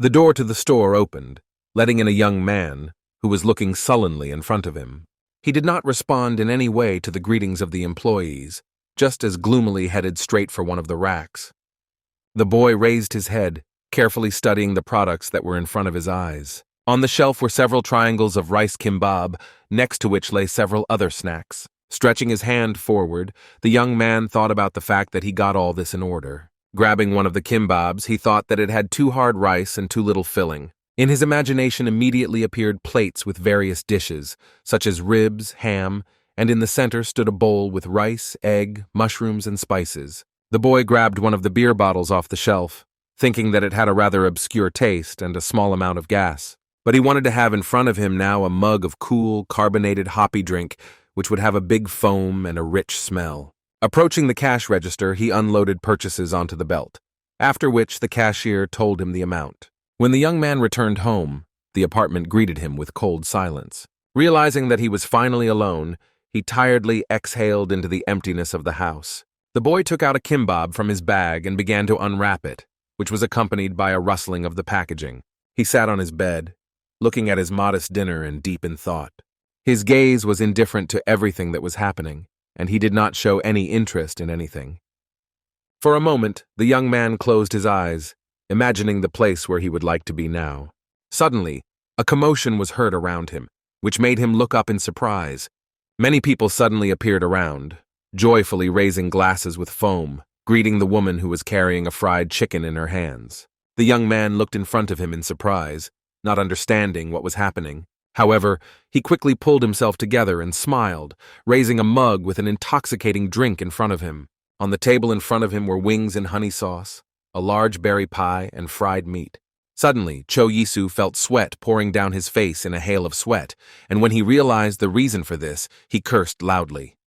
The door to the store opened, letting in a young man who was looking sullenly in front of him. He did not respond in any way to the greetings of the employees, just as gloomily headed straight for one of the racks. The boy raised his head, carefully studying the products that were in front of his eyes. On the shelf were several triangles of rice kimbap, next to which lay several other snacks. Stretching his hand forward, the young man thought about the fact that he got all this in order. Grabbing one of the kimbabs, he thought that it had too hard rice and too little filling. In his imagination immediately appeared plates with various dishes, such as ribs, ham, and in the center stood a bowl with rice, egg, mushrooms, and spices. The boy grabbed one of the beer bottles off the shelf, thinking that it had a rather obscure taste and a small amount of gas. But he wanted to have in front of him now a mug of cool, carbonated hoppy drink, which would have a big foam and a rich smell. Approaching the cash register, he unloaded purchases onto the belt, after which the cashier told him the amount. When the young man returned home, the apartment greeted him with cold silence. Realizing that he was finally alone, he tiredly exhaled into the emptiness of the house. The boy took out a kimbap from his bag and began to unwrap it, which was accompanied by a rustling of the packaging. He sat on his bed, looking at his modest dinner and deep in thought. His gaze was indifferent to everything that was happening, and he did not show any interest in anything. For a moment, the young man closed his eyes, imagining the place where he would like to be now. Suddenly, a commotion was heard around him, which made him look up in surprise. Many people suddenly appeared around, joyfully raising glasses with foam, greeting the woman who was carrying a fried chicken in her hands. The young man looked in front of him in surprise, not understanding what was happening. However, he quickly pulled himself together and smiled, raising a mug with an intoxicating drink in front of him. On the table in front of him were wings and honey sauce, a large berry pie, and fried meat. Suddenly, Cho Yisu felt sweat pouring down his face in a hail of sweat, and when he realized the reason for this, he cursed loudly.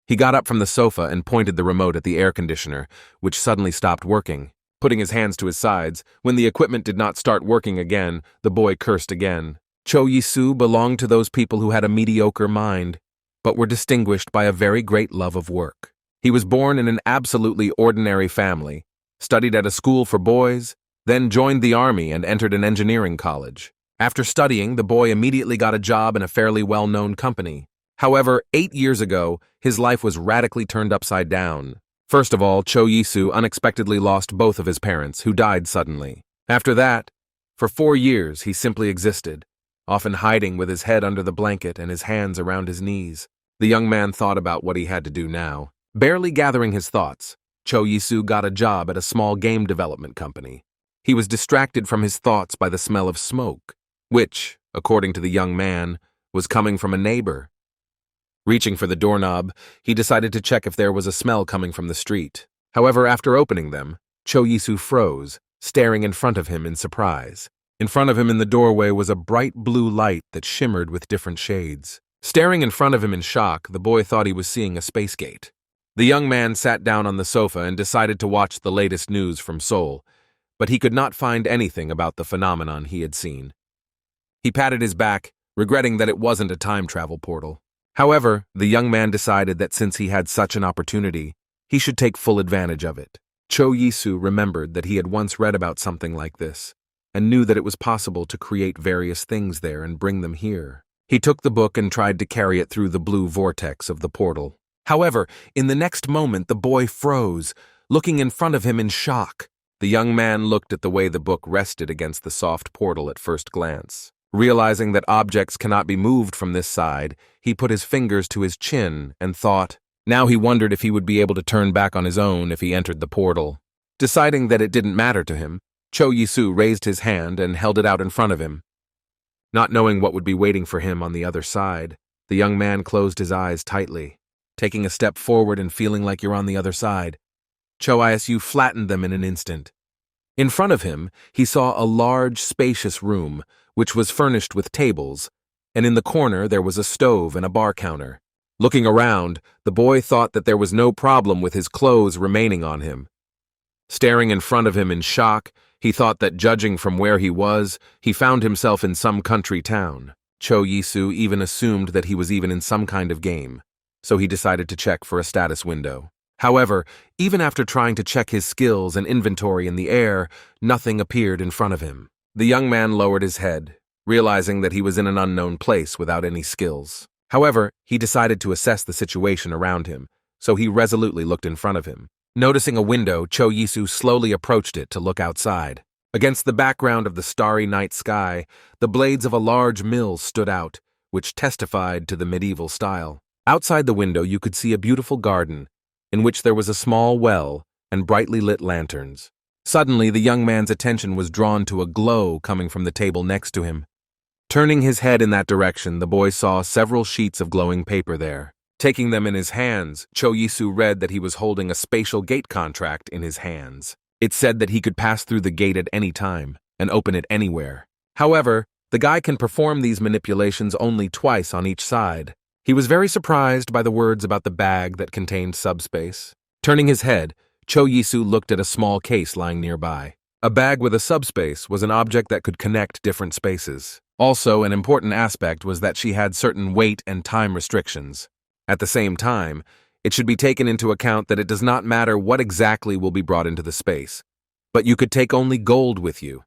He got up from the sofa and pointed the remote at the air conditioner, which suddenly stopped working. Putting his hands to his sides, when the equipment did not start working again, the boy cursed again. Cho Yisu belonged to those people who had a mediocre mind, but were distinguished by a very great love of work. He was born in an absolutely ordinary family, studied at a school for boys, then joined the army and entered an engineering college. After studying, the boy immediately got a job in a fairly well-known company. However, 8 years ago, his life was radically turned upside down. First of all, Cho Yisu unexpectedly lost both of his parents, who died suddenly. After that, for 4 years, he simply existed, often hiding with his head under the blanket and his hands around his knees. The young man thought about what he had to do now. Barely gathering his thoughts, Cho Yisu got a job at a small game development company. He was distracted from his thoughts by the smell of smoke, which, according to the young man, was coming from a neighbor. Reaching for the doorknob, he decided to check if there was a smell coming from the street. However, after opening them, Cho Yisu froze, staring in front of him in surprise. In front of him in the doorway was a bright blue light that shimmered with different shades. Staring in front of him in shock, the boy thought he was seeing a space gate. The young man sat down on the sofa and decided to watch the latest news from Seoul, but he could not find anything about the phenomenon he had seen. He patted his back, regretting that it wasn't a time travel portal. However, the young man decided that since he had such an opportunity, he should take full advantage of it. Cho Yisu remembered that he had once read about something like this, and knew that it was possible to create various things there and bring them here. He took the book and tried to carry it through the blue vortex of the portal. However, in the next moment the boy froze, looking in front of him in shock. The young man looked at the way the book rested against the soft portal at first glance. Realizing that objects cannot be moved from this side, he put his fingers to his chin and thought. Now he wondered if he would be able to turn back on his own if he entered the portal. Deciding that it didn't matter to him, Cho Yisu raised his hand and held it out in front of him. Not knowing what would be waiting for him on the other side, the young man closed his eyes tightly. Taking a step forward and feeling like you're on the other side, Cho Yisu flattened them in an instant. In front of him, he saw a large, spacious room, which was furnished with tables, and in the corner there was a stove and a bar counter. Looking around, the boy thought that there was no problem with his clothes remaining on him. Staring in front of him in shock, he thought that judging from where he was, he found himself in some country town. Cho Yisu even assumed that he was even in some kind of game, so he decided to check for a status window. However, even after trying to check his skills and inventory in the air, nothing appeared in front of him. The young man lowered his head, realizing that he was in an unknown place without any skills. However, he decided to assess the situation around him, so he resolutely looked in front of him. Noticing a window, Cho Yisu slowly approached it to look outside. Against the background of the starry night sky, the blades of a large mill stood out, which testified to the medieval style. Outside the window, you could see a beautiful garden, in which there was a small well and brightly lit lanterns. Suddenly, the young man's attention was drawn to a glow coming from the table next to him. Turning his head in that direction, the boy saw several sheets of glowing paper there. Taking them in his hands, Cho Yisu read that he was holding a spatial gate contract in his hands. It said that he could pass through the gate at any time and open it anywhere. However, the guy can perform these manipulations only twice on each side. He was very surprised by the words about the bag that contained subspace. Turning his head, Cho Yisu looked at a small case lying nearby. A bag with a subspace was an object that could connect different spaces. Also, an important aspect was that she had certain weight and time restrictions. At the same time, it should be taken into account that it does not matter what exactly will be brought into the space, but you could take only gold with you.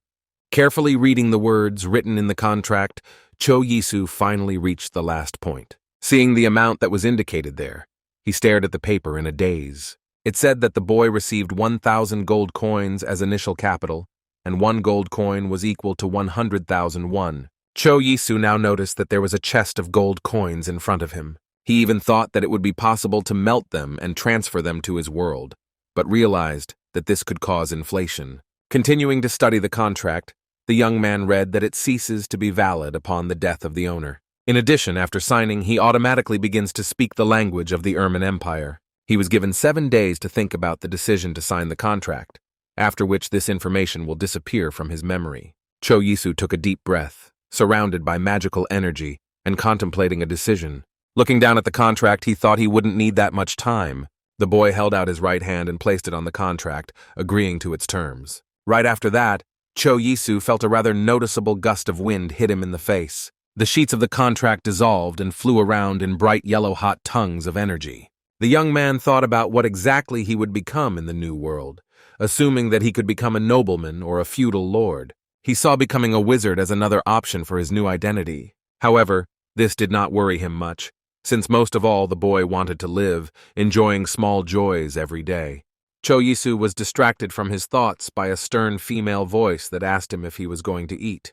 Carefully reading the words written in the contract, Cho Yisu finally reached the last point. Seeing the amount that was indicated there, he stared at the paper in a daze. It said that the boy received 1,000 gold coins as initial capital, and 1 gold coin was equal to 100,000 won. Cho Yisu now noticed that there was a chest of gold coins in front of him. He even thought that it would be possible to melt them and transfer them to his world, but realized that this could cause inflation. Continuing to study the contract, the young man read that it ceases to be valid upon the death of the owner. In addition, after signing, he automatically begins to speak the language of the Ermin Empire. He was given 7 days to think about the decision to sign the contract, after which this information will disappear from his memory. Cho Yisu took a deep breath, surrounded by magical energy, and contemplating a decision. Looking down at the contract, he thought he wouldn't need that much time. The boy held out his right hand and placed it on the contract, agreeing to its terms. Right after that, Cho Yisu felt a rather noticeable gust of wind hit him in the face. The sheets of the contract dissolved and flew around in bright yellow-hot tongues of energy. The young man thought about what exactly he would become in the new world, assuming that he could become a nobleman or a feudal lord. He saw becoming a wizard as another option for his new identity. However, this did not worry him much, since most of all the boy wanted to live, enjoying small joys every day. Cho Yisu was distracted from his thoughts by a stern female voice that asked him if he was going to eat.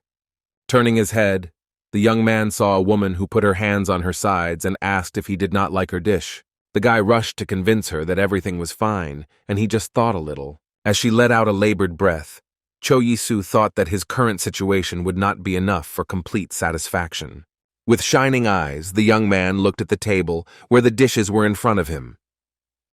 Turning his head, the young man saw a woman who put her hands on her sides and asked if he did not like her dish. The guy rushed to convince her that everything was fine, and he just thought a little. As she let out a labored breath, Cho Yisu thought that his current situation would not be enough for complete satisfaction. With shining eyes, the young man looked at the table where the dishes were in front of him.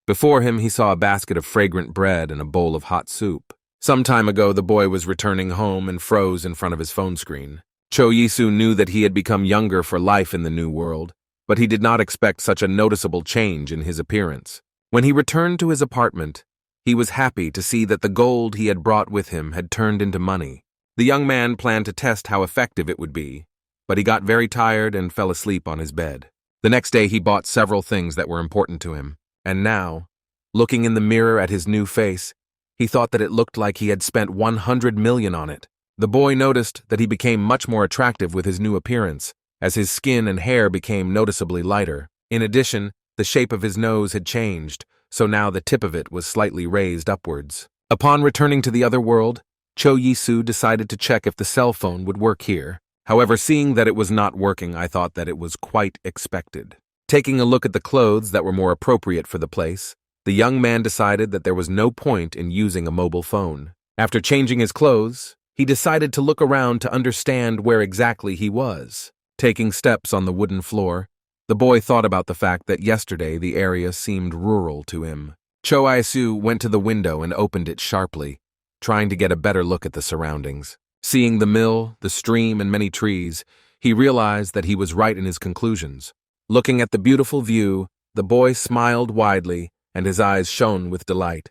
Before him, he saw a basket of fragrant bread and a bowl of hot soup. Some time ago, the boy was returning home and froze in front of his phone screen. Cho Yisu knew that he had become younger for life in the new world, but he did not expect such a noticeable change in his appearance. When he returned to his apartment, he was happy to see that the gold he had brought with him had turned into money. The young man planned to test how effective it would be, but he got very tired and fell asleep on his bed. The next day he bought several things that were important to him, and now, looking in the mirror at his new face, he thought that it looked like he had spent 100 million on it. The boy noticed that he became much more attractive with his new appearance, as his skin and hair became noticeably lighter. In addition, the shape of his nose had changed, so now the tip of it was slightly raised upwards. Upon returning to the other world, Cho Yisu decided to check if the cell phone would work here. However, seeing that it was not working, I thought that it was quite expected. Taking a look at the clothes that were more appropriate for the place, the young man decided that there was no point in using a mobile phone. After changing his clothes, he decided to look around to understand where exactly he was. Taking steps on the wooden floor, the boy thought about the fact that yesterday the area seemed rural to him. Cho Yisu went to the window and opened it sharply, trying to get a better look at the surroundings. Seeing the mill, the stream, and many trees, he realized that he was right in his conclusions. Looking at the beautiful view, the boy smiled widely, and his eyes shone with delight.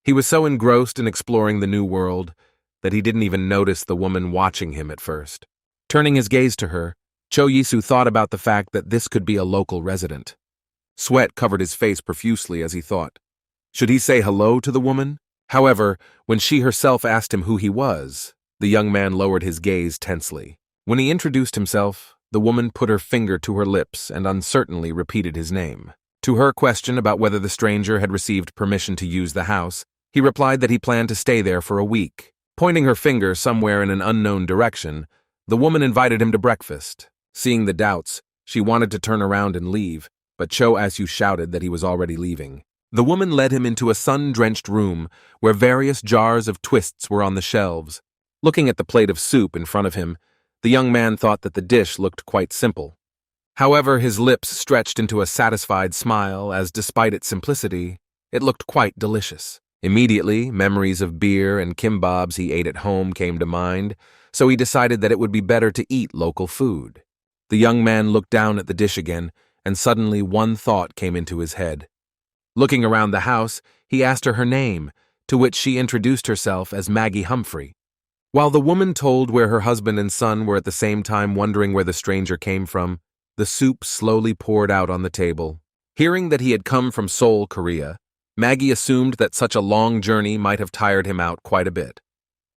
He was so engrossed in exploring the new world that he didn't even notice the woman watching him at first. Turning his gaze to her, Cho Yisu thought about the fact that this could be a local resident. Sweat covered his face profusely as he thought. Should he say hello to the woman? However, when she herself asked him who he was, the young man lowered his gaze tensely. When he introduced himself, the woman put her finger to her lips and uncertainly repeated his name. To her question about whether the stranger had received permission to use the house, he replied that he planned to stay there for a week. Pointing her finger somewhere in an unknown direction, the woman invited him to breakfast. Seeing the doubts, she wanted to turn around and leave, but Cho Asu shouted that he was already leaving. The woman led him into a sun-drenched room where various jars of twists were on the shelves. Looking at the plate of soup in front of him, the young man thought that the dish looked quite simple. However, his lips stretched into a satisfied smile as, despite its simplicity, it looked quite delicious. Immediately, memories of beer and kimbabs he ate at home came to mind, so he decided that it would be better to eat local food. The young man looked down at the dish again, and suddenly one thought came into his head. Looking around the house, he asked her name, to which she introduced herself as Maggie Humphrey. While the woman told where her husband and son were at the same time wondering where the stranger came from, the soup slowly poured out on the table. Hearing that he had come from Seoul, Korea, Maggie assumed that such a long journey might have tired him out quite a bit.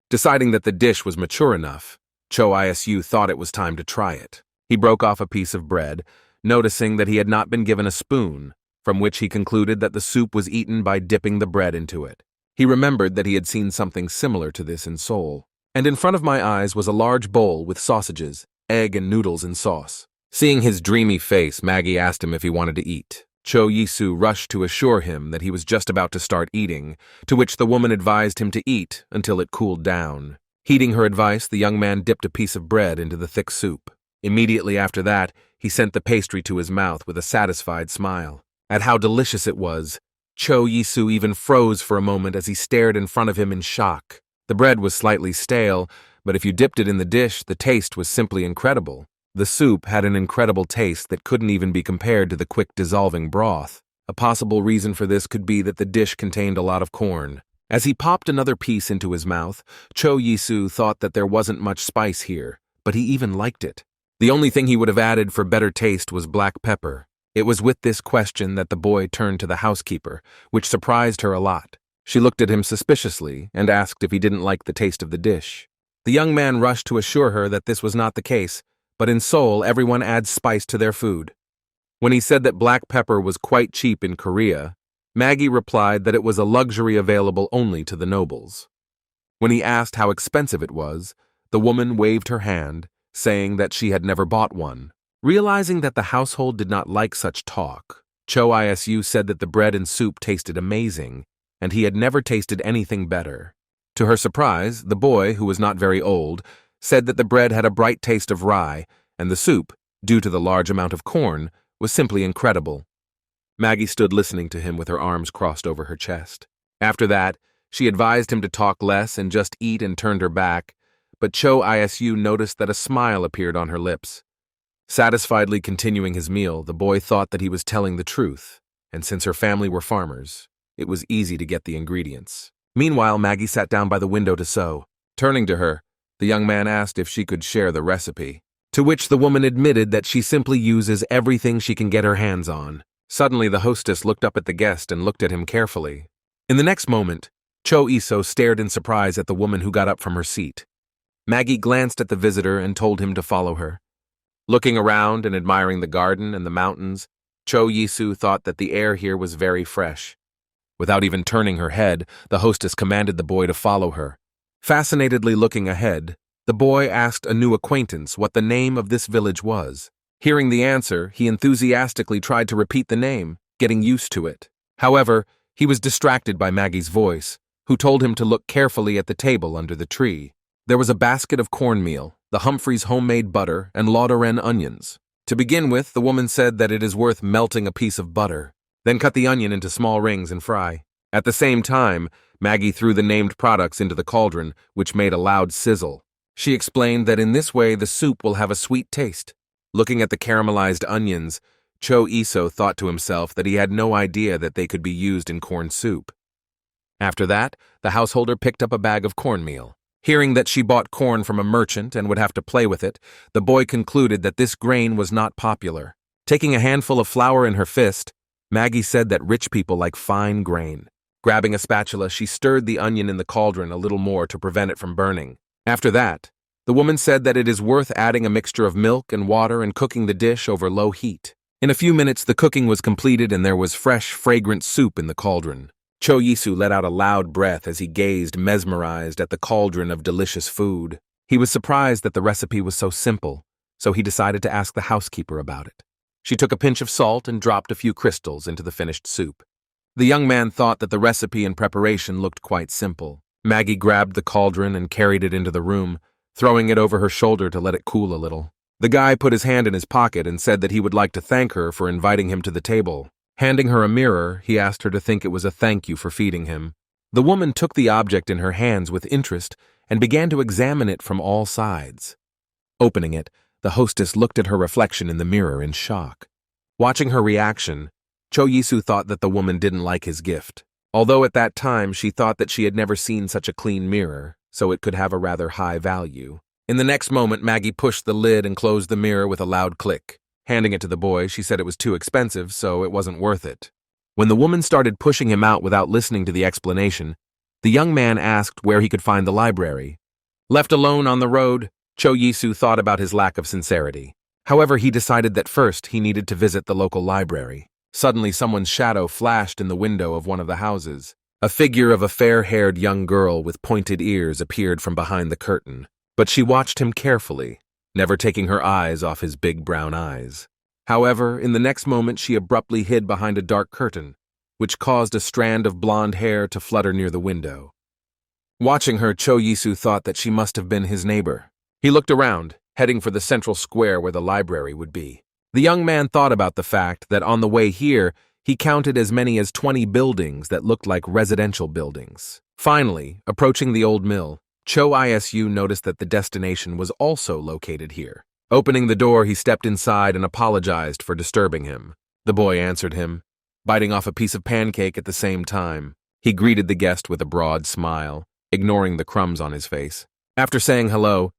Deciding that the dish was mature enough, Cho Isu thought it was time to try it. He broke off a piece of bread, noticing that he had not been given a spoon, from which he concluded that the soup was eaten by dipping the bread into it. He remembered that he had seen something similar to this in Seoul. And in front of my eyes was a large bowl with sausages, egg, and noodles in sauce. Seeing his dreamy face, Maggie asked him if he wanted to eat. Cho Yisu rushed to assure him that he was just about to start eating, to which the woman advised him to eat until it cooled down. Heeding her advice, the young man dipped a piece of bread into the thick soup. Immediately after that, he sent the pastry to his mouth with a satisfied smile. At how delicious it was, Cho Yisu even froze for a moment as he stared in front of him in shock. The bread was slightly stale, but if you dipped it in the dish, the taste was simply incredible. The soup had an incredible taste that couldn't even be compared to the quick dissolving broth. A possible reason for this could be that the dish contained a lot of corn. As he popped another piece into his mouth, Cho Yisu thought that there wasn't much spice here, but he even liked it. The only thing he would have added for better taste was black pepper. It was with this question that the boy turned to the housekeeper, which surprised her a lot. She looked at him suspiciously and asked if he didn't like the taste of the dish. The young man rushed to assure her that this was not the case, but in Seoul everyone adds spice to their food. When he said that black pepper was quite cheap in Korea, Maggie replied that it was a luxury available only to the nobles. When he asked how expensive it was, the woman waved her hand, saying that she had never bought one. Realizing that the household did not like such talk, Cho Isu said that the bread and soup tasted amazing, and he had never tasted anything better. To her surprise, the boy, who was not very old, said that the bread had a bright taste of rye, and the soup, due to the large amount of corn, was simply incredible. Maggie stood listening to him with her arms crossed over her chest. After that, she advised him to talk less and just eat and turned her back, but Cho Isu noticed that a smile appeared on her lips. Satisfiedly continuing his meal, the boy thought that he was telling the truth, and since her family were farmers, it was easy to get the ingredients. Meanwhile, Maggie sat down by the window to sew. Turning to her, the young man asked if she could share the recipe, to which the woman admitted that she simply uses everything she can get her hands on. Suddenly, the hostess looked up at the guest and looked at him carefully. In the next moment, Cho Iso stared in surprise at the woman who got up from her seat. Maggie glanced at the visitor and told him to follow her. Looking around and admiring the garden and the mountains, Cho Yisu thought that the air here was very fresh. Without even turning her head, the hostess commanded the boy to follow her. Fascinatedly looking ahead, the boy asked a new acquaintance what the name of this village was. Hearing the answer, he enthusiastically tried to repeat the name, getting used to it. However, he was distracted by Maggie's voice, who told him to look carefully at the table under the tree. There was a basket of cornmeal, the Humphreys' homemade butter, and Ladoran onions. To begin with, the woman said that it is worth melting a piece of butter, then cut the onion into small rings and fry. At the same time, Maggie threw the named products into the cauldron, which made a loud sizzle. She explained that in this way the soup will have a sweet taste. Looking at the caramelized onions, Cho Iso thought to himself that he had no idea that they could be used in corn soup. After that, the householder picked up a bag of cornmeal. Hearing that she bought corn from a merchant and would have to play with it, the boy concluded that this grain was not popular. Taking a handful of flour in her fist, Maggie said that rich people like fine grain. Grabbing a spatula, she stirred the onion in the cauldron a little more to prevent it from burning. After that, the woman said that it is worth adding a mixture of milk and water and cooking the dish over low heat. In a few minutes, the cooking was completed and there was fresh, fragrant soup in the cauldron. Cho Yisu let out a loud breath as he gazed mesmerized at the cauldron of delicious food. He was surprised that the recipe was so simple, so he decided to ask the housekeeper about it. She took a pinch of salt and dropped a few crystals into the finished soup. The young man thought that the recipe and preparation looked quite simple. Maggie grabbed the cauldron and carried it into the room, throwing it over her shoulder to let it cool a little. The guy put his hand in his pocket and said that he would like to thank her for inviting him to the table. Handing her a mirror, he asked her to think it was a thank you for feeding him. The woman took the object in her hands with interest and began to examine it from all sides. Opening it, the hostess looked at her reflection in the mirror in shock. Watching her reaction, Cho Yisu thought that the woman didn't like his gift. Although at that time she thought that she had never seen such a clean mirror, so it could have a rather high value. In the next moment, Maggie pushed the lid and closed the mirror with a loud click. Handing it to the boy, she said it was too expensive, so it wasn't worth it. When the woman started pushing him out without listening to the explanation, the young man asked where he could find the library. Left alone on the road, Cho Yisu thought about his lack of sincerity. However, he decided that first he needed to visit the local library. Suddenly, someone's shadow flashed in the window of one of the houses. A figure of a fair-haired young girl with pointed ears appeared from behind the curtain, but she watched him carefully, never taking her eyes off his big brown eyes. However, in the next moment she abruptly hid behind a dark curtain, which caused a strand of blonde hair to flutter near the window. Watching her, Cho Yisu thought that she must have been his neighbor. He looked around, heading for the central square where the library would be. The young man thought about the fact that on the way here, he counted as many as 20 buildings that looked like residential buildings. Finally, approaching the old mill, Cho Isu noticed that the destination was also located here. Opening the door, he stepped inside and apologized for disturbing him. The boy answered him, biting off a piece of pancake at the same time. He greeted the guest with a broad smile, ignoring the crumbs on his face. After saying hello,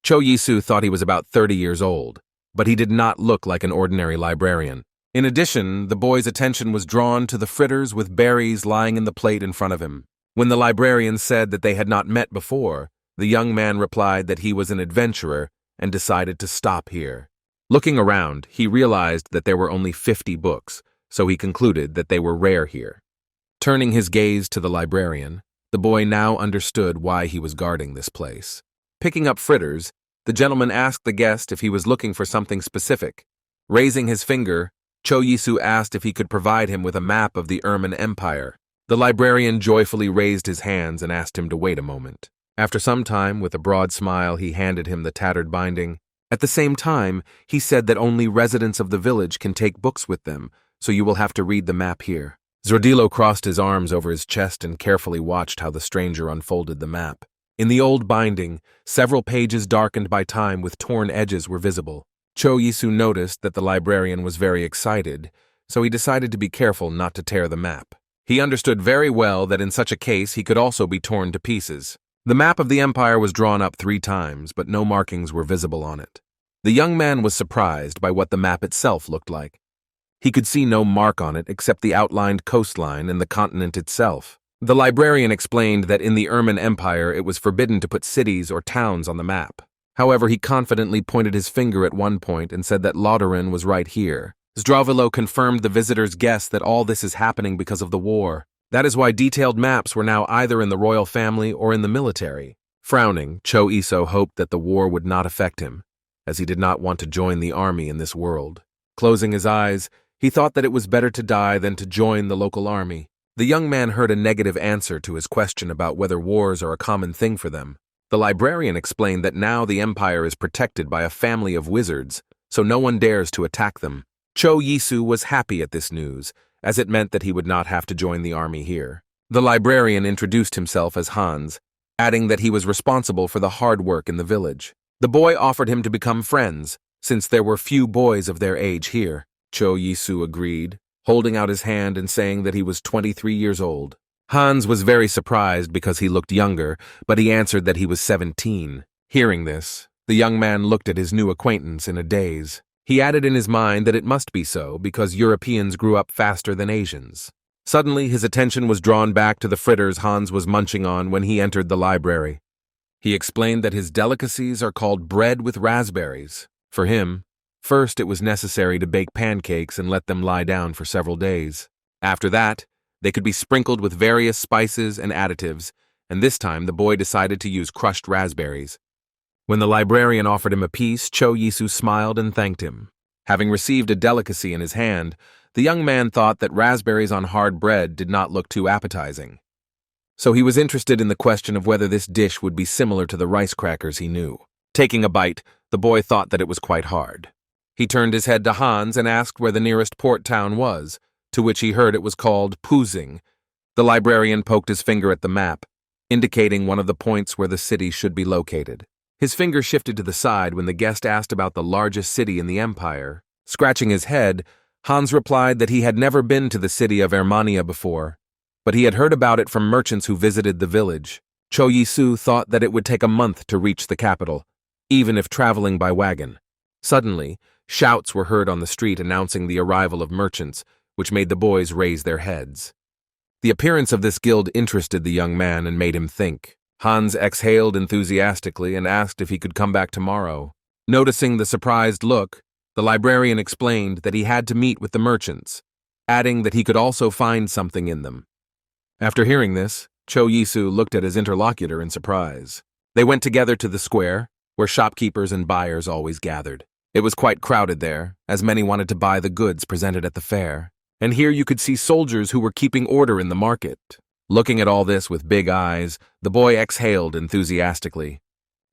Cho Yisu thought he was about 30 years old, but he did not look like an ordinary librarian. In addition, the boy's attention was drawn to the fritters with berries lying in the plate in front of him. When the librarian said that they had not met before, the young man replied that he was an adventurer and decided to stop here. Looking around, he realized that there were only 50 books, so he concluded that they were rare here. Turning his gaze to the librarian, the boy now understood why he was guarding this place. Picking up fritters, the gentleman asked the guest if he was looking for something specific. Raising his finger, Cho Yisu asked if he could provide him with a map of the Ermin Empire. The librarian joyfully raised his hands and asked him to wait a moment. After some time, with a broad smile, he handed him the tattered binding. At the same time, he said that only residents of the village can take books with them, so you will have to read the map here. Zordillo crossed his arms over his chest and carefully watched how the stranger unfolded the map. In the old binding, several pages darkened by time with torn edges were visible. Cho Yisu noticed that the librarian was very excited, so he decided to be careful not to tear the map. He understood very well that in such a case he could also be torn to pieces. The map of the empire was drawn up 3 times, but no markings were visible on it. The young man was surprised by what the map itself looked like. He could see no mark on it except the outlined coastline and the continent itself. The librarian explained that in the Ermin Empire it was forbidden to put cities or towns on the map. However, he confidently pointed his finger at one point and said that Ladoran was right here. Zdravilo confirmed the visitor's guess that all this is happening because of the war. That is why detailed maps were now either in the royal family or in the military. Frowning, Cho Iso hoped that the war would not affect him, as he did not want to join the army in this world. Closing his eyes, he thought that it was better to die than to join the local army. The young man heard a negative answer to his question about whether wars are a common thing for them. The librarian explained that now the empire is protected by a family of wizards, so no one dares to attack them. Cho Yisu was happy at this news, as it meant that he would not have to join the army here. The librarian introduced himself as Hans, adding that he was responsible for the hard work in the village. The boy offered him to become friends, since there were few boys of their age here. Cho Yisu agreed, holding out his hand and saying that he was 23 years old. Hans was very surprised because he looked younger, but he answered that he was 17. Hearing this, the young man looked at his new acquaintance in a daze. He added in his mind that it must be so because Europeans grew up faster than Asians. Suddenly, his attention was drawn back to the fritters Hans was munching on when he entered the library. He explained that his delicacies are called bread with raspberries. For him, first it was necessary to bake pancakes and let them lie down for several days. After that, they could be sprinkled with various spices and additives, and this time the boy decided to use crushed raspberries. When the librarian offered him a piece, Cho Yisu smiled and thanked him. Having received a delicacy in his hand, the young man thought that raspberries on hard bread did not look too appetizing. So he was interested in the question of whether this dish would be similar to the rice crackers he knew. Taking a bite, the boy thought that it was quite hard. He turned his head to Hans and asked where the nearest port town was, to which he heard it was called Puzing. The librarian poked his finger at the map, indicating one of the points where the city should be located. His finger shifted to the side when the guest asked about the largest city in the empire. Scratching his head, Hans replied that he had never been to the city of Ermania before, but he had heard about it from merchants who visited the village. Cho Yisu thought that it would take a month to reach the capital, even if traveling by wagon. Suddenly, shouts were heard on the street announcing the arrival of merchants, which made the boys raise their heads. The appearance of this guild interested the young man and made him think. Hans exhaled enthusiastically and asked if he could come back tomorrow. Noticing the surprised look, the librarian explained that he had to meet with the merchants, adding that he could also find something in them. After hearing this, Cho Yisu looked at his interlocutor in surprise. They went together to the square, where shopkeepers and buyers always gathered. It was quite crowded there, as many wanted to buy the goods presented at the fair, and here you could see soldiers who were keeping order in the market. Looking at all this with big eyes, the boy exhaled enthusiastically.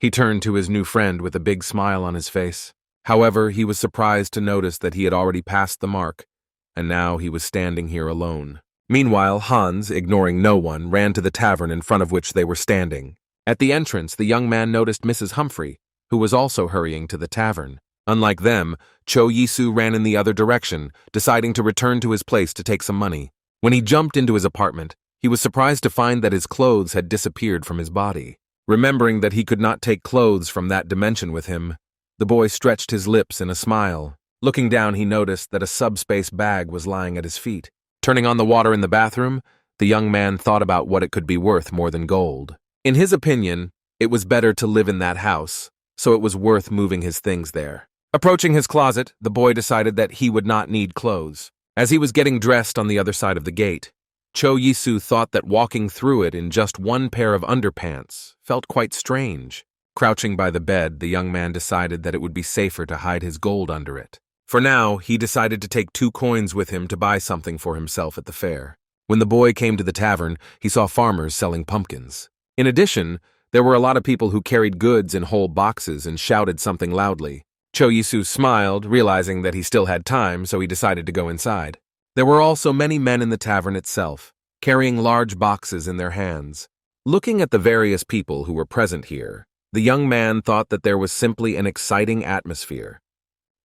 He turned to his new friend with a big smile on his face. However, he was surprised to notice that he had already passed the mark, and now he was standing here alone. Meanwhile, Hans, ignoring no one, ran to the tavern in front of which they were standing. At the entrance, the young man noticed Mrs. Humphrey, who was also hurrying to the tavern. Unlike them, Cho Yisu ran in the other direction, deciding to return to his place to take some money. When he jumped into his apartment, he was surprised to find that his clothes had disappeared from his body. Remembering that he could not take clothes from that dimension with him, the boy stretched his lips in a smile. Looking down, he noticed that a subspace bag was lying at his feet. Turning on the water in the bathroom, the young man thought about what it could be worth more than gold. In his opinion, it was better to live in that house, so it was worth moving his things there. Approaching his closet, the boy decided that he would not need clothes. As he was getting dressed on the other side of the gate, Cho Yisu thought that walking through it in just one pair of underpants felt quite strange. Crouching by the bed, the young man decided that it would be safer to hide his gold under it. For now, he decided to take 2 coins with him to buy something for himself at the fair. When the boy came to the tavern, he saw farmers selling pumpkins. In addition, there were a lot of people who carried goods in whole boxes and shouted something loudly. Cho Yisu smiled, realizing that he still had time, so he decided to go inside. There were also many men in the tavern itself, carrying large boxes in their hands. Looking at the various people who were present here, the young man thought that there was simply an exciting atmosphere.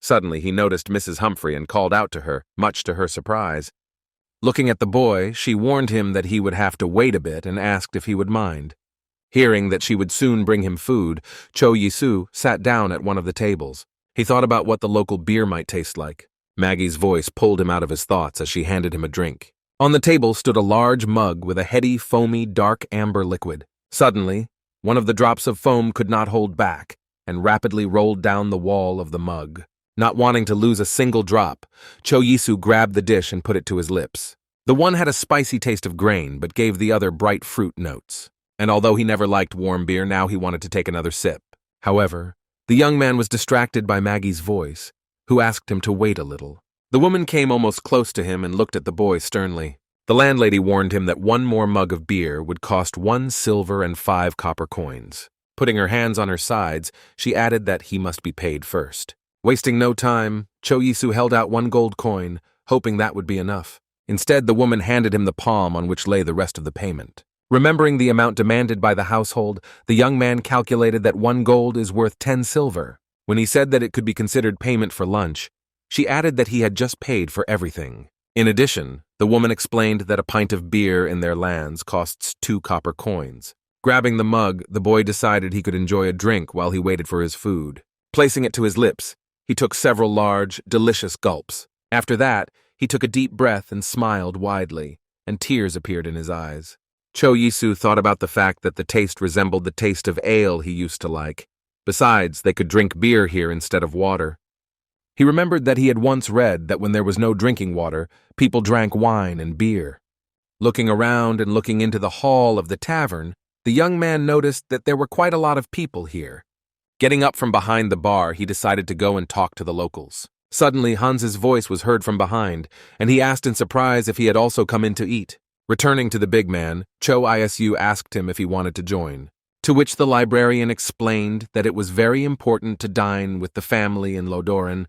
Suddenly, he noticed Mrs. Humphrey and called out to her, much to her surprise. Looking at the boy, she warned him that he would have to wait a bit and asked if he would mind. Hearing that she would soon bring him food, Cho Yisu sat down at one of the tables. He thought about what the local beer might taste like. Maggie's voice pulled him out of his thoughts as she handed him a drink. On the table stood a large mug with a heady, foamy, dark amber liquid. Suddenly, one of the drops of foam could not hold back and rapidly rolled down the wall of the mug. Not wanting to lose a single drop, Cho Yisu grabbed the dish and put it to his lips. The one had a spicy taste of grain, but gave the other bright fruit notes. And although he never liked warm beer, now he wanted to take another sip. However, the young man was distracted by Maggie's voice, who asked him to wait a little. The woman came almost close to him and looked at the boy sternly. The landlady warned him that one more mug of beer would cost 1 silver and 5 copper coins. Putting her hands on her sides, she added that he must be paid first. Wasting no time, Cho Yisu held out 1 gold coin, hoping that would be enough. Instead, the woman handed him the palm on which lay the rest of the payment. Remembering the amount demanded by the household, the young man calculated that 1 gold is worth 10 silver. When he said that it could be considered payment for lunch, she added that he had just paid for everything. In addition, the woman explained that a pint of beer in their lands costs 2 copper coins. Grabbing the mug, the boy decided he could enjoy a drink while he waited for his food. Placing it to his lips, He took several large, delicious gulps. After that, he took a deep breath and smiled widely, and tears appeared in his eyes. Cho Yisu thought about the fact that the taste resembled the taste of ale he used to like. Besides, they could drink beer here instead of water. He remembered that he had once read that when there was no drinking water, people drank wine and beer. Looking around and looking into the hall of the tavern, the young man noticed that there were quite a lot of people here. Getting up from behind the bar, he decided to go and talk to the locals. Suddenly, Hans's voice was heard from behind, and he asked in surprise if he had also come in to eat. Returning to the big man, Cho Isu asked him if he wanted to join, to which the librarian explained that it was very important to dine with the family in Ladoran,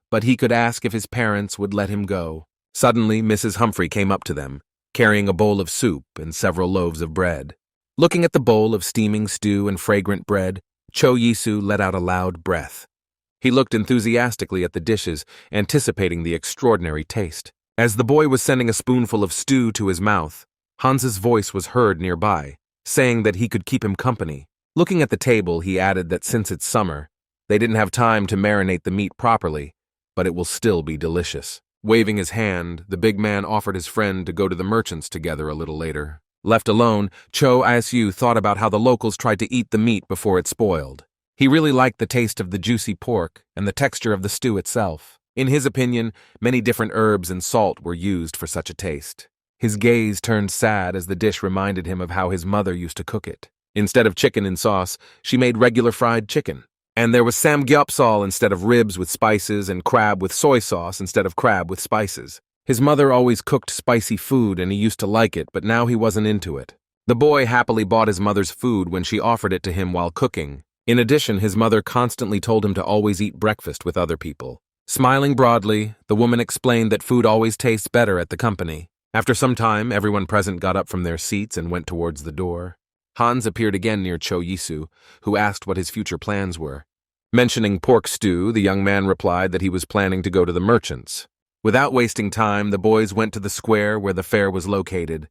but he could ask if his parents would let him go. Suddenly, Mrs. Humphrey came up to them, carrying a bowl of soup and several loaves of bread. Looking at the bowl of steaming stew and fragrant bread, Cho Yisu let out a loud breath. He looked enthusiastically at the dishes, anticipating the extraordinary taste. As the boy was sending a spoonful of stew to his mouth, Hans's voice was heard nearby, saying that he could keep him company. Looking at the table, he added that since it's summer, they didn't have time to marinate the meat properly, but it will still be delicious. Waving his hand, the big man offered his friend to go to the merchants together a little later. Left alone, Cho Isu thought about how the locals tried to eat the meat before it spoiled. He really liked the taste of the juicy pork and the texture of the stew itself. In his opinion, many different herbs and salt were used for such a taste. His gaze turned sad as the dish reminded him of how his mother used to cook it. Instead of chicken in sauce, she made regular fried chicken. And there was samgyeopsal instead of ribs with spices and crab with soy sauce instead of crab with spices. His mother always cooked spicy food and he used to like it, but now he wasn't into it. The boy happily bought his mother's food when she offered it to him while cooking. In addition, his mother constantly told him to always eat breakfast with other people. Smiling broadly, the woman explained that food always tastes better at the company. After some time, everyone present got up from their seats and went towards the door. Hans appeared again near Cho Yisu, who asked what his future plans were. Mentioning pork stew, the young man replied that he was planning to go to the merchants. Without wasting time, the boys went to the square where the fair was located.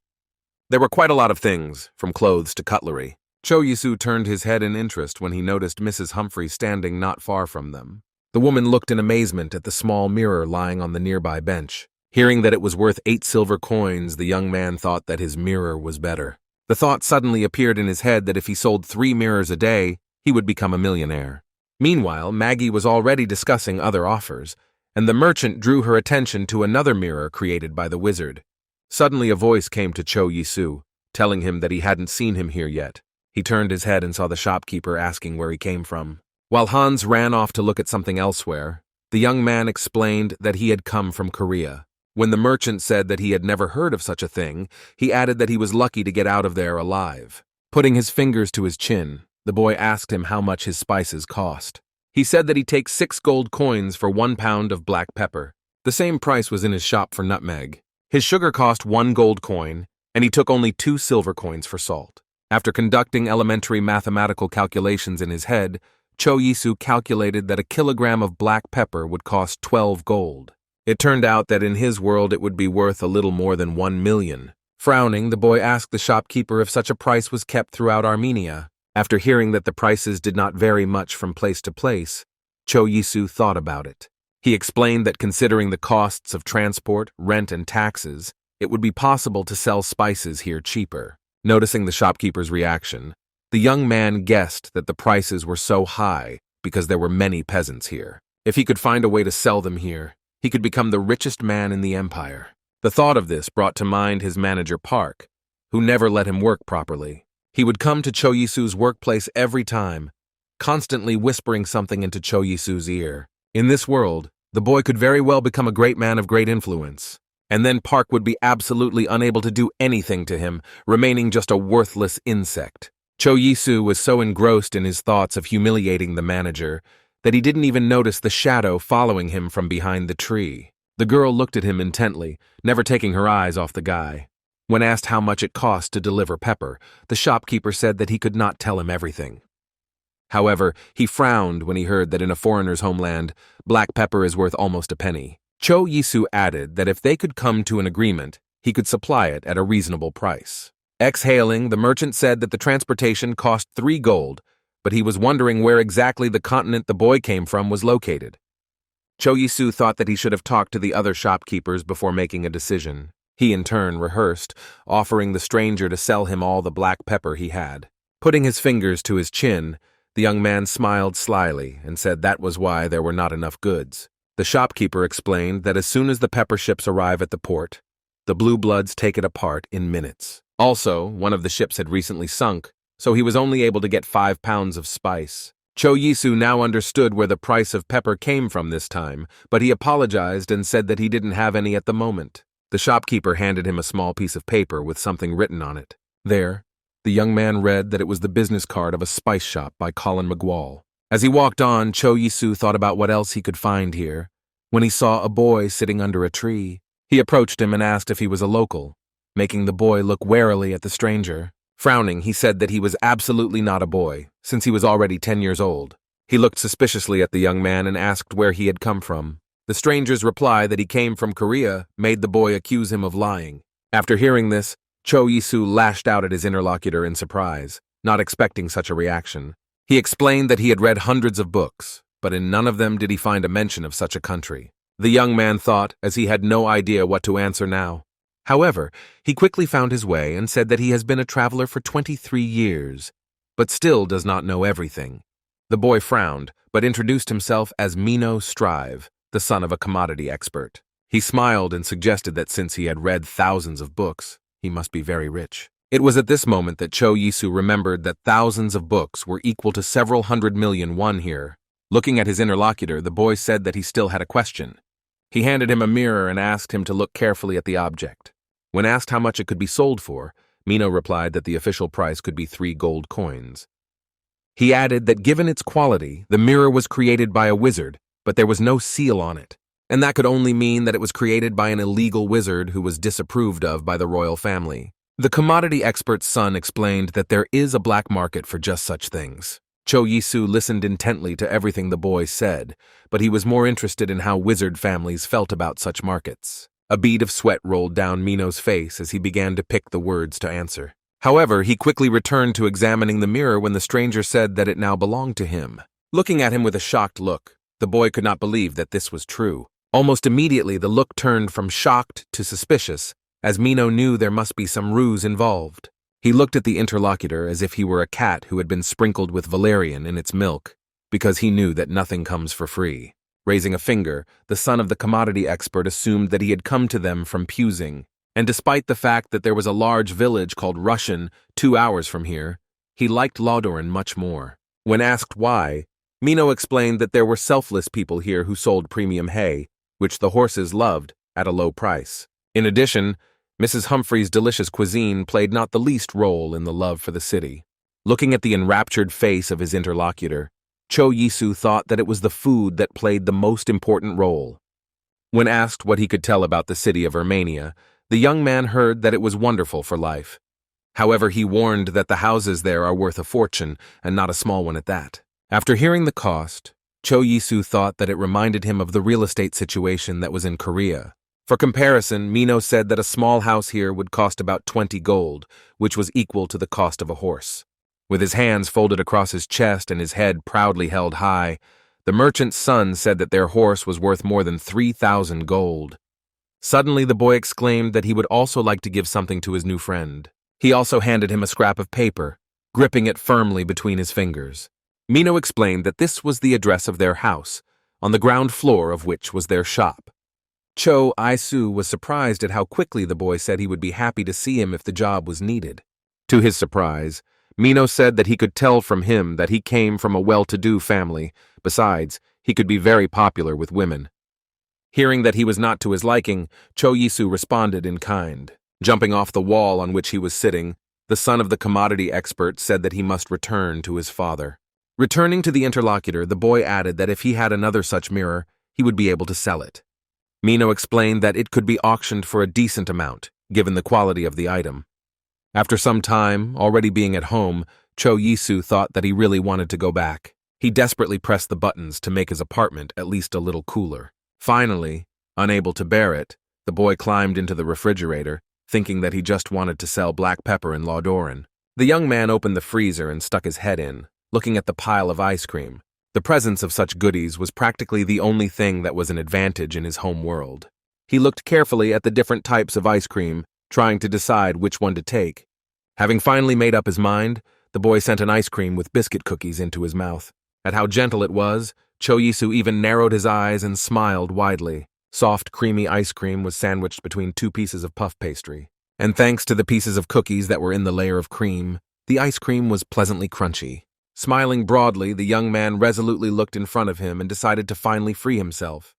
There were quite a lot of things, from clothes to cutlery. Cho Yisu turned his head in interest when he noticed Mrs. Humphrey standing not far from them. The woman looked in amazement at the small mirror lying on the nearby bench. Hearing that it was worth 8 silver coins, the young man thought that his mirror was better. The thought suddenly appeared in his head that if he sold 3 mirrors a day, he would become a millionaire. Meanwhile, Maggie was already discussing other offers, and the merchant drew her attention to another mirror created by the wizard. Suddenly a voice came to Cho Yisu, telling him that he hadn't seen him here yet. He turned his head and saw the shopkeeper asking where he came from. While Hans ran off to look at something elsewhere, the young man explained that he had come from Korea. When the merchant said that he had never heard of such a thing, he added that he was lucky to get out of there alive. Putting his fingers to his chin, the boy asked him how much his spices cost. He said that he'd take 6 gold coins for 1 pound of black pepper. The same price was in his shop for nutmeg. His sugar cost 1 gold coin, and he took only 2 silver coins for salt. After conducting elementary mathematical calculations in his head, Cho Yisu calculated that a kilogram of black pepper would cost 12 gold. It turned out that in his world it would be worth a little more than 1 million. Frowning, the boy asked the shopkeeper if such a price was kept throughout Armenia. After hearing that the prices did not vary much from place to place, Cho Yisu thought about it. He explained that considering the costs of transport, rent, and taxes, it would be possible to sell spices here cheaper. Noticing the shopkeeper's reaction, the young man guessed that the prices were so high because there were many peasants here. If he could find a way to sell them here, he could become the richest man in the empire. The thought of this brought to mind his manager Park, who never let him work properly. He would come to Cho Yisu's workplace every time, constantly whispering something into Cho Yisu's ear. In this world, the boy could very well become a great man of great influence. And then Park would be absolutely unable to do anything to him, remaining just a worthless insect. Cho Yisu was so engrossed in his thoughts of humiliating the manager that he didn't even notice the shadow following him from behind the tree. The girl looked at him intently, never taking her eyes off the guy. When asked how much it cost to deliver pepper, the shopkeeper said that he could not tell him everything. However, he frowned when he heard that in a foreigner's homeland, black pepper is worth almost a penny. Cho Yisu added that if they could come to an agreement, he could supply it at a reasonable price. Exhaling, the merchant said that the transportation cost 3 gold, but he was wondering where exactly the continent the boy came from was located. Cho Yisu thought that he should have talked to the other shopkeepers before making a decision. He in turn rehearsed, offering the stranger to sell him all the black pepper he had. Putting his fingers to his chin, the young man smiled slyly and said that was why there were not enough goods. The shopkeeper explained that as soon as the pepper ships arrive at the port, the Blue Bloods take it apart in minutes. Also, one of the ships had recently sunk, so he was only able to get 5 pounds of spice. Cho Yisu now understood where the price of pepper came from this time, but he apologized and said that he didn't have any at the moment. The shopkeeper handed him a small piece of paper with something written on it. There, the young man read that it was the business card of a spice shop by Colin McGwall. As he walked on, Cho Yisu thought about what else he could find here, when he saw a boy sitting under a tree. He approached him and asked if he was a local, making the boy look warily at the stranger. Frowning, he said that he was absolutely not a boy, since he was already 10 years old. He looked suspiciously at the young man and asked where he had come from. The stranger's reply that he came from Korea made the boy accuse him of lying. After hearing this, Cho Yisu lashed out at his interlocutor in surprise, not expecting such a reaction. He explained that he had read hundreds of books, but in none of them did he find a mention of such a country. The young man thought, as he had no idea what to answer now. However, he quickly found his way and said that he has been a traveler for 23 years, but still does not know everything. The boy frowned, but introduced himself as Mino, the son of a commodity expert. He smiled and suggested that since he had read thousands of books, he must be very rich. It was at this moment that Cho Yisu remembered that thousands of books were equal to several 100 million won here. Looking at his interlocutor, the boy said that he still had a question. He handed him a mirror and asked him to look carefully at the object. When asked how much it could be sold for, Mino replied that the official price could be 3 gold coins. He added that given its quality, the mirror was created by a wizard, but there was no seal on it, and that could only mean that it was created by an illegal wizard who was disapproved of by the royal family. The commodity expert's son explained that there is a black market for just such things. Cho Yisu listened intently to everything the boy said, but he was more interested in how wizard families felt about such markets. A bead of sweat rolled down Mino's face as he began to pick the words to answer. However, he quickly returned to examining the mirror when the stranger said that it now belonged to him. Looking at him with a shocked look, the boy could not believe that this was true. Almost immediately, the look turned from shocked to suspicious, as Mino knew there must be some ruse involved. He looked at the interlocutor as if he were a cat who had been sprinkled with valerian in its milk, because he knew that nothing comes for free. Raising a finger, the son of the commodity expert assumed that he had come to them from Pusing, and despite the fact that there was a large village called Russian 2 hours from here, he liked Ladoran much more. When asked why, Mino explained that there were selfless people here who sold premium hay, which the horses loved, at a low price. In addition, Mrs. Humphrey's delicious cuisine played not the least role in the love for the city. Looking at the enraptured face of his interlocutor, Cho Yisu thought that it was the food that played the most important role. When asked what he could tell about the city of Armenia, the young man heard that it was wonderful for life. However, he warned that the houses there are worth a fortune, and not a small one at that. After hearing the cost, Cho Yisu thought that it reminded him of the real estate situation that was in Korea. For comparison, Mino said that a small house here would cost about 20 gold, which was equal to the cost of a horse. With his hands folded across his chest and his head proudly held high, the merchant's son said that their horse was worth more than 3,000 gold. Suddenly, the boy exclaimed that he would also like to give something to his new friend. He also handed him a scrap of paper, gripping it firmly between his fingers. Mino explained that this was the address of their house, on the ground floor of which was their shop. Cho Yisu was surprised at how quickly the boy said he would be happy to see him if the job was needed. To his surprise, Mino said that he could tell from him that he came from a well-to-do family. Besides, he could be very popular with women. Hearing that he was not to his liking, Cho Yisu responded in kind. Jumping off the wall on which he was sitting, the son of the commodity expert said that he must return to his father. Returning to the interlocutor, the boy added that if he had another such mirror, he would be able to sell it. Mino explained that it could be auctioned for a decent amount, given the quality of the item. After some time, already being at home, Cho Yisu thought that he really wanted to go back. He desperately pressed the buttons to make his apartment at least a little cooler. Finally, unable to bear it, the boy climbed into the refrigerator, thinking that he just wanted to sell black pepper in Ladoran. The young man opened the freezer and stuck his head in, looking at the pile of ice cream. The presence of such goodies was practically the only thing that was an advantage in his home world. He looked carefully at the different types of ice cream, trying to decide which one to take. Having finally made up his mind, the boy sent an ice cream with biscuit cookies into his mouth. At how gentle it was, Choyisu even narrowed his eyes and smiled widely. Soft, creamy ice cream was sandwiched between 2 pieces of puff pastry. And thanks to the pieces of cookies that were in the layer of cream, the ice cream was pleasantly crunchy. Smiling broadly, the young man resolutely looked in front of him and decided to finally free himself.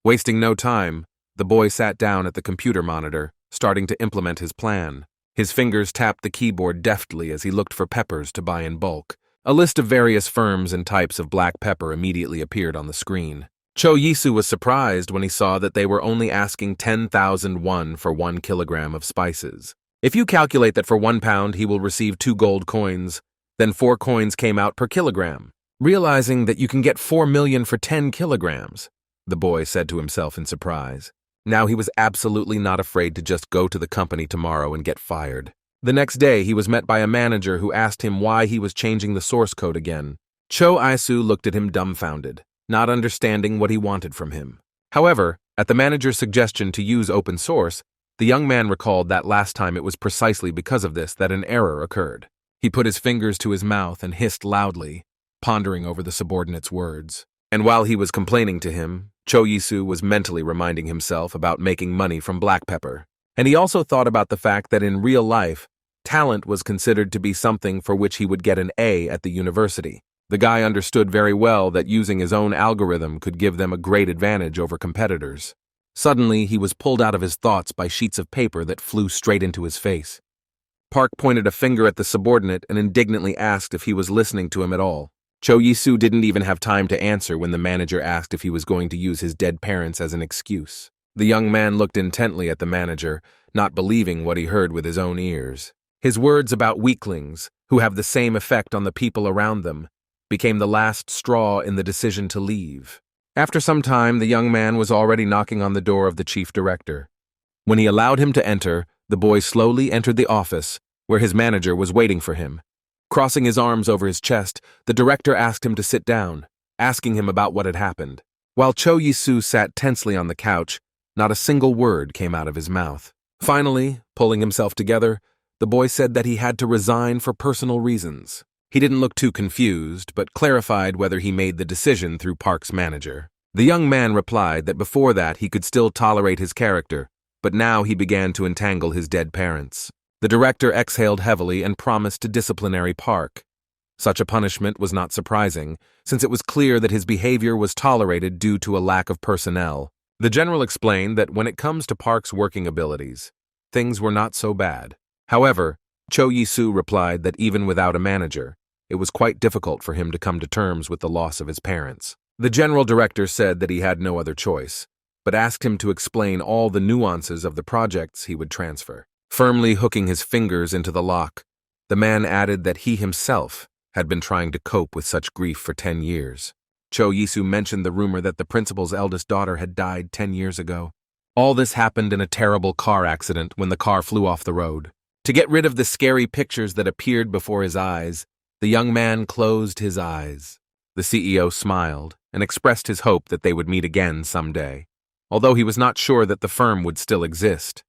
Wasting no time, the boy sat down at the computer monitor, starting to implement his plan. His fingers tapped the keyboard deftly as he looked for peppers to buy in bulk. A list of various firms and types of black pepper immediately appeared on the screen. Choyisu was surprised when he saw that they were only asking 10,000 won for 1 kilogram of spices. If you calculate that for 1 pound he will receive 2 gold coins, then 4 coins came out per kilogram. Realizing that you can get 4 million for 10 kilograms, the boy said to himself in surprise. Now he was absolutely not afraid to just go to the company tomorrow and get fired. The next day he was met by a manager who asked him why he was changing the source code again. Choyisu looked at him dumbfounded, not understanding what he wanted from him. However, at the manager's suggestion to use open source, the young man recalled that last time it was precisely because of this that an error occurred. He put his fingers to his mouth and hissed loudly, pondering over the subordinate's words. And while he was complaining to him, Choyisu was mentally reminding himself about making money from black pepper. And he also thought about the fact that in real life, talent was considered to be something for which he would get an A at the university. The guy understood very well that using his own algorithm could give them a great advantage over competitors. Suddenly, he was pulled out of his thoughts by sheets of paper that flew straight into his face. Park pointed a finger at the subordinate and indignantly asked if he was listening to him at all. Choyisu didn't even have time to answer when the manager asked if he was going to use his dead parents as an excuse. The young man looked intently at the manager, not believing what he heard with his own ears. His words about weaklings, who have the same effect on the people around them, became the last straw in the decision to leave. After some time, the young man was already knocking on the door of the chief director. When he allowed him to enter, the boy slowly entered the office, where his manager was waiting for him. Crossing his arms over his chest, the director asked him to sit down, asking him about what had happened. While Choyisu sat tensely on the couch, not a single word came out of his mouth. Finally, pulling himself together, the boy said that he had to resign for personal reasons. He didn't look too confused, but clarified whether he made the decision through Park's manager. The young man replied that before that he could still tolerate his character, but now he began to entangle his dead parents. The director exhaled heavily and promised to disciplinary Park. Such a punishment was not surprising, since it was clear that his behavior was tolerated due to a lack of personnel. The general explained that when it comes to Park's working abilities, things were not so bad. However, Choyisu replied that even without a manager, it was quite difficult for him to come to terms with the loss of his parents. The general director said that he had no other choice, but asked him to explain all the nuances of the projects he would transfer. Firmly hooking his fingers into the lock, the man added that he himself had been trying to cope with such grief for 10 years. Choyisu mentioned the rumor that the principal's eldest daughter had died 10 years ago. All this happened in a terrible car accident when the car flew off the road. To get rid of the scary pictures that appeared before his eyes, the young man closed his eyes. The CEO smiled and expressed his hope that they would meet again someday, although he was not sure that the firm would still exist.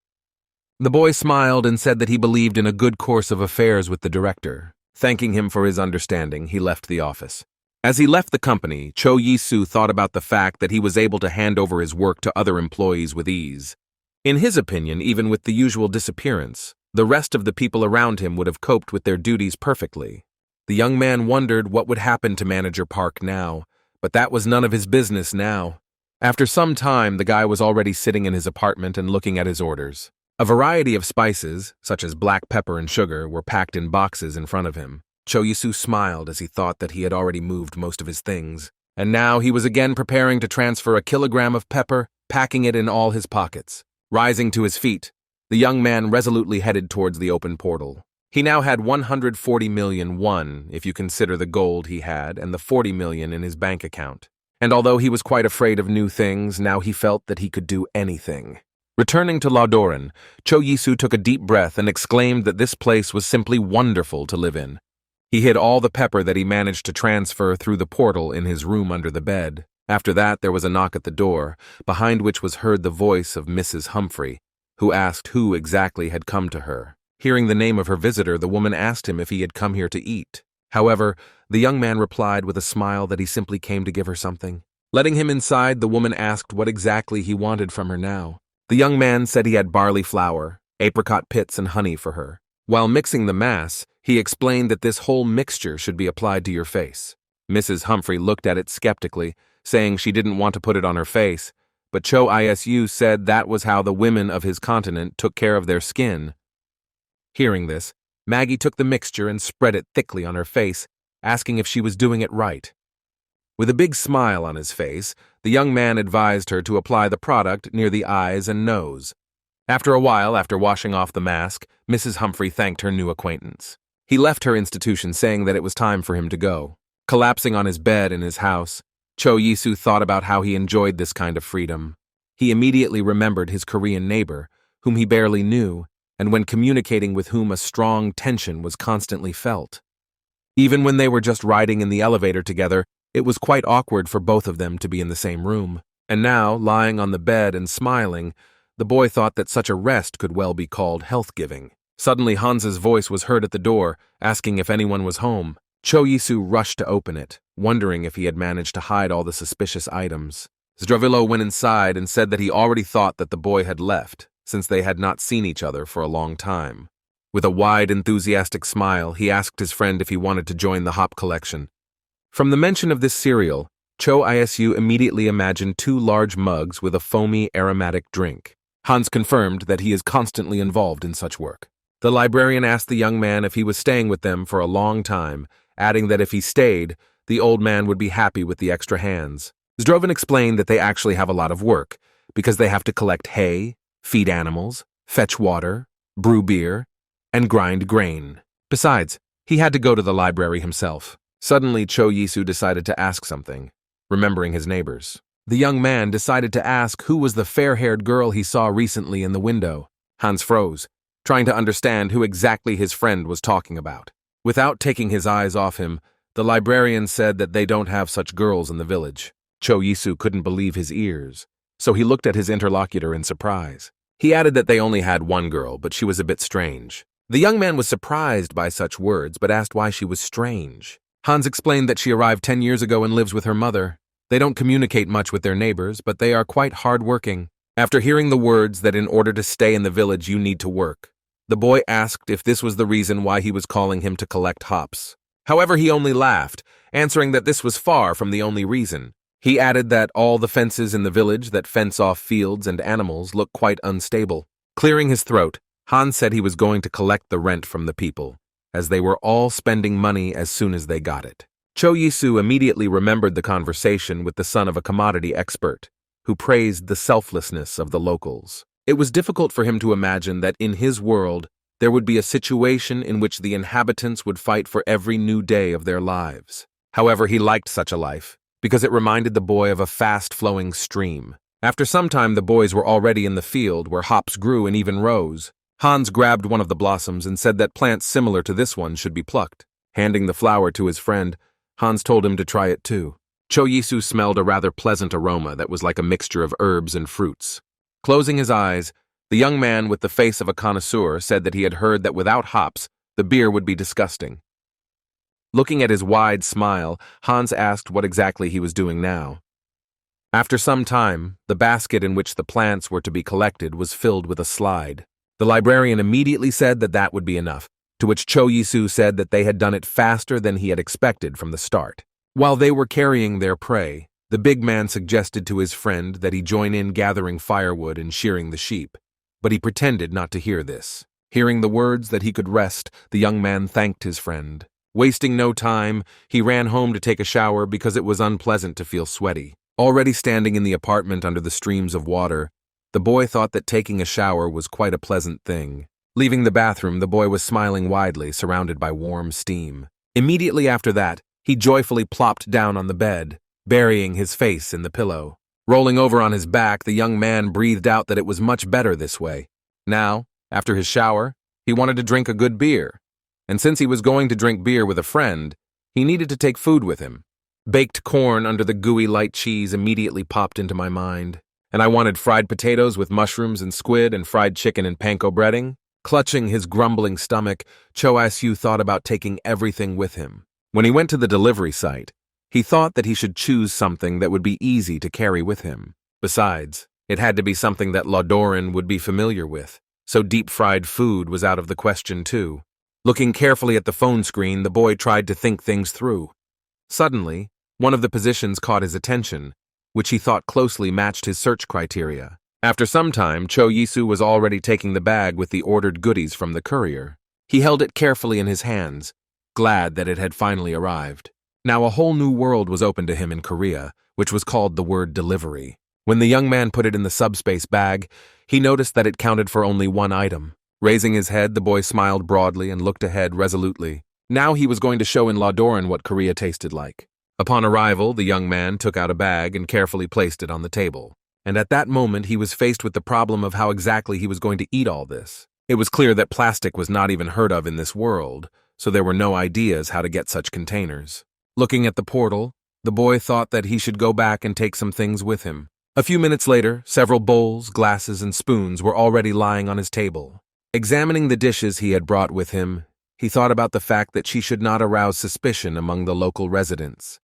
The boy smiled and said that he believed in a good course of affairs with the director. Thanking him for his understanding, he left the office. As he left the company, Choyisu thought about the fact that he was able to hand over his work to other employees with ease. In his opinion, even with the usual disappearance, the rest of the people around him would have coped with their duties perfectly. The young man wondered what would happen to Manager Park now, but that was none of his business now. After some time, the guy was already sitting in his apartment and looking at his orders. A variety of spices, such as black pepper and sugar, were packed in boxes in front of him. Choyisu smiled as he thought that he had already moved most of his things, and now he was again preparing to transfer a kilogram of pepper, packing it in all his pockets. Rising to his feet, the young man resolutely headed towards the open portal. He now had 140 million won, if you consider the gold he had and the 40 million in his bank account. And although he was quite afraid of new things, now he felt that he could do anything. Returning to Ladoran, Choyisu took a deep breath and exclaimed that this place was simply wonderful to live in. He hid all the pepper that he managed to transfer through the portal in his room under the bed. After that, there was a knock at the door, behind which was heard the voice of Mrs. Humphrey, who asked who exactly had come to her. Hearing the name of her visitor, the woman asked him if he had come here to eat. However, the young man replied with a smile that he simply came to give her something. Letting him inside, the woman asked what exactly he wanted from her now. The young man said he had barley flour, apricot pits, and honey for her. While mixing the mass, he explained that this whole mixture should be applied to your face. Mrs. Humphrey looked at it skeptically, saying she didn't want to put it on her face, but Cho Isu said that was how the women of his continent took care of their skin. Hearing this, Maggie took the mixture and spread it thickly on her face, asking if she was doing it right. With a big smile on his face, the young man advised her to apply the product near the eyes and nose. After a while, after washing off the mask, Mrs. Humphrey thanked her new acquaintance. He left her institution, saying that it was time for him to go. Collapsing on his bed in his house, Cho Yisu thought about how he enjoyed this kind of freedom. He immediately remembered his Korean neighbor, whom he barely knew, and when communicating with whom a strong tension was constantly felt. Even when they were just riding in the elevator together, it was quite awkward for both of them to be in the same room. And now, lying on the bed and smiling, the boy thought that such a rest could well be called health-giving. Suddenly, Hans's voice was heard at the door, asking if anyone was home. Cho Yisu rushed to open it, wondering if he had managed to hide all the suspicious items. Zdravilo went inside and said that he already thought that the boy had left, since they had not seen each other for a long time. With a wide, enthusiastic smile, he asked his friend if he wanted to join the hop collection. From the mention of this cereal, Cho Isu immediately imagined 2 large mugs with a foamy, aromatic drink. Hans confirmed that he is constantly involved in such work. The librarian asked the young man if he was staying with them for a long time, adding that if he stayed, the old man would be happy with the extra hands. Zdrovin explained that they actually have a lot of work, because they have to collect hay, feed animals, fetch water, brew beer, and grind grain. Besides, he had to go to the library himself. Suddenly, Cho Yisu decided to ask something, remembering his neighbors. The young man decided to ask who was the fair-haired girl he saw recently in the window. Hans froze, trying to understand who exactly his friend was talking about. Without taking his eyes off him, the librarian said that they don't have such girls in the village. Cho Yisu couldn't believe his ears, so he looked at his interlocutor in surprise. He added that they only had one girl, but she was a bit strange. The young man was surprised by such words, but asked why she was strange. Hans explained that she arrived 10 years ago and lives with her mother. They don't communicate much with their neighbors, but they are quite hard-working. After hearing the words that in order to stay in the village you need to work, the boy asked if this was the reason why he was calling him to collect hops. However, he only laughed, answering that this was far from the only reason. He added that all the fences in the village that fence off fields and animals look quite unstable. Clearing his throat, Hans said he was going to collect the rent from the people, as they were all spending money as soon as they got it. Cho Yisu immediately remembered the conversation with the son of a commodity expert, who praised the selflessness of the locals. It was difficult for him to imagine that in his world there would be a situation in which the inhabitants would fight for every new day of their lives. However, he liked such a life, because it reminded the boy of a fast-flowing stream. After some time, the boys were already in the field where hops grew in even rows. Hans grabbed one of the blossoms and said that plants similar to this one should be plucked. Handing the flower to his friend, Hans told him to try it too. Cho Yisu smelled a rather pleasant aroma that was like a mixture of herbs and fruits. Closing his eyes, the young man with the face of a connoisseur said that he had heard that without hops, the beer would be disgusting. Looking at his wide smile, Hans asked what exactly he was doing now. After some time, the basket in which the plants were to be collected was filled with a slide. The librarian immediately said that that would be enough, to which Cho Yisu said that they had done it faster than he had expected from the start. While they were carrying their prey, the big man suggested to his friend that he join in gathering firewood and shearing the sheep, but he pretended not to hear this. Hearing the words that he could rest, the young man thanked his friend. Wasting no time, he ran home to take a shower because it was unpleasant to feel sweaty. Already standing in the apartment under the streams of water, the boy thought that taking a shower was quite a pleasant thing. Leaving the bathroom, the boy was smiling widely, surrounded by warm steam. Immediately after that, he joyfully plopped down on the bed, burying his face in the pillow. Rolling over on his back, the young man breathed out that it was much better this way. Now, after his shower, he wanted to drink a good beer. and since he was going to drink beer with a friend, he needed to take food with him. Baked corn under the gooey light cheese immediately popped into my mind, and I wanted fried potatoes with mushrooms and squid and fried chicken and panko breading. Clutching his grumbling stomach, Cho Asu thought about taking everything with him. When he went to the delivery site, he thought that he should choose something that would be easy to carry with him. Besides, it had to be something that Ladoran would be familiar with, so deep-fried food was out of the question too. Looking carefully at the phone screen, the boy tried to think things through. Suddenly, one of the positions caught his attention, which he thought closely matched his search criteria. After some time, Cho Yisu was already taking the bag with the ordered goodies from the courier. He held it carefully in his hands, glad that it had finally arrived. Now a whole new world was open to him in Korea, which was called the word delivery. When the young man put it in the subspace bag, he noticed that it counted for only one item. Raising his head, the boy smiled broadly and looked ahead resolutely. Now he was going to show in Ladoran what Korea tasted like. Upon arrival, the young man took out a bag and carefully placed it on the table. And at that moment, he was faced with the problem of how exactly he was going to eat all this. It was clear that plastic was not even heard of in this world, so there were no ideas how to get such containers. Looking at the portal, the boy thought that he should go back and take some things with him. A few minutes later, several bowls, glasses, and spoons were already lying on his table. Examining the dishes he had brought with him, he thought about the fact that she should not arouse suspicion among the local residents.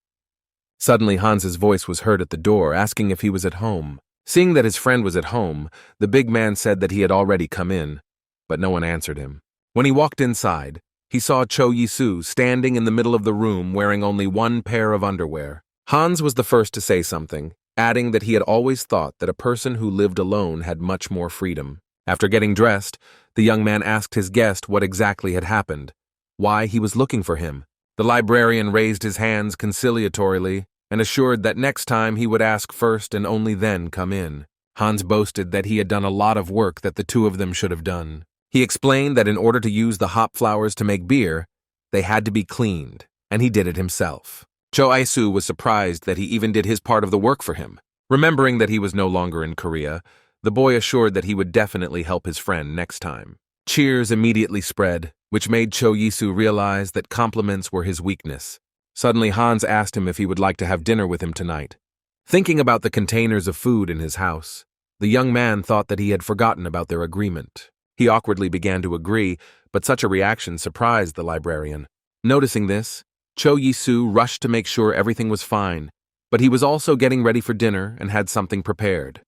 Suddenly, Hans's voice was heard at the door, asking if he was at home. Seeing that his friend was at home, the big man said that he had already come in, but no one answered him. When he walked inside, he saw Cho Yisu standing in the middle of the room wearing only one pair of underwear. Hans was the first to say something, adding that he had always thought that a person who lived alone had much more freedom. After getting dressed, the young man asked his guest what exactly had happened, why he was looking for him. The librarian raised his hands conciliatorily and assured that next time he would ask first and only then come in. Hans boasted that he had done a lot of work that the two of them should have done. He explained that in order to use the hop flowers to make beer, they had to be cleaned, and he did it himself. Cho Aisu was surprised that he even did his part of the work for him. Remembering that he was no longer in Korea, the boy assured that he would definitely help his friend next time. Cheers immediately spread, which made Cho Yisu realize that compliments were his weakness. Suddenly, Hans asked him if he would like to have dinner with him tonight. Thinking about the containers of food in his house, the young man thought that he had forgotten about their agreement. He awkwardly began to agree, but such a reaction surprised the librarian. Noticing this, Cho Yisu rushed to make sure everything was fine, but he was also getting ready for dinner and had something prepared.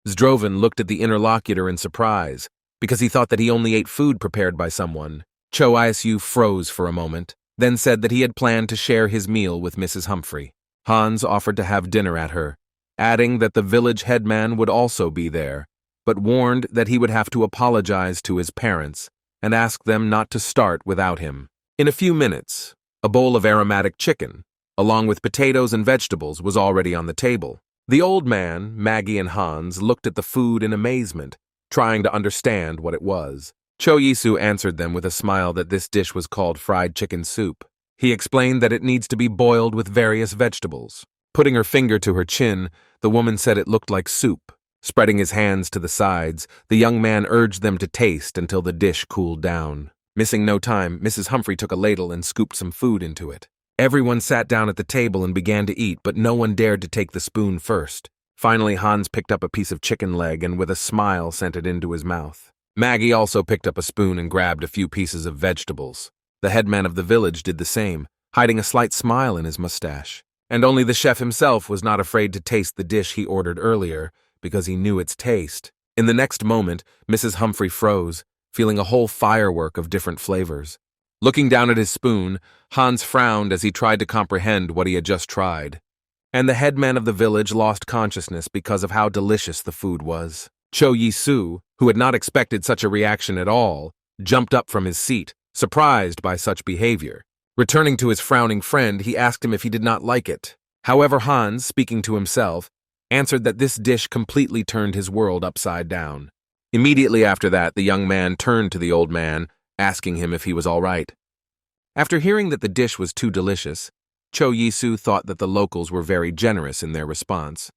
Zdrovan looked at the interlocutor in surprise, because he thought that he only ate food prepared by someone. Cho Yisu froze for a moment, then said that he had planned to share his meal with Mrs. Humphrey. Hans offered to have dinner at her, adding that the village headman would also be there, but warned that he would have to apologize to his parents and ask them not to start without him. In a few minutes, a bowl of aromatic chicken, along with potatoes and vegetables, was already on the table. The old man, Maggie, and Hans looked at the food in amazement, trying to understand what it was. Cho Yisu answered them with a smile that this dish was called fried chicken soup. He explained that it needs to be boiled with various vegetables. Putting her finger to her chin, the woman said it looked like soup. Spreading his hands to the sides, the young man urged them to taste until the dish cooled down. Missing no time, Mrs. Humphrey took a ladle and scooped some food into it. Everyone sat down at the table and began to eat, but no one dared to take the spoon first. Finally, Hans picked up a piece of chicken leg and with a smile sent it into his mouth. Maggie also picked up a spoon and grabbed a few pieces of vegetables. The headman of the village did the same, hiding a slight smile in his mustache. And only the chef himself was not afraid to taste the dish he ordered earlier, because he knew its taste. In the next moment, Mrs. Humphrey froze, feeling a whole firework of different flavors. Looking down at his spoon, Hans frowned as he tried to comprehend what he had just tried. And the headman of the village lost consciousness because of how delicious the food was. Cho Yisu, who had not expected such a reaction at all, jumped up from his seat, surprised by such behavior. Returning to his frowning friend, he asked him if he did not like it. However, Hans, speaking to himself, answered that this dish completely turned his world upside down. Immediately after that, the young man turned to the old man, asking him if he was all right. After hearing that the dish was too delicious, Cho Yisu thought that the locals were very generous in their response.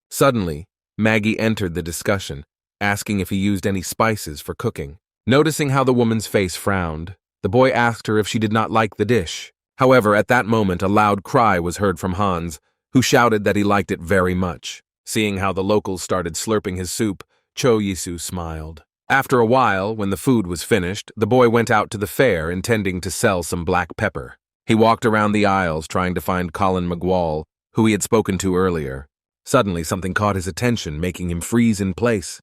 Suddenly, Maggie entered the discussion, asking if he used any spices for cooking. Noticing how the woman's face frowned, The boy asked her if she did not like the dish. However, at that moment a loud cry was heard from Hans, who shouted that he liked it very much. Seeing how the locals started slurping his soup, Cho Yisu smiled. After a while, when the food was finished, the boy went out to the fair intending to sell some black pepper. He walked around the aisles trying to find Colin McGwall, who he had spoken to earlier. Suddenly something caught his attention, making him freeze in place.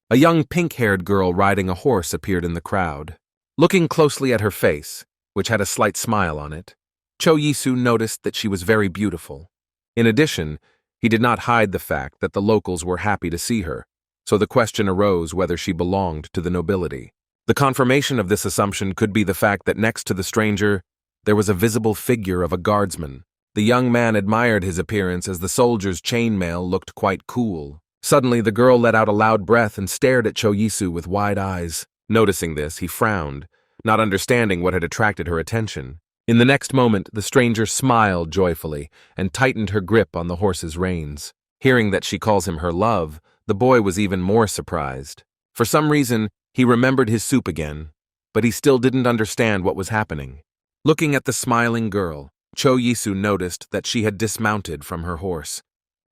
A young pink-haired girl riding a horse appeared in the crowd. Looking closely at her face, which had a slight smile on it, Cho Yisu noticed that she was very beautiful. In addition, he did not hide the fact that the locals were happy to see her, so the question arose whether she belonged to the nobility. The confirmation of this assumption could be the fact that next to the stranger, there was a visible figure of a guardsman. The young man admired his appearance as the soldier's chainmail looked quite cool. Suddenly, the girl let out a loud breath and stared at Cho Yisu with wide eyes. Noticing this, he frowned, not understanding what had attracted her attention. In the next moment, the stranger smiled joyfully and tightened her grip on the horse's reins. Hearing that she calls him her love, the boy was even more surprised. For some reason, he remembered his soup again, but he still didn't understand what was happening. Looking at the smiling girl, Cho Yisu noticed that she had dismounted from her horse.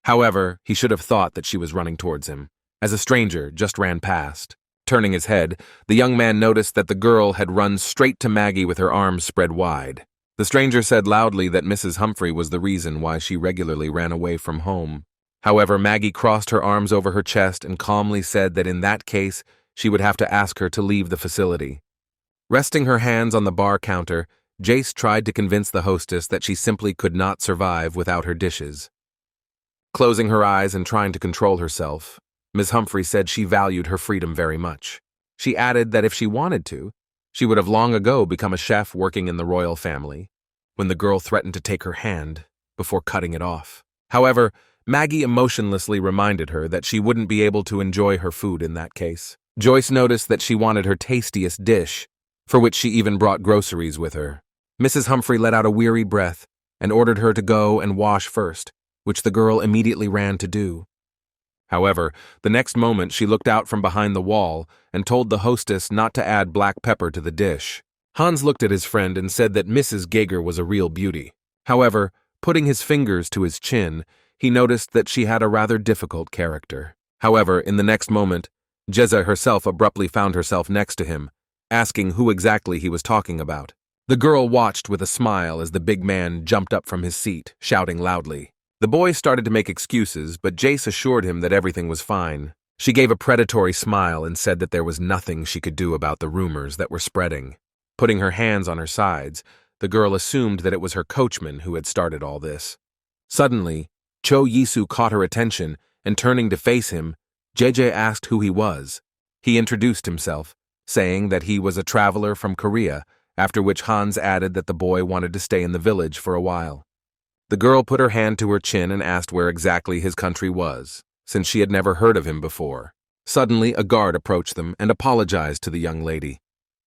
However, he should have thought that she was running towards him, as a stranger just ran past. Turning his head, the young man noticed that the girl had run straight to Maggie with her arms spread wide. The stranger said loudly that Mrs. Humphrey was the reason why she regularly ran away from home. However, Maggie crossed her arms over her chest and calmly said that in that case, she would have to ask her to leave the facility. Resting her hands on the bar counter, Jace tried to convince the hostess that she simply could not survive without her dishes. Closing her eyes and trying to control herself, Ms. Humphrey said she valued her freedom very much. She added that if she wanted to, she would have long ago become a chef working in the royal family, when the girl threatened to take her hand before cutting it off. However, Maggie emotionlessly reminded her that she wouldn't be able to enjoy her food in that case. Joyce noticed that she wanted her tastiest dish, for which she even brought groceries with her. Mrs. Humphrey let out a weary breath and ordered her to go and wash first, which the girl immediately ran to do. However, the next moment she looked out from behind the wall and told the hostess not to add black pepper to the dish. Hans looked at his friend and said that Mrs. Geiger was a real beauty. However, putting his fingers to his chin, he noticed that she had a rather difficult character. However, in the next moment, Jeza herself abruptly found herself next to him, asking who exactly he was talking about. The girl watched with a smile as the big man jumped up from his seat, shouting loudly. The boy started to make excuses, but Jace assured him that everything was fine. She gave a predatory smile and said that there was nothing she could do about the rumors that were spreading. Putting her hands on her sides, the girl assumed that it was her coachman who had started all this. Suddenly, Cho Yisu caught her attention, and turning to face him, JJ asked who he was. He introduced himself, saying that he was a traveler from Korea, after which Hans added that the boy wanted to stay in the village for a while. The girl put her hand to her chin and asked where exactly his country was, since she had never heard of him before. Suddenly, a guard approached them and apologized to the young lady.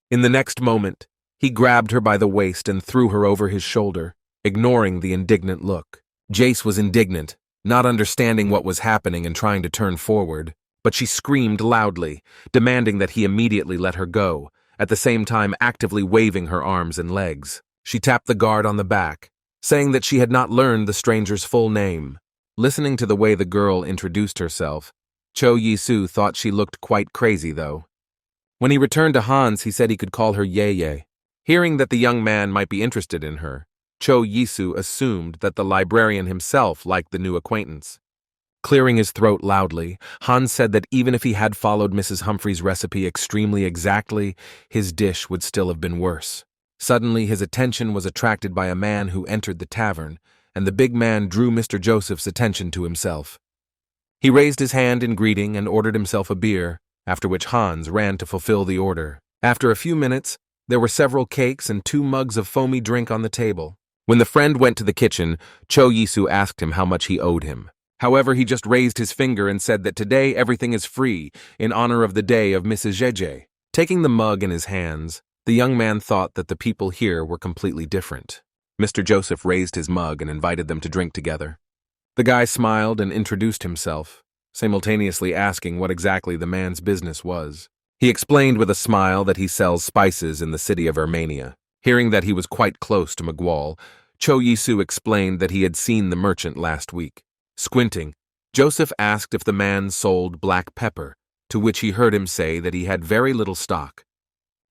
In the next moment, he grabbed her by the waist and threw her over his shoulder, ignoring the indignant look. Jace was indignant, not understanding what was happening and trying to turn forward, but she screamed loudly, demanding that he immediately let her go, at the same time actively waving her arms and legs. She tapped the guard on the back, saying that she had not learned the stranger's full name. Listening to the way the girl introduced herself, Cho Yisu thought she looked quite crazy, though. When he returned to Hans, he said he could call her Ye. Hearing that the young man might be interested in her, Cho Yisu assumed that the librarian himself liked the new acquaintance. Clearing his throat loudly, Hans said that even if he had followed Mrs. Humphrey's recipe extremely exactly, his dish would still have been worse. Suddenly, his attention was attracted by a man who entered the tavern, and the big man drew Mr. Joseph's attention to himself. He raised his hand in greeting and ordered himself a beer, after which Hans ran to fulfill the order. After a few minutes, there were several cakes and 2 mugs of foamy drink on the table. When the friend went to the kitchen, Cho Yisu asked him how much he owed him. However, he just raised his finger and said that today everything is free, in honor of the day of Mrs. Jeje. Taking the mug in his hands, the young man thought that the people here were completely different. Mr. Joseph raised his mug and invited them to drink together. The guy smiled and introduced himself, simultaneously asking what exactly the man's business was. He explained with a smile that he sells spices in the city of Armenia. Hearing that he was quite close to Miguel, Cho Yisu explained that he had seen the merchant last week. Squinting, Joseph asked if the man sold black pepper, to which he heard him say that he had very little stock.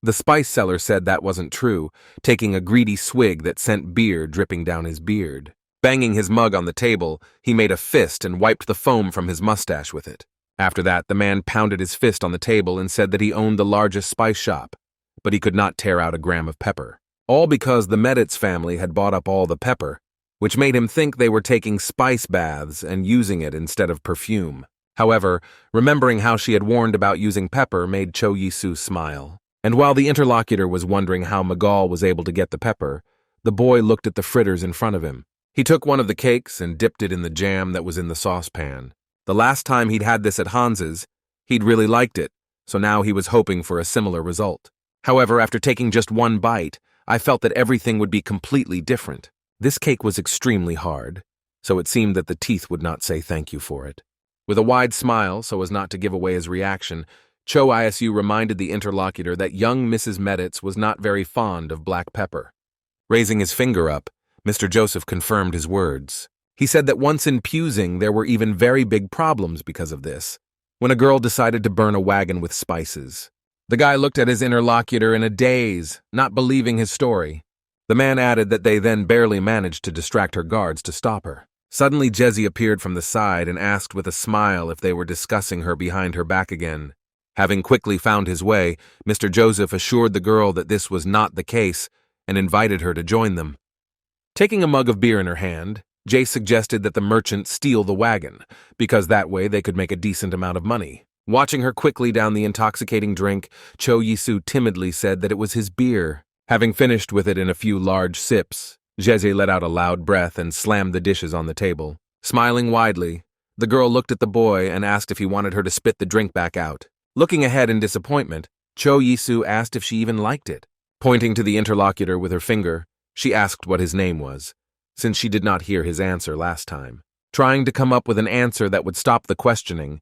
The spice seller said that wasn't true, taking a greedy swig that sent beer dripping down his beard. Banging his mug on the table, he made a fist and wiped the foam from his mustache with it. After that, the man pounded his fist on the table and said that he owned the largest spice shop, but he could not tear out a gram of pepper. All because the Medits family had bought up all the pepper, which made him think they were taking spice baths and using it instead of perfume. However, remembering how she had warned about using pepper made Cho Yisu smile. And while the interlocutor was wondering how Miguel was able to get the pepper, the boy looked at the fritters in front of him. He took one of the cakes and dipped it in the jam that was in the saucepan. The last time he'd had this at Hans's, he'd really liked it, so now he was hoping for a similar result. However, after taking just one bite, I felt that everything would be completely different. This cake was extremely hard, so it seemed that the teeth would not say thank you for it. With a wide smile, so as not to give away his reaction, Cho Isu reminded the interlocutor that young Mrs. Medits was not very fond of black pepper. Raising his finger up, Mr. Joseph confirmed his words. He said that once in Pusing there were even very big problems because of this, when a girl decided to burn a wagon with spices. The guy looked at his interlocutor in a daze, not believing his story. The man added that they then barely managed to distract her guards to stop her. Suddenly Jesse appeared from the side and asked with a smile if they were discussing her behind her back again. Having quickly found his way, Mr. Joseph assured the girl that this was not the case and invited her to join them. Taking a mug of beer in her hand, Jace suggested that the merchant steal the wagon, because that way they could make a decent amount of money. Watching her quickly down the intoxicating drink, Cho Yisu timidly said that it was his beer. Having finished with it in a few large sips, Jesse let out a loud breath and slammed the dishes on the table. Smiling widely, the girl looked at the boy and asked if he wanted her to spit the drink back out. Looking ahead in disappointment, Cho Yisu asked if she even liked it. Pointing to the interlocutor with her finger, she asked what his name was, since she did not hear his answer last time. Trying to come up with an answer that would stop the questioning,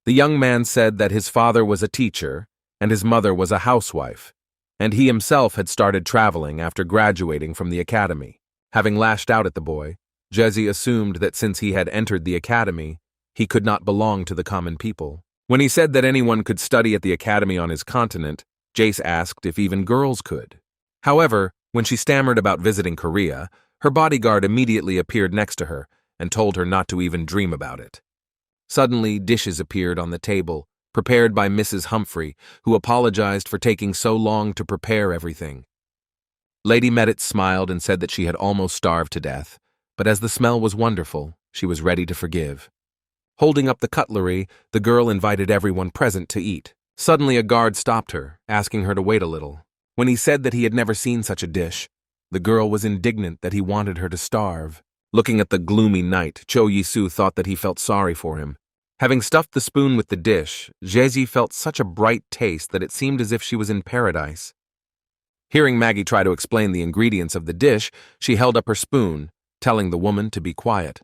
the young man said that his father was a teacher and his mother was a housewife, and he himself had started traveling after graduating from the academy. Having lashed out at the boy, Jesse assumed that since he had entered the academy, he could not belong to the common people. When he said that anyone could study at the academy on his continent, Jace asked if even girls could. However, when she stammered about visiting Korea, her bodyguard immediately appeared next to her and told her not to even dream about it. Suddenly, dishes appeared on the table, prepared by Mrs. Humphrey, who apologized for taking so long to prepare everything. Lady Medit smiled and said that she had almost starved to death, but as the smell was wonderful, she was ready to forgive. Holding up the cutlery, the girl invited everyone present to eat. Suddenly a guard stopped her, asking her to wait a little. When he said that he had never seen such a dish, the girl was indignant that he wanted her to starve. Looking at the gloomy night, Cho Yisu thought that he felt sorry for him. Having stuffed the spoon with the dish, Jesse felt such a bright taste that it seemed as if she was in paradise. Hearing Maggie try to explain the ingredients of the dish, she held up her spoon, telling the woman to be quiet.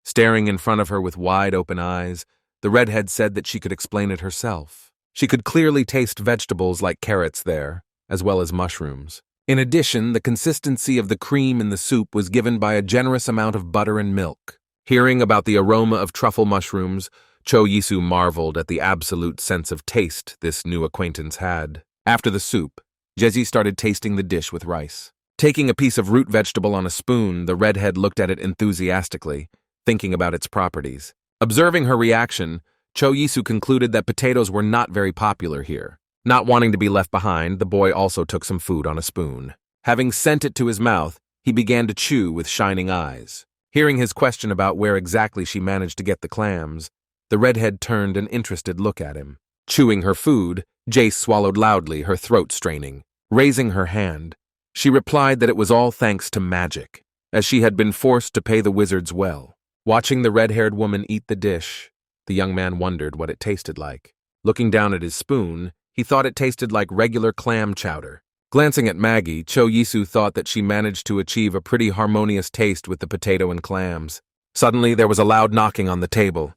Staring in front of her with wide-open eyes, the redhead said that she could explain it herself. She could clearly taste vegetables like carrots there, as well as mushrooms. In addition, the consistency of the cream in the soup was given by a generous amount of butter and milk. Hearing about the aroma of truffle mushrooms, Cho Yisu marveled at the absolute sense of taste this new acquaintance had. After the soup, Jesse started tasting the dish with rice. Taking a piece of root vegetable on a spoon, the redhead looked at it enthusiastically, thinking about its properties. Observing her reaction, Cho Yisu concluded that potatoes were not very popular here. Not wanting to be left behind, the boy also took some food on a spoon. Having sent it to his mouth, he began to chew with shining eyes. Hearing his question about where exactly she managed to get the clams, the redhead turned an interested look at him. Chewing her food, Jace swallowed loudly, her throat straining. Raising her hand, she replied that it was all thanks to magic, as she had been forced to pay the wizards well. Watching the red-haired woman eat the dish, the young man wondered what it tasted like. Looking down at his spoon, he thought it tasted like regular clam chowder. Glancing at Maggie, Cho Yisu thought that she managed to achieve a pretty harmonious taste with the potato and clams. Suddenly, there was a loud knocking on the table.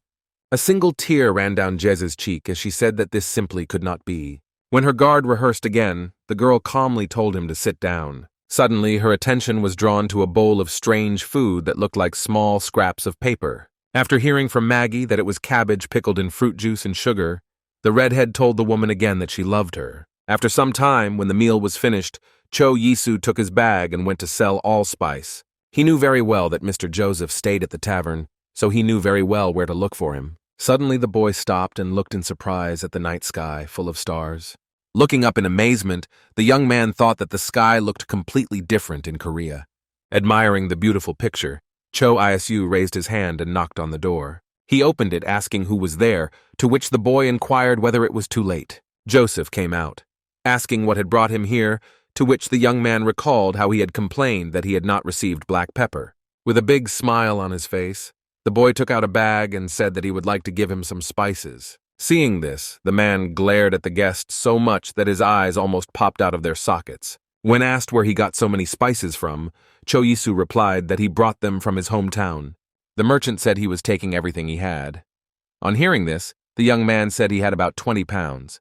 A single tear ran down Jez's cheek as she said that this simply could not be. When her guard rehearsed again, the girl calmly told him to sit down. Suddenly, her attention was drawn to a bowl of strange food that looked like small scraps of paper. After hearing from Maggie that it was cabbage pickled in fruit juice and sugar, the redhead told the woman again that she loved her. After some time, when the meal was finished, Cho Yisu took his bag and went to sell allspice. He knew very well that Mr. Joseph stayed at the tavern, so he knew very well where to look for him. Suddenly the boy stopped and looked in surprise at the night sky full of stars. Looking up in amazement, the young man thought that the sky looked completely different in Korea. Admiring the beautiful picture, Cho Isu raised his hand and knocked on the door. He opened it asking who was there, to which the boy inquired whether it was too late. Joseph came out, asking what had brought him here, to which the young man recalled how he had complained that he had not received black pepper. With a big smile on his face, the boy took out a bag and said that he would like to give him some spices. Seeing this, the man glared at the guest so much that his eyes almost popped out of their sockets. When asked where he got so many spices from, Cho Yisu replied that he brought them from his hometown. The merchant said he was taking everything he had. On hearing this, the young man said he had about 20 pounds.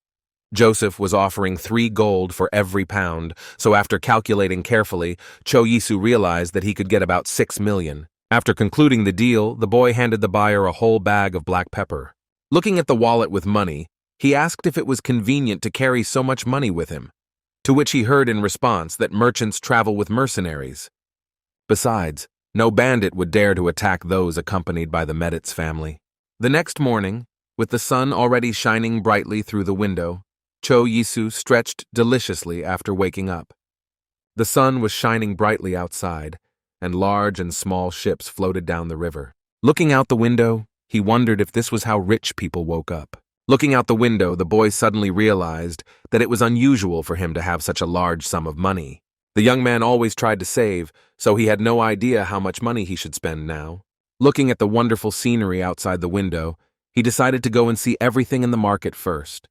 Joseph was offering 3 gold for every pound, so after calculating carefully, Cho Yisu realized that he could get about 6 million. After concluding the deal, the boy handed the buyer a whole bag of black pepper. Looking at the wallet with money, he asked if it was convenient to carry so much money with him, to which he heard in response that merchants travel with mercenaries. Besides, no bandit would dare to attack those accompanied by the Meditz family. The next morning, with the sun already shining brightly through the window, Cho Yisu stretched deliciously after waking up. The sun was shining brightly outside, and large and small ships floated down the river. Looking out the window, he wondered if this was how rich people woke up. Looking out the window, the boy suddenly realized that it was unusual for him to have such a large sum of money. The young man always tried to save, so he had no idea how much money he should spend now. Looking at the wonderful scenery outside the window, he decided to go and see everything in the market first.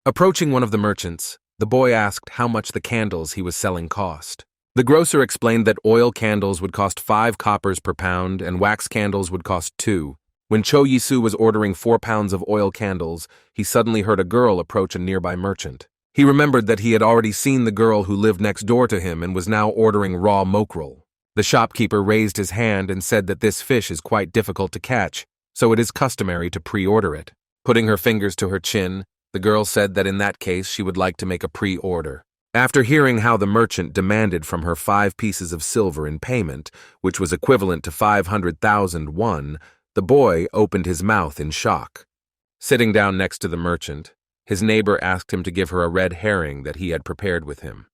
Approaching one of the merchants, the boy asked how much the candles he was selling cost. The grocer explained that oil candles would cost 5 coppers per pound and wax candles would cost 2. When Cho Yisu was ordering 4 pounds of oil candles, he suddenly heard a girl approach a nearby merchant. He remembered that he had already seen the girl who lived next door to him and was now ordering raw mokrel. The shopkeeper raised his hand and said that this fish is quite difficult to catch, so it is customary to pre-order it. Putting her fingers to her chin, the girl said that in that case she would like to make a pre-order. After hearing how the merchant demanded from her 5 pieces of silver in payment, which was equivalent to 500,000 won, the boy opened his mouth in shock. Sitting down next to the merchant, his neighbor asked him to give her a red herring that he had prepared with him.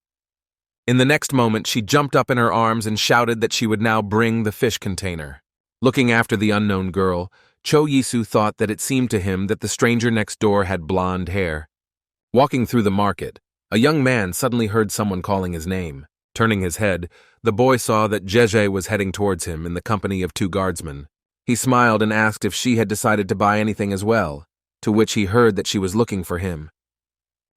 In the next moment, she jumped up in her arms and shouted that she would now bring the fish container. Looking after the unknown girl, Cho Yisu thought that it seemed to him that the stranger next door had blonde hair. Walking through the market, a young man suddenly heard someone calling his name. Turning his head, the boy saw that Jeje was heading towards him in the company of 2 guardsmen. He smiled and asked if she had decided to buy anything as well, to which he heard that she was looking for him.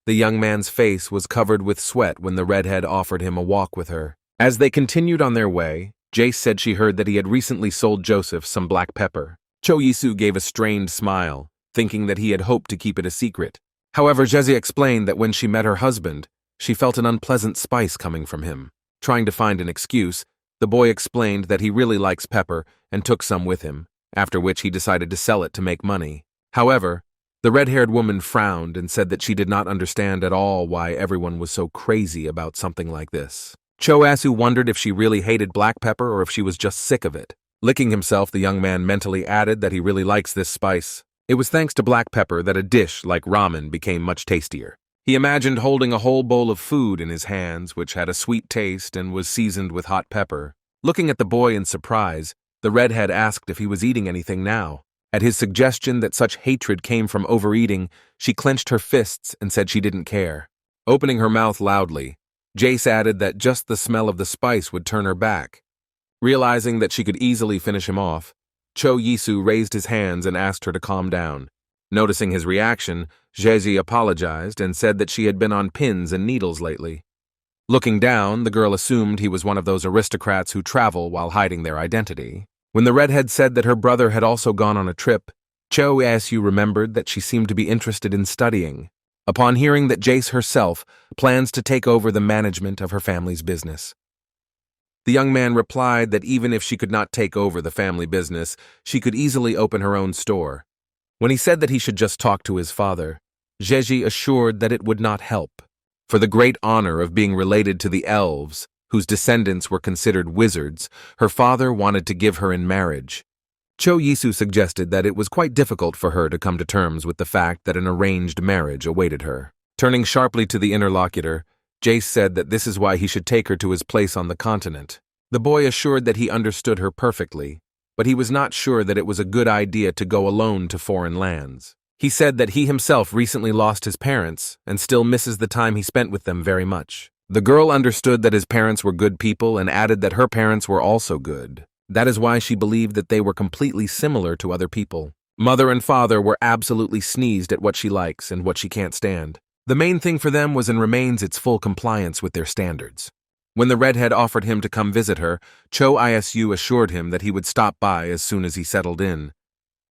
The young man's face was covered with sweat when the redhead offered him a walk with her. As they continued on their way, Jace said she heard that he had recently sold Joseph some black pepper. Cho Yisu gave a strained smile, thinking that he had hoped to keep it a secret. However, Jeze explained that when she met her husband, she felt an unpleasant spice coming from him. Trying to find an excuse, the boy explained that he really likes pepper and took some with him, after which he decided to sell it to make money. However, the red-haired woman frowned and said that she did not understand at all why everyone was so crazy about something like this. Cho Asu wondered if she really hated black pepper or if she was just sick of it. Licking himself, the young man mentally added that he really likes this spice. It was thanks to black pepper that a dish like ramen became much tastier. He imagined holding a whole bowl of food in his hands, which had a sweet taste and was seasoned with hot pepper. Looking at the boy in surprise, the redhead asked if he was eating anything now. At his suggestion that such hatred came from overeating, she clenched her fists and said she didn't care. Opening her mouth loudly, Jace added that just the smell of the spice would turn her back. Realizing that she could easily finish him off, Cho Yisu raised his hands and asked her to calm down. Noticing his reaction, Jezi apologized and said that she had been on pins and needles lately. Looking down, the girl assumed he was one of those aristocrats who travel while hiding their identity. When the redhead said that her brother had also gone on a trip, Cho Asu remembered that she seemed to be interested in studying, upon hearing that Jace herself plans to take over the management of her family's business. The young man replied that even if she could not take over the family business, she could easily open her own store. When he said that he should just talk to his father, Jeji assured that it would not help. For the great honor of being related to the elves, whose descendants were considered wizards, her father wanted to give her in marriage. Cho Yisu suggested that it was quite difficult for her to come to terms with the fact that an arranged marriage awaited her. Turning sharply to the interlocutor, Jace said that this is why he should take her to his place on the continent. The boy assured that he understood her perfectly, but he was not sure that it was a good idea to go alone to foreign lands. He said that he himself recently lost his parents and still misses the time he spent with them very much. The girl understood that his parents were good people and added that her parents were also good. That is why she believed that they were completely similar to other people. Mother and father were absolutely sneezed at what she likes and what she can't stand. The main thing for them was and remains its full compliance with their standards. When the redhead offered him to come visit her, Cho Isu assured him that he would stop by as soon as he settled in.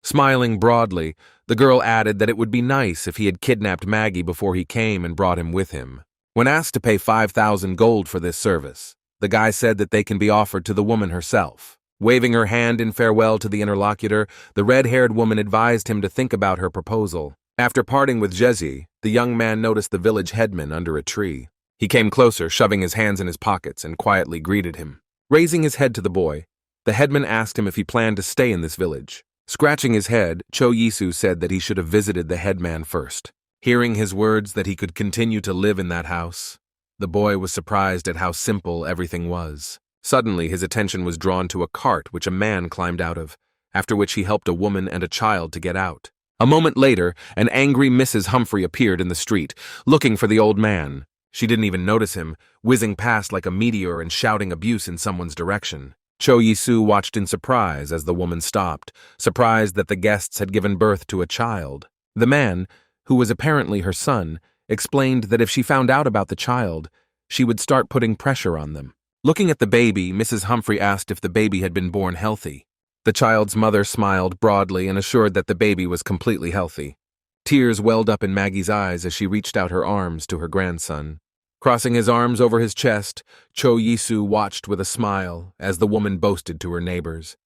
Smiling broadly, the girl added that it would be nice if he had kidnapped Maggie before he came and brought him with him. When asked to pay 5,000 gold for this service, the guy said that they can be offered to the woman herself. Waving her hand in farewell to the interlocutor, the red-haired woman advised him to think about her proposal. After parting with Jezi, the young man noticed the village headman under a tree. He came closer, shoving his hands in his pockets, and quietly greeted him. Raising his head to the boy, the headman asked him if he planned to stay in this village. Scratching his head, Cho Yisu said that he should have visited the headman first. Hearing his words that he could continue to live in that house, the boy was surprised at how simple everything was. Suddenly, his attention was drawn to a cart which a man climbed out of, after which he helped a woman and a child to get out. A moment later, an angry Mrs. Humphrey appeared in the street, looking for the old man. She didn't even notice him, whizzing past like a meteor and shouting abuse in someone's direction. Cho Yisu watched in surprise as the woman stopped, surprised that the guests had given birth to a child. The man, who was apparently her son, explained that if she found out about the child, she would start putting pressure on them. Looking at the baby, Mrs. Humphrey asked if the baby had been born healthy. The child's mother smiled broadly and assured that the baby was completely healthy. Tears welled up in Maggie's eyes as she reached out her arms to her grandson. Crossing his arms over his chest, Cho Yisu watched with a smile as the woman boasted to her neighbors.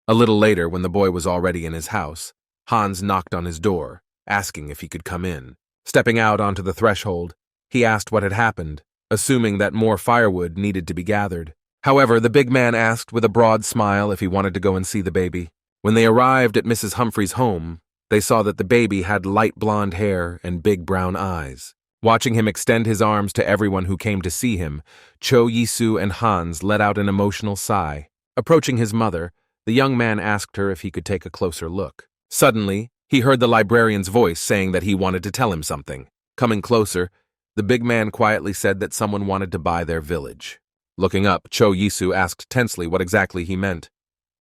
A little later, when the boy was already in his house, Hans knocked on his door, asking if he could come in. Stepping out onto the threshold, he asked what had happened, assuming that more firewood needed to be gathered. However, the big man asked with a broad smile if he wanted to go and see the baby. When they arrived at Mrs. Humphrey's home, they saw that the baby had light blonde hair and big brown eyes. Watching him extend his arms to everyone who came to see him, Cho Yisu and Hans let out an emotional sigh. Approaching his mother, the young man asked her if he could take a closer look. Suddenly, he heard the librarian's voice saying that he wanted to tell him something. Coming closer, the big man quietly said that someone wanted to buy their village. Looking up, Cho Yisu asked tensely what exactly he meant.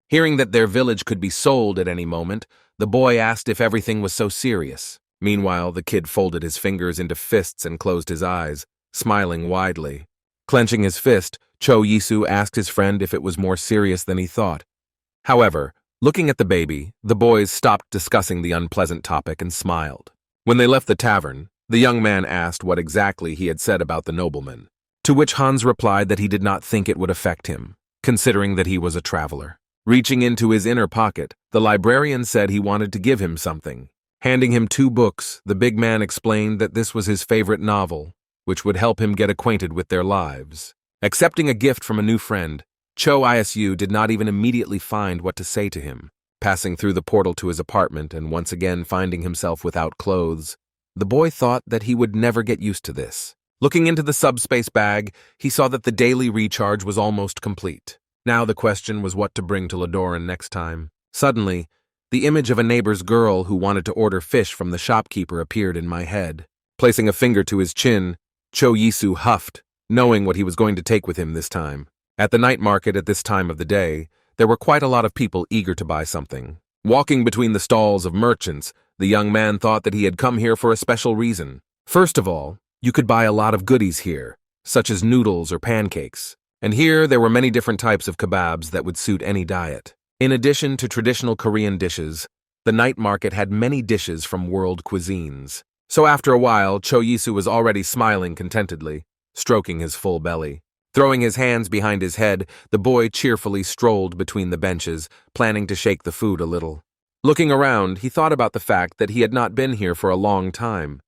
Hearing that their village could be sold at any moment, the boy asked if everything was so serious. Meanwhile, the kid folded his fingers into fists and closed his eyes, smiling widely. Clenching his fist, Cho Yisu asked his friend if it was more serious than he thought. However, looking at the baby, the boys stopped discussing the unpleasant topic and smiled. When they left the tavern, the young man asked what exactly he had said about the nobleman, to which Hans replied that he did not think it would affect him, considering that he was a traveler. Reaching into his inner pocket, the librarian said he wanted to give him something. Handing him 2 books, the big man explained that this was his favorite novel, which would help him get acquainted with their lives. Accepting a gift from a new friend, Cho Isu did not even immediately find what to say to him. Passing through the portal to his apartment and once again finding himself without clothes, the boy thought that he would never get used to this. Looking into the subspace bag, he saw that the daily recharge was almost complete. Now the question was what to bring to Ladoran next time. Suddenly, the image of a neighbor's girl who wanted to order fish from the shopkeeper appeared in my head. Placing a finger to his chin, Cho Yisu huffed, knowing what he was going to take with him this time. At the night market at this time of the day, there were quite a lot of people eager to buy something. Walking between the stalls of merchants, the young man thought that he had come here for a special reason. First of all, you could buy a lot of goodies here, such as noodles or pancakes. And here there were many different types of kebabs that would suit any diet. In addition to traditional Korean dishes, The night market had many dishes from world cuisines. So after a while, Cho-Yisu was already smiling contentedly, stroking his full belly. Throwing his hands behind his head, the boy cheerfully strolled between the benches, planning to shake the food a little. Looking around, he thought about the fact that he had not been here for a long time.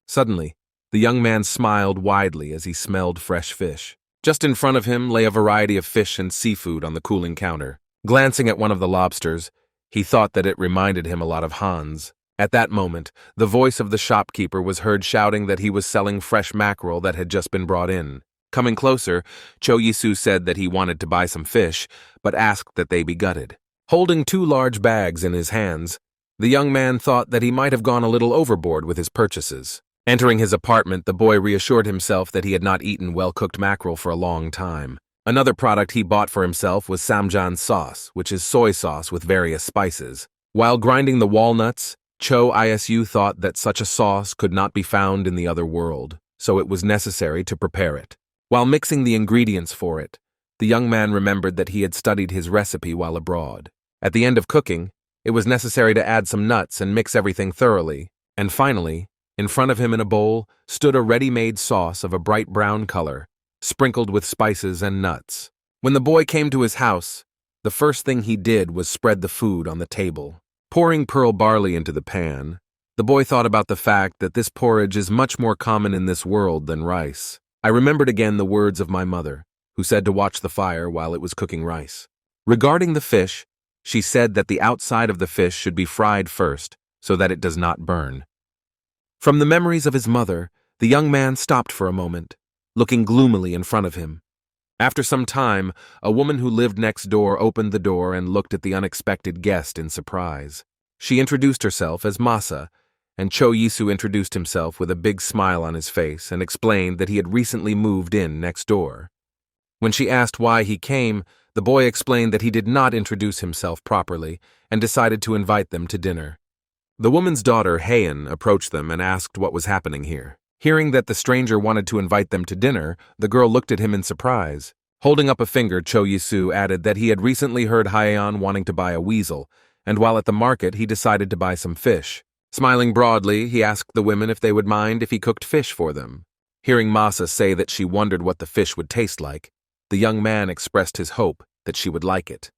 Suddenly, the young man smiled widely as he smelled fresh fish. Just in front of him lay a variety of fish and seafood on the cooling counter. Glancing at one of the lobsters, he thought that it reminded him a lot of Hans. At that moment, the voice of the shopkeeper was heard shouting that he was selling fresh mackerel that had just been brought in. Coming closer, Cho-Yisu said that he wanted to buy some fish, but asked that they be gutted. Holding 2 large bags in his hands, the young man thought that he might have gone a little overboard with his purchases. Entering his apartment, the boy reassured himself that he had not eaten well-cooked mackerel for a long time. Another product he bought for himself was samjang sauce, which is soy sauce with various spices. While grinding the walnuts, Cho-Yisu thought that such a sauce could not be found in the other world, so it was necessary to prepare it. While mixing the ingredients for it, the young man remembered that he had studied his recipe while abroad. At the end of cooking, it was necessary to add some nuts and mix everything thoroughly, and finally, in front of him in a bowl stood a ready-made sauce of a bright brown color, sprinkled with spices and nuts. When the boy came to his house, the first thing he did was spread the food on the table. Pouring pearl barley into the pan, the boy thought about the fact that this porridge is much more common in this world than rice. I remembered again the words of my mother, who said to watch the fire while it was cooking rice. Regarding the fish, she said that the outside of the fish should be fried first, so that it does not burn. From the memories of his mother, the young man stopped for a moment, looking gloomily in front of him. After some time, a woman who lived next door opened the door and looked at the unexpected guest in surprise. She introduced herself as Masa, and Cho-Yisu introduced himself with a big smile on his face and explained that he had recently moved in next door. When she asked why he came, the boy explained that he did not introduce himself properly and decided to invite them to dinner. The woman's daughter, Heian, approached them and asked what was happening here. Hearing that the stranger wanted to invite them to dinner, the girl looked at him in surprise. Holding up a finger, Cho-Yisu added that he had recently heard Heian wanting to buy a weasel, and while at the market he decided to buy some fish. Smiling broadly, he asked the women if they would mind if he cooked fish for them. Hearing Masa say that she wondered what the fish would taste like, the young man expressed his hope that she would like it.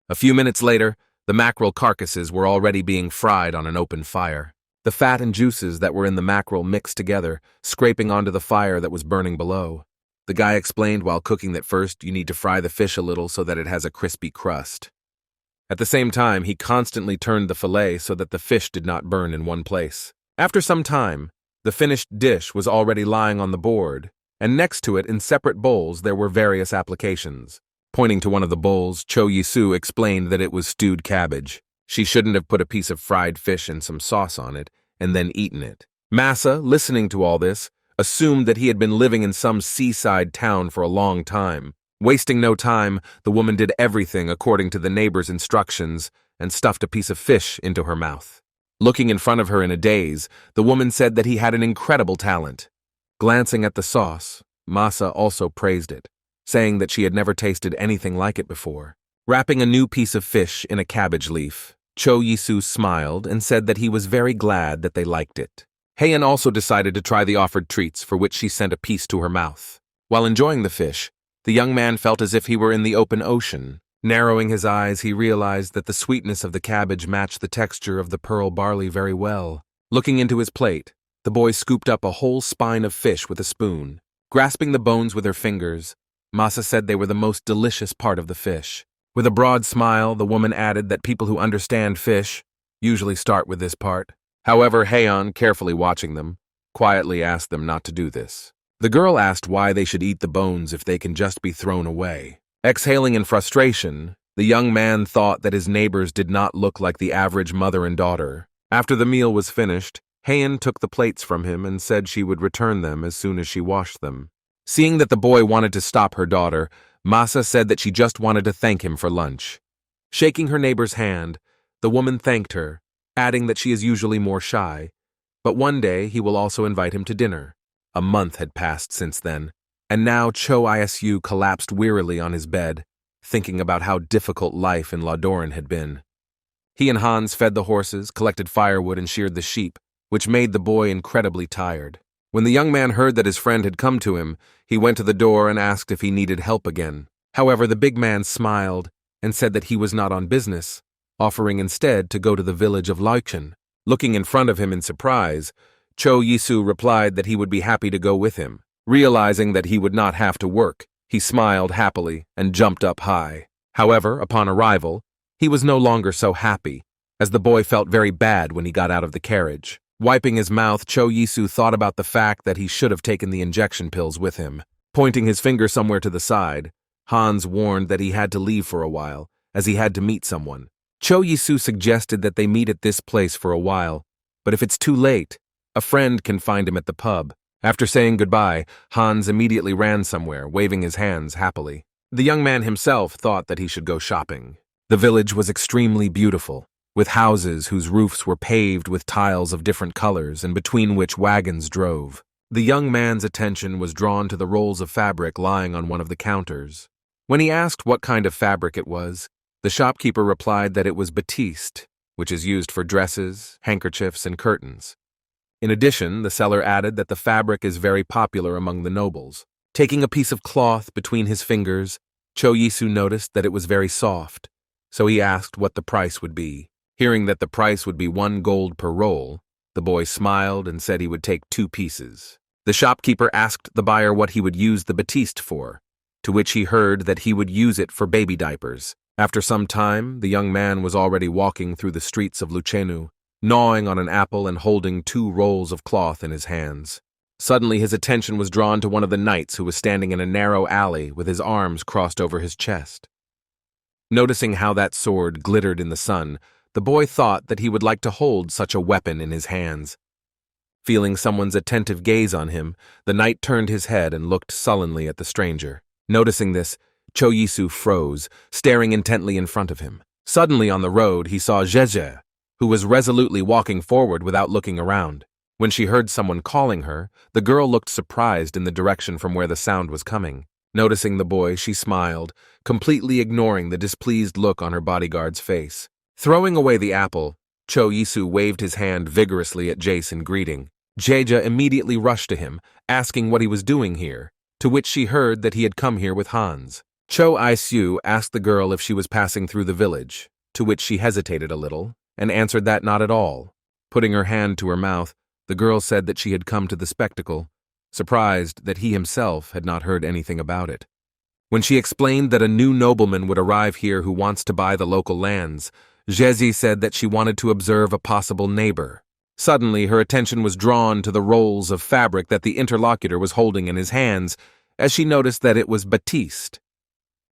A few minutes later, the mackerel carcasses were already being fried on an open fire. The fat and juices that were in the mackerel mixed together, scraping onto the fire that was burning below. The guy explained while cooking that first you need to fry the fish a little so that it has a crispy crust. At the same time, he constantly turned the fillet so that the fish did not burn in one place. After some time, the finished dish was already lying on the board, and next to it in separate bowls there were various applications. Pointing to one of the bowls, Cho-Yisu explained that it was stewed cabbage. She shouldn't have put a piece of fried fish and some sauce on it, and then eaten it. Masa, listening to all this, assumed that he had been living in some seaside town for a long time. Wasting no time, the woman did everything according to the neighbor's instructions and stuffed a piece of fish into her mouth. Looking in front of her in a daze, the woman said that he had an incredible talent. Glancing at the sauce, Masa also praised it, saying that she had never tasted anything like it before. Wrapping a new piece of fish in a cabbage leaf, Cho-Yisu smiled and said that he was very glad that they liked it. Heian also decided to try the offered treats, for which she sent a piece to her mouth. While enjoying the fish, the young man felt as if he were in the open ocean. Narrowing his eyes, he realized that the sweetness of the cabbage matched the texture of the pearl barley very well. Looking into his plate, the boy scooped up a whole spine of fish with a spoon. Grasping the bones with her fingers, Masa said they were the most delicious part of the fish. With a broad smile, the woman added that people who understand fish usually start with this part. However, Heian, carefully watching them, quietly asked them not to do this. The girl asked why they should eat the bones if they can just be thrown away. Exhaling in frustration, the young man thought that his neighbors did not look like the average mother and daughter. After the meal was finished, Heian took the plates from him and said she would return them as soon as she washed them. Seeing that the boy wanted to stop her daughter, Masa said that she just wanted to thank him for lunch. Shaking her neighbor's hand, the woman thanked her, adding that she is usually more shy, but one day he will also invite him to dinner. A month had passed since then, and now Cho-Yisu collapsed wearily on his bed, thinking about how difficult life in Ladoran had been. He and Hans fed the horses, collected firewood, and sheared the sheep, which made the boy incredibly tired. When the young man heard that his friend had come to him, he went to the door and asked if he needed help again. However, the big man smiled and said that he was not on business, offering instead to go to the village of Laochen. Looking in front of him in surprise, Cho Yisu replied that he would be happy to go with him. Realizing that he would not have to work, he smiled happily and jumped up high. However, upon arrival, he was no longer so happy, as the boy felt very bad when he got out of the carriage. Wiping his mouth, Cho Yisu thought about the fact that he should have taken the injection pills with him. Pointing his finger somewhere to the side, Hans warned that he had to leave for a while, as he had to meet someone. Cho Yisu suggested that they meet at this place for a while, but if it's too late, a friend can find him at the pub. After saying goodbye, Hans immediately ran somewhere, waving his hands happily. The young man himself thought that he should go shopping. The village was extremely beautiful, with houses whose roofs were paved with tiles of different colors and between which wagons drove. The young man's attention was drawn to the rolls of fabric lying on one of the counters. When he asked what kind of fabric it was, the shopkeeper replied that it was batiste, which is used for dresses, handkerchiefs, and curtains. In addition, the seller added that the fabric is very popular among the nobles. Taking a piece of cloth between his fingers, Cho Yisu noticed that it was very soft, so he asked what the price would be. Hearing that the price would be 1 gold per roll, the boy smiled and said he would take 2 pieces. The shopkeeper asked the buyer what he would use the batiste for, to which he heard that he would use it for baby diapers. After some time, the young man was already walking through the streets of Lucenu, gnawing on an apple and holding 2 rolls of cloth in his hands. Suddenly his attention was drawn to one of the knights who was standing in a narrow alley with his arms crossed over his chest. Noticing how that sword glittered in the sun, the boy thought that he would like to hold such a weapon in his hands. Feeling someone's attentive gaze on him, the knight turned his head and looked sullenly at the stranger. Noticing this, Cho Yisu froze, staring intently in front of him. Suddenly on the road, he saw Jace, who was resolutely walking forward without looking around. When she heard someone calling her, the girl looked surprised in the direction from where the sound was coming. Noticing the boy, she smiled, completely ignoring the displeased look on her bodyguard's face. Throwing away the apple, Cho Yisu waved his hand vigorously at Jace in greeting. Jeja immediately rushed to him, asking what he was doing here, to which she heard that he had come here with Hans. Cho Yisu asked the girl if she was passing through the village, to which she hesitated a little, and answered that not at all. Putting her hand to her mouth, the girl said that she had come to the spectacle, surprised that he himself had not heard anything about it. When she explained that a new nobleman would arrive here who wants to buy the local lands, Jezi said that she wanted to observe a possible neighbor. Suddenly, her attention was drawn to the rolls of fabric that the interlocutor was holding in his hands, as she noticed that it was batiste.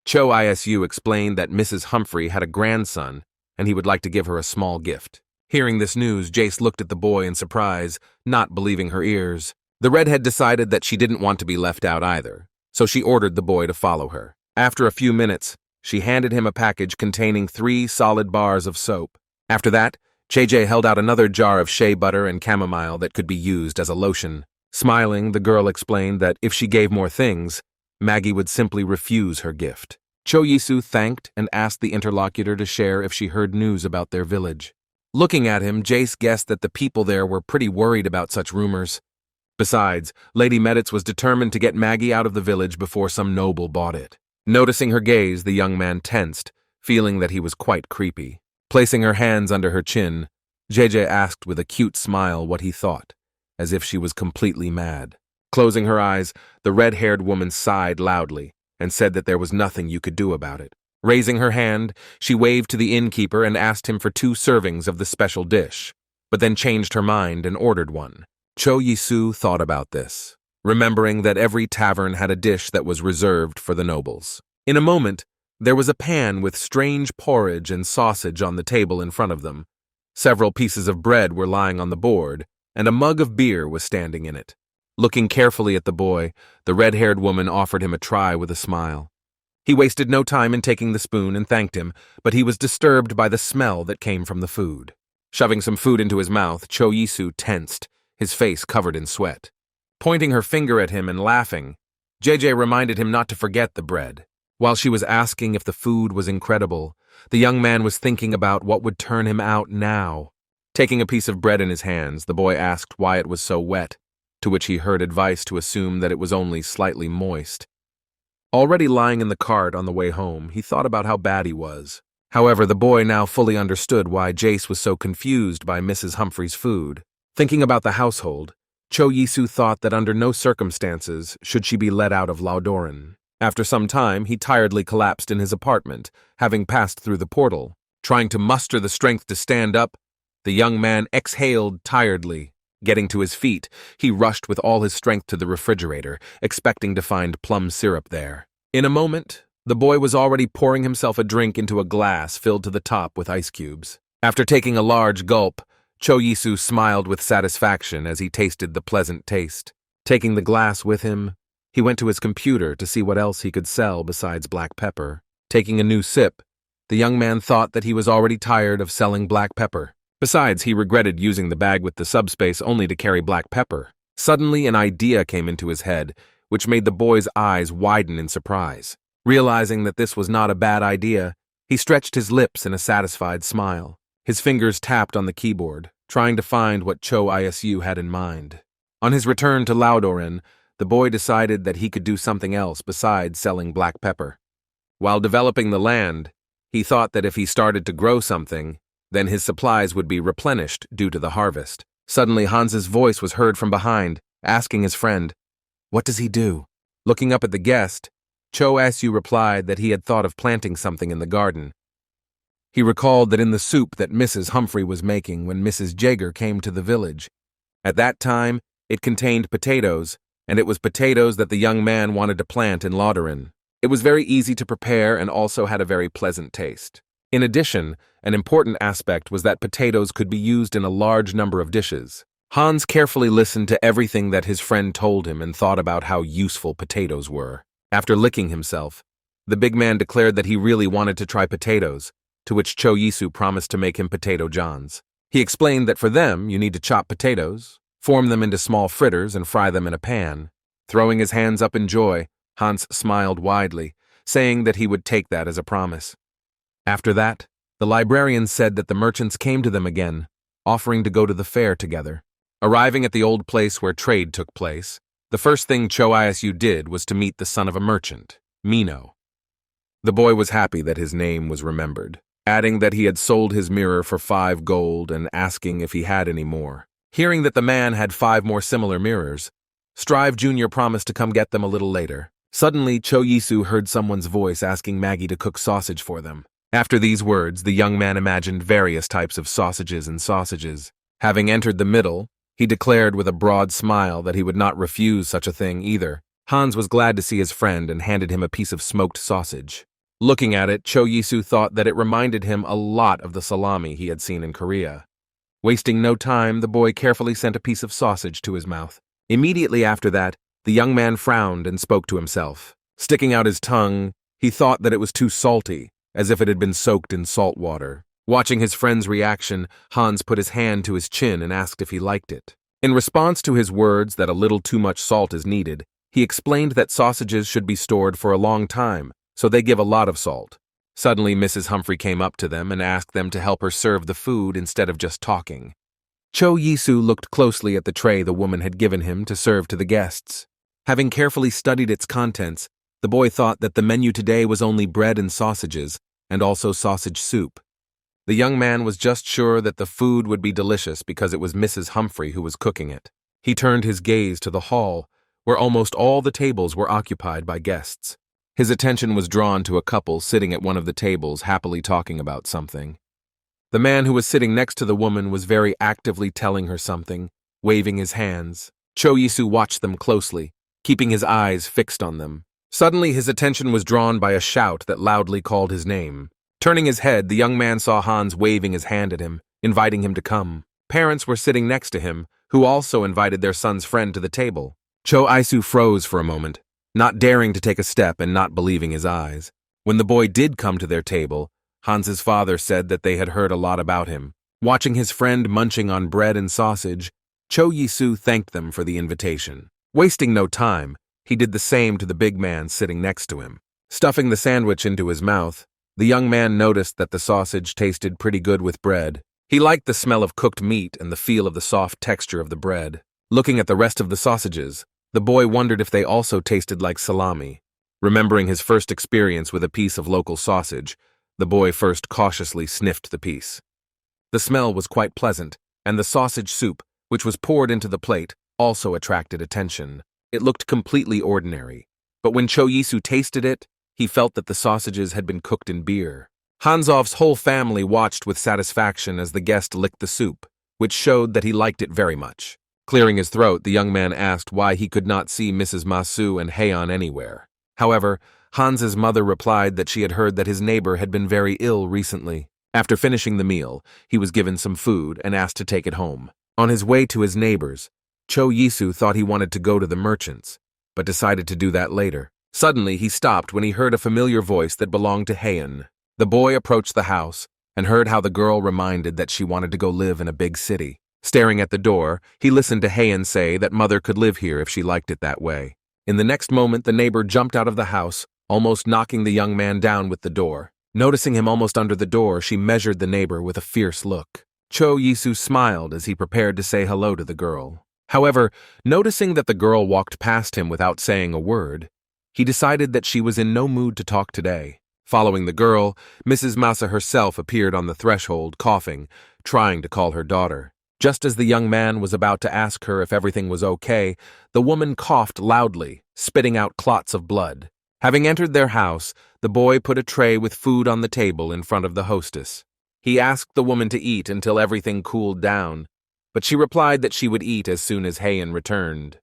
Cho Yisu explained that Mrs. Humphrey had a grandson, and he would like to give her a small gift. Hearing this news, Jace looked at the boy in surprise, not believing her ears. The redhead decided that she didn't want to be left out either, so she ordered the boy to follow her. After a few minutes, she handed him a package containing 3 solid bars of soap. After that, JJ held out another jar of shea butter and chamomile that could be used as a lotion. Smiling, the girl explained that if she gave more things, Maggie would simply refuse her gift. Cho Yisu thanked and asked the interlocutor to share if she heard news about their village. Looking at him, Jace guessed that the people there were pretty worried about such rumors. Besides, Lady Meditz was determined to get Maggie out of the village before some noble bought it. Noticing her gaze, the young man tensed, feeling that he was quite creepy. Placing her hands under her chin, JJ asked with a cute smile what he thought, as if she was completely mad. Closing her eyes, the red-haired woman sighed loudly and said that there was nothing you could do about it. Raising her hand, she waved to the innkeeper and asked him for 2 servings of the special dish, but then changed her mind and ordered one. Cho Yisu thought about this, remembering that every tavern had a dish that was reserved for the nobles. In a moment, there was a pan with strange porridge and sausage on the table in front of them. Several pieces of bread were lying on the board, and a mug of beer was standing in it. Looking carefully at the boy, the red-haired woman offered him a try with a smile. He wasted no time in taking the spoon and thanked him, but he was disturbed by the smell that came from the food. Shoving some food into his mouth, Cho Yisu tensed, his face covered in sweat. Pointing her finger at him and laughing, JJ reminded him not to forget the bread. While she was asking if the food was incredible, The young man was thinking about what would turn him out now. Taking a piece of bread in his hands, the boy asked why it was so wet, to which he heard advice to assume that it was only slightly moist. Already lying in the cart on the way home, he thought about how bad he was. However, the boy now fully understood why Jace was so confused by Mrs. Humphrey's food. Thinking about the household, Cho Yisu thought that under no circumstances should she be let out of Ladoran. After some time, he tiredly collapsed in his apartment, having passed through the portal. Trying to muster the strength to stand up, the young man exhaled tiredly. Getting to his feet, he rushed with all his strength to the refrigerator, expecting to find plum syrup there. In a moment, the boy was already pouring himself a drink into a glass filled to the top with ice cubes. After taking a large gulp, Cho Yisu smiled with satisfaction as he tasted the pleasant taste. Taking the glass with him, he went to his computer to see what else he could sell besides black pepper. Taking a new sip, the young man thought that he was already tired of selling black pepper. Besides, he regretted using the bag with the subspace only to carry black pepper. Suddenly, an idea came into his head, which made the boy's eyes widen in surprise. Realizing that this was not a bad idea, he stretched his lips in a satisfied smile. His fingers tapped on the keyboard, trying to find what Cho Isu had in mind. On his return to Ladoran, the boy decided that he could do something else besides selling black pepper. While developing the land, he thought that if he started to grow something, then his supplies would be replenished due to the harvest. Suddenly, Hans's voice was heard from behind, asking his friend, "What does he do?" Looking up at the guest, Cho Isu replied that he had thought of planting something in the garden. He recalled that in the soup that Mrs. Humphrey was making when Mrs. Jaeger came to the village. At that time, it contained potatoes, and it was potatoes that the young man wanted to plant in Ladoran. It was very easy to prepare and also had a very pleasant taste. In addition, an important aspect was that potatoes could be used in a large number of dishes. Hans carefully listened to everything that his friend told him and thought about how useful potatoes were. After licking himself, the big man declared that he really wanted to try potatoes, to which Cho Yisu promised to make him potato johns. He explained that for them, you need to chop potatoes, form them into small fritters, and fry them in a pan. Throwing his hands up in joy, Hans smiled widely, saying that he would take that as a promise. After that, the librarian said that the merchants came to them again, offering to go to the fair together. Arriving at the old place where trade took place, the first thing Cho Isu did was to meet the son of a merchant, Mino. The boy was happy that his name was remembered, adding that he had sold his mirror for 5 gold and asking if he had any more. Hearing that the man had 5 more similar mirrors, Strive Jr. promised to come get them a little later. Suddenly, Cho Yisu heard someone's voice asking Maggie to cook sausage for them. After these words, the young man imagined various types of sausages and sausages. Having entered the middle, he declared with a broad smile that he would not refuse such a thing either. Hans was glad to see his friend and handed him a piece of smoked sausage. Looking at it, Cho Yisu thought that it reminded him a lot of the salami he had seen in Korea. Wasting no time, the boy carefully sent a piece of sausage to his mouth. Immediately after that, the young man frowned and spoke to himself. Sticking out his tongue, he thought that it was too salty, as if it had been soaked in salt water. Watching his friend's reaction, Hans put his hand to his chin and asked if he liked it. In response to his words that a little too much salt is needed, he explained that sausages should be stored for a long time, so they give a lot of salt. Suddenly, Mrs. Humphrey came up to them and asked them to help her serve the food instead of just talking. Cho Yisu looked closely at the tray the woman had given him to serve to the guests. Having carefully studied its contents, the boy thought that the menu today was only bread and sausages, and also sausage soup. The young man was just sure that the food would be delicious because it was Mrs. Humphrey who was cooking it. He turned his gaze to the hall, where almost all the tables were occupied by guests. His attention was drawn to a couple sitting at one of the tables happily talking about something. The man who was sitting next to the woman was very actively telling her something, waving his hands. Cho Yisu watched them closely, keeping his eyes fixed on them. Suddenly his attention was drawn by a shout that loudly called his name. Turning his head, the young man saw Hans waving his hand at him, inviting him to come. Parents were sitting next to him, who also invited their son's friend to the table. Cho Isu froze for a moment, not daring to take a step and not believing his eyes. When the boy did come to their table, Hans's father said that they had heard a lot about him. Watching his friend munching on bread and sausage, Cho Yisu thanked them for the invitation. Wasting no time, he did the same to the big man sitting next to him. Stuffing the sandwich into his mouth, The young man noticed that the sausage tasted pretty good with bread. He liked the smell of cooked meat and the feel of the soft texture of the bread. Looking at the rest of the sausages, the boy wondered if they also tasted like salami. Remembering his first experience with a piece of local sausage, the boy first cautiously sniffed the piece. The smell was quite pleasant, and the sausage soup, which was poured into the plate, also attracted attention. It looked completely ordinary, but when Cho-Yisu tasted it, he felt that the sausages had been cooked in beer. Hanzov's whole family watched with satisfaction as the guest licked the soup, which showed that he liked it very much. Clearing his throat, the young man asked why he could not see Mrs. Masu and Heian anywhere. However, Hans's mother replied that she had heard that his neighbor had been very ill recently. After finishing the meal, he was given some food and asked to take it home. On his way to his neighbor's, Cho-Yisu thought he wanted to go to the merchants, but decided to do that later. Suddenly, he stopped when he heard a familiar voice that belonged to Heian. The boy approached the house and heard how the girl reminded that she wanted to go live in a big city. Staring at the door, he listened to Heian say that mother could live here if she liked it that way. In the next moment, the neighbor jumped out of the house, almost knocking the young man down with the door. Noticing him almost under the door, she measured the neighbor with a fierce look. Cho-Yisu smiled as he prepared to say hello to the girl. However, noticing that the girl walked past him without saying a word, he decided that she was in no mood to talk today. Following the girl, Mrs. Masa herself appeared on the threshold, coughing, trying to call her daughter. Just as the young man was about to ask her if everything was okay, the woman coughed loudly, spitting out clots of blood. Having entered their house, the boy put a tray with food on the table in front of the hostess. He asked the woman to eat until everything cooled down, but she replied that she would eat as soon as Heian returned.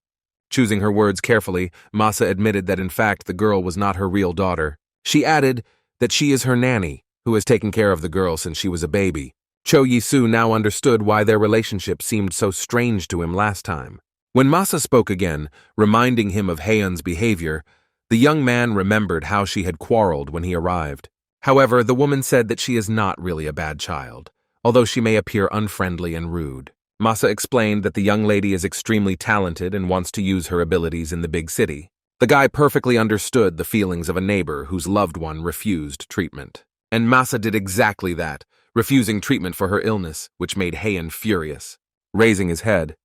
Choosing her words carefully, Masa admitted that in fact the girl was not her real daughter. She added that she is her nanny, who has taken care of the girl since she was a baby. Cho-Yisu now understood why their relationship seemed so strange to him last time. When Masa spoke again, reminding him of Heian's behavior, the young man remembered how she had quarreled when he arrived. However, the woman said that she is not really a bad child, although she may appear unfriendly and rude. Masa explained that the young lady is extremely talented and wants to use her abilities in the big city. The guy perfectly understood the feelings of a neighbor whose loved one refused treatment. And Masa did exactly that, refusing treatment for her illness, which made Heian furious. Raising his head,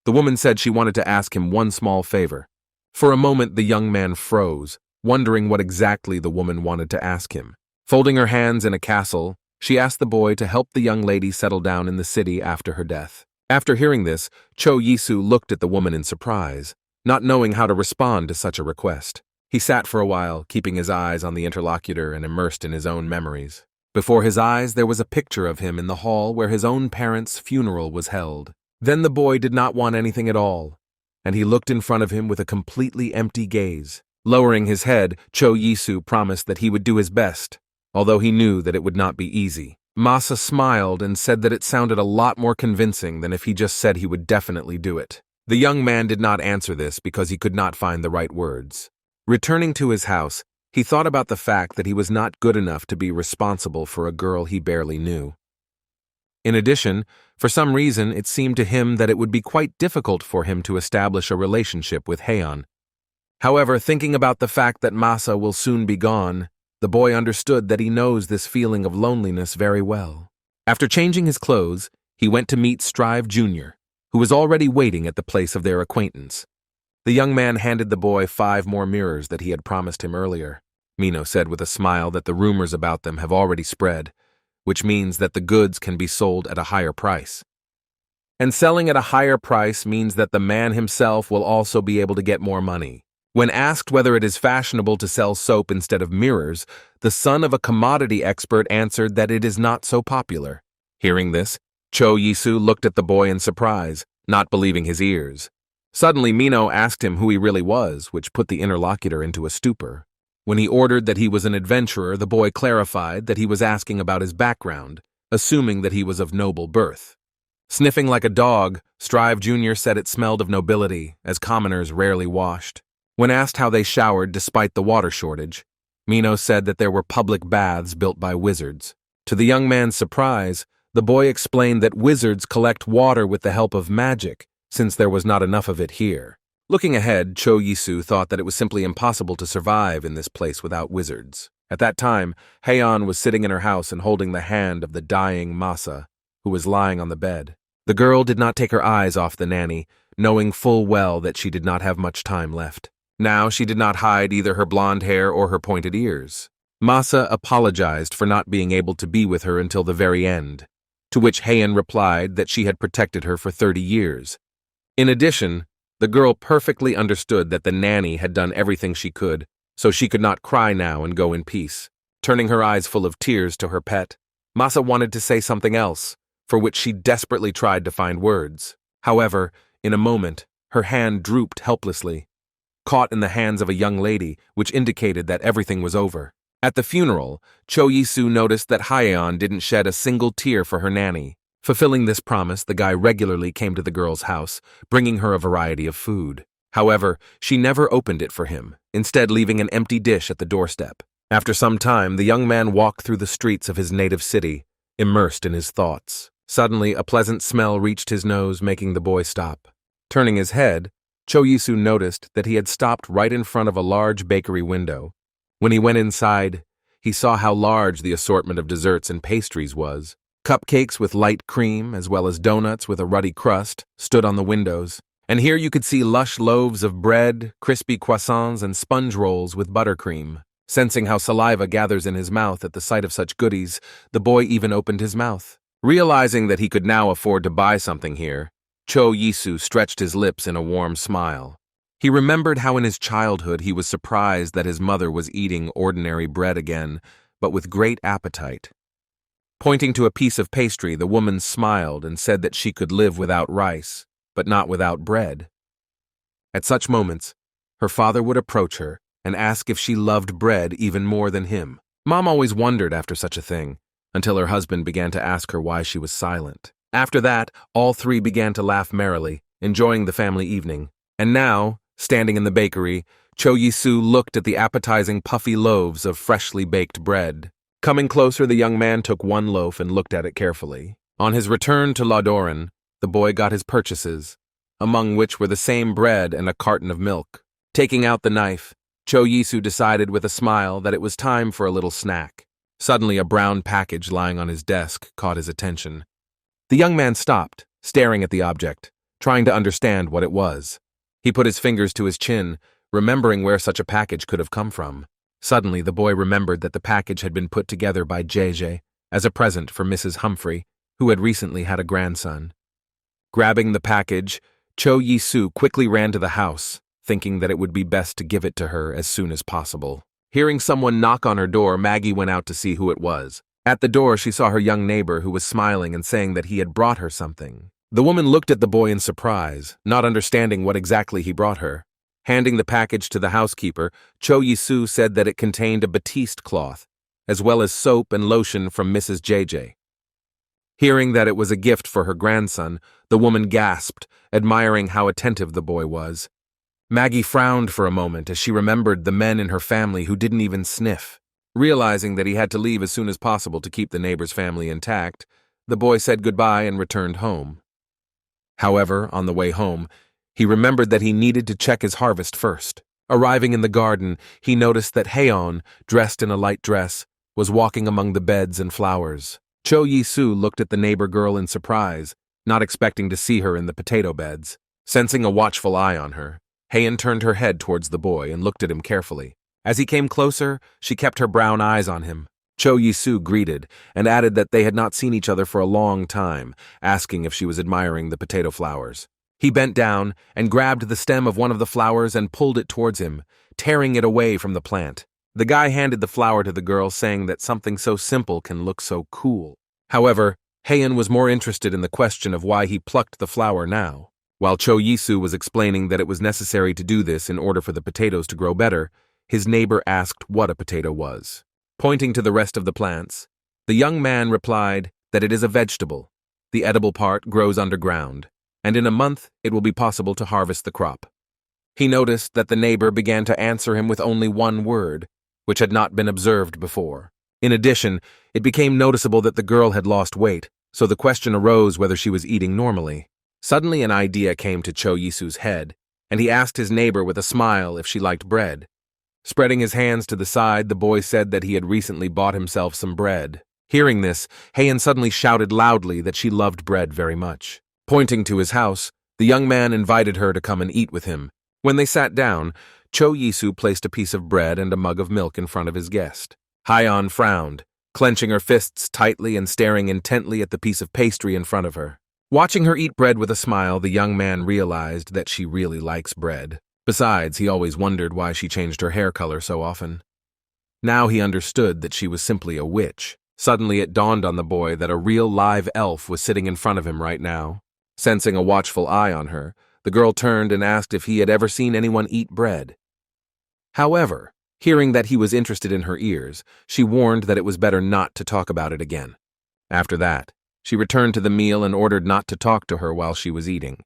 the woman said she wanted to ask him one small favor. For a moment, the young man froze, wondering what exactly the woman wanted to ask him. Folding her hands in a castle, she asked the boy to help the young lady settle down in the city after her death. After hearing this, Cho-Yisu looked at the woman in surprise, not knowing how to respond to such a request. He sat for a while, keeping his eyes on the interlocutor and immersed in his own memories. Before his eyes, there was a picture of him in the hall where his own parents' funeral was held. Then the boy did not want anything at all, and he looked in front of him with a completely empty gaze. Lowering his head, Cho-Yisu promised that he would do his best, although he knew that it would not be easy. Masa smiled and said that it sounded a lot more convincing than if he just said he would definitely do it. The young man did not answer this because he could not find the right words. Returning to his house, he thought about the fact that he was not good enough to be responsible for a girl he barely knew. In addition, for some reason, it seemed to him that it would be quite difficult for him to establish a relationship with Heian. However, thinking about the fact that Masa will soon be gone, the boy understood that he knows this feeling of loneliness very well. After changing his clothes, he went to meet Strive Jr., who was already waiting at the place of their acquaintance. The young man handed the boy 5 more mirrors that he had promised him earlier. Mino said with a smile that the rumors about them have already spread, which means that the goods can be sold at a higher price. And selling at a higher price means that the man himself will also be able to get more money. When asked whether it is fashionable to sell soap instead of mirrors, the son of a commodity expert answered that it is not so popular. Hearing this, Cho-Yisu looked at the boy in surprise, not believing his ears. Suddenly, Mino asked him who he really was, which put the interlocutor into a stupor. When he ordered that he was an adventurer, the boy clarified that he was asking about his background, assuming that he was of noble birth. Sniffing like a dog, Strive Jr. said it smelled of nobility, as commoners rarely washed. When asked how they showered despite the water shortage, Mino said that there were public baths built by wizards. To the young man's surprise, the boy explained that wizards collect water with the help of magic, since there was not enough of it here. Looking ahead, Cho-Yisu thought that it was simply impossible to survive in this place without wizards. At that time, Heian was sitting in her house and holding the hand of the dying Masa, who was lying on the bed. The girl did not take her eyes off the nanny, knowing full well that she did not have much time left. Now she did not hide either her blonde hair or her pointed ears. Masa apologized for not being able to be with her until the very end, to which Heian replied that she had protected her for 30 years. In addition, the girl perfectly understood that the nanny had done everything she could, so she could not cry now and go in peace. Turning her eyes full of tears to her pet, Masa wanted to say something else, for which she desperately tried to find words. However, in a moment, her hand drooped helplessly, caught in the hands of a young lady, which indicated that everything was over. At the funeral, Cho Yi-soo noticed that Hyeon didn't shed a single tear for her nanny. Fulfilling this promise, the guy regularly came to the girl's house, bringing her a variety of food. However, she never opened it for him, instead leaving an empty dish at the doorstep. After some time, the young man walked through the streets of his native city, immersed in his thoughts. Suddenly, a pleasant smell reached his nose, making the boy stop. Turning his head, Cho Yi-soo noticed that he had stopped right in front of a large bakery window. When he went inside, he saw how large the assortment of desserts and pastries was. Cupcakes with light cream, as well as donuts with a ruddy crust, stood on the windows. And here you could see lush loaves of bread, crispy croissants, and sponge rolls with buttercream. Sensing how saliva gathers in his mouth at the sight of such goodies, the boy even opened his mouth. Realizing that he could now afford to buy something here, Cho Yi-soo stretched his lips in a warm smile. He remembered how in his childhood he was surprised that his mother was eating ordinary bread again, but with great appetite. Pointing to a piece of pastry, the woman smiled and said that she could live without rice, but not without bread. At such moments, her father would approach her and ask if she loved bread even more than him. Mom always wondered after such a thing, until her husband began to ask her why she was silent. After that, all three began to laugh merrily, enjoying the family evening. And now, standing in the bakery, Cho Yi-soo looked at the appetizing puffy loaves of freshly baked bread. Coming closer, the young man took one loaf and looked at it carefully. On his return to Ladoran, the boy got his purchases, among which were the same bread and a carton of milk. Taking out the knife, Cho Yi-soo decided with a smile that it was time for a little snack. Suddenly, a brown package lying on his desk caught his attention. The young man stopped, staring at the object, trying to understand what it was. He put his fingers to his chin, remembering where such a package could have come from. Suddenly, the boy remembered that the package had been put together by Jace as a present for Mrs. Humphrey, who had recently had a grandson. Grabbing the package, Cho Yi-soo quickly ran to the house, thinking that it would be best to give it to her as soon as possible. Hearing someone knock on her door, Maggie went out to see who it was. At the door, she saw her young neighbor, who was smiling and saying that he had brought her something. The woman looked at the boy in surprise, not understanding what exactly he brought her. Handing the package to the housekeeper, Cho Yi-soo said that it contained a batiste cloth, as well as soap and lotion from Mrs. JJ. Hearing that it was a gift for her grandson, the woman gasped, admiring how attentive the boy was. Maggie frowned for a moment as she remembered the men in her family who didn't even sniff. Realizing that he had to leave as soon as possible to keep the neighbor's family intact, the boy said goodbye and returned home. However, on the way home, he remembered that he needed to check his harvest first. Arriving in the garden, he noticed that Heian, dressed in a light dress, was walking among the beds and flowers. Cho Yi-soo looked at the neighbor girl in surprise, not expecting to see her in the potato beds. Sensing a watchful eye on her, Heian turned her head towards the boy and looked at him carefully. As he came closer, she kept her brown eyes on him. Cho Yi-soo greeted and added that they had not seen each other for a long time, asking if she was admiring the potato flowers. He bent down and grabbed the stem of one of the flowers and pulled it towards him, tearing it away from the plant. The guy handed the flower to the girl, saying that something so simple can look so cool. However, Heian was more interested in the question of why he plucked the flower now. While Cho Yi-soo was explaining that it was necessary to do this in order for the potatoes to grow better, his neighbor asked what a potato was. Pointing to the rest of the plants, the young man replied that it is a vegetable. The edible part grows underground, and in a month it will be possible to harvest the crop. He noticed that the neighbor began to answer him with only one word, which had not been observed before. In addition, it became noticeable that the girl had lost weight, so the question arose whether she was eating normally. Suddenly an idea came to Cho Yi-soo's head, and he asked his neighbor with a smile if she liked bread. Spreading his hands to the side, the boy said that he had recently bought himself some bread. Hearing this, Heian suddenly shouted loudly that she loved bread very much. Pointing to his house, the young man invited her to come and eat with him. When they sat down, Cho Yisu placed a piece of bread and a mug of milk in front of his guest. Heian frowned, clenching her fists tightly and staring intently at the piece of pastry in front of her. Watching her eat bread with a smile, the young man realized that she really likes bread. Besides, he always wondered why she changed her hair color so often. Now he understood that she was simply a witch. Suddenly it dawned on the boy that a real live elf was sitting in front of him right now. Sensing a watchful eye on her, the girl turned and asked if he had ever seen anyone eat bread. However, hearing that he was interested in her ears, she warned that it was better not to talk about it again. After that, she returned to the meal and ordered not to talk to her while she was eating.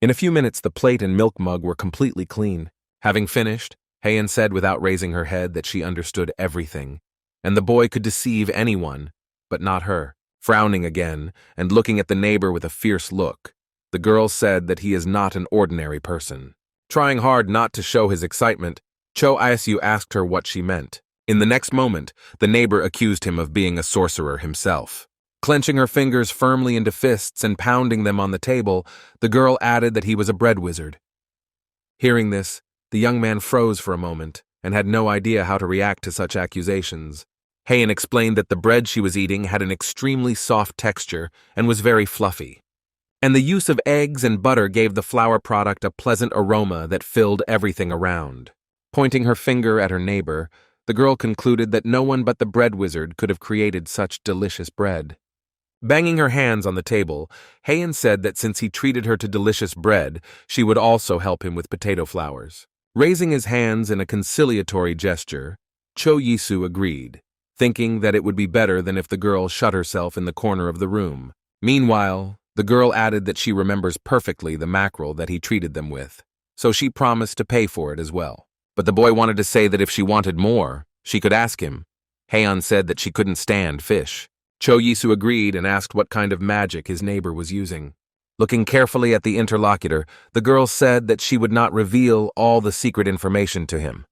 In a few minutes, the plate and milk mug were completely clean. Having finished, Heian said without raising her head that she understood everything, and the boy could deceive anyone, but not her. Frowning again and looking at the neighbor with a fierce look, the girl said that he is not an ordinary person. Trying hard not to show his excitement, Cho Isu asked her what she meant. In the next moment, the neighbor accused him of being a sorcerer himself. Clenching her fingers firmly into fists and pounding them on the table, the girl added that he was a bread wizard. Hearing this, the young man froze for a moment and had no idea how to react to such accusations. Heian explained that the bread she was eating had an extremely soft texture and was very fluffy, and the use of eggs and butter gave the flour product a pleasant aroma that filled everything around. Pointing her finger at her neighbor, the girl concluded that no one but the bread wizard could have created such delicious bread. Banging her hands on the table, Heian said that since he treated her to delicious bread, she would also help him with potato flours. Raising his hands in a conciliatory gesture, Cho Yisu agreed, thinking that it would be better than if the girl shut herself in the corner of the room. Meanwhile, the girl added that she remembers perfectly the mackerel that he treated them with, so she promised to pay for it as well. But the boy wanted to say that if she wanted more, she could ask him. Heian said that she couldn't stand fish. Cho Yisu agreed and asked what kind of magic his neighbor was using. Looking carefully at the interlocutor, the girl said that she would not reveal all the secret information to him.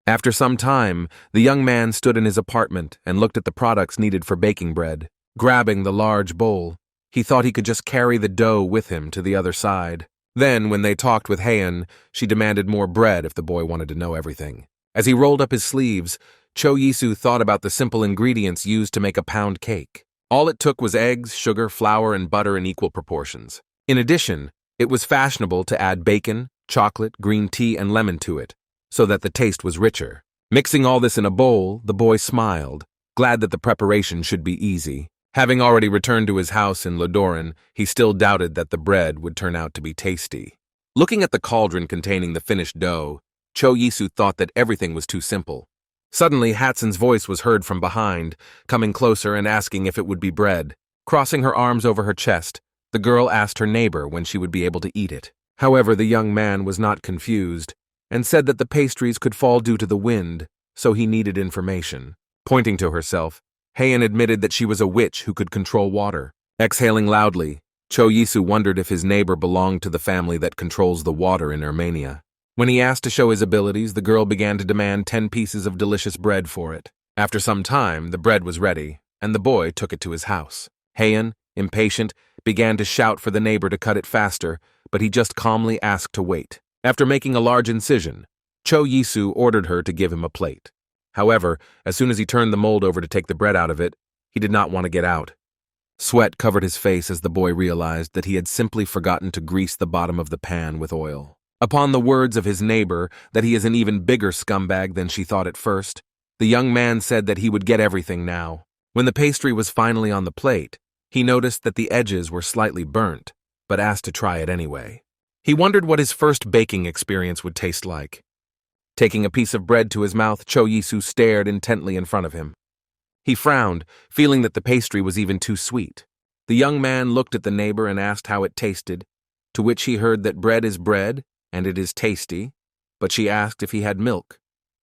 After some time, the young man stood in his apartment and looked at the products needed for baking bread. Grabbing the large bowl, he thought he could just carry the dough with him to the other side. Then, when they talked with Heian, she demanded more bread if the boy wanted to know everything. As he rolled up his sleeves, Cho Yisu thought about the simple ingredients used to make a pound cake. All it took was eggs, sugar, flour, and butter in equal proportions. In addition, it was fashionable to add bacon, chocolate, green tea, and lemon to it, so that the taste was richer. Mixing all this in a bowl, the boy smiled, glad that the preparation should be easy. Having already returned to his house in Ladoran, he still doubted that the bread would turn out to be tasty. Looking at the cauldron containing the finished dough, Cho Yisu thought that everything was too simple. Suddenly, Hatson's voice was heard from behind, coming closer and asking if it would be bread. Crossing her arms over her chest, the girl asked her neighbor when she would be able to eat it. However, the young man was not confused, and said that the pastries could fall due to the wind, so he needed information. Pointing to herself, Heian admitted that she was a witch who could control water. Exhaling loudly, Cho Yisu wondered if his neighbor belonged to the family that controls the water in Armenia. When he asked to show his abilities, the girl began to demand 10 pieces of delicious bread for it. After some time, the bread was ready, and the boy took it to his house. Heian, impatient, began to shout for the neighbor to cut it faster, but he just calmly asked to wait. After making a large incision, Cho Yisu ordered her to give him a plate. However, as soon as he turned the mold over to take the bread out of it, he did not want to get out. Sweat covered his face as the boy realized that he had simply forgotten to grease the bottom of the pan with oil. Upon the words of his neighbor that he is an even bigger scumbag than she thought at first, the young man said that he would get everything now. When the pastry was finally on the plate, he noticed that the edges were slightly burnt, but asked to try it anyway. He wondered what his first baking experience would taste like. Taking a piece of bread to his mouth, Cho Yisu stared intently in front of him. He frowned, feeling that the pastry was even too sweet. The young man looked at the neighbor and asked how it tasted, to which he heard that bread is bread, and it is tasty, but she asked if he had milk.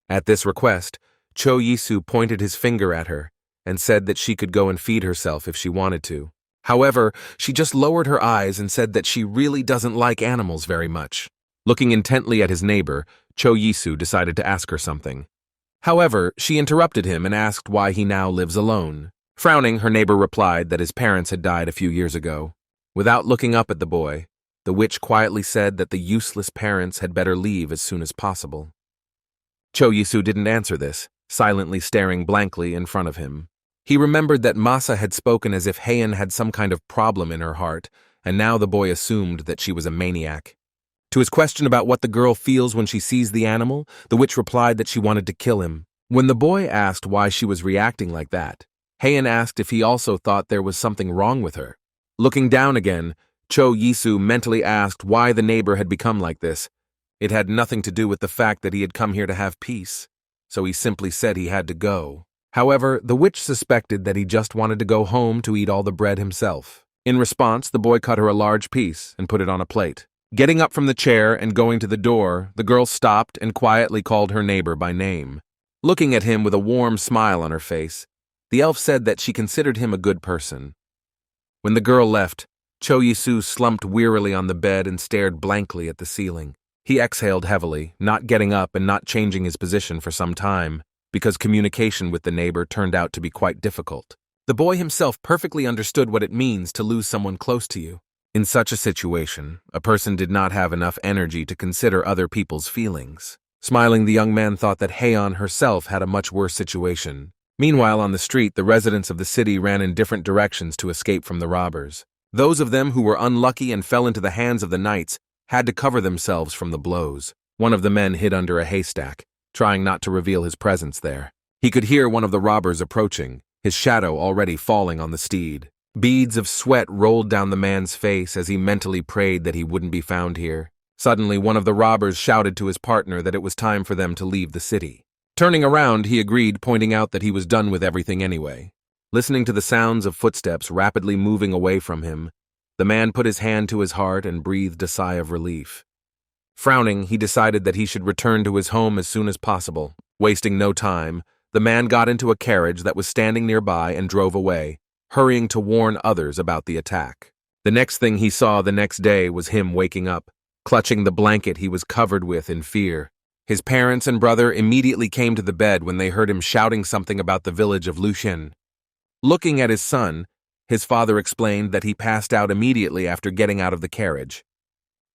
At this request, Cho Yisu pointed his finger at her and said that she could go and feed herself if she wanted to. However, she just lowered her eyes and said that she really doesn't like animals very much. Looking intently at his neighbor, Cho Yisu decided to ask her something. However, she interrupted him and asked why he now lives alone. Frowning, her neighbor replied that his parents had died a few years ago. Without looking up at the boy, the witch quietly said that the useless parents had better leave as soon as possible. Cho Yisu didn't answer this, silently staring blankly in front of him. He remembered that Masa had spoken as if Heian had some kind of problem in her heart, and now the boy assumed that she was a maniac. To his question about what the girl feels when she sees the animal, the witch replied that she wanted to kill him. When the boy asked why she was reacting like that, Heian asked if he also thought there was something wrong with her. Looking down again, Cho Yisu mentally asked why the neighbor had become like this. It had nothing to do with the fact that he had come here to have peace, so he simply said he had to go. However, the witch suspected that he just wanted to go home to eat all the bread himself. In response, the boy cut her a large piece and put it on a plate. Getting up from the chair and going to the door, the girl stopped and quietly called her neighbor by name. Looking at him with a warm smile on her face, the elf said that she considered him a good person. When the girl left, Cho Yisu slumped wearily on the bed and stared blankly at the ceiling. He exhaled heavily, not getting up and not changing his position for some time, because communication with the neighbor turned out to be quite difficult. The boy himself perfectly understood what it means to lose someone close to you. In such a situation, a person did not have enough energy to consider other people's feelings. Smiling, the young man thought that Heian herself had a much worse situation. Meanwhile, on the street, the residents of the city ran in different directions to escape from the robbers. Those of them who were unlucky and fell into the hands of the knights had to cover themselves from the blows. One of the men hid under a haystack, trying not to reveal his presence there. He could hear one of the robbers approaching, his shadow already falling on the steed. Beads of sweat rolled down the man's face as he mentally prayed that he wouldn't be found here. Suddenly, one of the robbers shouted to his partner that it was time for them to leave the city. Turning around, he agreed, pointing out that he was done with everything anyway. Listening to the sounds of footsteps rapidly moving away from him, the man put his hand to his heart and breathed a sigh of relief. Frowning, he decided that he should return to his home as soon as possible. Wasting no time, the man got into a carriage that was standing nearby and drove away, hurrying to warn others about the attack. The next thing he saw the next day was him waking up, clutching the blanket he was covered with in fear. His parents and brother immediately came to the bed when they heard him shouting something about the village of Lushen. Looking at his son, his father explained that he passed out immediately after getting out of the carriage.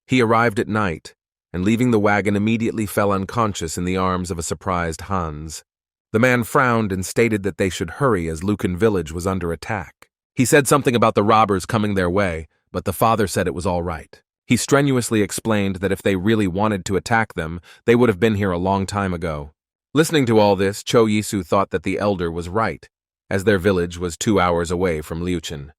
He arrived at night, and leaving the wagon immediately fell unconscious in the arms of a surprised Hans. The man frowned and stated that they should hurry as Lucan village was under attack. He said something about the robbers coming their way, but the father said it was all right. He strenuously explained that if they really wanted to attack them, they would have been here a long time ago. Listening to all this, Cho Yisu thought that the elder was right, as their village was 2 hours away from Liuchen.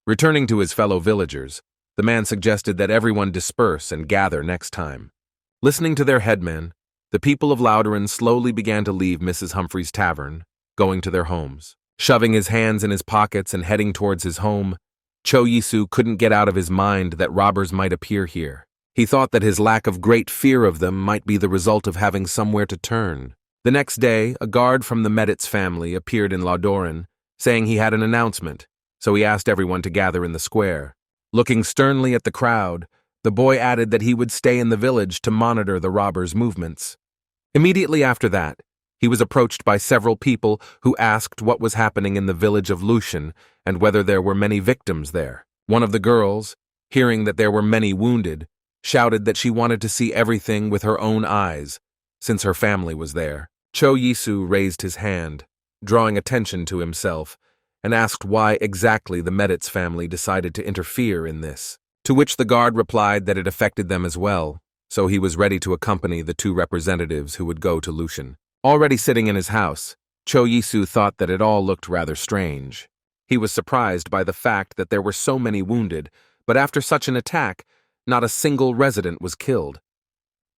Returning to his fellow villagers, the man suggested that everyone disperse and gather next time. Listening to their headman, the people of Ladoran slowly began to leave Mrs. Humphrey's tavern, going to their homes. Shoving his hands in his pockets and heading towards his home, Cho Yisu couldn't get out of his mind that robbers might appear here. He thought that his lack of great fear of them might be the result of having somewhere to turn. The next day, a guard from the Meditz family appeared in Ladoran, saying he had an announcement, so he asked everyone to gather in the square. Looking sternly at the crowd, the boy added that he would stay in the village to monitor the robbers' movements. Immediately after that, he was approached by several people who asked what was happening in the village of Lushen and whether there were many victims there. One of the girls, hearing that there were many wounded, shouted that she wanted to see everything with her own eyes, since her family was there. Cho Yisu raised his hand, drawing attention to himself, and asked why exactly the Meditz family decided to interfere in this, to which the guard replied that it affected them as well, so he was ready to accompany the 2 representatives who would go to Lushen. Already sitting in his house, Cho Yisu thought that it all looked rather strange. He was surprised by the fact that there were so many wounded, but after such an attack, not a single resident was killed.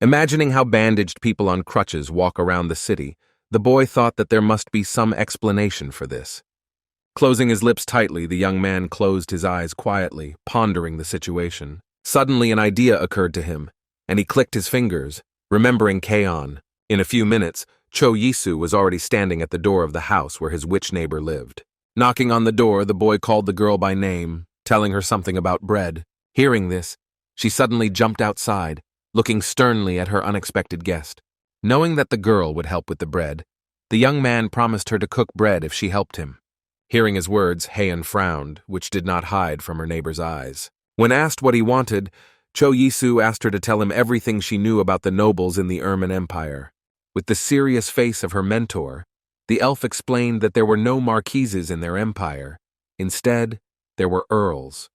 Imagining how bandaged people on crutches walk around the city, the boy thought that there must be some explanation for this. Closing his lips tightly, the young man closed his eyes quietly, pondering the situation. Suddenly an idea occurred to him, and he clicked his fingers, remembering Kaon. In a few minutes, Cho Yisu was already standing at the door of the house where his witch neighbor lived. Knocking on the door, the boy called the girl by name, telling her something about bread. Hearing this, she suddenly jumped outside, looking sternly at her unexpected guest. Knowing that the girl would help with the bread, the young man promised her to cook bread if she helped him. Hearing his words, Heian frowned, which did not hide from her neighbor's eyes. When asked what he wanted, Cho Yisu asked her to tell him everything she knew about the nobles in the Ermin Empire. With the serious face of her mentor, the elf explained that there were no marquises in their empire. Instead, there were earls.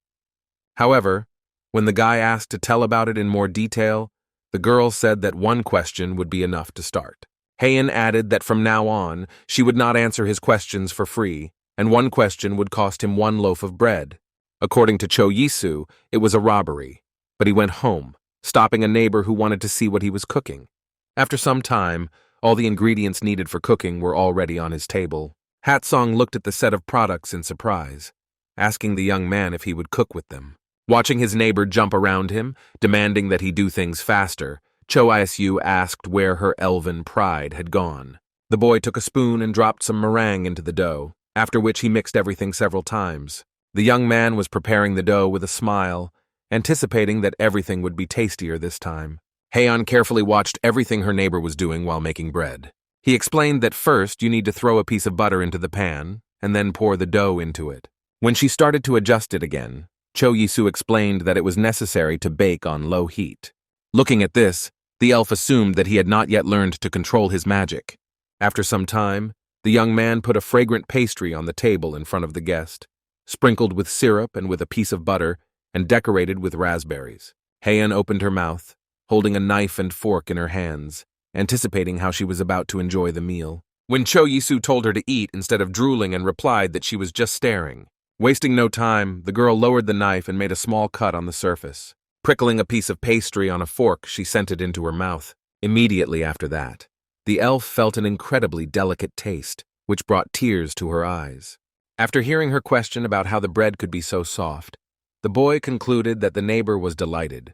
However, when the guy asked to tell about it in more detail, the girl said that one question would be enough to start. Heian added that from now on, she would not answer his questions for free, and one question would cost him 1 loaf of bread. According to Cho Yisu, it was a robbery, but he went home, stopping a neighbor who wanted to see what he was cooking. After some time, all the ingredients needed for cooking were already on his table. Hatsong looked at the set of products in surprise, asking the young man if he would cook with them. Watching his neighbor jump around him, demanding that he do things faster, Cho Yisu asked where her elven pride had gone. The boy took a spoon and dropped some meringue into the dough, after which he mixed everything several times. The young man was preparing the dough with a smile, anticipating that everything would be tastier this time. Heian carefully watched everything her neighbor was doing while making bread. He explained that first you need to throw a piece of butter into the pan, and then pour the dough into it. When she started to adjust it again, Cho Yisu explained that it was necessary to bake on low heat. Looking at this, the elf assumed that he had not yet learned to control his magic. After some time, the young man put a fragrant pastry on the table in front of the guest, sprinkled with syrup and with a piece of butter, and decorated with raspberries. Heian opened her mouth, holding a knife and fork in her hands, anticipating how she was about to enjoy the meal. When Cho Yisu told her to eat instead of drooling and replied that she was just staring. Wasting no time, the girl lowered the knife and made a small cut on the surface. Prickling a piece of pastry on a fork, she sent it into her mouth. Immediately after that, the elf felt an incredibly delicate taste, which brought tears to her eyes. After hearing her question about how the bread could be so soft, the boy concluded that the neighbor was delighted.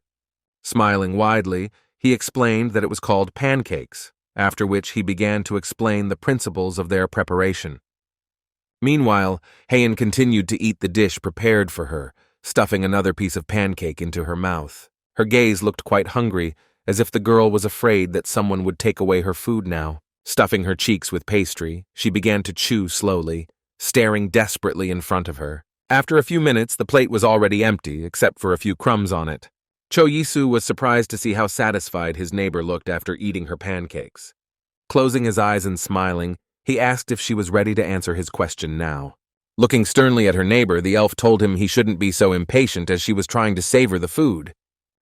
Smiling widely, he explained that it was called pancakes, after which he began to explain the principles of their preparation. Meanwhile, Heian continued to eat the dish prepared for her, stuffing another piece of pancake into her mouth. Her gaze looked quite hungry, as if the girl was afraid that someone would take away her food now. Stuffing her cheeks with pastry, she began to chew slowly, staring desperately in front of her. After a few minutes, the plate was already empty, except for a few crumbs on it. Cho Yisu was surprised to see how satisfied his neighbor looked after eating her pancakes. Closing his eyes and smiling, he asked if she was ready to answer his question now. Looking sternly at her neighbor, the elf told him he shouldn't be so impatient as she was trying to savor the food.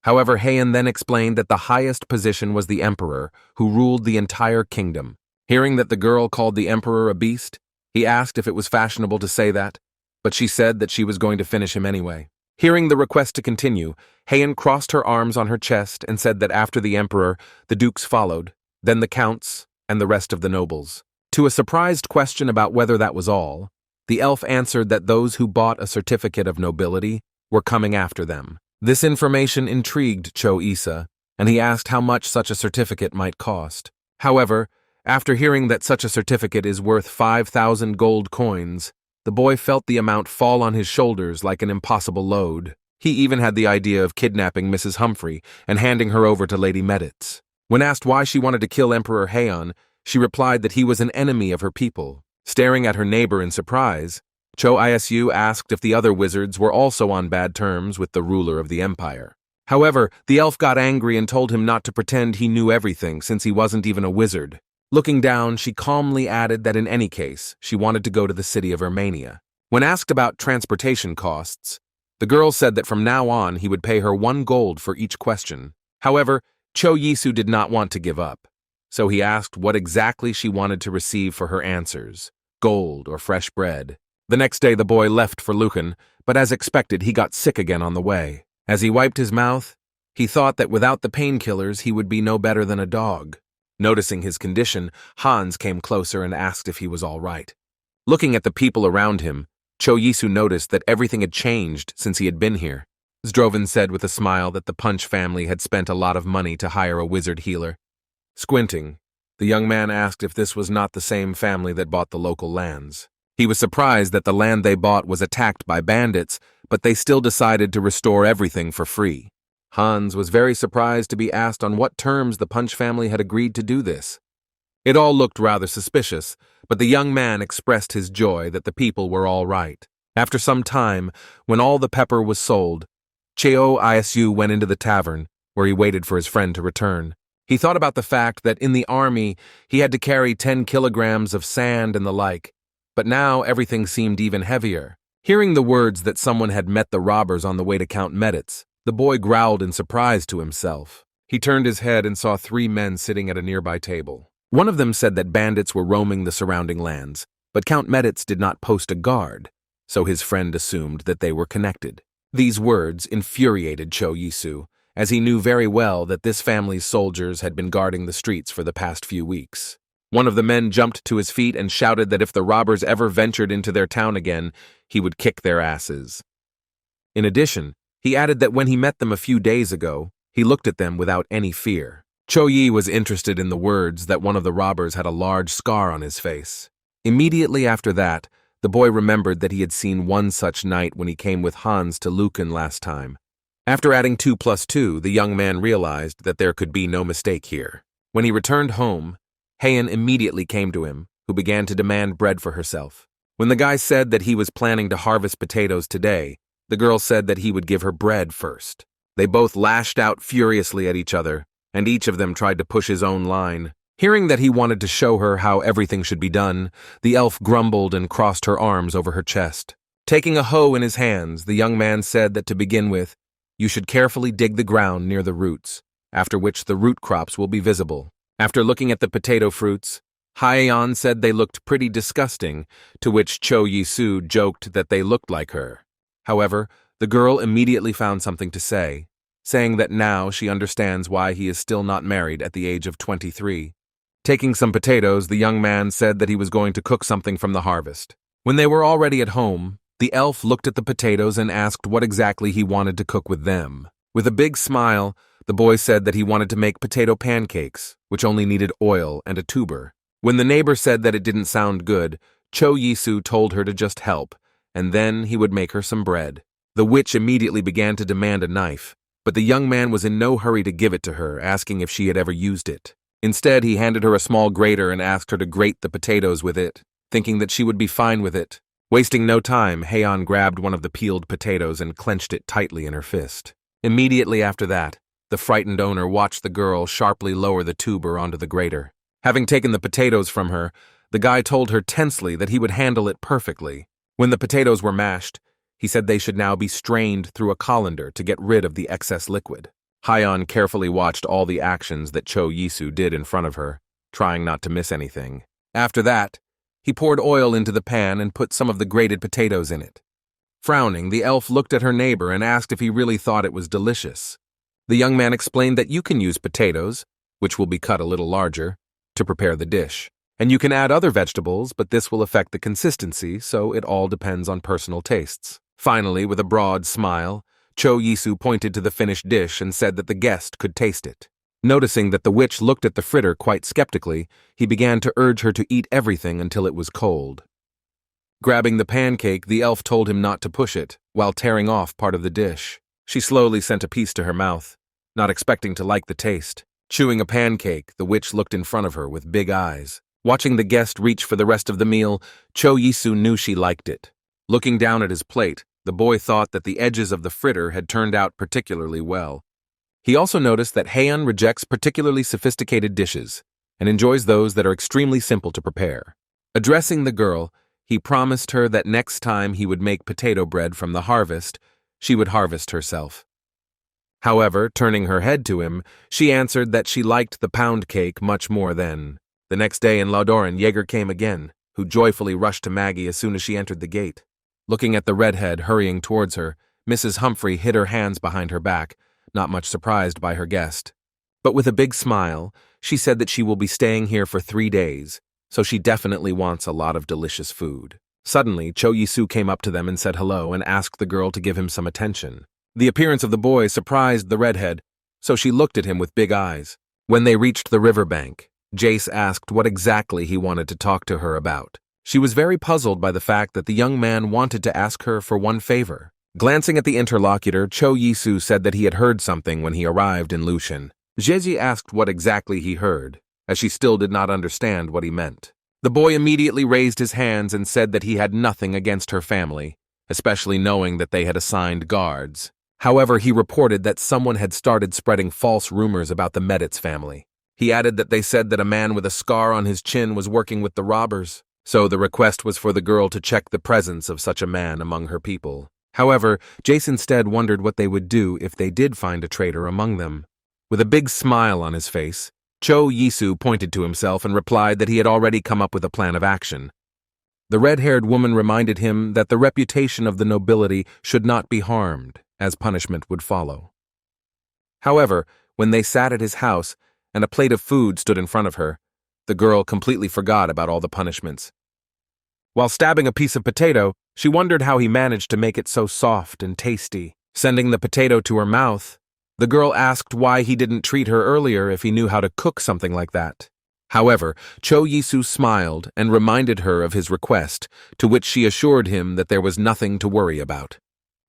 However, Heian then explained that the highest position was the emperor, who ruled the entire kingdom. Hearing that the girl called the emperor a beast, he asked if it was fashionable to say that, but she said that she was going to finish him anyway. Hearing the request to continue, Heian crossed her arms on her chest and said that after the emperor, the dukes followed, then the counts, and the rest of the nobles. To a surprised question about whether that was all, the elf answered that those who bought a certificate of nobility were coming after them. This information intrigued Cho Isa, and he asked how much such a certificate might cost. However, after hearing that such a certificate is worth 5,000 gold coins, the boy felt the amount fall on his shoulders like an impossible load. He even had the idea of kidnapping Mrs. Humphrey and handing her over to Lady Meditz. When asked why she wanted to kill Emperor Heian, she replied that he was an enemy of her people. Staring at her neighbor in surprise, Cho Yisu asked if the other wizards were also on bad terms with the ruler of the empire. However, the elf got angry and told him not to pretend he knew everything since he wasn't even a wizard. Looking down, she calmly added that in any case, she wanted to go to the city of Ermania. When asked about transportation costs, the girl said that from now on he would pay her 1 gold for each question. However, Cho Yisu did not want to give up, so he asked what exactly she wanted to receive for her answers, gold or fresh bread. The next day the boy left for Lucan, but as expected he got sick again on the way. As he wiped his mouth, he thought that without the painkillers he would be no better than a dog. Noticing his condition, Hans came closer and asked if he was all right. Looking at the people around him, Cho Yisu noticed that everything had changed since he had been here. Zdrovan said with a smile that the Punch family had spent a lot of money to hire a wizard healer. Squinting, the young man asked if this was not the same family that bought the local lands. He was surprised that the land they bought was attacked by bandits, but they still decided to restore everything for free. Hans was very surprised to be asked on what terms the Punch family had agreed to do this. It all looked rather suspicious, but the young man expressed his joy that the people were all right. After some time, when all the pepper was sold, Cheo Isu went into the tavern, where he waited for his friend to return. He thought about the fact that in the army he had to carry 10 kilograms of sand and the like, but now everything seemed even heavier. Hearing the words that someone had met the robbers on the way to Count Medit's, the boy growled in surprise to himself. He turned his head and saw 3 men sitting at a nearby table. One of them said that bandits were roaming the surrounding lands, but Count Medit's did not post a guard, so his friend assumed that they were connected. These words infuriated Cho Yisu, as he knew very well that this family's soldiers had been guarding the streets for the past few weeks. One of the men jumped to his feet and shouted that if the robbers ever ventured into their town again, he would kick their asses. In addition, he added that when he met them a few days ago, he looked at them without any fear. Cho Yi was interested in the words that one of the robbers had a large scar on his face. Immediately after that, the boy remembered that he had seen one such night when he came with Hans to Lucan last time. After adding 2 plus 2, the young man realized that there could be no mistake here. When he returned home, Heian immediately came to him, who began to demand bread for herself. When the guy said that he was planning to harvest potatoes today, the girl said that he would give her bread first. They both lashed out furiously at each other, and each of them tried to push his own line. Hearing that he wanted to show her how everything should be done, the elf grumbled and crossed her arms over her chest. Taking a hoe in his hands, the young man said that to begin with, you should carefully dig the ground near the roots, after which the root crops will be visible. After looking at the potato fruits, Hyeon said they looked pretty disgusting, to which Cho Yisu joked that they looked like her. However, the girl immediately found something to say, saying that now she understands why he is still not married at the age of 23. Taking some potatoes, the young man said that he was going to cook something from the harvest. When they were already at home, the elf looked at the potatoes and asked what exactly he wanted to cook with them. With a big smile, the boy said that he wanted to make potato pancakes, which only needed oil and a tuber. When the neighbor said that it didn't sound good, Cho Yisu told her to just help, and then he would make her some bread. The witch immediately began to demand a knife, but the young man was in no hurry to give it to her, asking if she had ever used it. Instead, he handed her a small grater and asked her to grate the potatoes with it, thinking that she would be fine with it. Wasting no time, Heian grabbed one of the peeled potatoes and clenched it tightly in her fist. Immediately after that, the frightened owner watched the girl sharply lower the tuber onto the grater. Having taken the potatoes from her, the guy told her tensely that he would handle it perfectly. When the potatoes were mashed, he said they should now be strained through a colander to get rid of the excess liquid. Heian carefully watched all the actions that Cho Yisu did in front of her, trying not to miss anything. After that, he poured oil into the pan and put some of the grated potatoes in it. Frowning, the elf looked at her neighbor and asked if he really thought it was delicious. The young man explained that you can use potatoes, which will be cut a little larger, to prepare the dish. And you can add other vegetables, but this will affect the consistency, so it all depends on personal tastes. Finally, with a broad smile, Cho Yisu pointed to the finished dish and said that the guest could taste it. Noticing that the witch looked at the fritter quite skeptically, he began to urge her to eat everything until it was cold. Grabbing the pancake, the elf told him not to push it, while tearing off part of the dish. She slowly sent a piece to her mouth, not expecting to like the taste. Chewing a pancake, the witch looked in front of her with big eyes. Watching the guest reach for the rest of the meal, Cho Yisu knew she liked it. Looking down at his plate, the boy thought that the edges of the fritter had turned out particularly well. He also noticed that Heian rejects particularly sophisticated dishes and enjoys those that are extremely simple to prepare. Addressing the girl, he promised her that next time he would make potato bread from the harvest, she would harvest herself. However, turning her head to him, she answered that she liked the pound cake much more then. The next day in Ladoran, Jaeger came again, who joyfully rushed to Maggie as soon as she entered the gate. Looking at the redhead hurrying towards her, Mrs. Humphrey hid her hands behind her back, not much surprised by her guest. But with a big smile, she said that she will be staying here for 3 days, so she definitely wants a lot of delicious food. Suddenly, Cho Yisu came up to them and said hello and asked the girl to give him some attention. The appearance of the boy surprised the redhead, so she looked at him with big eyes. When they reached the riverbank, Jace asked what exactly he wanted to talk to her about. She was very puzzled by the fact that the young man wanted to ask her for one favor. Glancing at the interlocutor, Cho Yisu said that he had heard something when he arrived in Lushan. Jeji asked what exactly he heard, as she still did not understand what he meant. The boy immediately raised his hands and said that he had nothing against her family, especially knowing that they had assigned guards. However, he reported that someone had started spreading false rumors about the Meditz family. He added that they said that a man with a scar on his chin was working with the robbers, so the request was for the girl to check the presence of such a man among her people. However, Jace instead wondered what they would do if they did find a traitor among them. With a big smile on his face, Cho Yisu pointed to himself and replied that he had already come up with a plan of action. The red-haired woman reminded him that the reputation of the nobility should not be harmed, as punishment would follow. However, when they sat at his house and a plate of food stood in front of her, the girl completely forgot about all the punishments. While stabbing a piece of potato, she wondered how he managed to make it so soft and tasty. Sending the potato to her mouth, the girl asked why he didn't treat her earlier if he knew how to cook something like that. However, Cho Yisu smiled and reminded her of his request, to which she assured him that there was nothing to worry about.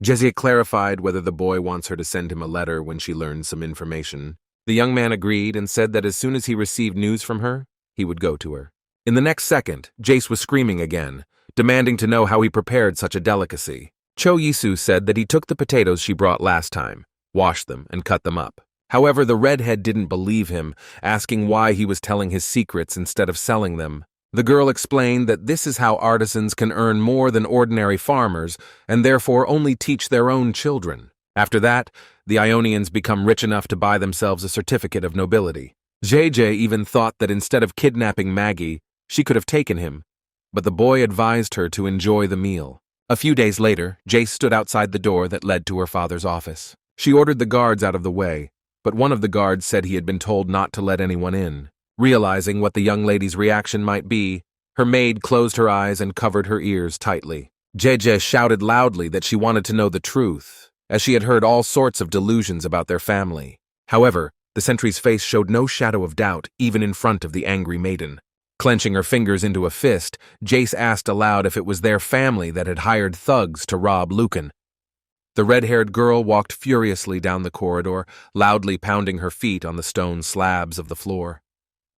Jezia clarified whether the boy wants her to send him a letter when she learns some information. The young man agreed and said that as soon as he received news from her, he would go to her. In the next second, Jace was screaming again, demanding to know how he prepared such a delicacy. Cho Yisu said that he took the potatoes she brought last time, washed them, and cut them up. However, the redhead didn't believe him, asking why he was telling his secrets instead of selling them. The girl explained that this is how artisans can earn more than ordinary farmers, and therefore only teach their own children. After that, the Ionians become rich enough to buy themselves a certificate of nobility. JJ even thought that instead of kidnapping Maggie, she could have taken him, but the boy advised her to enjoy the meal. A few days later, Jace stood outside the door that led to her father's office. She ordered the guards out of the way, but one of the guards said he had been told not to let anyone in. Realizing what the young lady's reaction might be, her maid closed her eyes and covered her ears tightly. JJ shouted loudly that she wanted to know the truth, as she had heard all sorts of delusions about their family. However, the sentry's face showed no shadow of doubt, even in front of the angry maiden. Clenching her fingers into a fist, Jace asked aloud if it was their family that had hired thugs to rob Lucan. The red-haired girl walked furiously down the corridor, loudly pounding her feet on the stone slabs of the floor.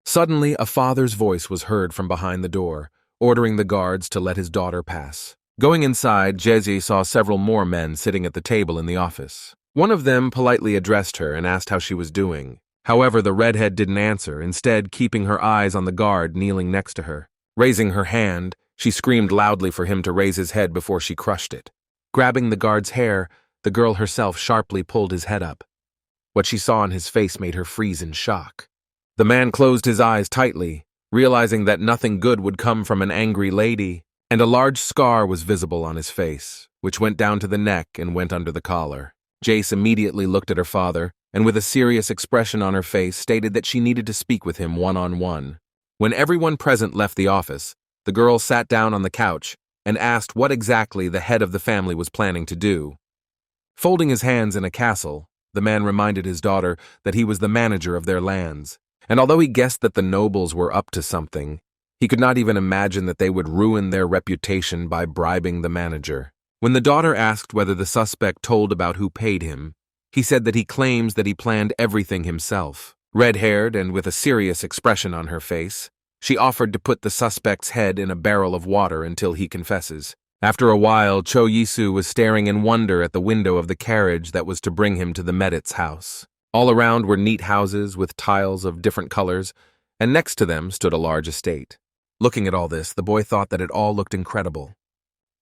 Suddenly, a father's voice was heard from behind the door, ordering the guards to let his daughter pass. Going inside, Jezi saw several more men sitting at the table in the office. One of them politely addressed her and asked how she was doing. However, the redhead didn't answer, instead keeping her eyes on the guard kneeling next to her. Raising her hand, she screamed loudly for him to raise his head before she crushed it. Grabbing the guard's hair, the girl herself sharply pulled his head up. What she saw on his face made her freeze in shock. The man closed his eyes tightly, realizing that nothing good would come from an angry lady, and a large scar was visible on his face, which went down to the neck and went under the collar. Jace immediately looked at her father, and with a serious expression on her face stated that she needed to speak with him one-on-one. When everyone present left the office, the girl sat down on the couch and asked what exactly the head of the family was planning to do. Folding his hands in a castle, the man reminded his daughter that he was the manager of their lands, and although he guessed that the nobles were up to something, he could not even imagine that they would ruin their reputation by bribing the manager. When the daughter asked whether the suspect told about who paid him, he said that he claims that he planned everything himself. Red-haired and with a serious expression on her face, she offered to put the suspect's head in a barrel of water until he confesses. After a while, Cho Yisu was staring in wonder at the window of the carriage that was to bring him to the Meditz house. All around were neat houses with tiles of different colors, and next to them stood a large estate. Looking at all this, the boy thought that it all looked incredible.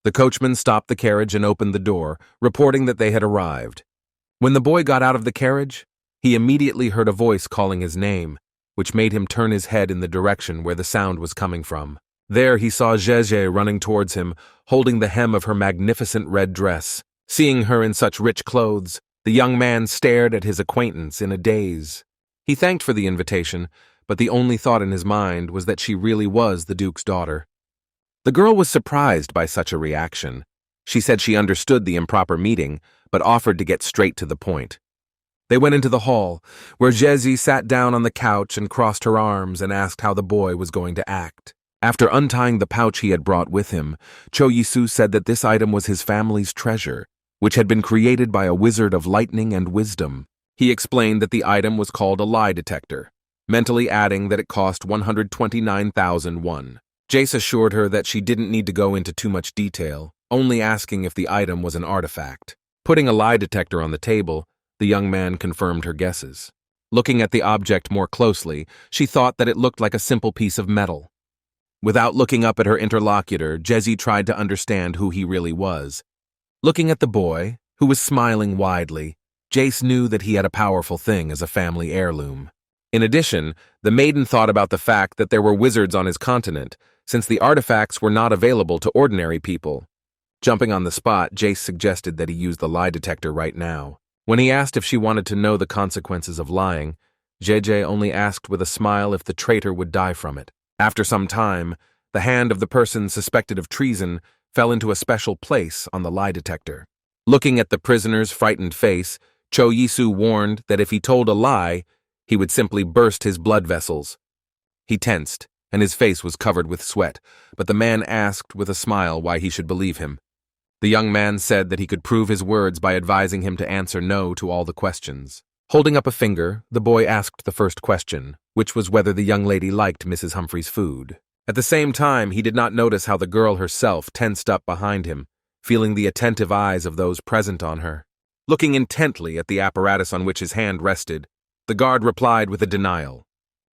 The coachman stopped the carriage and opened the door, reporting that they had arrived. When the boy got out of the carriage, he immediately heard a voice calling his name, which made him turn his head in the direction where the sound was coming from. There he saw Zhezhe running towards him, holding the hem of her magnificent red dress. Seeing her in such rich clothes, the young man stared at his acquaintance in a daze. He thanked for the invitation, but the only thought in his mind was that she really was the Duke's daughter. The girl was surprised by such a reaction. She said she understood the improper meeting, but offered to get straight to the point. They went into the hall, where Jezi sat down on the couch and crossed her arms and asked how the boy was going to act. After untying the pouch he had brought with him, Cho Yisu said that this item was his family's treasure, which had been created by a wizard of lightning and wisdom. He explained that the item was called a lie detector, mentally adding that it cost 129,001. Jace assured her that she didn't need to go into too much detail, only asking if the item was an artifact. Putting a lie detector on the table, the young man confirmed her guesses. Looking at the object more closely, she thought that it looked like a simple piece of metal. Without looking up at her interlocutor, Jesse tried to understand who he really was. Looking at the boy, who was smiling widely, Jace knew that he had a powerful thing as a family heirloom. In addition, the maiden thought about the fact that there were wizards on his continent, since the artifacts were not available to ordinary people. Jumping on the spot, Jace suggested that he use the lie detector right now. When he asked if she wanted to know the consequences of lying, JJ only asked with a smile if the traitor would die from it. After some time, the hand of the person suspected of treason fell into a special place on the lie detector. Looking at the prisoner's frightened face, Cho Yisu warned that if he told a lie, he would simply burst his blood vessels. He tensed, and his face was covered with sweat, but the man asked with a smile why he should believe him. The young man said that he could prove his words by advising him to answer no to all the questions. Holding up a finger, the boy asked the first question, which was whether the young lady liked Mrs. Humphrey's food. At the same time, he did not notice how the girl herself tensed up behind him, feeling the attentive eyes of those present on her. Looking intently at the apparatus on which his hand rested, the guard replied with a denial.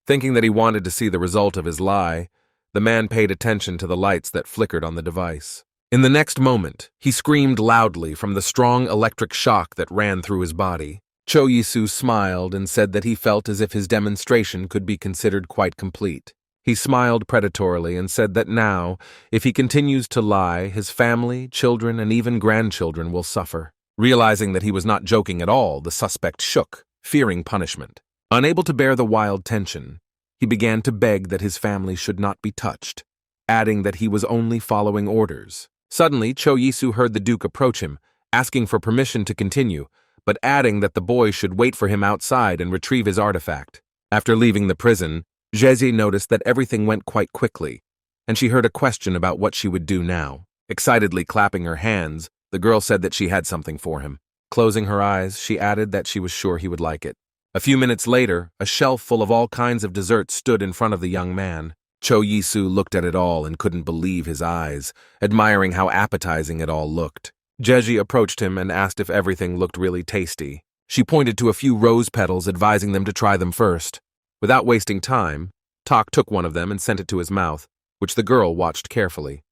Thinking that he wanted to see the result of his lie, the man paid attention to the lights that flickered on the device. In the next moment, he screamed loudly from the strong electric shock that ran through his body. Cho Yisu smiled and said that he felt as if his demonstration could be considered quite complete. He smiled predatorily and said that now, if he continues to lie, his family, children, and even grandchildren will suffer. Realizing that he was not joking at all, the suspect shook, fearing punishment. Unable to bear the wild tension, he began to beg that his family should not be touched, adding that he was only following orders. Suddenly, Cho Yisu heard the Duke approach him, asking for permission to continue, but adding that the boy should wait for him outside and retrieve his artifact. After leaving the prison, Jesse noticed that everything went quite quickly, and she heard a question about what she would do now. Excitedly clapping her hands, the girl said that she had something for him. Closing her eyes, she added that she was sure he would like it. A few minutes later, a shelf full of all kinds of desserts stood in front of the young man. Cho Yisu looked at it all and couldn't believe his eyes, admiring how appetizing it all looked. Jeji approached him and asked if everything looked really tasty. She pointed to a few rose petals, advising them to try them first. Without wasting time, Tak took one of them and sent it to his mouth, which the girl watched carefully.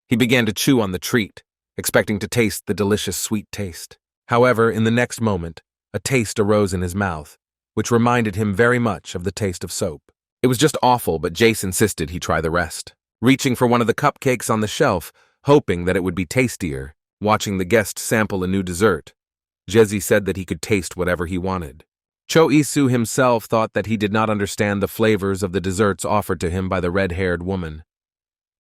He began to chew on the treat, expecting to taste the delicious sweet taste. However, in the next moment, a taste arose in his mouth, which reminded him very much of the taste of soap. It was just awful, but Jace insisted he try the rest. Reaching for one of the cupcakes on the shelf, hoping that it would be tastier, watching the guest sample a new dessert, Jesse said that he could taste whatever he wanted. Cho Isu himself thought that he did not understand the flavors of the desserts offered to him by the red-haired woman.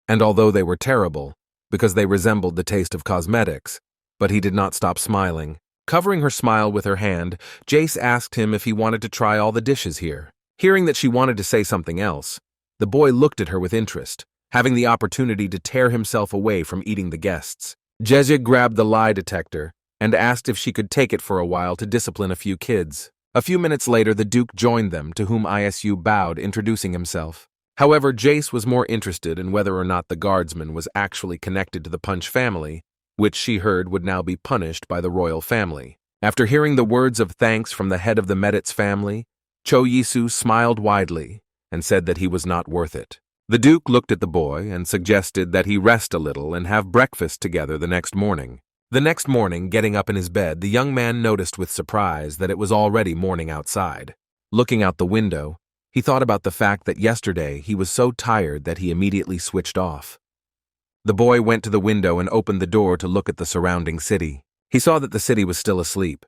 And although they were terrible, because they resembled the taste of cosmetics, but he did not stop smiling. Covering her smile with her hand, Jace asked him if he wanted to try all the dishes here. Hearing that she wanted to say something else, the boy looked at her with interest, having the opportunity to tear himself away from eating the guests. Jezia grabbed the lie detector and asked if she could take it for a while to discipline a few kids. A few minutes later, the Duke joined them, to whom Isu bowed, introducing himself. However, Jace was more interested in whether or not the guardsman was actually connected to the Punch family, which she heard would now be punished by the royal family. After hearing the words of thanks from the head of the Meditz family, Cho Yisu smiled widely and said that he was not worth it. The Duke looked at the boy and suggested that he rest a little and have breakfast together the next morning. The next morning, getting up in his bed, the young man noticed with surprise that it was already morning outside. Looking out the window, he thought about the fact that yesterday he was so tired that he immediately switched off. The boy went to the window and opened the door to look at the surrounding city. He saw that the city was still asleep,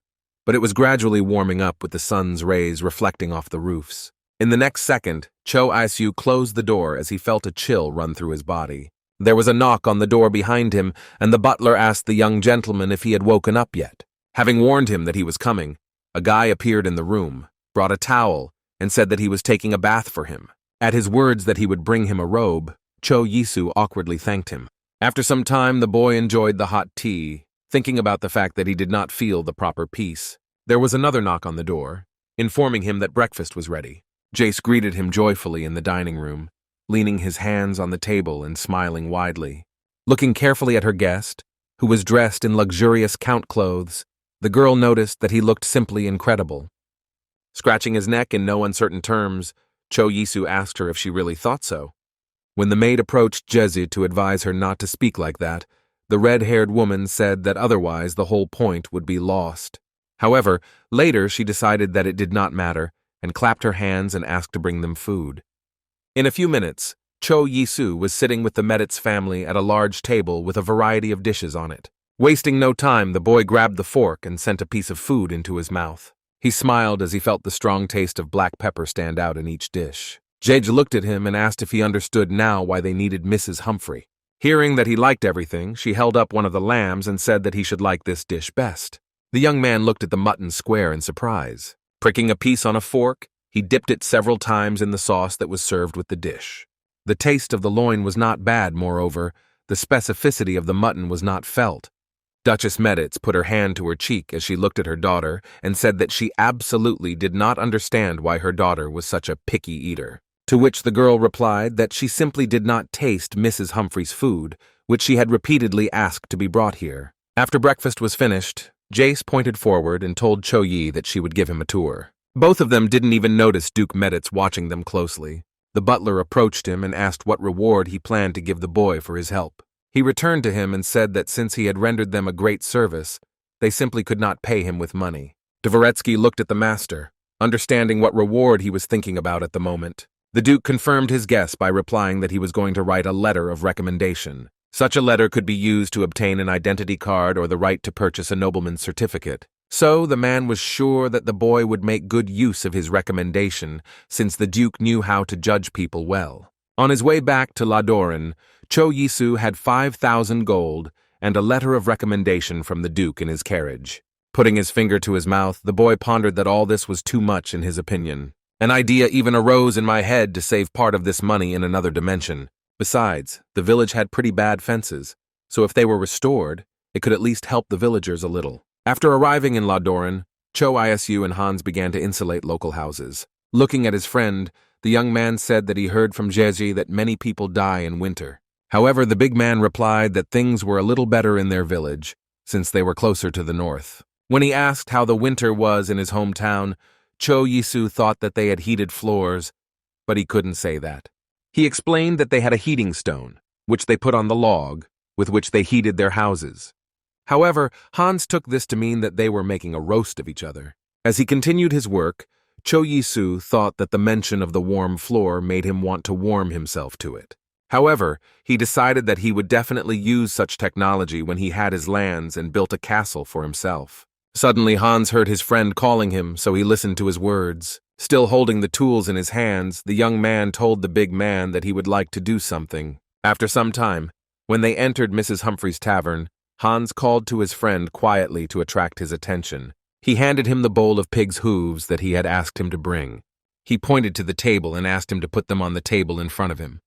but it was gradually warming up with the sun's rays reflecting off the roofs. In the next second, Cho Isu closed the door as he felt a chill run through his body. There was a knock on the door behind him, and the butler asked the young gentleman if he had woken up yet. Having warned him that he was coming, a guy appeared in the room, brought a towel, and said that he was taking a bath for him. At his words that he would bring him a robe, Cho Yisu awkwardly thanked him. After some time, the boy enjoyed the hot tea, thinking about the fact that he did not feel the proper peace. There was another knock on the door, informing him that breakfast was ready. Jace greeted him joyfully in the dining room, leaning his hands on the table and smiling widely. Looking carefully at her guest, who was dressed in luxurious count clothes, the girl noticed that he looked simply incredible. Scratching his neck in no uncertain terms, Cho Yisu asked her if she really thought so. When the maid approached Jezi to advise her not to speak like that, the red-haired woman said that otherwise the whole point would be lost. However, later she decided that it did not matter and clapped her hands and asked to bring them food. In a few minutes, Cho Yisu was sitting with the Medit's family at a large table with a variety of dishes on it. Wasting no time, the boy grabbed the fork and sent a piece of food into his mouth. He smiled as he felt the strong taste of black pepper stand out in each dish. Jage looked at him and asked if he understood now why they needed Mrs. Humphrey. Hearing that he liked everything, she held up one of the lambs and said that he should like this dish best. The young man looked at the mutton square in surprise. Pricking a piece on a fork, he dipped it several times in the sauce that was served with the dish. The taste of the loin was not bad, moreover, the specificity of the mutton was not felt. Duchess Meditz put her hand to her cheek as she looked at her daughter and said that she absolutely did not understand why her daughter was such a picky eater. To which the girl replied that she simply did not taste Mrs. Humphrey's food, which she had repeatedly asked to be brought here. After breakfast was finished, Jace pointed forward and told Cho Yi that she would give him a tour. Both of them didn't even notice Duke Meditz watching them closely. The butler approached him and asked what reward he planned to give the boy for his help. He returned to him and said that since he had rendered them a great service, they simply could not pay him with money. Dvoretsky looked at the master, understanding what reward he was thinking about at the moment. The Duke confirmed his guess by replying that he was going to write a letter of recommendation. Such a letter could be used to obtain an identity card or the right to purchase a nobleman's certificate. So the man was sure that the boy would make good use of his recommendation, since the Duke knew how to judge people well. On his way back to Ladoran, Cho Yisu had 5,000 gold and a letter of recommendation from the Duke in his carriage. Putting his finger to his mouth, the boy pondered that all this was too much in his opinion. An idea even arose in my head to save part of this money in another dimension. Besides, the village had pretty bad fences, so if they were restored, it could at least help the villagers a little. After arriving in Ladoran, Cho Isu and Hans began to insulate local houses. Looking at his friend, the young man said that he heard from Jezi that many people die in winter. However, the big man replied that things were a little better in their village, since they were closer to the north. When he asked how the winter was in his hometown, Cho Yisu thought that they had heated floors, but he couldn't say that. He explained that they had a heating stone, which they put on the log, with which they heated their houses. However, Hans took this to mean that they were making a roast of each other. As he continued his work, Cho Yisu thought that the mention of the warm floor made him want to warm himself to it. However, he decided that he would definitely use such technology when he had his lands and built a castle for himself. Suddenly, Hans heard his friend calling him, so he listened to his words. Still holding the tools in his hands, the young man told the big man that he would like to do something. After some time, when they entered Mrs. Humphrey's tavern, Hans called to his friend quietly to attract his attention. He handed him the bowl of pig's hooves that he had asked him to bring. He pointed to the table and asked him to put them on the table in front of him.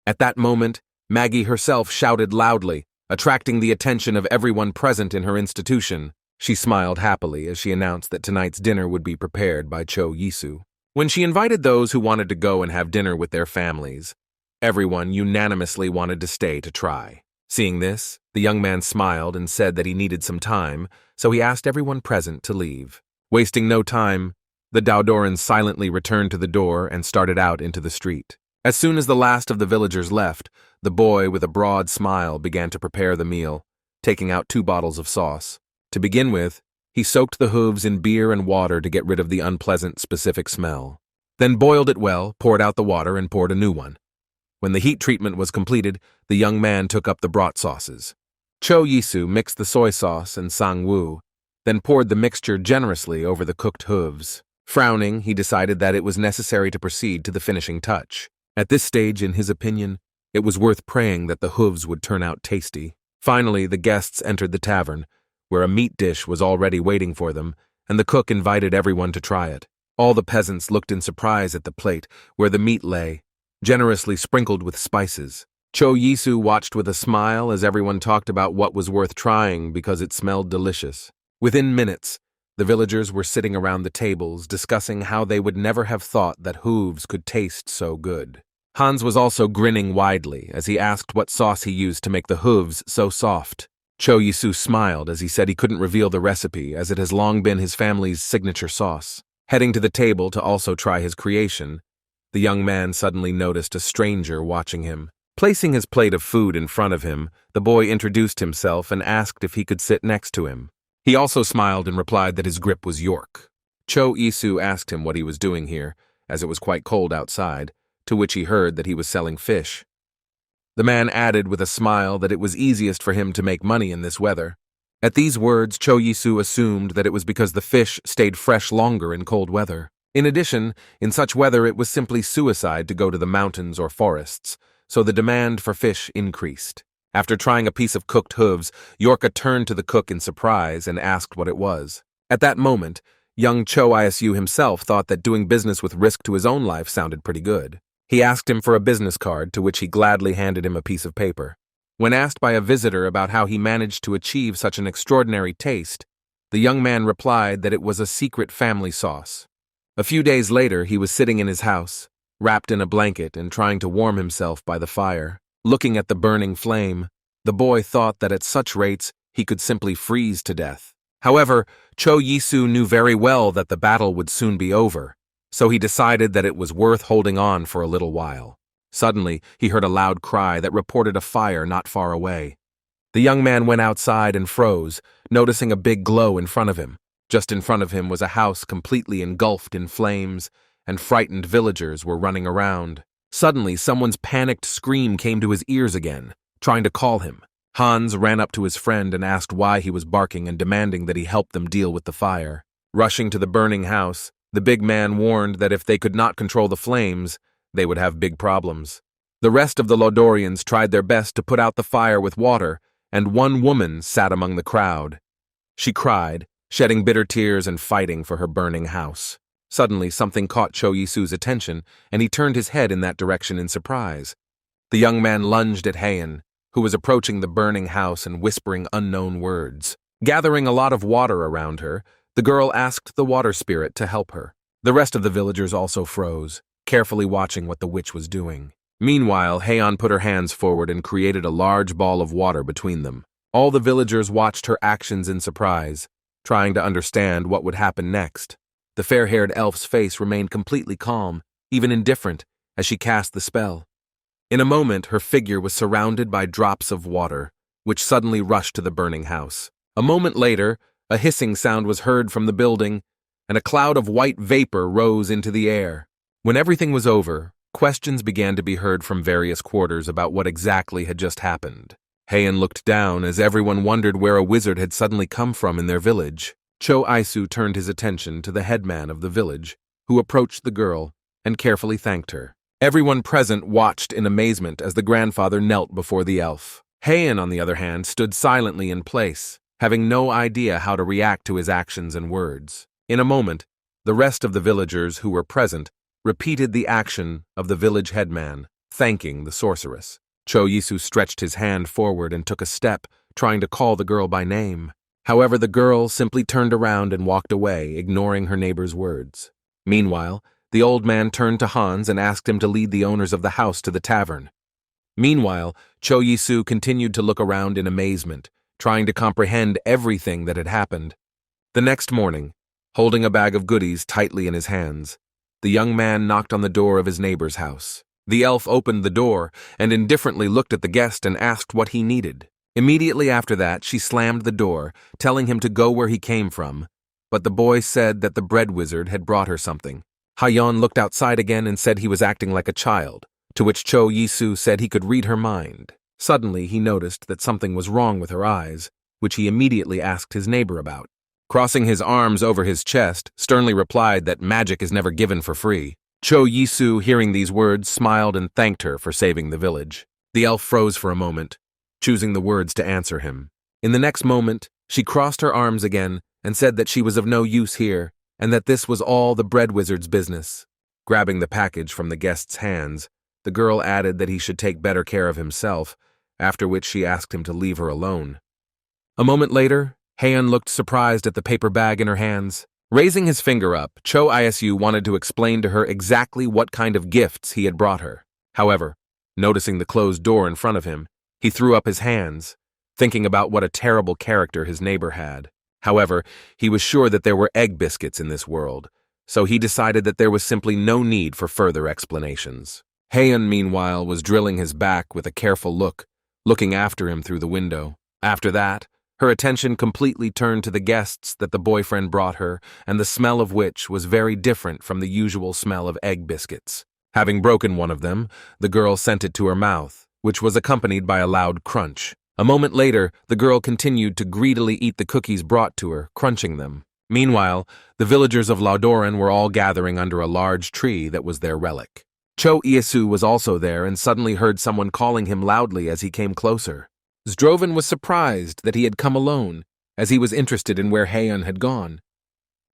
At that moment, Maggie herself shouted loudly, attracting the attention of everyone present in her institution. She smiled happily as she announced that tonight's dinner would be prepared by Cho Yisu. When she invited those who wanted to go and have dinner with their families, everyone unanimously wanted to stay to try. Seeing this, the young man smiled and said that he needed some time, so he asked everyone present to leave. Wasting no time, the Ladoran silently returned to the door and started out into the street. As soon as the last of the villagers left, the boy with a broad smile began to prepare the meal, taking out 2 bottles of sauce. To begin with, he soaked the hooves in beer and water to get rid of the unpleasant specific smell. Then boiled it well, poured out the water, and poured a new one. When the heat treatment was completed, the young man took up the brought sauces. Cho Yisu mixed the soy sauce and sang-woo, then poured the mixture generously over the cooked hooves. Frowning, he decided that it was necessary to proceed to the finishing touch. At this stage, in his opinion, it was worth praying that the hooves would turn out tasty. Finally, the guests entered the tavern, where a meat dish was already waiting for them, and the cook invited everyone to try it. All the peasants looked in surprise at the plate, where the meat lay, generously sprinkled with spices. Cho Yisu watched with a smile as everyone talked about what was worth trying because it smelled delicious. Within minutes, the villagers were sitting around the tables discussing how they would never have thought that hooves could taste so good. Hans was also grinning widely as he asked what sauce he used to make the hooves so soft. Cho Yisu smiled as he said he couldn't reveal the recipe as it has long been his family's signature sauce. Heading to the table to also try his creation, the young man suddenly noticed a stranger watching him. Placing his plate of food in front of him, the boy introduced himself and asked if he could sit next to him. He also smiled and replied that his grip was York. Cho Yisu asked him what he was doing here, as it was quite cold outside, to which he heard that he was selling fish. The man added with a smile that it was easiest for him to make money in this weather. At these words, Cho Yisu assumed that it was because the fish stayed fresh longer in cold weather. In addition, in such weather it was simply suicide to go to the mountains or forests, so the demand for fish increased. After trying a piece of cooked hooves, Yorka turned to the cook in surprise and asked what it was. At that moment, young Cho Yisu himself thought that doing business with risk to his own life sounded pretty good. He asked him for a business card, to which he gladly handed him a piece of paper. When asked by a visitor about how he managed to achieve such an extraordinary taste, the young man replied that it was a secret family sauce. A few days later, he was sitting in his house, wrapped in a blanket and trying to warm himself by the fire. Looking at the burning flame, the boy thought that at such rates he could simply freeze to death. However, Cho Yisu knew very well that the battle would soon be over, so he decided that it was worth holding on for a little while. Suddenly, he heard a loud cry that reported a fire not far away. The young man went outside and froze, noticing a big glow in front of him. Just in front of him was a house completely engulfed in flames, and frightened villagers were running around. Suddenly, someone's panicked scream came to his ears again, trying to call him. Hans ran up to his friend and asked why he was barking and demanding that he help them deal with the fire. Rushing to the burning house, the big man warned that if they could not control the flames, they would have big problems. The rest of the Ladorians tried their best to put out the fire with water, and one woman sat among the crowd. She cried, shedding bitter tears and fighting for her burning house. Suddenly, something caught Cho Yisu's attention, and he turned his head in that direction in surprise. The young man lunged at Heian, who was approaching the burning house and whispering unknown words. Gathering a lot of water around her, the girl asked the water spirit to help her. The rest of the villagers also froze, carefully watching what the witch was doing. Meanwhile, Heian put her hands forward and created a large ball of water between them. All the villagers watched her actions in surprise, trying to understand what would happen next. The fair-haired elf's face remained completely calm, even indifferent, as she cast the spell. In a moment, her figure was surrounded by drops of water, which suddenly rushed to the burning house. A moment later, a hissing sound was heard from the building, and a cloud of white vapor rose into the air. When everything was over, questions began to be heard from various quarters about what exactly had just happened. Heian looked down as everyone wondered where a wizard had suddenly come from in their village. Cho Yisu turned his attention to the headman of the village, who approached the girl and carefully thanked her. Everyone present watched in amazement as the grandfather knelt before the elf. Heian, on the other hand, stood silently in place, having no idea how to react to his actions and words. In a moment, the rest of the villagers who were present repeated the action of the village headman, thanking the sorceress. Cho Yisu stretched his hand forward and took a step, trying to call the girl by name. However, the girl simply turned around and walked away, ignoring her neighbor's words. Meanwhile, the old man turned to Hans and asked him to lead the owners of the house to the tavern. Meanwhile, Cho Yisu continued to look around in amazement, trying to comprehend everything that had happened. The next morning, holding a bag of goodies tightly in his hands, the young man knocked on the door of his neighbor's house. The elf opened the door and indifferently looked at the guest and asked what he needed. Immediately after that, she slammed the door, telling him to go where he came from, but the boy said that the bread wizard had brought her something. Heian looked outside again and said he was acting like a child, to which Cho Yisu said he could read her mind. Suddenly, he noticed that something was wrong with her eyes, which he immediately asked his neighbor about. Crossing his arms over his chest, sternly replied that magic is never given for free. Cho Yisu, hearing these words, smiled and thanked her for saving the village. The elf froze for a moment, choosing the words to answer him. In the next moment, she crossed her arms again and said that she was of no use here, and that this was all the bread wizard's business. Grabbing the package from the guest's hands, the girl added that he should take better care of himself, after which she asked him to leave her alone. A moment later, Haeun looked surprised at the paper bag in her hands. Raising his finger up, Cho Isu wanted to explain to her exactly what kind of gifts he had brought her. However, noticing the closed door in front of him, he threw up his hands, thinking about what a terrible character his neighbor had. However, he was sure that there were egg biscuits in this world, so he decided that there was simply no need for further explanations. Haeun, meanwhile, was drilling his back with a careful look, looking after him through the window. After that, her attention completely turned to the guests that the boyfriend brought her, and the smell of which was very different from the usual smell of egg biscuits. Having broken one of them, the girl sent it to her mouth, which was accompanied by a loud crunch. A moment later, the girl continued to greedily eat the cookies brought to her, crunching them. Meanwhile, the villagers of Ladoran were all gathering under a large tree that was their relic. Cho Iesu was also there and suddenly heard someone calling him loudly as he came closer. Zdrovan was surprised that he had come alone, as he was interested in where Haeun had gone.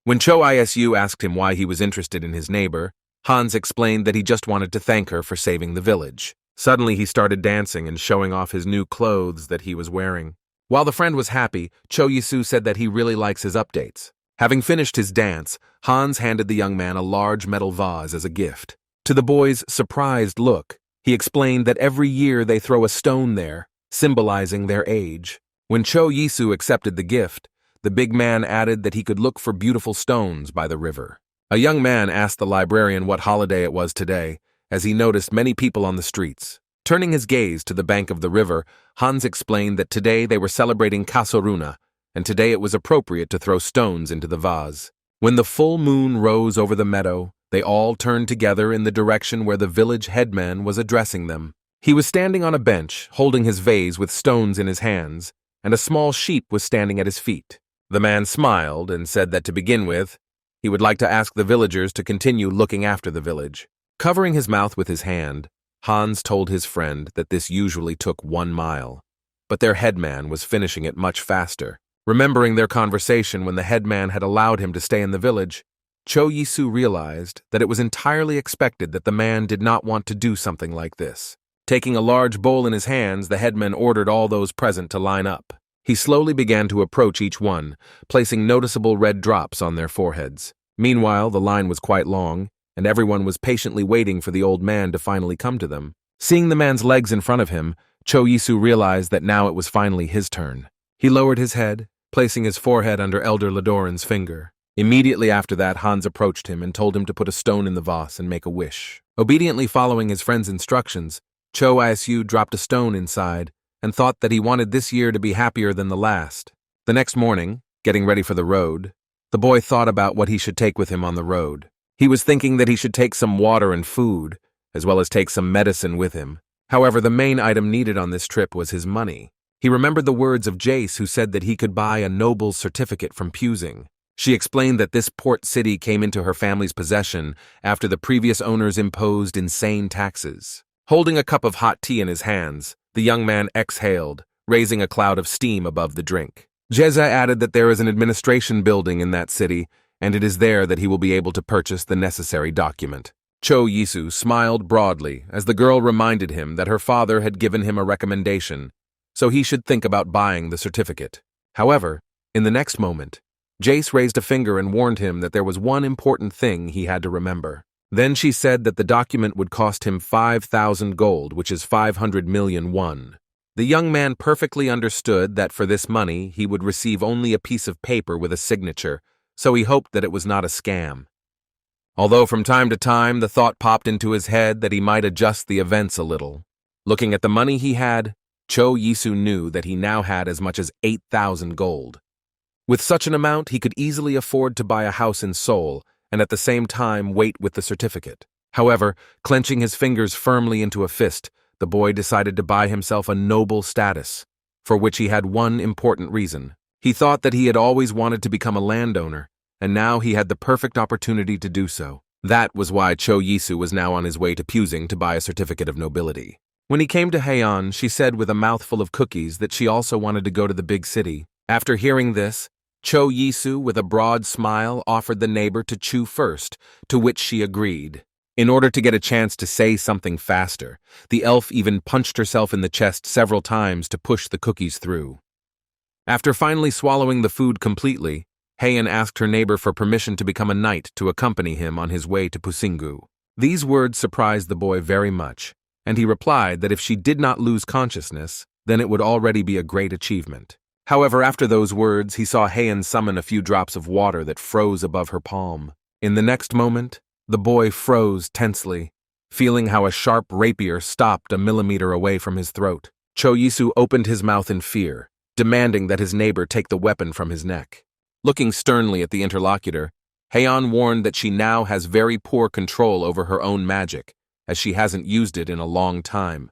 When Cho Isu asked him why he was interested in his neighbor, Hans explained that he just wanted to thank her for saving the village. Suddenly he started dancing and showing off his new clothes that he was wearing. While the friend was happy, Cho Yisu said that he really likes his updates. Having finished his dance, Hans handed the young man a large metal vase as a gift. To the boy's surprised look, he explained that every year they throw a stone there, symbolizing their age. When Cho Yisu accepted the gift, the big man added that he could look for beautiful stones by the river. A young man asked the librarian what holiday it was today, as he noticed many people on the streets. Turning his gaze to the bank of the river, Hans explained that today they were celebrating Kasoruna, and today it was appropriate to throw stones into the vase. When the full moon rose over the meadow, they all turned together in the direction where the village headman was addressing them. He was standing on a bench, holding his vase with stones in his hands, and a small sheep was standing at his feet. The man smiled and said that to begin with, he would like to ask the villagers to continue looking after the village. Covering his mouth with his hand, Hans told his friend that this usually took 1 mile, but their headman was finishing it much faster. Remembering their conversation when the headman had allowed him to stay in the village, Cho Yisu realized that it was entirely expected that the man did not want to do something like this. Taking a large bowl in his hands, the headman ordered all those present to line up. He slowly began to approach each one, placing noticeable red drops on their foreheads. Meanwhile, the line was quite long, and everyone was patiently waiting for the old man to finally come to them. Seeing the man's legs in front of him, Cho Yisu realized that now it was finally his turn. He lowered his head, placing his forehead under Elder Ladoran's finger. Immediately after that, Hans approached him and told him to put a stone in the vase and make a wish. Obediently following his friend's instructions, Cho Isu dropped a stone inside and thought that he wanted this year to be happier than the last. The next morning, getting ready for the road, the boy thought about what he should take with him on the road. He was thinking that he should take some water and food, as well as take some medicine with him. However, the main item needed on this trip was his money. He remembered the words of Jace, who said that he could buy a noble's certificate from Pusing. She explained that this port city came into her family's possession after the previous owners imposed insane taxes. Holding a cup of hot tea in his hands, the young man exhaled, raising a cloud of steam above the drink. Jeza added that there is an administration building in that city, and it is there that he will be able to purchase the necessary document. Cho Yisu smiled broadly as the girl reminded him that her father had given him a recommendation, so he should think about buying the certificate. However, in the next moment, Jace raised a finger and warned him that there was one important thing he had to remember. Then she said that the document would cost him 5,000 gold, which is 500 million won. The young man perfectly understood that for this money he would receive only a piece of paper with a signature, so he hoped that it was not a scam. Although from time to time the thought popped into his head that he might adjust the events a little. Looking at the money he had, Cho Yisu knew that he now had as much as 8,000 gold. With such an amount, he could easily afford to buy a house in Seoul and at the same time wait with the certificate. However, clenching his fingers firmly into a fist, the boy decided to buy himself a noble status, for which he had one important reason. He thought that he had always wanted to become a landowner, and now he had the perfect opportunity to do so. That was why Cho Yisu was now on his way to Pusing to buy a certificate of nobility. When he came to Haeon, she said with a mouthful of cookies that she also wanted to go to the big city. After hearing this, Cho Yisu, with a broad smile, offered the neighbor to chew first, to which she agreed. In order to get a chance to say something faster, the elf even punched herself in the chest several times to push the cookies through. After finally swallowing the food completely, Heian asked her neighbor for permission to become a knight to accompany him on his way to Pusingu. These words surprised the boy very much, and he replied that if she did not lose consciousness, then it would already be a great achievement. However, after those words, he saw Heian summon a few drops of water that froze above her palm. In the next moment, the boy froze tensely, feeling how a sharp rapier stopped a millimeter away from his throat. Cho Yisu opened his mouth in fear, demanding that his neighbor take the weapon from his neck. Looking sternly at the interlocutor, Heian warned that she now has very poor control over her own magic, as she hasn't used it in a long time.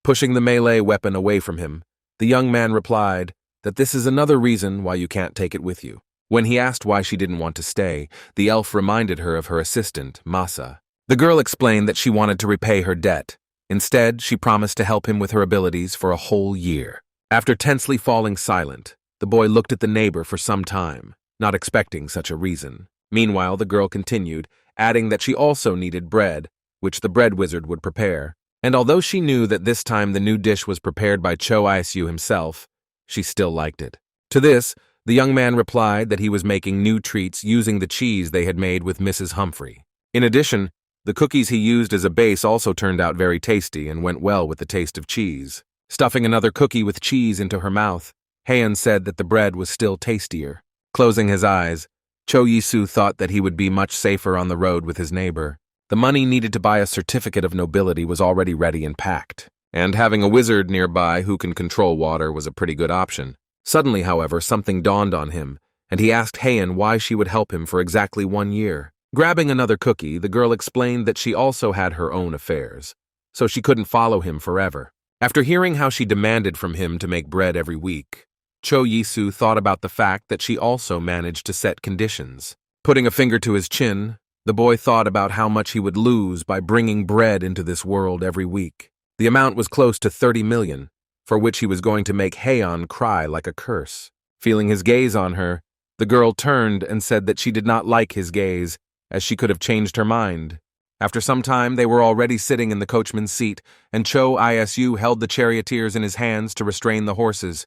Pushing the melee weapon away from him, the young man replied that this is another reason why you can't take it with you. When he asked why she didn't want to stay, the elf reminded her of her assistant, Masa. The girl explained that she wanted to repay her debt. Instead, she promised to help him with her abilities for a whole year. After tensely falling silent, the boy looked at the neighbor for some time, not expecting such a reason. Meanwhile, the girl continued, adding that she also needed bread, which the bread wizard would prepare. And although she knew that this time the new dish was prepared by Cho Isu himself, she still liked it. To this, the young man replied that he was making new treats using the cheese they had made with Mrs. Humphrey. In addition, the cookies he used as a base also turned out very tasty and went well with the taste of cheese. Stuffing another cookie with cheese into her mouth, Heian said that the bread was still tastier. Closing his eyes, Cho Yisu thought that he would be much safer on the road with his neighbor. The money needed to buy a certificate of nobility was already ready and packed, and having a wizard nearby who can control water was a pretty good option. Suddenly, however, something dawned on him, and he asked Heian why she would help him for exactly 1 year. Grabbing another cookie, the girl explained that she also had her own affairs, so she couldn't follow him forever. After hearing how she demanded from him to make bread every week, Cho Yisu thought about the fact that she also managed to set conditions. Putting a finger to his chin, the boy thought about how much he would lose by bringing bread into this world every week. The amount was close to 30 million, for which he was going to make Heian cry like a curse. Feeling his gaze on her, the girl turned and said that she did not like his gaze, as she could have changed her mind. After some time, they were already sitting in the coachman's seat, and Cho Isu held the charioteers in his hands to restrain the horses.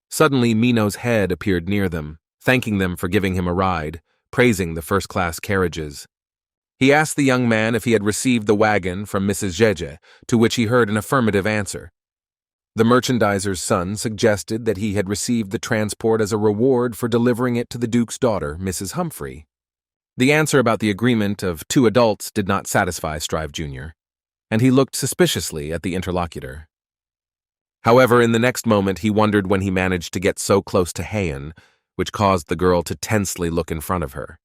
Suddenly, Mino's head appeared near them, thanking them for giving him a ride, praising the first-class carriages. He asked the young man if he had received the wagon from Mrs. Jeje, to which he heard an affirmative answer. The merchandiser's son suggested that he had received the transport as a reward for delivering it to the Duke's daughter, Mrs. Humphrey. The answer about the agreement of 2 adults did not satisfy Strive Jr., and he looked suspiciously at the interlocutor. However, in the next moment he wondered when he managed to get so close to Heian, which caused the girl to tensely look in front of her.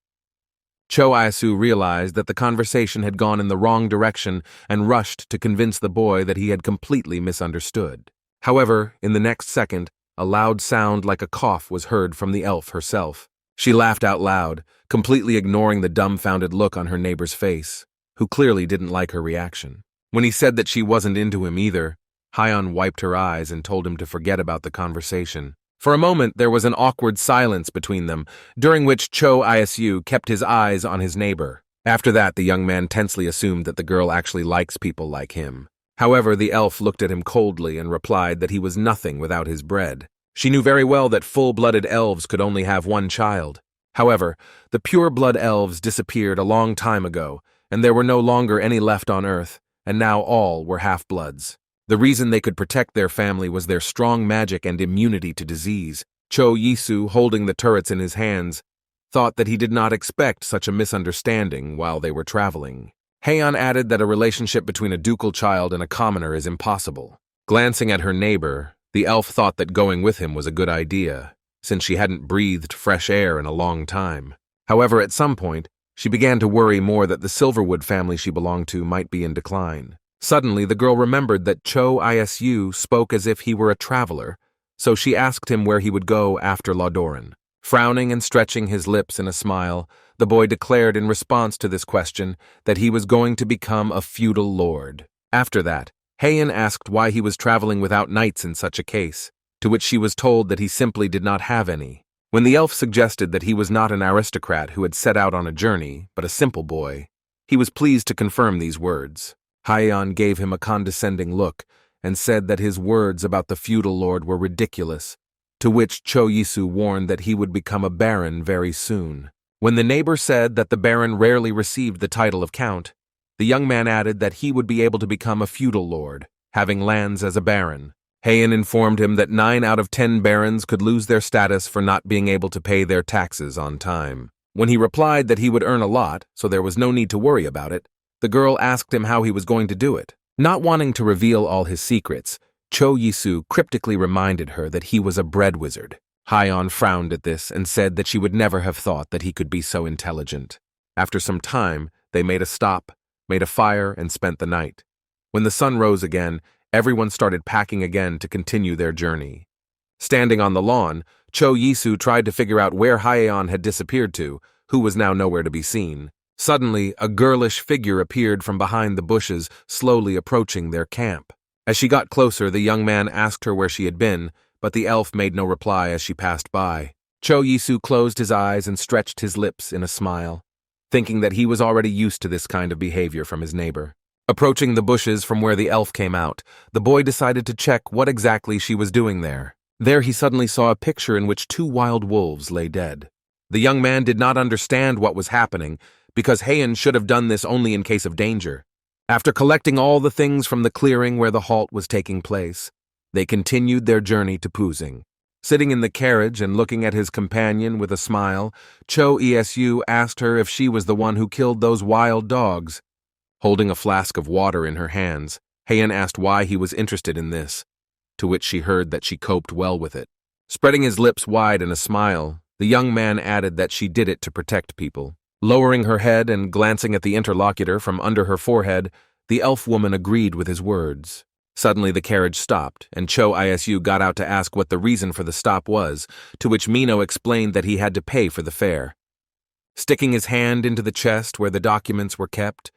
Cho Isu realized that the conversation had gone in the wrong direction and rushed to convince the boy that he had completely misunderstood. However, in the next second, a loud sound like a cough was heard from the elf herself. She laughed out loud, completely ignoring the dumbfounded look on her neighbor's face, who clearly didn't like her reaction. When he said that she wasn't into him either, Heian wiped her eyes and told him to forget about the conversation. For a moment, there was an awkward silence between them, during which Cho Isu kept his eyes on his neighbor. After that, the young man tensely assumed that the girl actually likes people like him. However, the elf looked at him coldly and replied that he was nothing without his bread. She knew very well that full-blooded elves could only have 1 child. However, the pure-blood elves disappeared a long time ago, and there were no longer any left on Earth, and now all were half-bloods. The reason they could protect their family was their strong magic and immunity to disease. Cho Yisu, holding the turrets in his hands, thought that he did not expect such a misunderstanding while they were traveling. Heian added that a relationship between a ducal child and a commoner is impossible. Glancing at her neighbor, the elf thought that going with him was a good idea, since she hadn't breathed fresh air in a long time. However, at some point, she began to worry more that the Silverwood family she belonged to might be in decline. Suddenly, the girl remembered that Cho Isu spoke as if he were a traveler, so she asked him where he would go after Ladoran. Frowning and stretching his lips in a smile, the boy declared in response to this question that he was going to become a feudal lord. After that, Heian asked why he was traveling without knights in such a case, to which she was told that he simply did not have any. When the elf suggested that he was not an aristocrat who had set out on a journey, but a simple boy, He was pleased to confirm these words. Hyeon gave him a condescending look and said that his words about the feudal lord were ridiculous, to which Cho Yisu warned that he would become a baron very soon. When the neighbor said that the baron rarely received the title of count, the young man added that he would be able to become a feudal lord, having lands as a baron. Haein informed him that 9 out of 10 barons could lose their status for not being able to pay their taxes on time. When he replied that he would earn a lot, so there was no need to worry about it, the girl asked him how he was going to do it. Not wanting to reveal all his secrets, Cho Yisu cryptically reminded her that he was a bread wizard. Hyeon frowned at this and said that she would never have thought that he could be so intelligent. After some time, they made a stop, made a fire, and spent the night. When the sun rose again, everyone started packing again to continue their journey. Standing on the lawn, Cho Yisu tried to figure out where Hyeon had disappeared to, who was now nowhere to be seen. Suddenly, a girlish figure appeared from behind the bushes, slowly approaching their camp. As she got closer, the young man asked her where she had been, but the elf made no reply as she passed by. Cho Yisu closed his eyes and stretched his lips in a smile, thinking that he was already used to this kind of behavior from his neighbor. Approaching the bushes from where the elf came out, the boy decided to check what exactly she was doing there. There he suddenly saw a picture in which 2 wild wolves lay dead. The young man did not understand what was happening, because Haein should have done this only in case of danger. After collecting all the things from the clearing where the halt was taking place, they continued their journey to Pusing. Sitting in the carriage and looking at his companion with a smile, Cho Esu asked her if she was the one who killed those wild dogs. Holding a flask of water in her hands, Haein asked why he was interested in this, to which she heard that she coped well with it. Spreading his lips wide in a smile, the young man added that she did it to protect people. Lowering her head and glancing at the interlocutor from under her forehead, the elf woman agreed with his words. Suddenly the carriage stopped, and Cho Isu got out to ask what the reason for the stop was, to which Mino explained that he had to pay for the fare. Sticking his hand into the chest where the documents were kept,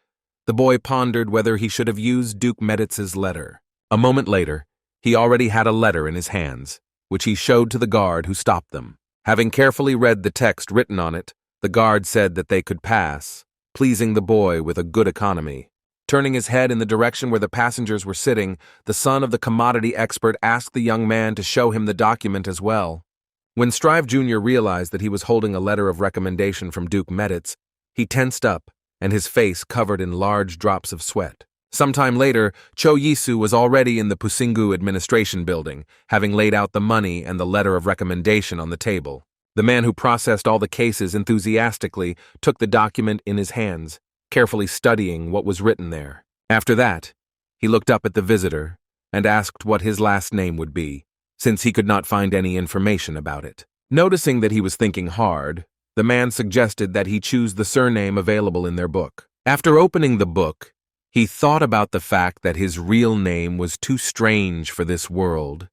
the boy pondered whether he should have used Duke Meditz's letter. A moment later, he already had a letter in his hands, which he showed to the guard who stopped them. Having carefully read the text written on it, the guard said that they could pass, pleasing the boy with a good economy. Turning his head in the direction where the passengers were sitting, the son of the commodity expert asked the young man to show him the document as well. When Strive Jr. realized that he was holding a letter of recommendation from Duke Meditz, he tensed up, and his face covered in large drops of sweat. Sometime later, Cho Yisu was already in the Pusingu administration building, having laid out the money and the letter of recommendation on the table. The man who processed all the cases enthusiastically took the document in his hands, carefully studying what was written there. After that, he looked up at the visitor and asked what his last name would be, since he could not find any information about it. Noticing that he was thinking hard, the man suggested that he choose the surname available in their book. After opening the book, he thought about the fact that his real name was too strange for this world,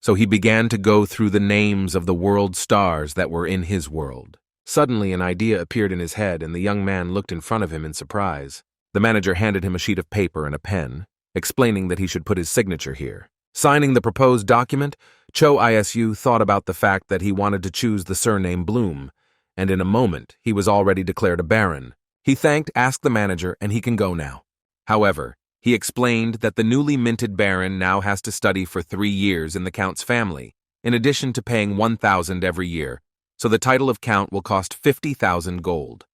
so he began to go through the names of the world stars that were in his world. Suddenly, an idea appeared in his head, and the young man looked in front of him in surprise. The manager handed him a sheet of paper and a pen, explaining that he should put his signature here. Signing the proposed document, Cho Isu thought about the fact that he wanted to choose the surname Bloom, and in a moment, he was already declared a baron. He thanked, asked the manager, and he can go now. However, he explained that the newly minted baron now has to study for 3 years in the count's family, in addition to paying 1,000 every year, so the title of count will cost 50,000 gold.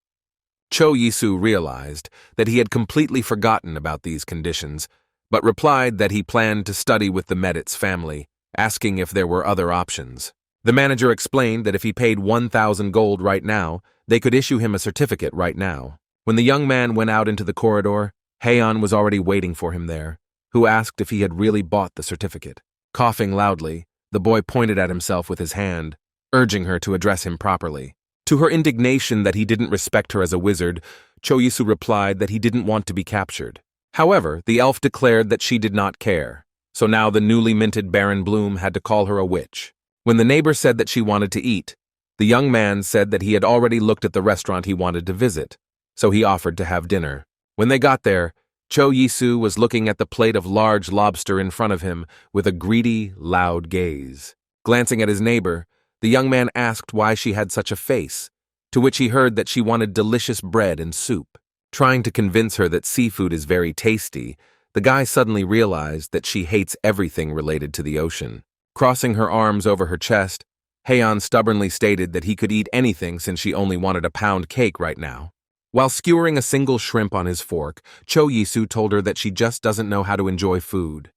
Cho Yisu realized that he had completely forgotten about these conditions, but replied that he planned to study with the Meditz family, asking if there were other options. The manager explained that if he paid 1,000 gold right now, they could issue him a certificate right now. When the young man went out into the corridor, Haeon was already waiting for him there, who asked if he had really bought the certificate. Coughing loudly, the boy pointed at himself with his hand, urging her to address him properly. To her indignation that he didn't respect her as a wizard, Cho Yisu replied that he didn't want to be captured. However, the elf declared that she did not care, so now the newly minted Baron Bloom had to call her a witch. When the neighbor said that she wanted to eat, the young man said that he had already looked at the restaurant he wanted to visit, so he offered to have dinner. When they got there, Cho Yisu was looking at the plate of large lobster in front of him with a greedy, loud gaze. Glancing at his neighbor, the young man asked why she had such a face, to which he heard that she wanted delicious bread and soup. Trying to convince her that seafood is very tasty, the guy suddenly realized that she hates everything related to the ocean. Crossing her arms over her chest, Heian stubbornly stated that he could eat anything since she only wanted a pound cake right now. While skewering a single shrimp on his fork, Cho Yisu told her that she just doesn't know how to enjoy food.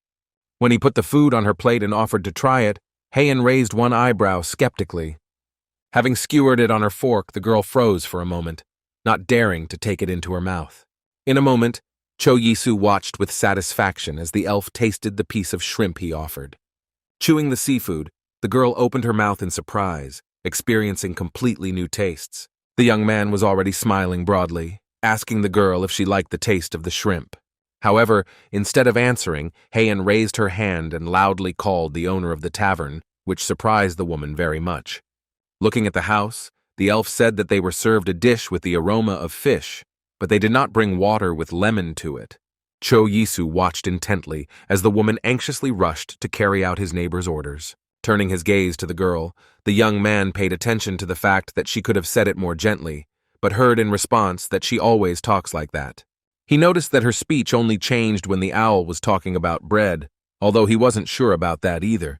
When he put the food on her plate and offered to try it, Heian raised one eyebrow skeptically. Having skewered it on her fork, the girl froze for a moment, not daring to take it into her mouth. In a moment, Cho Yisu watched with satisfaction as the elf tasted the piece of shrimp he offered. Chewing the seafood, the girl opened her mouth in surprise, experiencing completely new tastes. The young man was already smiling broadly, asking the girl if she liked the taste of the shrimp. However, instead of answering, Heian raised her hand and loudly called the owner of the tavern, which surprised the woman very much. Looking at the house, the elf said that they were served a dish with the aroma of fish, but they did not bring water with lemon to it. Cho Yisu watched intently as the woman anxiously rushed to carry out his neighbor's orders. Turning his gaze to the girl, the young man paid attention to the fact that she could have said it more gently, but heard in response that she always talks like that. He noticed that her speech only changed when the owl was talking about bread, although he wasn't sure about that either.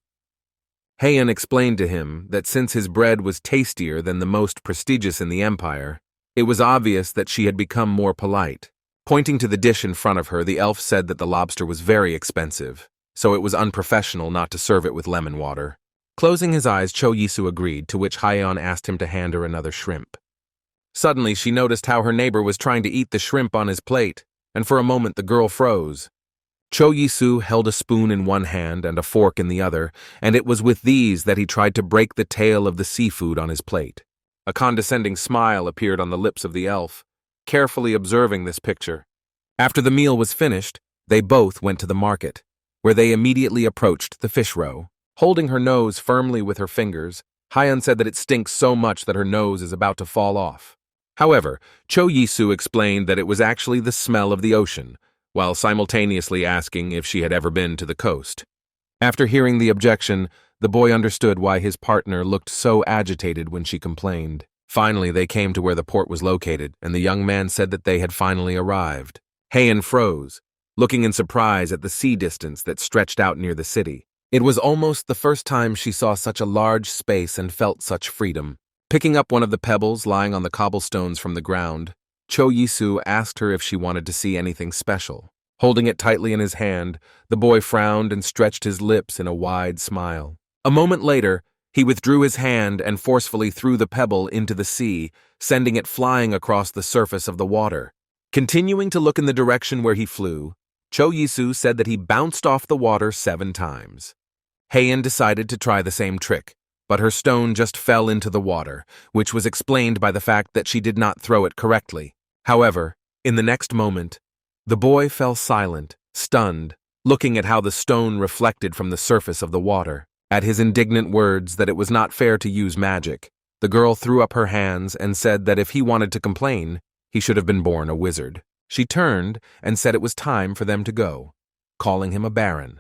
Heian explained to him that since his bread was tastier than the most prestigious in the empire, it was obvious that she had become more polite. Pointing to the dish in front of her, the elf said that the lobster was very expensive, so it was unprofessional not to serve it with lemon water. Closing his eyes, Cho Yisu agreed, to which Heian asked him to hand her another shrimp. Suddenly, she noticed how her neighbor was trying to eat the shrimp on his plate, and for a moment the girl froze. Cho Yisu held a spoon in one hand and a fork in the other, and it was with these that he tried to break the tail of the seafood on his plate. A condescending smile appeared on the lips of the elf, carefully observing this picture. After the meal was finished, they both went to the market, where they immediately approached the fish row. Holding her nose firmly with her fingers, Heian said that it stinks so much that her nose is about to fall off. However, Cho Yisu explained that it was actually the smell of the ocean, while simultaneously asking if she had ever been to the coast. After hearing the objection, the boy understood why his partner looked so agitated when she complained. Finally, they came to where the port was located, and the young man said that they had finally arrived. Heian froze, looking in surprise at the sea distance that stretched out near the city. It was almost the first time she saw such a large space and felt such freedom. Picking up one of the pebbles lying on the cobblestones from the ground, Cho Yisu asked her if she wanted to see anything special. Holding it tightly in his hand, the boy frowned and stretched his lips in a wide smile. A moment later, he withdrew his hand and forcefully threw the pebble into the sea, sending it flying across the surface of the water. Continuing to look in the direction where he flew, Cho Yisu said that he bounced off the water 7 times. Heian decided to try the same trick, but her stone just fell into the water, which was explained by the fact that she did not throw it correctly. However, in the next moment, the boy fell silent, stunned, looking at how the stone reflected from the surface of the water. At his indignant words that it was not fair to use magic, the girl threw up her hands and said that if he wanted to complain, he should have been born a wizard. She turned and said it was time for them to go, calling him a baron.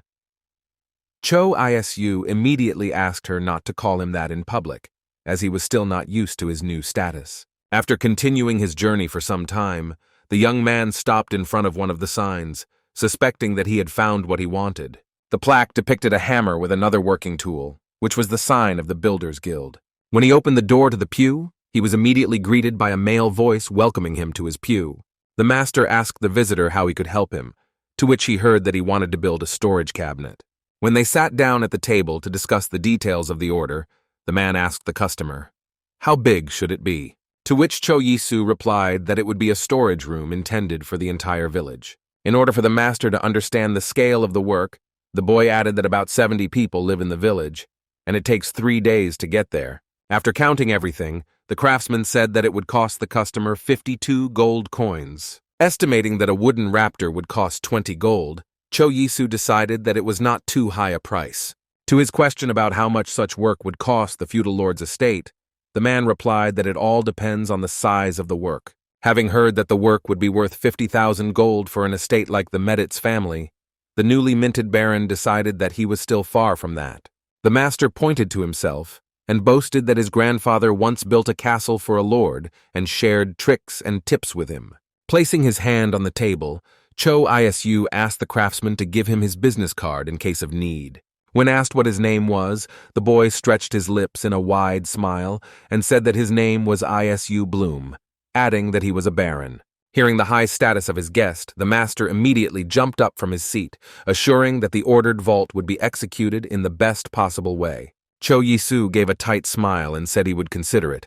Cho Yisu immediately asked her not to call him that in public, as he was still not used to his new status. After continuing his journey for some time, the young man stopped in front of one of the signs, suspecting that he had found what he wanted. The plaque depicted a hammer with another working tool, which was the sign of the Builders Guild. When he opened the door to the pew, he was immediately greeted by a male voice welcoming him to his pew. The master asked the visitor how he could help him, to which he heard that he wanted to build a storage cabinet. When they sat down at the table to discuss the details of the order, the man asked the customer, "How big should it be?" To which Cho Yisu replied that it would be a storage room intended for the entire village. In order for the master to understand the scale of the work, the boy added that about 70 people live in the village, and it takes 3 days to get there. After counting everything, the craftsman said that it would cost the customer 52 gold coins. Estimating that a wooden raptor would cost 20 gold, Cho Yisu decided that it was not too high a price. To his question about how much such work would cost the feudal lord's estate, the man replied that it all depends on the size of the work. Having heard that the work would be worth 50,000 gold for an estate like the Meditz family, the newly minted baron decided that he was still far from that. The master pointed to himself and boasted that his grandfather once built a castle for a lord and shared tricks and tips with him. Placing his hand on the table, Cho Isu asked the craftsman to give him his business card in case of need. When asked what his name was, the boy stretched his lips in a wide smile and said that his name was Isu Bloom, adding that he was a baron. Hearing the high status of his guest, the master immediately jumped up from his seat, assuring that the ordered vault would be executed in the best possible way. Cho Yisu gave a tight smile and said he would consider it,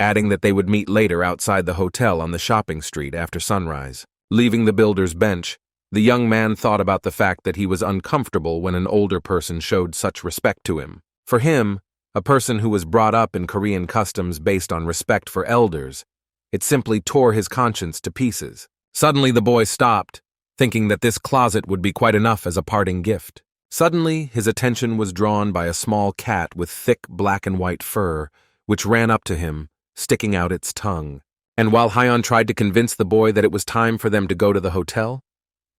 adding that they would meet later outside the hotel on the shopping street after sunrise. Leaving the builder's bench, the young man thought about the fact that he was uncomfortable when an older person showed such respect to him. For him, a person who was brought up in Korean customs based on respect for elders, it simply tore his conscience to pieces. Suddenly the boy stopped, thinking that this closet would be quite enough as a parting gift. Suddenly, his attention was drawn by a small cat with thick black and white fur, which ran up to him, sticking out its tongue. And while Hyeon tried to convince the boy that it was time for them to go to the hotel,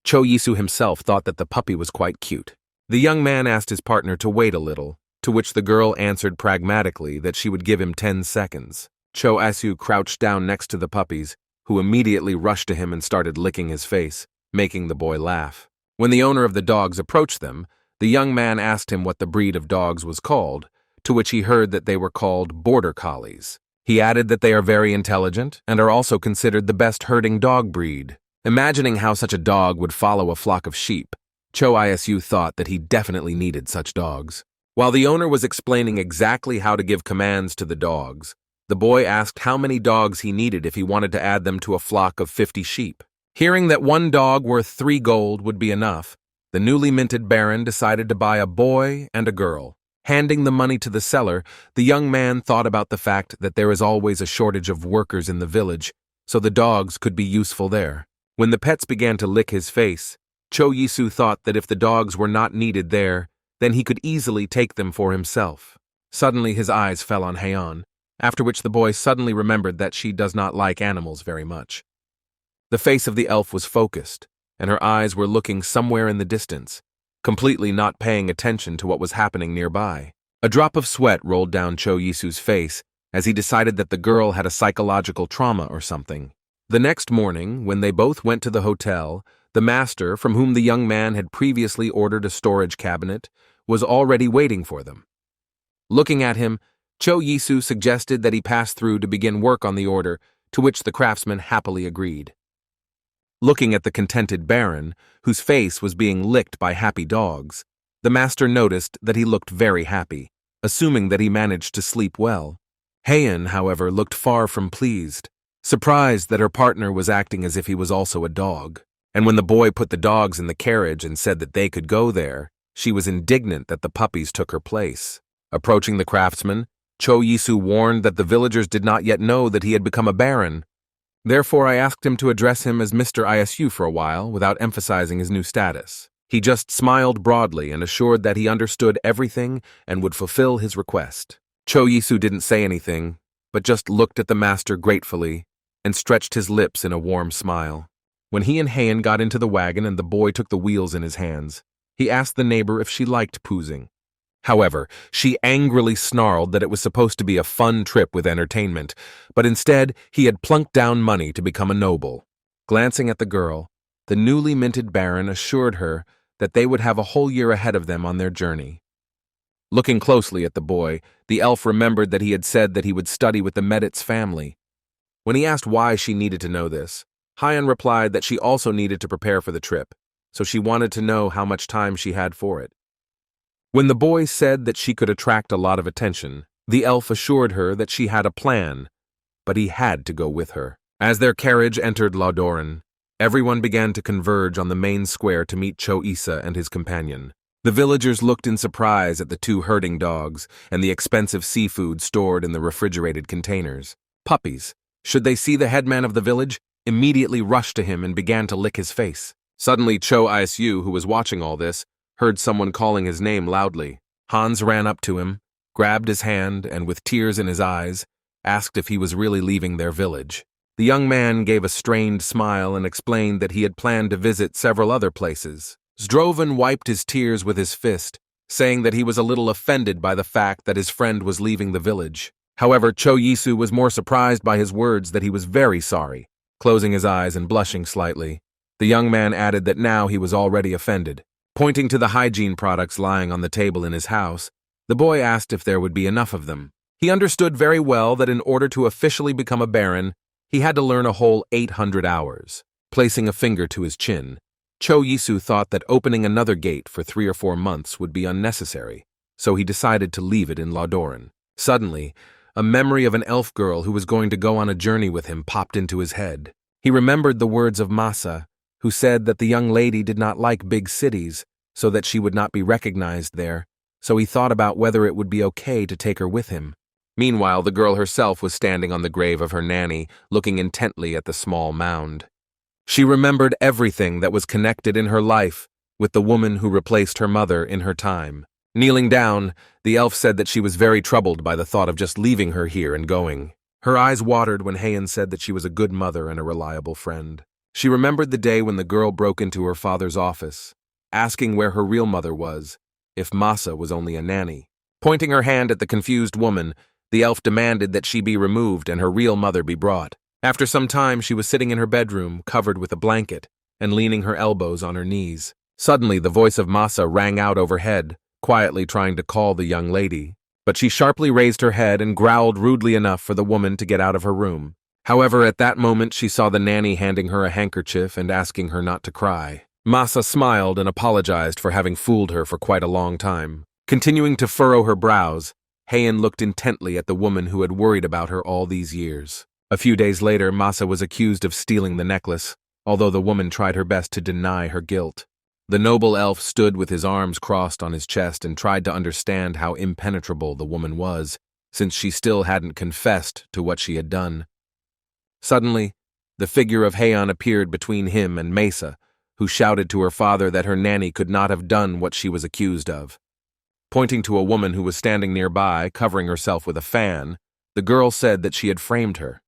Cho Yisu himself thought that the puppy was quite cute. The young man asked his partner to wait a little, to which the girl answered pragmatically that she would give him 10 seconds. Cho Asu crouched down next to the puppies, who immediately rushed to him and started licking his face, making the boy laugh. When the owner of the dogs approached them, the young man asked him what the breed of dogs was called, to which he heard that they were called border collies. He added that they are very intelligent and are also considered the best herding dog breed. Imagining how such a dog would follow a flock of sheep, Cho Isu thought that he definitely needed such dogs. While the owner was explaining exactly how to give commands to the dogs, the boy asked how many dogs he needed if he wanted to add them to a flock of 50 sheep. Hearing that one dog worth 3 gold would be enough, the newly minted baron decided to buy a boy and a girl. Handing the money to the seller, the young man thought about the fact that there is always a shortage of workers in the village, so the dogs could be useful there. When the pets began to lick his face, Cho Yisu thought that if the dogs were not needed there, then he could easily take them for himself. Suddenly his eyes fell on Hyeon, after which the boy suddenly remembered that she does not like animals very much. The face of the elf was focused, and her eyes were looking somewhere in the distance, completely not paying attention to what was happening nearby. A drop of sweat rolled down Cho Yisu's face as he decided that the girl had a psychological trauma or something. The next morning, when they both went to the hotel, the master, from whom the young man had previously ordered a storage cabinet, was already waiting for them. Looking at him, Cho Yisu suggested that he pass through to begin work on the order, to which the craftsman happily agreed. Looking at the contented baron, whose face was being licked by happy dogs, the master noticed that he looked very happy, assuming that he managed to sleep well. Hyeon, however, looked far from pleased, surprised that her partner was acting as if he was also a dog. And when the boy put the dogs in the carriage and said that they could go there, she was indignant that the puppies took her place. Approaching the craftsman, Cho Yisu warned that the villagers did not yet know that he had become a baron. Therefore, I asked him to address him as Mr. Isu for a while without emphasizing his new status. He just smiled broadly and assured that he understood everything and would fulfill his request. Cho Yisu didn't say anything, but just looked at the master gratefully and stretched his lips in a warm smile. When he and Hyeon got into the wagon and the boy took the wheels in his hands, he asked the neighbor if she liked poozing. However, she angrily snarled that it was supposed to be a fun trip with entertainment, but instead he had plunked down money to become a noble. Glancing at the girl, the newly minted baron assured her that they would have a whole year ahead of them on their journey. Looking closely at the boy, the elf remembered that he had said that he would study with the Meditz family. When he asked why she needed to know this, Hyeon replied that she also needed to prepare for the trip, so she wanted to know how much time she had for it. When the boy said that she could attract a lot of attention, the elf assured her that she had a plan, but he had to go with her. As their carriage entered Ladoran, everyone began to converge on the main square to meet Cho Isa and his companion. The villagers looked in surprise at the 2 herding dogs and the expensive seafood stored in the refrigerated containers. Puppies, should they see the headman of the village, immediately rushed to him and began to lick his face. Suddenly Cho Isu, who was watching all this, heard someone calling his name loudly. Hans ran up to him, grabbed his hand, and with tears in his eyes, asked if he was really leaving their village. The young man gave a strained smile and explained that he had planned to visit several other places. Zdroven wiped his tears with his fist, saying that he was a little offended by the fact that his friend was leaving the village. However, Cho Yisu was more surprised by his words that he was very sorry. closing his eyes and blushing slightly. The young man added that now he was already offended. Pointing to the hygiene products lying on the table in his house, the boy asked if there would be enough of them. He understood very well that in order to officially become a baron, he had to learn a whole 800 hours. Placing a finger to his chin, Cho Yisu thought that opening another gate for 3 or 4 months would be unnecessary, so he decided to leave it in Ladoran. Suddenly, a memory of an elf girl who was going to go on a journey with him popped into his head. He remembered the words of Masa, who said that the young lady did not like big cities, so that she would not be recognized there, so he thought about whether it would be okay to take her with him. Meanwhile, the girl herself was standing on the grave of her nanny, looking intently at the small mound. She remembered everything that was connected in her life with the woman who replaced her mother in her time. Kneeling down, the elf said that she was very troubled by the thought of just leaving her here and going. Her eyes watered when Heian said that she was a good mother and a reliable friend. She remembered the day when the girl broke into her father's office, asking where her real mother was, if Masa was only a nanny. Pointing her hand at the confused woman, the elf demanded that she be removed and her real mother be brought. After some time, she was sitting in her bedroom, covered with a blanket, and leaning her elbows on her knees. Suddenly, the voice of Masa rang out overhead, quietly trying to call the young lady. But she sharply raised her head and growled rudely enough for the woman to get out of her room. However, at that moment, she saw the nanny handing her a handkerchief and asking her not to cry. Masa smiled and apologized for having fooled her for quite a long time. Continuing to furrow her brows, Heian looked intently at the woman who had worried about her all these years. A few days later, Masa was accused of stealing the necklace, although the woman tried her best to deny her guilt. The noble elf stood with his arms crossed on his chest and tried to understand how impenetrable the woman was, since she still hadn't confessed to what she had done. Suddenly, the figure of Heian appeared between him and Mesa, who shouted to her father that her nanny could not have done what she was accused of. Pointing to a woman who was standing nearby, covering herself with a fan, the girl said that she had framed her.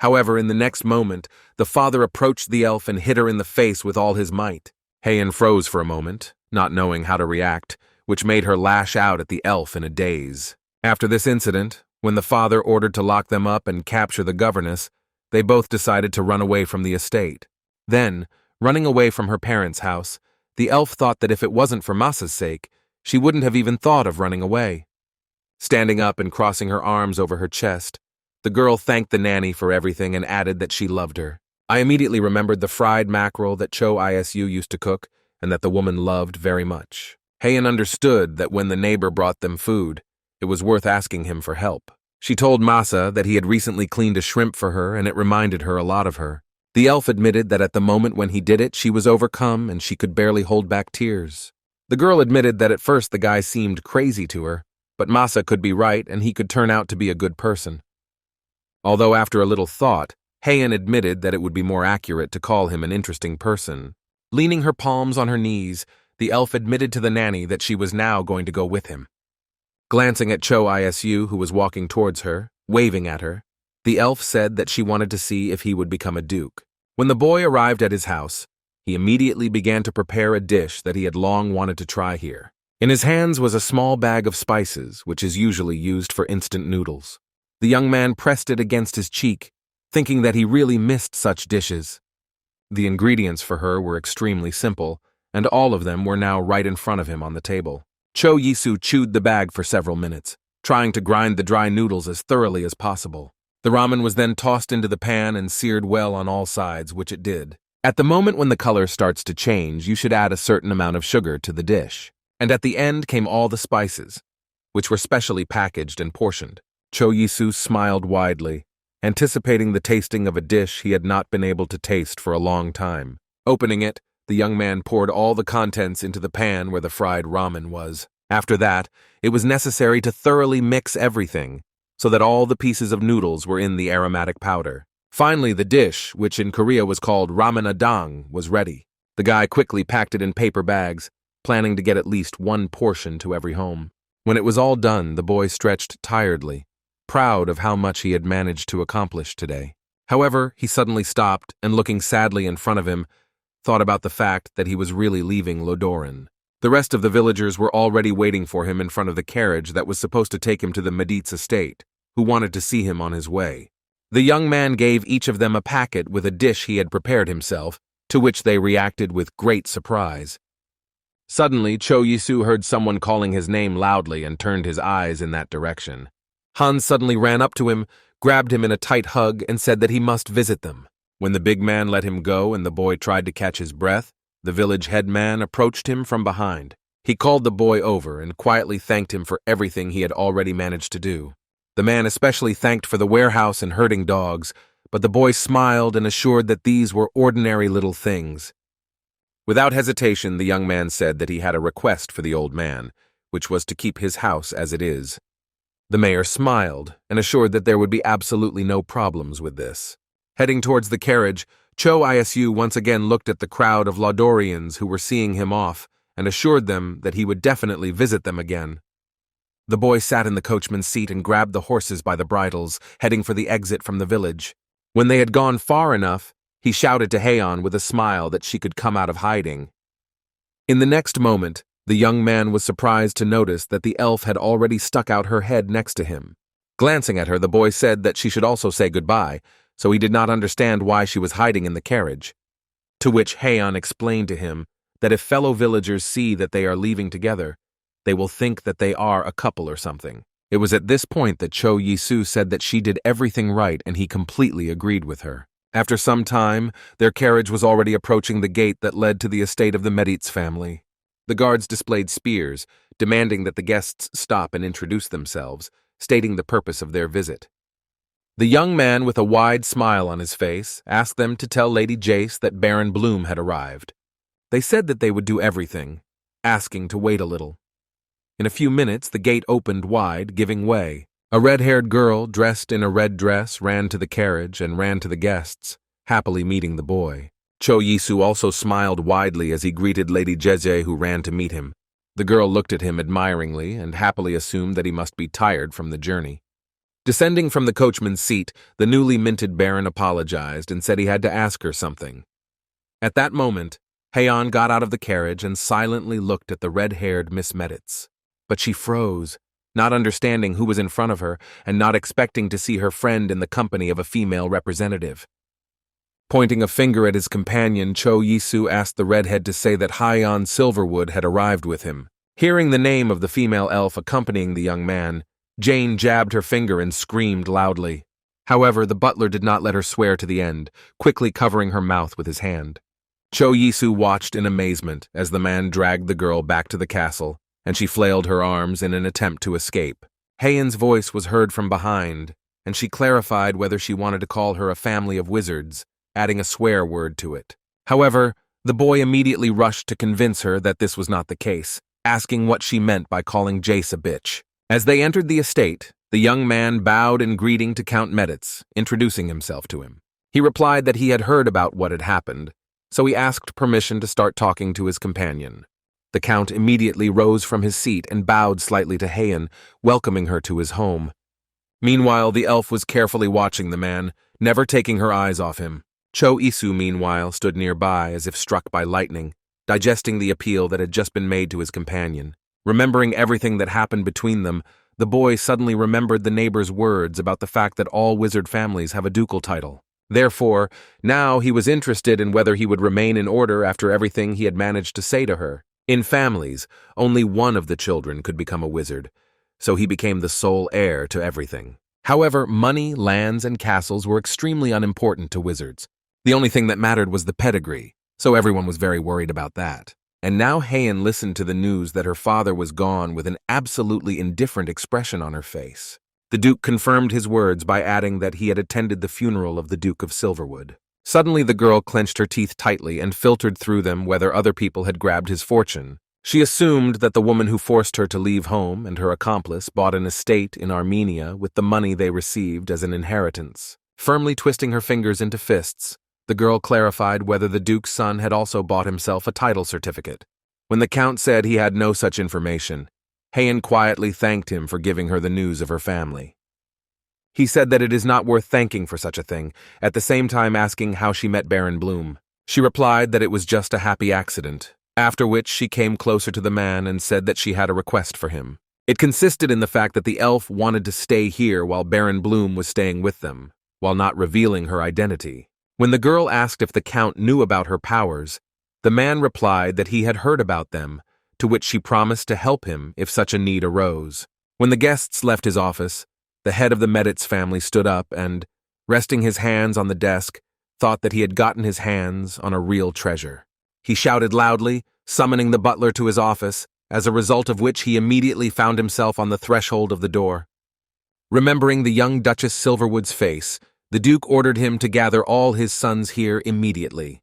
However, in the next moment, the father approached the elf and hit her in the face with all his might. Heian froze for a moment, not knowing how to react, which made her lash out at the elf in a daze. After this incident, when the father ordered to lock them up and capture the governess, they both decided to run away from the estate. Then, running away from her parents' house, the elf thought that if it wasn't for Masa's sake, she wouldn't have even thought of running away. Standing up and crossing her arms over her chest, the girl thanked the nanny for everything and added that she loved her. I immediately remembered the fried mackerel that Cho Isu used to cook and that the woman loved very much. Heian understood that when the neighbor brought them food, it was worth asking him for help. She told Masa that he had recently cleaned a shrimp for her and it reminded her a lot of her. The elf admitted that at the moment when he did it, she was overcome and she could barely hold back tears. The girl admitted that at first the guy seemed crazy to her, but Masa could be right and he could turn out to be a good person. Although after a little thought, Heian admitted that it would be more accurate to call him an interesting person. Leaning her palms on her knees, the elf admitted to the nanny that she was now going to go with him. Glancing at Cho Isu, who was walking towards her, waving at her, the elf said that she wanted to see if he would become a duke. When the boy arrived at his house, he immediately began to prepare a dish that he had long wanted to try here. In his hands was a small bag of spices, which is usually used for instant noodles. The young man pressed it against his cheek, thinking that he really missed such dishes. The ingredients for her were extremely simple, and all of them were now right in front of him on the table. Cho Yisu chewed the bag for several minutes, trying to grind the dry noodles as thoroughly as possible. The ramen was then tossed into the pan and seared well on all sides, which it did. At the moment when the color starts to change, you should add a certain amount of sugar to the dish. And at the end came all the spices, which were specially packaged and portioned. Cho Yisu smiled widely, anticipating the tasting of a dish he had not been able to taste for a long time. Opening it, the young man poured all the contents into the pan where the fried ramen was. After that, it was necessary to thoroughly mix everything, so that all the pieces of noodles were in the aromatic powder. Finally, the dish, which in Korea was called ramen adang, was ready. The guy quickly packed it in paper bags, planning to get at least one portion to every home. When it was all done, the boy stretched tiredly, proud of how much he had managed to accomplish today. However, he suddenly stopped and, looking sadly in front of him, thought about the fact that he was really leaving Ladoran. The rest of the villagers were already waiting for him in front of the carriage that was supposed to take him to the Medit's estate, who wanted to see him on his way. The young man gave each of them a packet with a dish he had prepared himself, to which they reacted with great surprise. Suddenly, Cho Yisu heard someone calling his name loudly and turned his eyes in that direction. Han suddenly ran up to him, grabbed him in a tight hug, and said that he must visit them. When the big man let him go and the boy tried to catch his breath, the village headman approached him from behind. He called the boy over and quietly thanked him for everything he had already managed to do. The man especially thanked for the warehouse and herding dogs, but the boy smiled and assured that these were ordinary little things. Without hesitation, the young man said that he had a request for the old man, which was to keep his house as it is. The mayor smiled and assured that there would be absolutely no problems with this. Heading towards the carriage, Cho Isu once again looked at the crowd of Ladorians who were seeing him off and assured them that he would definitely visit them again. The boy sat in the coachman's seat and grabbed the horses by the bridles, heading for the exit from the village. When they had gone far enough, he shouted to Heian with a smile that she could come out of hiding. In the next moment, the young man was surprised to notice that the elf had already stuck out her head next to him. Glancing at her, the boy said that she should also say goodbye, so he did not understand why she was hiding in the carriage. To which Heian explained to him that if fellow villagers see that they are leaving together, they will think that they are a couple or something. It was at this point that Cho Yisu said that she did everything right and he completely agreed with her. After some time, their carriage was already approaching the gate that led to the estate of the Meditz family. The guards displayed spears, demanding that the guests stop and introduce themselves, stating the purpose of their visit. The young man, with a wide smile on his face, asked them to tell Lady Jace that Baron Bloom had arrived. They said that they would do everything, asking to wait a little. In a few minutes, the gate opened wide, giving way. A red-haired girl, dressed in a red dress, ran to the carriage and ran to the guests, happily meeting the boy. Cho Yisu also smiled widely as he greeted Lady Jeze, who ran to meet him. The girl looked at him admiringly and happily assumed that he must be tired from the journey. Descending from the coachman's seat, the newly minted baron apologized and said he had to ask her something. At that moment, Heian got out of the carriage and silently looked at the red-haired Miss Meditz. But she froze, not understanding who was in front of her and not expecting to see her friend in the company of a female representative. Pointing a finger at his companion, Cho Yisu asked the redhead to say that Heian Silverwood had arrived with him. Hearing the name of the female elf accompanying the young man, Jane jabbed her finger and screamed loudly. However, the butler did not let her swear to the end, quickly covering her mouth with his hand. Cho Yisu watched in amazement as the man dragged the girl back to the castle, and she flailed her arms in an attempt to escape. Heian's voice was heard from behind, and she clarified whether she wanted to call her a family of wizards, adding a swear word to it. However, the boy immediately rushed to convince her that this was not the case, asking what she meant by calling Jace a bitch. As they entered the estate, the young man bowed in greeting to Count Meditz, introducing himself to him. He replied that he had heard about what had happened, so he asked permission to start talking to his companion. The Count immediately rose from his seat and bowed slightly to Heian, welcoming her to his home. Meanwhile, the elf was carefully watching the man, never taking her eyes off him. Cho Yisu, meanwhile, stood nearby as if struck by lightning, digesting the appeal that had just been made to his companion. Remembering everything that happened between them, the boy suddenly remembered the neighbor's words about the fact that all wizard families have a ducal title. Therefore, now he was interested in whether he would remain in order after everything he had managed to say to her. In families, only one of the children could become a wizard, so he became the sole heir to everything. However, money, lands, and castles were extremely unimportant to wizards. The only thing that mattered was the pedigree, so everyone was very worried about that. And now Heian listened to the news that her father was gone with an absolutely indifferent expression on her face. The Duke confirmed his words by adding that he had attended the funeral of the Duke of Silverwood. Suddenly the girl clenched her teeth tightly and filtered through them whether other people had grabbed his fortune. She assumed that the woman who forced her to leave home and her accomplice bought an estate in Armenia with the money they received as an inheritance. Firmly twisting her fingers into fists, the girl clarified whether the Duke's son had also bought himself a title certificate. When the Count said he had no such information, Heian quietly thanked him for giving her the news of her family. He said that it is not worth thanking for such a thing, at the same time asking how she met Baron Bloom. She replied that it was just a happy accident, after which she came closer to the man and said that she had a request for him. It consisted in the fact that the elf wanted to stay here while Baron Bloom was staying with them. while not revealing her identity. When the girl asked if the Count knew about her powers, the man replied that he had heard about them, to which she promised to help him if such a need arose. When the guests left his office, the head of the Meditz family stood up and, resting his hands on the desk, thought that he had gotten his hands on a real treasure. He shouted loudly, summoning the butler to his office, as a result of which he immediately found himself on the threshold of the door. Remembering the young Duchess Silverwood's face, the Duke ordered him to gather all his sons here immediately.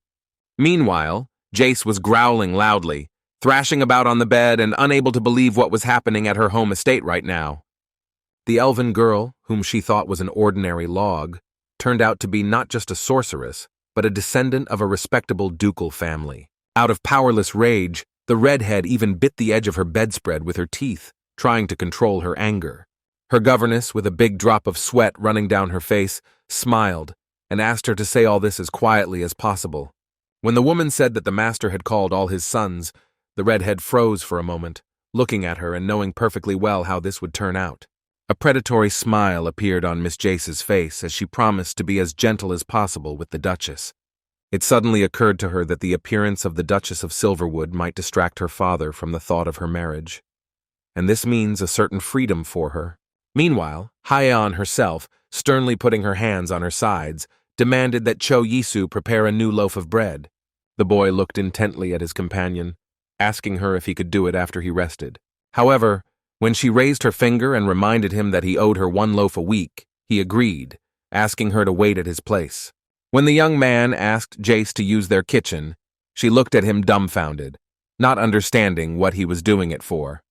Meanwhile, Jace was growling loudly, thrashing about on the bed and unable to believe what was happening at her home estate right now. The elven girl, whom she thought was an ordinary log, turned out to be not just a sorceress, but a descendant of a respectable ducal family. Out of powerless rage, the redhead even bit the edge of her bedspread with her teeth, trying to control her anger. Her governess, with a big drop of sweat running down her face, smiled and asked her to say all this as quietly as possible. When the woman said that the master had called all his sons, the redhead froze for a moment, looking at her and knowing perfectly well how this would turn out. A predatory smile appeared on Miss Jace's face as she promised to be as gentle as possible with the Duchess. It suddenly occurred to her that the appearance of the Duchess of Silverwood might distract her father from the thought of her marriage, and this means a certain freedom for her. Meanwhile, Hyeon herself, sternly putting her hands on her sides, demanded that Cho Yisu prepare a new loaf of bread. The boy looked intently at his companion, asking her if he could do it after he rested. However, when she raised her finger and reminded him that he owed her 1 loaf a week, he agreed, asking her to wait at his place. When the young man asked Jace to use their kitchen, she looked at him dumbfounded, not understanding what he was doing it for.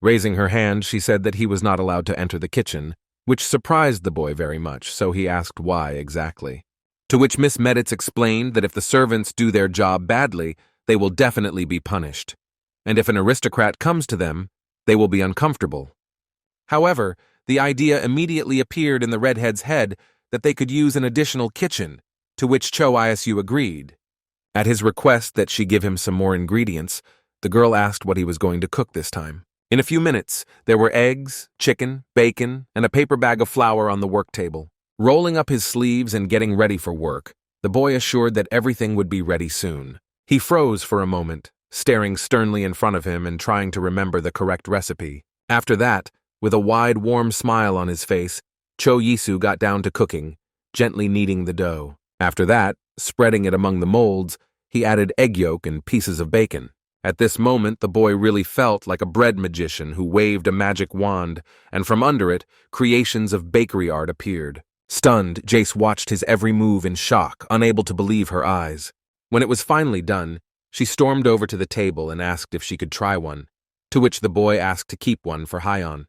Raising her hand, she said that he was not allowed to enter the kitchen, which surprised the boy very much, so he asked why exactly. To which Miss Meditz explained that if the servants do their job badly, they will definitely be punished, and if an aristocrat comes to them, they will be uncomfortable. However, the idea immediately appeared in the redhead's head that they could use an additional kitchen, to which Cho Isu agreed. At his request that she give him some more ingredients, the girl asked what he was going to cook this time. In a few minutes, there were eggs, chicken, bacon, and a paper bag of flour on the work table. Rolling up his sleeves and getting ready for work, the boy assured that everything would be ready soon. He froze for a moment, staring sternly in front of him and trying to remember the correct recipe. After that, with a wide, warm smile on his face, Cho Yisu got down to cooking, gently kneading the dough. After that, spreading it among the molds, he added egg yolk and pieces of bacon. At this moment, the boy really felt like a bread magician who waved a magic wand, and from under it, creations of bakery art appeared. Stunned, Jace watched his every move in shock, unable to believe her eyes. When it was finally done, she stormed over to the table and asked if she could try one, to which the boy asked to keep one for Hyeon.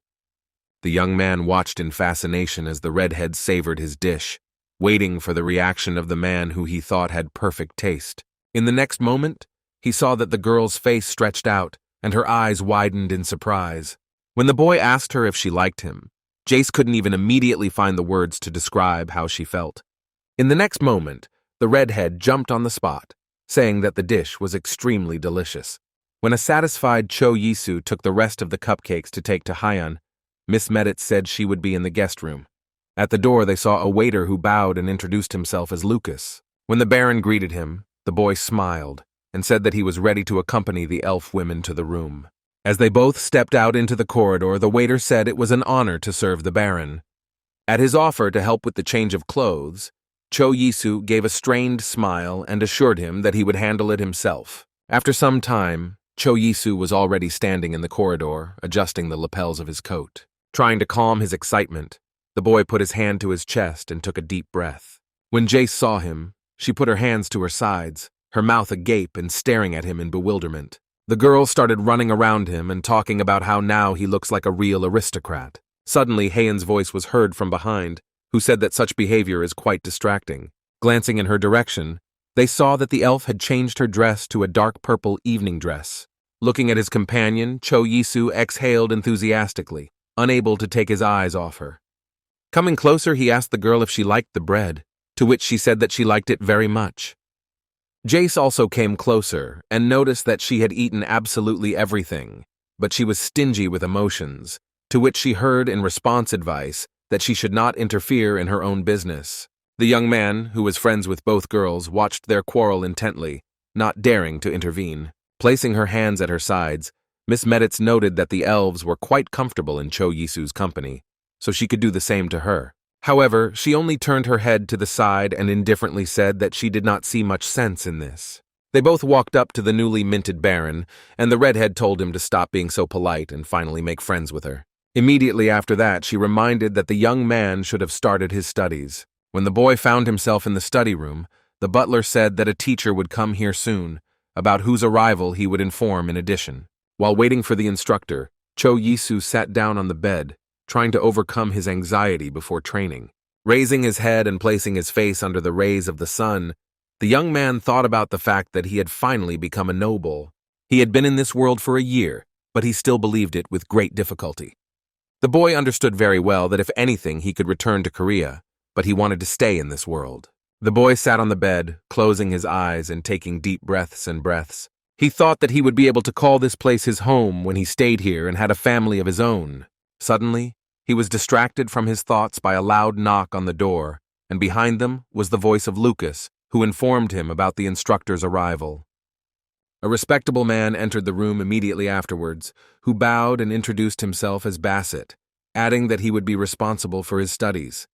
The young man watched in fascination as the redhead savored his dish, waiting for the reaction of the man who he thought had perfect taste. In the next moment, he saw that the girl's face stretched out and her eyes widened in surprise. When the boy asked her if she liked him, Jace couldn't even immediately find the words to describe how she felt. In the next moment, the redhead jumped on the spot, saying that the dish was extremely delicious. When a satisfied Cho Yisu took the rest of the cupcakes to take to Hyeon, Miss Meditz said she would be in the guest room. At the door, they saw a waiter who bowed and introduced himself as Lucas. When the Baron greeted him, the boy smiled and said that he was ready to accompany the elf women to the room. As they both stepped out into the corridor, the waiter said it was an honor to serve the Baron. At his offer to help with the change of clothes, Cho Yisu gave a strained smile and assured him that he would handle it himself. After some time, Cho Yisu was already standing in the corridor, adjusting the lapels of his coat. Trying to calm his excitement, the boy put his hand to his chest and took a deep breath. When Jace saw him, she put her hands to her sides, her mouth agape and staring at him in bewilderment. The girl started running around him and talking about how now he looks like a real aristocrat. Suddenly, Hayen's voice was heard from behind, who said that such behavior is quite distracting. Glancing in her direction, they saw that the elf had changed her dress to a dark purple evening dress. Looking at his companion, Cho Yisu exhaled enthusiastically, unable to take his eyes off her. Coming closer, he asked the girl if she liked the bread, to which she said that she liked it very much. Jace also came closer and noticed that she had eaten absolutely everything, but she was stingy with emotions, to which she heard in response advice that she should not interfere in her own business. The young man, who was friends with both girls, watched their quarrel intently, not daring to intervene. Placing her hands at her sides, Miss Meditz noted that the elves were quite comfortable in Cho Yisu's company, so she could do the same to her. However, she only turned her head to the side and indifferently said that she did not see much sense in this. They both walked up to the newly minted Baron, and the redhead told him to stop being so polite and finally make friends with her. Immediately after that, she reminded that the young man should have started his studies. When the boy found himself in the study room, the butler said that a teacher would come here soon, about whose arrival he would inform in addition. While waiting for the instructor, Cho Yisu sat down on the bed, trying to overcome his anxiety before training. Raising his head and placing his face under the rays of the sun, the young man thought about the fact that he had finally become a noble. He had been in this world for a year, but he still believed it with great difficulty. The boy understood very well that if anything he could return to Korea, but he wanted to stay in this world. The boy sat on the bed, closing his eyes and taking deep breaths and breaths. He thought that he would be able to call this place his home when he stayed here and had a family of his own. Suddenly, he was distracted from his thoughts by a loud knock on the door, and behind them was the voice of Lucas, who informed him about the instructor's arrival. A respectable man entered the room immediately afterwards, who bowed and introduced himself as Bassett, adding that he would be responsible for his studies.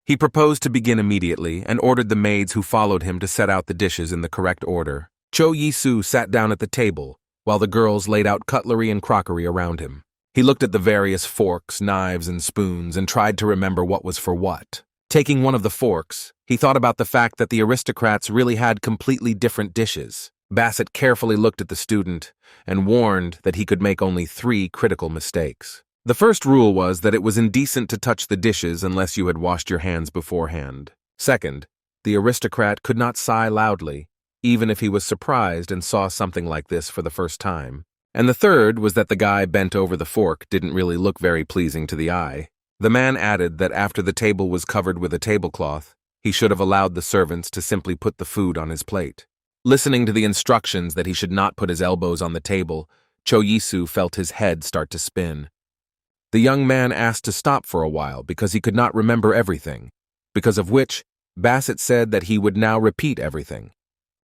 He proposed to begin immediately and ordered the maids who followed him to set out the dishes in the correct order. Cho Yisu sat down at the table, while the girls laid out cutlery and crockery around him. He looked at the various forks, knives, and spoons and tried to remember what was for what. Taking one of the forks, he thought about the fact that the aristocrats really had completely different dishes. Bassett carefully looked at the student and warned that he could make only 3 critical mistakes. The first rule was that it was indecent to touch the dishes unless you had washed your hands beforehand. Second, the aristocrat could not sigh loudly, even if he was surprised and saw something like this for the first time. And the third was that the guy bent over the fork didn't really look very pleasing to the eye. The man added that after the table was covered with a tablecloth, he should have allowed the servants to simply put the food on his plate. Listening to the instructions that he should not put his elbows on the table, Cho Yisu felt his head start to spin. The young man asked to stop for a while because he could not remember everything, because of which Bassett said that he would now repeat everything.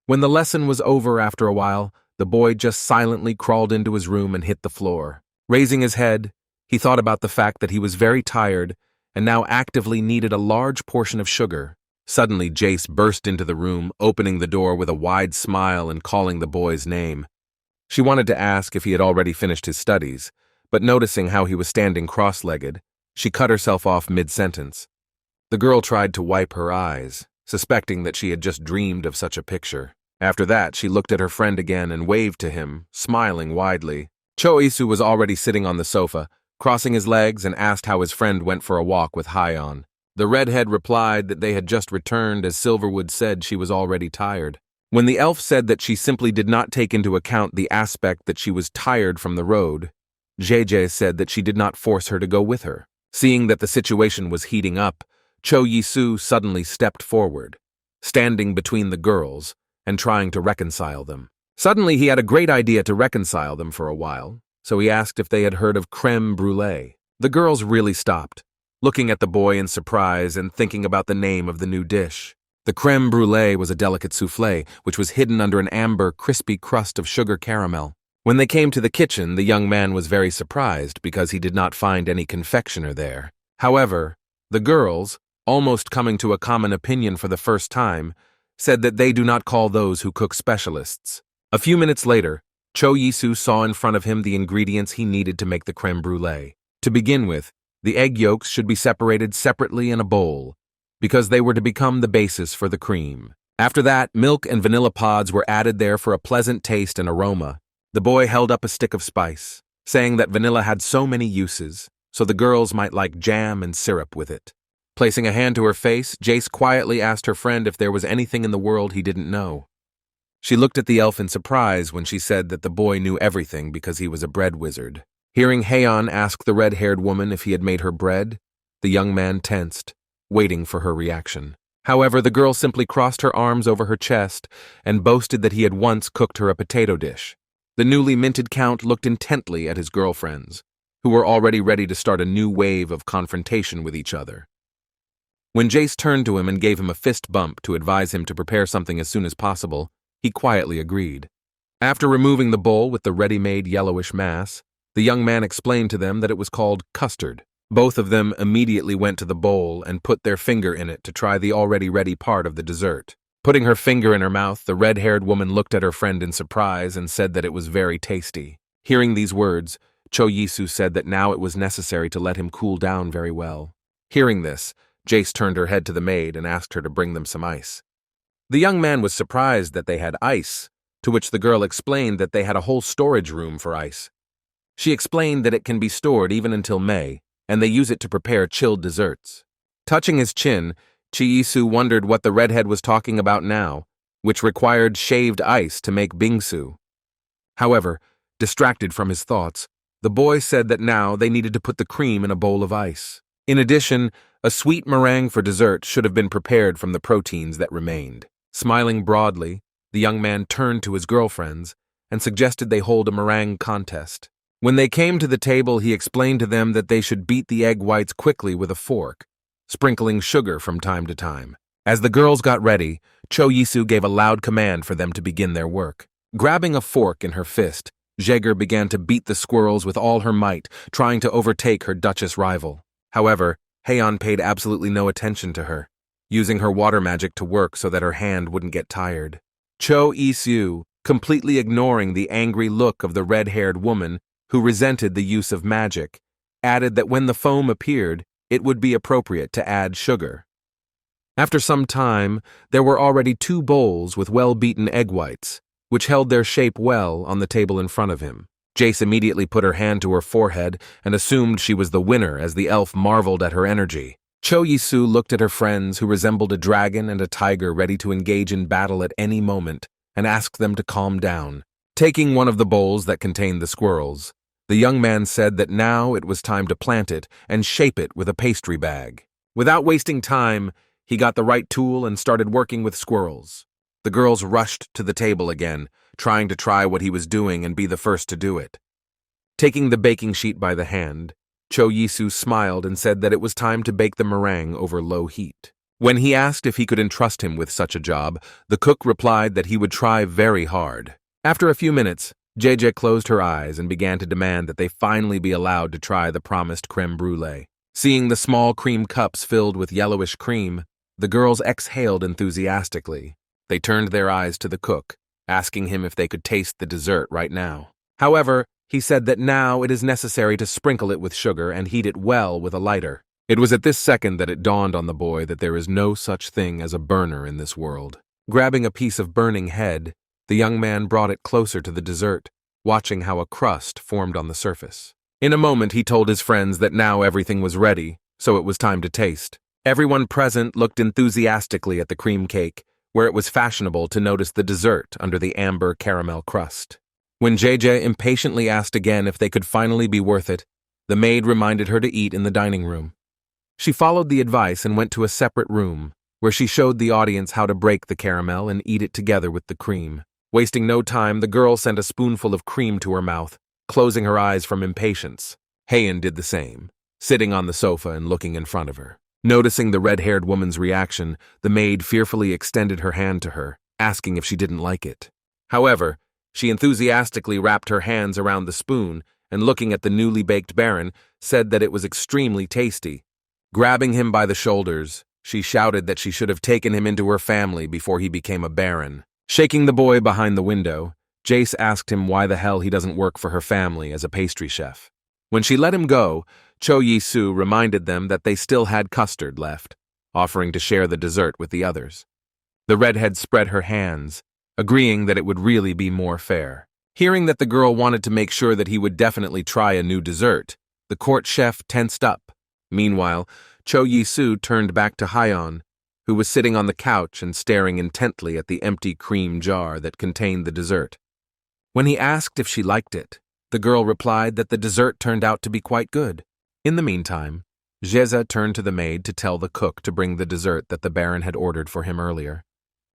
When the lesson was over after a while, the boy just silently crawled into his room and hit the floor. Raising his head, he thought about the fact that he was very tired and now actively needed a large portion of sugar. Suddenly, Jace burst into the room, opening the door with a wide smile and calling the boy's name. She wanted to ask if he had already finished his studies, but noticing how he was standing cross-legged, she cut herself off mid-sentence. The girl tried to wipe her eyes, suspecting that she had just dreamed of such a picture. After that, she looked at her friend again and waved to him, smiling widely. Cho Isu was already sitting on the sofa, crossing his legs, and asked how his friend went for a walk with Hyon. The redhead replied that they had just returned as Silverwood said she was already tired. When the elf said that she simply did not take into account the aspect that she was tired from the road, JJ said that she did not force her to go with her. Seeing that the situation was heating up, Cho Yisu suddenly stepped forward, standing between the girls and trying to reconcile them. Suddenly he had a great idea to reconcile them for a while, so he asked if they had heard of crème brûlée. The girls really stopped, looking at the boy in surprise and thinking about the name of the new dish. The crème brûlée was a delicate soufflé, which was hidden under an amber, crispy crust of sugar caramel. When they came to the kitchen, the young man was very surprised because he did not find any confectioner there. However, the girls, almost coming to a common opinion for the first time, said that they do not call those who cook specialists. A few minutes later, Cho Yisu saw in front of him the ingredients he needed to make the crème brûlée. To begin with, the egg yolks should be separated separately in a bowl, because they were to become the basis for the cream. After that, milk and vanilla pods were added there for a pleasant taste and aroma. The boy held up a stick of spice, saying that vanilla had so many uses, so the girls might like jam and syrup with it. Placing a hand to her face, Jace quietly asked her friend if there was anything in the world he didn't know. She looked at the elf in surprise when she said that the boy knew everything because he was a bread wizard. Hearing Heian ask the red-haired woman if he had made her bread, the young man tensed, waiting for her reaction. However, the girl simply crossed her arms over her chest and boasted that he had once cooked her a potato dish. The newly minted count looked intently at his girlfriends, who were already ready to start a new wave of confrontation with each other. When Jace turned to him and gave him a fist bump to advise him to prepare something as soon as possible, he quietly agreed. After removing the bowl with the ready-made yellowish mass, the young man explained to them that it was called custard. Both of them immediately went to the bowl and put their finger in it to try the already ready part of the dessert. Putting her finger in her mouth, the red-haired woman looked at her friend in surprise and said that it was very tasty. Hearing these words, Cho-Yisu said that now it was necessary to let him cool down very well. Hearing this, Jace turned her head to the maid and asked her to bring them some ice. The young man was surprised that they had ice, to which the girl explained that they had a whole storage room for ice. She explained that it can be stored even until May, and they use it to prepare chilled desserts. Touching his chin, Chi-Yisu wondered what the redhead was talking about now, which required shaved ice to make bingsu. However, distracted from his thoughts, the boy said that now they needed to put the cream in a bowl of ice. In addition, a sweet meringue for dessert should have been prepared from the proteins that remained. Smiling broadly, the young man turned to his girlfriends and suggested they hold a meringue contest. When they came to the table, he explained to them that they should beat the egg whites quickly with a fork, sprinkling sugar from time to time. As the girls got ready, Cho-Yisu gave a loud command for them to begin their work. Grabbing a fork in her fist, Jaeger began to beat the squirrels with all her might, trying to overtake her Duchess rival. However, Heian paid absolutely no attention to her, using her water magic to work so that her hand wouldn't get tired. Cho-Yisu, completely ignoring the angry look of the red-haired woman who resented the use of magic, added that when the foam appeared, it would be appropriate to add sugar. After some time, there were already 2 bowls with well-beaten egg whites, which held their shape well on the table in front of him. Jace immediately put her hand to her forehead and assumed she was the winner as the elf marveled at her energy. Cho-Yisu looked at her friends who resembled a dragon and a tiger ready to engage in battle at any moment and asked them to calm down. Taking one of the bowls that contained the squirrels, the young man said that now it was time to plant it and shape it with a pastry bag. Without wasting time, he got the right tool and started working with squirrels. The girls rushed to the table again, trying to try what he was doing and be the first to do it. Taking the baking sheet by the hand, Cho-Yisu smiled and said that it was time to bake the meringue over low heat. When he asked if he could entrust him with such a job, the cook replied that he would try very hard. After a few minutes, JJ closed her eyes and began to demand that they finally be allowed to try the promised creme brulee. Seeing the small cream cups filled with yellowish cream, the girls exhaled enthusiastically. They turned their eyes to the cook, asking him if they could taste the dessert right now. However, he said that now it is necessary to sprinkle it with sugar and heat it well with a lighter. It was at this second that it dawned on the boy that there is no such thing as a burner in this world. Grabbing a piece of burning head, the young man brought it closer to the dessert, watching how a crust formed on the surface. In a moment, he told his friends that now everything was ready, so it was time to taste. Everyone present looked enthusiastically at the cream cake, where it was fashionable to notice the dessert under the amber caramel crust. When JJ impatiently asked again if they could finally be worth it, the maid reminded her to eat in the dining room. She followed the advice and went to a separate room, where she showed the audience how to break the caramel and eat it together with the cream. Wasting no time, the girl sent a spoonful of cream to her mouth, closing her eyes from impatience. Heian did the same, sitting on the sofa and looking in front of her. Noticing the red-haired woman's reaction, the maid fearfully extended her hand to her, asking if she didn't like it. However, she enthusiastically wrapped her hands around the spoon and, looking at the newly baked baron, said that it was extremely tasty. Grabbing him by the shoulders, she shouted that she should have taken him into her family before he became a baron. Shaking the boy behind the window, Jace asked him why the hell he doesn't work for her family as a pastry chef. When she let him go, Cho-Yisu reminded them that they still had custard left, offering to share the dessert with the others. The redhead spread her hands, agreeing that it would really be more fair. Hearing that the girl wanted to make sure that he would definitely try a new dessert, the court chef tensed up. Meanwhile, Cho-Yisu turned back to Heian, who was sitting on the couch and staring intently at the empty cream jar that contained the dessert. When he asked if she liked it, the girl replied that the dessert turned out to be quite good. In the meantime, Jeza turned to the maid to tell the cook to bring the dessert that the baron had ordered for him earlier.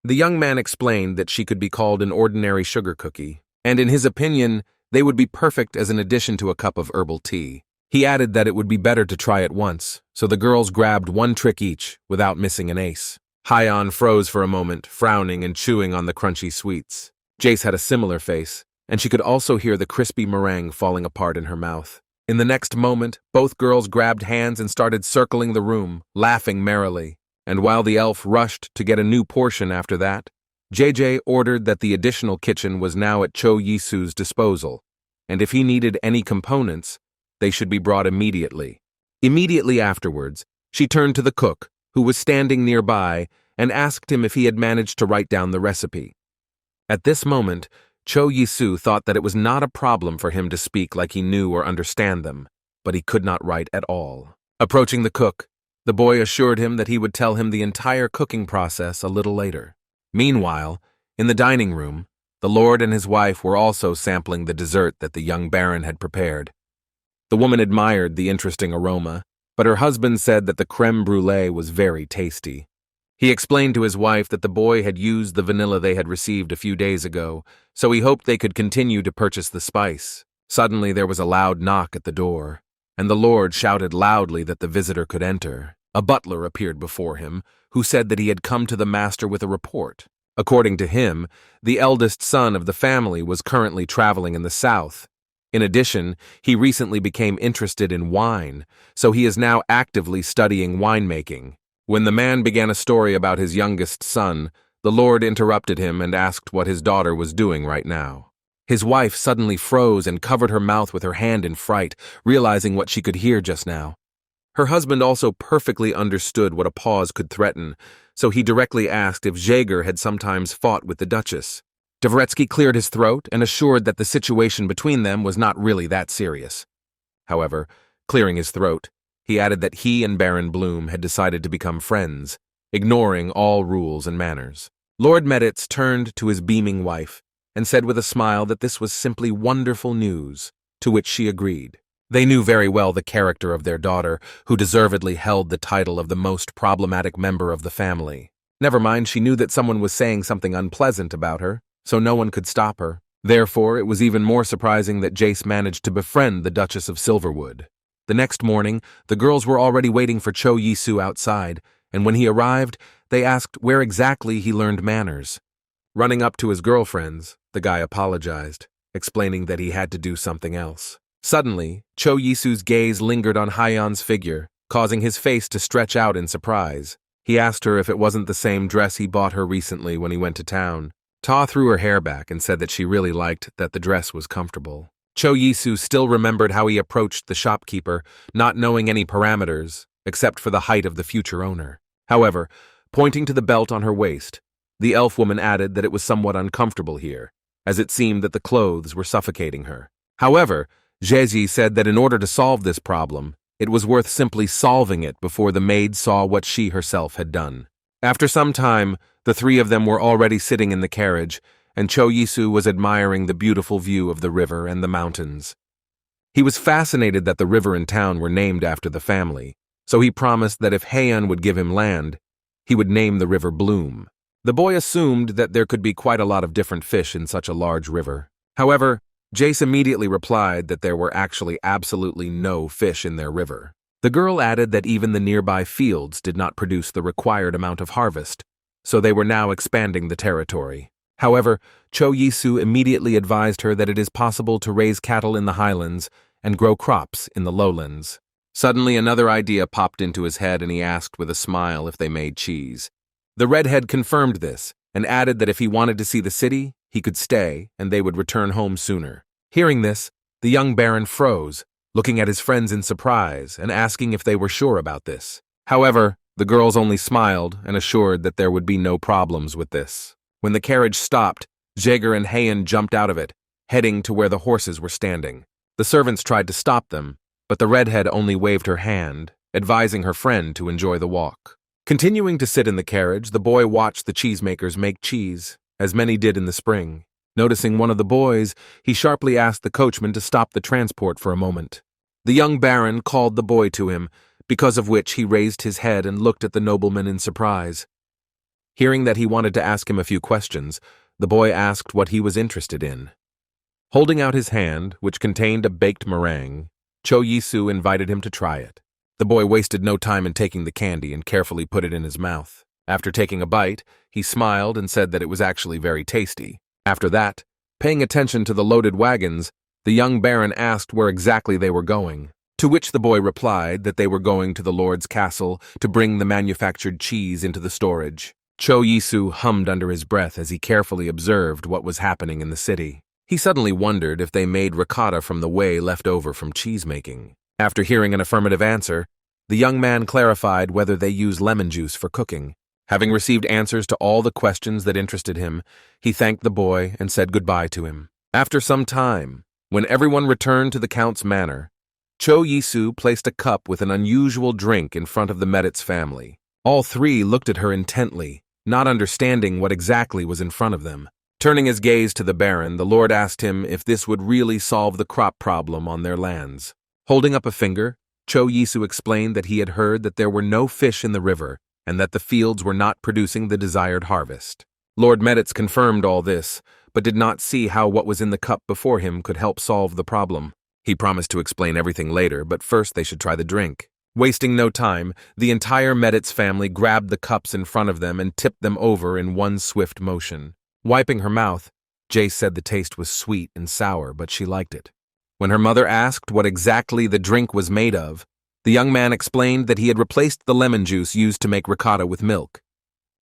The young man explained that she could be called an ordinary sugar cookie, and in his opinion, they would be perfect as an addition to a cup of herbal tea. He added that it would be better to try it once, so the girls grabbed one trick each without missing an ace. Hyeon froze for a moment, frowning and chewing on the crunchy sweets. Jace had a similar face, and she could also hear the crispy meringue falling apart in her mouth. In the next moment, both girls grabbed hands and started circling the room, laughing merrily. And while the elf rushed to get a new portion after that, JJ ordered that the additional kitchen was now at Cho Yisu's disposal, and if he needed any components, they should be brought immediately. Immediately afterwards, she turned to the cook, who was standing nearby, and asked him if he had managed to write down the recipe. At this moment, Cho Yisu thought that it was not a problem for him to speak like he knew or understand them, but he could not write at all. Approaching the cook, the boy assured him that he would tell him the entire cooking process a little later. Meanwhile, in the dining room, the lord and his wife were also sampling the dessert that the young baron had prepared. The woman admired the interesting aroma, but her husband said that the crème brûlée was very tasty. He explained to his wife that the boy had used the vanilla they had received a few days ago, so he hoped they could continue to purchase the spice. Suddenly there was a loud knock at the door, and the lord shouted loudly that the visitor could enter. A butler appeared before him, who said that he had come to the master with a report. According to him, the eldest son of the family was currently traveling in the south. In addition, he recently became interested in wine, so he is now actively studying winemaking. When the man began a story about his youngest son, the lord interrupted him and asked what his daughter was doing right now. His wife suddenly froze and covered her mouth with her hand in fright, realizing what she could hear just now. Her husband also perfectly understood what a pause could threaten, so he directly asked if Jaeger had sometimes fought with the Duchess. Dvoretsky cleared his throat and assured that the situation between them was not really that serious. However, clearing his throat, he added that he and Baron Bloom had decided to become friends, ignoring all rules and manners. Lord Meditz turned to his beaming wife and said with a smile that this was simply wonderful news, to which she agreed. They knew very well the character of their daughter, who deservedly held the title of the most problematic member of the family. Never mind, she knew that someone was saying something unpleasant about her, so no one could stop her. Therefore, it was even more surprising that Jace managed to befriend the Duchess of Silverwood. The next morning, the girls were already waiting for Cho Yisu outside, and when he arrived, they asked where exactly he learned manners. Running up to his girlfriends, the guy apologized, explaining that he had to do something else. Suddenly, Cho Yisu's gaze lingered on Hyeon's figure, causing his face to stretch out in surprise. He asked her if it wasn't the same dress he bought her recently when he went to town. Ta threw her hair back and said that she really liked that the dress was comfortable. Cho Yisu still remembered how he approached the shopkeeper, not knowing any parameters, except for the height of the future owner. However, pointing to the belt on her waist, the elf woman added that it was somewhat uncomfortable here, as it seemed that the clothes were suffocating her. However, Jace said that in order to solve this problem, it was worth simply solving it before the maid saw what she herself had done. After some time, the three of them were already sitting in the carriage, and Cho Yisu was admiring the beautiful view of the river and the mountains. He was fascinated that the river and town were named after the family, so he promised that if Haeun would give him land, he would name the river Bloom. The boy assumed that there could be quite a lot of different fish in such a large river. However, Jace immediately replied that there were actually absolutely no fish in their river. The girl added that even the nearby fields did not produce the required amount of harvest, so they were now expanding the territory. However, Cho Yisu immediately advised her that it is possible to raise cattle in the highlands and grow crops in the lowlands. Suddenly another idea popped into his head and he asked with a smile if they made cheese. The redhead confirmed this and added that if he wanted to see the city, he could stay and they would return home sooner. Hearing this, the young baron froze, looking at his friends in surprise and asking if they were sure about this. However, the girls only smiled and assured that there would be no problems with this. When the carriage stopped, Jaeger and Haeun jumped out of it, heading to where the horses were standing. The servants tried to stop them, but the redhead only waved her hand, advising her friend to enjoy the walk. Continuing to sit in the carriage, the boy watched the cheesemakers make cheese, as many did in the spring. Noticing one of the boys, he sharply asked the coachman to stop the transport for a moment. The young baron called the boy to him, because of which he raised his head and looked at the nobleman in surprise. Hearing that he wanted to ask him a few questions, the boy asked what he was interested in. Holding out his hand, which contained a baked meringue, Cho Yisu invited him to try it. The boy wasted no time in taking the candy and carefully put it in his mouth. After taking a bite, he smiled and said that it was actually very tasty. After that, paying attention to the loaded wagons, the young baron asked where exactly they were going, to which the boy replied that they were going to the lord's castle to bring the manufactured cheese into the storage. Cho Yisu hummed under his breath as he carefully observed what was happening in the city. He suddenly wondered if they made ricotta from the whey left over from cheese-making. After hearing an affirmative answer, the young man clarified whether they use lemon juice for cooking. Having received answers to all the questions that interested him, he thanked the boy and said goodbye to him. After some time, when everyone returned to the count's manor, Cho Yisu placed a cup with an unusual drink in front of the Meditz family. All three looked at her intently, not understanding what exactly was in front of them. Turning his gaze to the baron, the lord asked him if this would really solve the crop problem on their lands. Holding up a finger, Cho Yisu explained that he had heard that there were no fish in the river and that the fields were not producing the desired harvest. Lord Meditz confirmed all this, but did not see how what was in the cup before him could help solve the problem. He promised to explain everything later, but first they should try the drink. Wasting no time, the entire Meditz family grabbed the cups in front of them and tipped them over in one swift motion. Wiping her mouth, Jace said the taste was sweet and sour, but she liked it. When her mother asked what exactly the drink was made of, the young man explained that he had replaced the lemon juice used to make ricotta with milk.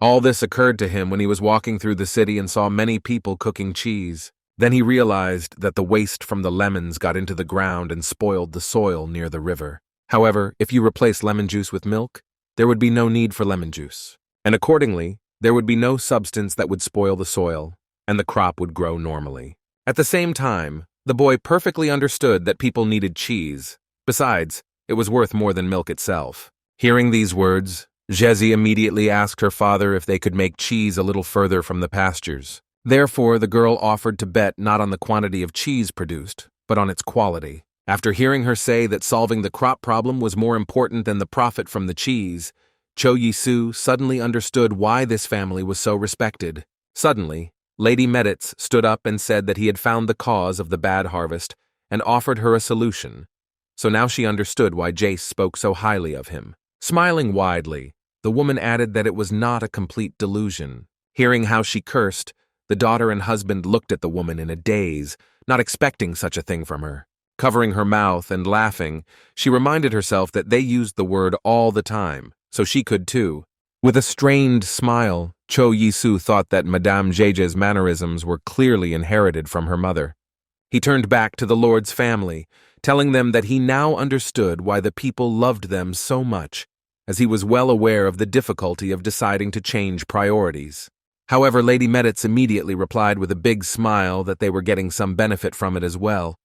All this occurred to him when he was walking through the city and saw many people cooking cheese. Then he realized that the waste from the lemons got into the ground and spoiled the soil near the river. However, if you replace lemon juice with milk, there would be no need for lemon juice, and accordingly, there would be no substance that would spoil the soil, and the crop would grow normally. At the same time, the boy perfectly understood that people needed cheese. Besides, it was worth more than milk itself. Hearing these words, Jezi immediately asked her father if they could make cheese a little further from the pastures. Therefore, the girl offered to bet not on the quantity of cheese produced, but on its quality. After hearing her say that solving the crop problem was more important than the profit from the cheese, Cho Yisu suddenly understood why this family was so respected. Suddenly, Lady Meditz stood up and said that he had found the cause of the bad harvest and offered her a solution. So now she understood why Jace spoke so highly of him. Smiling widely, the woman added that it was not a complete delusion. Hearing how she cursed, the daughter and husband looked at the woman in a daze, not expecting such a thing from her. Covering her mouth and laughing, she reminded herself that they used the word all the time, so she could too. With a strained smile, Cho Yisu thought that Madame Jeje's mannerisms were clearly inherited from her mother. He turned back to the Lord's family, telling them that he now understood why the people loved them so much, as he was well aware of the difficulty of deciding to change priorities. However, Lady Meditz immediately replied with a big smile that they were getting some benefit from it as well.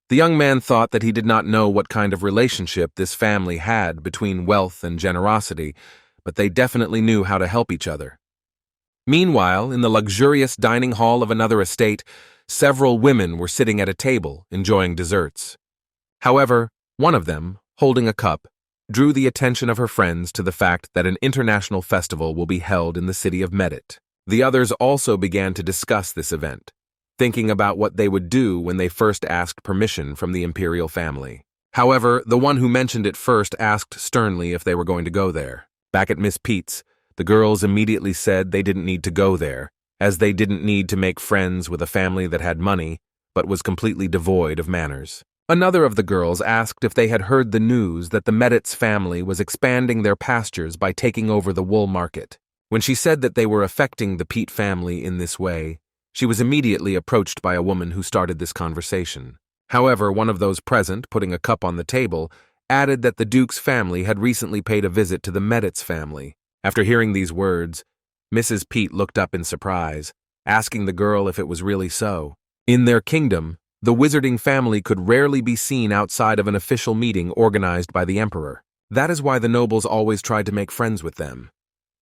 The young man thought that he did not know what kind of relationship this family had between wealth and generosity, but they definitely knew how to help each other. Meanwhile, in the luxurious dining hall of another estate, several women were sitting at a table, enjoying desserts. However, one of them, holding a cup, drew the attention of her friends to the fact that an international festival will be held in the city of Medit. The others also began to discuss this event, thinking about what they would do when they first asked permission from the imperial family. However, the one who mentioned it first asked sternly if they were going to go there. Back at Miss Pete's, the girls immediately said they didn't need to go there, as they didn't need to make friends with a family that had money, but was completely devoid of manners. Another of the girls asked if they had heard the news that the Meditz family was expanding their pastures by taking over the wool market. When she said that they were affecting the Pete family in this way, she was immediately approached by a woman who started this conversation. However, one of those present, putting a cup on the table, added that the Duke's family had recently paid a visit to the Meditz family. After hearing these words, Mrs. Pete looked up in surprise, asking the girl if it was really so. In their kingdom, the wizarding family could rarely be seen outside of an official meeting organized by the emperor. That is why the nobles always tried to make friends with them.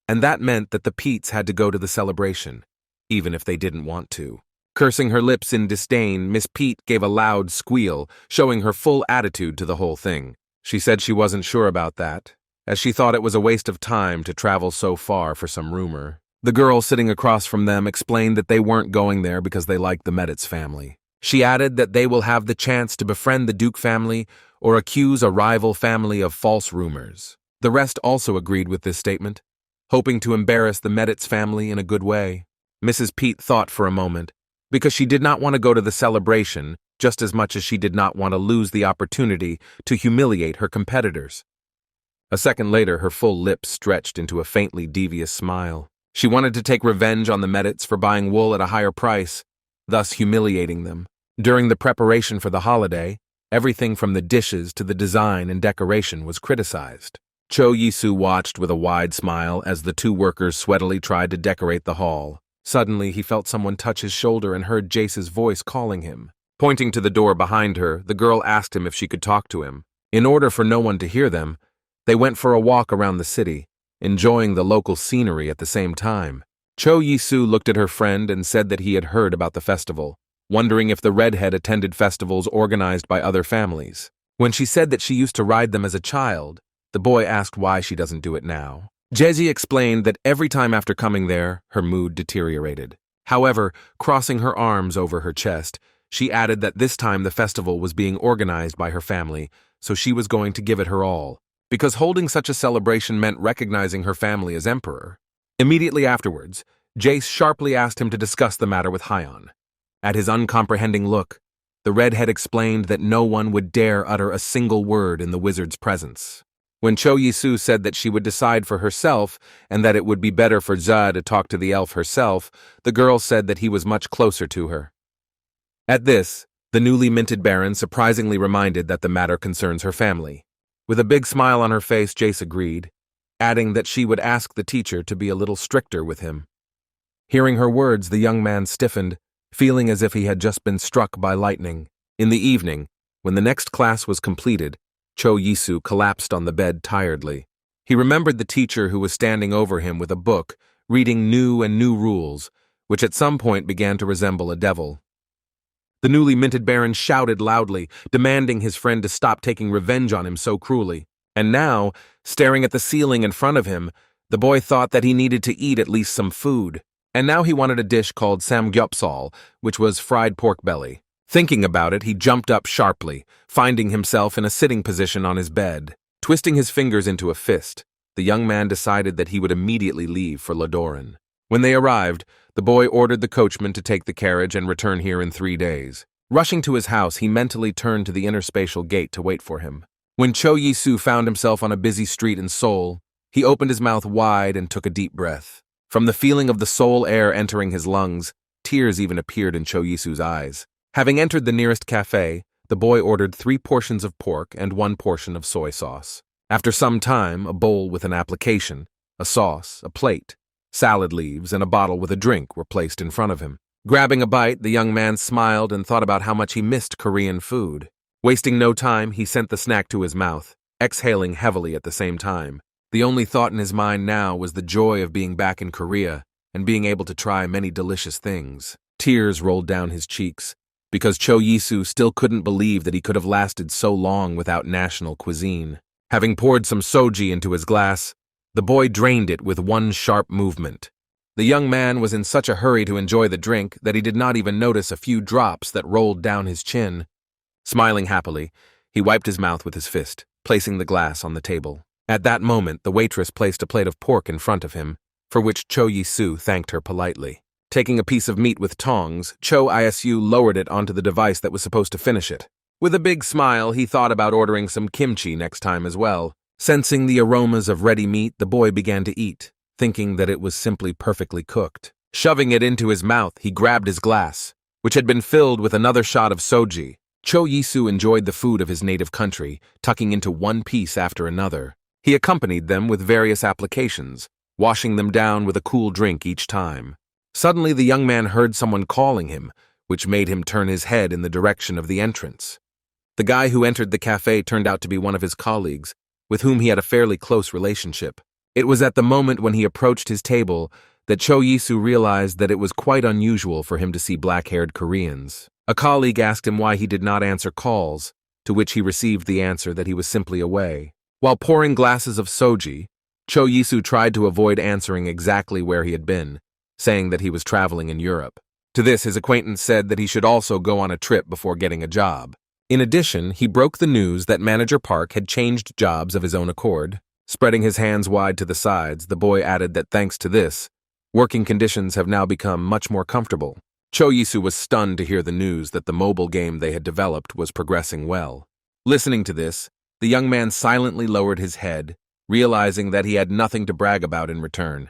And that meant that the Petes had to go to the celebration, even if they didn't want to. Cursing her lips in disdain, Miss Pete gave a loud squeal, showing her full attitude to the whole thing. She said she wasn't sure about that, as she thought it was a waste of time to travel so far for some rumor. The girl sitting across from them explained that they weren't going there because they liked the Meditz family. She added that they will have the chance to befriend the Duke family or accuse a rival family of false rumors. The rest also agreed with this statement, hoping to embarrass the Meditz family in a good way. Mrs. Pete thought for a moment, because she did not want to go to the celebration just as much as she did not want to lose the opportunity to humiliate her competitors. A second later, her full lips stretched into a faintly devious smile. She wanted to take revenge on the Meditz for buying wool at a higher price, thus humiliating them. During the preparation for the holiday, everything from the dishes to the design and decoration was criticized. Cho Yisu watched with a wide smile as the two workers sweatily tried to decorate the hall. Suddenly, he felt someone touch his shoulder and heard Jace's voice calling him. Pointing to the door behind her, the girl asked him if she could talk to him. In order for no one to hear them, they went for a walk around the city, enjoying the local scenery at the same time. Cho Yisu looked at her friend and said that he had heard about the festival, wondering if the redhead attended festivals organized by other families. When she said that she used to ride them as a child, the boy asked why she doesn't do it now. Jace explained that every time after coming there, her mood deteriorated. However, crossing her arms over her chest, she added that this time the festival was being organized by her family, so she was going to give it her all, because holding such a celebration meant recognizing her family as emperor. Immediately afterwards, Jace sharply asked him to discuss the matter with Hyon. At his uncomprehending look, the redhead explained that no one would dare utter a single word in the wizard's presence. When Cho Yisu said that she would decide for herself and that it would be better for Za to talk to the elf herself, the girl said that he was much closer to her. At this, the newly minted Baron surprisingly reminded that the matter concerns her family. With a big smile on her face, Jace agreed, adding that she would ask the teacher to be a little stricter with him. Hearing her words, the young man stiffened, feeling as if he had just been struck by lightning. In the evening, when the next class was completed, Cho Yisu collapsed on the bed tiredly. He remembered the teacher who was standing over him with a book, reading new rules, which at some point began to resemble a devil. The newly minted Baron shouted loudly, demanding his friend to stop taking revenge on him so cruelly. And now, staring at the ceiling in front of him, the boy thought that he needed to eat at least some food. And now he wanted a dish called samgyeopsal, which was fried pork belly. Thinking about it, he jumped up sharply, finding himself in a sitting position on his bed. Twisting his fingers into a fist, the young man decided that he would immediately leave for Ladoran. When they arrived, the boy ordered the coachman to take the carriage and return here in 3 days. Rushing to his house, he mentally turned to the interspatial gate to wait for him. When Cho Yisu found himself on a busy street in Seoul, he opened his mouth wide and took a deep breath. From the feeling of the Seoul air entering his lungs, tears even appeared in Cho Yisu's eyes. Having entered the nearest cafe, the boy ordered 3 portions of pork and 1 portion of soy sauce. After some time, a bowl with an application, a sauce, a plate, salad leaves, and a bottle with a drink were placed in front of him. Grabbing a bite, the young man smiled and thought about how much he missed Korean food. Wasting no time, he sent the snack to his mouth, exhaling heavily at the same time. The only thought in his mind now was the joy of being back in Korea and being able to try many delicious things. Tears rolled down his cheeks, because Cho Yisu still couldn't believe that he could have lasted so long without national cuisine. Having poured some soji into his glass, the boy drained it with one sharp movement. The young man was in such a hurry to enjoy the drink that he did not even notice a few drops that rolled down his chin. Smiling happily, he wiped his mouth with his fist, placing the glass on the table. At that moment, the waitress placed a plate of pork in front of him, for which Cho Yisu thanked her politely. Taking a piece of meat with tongs, Cho Yisu lowered it onto the device that was supposed to finish it. With a big smile, he thought about ordering some kimchi next time as well. Sensing the aromas of ready meat, the boy began to eat, thinking that it was simply perfectly cooked. Shoving it into his mouth, he grabbed his glass, which had been filled with another shot of soji. Cho Yisu enjoyed the food of his native country, tucking into one piece after another. He accompanied them with various applications, washing them down with a cool drink each time. Suddenly, the young man heard someone calling him, which made him turn his head in the direction of the entrance. The guy who entered the cafe turned out to be one of his colleagues, with whom he had a fairly close relationship. It was at the moment when he approached his table that Cho Yisu realized that it was quite unusual for him to see black-haired Koreans. A colleague asked him why he did not answer calls, to which he received the answer that he was simply away. While pouring glasses of soji, Cho Yisu tried to avoid answering exactly where he had been, saying that he was traveling in Europe. To this, his acquaintance said that he should also go on a trip before getting a job. In addition, he broke the news that Manager Park had changed jobs of his own accord. Spreading his hands wide to the sides, the boy added that thanks to this, working conditions have now become much more comfortable. Choyisu was stunned to hear the news that the mobile game they had developed was progressing well. Listening to this, the young man silently lowered his head, realizing that he had nothing to brag about in return.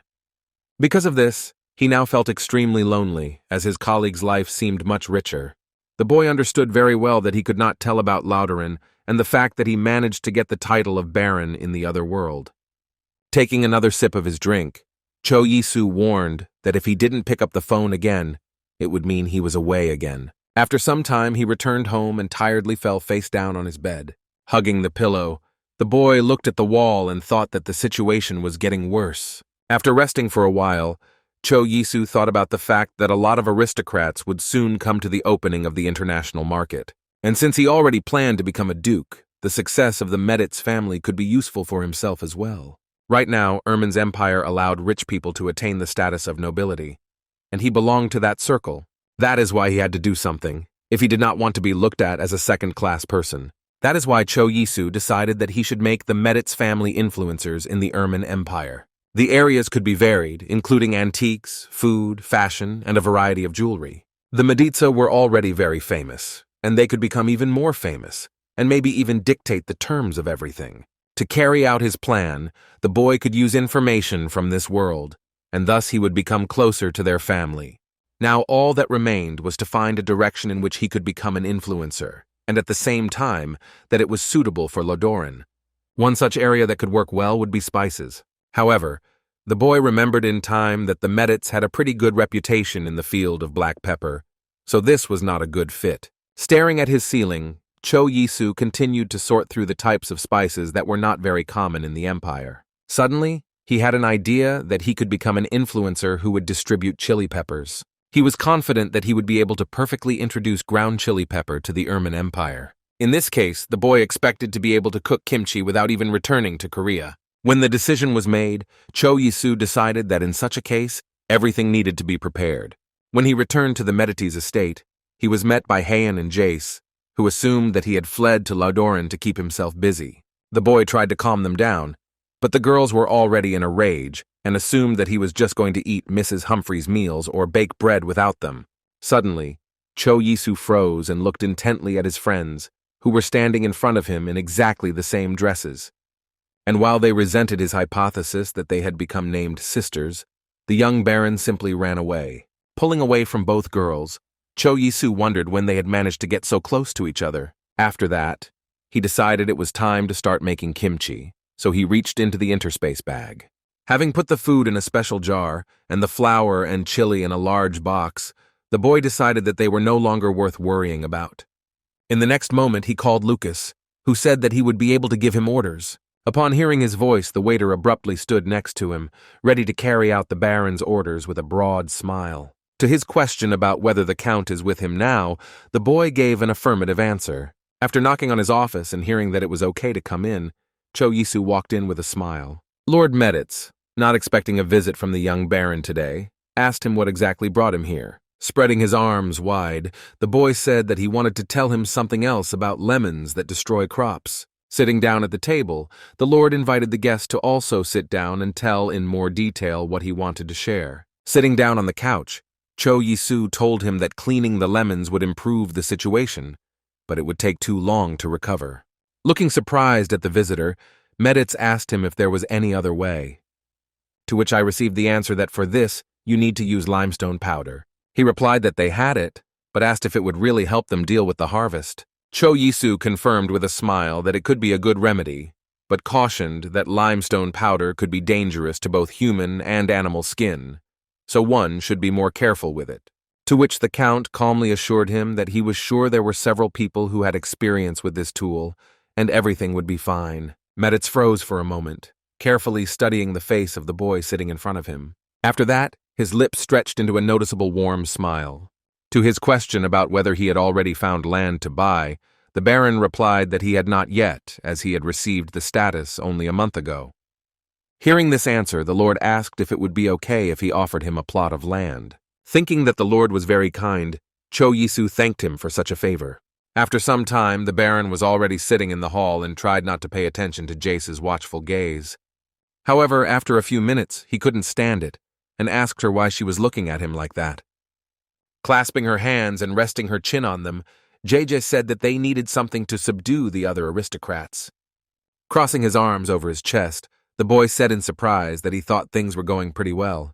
Because of this, he now felt extremely lonely, as his colleague's life seemed much richer. The boy understood very well that he could not tell about Ladoran and the fact that he managed to get the title of Baron in the other world. Taking another sip of his drink, Choyisu warned that if he didn't pick up the phone again, it would mean he was away again. After some time, he returned home and tiredly fell face down on his bed. Hugging the pillow, the boy looked at the wall and thought that the situation was getting worse. After resting for a while, Choyisu thought about the fact that a lot of aristocrats would soon come to the opening of the international market. And since he already planned to become a duke, the success of the Meditz family could be useful for himself as well. Right now, Ermin's empire allowed rich people to attain the status of nobility, and he belonged to that circle. That is why he had to do something, if he did not want to be looked at as a second-class person. That is why Choyisu decided that he should make the Meditz family influencers in the Ermin Empire. The areas could be varied, including antiques, food, fashion, and a variety of jewelry. The Mediza were already very famous, and they could become even more famous, and maybe even dictate the terms of everything. To carry out his plan, the boy could use information from this world, and thus he would become closer to their family. Now all that remained was to find a direction in which he could become an influencer, and at the same time that it was suitable for Ladoran. One such area that could work well would be spices. However, the boy remembered in time that the Meditz had a pretty good reputation in the field of black pepper, so this was not a good fit. Staring at his ceiling, Choyisu continued to sort through the types of spices that were not very common in the empire. Suddenly, he had an idea that he could become an influencer who would distribute chili peppers. He was confident that he would be able to perfectly introduce ground chili pepper to the Ermin Empire. In this case, the boy expected to be able to cook kimchi without even returning to Korea. When the decision was made, Choyisu decided that in such a case, everything needed to be prepared. When he returned to the Meditz estate, he was met by Heian and Jace, who assumed that he had fled to Ladoran to keep himself busy. The boy tried to calm them down, but the girls were already in a rage and assumed that he was just going to eat Mrs. Humphrey's meals or bake bread without them. Suddenly, Choyisu froze and looked intently at his friends, who were standing in front of him in exactly the same dresses. And while they resented his hypothesis that they had become named sisters, the young baron simply ran away. Pulling away from both girls, Choyisu wondered when they had managed to get so close to each other. After that, he decided it was time to start making kimchi, so he reached into the interspace bag. Having put the food in a special jar and the flour and chili in a large box, the boy decided that they were no longer worth worrying about. In the next moment, he called Lucas, who said that he would be able to give him orders. Upon hearing his voice, the waiter abruptly stood next to him, ready to carry out the Baron's orders with a broad smile. To his question about whether the Count is with him now, the boy gave an affirmative answer. After knocking on his office and hearing that it was okay to come in, Choyisu walked in with a smile. Lord Meditz, not expecting a visit from the young Baron today, asked him what exactly brought him here. Spreading his arms wide, the boy said that he wanted to tell him something else about lemons that destroy crops. Sitting down at the table, the Lord invited the guest to also sit down and tell in more detail what he wanted to share. Sitting down on the couch, Choyisu told him that cleaning the lemons would improve the situation, but it would take too long to recover. Looking surprised at the visitor, Meditz asked him if there was any other way. To which I received the answer that for this, you need to use limestone powder. He replied that they had it, but asked if it would really help them deal with the harvest. Choyisu confirmed with a smile that it could be a good remedy, but cautioned that limestone powder could be dangerous to both human and animal skin, so one should be more careful with it. To which the Count calmly assured him that he was sure there were several people who had experience with this tool, and everything would be fine. Meditz froze for a moment, carefully studying the face of the boy sitting in front of him. After that, his lips stretched into a noticeable warm smile. To his question about whether he had already found land to buy, the Baron replied that he had not yet, as he had received the status only a month ago. Hearing this answer, the Lord asked if it would be okay if he offered him a plot of land. Thinking that the Lord was very kind, Choyisu thanked him for such a favor. After some time, the Baron was already sitting in the hall and tried not to pay attention to Jace's watchful gaze. However, after a few minutes, he couldn't stand it and asked her why she was looking at him like that. Clasping her hands and resting her chin on them, JJ said that they needed something to subdue the other aristocrats. Crossing his arms over his chest, the boy said in surprise that he thought things were going pretty well.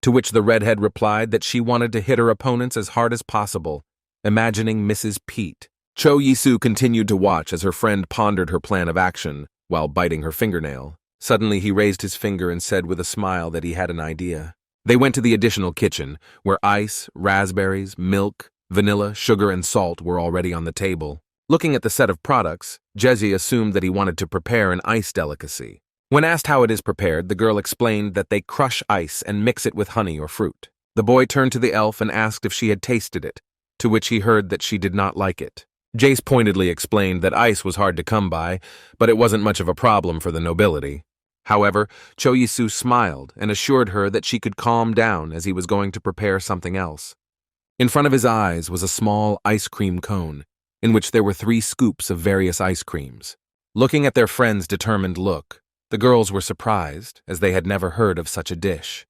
To which the redhead replied that she wanted to hit her opponents as hard as possible, imagining Mrs. Pete. Cho Yisu continued to watch as her friend pondered her plan of action while biting her fingernail. Suddenly he raised his finger and said with a smile that he had an idea. They went to the additional kitchen, where ice, raspberries, milk, vanilla, sugar, and salt were already on the table. Looking at the set of products, Jesse assumed that he wanted to prepare an ice delicacy. When asked how it is prepared, the girl explained that they crush ice and mix it with honey or fruit. The boy turned to the elf and asked if she had tasted it, to which he heard that she did not like it. Jace pointedly explained that ice was hard to come by, but it wasn't much of a problem for the nobility. However, Cho Yisu smiled and assured her that she could calm down as he was going to prepare something else. In front of his eyes was a small ice cream cone, in which there were 3 scoops of various ice creams. Looking at their friend's determined look, the girls were surprised, as they had never heard of such a dish.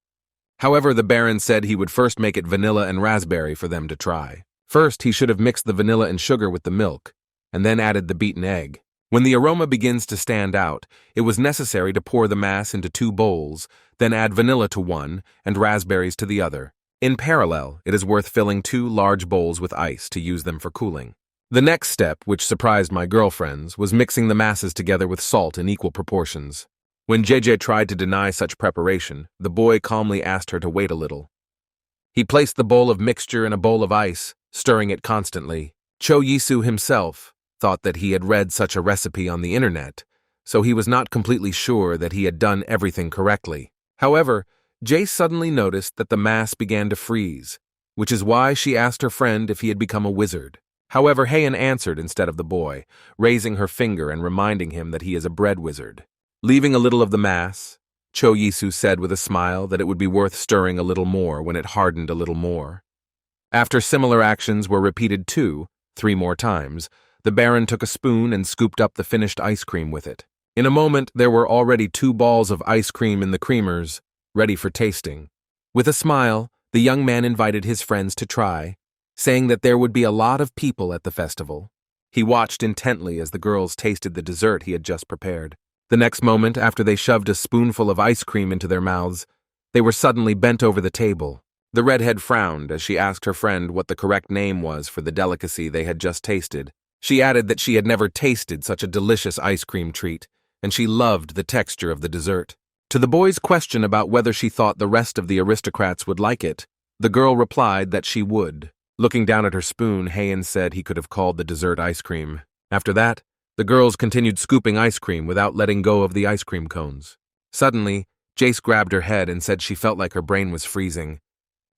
However, the Baron said he would first make it vanilla and raspberry for them to try. First, he should have mixed the vanilla and sugar with the milk, and then added the beaten egg. When the aroma begins to stand out, it was necessary to pour the mass into 2 bowls, then add vanilla to one and raspberries to the other. In parallel, it is worth filling 2 large bowls with ice to use them for cooling. The next step, which surprised my girlfriends, was mixing the masses together with salt in equal proportions. When JJ tried to deny such preparation, the boy calmly asked her to wait a little. He placed the bowl of mixture in a bowl of ice, stirring it constantly. Cho Yisu himself thought that he had read such a recipe on the internet, so he was not completely sure that he had done everything correctly. However, Jace suddenly noticed that the mass began to freeze, which is why she asked her friend if he had become a wizard. However, Heian answered instead of the boy, raising her finger and reminding him that he is a bread wizard. Leaving a little of the mass, Cho Yisu said with a smile that it would be worth stirring a little more when it hardened a little more. After similar actions were repeated 2, 3 more times, the Baron took a spoon and scooped up the finished ice cream with it. In a moment, there were already 2 balls of ice cream in the creamers, ready for tasting. With a smile, the young man invited his friends to try, saying that there would be a lot of people at the festival. He watched intently as the girls tasted the dessert he had just prepared. The next moment, after they shoved a spoonful of ice cream into their mouths, they were suddenly bent over the table. The redhead frowned as she asked her friend what the correct name was for the delicacy they had just tasted. She added that she had never tasted such a delicious ice cream treat, and she loved the texture of the dessert. To the boy's question about whether she thought the rest of the aristocrats would like it, the girl replied that she would. Looking down at her spoon, Heian said he could have called the dessert ice cream. After that, the girls continued scooping ice cream without letting go of the ice cream cones. Suddenly, Jace grabbed her head and said she felt like her brain was freezing.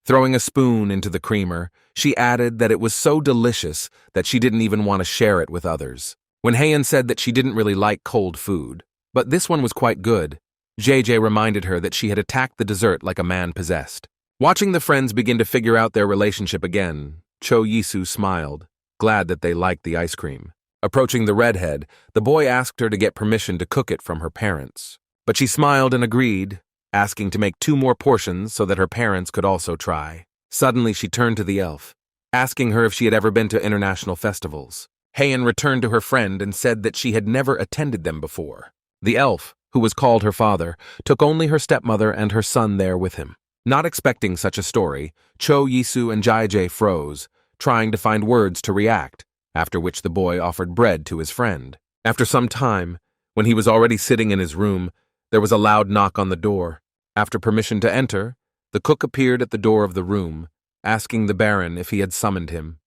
Throwing a spoon into the creamer, she added that it was so delicious that she didn't even want to share it with others. When Heian said that she didn't really like cold food, but this one was quite good, JJ reminded her that she had attacked the dessert like a man possessed. Watching the friends begin to figure out their relationship again, Cho Yisu smiled, glad that they liked the ice cream. Approaching the redhead, the boy asked her to get permission to cook it from her parents. But she smiled and agreed, asking to make 2 more portions so that her parents could also try. Suddenly she turned to the elf, asking her if she had ever been to international festivals. Heian returned to her friend and said that she had never attended them before. The elf, who was called her father, took only her stepmother and her son there with him. Not expecting such a story, Cho Yisu and Jaije froze, trying to find words to react, after which the boy offered bread to his friend. After some time, when he was already sitting in his room, there was a loud knock on the door. After permission to enter, the cook appeared at the door of the room, asking the Baron if he had summoned him.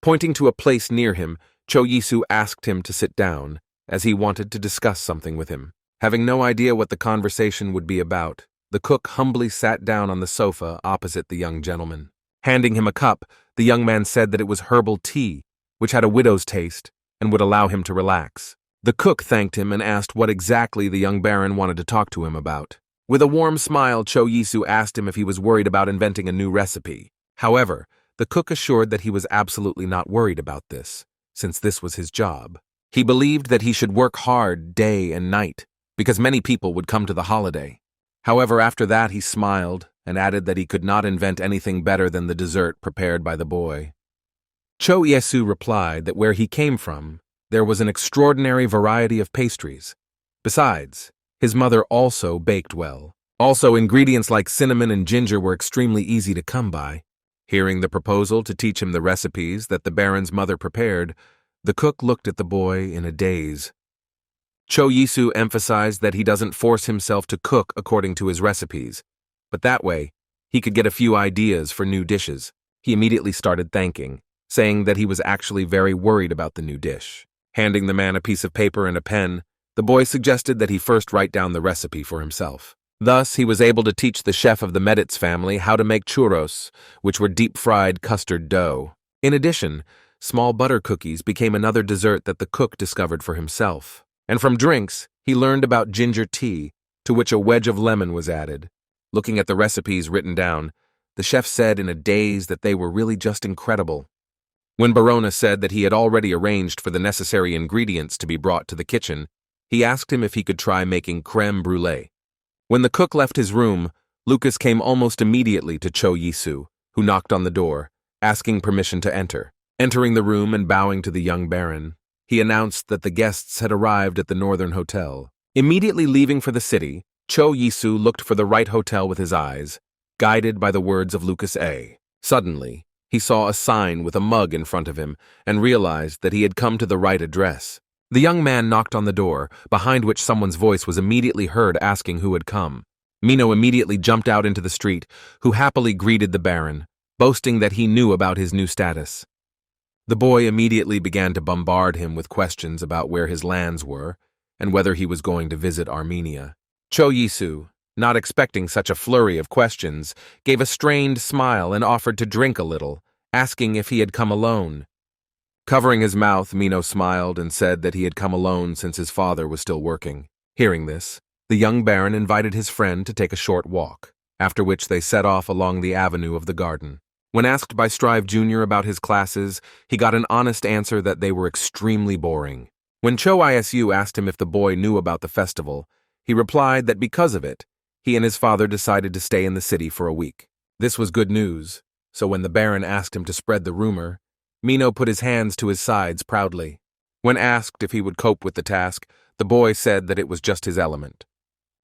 Pointing to a place near him, Cho Yisu asked him to sit down, as he wanted to discuss something with him. Having no idea what the conversation would be about, the cook humbly sat down on the sofa opposite the young gentleman. Handing him a cup, the young man said that it was herbal tea, which had a widow's taste and would allow him to relax. The cook thanked him and asked what exactly the young Baron wanted to talk to him about. With a warm smile, Cho Yisu asked him if he was worried about inventing a new recipe. However, the cook assured that he was absolutely not worried about this, since this was his job. He believed that he should work hard day and night, because many people would come to the holiday. However, after that he smiled and added that he could not invent anything better than the dessert prepared by the boy. Cho Yesu replied that where he came from, there was an extraordinary variety of pastries. Besides, his mother also baked well. Also, ingredients like cinnamon and ginger were extremely easy to come by. Hearing the proposal to teach him the recipes that the Baron's mother prepared, the cook looked at the boy in a daze. Cho Yesu emphasized that he doesn't force himself to cook according to his recipes, but that way, he could get a few ideas for new dishes. He immediately started thanking, saying that he was actually very worried about the new dish. Handing the man a piece of paper and a pen, the boy suggested that he first write down the recipe for himself. Thus, he was able to teach the chef of the Meditz family how to make churros, which were deep-fried custard dough. In addition, small butter cookies became another dessert that the cook discovered for himself. And from drinks, he learned about ginger tea, to which a wedge of lemon was added. Looking at the recipes written down, the chef said in a daze that they were really just incredible. When Barona said that he had already arranged for the necessary ingredients to be brought to the kitchen, he asked him if he could try making crème brûlée. When the cook left his room, Lucas came almost immediately to Cho Yesu, who knocked on the door, asking permission to enter. Entering the room and bowing to the young baron, he announced that the guests had arrived at the Northern Hotel. Immediately leaving for the city, Cho Yesu looked for the right hotel with his eyes, guided by the words of Lucas A. Suddenly, he saw a sign with a mug in front of him and realized that he had come to the right address. The young man knocked on the door, behind which someone's voice was immediately heard asking who had come. Mino immediately jumped out into the street, who happily greeted the Baron, boasting that he knew about his new status. The boy immediately began to bombard him with questions about where his lands were and whether he was going to visit Armenia. Cho Yesu, not expecting such a flurry of questions, gave a strained smile and offered to drink a little, asking if he had come alone. Covering his mouth, Mino smiled and said that he had come alone since his father was still working. Hearing this, the young baron invited his friend to take a short walk, after which they set off along the avenue of the garden. When asked by Strive Jr. about his classes, he got an honest answer that they were extremely boring. When Cho Isu asked him if the boy knew about the festival, he replied that because of it, he and his father decided to stay in the city for a week. This was good news, so when the Baron asked him to spread the rumor, Mino put his hands to his sides proudly. When asked if he would cope with the task, the boy said that it was just his element.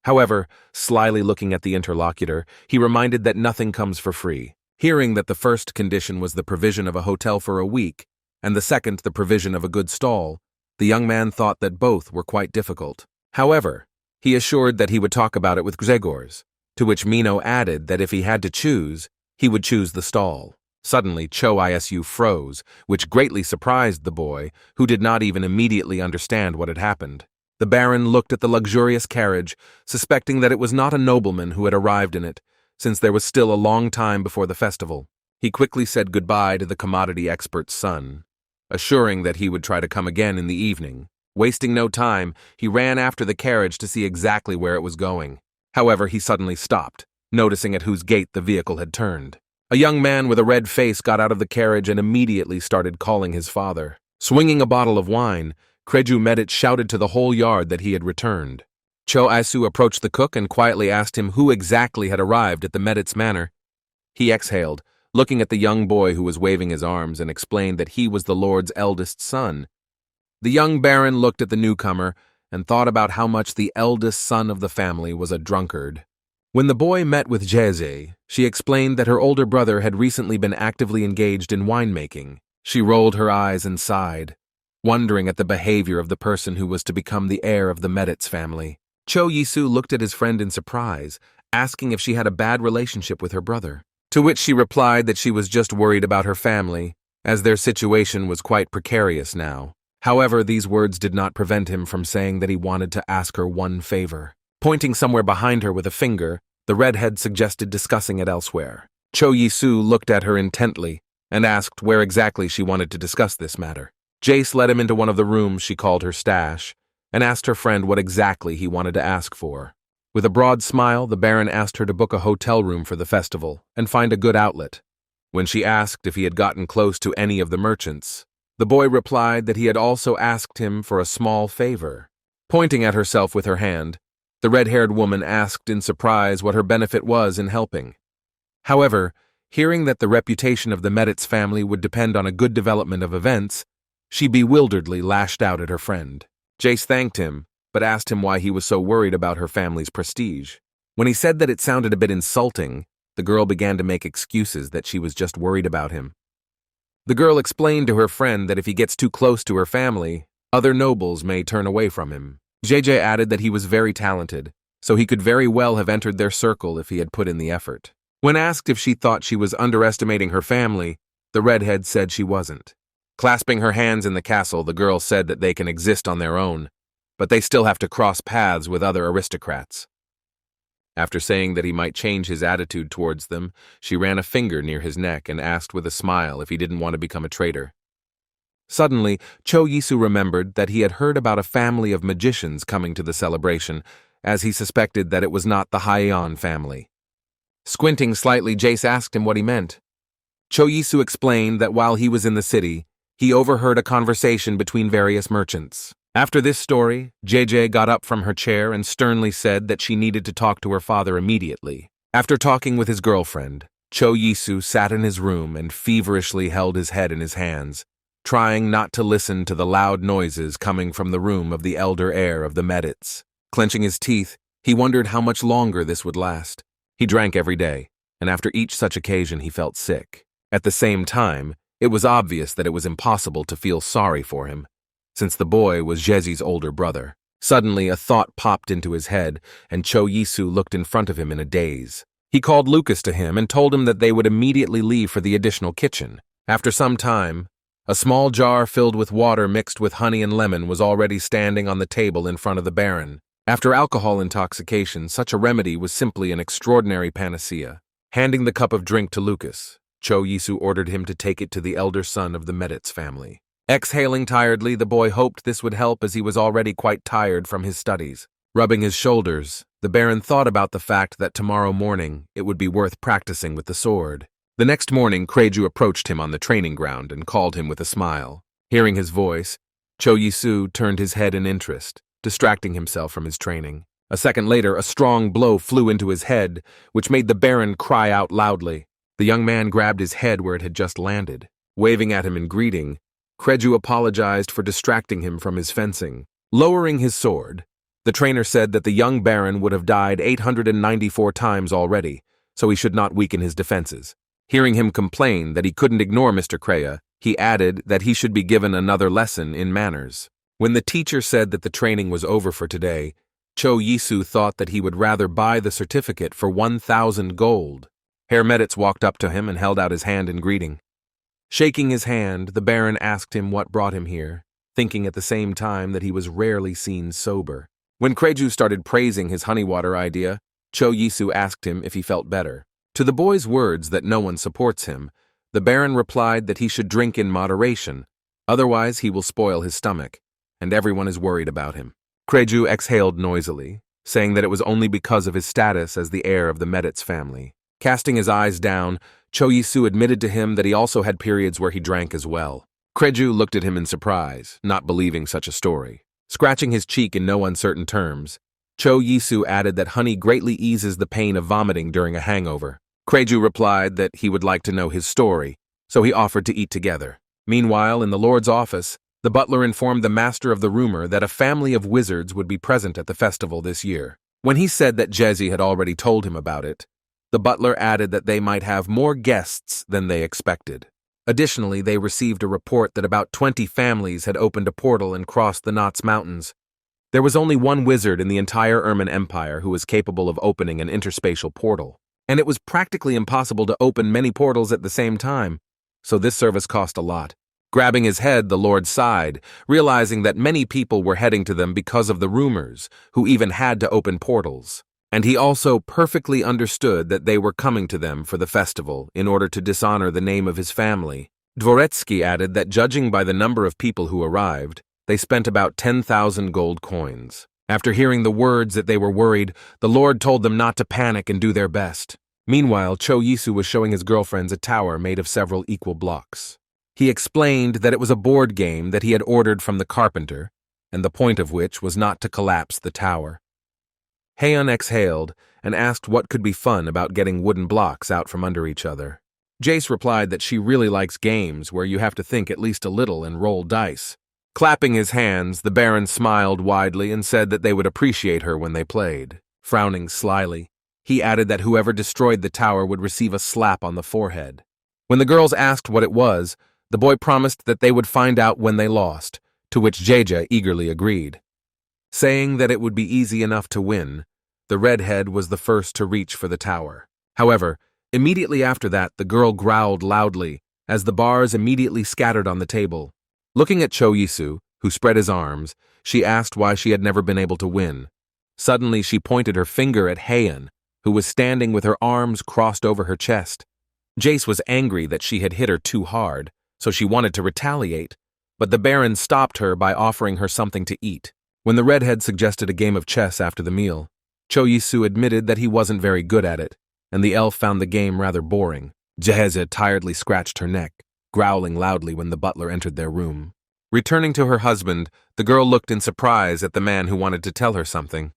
However, slyly looking at the interlocutor, he reminded that nothing comes for free. Hearing that the first condition was the provision of a hotel for a week, and the second the provision of a good stall, the young man thought that both were quite difficult. However, he assured that he would talk about it with Grzegorz, to which Mino added that if he had to choose, he would choose the stall. Suddenly, Cho Isu froze, which greatly surprised the boy, who did not even immediately understand what had happened. The Baron looked at the luxurious carriage, suspecting that it was not a nobleman who had arrived in it, since there was still a long time before the festival. He quickly said goodbye to the commodity expert's son, assuring that he would try to come again in the evening. Wasting no time, he ran after the carriage to see exactly where it was going. However, he suddenly stopped, noticing at whose gate the vehicle had turned. A young man with a red face got out of the carriage and immediately started calling his father. Swinging a bottle of wine, Kreju Medit shouted to the whole yard that he had returned. Cho Isu approached the cook and quietly asked him who exactly had arrived at the Meditz manor. He exhaled, looking at the young boy who was waving his arms, and explained that he was the lord's eldest son. The young baron looked at the newcomer and thought about how much the eldest son of the family was a drunkard. When the boy met with Jace, she explained that her older brother had recently been actively engaged in winemaking. She rolled her eyes and sighed, wondering at the behavior of the person who was to become the heir of the Meditz family. Cho Yisu looked at his friend in surprise, asking if she had a bad relationship with her brother, to which she replied that she was just worried about her family, as their situation was quite precarious now. However, these words did not prevent him from saying that he wanted to ask her one favor. Pointing somewhere behind her with a finger, the redhead suggested discussing it elsewhere. Cho Yisu looked at her intently and asked where exactly she wanted to discuss this matter. Jace led him into one of the rooms she called her stash, and asked her friend what exactly he wanted to ask for. With a broad smile, the Baron asked her to book a hotel room for the festival and find a good outlet. When she asked if he had gotten close to any of the merchants, The boy replied that he had also asked him for a small favor. Pointing at herself with her hand, the red-haired woman asked in surprise what her benefit was in helping. However, hearing that the reputation of the Meditz family would depend on a good development of events, she bewilderedly lashed out at her friend. Jace thanked him, but asked him why he was so worried about her family's prestige. When he said that it sounded a bit insulting, the girl began to make excuses that she was just worried about him. The girl explained to her friend that if he gets too close to her family, other nobles may turn away from him. JJ added that he was very talented, so he could very well have entered their circle if he had put in the effort. When asked if she thought she was underestimating her family, the redhead said she wasn't. Clasping her hands in the castle, the girl said that they can exist on their own, but they still have to cross paths with other aristocrats. After saying that he might change his attitude towards them, she ran a finger near his neck and asked with a smile if he didn't want to become a traitor. Suddenly, Cho Yisu remembered that he had heard about a family of magicians coming to the celebration, as he suspected that it was not the Hyeon family. Squinting slightly, Jace asked him what he meant. Cho Yisu explained that while he was in the city, he overheard a conversation between various merchants. After this story, JJ got up from her chair and sternly said that she needed to talk to her father immediately. After talking with his girlfriend, Cho Yisu sat in his room and feverishly held his head in his hands, trying not to listen to the loud noises coming from the room of the elder heir of the Meditz. Clenching his teeth, he wondered how much longer this would last. He drank every day, and after each such occasion he felt sick. At the same time, it was obvious that it was impossible to feel sorry for him, since the boy was Jezi's older brother. Suddenly, a thought popped into his head, and Cho Yisu looked in front of him in a daze. He called Lucas to him and told him that they would immediately leave for the additional kitchen. After some time, a small jar filled with water mixed with honey and lemon was already standing on the table in front of the Baron. After alcohol intoxication, such a remedy was simply an extraordinary panacea. Handing the cup of drink to Lucas, Cho Yisu ordered him to take it to the elder son of the Meditz family. Exhaling tiredly, the boy hoped this would help as he was already quite tired from his studies. Rubbing his shoulders, the Baron thought about the fact that tomorrow morning it would be worth practicing with the sword. The next morning, Kreju approached him on the training ground and called him with a smile. Hearing his voice, Cho Yisu turned his head in interest, distracting himself from his training. A second later, a strong blow flew into his head, which made the Baron cry out loudly. The young man grabbed his head where it had just landed. Waving at him in greeting, Kreju apologized for distracting him from his fencing. Lowering his sword, the trainer said that the young Baron would have died 894 times already, so he should not weaken his defenses. Hearing him complain that he couldn't ignore Mr. Kreia, he added that he should be given another lesson in manners. When the teacher said that the training was over for today, Cho Yisu thought that he would rather buy the certificate for 1,000 gold. Herr Meditz walked up to him and held out his hand in greeting. Shaking his hand, the Baron asked him what brought him here, thinking at the same time that he was rarely seen sober. When Kreju started praising his honey water idea, Cho Yisu asked him if he felt better. To the boy's words that no one supports him, the Baron replied that he should drink in moderation, otherwise he will spoil his stomach, and everyone is worried about him. Kreju exhaled noisily, saying that it was only because of his status as the heir of the Meditz family. Casting his eyes down, Cho Yisu admitted to him that he also had periods where he drank as well. Kreju looked at him in surprise, not believing such a story. Scratching his cheek in no uncertain terms, Cho Yisu added that honey greatly eases the pain of vomiting during a hangover. Kreju replied that he would like to know his story, so he offered to eat together. Meanwhile, in the Lord's office, the butler informed the master of the rumor that a family of wizards would be present at the festival this year. When he said that Jezi had already told him about it, the butler added that they might have more guests than they expected. Additionally, they received a report that about 20 families had opened a portal and crossed the Knots Mountains. There was only one wizard in the entire Ermin Empire who was capable of opening an interspatial portal, and it was practically impossible to open many portals at the same time, so this service cost a lot. Grabbing his head, the Lord sighed, realizing that many people were heading to them because of the rumors, who even had to open portals. And he also perfectly understood that they were coming to them for the festival in order to dishonor the name of his family. Dvoretsky added that judging by the number of people who arrived, they spent about 10,000 gold coins. After hearing the words that they were worried, the Lord told them not to panic and do their best. Meanwhile, Cho Yisu was showing his girlfriends a tower made of several equal blocks. He explained that it was a board game that he had ordered from the carpenter, and the point of which was not to collapse the tower. Heian exhaled and asked what could be fun about getting wooden blocks out from under each other. Jace replied that she really likes games where you have to think at least a little and roll dice. Clapping his hands, the Baron smiled widely and said that they would appreciate her when they played. Frowning slyly, he added that whoever destroyed the tower would receive a slap on the forehead. When the girls asked what it was, the boy promised that they would find out when they lost, to which Jaja eagerly agreed. Saying that it would be easy enough to win, the redhead was the first to reach for the tower. However, immediately after that, the girl growled loudly, as the bars immediately scattered on the table. Looking at Cho Yisu, who spread his arms, she asked why she had never been able to win. Suddenly, she pointed her finger at Heian, who was standing with her arms crossed over her chest. Jace was angry that she had hit her too hard, so she wanted to retaliate, but the Baron stopped her by offering her something to eat. When the redhead suggested a game of chess after the meal, Cho Yisu admitted that he wasn't very good at it, and the elf found the game rather boring. Jeheza tiredly scratched her neck, growling loudly when the butler entered their room. Returning to her husband, the girl looked in surprise at the man who wanted to tell her something.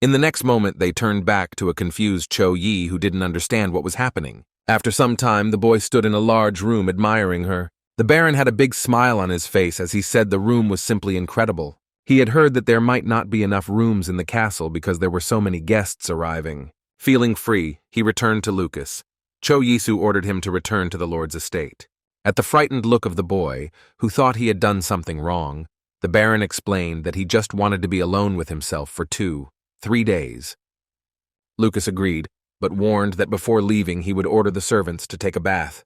In the next moment, they turned back to a confused Cho Yi who didn't understand what was happening. After some time, the boy stood in a large room admiring her. The Baron had a big smile on his face as he said the room was simply incredible. He had heard that there might not be enough rooms in the castle because there were so many guests arriving. Feeling free, he returned to Lucas. Cho Yisu ordered him to return to the Lord's estate. At the frightened look of the boy, who thought he had done something wrong, the Baron explained that he just wanted to be alone with himself for 2-3 days. Lucas agreed, but warned that before leaving he would order the servants to take a bath.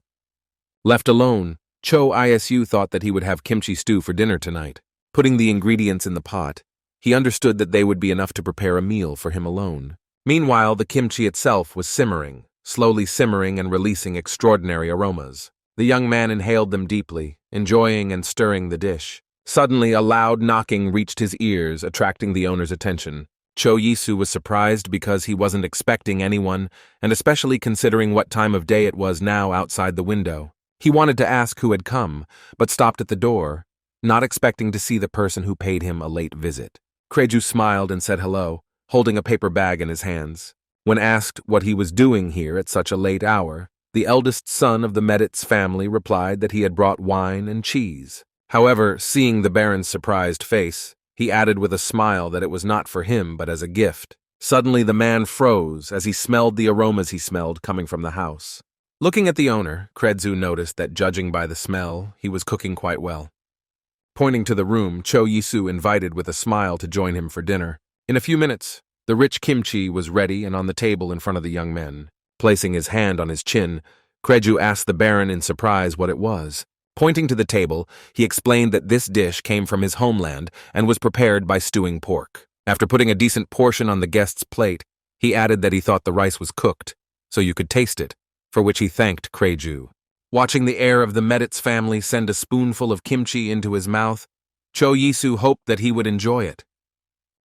Left alone, Cho Yisu thought that he would have kimchi stew for dinner tonight. Putting the ingredients in the pot, he understood that they would be enough to prepare a meal for him alone. Meanwhile, the kimchi itself was simmering, slowly simmering and releasing extraordinary aromas. The young man inhaled them deeply, enjoying and stirring the dish. Suddenly, a loud knocking reached his ears, attracting the owner's attention. Cho Yisu was surprised because he wasn't expecting anyone, and especially considering what time of day it was now outside the window. He wanted to ask who had come, but stopped at the door, not expecting to see the person who paid him a late visit. Kreju smiled and said hello, holding a paper bag in his hands. When asked what he was doing here at such a late hour, the eldest son of the Meditz family replied that he had brought wine and cheese. However, seeing the Baron's surprised face, he added with a smile that it was not for him but as a gift. Suddenly the man froze as he smelled the aromas he smelled coming from the house. Looking at the owner, Krezu noticed that judging by the smell, he was cooking quite well. Pointing to the room, Cho Yisu invited with a smile to join him for dinner. In a few minutes, the rich kimchi was ready and on the table in front of the young men. Placing his hand on his chin, Kreju asked the Baron in surprise what it was. Pointing to the table, he explained that this dish came from his homeland and was prepared by stewing pork. After putting a decent portion on the guest's plate, he added that he thought the rice was cooked, so you could taste it, for which he thanked Kreju. Watching the heir of the Meditz family send a spoonful of kimchi into his mouth, Cho Yisu hoped that he would enjoy it.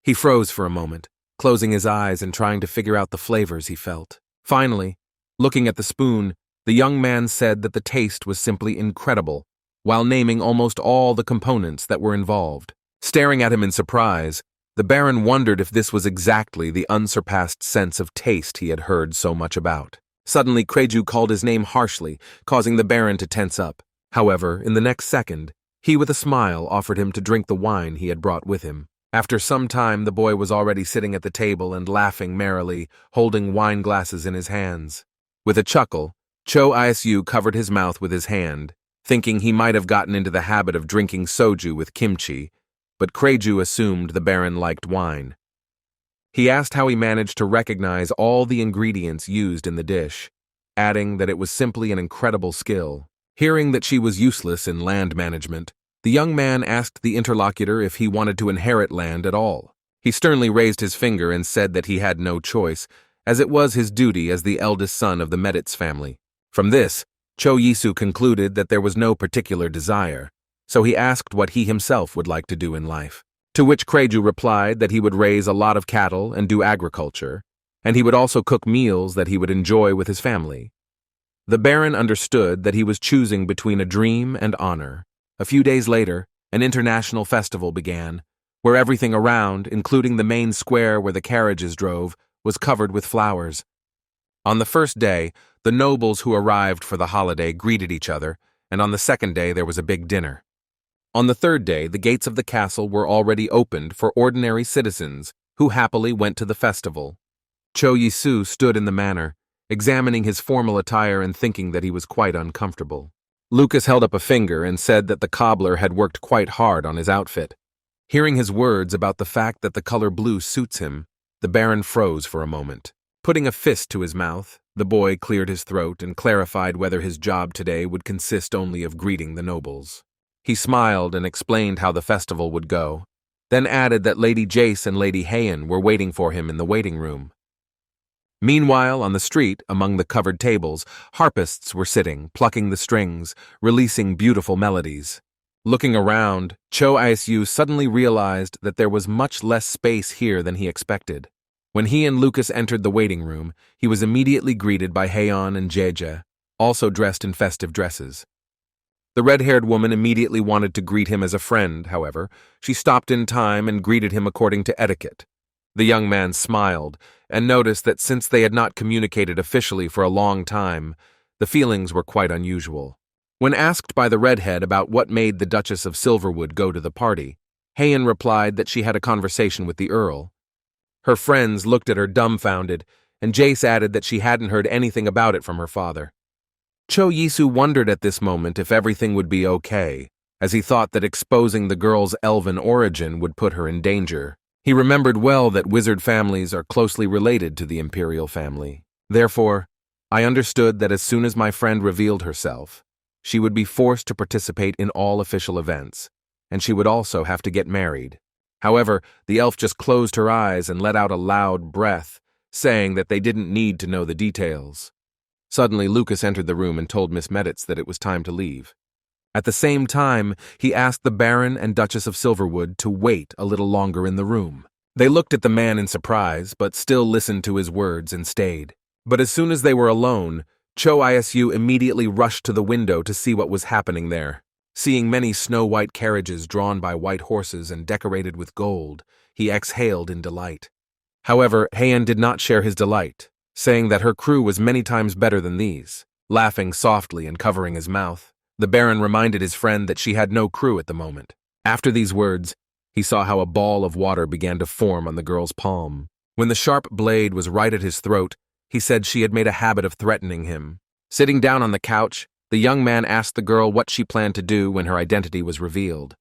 He froze for a moment, closing his eyes and trying to figure out the flavors he felt. Finally, looking at the spoon, the young man said that the taste was simply incredible, while naming almost all the components that were involved. Staring at him in surprise, the Baron wondered if this was exactly the unsurpassed sense of taste he had heard so much about. Suddenly, Kreju called his name harshly, causing the Baron to tense up. However, in the next second, he with a smile offered him to drink the wine he had brought with him. After some time, the boy was already sitting at the table and laughing merrily, holding wine glasses in his hands. With a chuckle, Cho Yisu covered his mouth with his hand, thinking he might have gotten into the habit of drinking soju with kimchi, but Kreju assumed the Baron liked wine. He asked how he managed to recognize all the ingredients used in the dish, adding that it was simply an incredible skill. Hearing that she was useless in land management, the young man asked the interlocutor if he wanted to inherit land at all. He sternly raised his finger and said that he had no choice, as it was his duty as the eldest son of the Meditz family. From this, Cho Yisu concluded that there was no particular desire, so he asked what he himself would like to do in life. To which Kreju replied that he would raise a lot of cattle and do agriculture, and he would also cook meals that he would enjoy with his family. The Baron understood that he was choosing between a dream and honor. A few days later, an international festival began, where everything around, including the main square where the carriages drove, was covered with flowers. On the first day, the nobles who arrived for the holiday greeted each other, and on the second day there was a big dinner. On the third day, the gates of the castle were already opened for ordinary citizens who happily went to the festival. Cho Yisu stood in the manor, examining his formal attire and thinking that he was quite uncomfortable. Lucas held up a finger and said that the cobbler had worked quite hard on his outfit. Hearing his words about the fact that the color blue suits him, the Baron froze for a moment. Putting a fist to his mouth, the boy cleared his throat and clarified whether his job today would consist only of greeting the nobles. He smiled and explained how the festival would go, then added that Lady Jace and Lady Heian were waiting for him in the waiting room. Meanwhile, on the street, among the covered tables, harpists were sitting, plucking the strings, releasing beautiful melodies. Looking around, Cho Isu suddenly realized that there was much less space here than he expected. When he and Lucas entered the waiting room, he was immediately greeted by Heian and Jeje, also dressed in festive dresses. The red-haired woman immediately wanted to greet him as a friend, however. She stopped in time and greeted him according to etiquette. The young man smiled and noticed that since they had not communicated officially for a long time, the feelings were quite unusual. When asked by the redhead about what made the Duchess of Silverwood go to the party, Heian replied that she had a conversation with the Earl. Her friends looked at her dumbfounded, and Jace added that she hadn't heard anything about it from her father. Cho Yisu wondered at this moment if everything would be okay, as he thought that exposing the girl's elven origin would put her in danger. He remembered well that wizard families are closely related to the imperial family. Therefore, I understood that as soon as my friend revealed herself, she would be forced to participate in all official events, and she would also have to get married. However, the elf just closed her eyes and let out a loud breath, saying that they didn't need to know the details. Suddenly, Lucas entered the room and told Miss Meditz that it was time to leave. At the same time, he asked the Baron and Duchess of Silverwood to wait a little longer in the room. They looked at the man in surprise, but still listened to his words and stayed. But as soon as they were alone, Cho Isu immediately rushed to the window to see what was happening there. Seeing many snow-white carriages drawn by white horses and decorated with gold, he exhaled in delight. However, Heian did not share his delight, saying that her crew was many times better than these. Laughing softly and covering his mouth, the Baron reminded his friend that she had no crew at the moment. After these words, he saw how a ball of water began to form on the girl's palm. When the sharp blade was right at his throat, he said she had made a habit of threatening him. Sitting down on the couch, the young man asked the girl what she planned to do when her identity was revealed.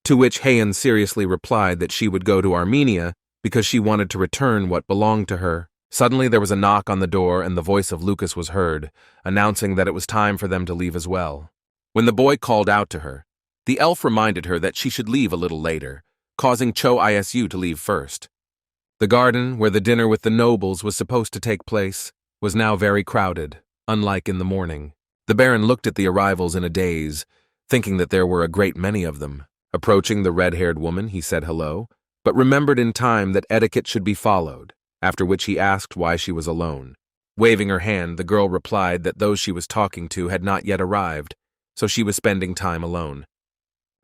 To which Heian seriously replied that she would go to Armenia because she wanted to return what belonged to her. Suddenly there was a knock on the door and the voice of Lucas was heard, announcing that it was time for them to leave as well. When the boy called out to her, the elf reminded her that she should leave a little later, causing Cho Isu to leave first. The garden, where the dinner with the nobles was supposed to take place, was now very crowded, unlike in the morning. The Baron looked at the arrivals in a daze, thinking that there were a great many of them. Approaching the red-haired woman, he said hello, but remembered in time that etiquette should be followed, after which he asked why she was alone. Waving her hand, the girl replied that those she was talking to had not yet arrived, so she was spending time alone.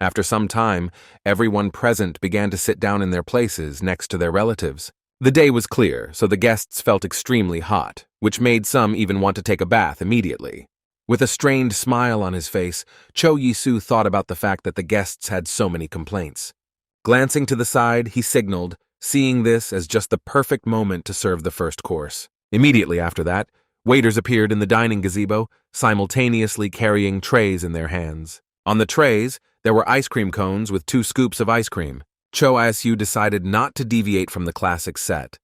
After some time, everyone present began to sit down in their places next to their relatives. The day was clear, so the guests felt extremely hot, which made some even want to take a bath immediately. With a strained smile on his face, Cho Yisu thought about the fact that the guests had so many complaints. Glancing to the side, he signaled, seeing this as just the perfect moment to serve the first course. Immediately after that, waiters appeared in the dining gazebo, simultaneously carrying trays in their hands. On the trays, there were ice cream cones with 2 scoops of ice cream. Cho Isu decided not to deviate from the classic set,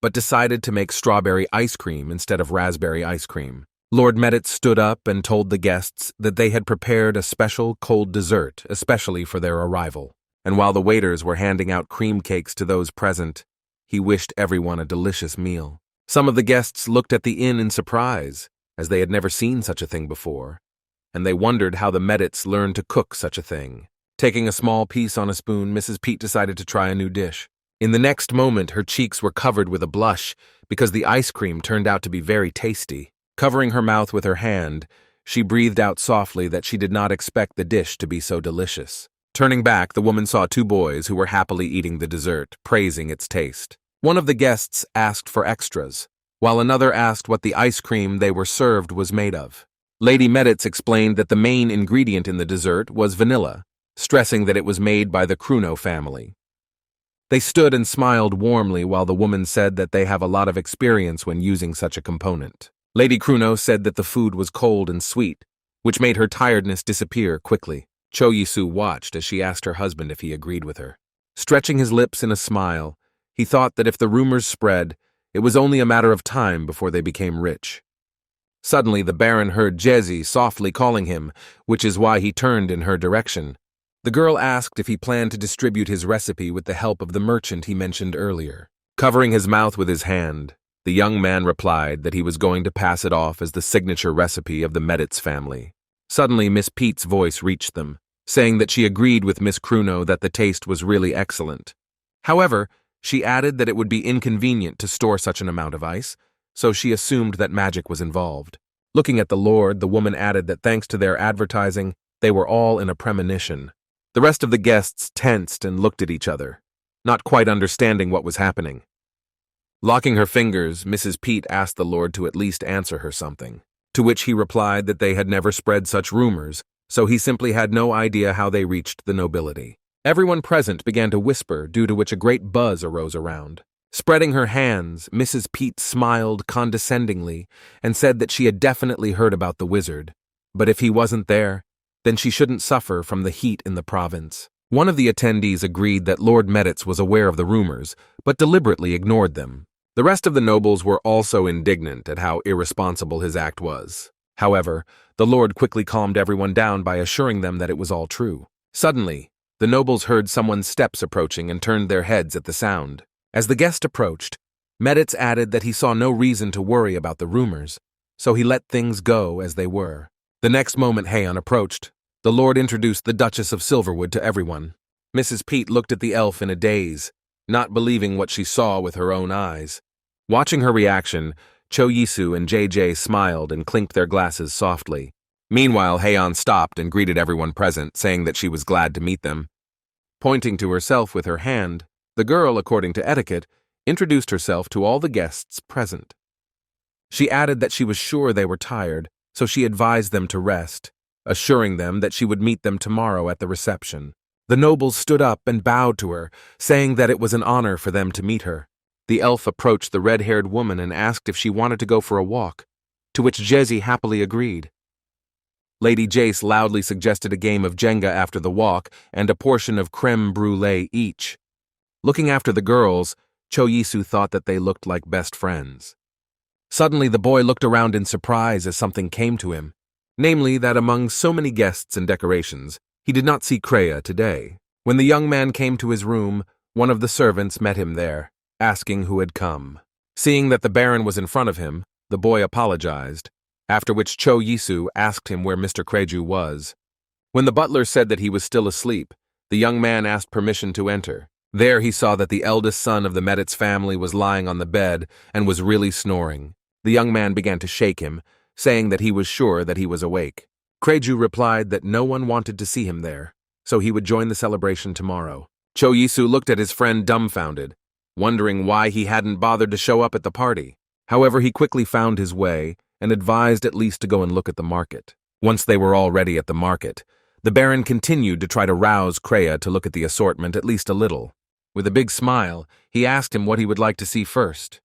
but decided to make strawberry ice cream instead of raspberry ice cream. Lord Meditz stood up and told the guests that they had prepared a special cold dessert especially for their arrival. And while the waiters were handing out cream cakes to those present, he wished everyone a delicious meal. Some of the guests looked at the inn in surprise, as they had never seen such a thing before, and they wondered how the Meditz learned to cook such a thing. Taking a small piece on a spoon, Mrs. Pete decided to try a new dish. In the next moment, her cheeks were covered with a blush because the ice cream turned out to be very tasty. Covering her mouth with her hand, she breathed out softly that she did not expect the dish to be so delicious. Turning back, the woman saw two boys who were happily eating the dessert, praising its taste. One of the guests asked for extras, while another asked what the ice cream they were served was made of. Lady Meditz explained that the main ingredient in the dessert was vanilla, stressing that it was made by the Kruno family. They stood and smiled warmly while the woman said that they have a lot of experience when using such a component. Lady Kruno said that the food was cold and sweet, which made her tiredness disappear quickly. Cho Yisu watched as she asked her husband if he agreed with her. Stretching his lips in a smile, he thought that if the rumors spread, it was only a matter of time before they became rich. Suddenly, the Baron heard Jace softly calling him, which is why he turned in her direction. The girl asked if he planned to distribute his recipe with the help of the merchant he mentioned earlier. Covering his mouth with his hand, the young man replied that he was going to pass it off as the signature recipe of the Meditz family. Suddenly, Miss Pete's voice reached them, saying that she agreed with Miss Kruno that the taste was really excellent. However, she added that it would be inconvenient to store such an amount of ice, so she assumed that magic was involved. Looking at the Lord, the woman added that thanks to their advertising, they were all in a premonition. The rest of the guests tensed and looked at each other, not quite understanding what was happening. Locking her fingers, Mrs. Pete asked the Lord to at least answer her something, to which he replied that they had never spread such rumors, so he simply had no idea how they reached the nobility. Everyone present began to whisper, due to which a great buzz arose around. Spreading her hands, Mrs. Pete smiled condescendingly and said that she had definitely heard about the wizard, but if he wasn't there, then she shouldn't suffer from the heat in the province. One of the attendees agreed that Lord Meditz was aware of the rumors, but deliberately ignored them. The rest of the nobles were also indignant at how irresponsible his act was. However, the Lord quickly calmed everyone down by assuring them that it was all true. Suddenly, the nobles heard someone's steps approaching and turned their heads at the sound. As the guest approached, Meditz added that he saw no reason to worry about the rumors, so he let things go as they were. The next moment Heian approached, the Lord introduced the Duchess of Silverwood to everyone. Mrs. Pete looked at the elf in a daze, not believing what she saw with her own eyes. Watching her reaction, Cho Yisu and JJ smiled and clinked their glasses softly. Meanwhile, Heian stopped and greeted everyone present, saying that she was glad to meet them. Pointing to herself with her hand, the girl, according to etiquette, introduced herself to all the guests present. She added that she was sure they were tired, so she advised them to rest, assuring them that she would meet them tomorrow at the reception. The nobles stood up and bowed to her, saying that it was an honor for them to meet her. The elf approached the red-haired woman and asked if she wanted to go for a walk, to which Jace happily agreed. Lady Jace loudly suggested a game of Jenga after the walk and a portion of creme brulee each. Looking after the girls, Cho Yisu thought that they looked like best friends. Suddenly, the boy looked around in surprise as something came to him, namely that among so many guests and decorations, he did not see Kreia today. When the young man came to his room, one of the servants met him there, asking who had come. Seeing that the Baron was in front of him, the boy apologized, after which Cho Yisu asked him where Mr. Kreju was. When the butler said that he was still asleep, the young man asked permission to enter. There he saw that the eldest son of the Meditz family was lying on the bed and was really snoring. The young man began to shake him, saying that he was sure that he was awake. Kreju replied that no one wanted to see him there, so he would join the celebration tomorrow. Cho Yisu looked at his friend dumbfounded, wondering why he hadn't bothered to show up at the party. However, he quickly found his way and advised at least to go and look at the market. Once they were all ready at the market, the Baron continued to try to rouse Kreia to look at the assortment at least a little. With a big smile, he asked him what he would like to see first.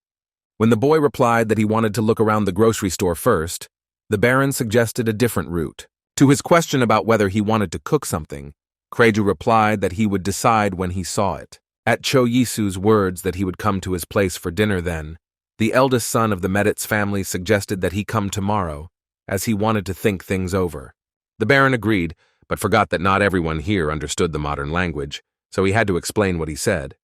When the boy replied that he wanted to look around the grocery store first, the Baron suggested a different route. To his question about whether he wanted to cook something, Kreju replied that he would decide when he saw it. At Cho Yisu's words that he would come to his place for dinner then, the eldest son of the Meditz family suggested that he come tomorrow, as he wanted to think things over. The Baron agreed, but forgot that not everyone here understood the modern language, so he had to explain what he said.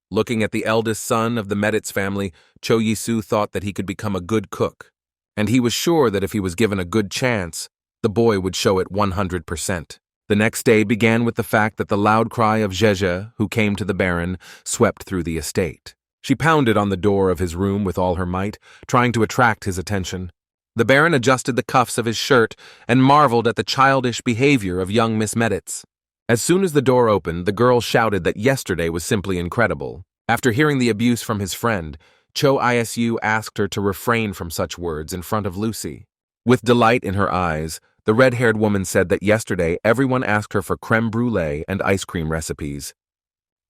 Looking at the eldest son of the Meditz family, Cho Yisu thought that he could become a good cook, and he was sure that if he was given a good chance, the boy would show it 100%. The next day began with the fact that the loud cry of Zhezhe, who came to the Baron, swept through the estate. She pounded on the door of his room with all her might, trying to attract his attention. The Baron adjusted the cuffs of his shirt and marveled at the childish behavior of young Miss Meditz. As soon as the door opened, the girl shouted that yesterday was simply incredible. After hearing the abuse from his friend, Cho Isu asked her to refrain from such words in front of Lucy. With delight in her eyes, the red-haired woman said that yesterday everyone asked her for creme brulee and ice cream recipes.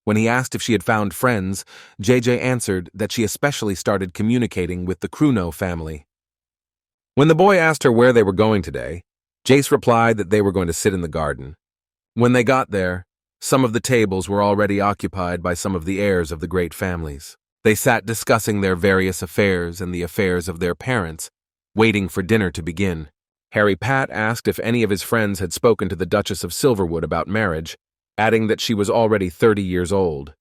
When he asked if she had found friends, JJ answered that she especially started communicating with the Kruno family. When the boy asked her where they were going today, Jace replied that they were going to sit in the garden. When they got there, some of the tables were already occupied by some of the heirs of the great families. They sat discussing their various affairs and the affairs of their parents, waiting for dinner to begin. Harry Pat asked if any of his friends had spoken to the Duchess of Silverwood about marriage, adding that she was already 30 years old.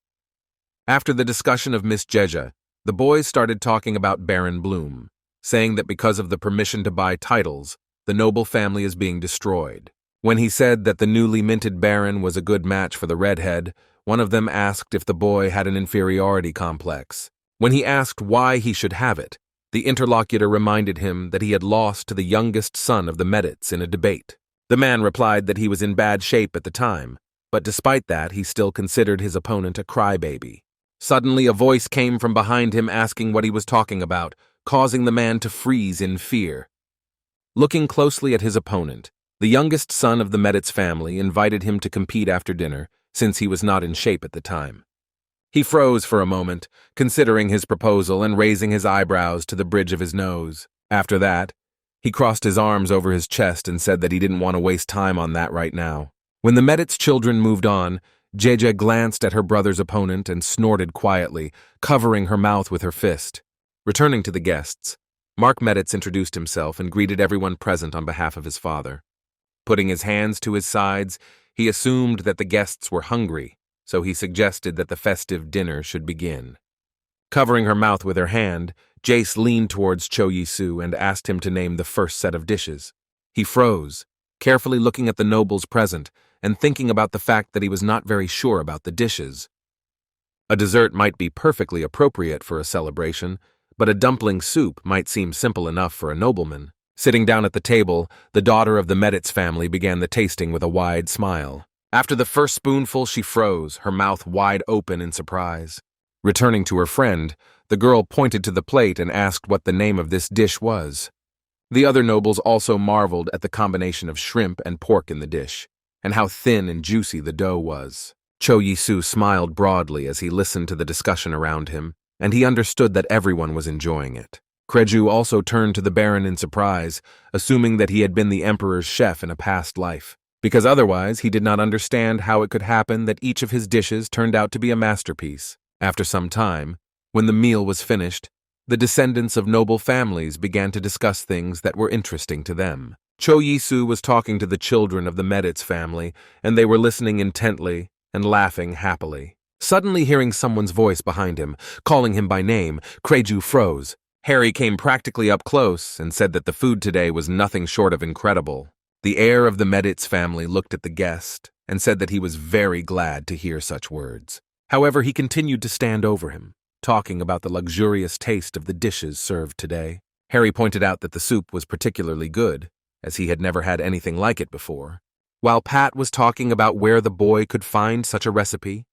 After the discussion of Miss Jeja, the boys started talking about Baron Bloom, saying that because of the permission to buy titles, the noble family is being destroyed. When he said that the newly minted Baron was a good match for the redhead, one of them asked if the boy had an inferiority complex. When he asked why he should have it, the interlocutor reminded him that he had lost to the youngest son of the Meditz in a debate. The man replied that he was in bad shape at the time, but despite that, he still considered his opponent a crybaby. Suddenly, a voice came from behind him asking what he was talking about, causing the man to freeze in fear. Looking closely at his opponent, the youngest son of the Meditz family invited him to compete after dinner, since he was not in shape at the time. He froze for a moment, considering his proposal and raising his eyebrows to the bridge of his nose. After that, he crossed his arms over his chest and said that he didn't want to waste time on that right now. When the Meditz children moved on, Jeja glanced at her brother's opponent and snorted quietly, covering her mouth with her fist. Returning to the guests, Mark Meditz introduced himself and greeted everyone present on behalf of his father. Putting his hands to his sides, he assumed that the guests were hungry, so he suggested that the festive dinner should begin. Covering her mouth with her hand, Jace leaned towards Cho Yisu and asked him to name the first set of dishes. He froze, carefully looking at the nobles present and thinking about the fact that he was not very sure about the dishes. A dessert might be perfectly appropriate for a celebration, but a dumpling soup might seem simple enough for a nobleman. Sitting down at the table, the daughter of the Meditz family began the tasting with a wide smile. After the first spoonful, she froze, her mouth wide open in surprise. Returning to her friend, the girl pointed to the plate and asked what the name of this dish was. The other nobles also marveled at the combination of shrimp and pork in the dish, and how thin and juicy the dough was. Cho Yisu smiled broadly as he listened to the discussion around him, and he understood that everyone was enjoying it. Kreju also turned to the Baron in surprise, assuming that he had been the Emperor's chef in a past life, because otherwise he did not understand how it could happen that each of his dishes turned out to be a masterpiece. After some time, when the meal was finished, the descendants of noble families began to discuss things that were interesting to them. Cho Yisu was talking to the children of the Meditz family, and they were listening intently and laughing happily. Suddenly hearing someone's voice behind him, calling him by name, Kreju froze. Harry came practically up close and said that the food today was nothing short of incredible. The heir of the Meditz family looked at the guest and said that he was very glad to hear such words. However, he continued to stand over him, talking about the luxurious taste of the dishes served today. Harry pointed out that the soup was particularly good, as he had never had anything like it before. While Pat was talking about where the boy could find such a recipe,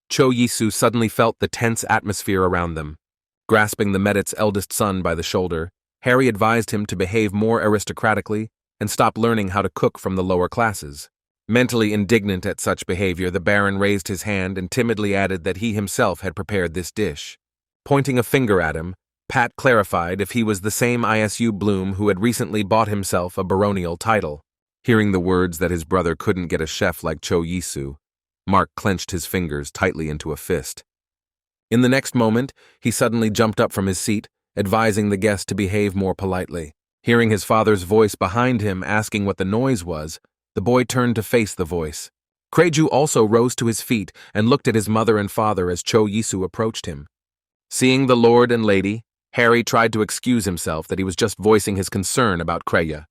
Cho Yisu suddenly felt the tense atmosphere around them. Grasping the Meditz eldest son by the shoulder, Harry advised him to behave more aristocratically and stop learning how to cook from the lower classes. Mentally indignant at such behavior, the Baron raised his hand and timidly added that he himself had prepared this dish. Pointing a finger at him, Pat clarified if he was the same ISU Bloom who had recently bought himself a baronial title. Hearing the words that his brother couldn't get a chef like Cho Yisu, Mark clenched his fingers tightly into a fist. In the next moment, he suddenly jumped up from his seat, advising the guest to behave more politely. Hearing his father's voice behind him asking what the noise was, the boy turned to face the voice. Kreju also rose to his feet and looked at his mother and father as Cho Yisu approached him. Seeing the lord and lady, Harry tried to excuse himself that he was just voicing his concern about Kreya.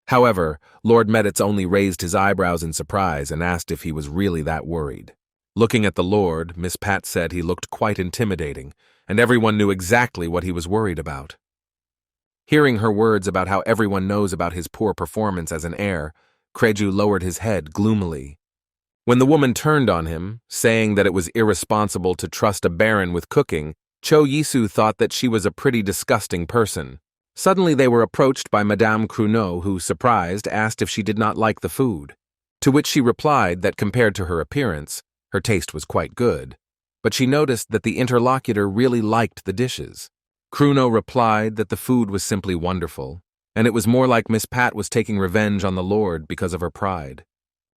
However, Lord Meditz only raised his eyebrows in surprise and asked if he was really that worried. Looking at the Lord, Miss Pat said he looked quite intimidating, and everyone knew exactly what he was worried about. Hearing her words about how everyone knows about his poor performance as an heir, Kreju lowered his head gloomily. When the woman turned on him, saying that it was irresponsible to trust a baron with cooking, Cho Yisu thought that she was a pretty disgusting person. Suddenly they were approached by Madame Cruneau, who, surprised, asked if she did not like the food. To which she replied that compared to her appearance, her taste was quite good. But she noticed that the interlocutor really liked the dishes. Cruneau replied that the food was simply wonderful, and it was more like Miss Pat was taking revenge on the Lord because of her pride.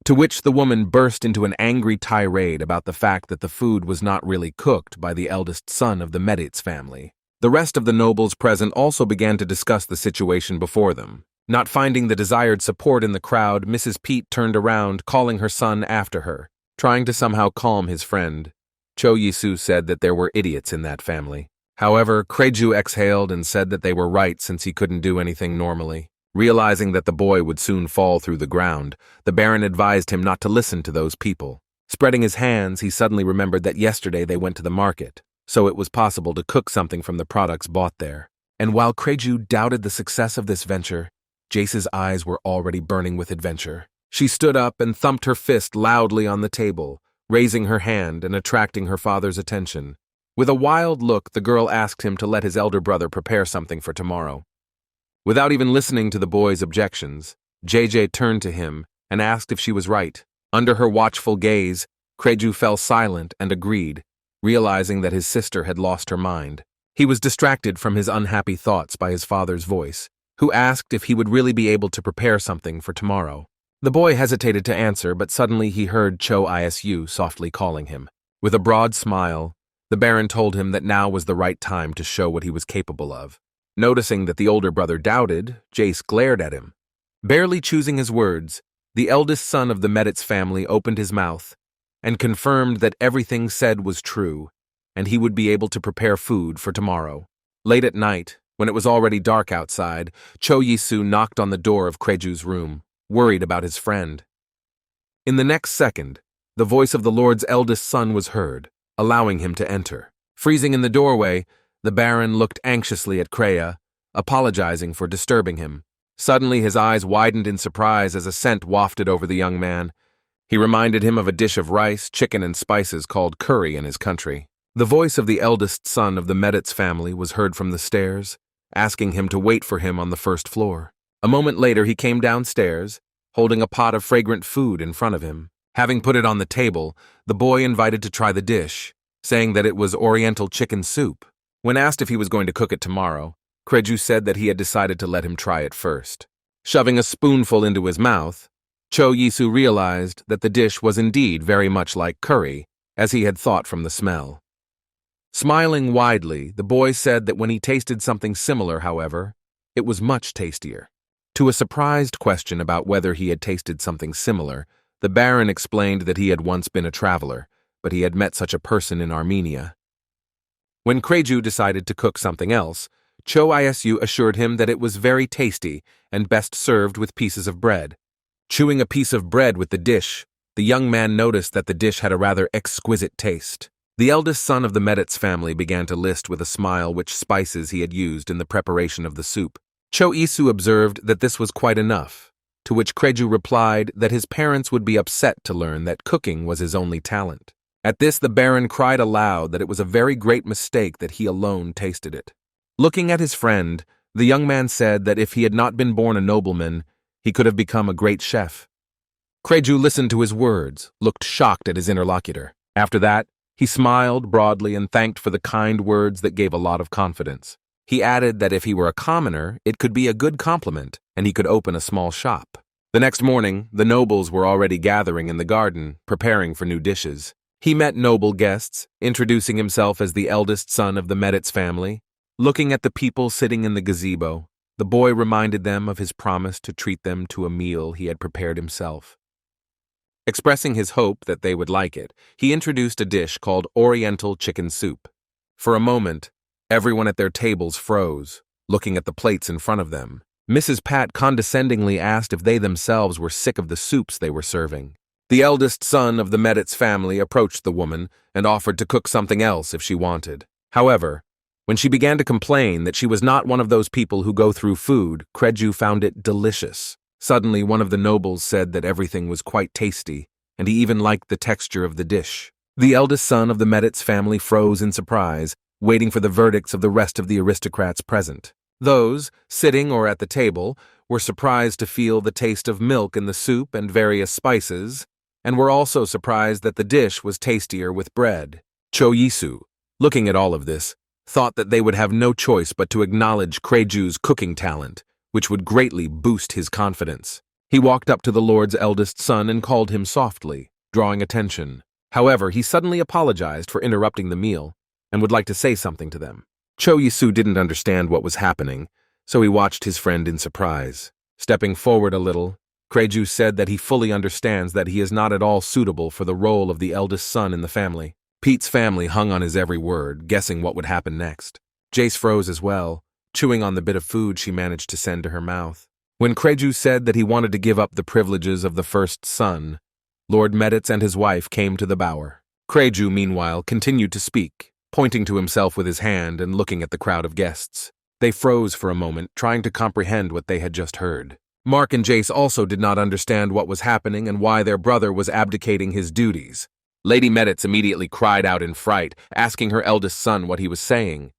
To which the woman burst into an angry tirade about the fact that the food was not really cooked by the eldest son of the Meditz family. The rest of the nobles present also began to discuss the situation before them. Not finding the desired support in the crowd, Mrs. Pete turned around, calling her son after her, trying to somehow calm his friend. Cho Yisu said that there were idiots in that family. However, Kreju exhaled and said that they were right since he couldn't do anything normally. Realizing that the boy would soon fall through the ground, the Baron advised him not to listen to those people. Spreading his hands, he suddenly remembered that yesterday they went to the market, so it was possible to cook something from the products bought there. And while Kreju doubted the success of this venture, Jace's eyes were already burning with adventure. She stood up and thumped her fist loudly on the table, raising her hand and attracting her father's attention. With a wild look, the girl asked him to let his elder brother prepare something for tomorrow. Without even listening to the boy's objections, JJ turned to him and asked if she was right. Under her watchful gaze, Kreju fell silent and agreed, realizing that his sister had lost her mind. He was distracted from his unhappy thoughts by his father's voice, who asked if he would really be able to prepare something for tomorrow. The boy hesitated to answer, but suddenly he heard Cho Isu softly calling him. With a broad smile, the Baron told him that now was the right time to show what he was capable of. Noticing that the older brother doubted, Jace glared at him. Barely choosing his words, the eldest son of the Meditz family opened his mouth and confirmed that everything said was true, and he would be able to prepare food for tomorrow. Late at night, when it was already dark outside, Cho Yisu knocked on the door of Kreju's room, worried about his friend. In the next second, the voice of the Lord's eldest son was heard, allowing him to enter. Freezing in the doorway, the Baron looked anxiously at Kreia, apologizing for disturbing him. Suddenly his eyes widened in surprise as a scent wafted over the young man. He reminded him of a dish of rice, chicken, and spices called curry in his country. The voice of the eldest son of the Meditz family was heard from the stairs, asking him to wait for him on the first floor. A moment later he came downstairs, holding a pot of fragrant food in front of him. Having put it on the table, the boy invited to try the dish, saying that it was Oriental chicken soup. When asked if he was going to cook it tomorrow, Kreju said that he had decided to let him try it first. Shoving a spoonful into his mouth, Cho Yisu realized that the dish was indeed very much like curry, as he had thought from the smell. Smiling widely, the boy said that when he tasted something similar, however, it was much tastier. To a surprised question about whether he had tasted something similar, the Baron explained that he had once been a traveler, but he had met such a person in Armenia. When Kreju decided to cook something else, Cho Isu assured him that it was very tasty and best served with pieces of bread. Chewing a piece of bread with the dish, the young man noticed that the dish had a rather exquisite taste. The eldest son of the Meditz family began to list with a smile which spices he had used in the preparation of the soup. Cho Isu observed that this was quite enough, to which Kreju replied that his parents would be upset to learn that cooking was his only talent. At this, the Baron cried aloud that it was a very great mistake that he alone tasted it. Looking at his friend, the young man said that if he had not been born a nobleman, he could have become a great chef. Kreju listened to his words, looked shocked at his interlocutor. After that, he smiled broadly and thanked for the kind words that gave a lot of confidence. He added that if he were a commoner, it could be a good compliment, and he could open a small shop. The next morning, the nobles were already gathering in the garden, preparing for new dishes. He met noble guests, introducing himself as the eldest son of the Meditz family. Looking at the people sitting in the gazebo, the boy reminded them of his promise to treat them to a meal he had prepared himself. Expressing his hope that they would like it, he introduced a dish called Oriental chicken soup. For a moment, everyone at their tables froze, looking at the plates in front of them. Mrs. Pat condescendingly asked if they themselves were sick of the soups they were serving. The eldest son of the Meditz family approached the woman and offered to cook something else if she wanted. However, When she began to complain that she was not one of those people who go through food, Kreju found it delicious. Suddenly, one of the nobles said that everything was quite tasty, and he even liked the texture of the dish. The eldest son of the Medits family froze in surprise, waiting for the verdicts of the rest of the aristocrats present. Those, sitting or at the table, were surprised to feel the taste of milk in the soup and various spices, and were also surprised that the dish was tastier with bread. Choyisu, looking at all of this, thought that they would have no choice but to acknowledge Kreju's cooking talent, which would greatly boost his confidence. He walked up to the lord's eldest son and called him softly, drawing attention. However, he suddenly apologized for interrupting the meal and would like to say something to them. Choyisu didn't understand what was happening, so he watched his friend in surprise. Stepping forward a little, Kreju said that he fully understands that he is not at all suitable for the role of the eldest son in the family. Pete's family hung on his every word, guessing what would happen next. Jace froze as well, chewing on the bit of food she managed to send to her mouth. When Kreju said that he wanted to give up the privileges of the first son, Lord Medits and his wife came to the bower. Kreju, meanwhile, continued to speak, pointing to himself with his hand and looking at the crowd of guests. They froze for a moment, trying to comprehend what they had just heard. Mark and Jace also did not understand what was happening and why their brother was abdicating his duties. Lady Medits immediately cried out in fright, asking her eldest son what he was saying.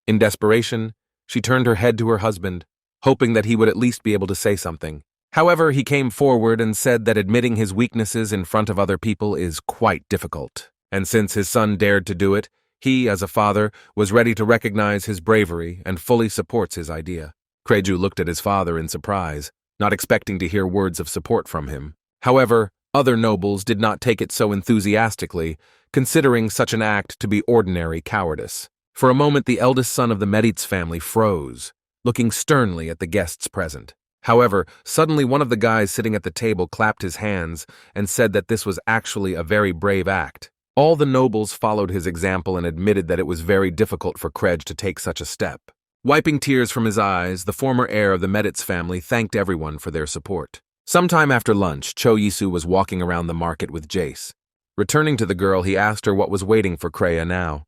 In desperation, she turned her head to her husband, hoping that he would at least be able to say something. However, he came forward and said that admitting his weaknesses in front of other people is quite difficult, and since his son dared to do it, he, as a father, was ready to recognize his bravery and fully supports his idea. Kreju looked at his father in surprise, not expecting to hear words of support from him. However, other nobles did not take it so enthusiastically, considering such an act to be ordinary cowardice. For a moment, the eldest son of the Medits family froze, looking sternly at the guests present. However, suddenly one of the guys sitting at the table clapped his hands and said that this was actually a very brave act. All the nobles followed his example and admitted that it was very difficult for Krej to take such a step. Wiping tears from his eyes, the former heir of the Medits family thanked everyone for their support. Sometime after lunch, Choyisu was walking around the market with Jace. Returning to the girl, he asked her what was waiting for Kreya now.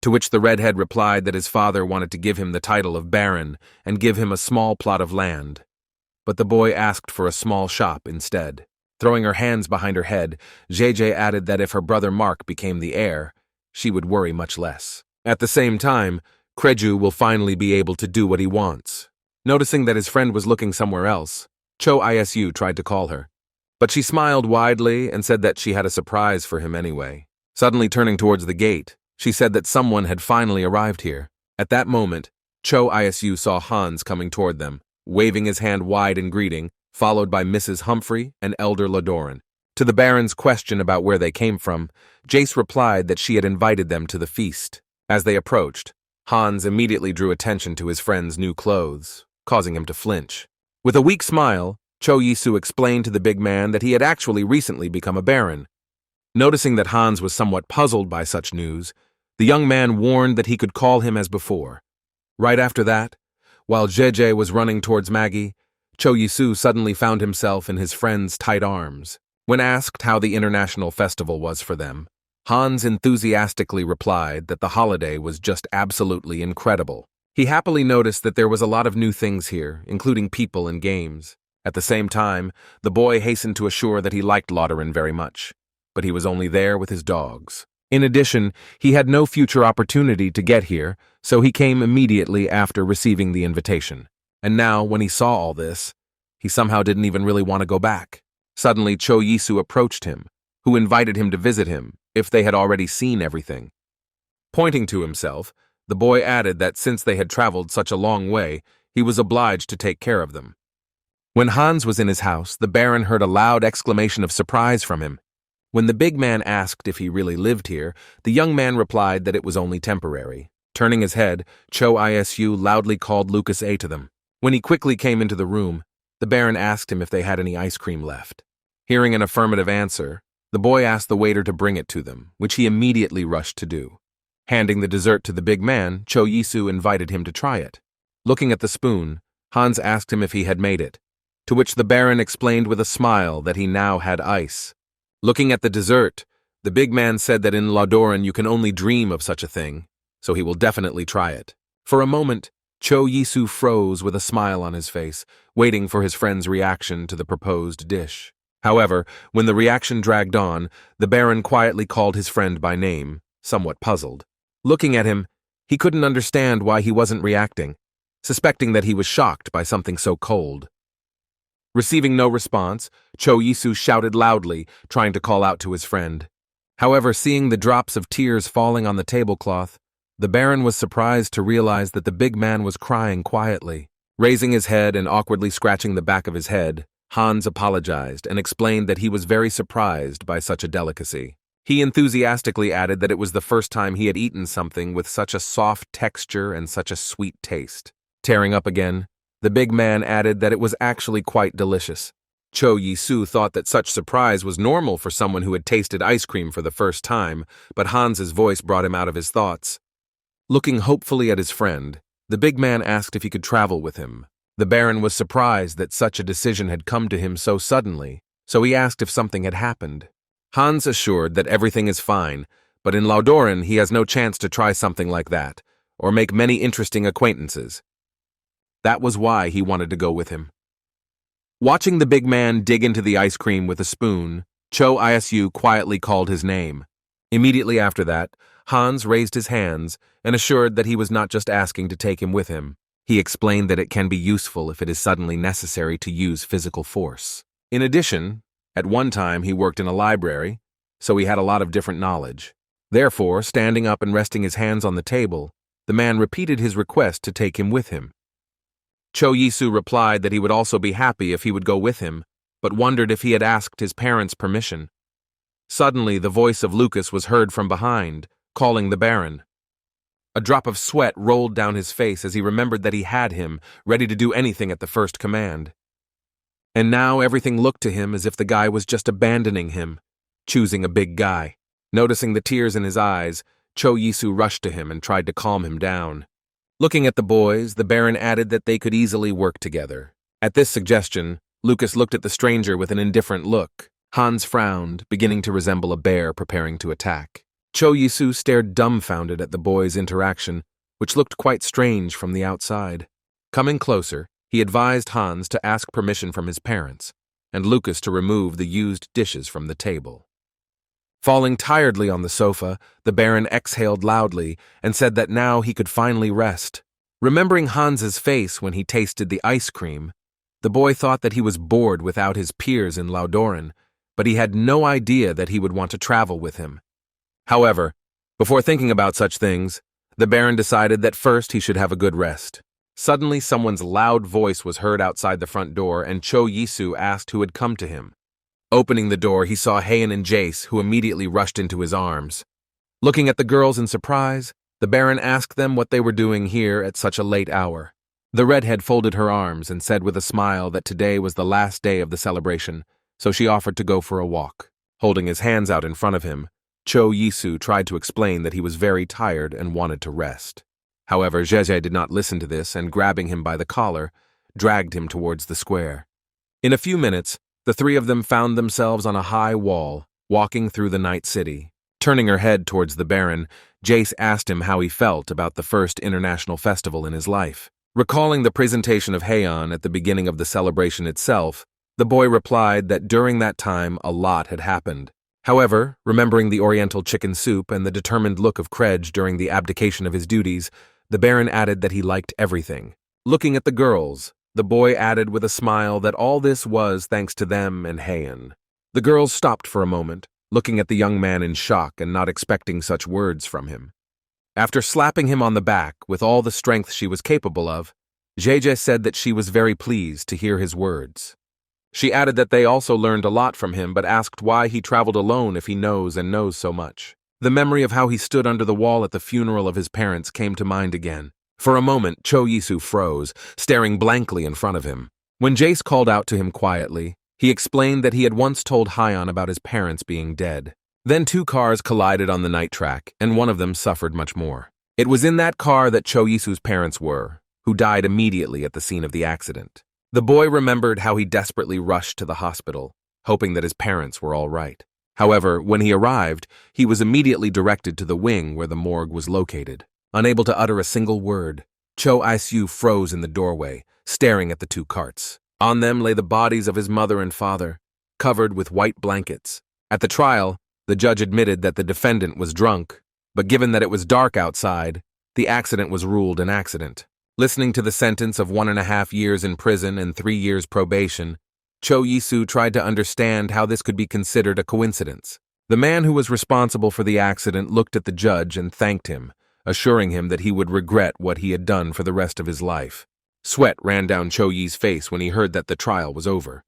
To which the redhead replied that his father wanted to give him the title of Baron and give him a small plot of land. But the boy asked for a small shop instead. Throwing her hands behind her head, JJ added that if her brother Mark became the heir, she would worry much less. At the same time, Kreju will finally be able to do what he wants. Noticing that his friend was looking somewhere else, Cho Isu tried to call her, but she smiled widely and said that she had a surprise for him anyway. Suddenly turning towards the gate, she said that someone had finally arrived here. At that moment, Cho Isu saw Hans coming toward them, waving his hand wide in greeting, followed by Mrs. Humphrey and Elder Ladoran. To the Baron's question about where they came from, Jace replied that she had invited them to the feast. As they approached, Hans immediately drew attention to his friend's new clothes, causing him to flinch. With a weak smile, Choyisu explained to the big man that he had actually recently become a baron. Noticing that Hans was somewhat puzzled by such news, the young man warned that he could call him as before. Right after that, while JJ was running towards Maggie, Choyisu suddenly found himself in his friend's tight arms. When asked how the international festival was for them, Hans enthusiastically replied that the holiday was just absolutely incredible. He happily noticed that there was a lot of new things here, including people and games. At the same time, the boy hastened to assure that he liked Ladoran very much, but he was only there with his dogs. In addition, he had no future opportunity to get here, so he came immediately after receiving the invitation. And now, when he saw all this, he somehow didn't even really want to go back. Suddenly, Choyisu approached him, who invited him to visit him, if they had already seen everything. Pointing to himself, the boy added that since they had traveled such a long way, he was obliged to take care of them. When Hans was in his house, the Baron heard a loud exclamation of surprise from him. When the big man asked if he really lived here, the young man replied that it was only temporary. Turning his head, Cho Isu loudly called Lucas A to them. When he quickly came into the room, the Baron asked him if they had any ice cream left. Hearing an affirmative answer, the boy asked the waiter to bring it to them, which he immediately rushed to do. Handing the dessert to the big man, Choyisu invited him to try it. Looking at the spoon, Hans asked him if he had made it, to which the Baron explained with a smile that he now had ice. Looking at the dessert, the big man said that in Ladoran you can only dream of such a thing, so he will definitely try it. For a moment, Cho Yisu froze with a smile on his face, waiting for his friend's reaction to the proposed dish. However, when the reaction dragged on, the Baron quietly called his friend by name, somewhat puzzled. Looking at him, he couldn't understand why he wasn't reacting, suspecting that he was shocked by something so cold. Receiving no response, Cho Yisu shouted loudly, trying to call out to his friend. However, seeing the drops of tears falling on the tablecloth, the Baron was surprised to realize that the big man was crying quietly. Raising his head and awkwardly scratching the back of his head, Hans apologized and explained that he was very surprised by such a delicacy. He enthusiastically added that it was the first time he had eaten something with such a soft texture and such a sweet taste. Tearing up again, the big man added that it was actually quite delicious. Cho Yisu thought that such surprise was normal for someone who had tasted ice cream for the first time, but Hans's voice brought him out of his thoughts. Looking hopefully at his friend, the big man asked if he could travel with him. The Baron was surprised that such a decision had come to him so suddenly, so he asked if something had happened. Hans assured that everything is fine, but in Ladoran he has no chance to try something like that, or make many interesting acquaintances. That was why he wanted to go with him. Watching the big man dig into the ice cream with a spoon, Cho Yisu quietly called his name. Immediately after that, Hans raised his hands and assured that he was not just asking to take him with him. He explained that it can be useful if it is suddenly necessary to use physical force. In addition, at one time he worked in a library, so he had a lot of different knowledge. Therefore, standing up and resting his hands on the table, the man repeated his request to take him with him. Cho Yisu replied that he would also be happy if he would go with him, but wondered if he had asked his parents' permission. Suddenly, the voice of Lucas was heard from behind, calling the Baron. A drop of sweat rolled down his face as he remembered that he had him, ready to do anything at the first command. And now everything looked to him as if the guy was just abandoning him, choosing a big guy. Noticing the tears in his eyes, Cho Yisu rushed to him and tried to calm him down. Looking at the boys, the Baron added that they could easily work together. At this suggestion, Lucas looked at the stranger with an indifferent look. Hans frowned, beginning to resemble a bear preparing to attack. Cho Yisu stared dumbfounded at the boys' interaction, which looked quite strange from the outside. Coming closer, he advised Hans to ask permission from his parents, and Lucas to remove the used dishes from the table. Falling tiredly on the sofa, the Baron exhaled loudly and said that now he could finally rest. Remembering Hans's face when he tasted the ice cream, the boy thought that he was bored without his peers in Ladoran, but he had no idea that he would want to travel with him. However, before thinking about such things, the Baron decided that first he should have a good rest. Suddenly, someone's loud voice was heard outside the front door, and Cho Yisu asked who had come to him. Opening the door, he saw Heian and Jace, who immediately rushed into his arms. Looking at the girls in surprise, the Baron asked them what they were doing here at such a late hour. The redhead folded her arms and said with a smile that today was the last day of the celebration, so she offered to go for a walk. Holding his hands out in front of him, Cho Yisu tried to explain that he was very tired and wanted to rest. However, Jace did not listen to this and, grabbing him by the collar, dragged him towards the square. In a few minutes, the three of them found themselves on a high wall, walking through the night city. Turning her head towards the Baron, Jace asked him how he felt about the first international festival in his life. Recalling the presentation of Heian at the beginning of the celebration itself, the boy replied that during that time a lot had happened. However, remembering the oriental chicken soup and the determined look of Krej during the abdication of his duties, the Baron added that he liked everything. Looking at the girls, the boy added with a smile that all this was thanks to them and Heian. The girls stopped for a moment, looking at the young man in shock and not expecting such words from him. After slapping him on the back with all the strength she was capable of, Jace said that she was very pleased to hear his words. She added that they also learned a lot from him, but asked why he traveled alone if he knows so much. The memory of how he stood under the wall at the funeral of his parents came to mind again. For a moment, Cho Yisu froze, staring blankly in front of him. When Jace called out to him quietly, he explained that he had once told Heian about his parents being dead. Then two cars collided on the night track, and one of them suffered much more. It was in that car that Cho Yisu's parents were, who died immediately at the scene of the accident. The boy remembered how he desperately rushed to the hospital, hoping that his parents were all right. However, when he arrived, he was immediately directed to the wing where the morgue was located. Unable to utter a single word, Cho Isu froze in the doorway, staring at the two carts. On them lay the bodies of his mother and father, covered with white blankets. At the trial, the judge admitted that the defendant was drunk, but given that it was dark outside, the accident was ruled an accident. Listening to the sentence of 1.5 years in prison and 3 years probation, Cho Yisu tried to understand how this could be considered a coincidence. The man who was responsible for the accident looked at the judge and thanked him, assuring him that he would regret what he had done for the rest of his life. Sweat ran down Cho Yi's face when he heard that the trial was over.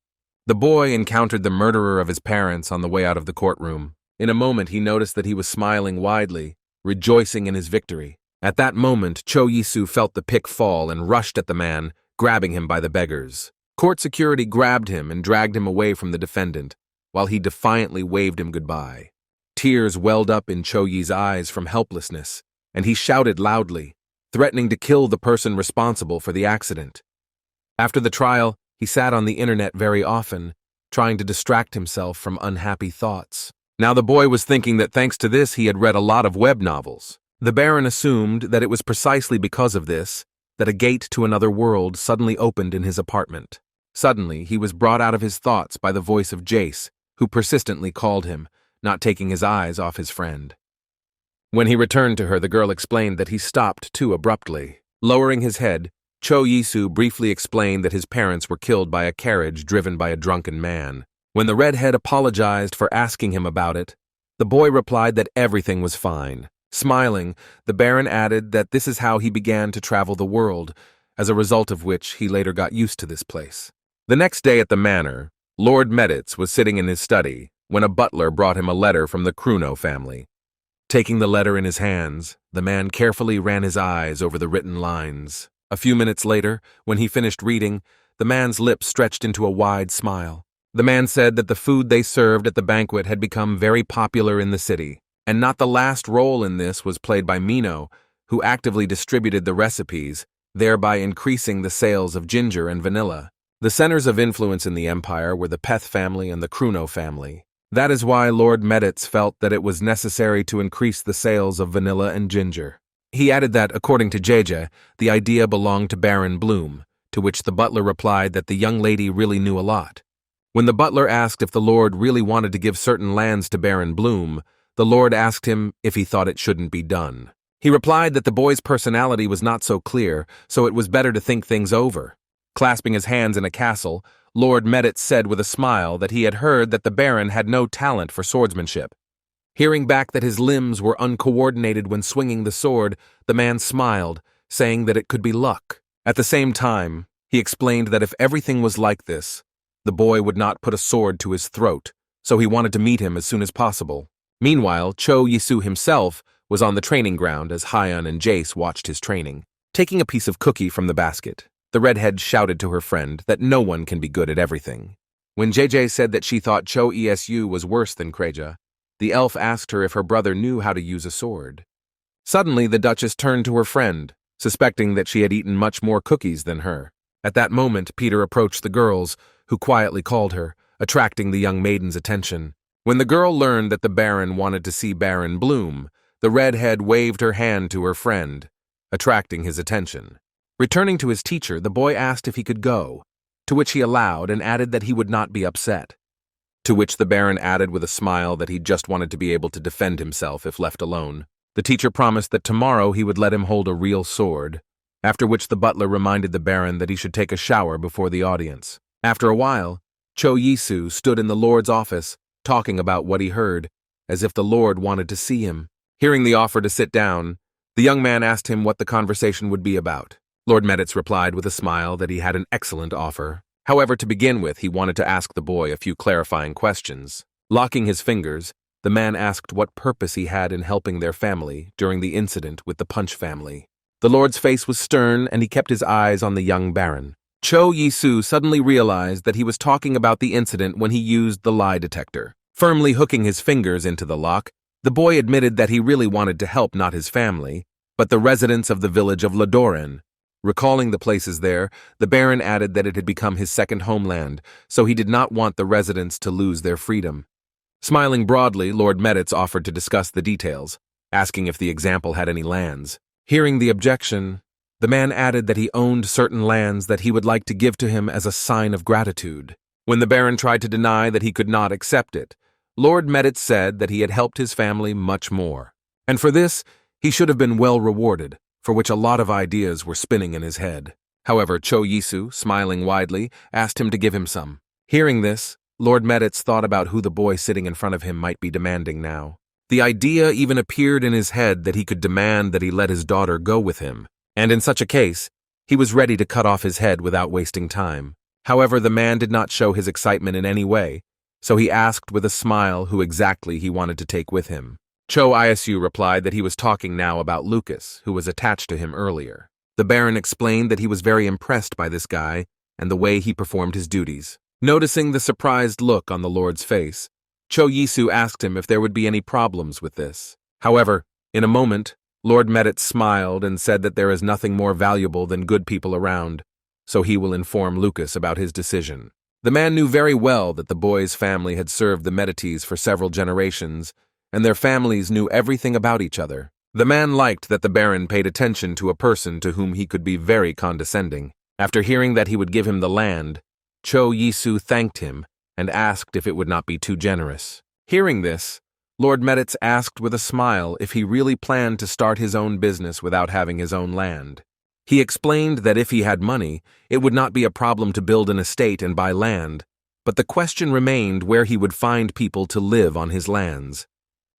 The boy encountered the murderer of his parents on the way out of the courtroom. In a moment, he noticed that he was smiling widely, rejoicing in his victory. At that moment, Cho Yisu felt the pick fall and rushed at the man, grabbing him by the beggars. Court security grabbed him and dragged him away from the defendant, while he defiantly waved him goodbye. Tears welled up in Cho Yi's eyes from helplessness, and he shouted loudly, threatening to kill the person responsible for the accident. After the trial, he sat on the internet very often, trying to distract himself from unhappy thoughts. Now the boy was thinking that thanks to this he had read a lot of web novels. The Baron assumed that it was precisely because of this that a gate to another world suddenly opened in his apartment. Suddenly, he was brought out of his thoughts by the voice of Jace, who persistently called him, not taking his eyes off his friend. When he returned to her, the girl explained that he stopped too abruptly. Lowering his head, Cho Yisu briefly explained that his parents were killed by a carriage driven by a drunken man. When the redhead apologized for asking him about it, the boy replied that everything was fine. Smiling, the Baron added that this is how he began to travel the world, as a result of which he later got used to this place. The next day at the manor, Lord Meditz was sitting in his study when a butler brought him a letter from the Kruno family. Taking the letter in his hands, the man carefully ran his eyes over the written lines. A few minutes later, when he finished reading, the man's lips stretched into a wide smile. The man said that the food they served at the banquet had become very popular in the city, and not the last role in this was played by Mino, who actively distributed the recipes, thereby increasing the sales of ginger and vanilla. The centers of influence in the empire were the Peth family and the Kruno family. That is why Lord Meditz felt that it was necessary to increase the sales of vanilla and ginger. He added that, according to Jeje, the idea belonged to Baron Bloom, to which the butler replied that the young lady really knew a lot. When the butler asked if the Lord really wanted to give certain lands to Baron Bloom, the Lord asked him if he thought it shouldn't be done. He replied that the boy's personality was not so clear, so it was better to think things over. Clasping his hands in a castle, Lord Meditz said with a smile that he had heard that the Baron had no talent for swordsmanship. Hearing back that his limbs were uncoordinated when swinging the sword, the man smiled, saying that it could be luck. At the same time, he explained that if everything was like this, the boy would not put a sword to his throat, so he wanted to meet him as soon as possible. Meanwhile, Cho Yisu himself was on the training ground as Hyun and Jace watched his training. Taking a piece of cookie from the basket, the redhead shouted to her friend that no one can be good at everything. When JJ said that she thought Cho Esu was worse than Kreja, the elf asked her if her brother knew how to use a sword. Suddenly, the Duchess turned to her friend, suspecting that she had eaten much more cookies than her. At that moment, Peter approached the girls, who quietly called her, attracting the young maiden's attention. When the girl learned that the Baron wanted to see Baron Bloom, the redhead waved her hand to her friend, attracting his attention. Returning to his teacher, the boy asked if he could go, to which he allowed and added that he would not be upset. To which the Baron added with a smile that he just wanted to be able to defend himself if left alone. The teacher promised that tomorrow he would let him hold a real sword, after which the butler reminded the Baron that he should take a shower before the audience. After a while, Cho Yisu stood in the Lord's office, talking about what he heard, as if the Lord wanted to see him. Hearing the offer to sit down, the young man asked him what the conversation would be about. Lord Meditz replied with a smile that he had an excellent offer. However, to begin with, he wanted to ask the boy a few clarifying questions. Locking his fingers, the man asked what purpose he had in helping their family during the incident with the Punch family. The Lord's face was stern, and he kept his eyes on the young Baron. Cho Yisu suddenly realized that he was talking about the incident when he used the lie detector. Firmly hooking his fingers into the lock, the boy admitted that he really wanted to help not his family, but the residents of the village of Ladoran. Recalling the places there, the Baron added that it had become his second homeland, so he did not want the residents to lose their freedom. Smiling broadly, Lord Meditz offered to discuss the details, asking if the example had any lands. Hearing the objection, the man added that he owned certain lands that he would like to give to him as a sign of gratitude. When the Baron tried to deny that he could not accept it, Lord Medit said that he had helped his family much more, and for this he should have been well rewarded, for which a lot of ideas were spinning in his head. However, Cho Yisu, smiling widely, asked him to give him some. Hearing this, Lord Meditz thought about who the boy sitting in front of him might be demanding now. The idea even appeared in his head that he could demand that he let his daughter go with him, and in such a case, he was ready to cut off his head without wasting time. However, the man did not show his excitement in any way, so he asked with a smile who exactly he wanted to take with him. Cho Isu replied that he was talking now about Lucas, who was attached to him earlier. The Baron explained that he was very impressed by this guy and the way he performed his duties. Noticing the surprised look on the Lord's face, Cho Yisu asked him if there would be any problems with this. However, in a moment, Lord Medit smiled and said that there is nothing more valuable than good people around, so he will inform Lucas about his decision. The man knew very well that the boy's family had served the Medites for several generations, and their families knew everything about each other. The man liked that the Baron paid attention to a person to whom he could be very condescending. After hearing that he would give him the land, Cho Yisu thanked him and asked if it would not be too generous. Hearing this, Lord Meditz asked with a smile if he really planned to start his own business without having his own land. He explained that if he had money, it would not be a problem to build an estate and buy land, but the question remained where he would find people to live on his lands.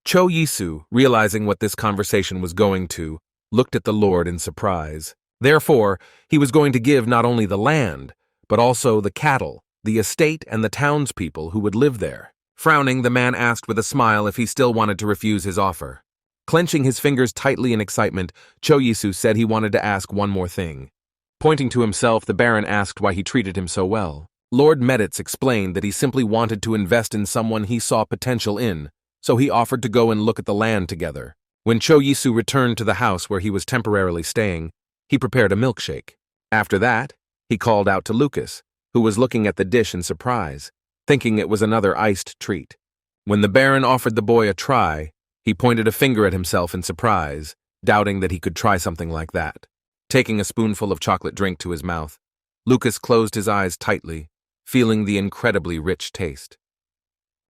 Cho Yisu, realizing what this conversation was going to, looked at the Lord in surprise. Therefore, he was going to give not only the land, but also the cattle, the estate, and the townspeople who would live there. Frowning, the man asked with a smile if he still wanted to refuse his offer. Clenching his fingers tightly in excitement, Cho Yisu said he wanted to ask one more thing. Pointing to himself, the Baron asked why he treated him so well. Lord Meditz explained that he simply wanted to invest in someone he saw potential in, so he offered to go and look at the land together. When Cho Yisu returned to the house where he was temporarily staying, he prepared a milkshake. After that, he called out to Lucas, who was looking at the dish in surprise, thinking it was another iced treat. When the Baron offered the boy a try, he pointed a finger at himself in surprise, doubting that he could try something like that. Taking a spoonful of chocolate drink to his mouth, Lucas closed his eyes tightly, feeling the incredibly rich taste.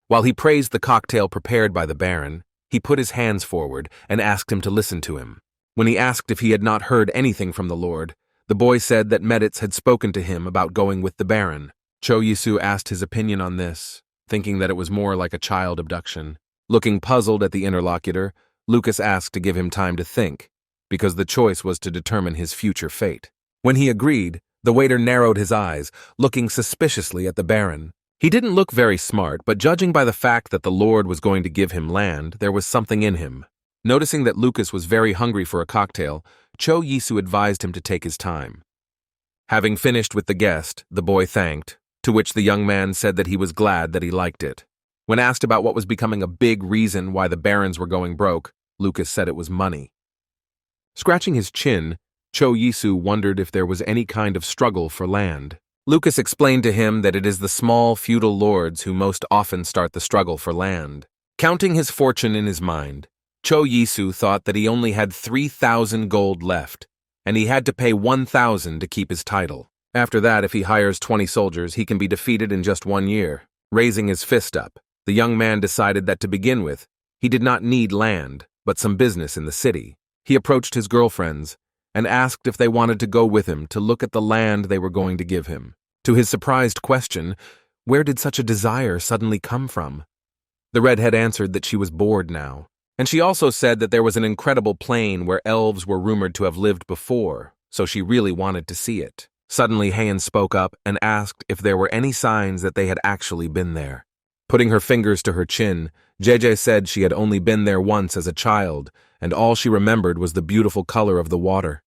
While he praised the cocktail prepared by the Baron, he put his hands forward and asked him to listen to him. When he asked if he had not heard anything from the Lord, the boy said that Meditz had spoken to him about going with the Baron. Cho Yisu asked his opinion on this, thinking that it was more like a child abduction. Looking puzzled at the interlocutor, Lucas asked to give him time to think, because the choice was to determine his future fate. When he agreed, the waiter narrowed his eyes, looking suspiciously at the Baron. He didn't look very smart, but judging by the fact that the Lord was going to give him land, there was something in him. Noticing that Lucas was very hungry for a cocktail, Cho Yisu advised him to take his time. Having finished with the guest, the boy thanked, to which the young man said that he was glad that he liked it. When asked about what was becoming a big reason why the Barons were going broke, Lucas said it was money. Scratching his chin, Cho Yisu wondered if there was any kind of struggle for land. Lucas explained to him that it is the small feudal lords who most often start the struggle for land. Counting his fortune in his mind, Cho Yisu thought that he only had 3,000 gold left, and he had to pay 1,000 to keep his title. After that, if he hires 20 soldiers, he can be defeated in just 1 year. Raising his fist up, the young man decided that to begin with, he did not need land, but some business in the city. He approached his girlfriends and asked if they wanted to go with him to look at the land they were going to give him. To his surprised question, where did such a desire suddenly come from? The redhead answered that she was bored now, and she also said that there was an incredible plain where elves were rumored to have lived before, so she really wanted to see it. Suddenly, Heian spoke up and asked if there were any signs that they had actually been there. Putting her fingers to her chin, JJ said she had only been there once as a child, and all she remembered was the beautiful color of the water.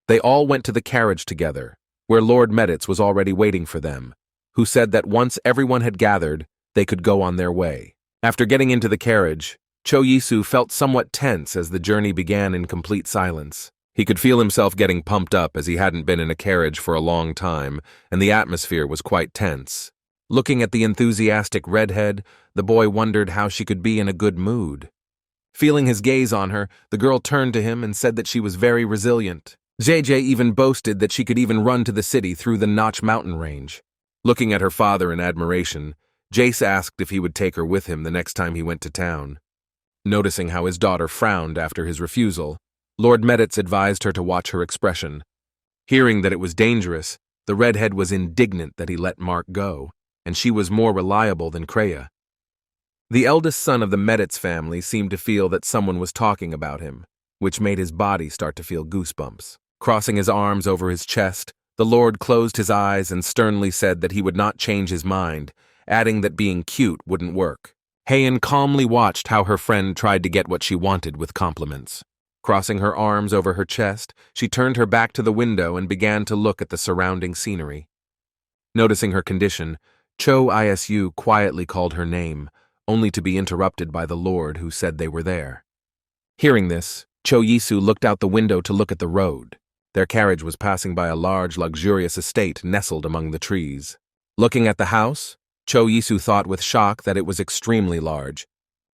They all went to the carriage together, where Lord Meditz was already waiting for them, who said that once everyone had gathered, they could go on their way. After getting into the carriage, Cho Yisu felt somewhat tense as the journey began in complete silence. He could feel himself getting pumped up as he hadn't been in a carriage for a long time, and the atmosphere was quite tense. Looking at the enthusiastic redhead, the boy wondered how she could be in a good mood. Feeling his gaze on her, the girl turned to him and said that she was very resilient. JJ even boasted that she could even run to the city through the Notch mountain range. Looking at her father in admiration, Jace asked if he would take her with him the next time he went to town. Noticing how his daughter frowned after his refusal, Lord Meditz advised her to watch her expression. Hearing that it was dangerous, the redhead was indignant that he let Mark go, and she was more reliable than Kreia. The eldest son of the Meditz family seemed to feel that someone was talking about him, which made his body start to feel goosebumps. Crossing his arms over his chest, the Lord closed his eyes and sternly said that he would not change his mind, adding that being cute wouldn't work. Heian calmly watched how her friend tried to get what she wanted with compliments. Crossing her arms over her chest, she turned her back to the window and began to look at the surrounding scenery. Noticing her condition, Cho Isu quietly called her name, only to be interrupted by the Lord who said they were there. Hearing this, Cho Yisu looked out the window to look at the road. Their carriage was passing by a large, luxurious estate nestled among the trees. Looking at the house, Cho Yisu thought with shock that it was extremely large.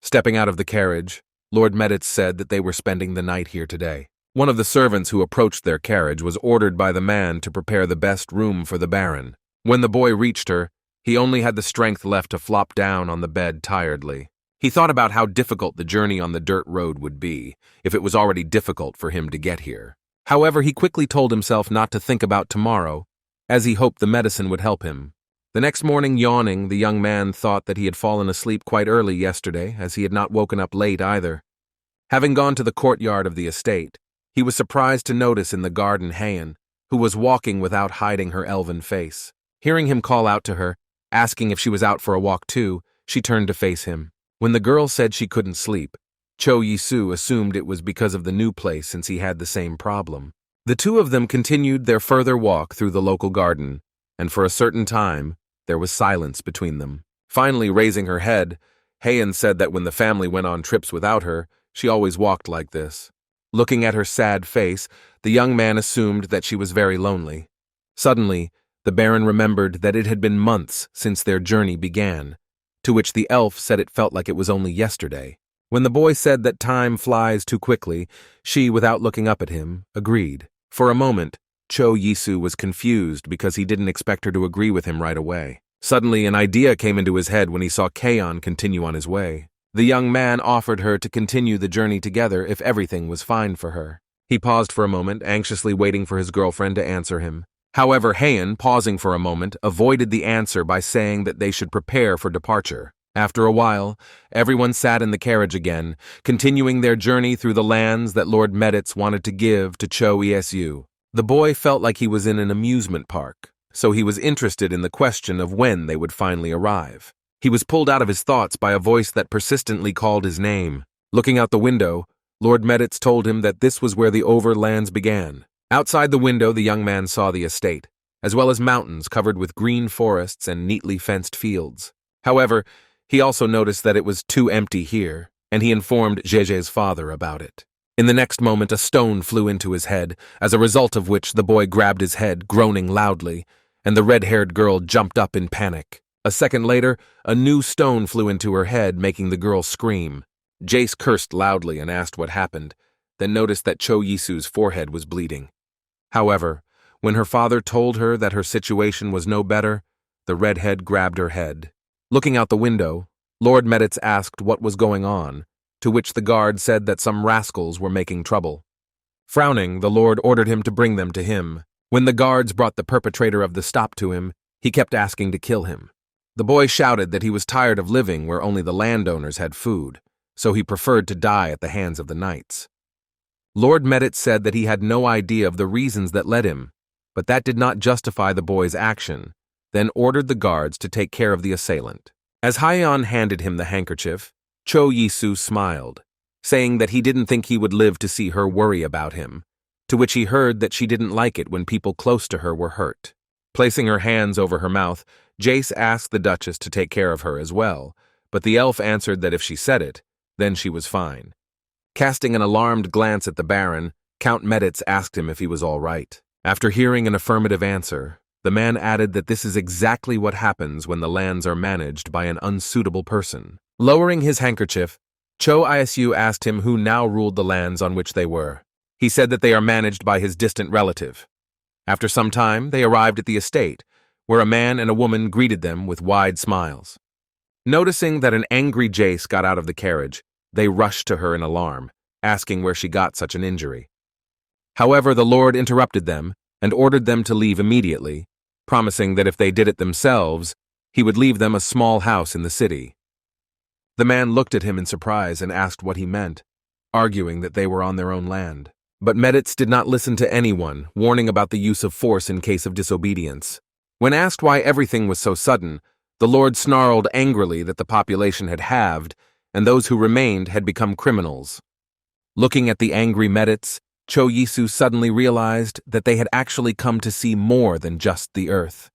Stepping out of the carriage, Lord Meditz said that they were spending the night here today. One of the servants who approached their carriage was ordered by the man to prepare the best room for the Baron. When the boy reached her, he only had the strength left to flop down on the bed tiredly. He thought about how difficult the journey on the dirt road would be, if it was already difficult for him to get here. However, he quickly told himself not to think about tomorrow, as he hoped the medicine would help him. The next morning, yawning, the young man thought that he had fallen asleep quite early yesterday, as he had not woken up late either. Having gone to the courtyard of the estate, he was surprised to notice in the garden Heian, who was walking without hiding her elven face. Hearing him call out to her, asking if she was out for a walk too, she turned to face him. When the girl said she couldn't sleep, Cho Yisu assumed it was because of the new place since he had the same problem. The two of them continued their further walk through the local garden, and for a certain time, there was silence between them. Finally, raising her head, Heian said that when the family went on trips without her, she always walked like this. Looking at her sad face, the young man assumed that she was very lonely. Suddenly, the Baron remembered that it had been months since their journey began, to which the elf said it felt like it was only yesterday. When the boy said that time flies too quickly, she, without looking up at him, agreed. For a moment, Cho Yisu was confused because he didn't expect her to agree with him right away. Suddenly, an idea came into his head when he saw Kaon continue on his way. The young man offered her to continue the journey together if everything was fine for her. He paused for a moment, anxiously waiting for his girlfriend to answer him. However, Heian, pausing for a moment, avoided the answer by saying that they should prepare for departure. After a while, everyone sat in the carriage again, continuing their journey through the lands that Lord Meditz wanted to give to Cho Isu. The boy felt like he was in an amusement park, so he was interested in the question of when they would finally arrive. He was pulled out of his thoughts by a voice that persistently called his name. Looking out the window, Lord Meditz told him that this was where the overlands began. Outside the window, the young man saw the estate, as well as mountains covered with green forests and neatly fenced fields. However, he also noticed that it was too empty here, and he informed Jeje's father about it. In the next moment, a stone flew into his head, as a result of which the boy grabbed his head, groaning loudly, and the red-haired girl jumped up in panic. A second later, a new stone flew into her head, making the girl scream. Jace cursed loudly and asked what happened, then noticed that Cho Yisu's forehead was bleeding. However, when her father told her that her situation was no better, the redhead grabbed her head. Looking out the window, Lord Meditz asked what was going on, to which the guard said that some rascals were making trouble. Frowning, the Lord ordered him to bring them to him. When the guards brought the perpetrator of the stop to him, he kept asking to kill him. The boy shouted that he was tired of living where only the landowners had food, so he preferred to die at the hands of the knights. Lord Meditz said that he had no idea of the reasons that led him, but that did not justify the boy's action, then ordered the guards to take care of the assailant. As Heian handed him the handkerchief, Cho Yisu smiled, saying that he didn't think he would live to see her worry about him, to which he heard that she didn't like it when people close to her were hurt. Placing her hands over her mouth, Jace asked the Duchess to take care of her as well, but the elf answered that if she said it, then she was fine. Casting an alarmed glance at the Baron, Count Meditz asked him if he was all right. After hearing an affirmative answer, the man added that this is exactly what happens when the lands are managed by an unsuitable person. Lowering his handkerchief, Cho Isu asked him who now ruled the lands on which they were. He said that they are managed by his distant relative. After some time, they arrived at the estate, where a man and a woman greeted them with wide smiles. Noticing that an angry Jace got out of the carriage, they rushed to her in alarm, asking where she got such an injury. However, the Lord interrupted them and ordered them to leave immediately, promising that if they did it themselves, he would leave them a small house in the city. The man looked at him in surprise and asked what he meant, arguing that they were on their own land. But Medits did not listen to anyone, warning about the use of force in case of disobedience. When asked why everything was so sudden, the Lord snarled angrily that the population had halved, and those who remained had become criminals. Looking at the angry Medits, Cho Yisu suddenly realized that they had actually come to see more than just the earth.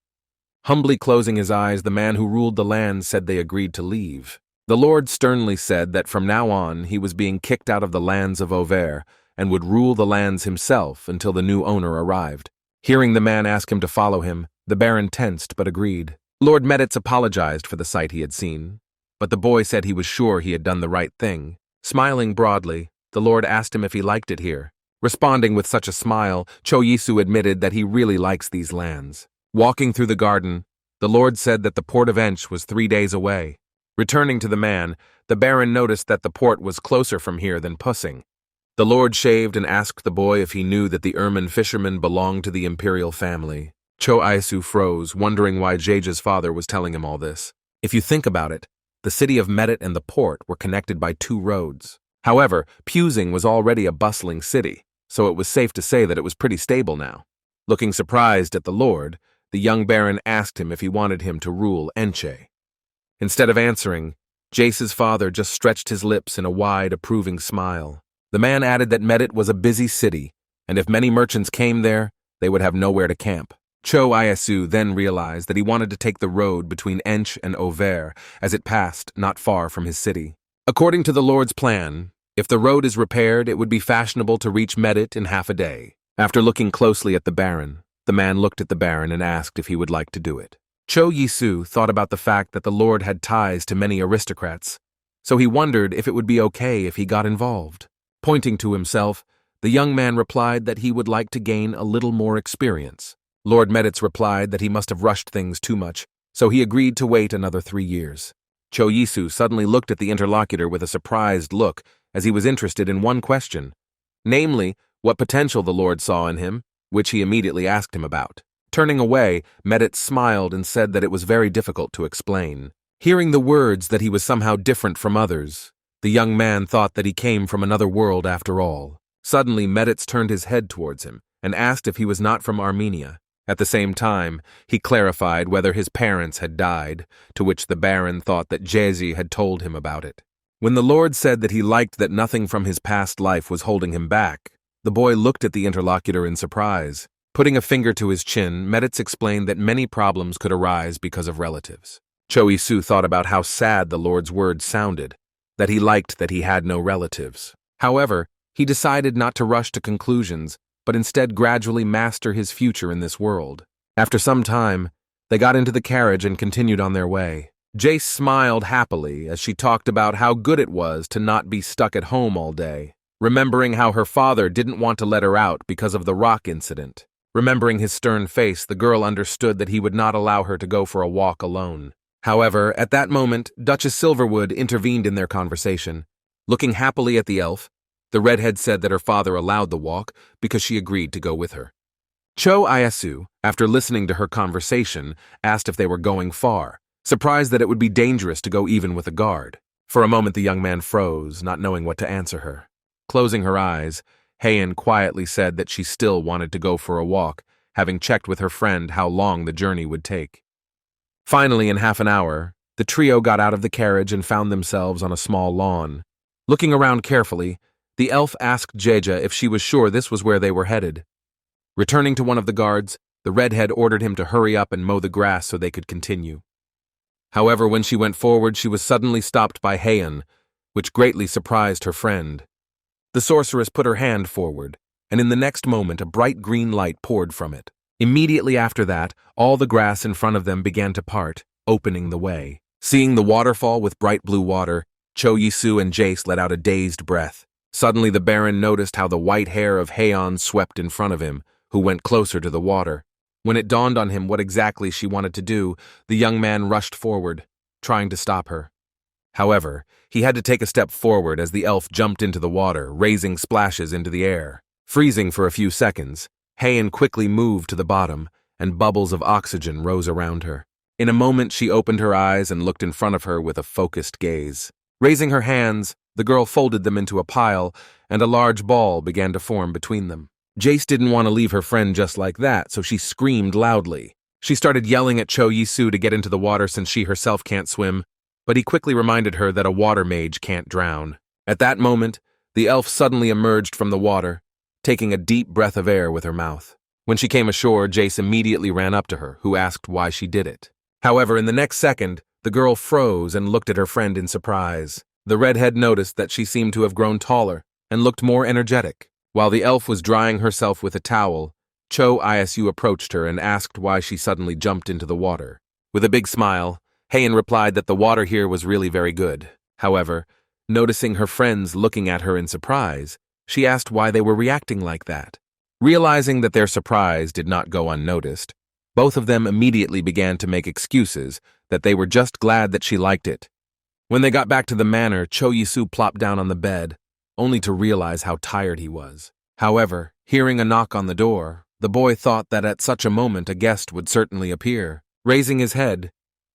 Humbly closing his eyes, the man who ruled the land said they agreed to leave. The Lord sternly said that from now on he was being kicked out of the lands of Auvert and would rule the lands himself until the new owner arrived. Hearing the man ask him to follow him, the Baron tensed but agreed. Lord Medits apologized for the sight he had seen, but the boy said he was sure he had done the right thing. Smiling broadly, the Lord asked him if he liked it here. Responding with such a smile, Cho Yisu admitted that he really likes these lands. Walking through the garden, the Lord said that the port of Ench was 3 days away. Returning to the man, the Baron noticed that the port was closer from here than Pussing. The Lord shaved and asked the boy if he knew that the ermine fishermen belonged to the imperial family. Cho Isu froze, wondering why Jage's father was telling him all this. If you think about it, the city of Medit and the port were connected by 2 roads. However, Pusing was already a bustling city, so it was safe to say that it was pretty stable now. Looking surprised at the Lord, the young Baron asked him if he wanted him to rule Enche. Instead of answering, Jace's father just stretched his lips in a wide, approving smile. The man added that Medit was a busy city, and if many merchants came there, they would have nowhere to camp. Cho Isu then realized that he wanted to take the road between Ench and Auvert, as it passed not far from his city. According to the Lord's plan, if the road is repaired, it would be fashionable to reach Medit in half a day. After looking closely at the Baron, the man looked at the Baron and asked if he would like to do it. Cho Yisu thought about the fact that the Lord had ties to many aristocrats, so he wondered if it would be okay if he got involved. Pointing to himself, the young man replied that he would like to gain a little more experience. Lord Medits replied that he must have rushed things too much, so he agreed to wait another 3 years. Cho Yisu suddenly looked at the interlocutor with a surprised look as he was interested in one question, namely, what potential the Lord saw in him, which he immediately asked him about. Turning away, Medits smiled and said that it was very difficult to explain. Hearing the words that he was somehow different from others, the young man thought that he came from another world after all. Suddenly, Medits turned his head towards him and asked if he was not from Armenia. At the same time, he clarified whether his parents had died, to which the Baron thought that Jace had told him about it. When the Lord said that he liked that nothing from his past life was holding him back, the boy looked at the interlocutor in surprise. Putting a finger to his chin, Medits explained that many problems could arise because of relatives. Cho Yisu thought about how sad the Lord's words sounded, that he liked that he had no relatives. However, he decided not to rush to conclusions, but instead gradually master his future in this world. After some time, they got into the carriage and continued on their way. Jace smiled happily as she talked about how good it was to not be stuck at home all day, remembering how her father didn't want to let her out because of the rock incident. Remembering his stern face, the girl understood that he would not allow her to go for a walk alone. However, at that moment, Duchess Silverwood intervened in their conversation. Looking happily at the elf, the redhead said that her father allowed the walk because she agreed to go with her. Cho Isu, after listening to her conversation, asked if they were going far, surprised that it would be dangerous to go even with a guard. For a moment the young man froze, not knowing what to answer her. Closing her eyes, Heian quietly said that she still wanted to go for a walk, having checked with her friend how long the journey would take. Finally, in half an hour, the trio got out of the carriage and found themselves on a small lawn. Looking around carefully, the elf asked Jeja if she was sure this was where they were headed. Returning to one of the guards, the redhead ordered him to hurry up and mow the grass so they could continue. However, when she went forward, she was suddenly stopped by Heian, which greatly surprised her friend. The sorceress put her hand forward, and in the next moment a bright green light poured from it. Immediately after that, all the grass in front of them began to part, opening the way. Seeing the waterfall with bright blue water, Cho Yisu and Jace let out a dazed breath. Suddenly the Baron noticed how the white hair of Heian swept in front of him, who went closer to the water. When it dawned on him what exactly she wanted to do, the young man rushed forward, trying to stop her. However, he had to take a step forward as the elf jumped into the water, raising splashes into the air. Freezing for a few seconds, Heian quickly moved to the bottom, and bubbles of oxygen rose around her. In a moment, she opened her eyes and looked in front of her with a focused gaze. Raising her hands, the girl folded them into a pile, and a large ball began to form between them. Jace didn't want to leave her friend just like that, so she screamed loudly. She started yelling at Cho Yisu to get into the water since she herself can't swim, but he quickly reminded her that a water mage can't drown. At that moment, the elf suddenly emerged from the water, taking a deep breath of air with her mouth. When she came ashore, Jace immediately ran up to her, who asked why she did it. However, in the next second, the girl froze and looked at her friend in surprise. The redhead noticed that she seemed to have grown taller and looked more energetic. While the elf was drying herself with a towel, Cho Yisu approached her and asked why she suddenly jumped into the water. With a big smile, Heian replied that the water here was really very good. However, noticing her friends looking at her in surprise, she asked why they were reacting like that. Realizing that their surprise did not go unnoticed, both of them immediately began to make excuses that they were just glad that she liked it. When they got back to the manor, Cho Yisu plopped down on the bed, only to realize how tired he was. However, hearing a knock on the door, the boy thought that at such a moment a guest would certainly appear. Raising his head,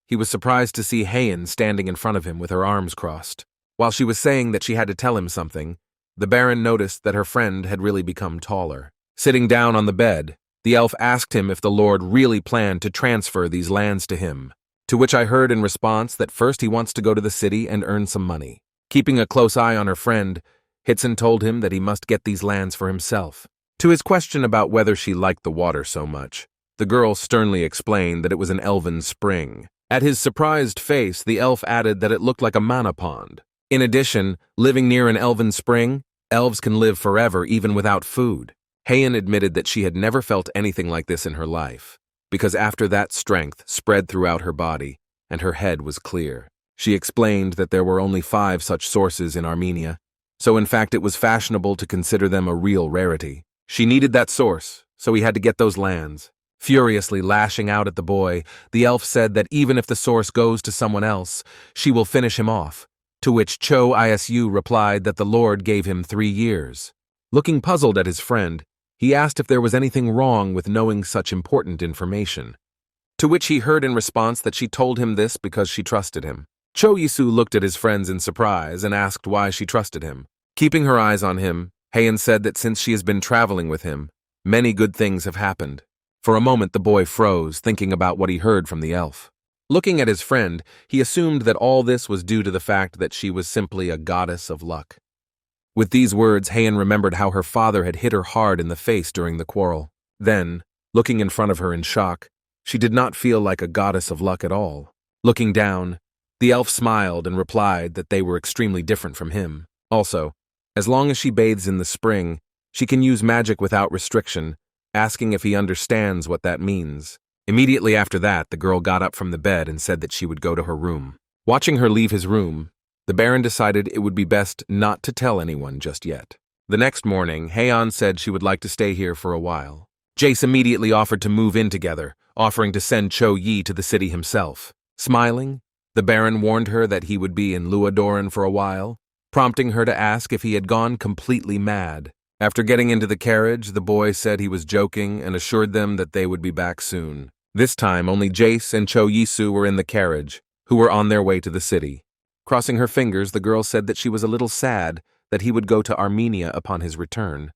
he was surprised to see Heian standing in front of him with her arms crossed. While she was saying that she had to tell him something, the Baron noticed that her friend had really become taller. Sitting down on the bed, the elf asked him if the Lord really planned to transfer these lands to him, to which I heard in response that first he wants to go to the city and earn some money. Keeping a close eye on her friend, Hitson told him that he must get these lands for himself. To his question about whether she liked the water so much, the girl sternly explained that it was an elven spring. At his surprised face, the elf added that it looked like a mana pond. In addition, living near an elven spring, elves can live forever even without food. Heian admitted that she had never felt anything like this in her life, because after that strength spread throughout her body, and her head was clear. She explained that there were only 5 such sources in Armenia, so in fact it was fashionable to consider them a real rarity. She needed that source, so he had to get those lands. Furiously lashing out at the boy, the elf said that even if the source goes to someone else, she will finish him off, to which Cho Yisu replied that the Lord gave him 3 years. Looking puzzled at his friend, he asked if there was anything wrong with knowing such important information, to which he heard in response that she told him this because she trusted him. Cho Yisu looked at his friends in surprise and asked why she trusted him. Keeping her eyes on him, Heian said that since she has been traveling with him, many good things have happened. For a moment the boy froze, thinking about what he heard from the elf. Looking at his friend, he assumed that all this was due to the fact that she was simply a goddess of luck. With these words, Heian remembered how her father had hit her hard in the face during the quarrel. Then, looking in front of her in shock, she did not feel like a goddess of luck at all. Looking down, the elf smiled and replied that they were extremely different from him. Also, as long as she bathes in the spring, she can use magic without restriction, asking if he understands what that means. Immediately after that, the girl got up from the bed and said that she would go to her room. Watching her leave his room, the Baron decided it would be best not to tell anyone just yet. The next morning, Heian said she would like to stay here for a while. Jace immediately offered to move in together, offering to send Cho Yi to the city himself. Smiling, the Baron warned her that he would be in Ladoran for a while, prompting her to ask if he had gone completely mad. After getting into the carriage, the boy said he was joking and assured them that they would be back soon. This time, only Jace and Cho Yisu were in the carriage, who were on their way to the city. Crossing her fingers, the girl said that she was a little sad that he would go to Armenia upon his return.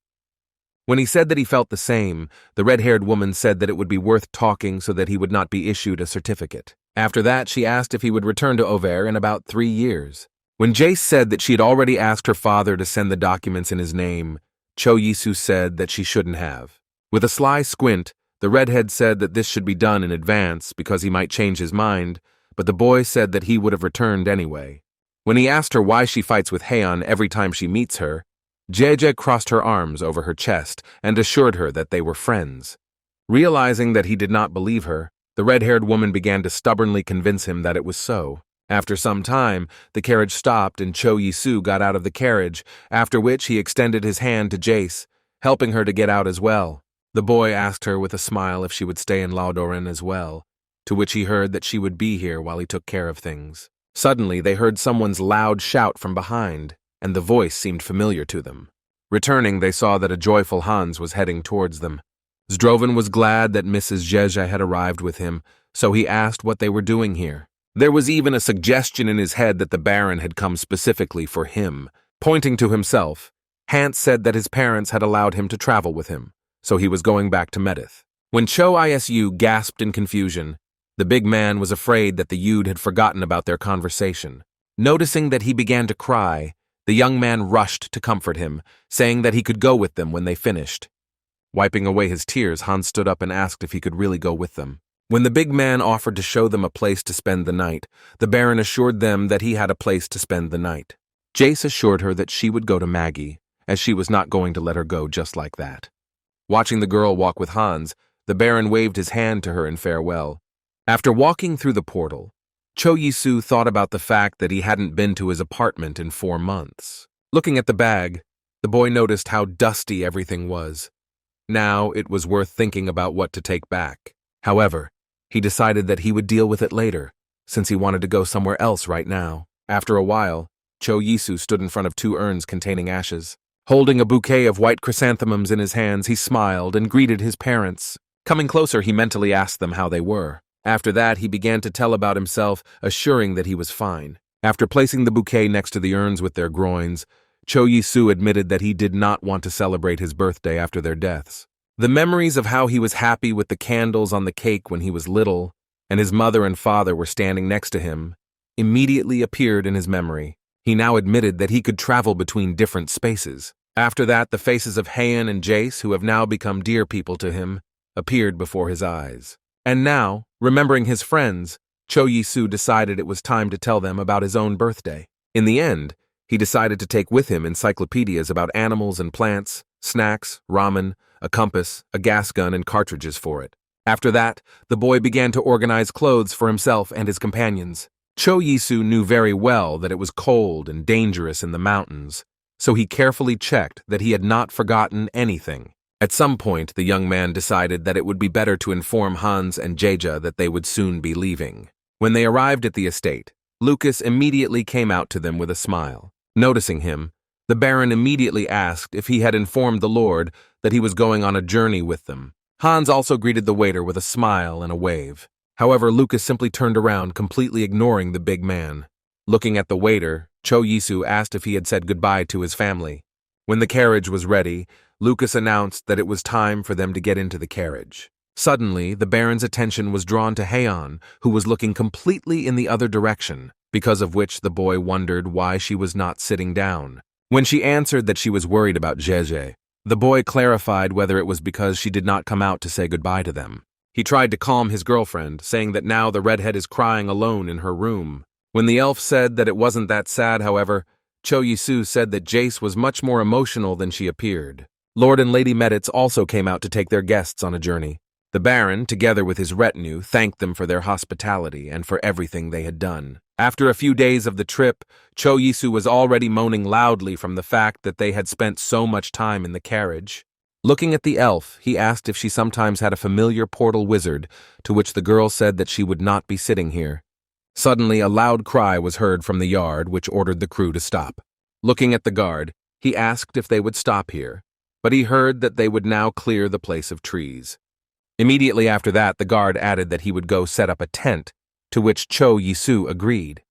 When he said that he felt the same, the red-haired woman said that it would be worth talking so that he would not be issued a certificate. After that, she asked if he would return to Auvert in about 3 years. When Jace said that she had already asked her father to send the documents in his name, Cho Yisu said that she shouldn't have. With a sly squint, the redhead said that this should be done in advance because he might change his mind, but the boy said that he would have returned anyway. When he asked her why she fights with Heian every time she meets her, Jeje crossed her arms over her chest and assured her that they were friends. Realizing that he did not believe her, the red-haired woman began to stubbornly convince him that it was so. After some time, the carriage stopped and Cho Yi-soo got out of the carriage, after which he extended his hand to Jace, helping her to get out as well. The boy asked her with a smile if she would stay in Ladoran as well, to which he heard that she would be here while he took care of things. Suddenly, they heard someone's loud shout from behind, and the voice seemed familiar to them. Returning, they saw that a joyful Hans was heading towards them. Zdroven was glad that Mrs. Zhezha had arrived with him, so he asked what they were doing here. There was even a suggestion in his head that the Baron had come specifically for him. Pointing to himself, Hans said that his parents had allowed him to travel with him, so he was going back to Medith. When Cho Isu gasped in confusion, the big man was afraid that the Yude had forgotten about their conversation. Noticing that he began to cry, the young man rushed to comfort him, saying that he could go with them when they finished. Wiping away his tears, Hans stood up and asked if he could really go with them. When the big man offered to show them a place to spend the night, the Baron assured them that he had a place to spend the night. Jace assured her that she would go to Maggie, as she was not going to let her go just like that. Watching the girl walk with Hans, the Baron waved his hand to her in farewell. After walking through the portal, Cho Yi-soo thought about the fact that he hadn't been to his apartment in 4 months. Looking at the bag, the boy noticed how dusty everything was. Now it was worth thinking about what to take back. However, he decided that he would deal with it later, since he wanted to go somewhere else right now. After a while, Cho Yi-soo stood in front of 2 urns containing ashes. Holding a bouquet of white chrysanthemums in his hands, he smiled and greeted his parents. Coming closer, he mentally asked them how they were. After that, he began to tell about himself, assuring that he was fine. After placing the bouquet next to the urns with their groins, Cho Yi-soo admitted that he did not want to celebrate his birthday after their deaths. The memories of how he was happy with the candles on the cake when he was little, and his mother and father were standing next to him, immediately appeared in his memory. He now admitted that he could travel between different spaces. After that, the faces of Heian and Jace, who have now become dear people to him, appeared before his eyes. And now, remembering his friends, Cho Yi-soo decided it was time to tell them about his own birthday. In the end, he decided to take with him encyclopedias about animals and plants, snacks, ramen, a compass, a gas gun, and cartridges for it. After that, the boy began to organize clothes for himself and his companions. Cho Yi-soo knew very well that it was cold and dangerous in the mountains, so he carefully checked that he had not forgotten anything. At some point, the young man decided that it would be better to inform Hans and Zhezha that they would soon be leaving. When they arrived at the estate, Lucas immediately came out to them with a smile. Noticing him, the Baron immediately asked if he had informed the Lord that he was going on a journey with them. Hans also greeted the waiter with a smile and a wave. However, Lucas simply turned around, completely ignoring the big man. Looking at the waiter, Cho Yi-soo asked if he had said goodbye to his family. When the carriage was ready, Lucas announced that it was time for them to get into the carriage. Suddenly, the Baron's attention was drawn to Heian, who was looking completely in the other direction, because of which the boy wondered why she was not sitting down. When she answered that she was worried about Zhezha, the boy clarified whether it was because she did not come out to say goodbye to them. He tried to calm his girlfriend, saying that now the redhead is crying alone in her room. When the elf said that it wasn't that sad, however, Cho Yi-soo said that Jace was much more emotional than she appeared. Lord and Lady Meditz also came out to take their guests on a journey. The Baron, together with his retinue, thanked them for their hospitality and for everything they had done. After a few days of the trip, Cho Yi-soo was already moaning loudly from the fact that they had spent so much time in the carriage. Looking at the elf, he asked if she sometimes had a familiar portal wizard, to which the girl said that she would not be sitting here. Suddenly, a loud cry was heard from the yard, which ordered the crew to stop. Looking at the guard, he asked if they would stop here, but he heard that they would now clear the place of trees. Immediately after that, the guard added that he would go set up a tent, to which Cho Yi-soo agreed.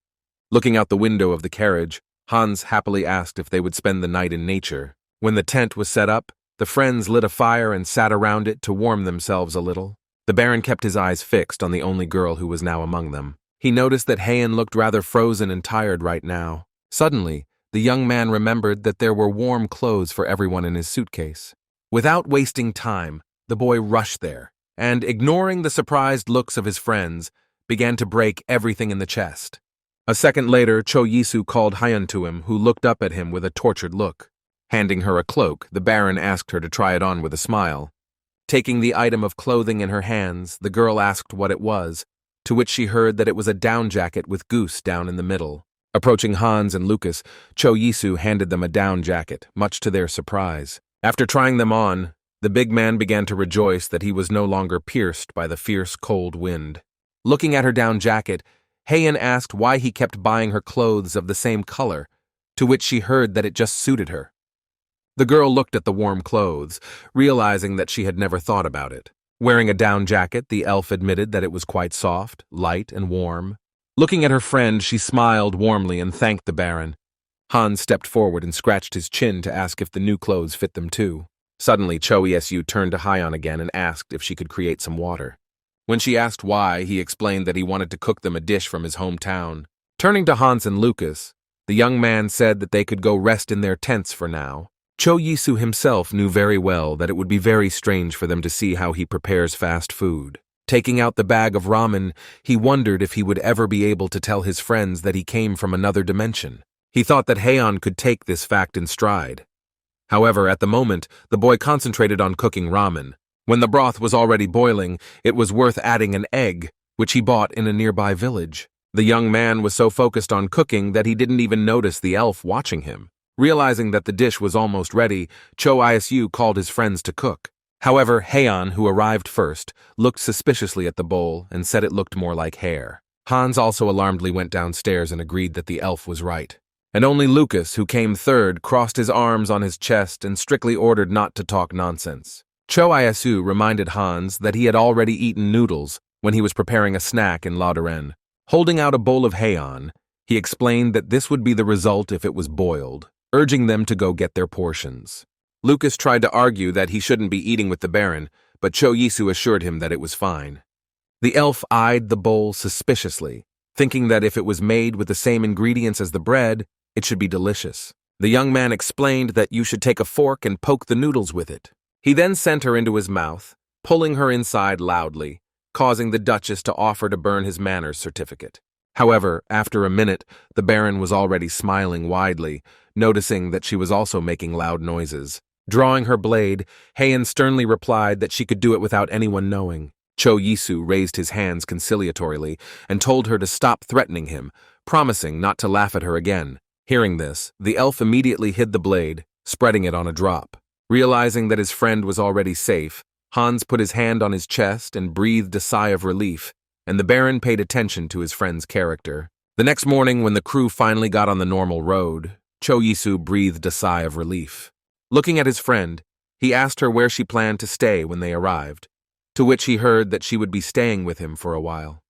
Looking out the window of the carriage, Hans happily asked if they would spend the night in nature. When the tent was set up, the friends lit a fire and sat around it to warm themselves a little. The Baron kept his eyes fixed on the only girl who was now among them. He noticed that Heian looked rather frozen and tired right now. Suddenly, the young man remembered that there were warm clothes for everyone in his suitcase. Without wasting time, the boy rushed there, and, ignoring the surprised looks of his friends, began to break everything in the chest. A second later, Cho Yi-soo called Heian to him, who looked up at him with a tortured look. Handing her a cloak, the Baron asked her to try it on with a smile. Taking the item of clothing in her hands, the girl asked what it was, to which she heard that it was a down jacket with goose down in the middle. Approaching Hans and Lucas, Cho Yisu handed them a down jacket, much to their surprise. After trying them on, the big man began to rejoice that he was no longer pierced by the fierce cold wind. Looking at her down jacket, Heian asked why he kept buying her clothes of the same color, to which she heard that it just suited her. The girl looked at the warm clothes, realizing that she had never thought about it. Wearing a down jacket, the elf admitted that it was quite soft, light, and warm. Looking at her friend, she smiled warmly and thanked the Baron. Hans stepped forward and scratched his chin to ask if the new clothes fit them too. Suddenly, Cho Yisu turned to Heian again and asked if she could create some water. When she asked why, he explained that he wanted to cook them a dish from his hometown. Turning to Hans and Lucas, the young man said that they could go rest in their tents for now. Cho Yisu himself knew very well that it would be very strange for them to see how he prepares fast food. Taking out the bag of ramen, he wondered if he would ever be able to tell his friends that he came from another dimension. He thought that Heian could take this fact in stride. However, at the moment, the boy concentrated on cooking ramen. When the broth was already boiling, it was worth adding an egg, which he bought in a nearby village. The young man was so focused on cooking that he didn't even notice the elf watching him. Realizing that the dish was almost ready, Cho Yisu called his friends to cook. However, Heian, who arrived first, looked suspiciously at the bowl and said it looked more like hair. Hans also alarmedly went downstairs and agreed that the elf was right. And only Lucas, who came third, crossed his arms on his chest and strictly ordered not to talk nonsense. Cho Yisu reminded Hans that he had already eaten noodles when he was preparing a snack in Ladoran. Holding out a bowl of Heian, he explained that this would be the result if it was boiled, urging them to go get their portions. Lucas tried to argue that he shouldn't be eating with the Baron, but Cho Yisu assured him that it was fine. The elf eyed the bowl suspiciously, thinking that if it was made with the same ingredients as the bread, it should be delicious. The young man explained that you should take a fork and poke the noodles with it. He then sent her into his mouth, pulling her inside loudly, causing the Duchess to offer to burn his manners certificate. However, after a minute, the Baron was already smiling widely, noticing that she was also making loud noises. Drawing her blade, Heian sternly replied that she could do it without anyone knowing. Cho Yisu raised his hands conciliatorily and told her to stop threatening him, promising not to laugh at her again. Hearing this, the elf immediately hid the blade, spreading it on a drop. Realizing that his friend was already safe, Hans put his hand on his chest and breathed a sigh of relief, and the Baron paid attention to his friend's character. The next morning, when the crew finally got on the normal road, Cho Yisu breathed a sigh of relief. Looking at his friend, he asked her where she planned to stay when they arrived, to which he heard that she would be staying with him for a while.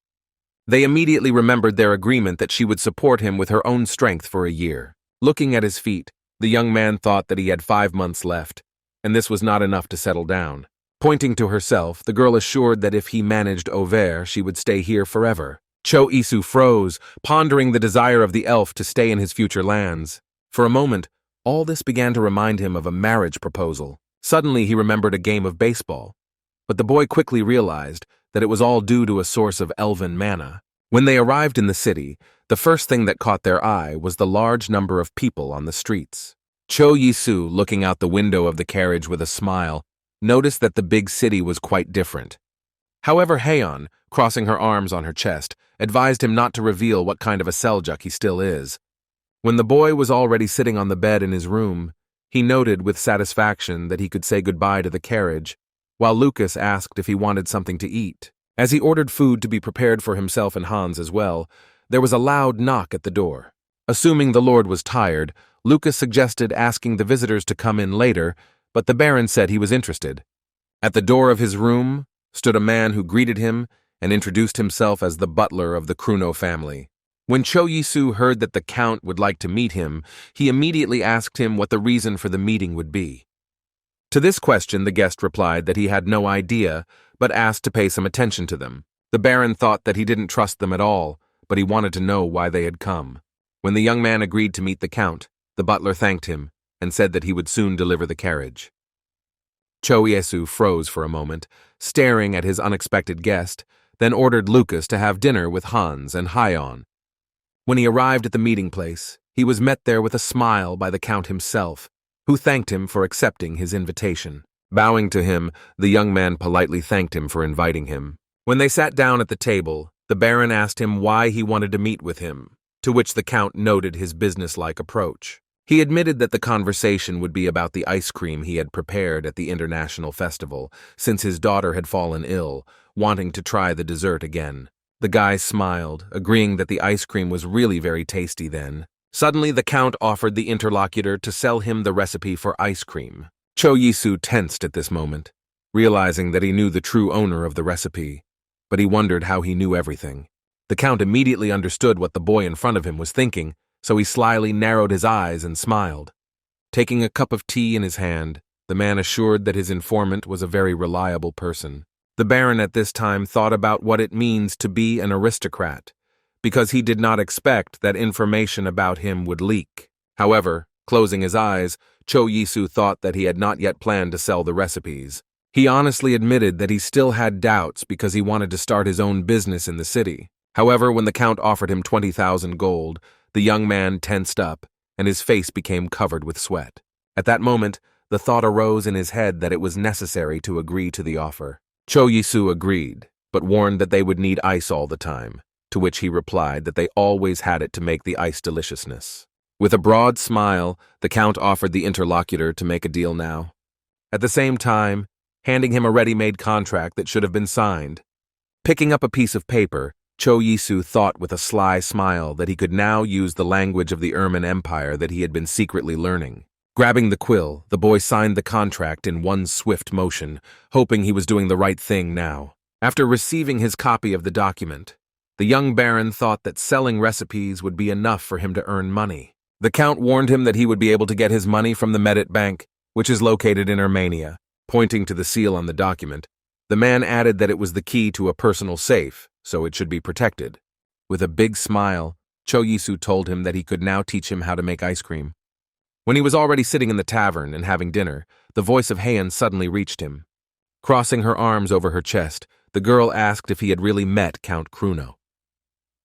They immediately remembered their agreement that she would support him with her own strength for a year. Looking at his feet, the young man thought that he had 5 months left, and this was not enough to settle down. Pointing to herself, the girl assured that if he managed Auvers, she would stay here forever. Cho Yisu froze, pondering the desire of the elf to stay in his future lands. For a moment, all this began to remind him of a marriage proposal. Suddenly, he remembered a game of baseball. But the boy quickly realized that it was all due to a source of elven mana. When they arrived in the city, the first thing that caught their eye was the large number of people on the streets. Cho Yisu, looking out the window of the carriage with a smile, noticed that the big city was quite different. However, Heian, crossing her arms on her chest, advised him not to reveal what kind of a Seljuk he still is. When the boy was already sitting on the bed in his room, he noted with satisfaction that he could say goodbye to the carriage, while Lucas asked if he wanted something to eat. As he ordered food to be prepared for himself and Hans as well, there was a loud knock at the door. Assuming the Lord was tired, Lucas suggested asking the visitors to come in later, but the Baron said he was interested. At the door of his room stood a man who greeted him and introduced himself as the butler of the Kruno family. When Cho Yisu heard that the Count would like to meet him, he immediately asked him what the reason for the meeting would be. To this question, the guest replied that he had no idea, but asked to pay some attention to them. The Baron thought that he didn't trust them at all, but he wanted to know why they had come. When the young man agreed to meet the Count, the butler thanked him and said that he would soon deliver the carriage. Cho Yisu froze for a moment, staring at his unexpected guest, then ordered Lucas to have dinner with Hans and Heian. When he arrived at the meeting place, he was met there with a smile by the Count himself, who thanked him for accepting his invitation. Bowing to him, the young man politely thanked him for inviting him. When they sat down at the table, The Baron asked him why he wanted to meet with him, to which the Count noted his businesslike approach. He admitted that the conversation would be about the ice cream he had prepared at the International Festival, since his daughter had fallen ill, wanting to try the dessert again. The guy smiled, agreeing that the ice cream was really very tasty then. Suddenly, the Count offered the interlocutor to sell him the recipe for ice cream. Cho Yisu tensed at this moment, realizing that he knew the true owner of the recipe, but he wondered how he knew everything. The Count immediately understood what the boy in front of him was thinking, so he slyly narrowed his eyes and smiled. Taking a cup of tea in his hand, the man assured that his informant was a very reliable person. The Baron at this time thought about what it means to be an aristocrat, because he did not expect that information about him would leak. However, closing his eyes, Cho Yisu thought that he had not yet planned to sell the recipes. He honestly admitted that he still had doubts because he wanted to start his own business in the city. However, when the Count offered him 20,000 gold, the young man tensed up, and his face became covered with sweat. At that moment, the thought arose in his head that it was necessary to agree to the offer. Cho Yisu agreed, but warned that they would need ice all the time, to which he replied that they always had it to make the ice deliciousness. With a broad smile, the Count offered the interlocutor to make a deal now, at the same time handing him a ready-made contract that should have been signed. Picking up a piece of paper, Cho Yisu thought with a sly smile that he could now use the language of the Ermin Empire that he had been secretly learning. Grabbing the quill, the boy signed the contract in one swift motion, hoping he was doing the right thing now. After receiving his copy of the document, the young Baron thought that selling recipes would be enough for him to earn money. The Count warned him that he would be able to get his money from the Medit Bank, which is located in Armenia. Pointing to the seal on the document, the man added that it was the key to a personal safe, so it should be protected. With a big smile, Cho Yisu told him that he could now teach him how to make ice cream. When he was already sitting in the tavern and having dinner, the voice of Heian suddenly reached him. Crossing her arms over her chest, the girl asked if he had really met Count Kruno.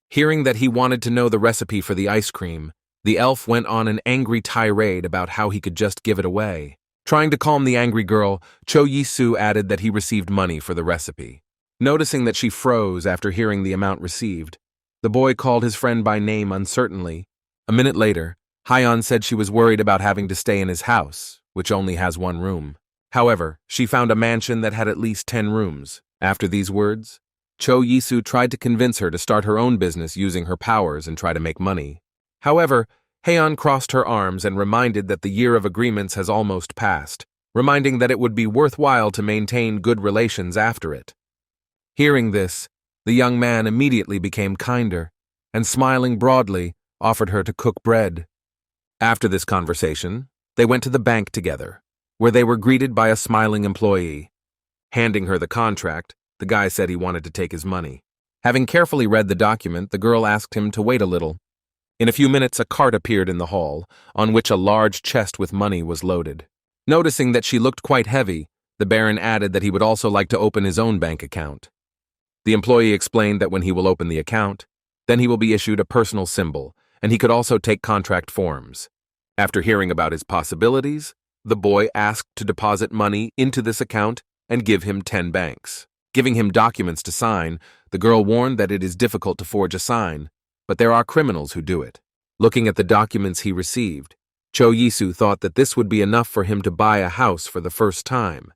Hearing that he wanted to know the recipe for the ice cream, the elf went on an angry tirade about how he could just give it away. Trying to calm the angry girl, Cho Yisu added that he received money for the recipe. Noticing that she froze after hearing the amount received, the boy called his friend by name uncertainly. A minute later, Heian said she was worried about having to stay in his house, which only has one room. However, she found a mansion that had at least 10 rooms. After these words, Cho Yisu tried to convince her to start her own business using her powers and try to make money. However, Heian crossed her arms and reminded that the year of agreements has almost passed, reminding that it would be worthwhile to maintain good relations after it. Hearing this, the young man immediately became kinder, and smiling broadly, offered her to cook bread. After this conversation, they went to the bank together, where they were greeted by a smiling employee. Handing her the contract, the guy said he wanted to take his money. Having carefully read the document, the girl asked him to wait a little. In a few minutes, a cart appeared in the hall, on which a large chest with money was loaded. Noticing that she looked quite heavy, the Baron added that he would also like to open his own bank account. The employee explained that when he will open the account, then he will be issued a personal symbol, and he could also take contract forms. After hearing about his possibilities, the boy asked to deposit money into this account and give him 10 banks. Giving him documents to sign, the girl warned that it is difficult to forge a sign, but there are criminals who do it. Looking at the documents he received, Cho Yisu thought that this would be enough for him to buy a house for the first time.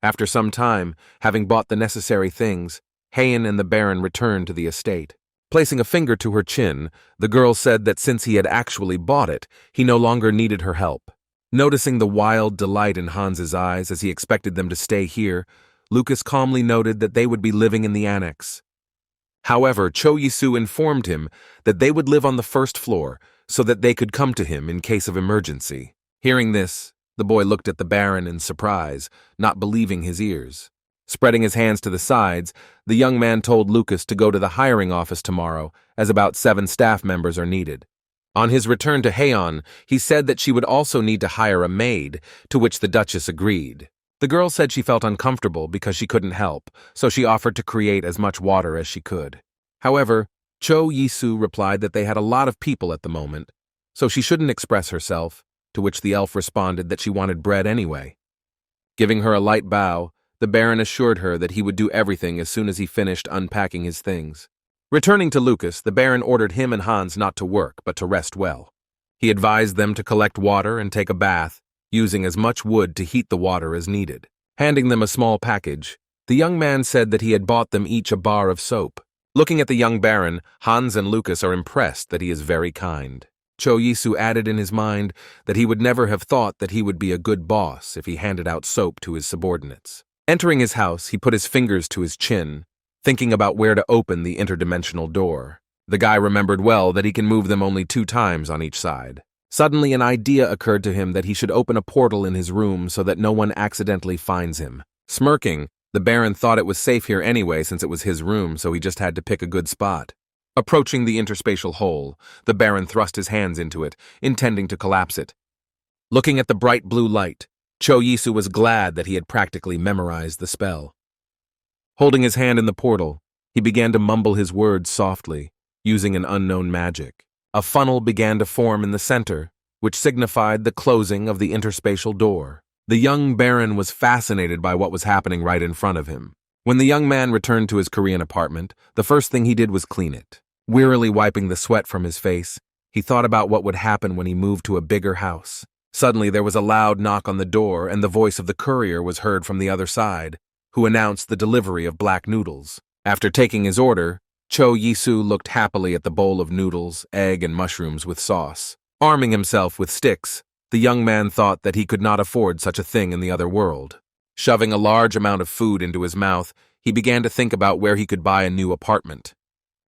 After some time, having bought the necessary things, Heian and the Baron returned to the estate. Placing a finger to her chin, the girl said that since he had actually bought it, he no longer needed her help. Noticing the wild delight in Hans's eyes as he expected them to stay here, Lucas calmly noted that they would be living in the annex. However, Cho Yisu informed him that they would live on the first floor so that they could come to him in case of emergency. Hearing this, the boy looked at the Baron in surprise, not believing his ears. Spreading his hands to the sides, the young man told Lucas to go to the hiring office tomorrow, as about 7 staff members are needed. On his return to Heian, he said that she would also need to hire a maid, to which the Duchess agreed. The girl said she felt uncomfortable because she couldn't help, so she offered to create as much water as she could. However, Cho Yisu replied that they had a lot of people at the moment, so she shouldn't express herself, to which the elf responded that she wanted bread anyway. Giving her a light bow, the Baron assured her that he would do everything as soon as he finished unpacking his things. Returning to Lucas, the Baron ordered him and Hans not to work, but to rest well. He advised them to collect water and take a bath, using as much wood to heat the water as needed. Handing them a small package, the young man said that he had bought them each a bar of soap. Looking at the young Baron, Hans and Lucas are impressed that he is very kind. Cho-Yisu added in his mind that he would never have thought that he would be a good boss if he handed out soap to his subordinates. Entering his house, he put his fingers to his chin, thinking about where to open the interdimensional door. The guy remembered well that he can move them only 2 times on each side. Suddenly, an idea occurred to him that he should open a portal in his room so that no one accidentally finds him. Smirking, the Baron thought it was safe here anyway since it was his room, so he just had to pick a good spot. Approaching the interspatial hole, the Baron thrust his hands into it, intending to collapse it. Looking at the bright blue light, Cho-Yisu was glad that he had practically memorized the spell. Holding his hand in the portal, he began to mumble his words softly, using an unknown magic. A funnel began to form in the center, which signified the closing of the interspatial door. The young Baron was fascinated by what was happening right in front of him. When the young man returned to his Korean apartment, the first thing he did was clean it. Wearily wiping the sweat from his face, he thought about what would happen when he moved to a bigger house. Suddenly there was a loud knock on the door and the voice of the courier was heard from the other side, who announced the delivery of black noodles. After taking his order, Cho-Yisu looked happily at the bowl of noodles, egg, and mushrooms with sauce. Arming himself with sticks, the young man thought that he could not afford such a thing in the other world. Shoving a large amount of food into his mouth, he began to think about where he could buy a new apartment.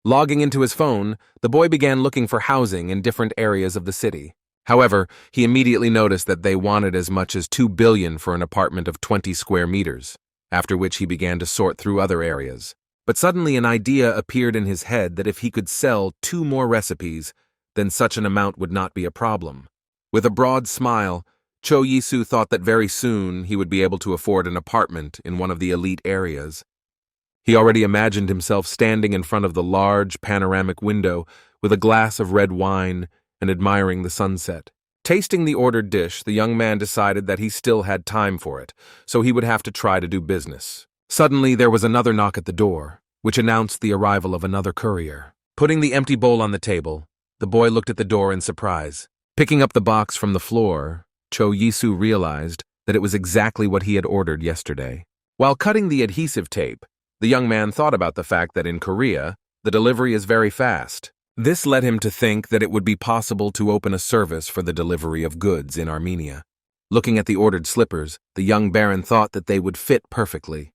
Logging into his phone, the boy began looking for housing in different areas of the city. However, he immediately noticed that they wanted as much as 2 billion for an apartment of 20 square meters, after which he began to sort through other areas. But suddenly an idea appeared in his head that if he could sell 2 more recipes, then such an amount would not be a problem. With a broad smile, Cho-Yisu thought that very soon he would be able to afford an apartment in one of the elite areas. He already imagined himself standing in front of the large panoramic window with a glass of red wine and admiring the sunset. Tasting the ordered dish, the young man decided that he still had time for it, so he would have to try to do business. Suddenly, there was another knock at the door, which announced the arrival of another courier. Putting the empty bowl on the table, the boy looked at the door in surprise. Picking up the box from the floor, Cho-Yisu realized that it was exactly what he had ordered yesterday. While cutting the adhesive tape, the young man thought about the fact that in Korea, the delivery is very fast. This led him to think that it would be possible to open a service for the delivery of goods in Armenia. Looking at the ordered slippers, the young Baron thought that they would fit perfectly.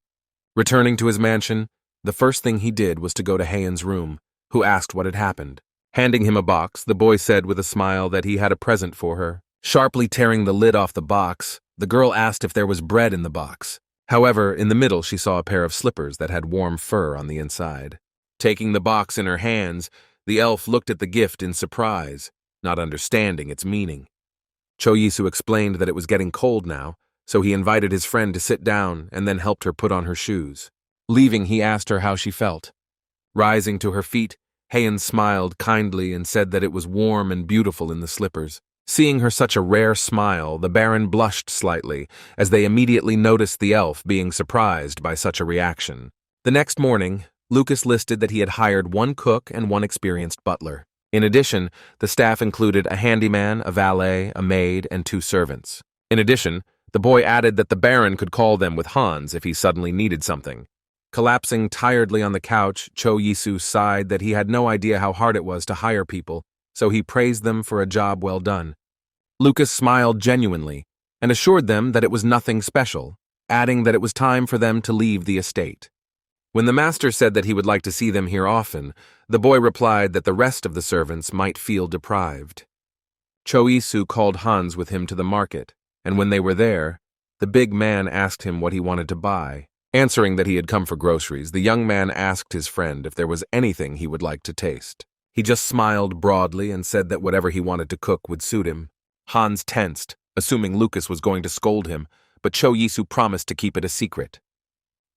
Returning to his mansion, the first thing he did was to go to Hayen's room, who asked what had happened. Handing him a box, the boy said with a smile that he had a present for her. Sharply tearing the lid off the box, the girl asked if there was bread in the box. However, in the middle she saw a pair of slippers that had warm fur on the inside. Taking the box in her hands, the elf looked at the gift in surprise, not understanding its meaning. Cho-Yisu explained that it was getting cold now, so he invited his friend to sit down and then helped her put on her shoes. Leaving, he asked her how she felt. Rising to her feet, Hayen smiled kindly and said that it was warm and beautiful in the slippers. Seeing her such a rare smile, the Baron blushed slightly, as they immediately noticed the elf being surprised by such a reaction. The next morning, Lucas listed that he had hired 1 cook and 1 experienced butler. In addition, the staff included a handyman, a valet, a maid, and 2 servants. In addition, the boy added that the Baron could call them with Hans if he suddenly needed something. Collapsing tiredly on the couch, Cho-Yisu sighed that he had no idea how hard it was to hire people, so he praised them for a job well done. Lucas smiled genuinely and assured them that it was nothing special, adding that it was time for them to leave the estate. When the master said that he would like to see them here often, the boy replied that the rest of the servants might feel deprived. Cho-Yisu called Hans with him to the market, and when they were there, the big man asked him what he wanted to buy. Answering that he had come for groceries, the young man asked his friend if there was anything he would like to taste. He just smiled broadly and said that whatever he wanted to cook would suit him. Hans tensed, assuming Lucas was going to scold him, but Cho-Yisu promised to keep it a secret.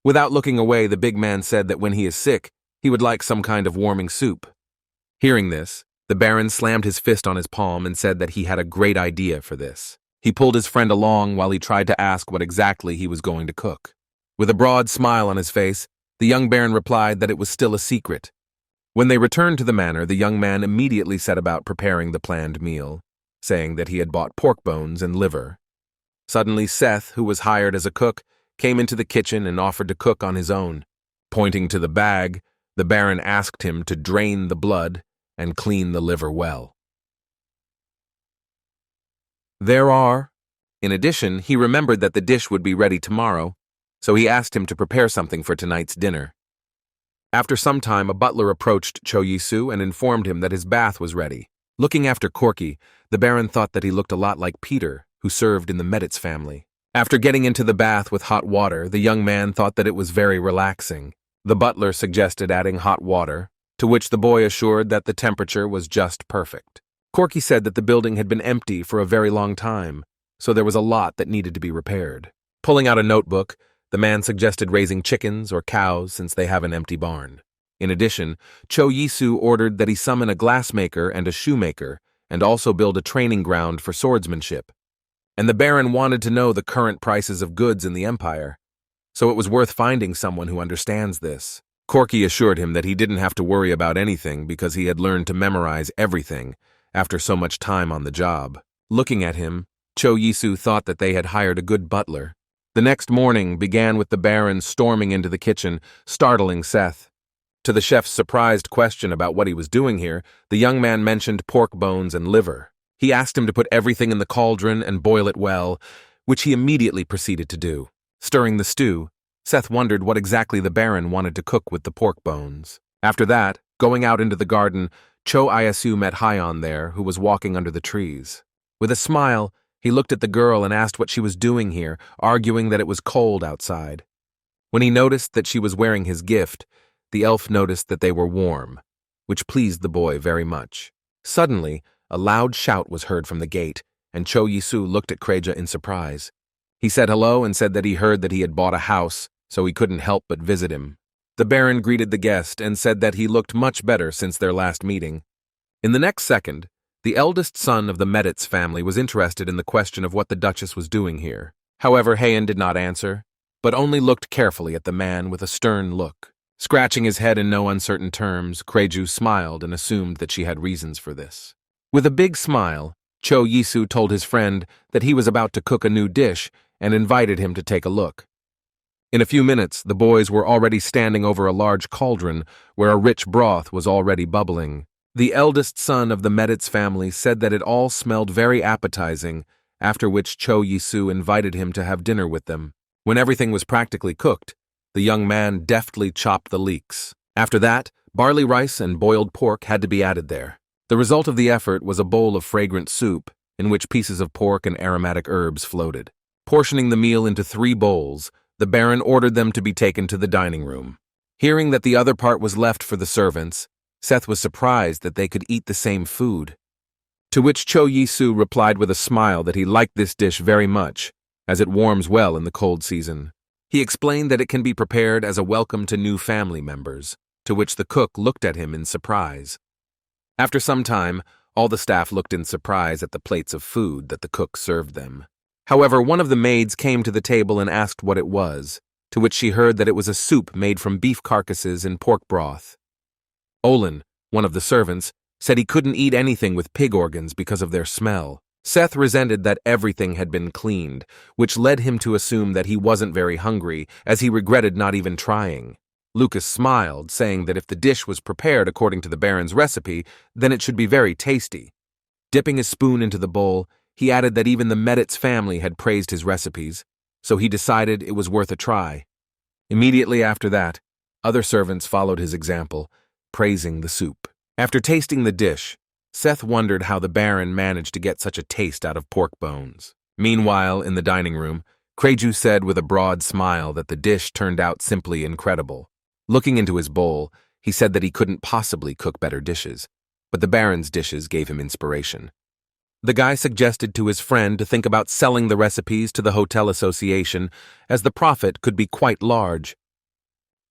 Without looking away, the big man said that when he is sick, he would like some kind of warming soup. Hearing this, the Baron slammed his fist on his palm and said that he had a great idea for this. He pulled his friend along while he tried to ask what exactly he was going to cook. With a broad smile on his face, the young Baron replied that it was still a secret. When they returned to the manor, the young man immediately set about preparing the planned meal, saying that he had bought pork bones and liver. Suddenly, Seth, who was hired as a cook, came into the kitchen and offered to cook on his own. Pointing to the bag, the Baron asked him to drain the blood and clean the liver well. In addition, he remembered that the dish would be ready tomorrow, so he asked him to prepare something for tonight's dinner. After some time, a butler approached Cho Yisu and informed him that his bath was ready. Looking after Corky, the Baron thought that he looked a lot like Peter, who served in the Meditz family. After getting into the bath with hot water, the young man thought that it was very relaxing. The butler suggested adding hot water, to which the boy assured that the temperature was just perfect. Corky said that the building had been empty for a very long time, so there was a lot that needed to be repaired. Pulling out a notebook, the man suggested raising chickens or cows since they have an empty barn. In addition, Cho Yisu ordered that he summon a glassmaker and a shoemaker, and also build a training ground for swordsmanship. And the Baron wanted to know the current prices of goods in the Empire, so it was worth finding someone who understands this. Corky assured him that he didn't have to worry about anything because he had learned to memorize everything after so much time on the job. Looking at him, Cho Yisu thought that they had hired a good butler. The next morning began with the Baron storming into the kitchen, startling Seth. To the chef's surprised question about what he was doing here, the young man mentioned pork bones and liver. He asked him to put everything in the cauldron and boil it well, which he immediately proceeded to do. Stirring the stew, Seth wondered what exactly the Baron wanted to cook with the pork bones. After that, going out into the garden, Cho Yisu met Hyon there, who was walking under the trees. With a smile, he looked at the girl and asked what she was doing here, arguing that it was cold outside. When he noticed that she was wearing his gift, the elf noticed that they were warm, which pleased the boy very much. Suddenly, a loud shout was heard from the gate, and Cho Yisu looked at Kreja in surprise. He said hello and said that he heard that he had bought a house, so he couldn't help but visit him. The Baron greeted the guest and said that he looked much better since their last meeting. In the next second, the eldest son of the Meditz family was interested in the question of what the Duchess was doing here. However, Hyon did not answer, but only looked carefully at the man with a stern look. Scratching his head in no uncertain terms, Kreju smiled and assumed that she had reasons for this. With a big smile, Cho Yisu told his friend that he was about to cook a new dish and invited him to take a look. In a few minutes, the boys were already standing over a large cauldron where a rich broth was already bubbling. The eldest son of the Meditz family said that it all smelled very appetizing, after which Cho Yisu invited him to have dinner with them. When everything was practically cooked, the young man deftly chopped the leeks. After that, barley rice and boiled pork had to be added there. The result of the effort was a bowl of fragrant soup, in which pieces of pork and aromatic herbs floated. Portioning the meal into 3 bowls, the Baron ordered them to be taken to the dining room. Hearing that the other part was left for the servants, Seth was surprised that they could eat the same food. To which Cho Yisu replied with a smile that he liked this dish very much, as it warms well in the cold season. He explained that it can be prepared as a welcome to new family members, to which the cook looked at him in surprise. After some time, all the staff looked in surprise at the plates of food that the cook served them. However, one of the maids came to the table and asked what it was, to which she heard that it was a soup made from beef carcasses and pork broth. Olin, one of the servants, said he couldn't eat anything with pig organs because of their smell. Seth resented that everything had been cleaned, which led him to assume that he wasn't very hungry, as he regretted not even trying. Lucas smiled, saying that if the dish was prepared according to the Baron's recipe, then it should be very tasty. Dipping his spoon into the bowl, he added that even the Meditz family had praised his recipes, so he decided it was worth a try. Immediately after that, other servants followed his example, praising the soup. After tasting the dish, Seth wondered how the Baron managed to get such a taste out of pork bones. Meanwhile, in the dining room, Kreju said with a broad smile that the dish turned out simply incredible. Looking into his bowl, he said that he couldn't possibly cook better dishes, but the Baron's dishes gave him inspiration. The guy suggested to his friend to think about selling the recipes to the hotel association, as the profit could be quite large.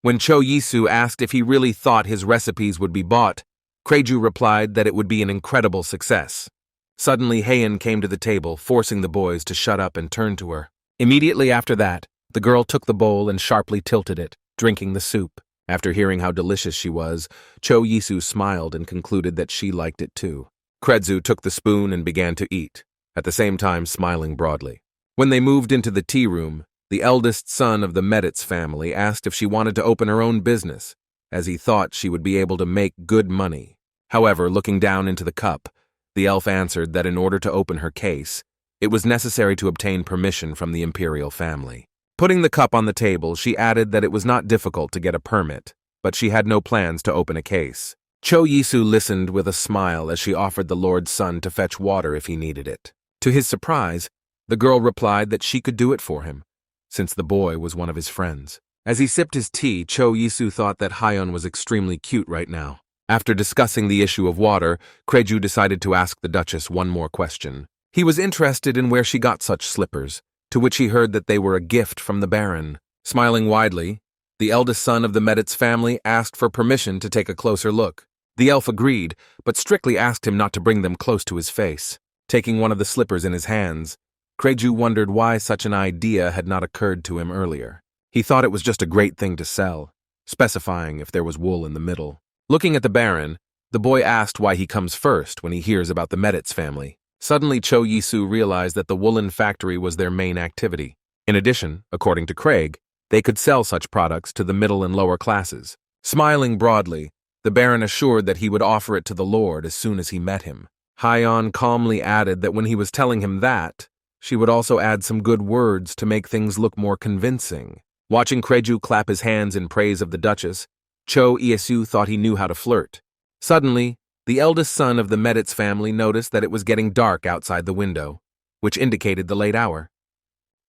When Cho Yisu asked if he really thought his recipes would be bought, Kreju replied that it would be an incredible success. Suddenly, Hyon came to the table, forcing the boys to shut up and turn to her. Immediately after that, the girl took the bowl and sharply tilted it, drinking the soup. After hearing how delicious she was, Cho Yisu smiled and concluded that she liked it too. Kredzu took the spoon and began to eat, at the same time smiling broadly. When they moved into the tea room, the eldest son of the Meditz family asked if she wanted to open her own business, as he thought she would be able to make good money. However, looking down into the cup, the elf answered that in order to open her case, it was necessary to obtain permission from the imperial family. Putting the cup on the table, she added that it was not difficult to get a permit, but she had no plans to open a case. Cho Yisu listened with a smile as she offered the lord's son to fetch water if he needed it. To his surprise, the girl replied that she could do it for him, since the boy was one of his friends. As he sipped his tea, Cho Yisu thought that Hyeon was extremely cute right now. After discussing the issue of water, Kredzu decided to ask the Duchess one more question. He was interested in where she got such slippers, to which he heard that they were a gift from the Baron. Smiling widely, the eldest son of the Meditz family asked for permission to take a closer look. The elf agreed, but strictly asked him not to bring them close to his face. Taking one of the slippers in his hands, Kredzu wondered why such an idea had not occurred to him earlier. He thought it was just a great thing to sell, specifying if there was wool in the middle. Looking at the Baron, the boy asked why he comes first when he hears about the Meditz family. Suddenly, Cho Yisu realized that the woolen factory was their main activity. In addition, according to Craig, they could sell such products to the middle and lower classes. Smiling broadly, the Baron assured that he would offer it to the Lord as soon as he met him. Hyeon calmly added that when he was telling him that, she would also add some good words to make things look more convincing. Watching Kredzu clap his hands in praise of the Duchess, Cho Yisu thought he knew how to flirt. Suddenly, the eldest son of the Meditz family noticed that it was getting dark outside the window, which indicated the late hour.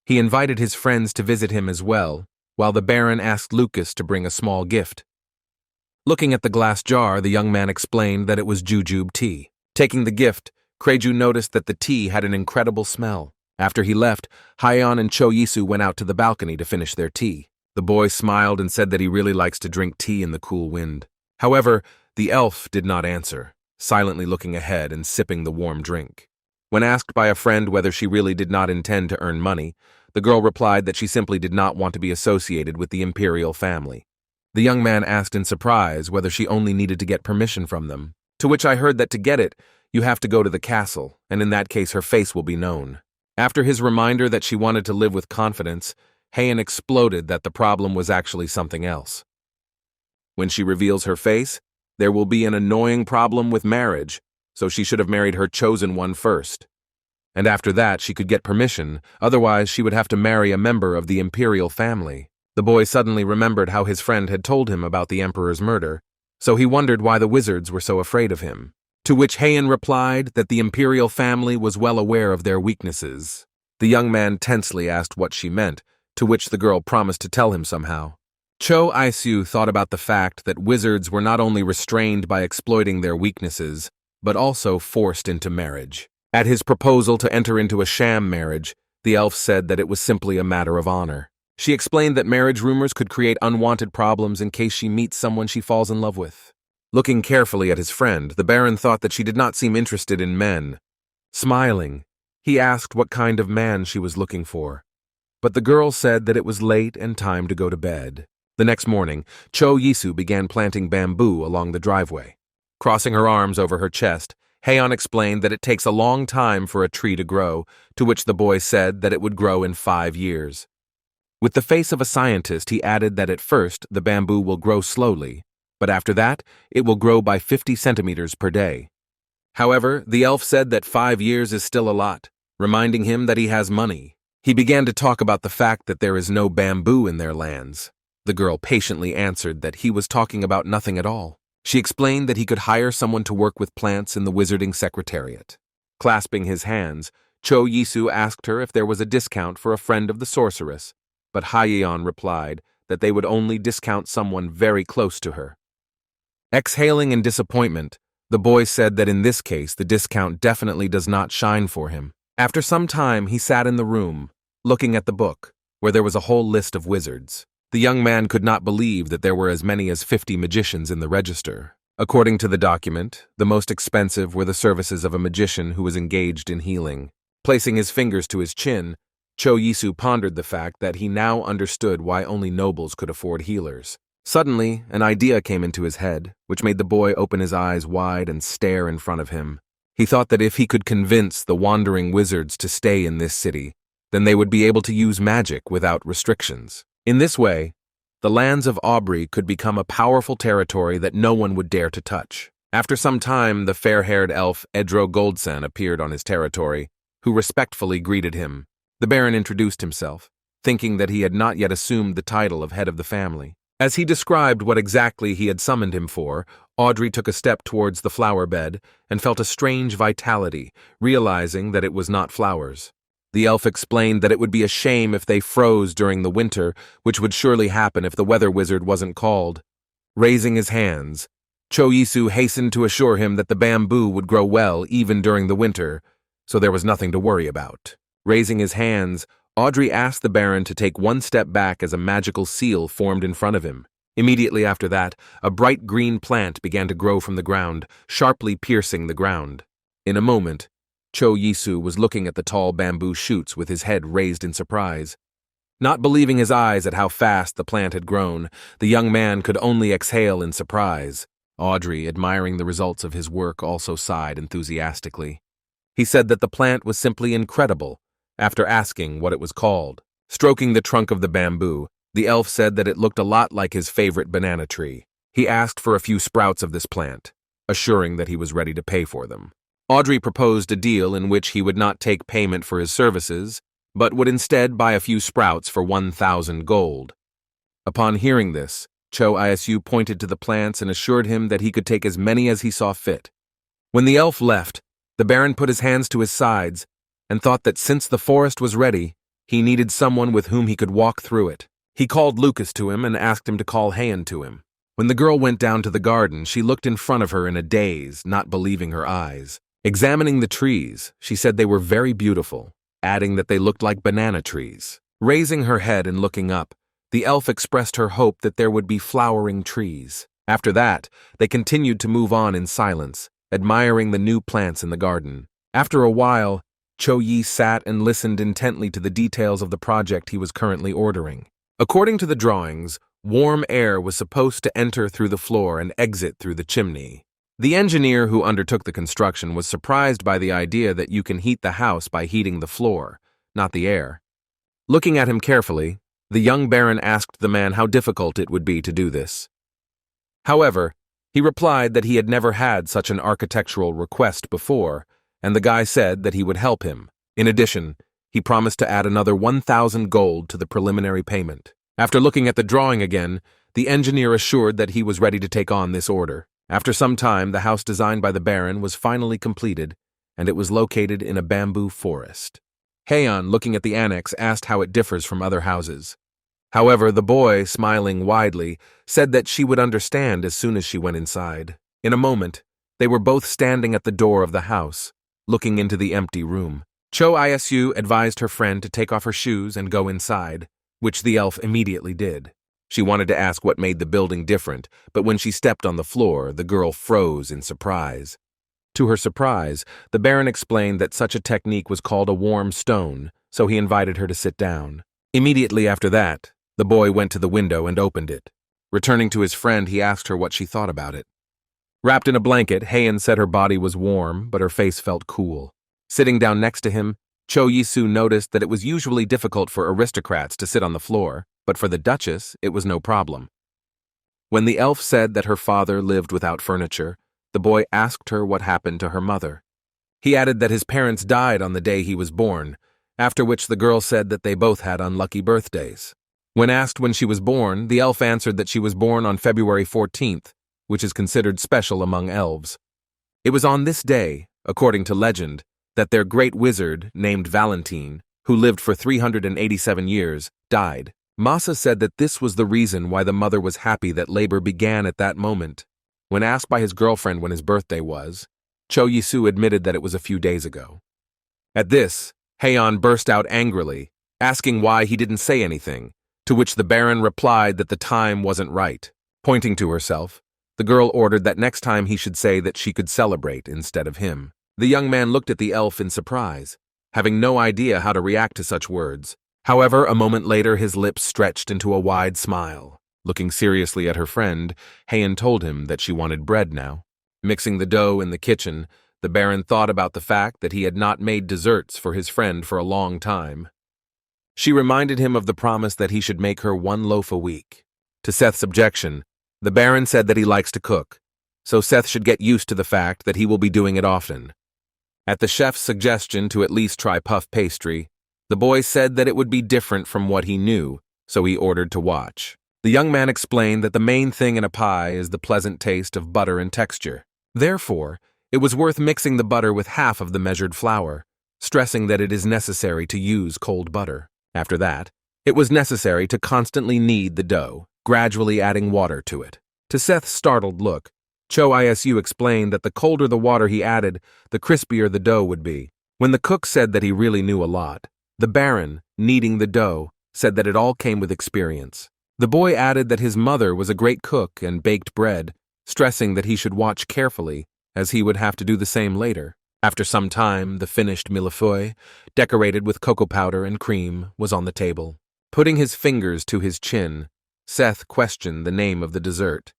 He invited his friends to visit him as well, while the Baron asked Lucas to bring a small gift. Looking at the glass jar, the young man explained that it was jujube tea. Taking the gift, Kredzu noticed that the tea had an incredible smell. After he left, Hyeon and Cho Yisu went out to the balcony to finish their tea. The boy smiled and said that he really likes to drink tea in the cool wind. However, the elf did not answer, silently looking ahead and sipping the warm drink. When asked by a friend whether she really did not intend to earn money, the girl replied that she simply did not want to be associated with the imperial family. The young man asked in surprise whether she only needed to get permission from them, to which I heard that to get it, you have to go to the castle, and in that case her face will be known. After his reminder that she wanted to live with confidence, Haein exploded that the problem was actually something else. When she reveals her face, there will be an annoying problem with marriage, so she should have married her chosen one first. And after that, she could get permission, otherwise she would have to marry a member of the imperial family. The boy suddenly remembered how his friend had told him about the emperor's murder, so he wondered why the wizards were so afraid of him. To which Haein replied that the imperial family was well aware of their weaknesses. The young man tensely asked what she meant, to which the girl promised to tell him somehow. Cho Yisu thought about the fact that wizards were not only restrained by exploiting their weaknesses, but also forced into marriage. At his proposal to enter into a sham marriage, the elf said that it was simply a matter of honor. She explained that marriage rumors could create unwanted problems in case she meets someone she falls in love with. Looking carefully at his friend, the Baron thought that she did not seem interested in men. Smiling, he asked what kind of man she was looking for. But the girl said that it was late and time to go to bed. The next morning, Cho Yisu began planting bamboo along the driveway. Crossing her arms over her chest, Haeon explained that it takes a long time for a tree to grow, to which the boy said that it would grow in 5 years. With the face of a scientist, he added that at first the bamboo will grow slowly, but after that, it will grow by 50 centimeters per day. However, the elf said that 5 years is still a lot, reminding him that he has money. He began to talk about the fact that there is no bamboo in their lands. The girl patiently answered that he was talking about nothing at all. She explained that he could hire someone to work with plants in the wizarding secretariat. Clasping his hands, Cho Yisu asked her if there was a discount for a friend of the sorceress, but Hyeon replied that they would only discount someone very close to her. Exhaling in disappointment, the boy said that in this case the discount definitely does not shine for him. After some time, he sat in the room, looking at the book, where there was a whole list of wizards. The young man could not believe that there were as many as 50 magicians in the register. According to the document, the most expensive were the services of a magician who was engaged in healing. Placing his fingers to his chin, Cho Yisu pondered the fact that he now understood why only nobles could afford healers. Suddenly, an idea came into his head, which made the boy open his eyes wide and stare in front of him. He thought that if he could convince the wandering wizards to stay in this city, then they would be able to use magic without restrictions. In this way, the lands of Aubrey could become a powerful territory that no one would dare to touch. After some time, the fair-haired elf Edro Goldsan appeared on his territory, who respectfully greeted him. The Baron introduced himself, thinking that he had not yet assumed the title of head of the family. As he described what exactly he had summoned him for, Audrey took a step towards the flower bed and felt a strange vitality, realizing that it was not flowers. The elf explained that it would be a shame if they froze during the winter, which would surely happen if the weather wizard wasn't called. Raising his hands, Choyisu hastened to assure him that the bamboo would grow well even during the winter, so there was nothing to worry about. Raising his hands, Audrey asked the Baron to take one step back as a magical seal formed in front of him. Immediately after that, a bright green plant began to grow from the ground, sharply piercing the ground. In a moment, Choyisu was looking at the tall bamboo shoots with his head raised in surprise. Not believing his eyes at how fast the plant had grown, the young man could only exhale in surprise. Audrey, admiring the results of his work, also sighed enthusiastically. He said that the plant was simply incredible, after asking what it was called. Stroking the trunk of the bamboo, the elf said that it looked a lot like his favorite banana tree. He asked for a few sprouts of this plant, assuring that he was ready to pay for them. Audrey proposed a deal in which he would not take payment for his services, but would instead buy a few sprouts for 1,000 gold. Upon hearing this, Choyisu pointed to the plants and assured him that he could take as many as he saw fit. When the elf left, the Baron put his hands to his sides and thought that since the forest was ready, he needed someone with whom he could walk through it. He called Lucas to him and asked him to call Heian to him. When the girl went down to the garden, she looked in front of her in a daze, not believing her eyes. Examining the trees, she said they were very beautiful, adding that they looked like banana trees. Raising her head and looking up, the elf expressed her hope that there would be flowering trees. After that, they continued to move on in silence, admiring the new plants in the garden. After a while, Choyi sat and listened intently to the details of the project he was currently ordering. According to the drawings, warm air was supposed to enter through the floor and exit through the chimney. The engineer who undertook the construction was surprised by the idea that you can heat the house by heating the floor, not the air. Looking at him carefully, the young Baron asked the man how difficult it would be to do this. However, he replied that he had never had such an architectural request before, and the guy said that he would help him. In addition, he promised to add another 1,000 gold to the preliminary payment. After looking at the drawing again, the engineer assured that he was ready to take on this order. After some time, the house designed by the Baron was finally completed, and it was located in a bamboo forest. Heian, looking at the annex, asked how it differs from other houses. However, the boy, smiling widely, said that she would understand as soon as she went inside. In a moment, they were both standing at the door of the house, looking into the empty room. Choyisu advised her friend to take off her shoes and go inside, which the elf immediately did. She wanted to ask what made the building different, but when she stepped on the floor, the girl froze in surprise. To her surprise, the Baron explained that such a technique was called a warm stone, so he invited her to sit down. Immediately after that, the boy went to the window and opened it. Returning to his friend, he asked her what she thought about it. Wrapped in a blanket, Heian said her body was warm, but her face felt cool. Sitting down next to him, Choyisu noticed that it was usually difficult for aristocrats to sit on the floor, but for the Duchess, it was no problem. When the elf said that her father lived without furniture, the boy asked her what happened to her mother. He added that his parents died on the day he was born, after which the girl said that they both had unlucky birthdays. When asked when she was born, the elf answered that she was born on February 14th, which is considered special among elves. It was on this day, according to legend, that their great wizard, named Valentine, who lived for 387 years, died. Masa said that this was the reason why the mother was happy that labor began at that moment. When asked by his girlfriend when his birthday was, Choyisu admitted that it was a few days ago. At this, Heian burst out angrily, asking why he didn't say anything, to which the Baron replied that the time wasn't right. Pointing to herself, the girl ordered that next time he should say that she could celebrate instead of him. The young man looked at the elf in surprise, having no idea how to react to such words. However, a moment later his lips stretched into a wide smile. Looking seriously at her friend, Heian told him that she wanted bread now. Mixing the dough in the kitchen, the Baron thought about the fact that he had not made desserts for his friend for a long time. She reminded him of the promise that he should make her 1 loaf a week. To Seth's objection, the Baron said that he likes to cook, so Seth should get used to the fact that he will be doing it often. At the chef's suggestion to at least try puff pastry, the boy said that it would be different from what he knew, so he ordered to watch. The young man explained that the main thing in a pie is the pleasant taste of butter and texture. Therefore, it was worth mixing the butter with half of the measured flour, stressing that it is necessary to use cold butter. After that, it was necessary to constantly knead the dough, gradually adding water to it. To Seth's startled look, Cho Isu explained that the colder the water he added, the crispier the dough would be. When the cook said that he really knew a lot, the Baron, kneading the dough, said that it all came with experience. The boy added that his mother was a great cook and baked bread, stressing that he should watch carefully, as he would have to do the same later. After some time, the finished millefeuille, decorated with cocoa powder and cream, was on the table. Putting his fingers to his chin, Seth questioned the name of the dessert,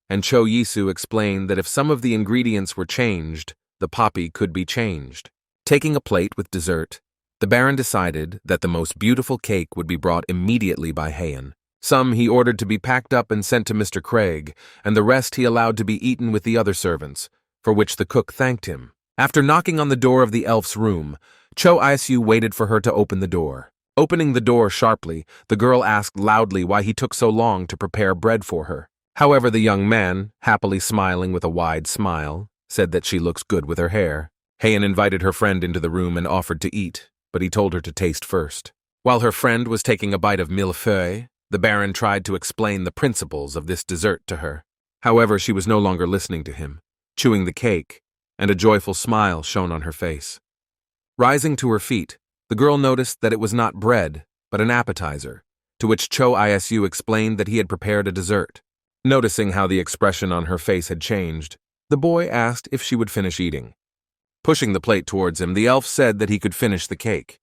and Cho Yisu explained that if some of the ingredients were changed, the poppy could be changed. Taking a plate with dessert, the Baron decided that the most beautiful cake would be brought immediately by Heian. Some he ordered to be packed up and sent to Mr. Craig, and the rest he allowed to be eaten with the other servants, for which the cook thanked him. After knocking on the door of the elf's room, Cho Isu waited for her to open the door. Opening the door sharply, the girl asked loudly why he took so long to prepare bread for her. However, the young man, happily smiling with a wide smile, said that she looks good with her hair. Heian invited her friend into the room and offered to eat, but he told her to taste first. While her friend was taking a bite of millefeuille, the Baron tried to explain the principles of this dessert to her. However, she was no longer listening to him, chewing the cake, and a joyful smile shone on her face. Rising to her feet, the girl noticed that it was not bread, but an appetizer, to which Cho Isu explained that he had prepared a dessert. Noticing how the expression on her face had changed, the boy asked if she would finish eating. Pushing the plate towards him, the elf said that he could finish the cake.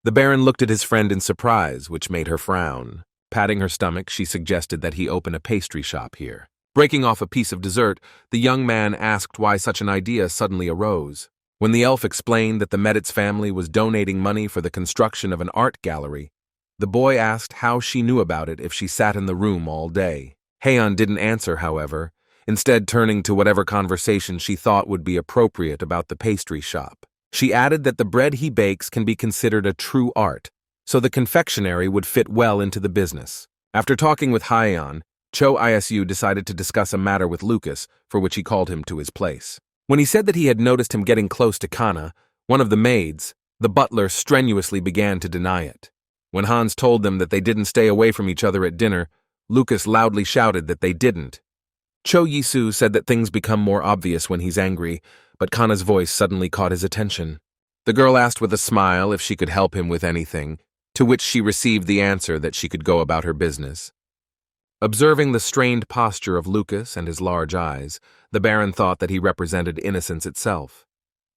The Baron looked at his friend in surprise, which made her frown. Patting her stomach, she suggested that he open a pastry shop here. Breaking off a piece of dessert, the young man asked why such an idea suddenly arose. When the elf explained that the Meditz family was donating money for the construction of an art gallery, the boy asked how she knew about it if she sat in the room all day. Heian didn't answer, however, instead turning to whatever conversation she thought would be appropriate about the pastry shop. She added that the bread he bakes can be considered a true art, so the confectionery would fit well into the business. After talking with Heian, Cho Isu decided to discuss a matter with Lucas, for which he called him to his place. When he said that he had noticed him getting close to Kana, one of the maids, the butler strenuously began to deny it. When Hans told them that they didn't stay away from each other at dinner, Lucas loudly shouted that they didn't. Cho Yisu said that things become more obvious when he's angry, but Kana's voice suddenly caught his attention. The girl asked with a smile if she could help him with anything, to which she received the answer that she could go about her business. Observing the strained posture of Lucas and his large eyes, the Baron thought that he represented innocence itself.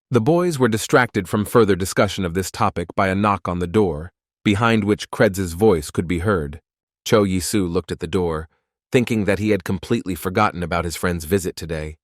The boys were distracted from further discussion of this topic by a knock on the door, behind which Kretz's voice could be heard. Cho Yisu looked at the door, thinking that he had completely forgotten about his friend's visit today.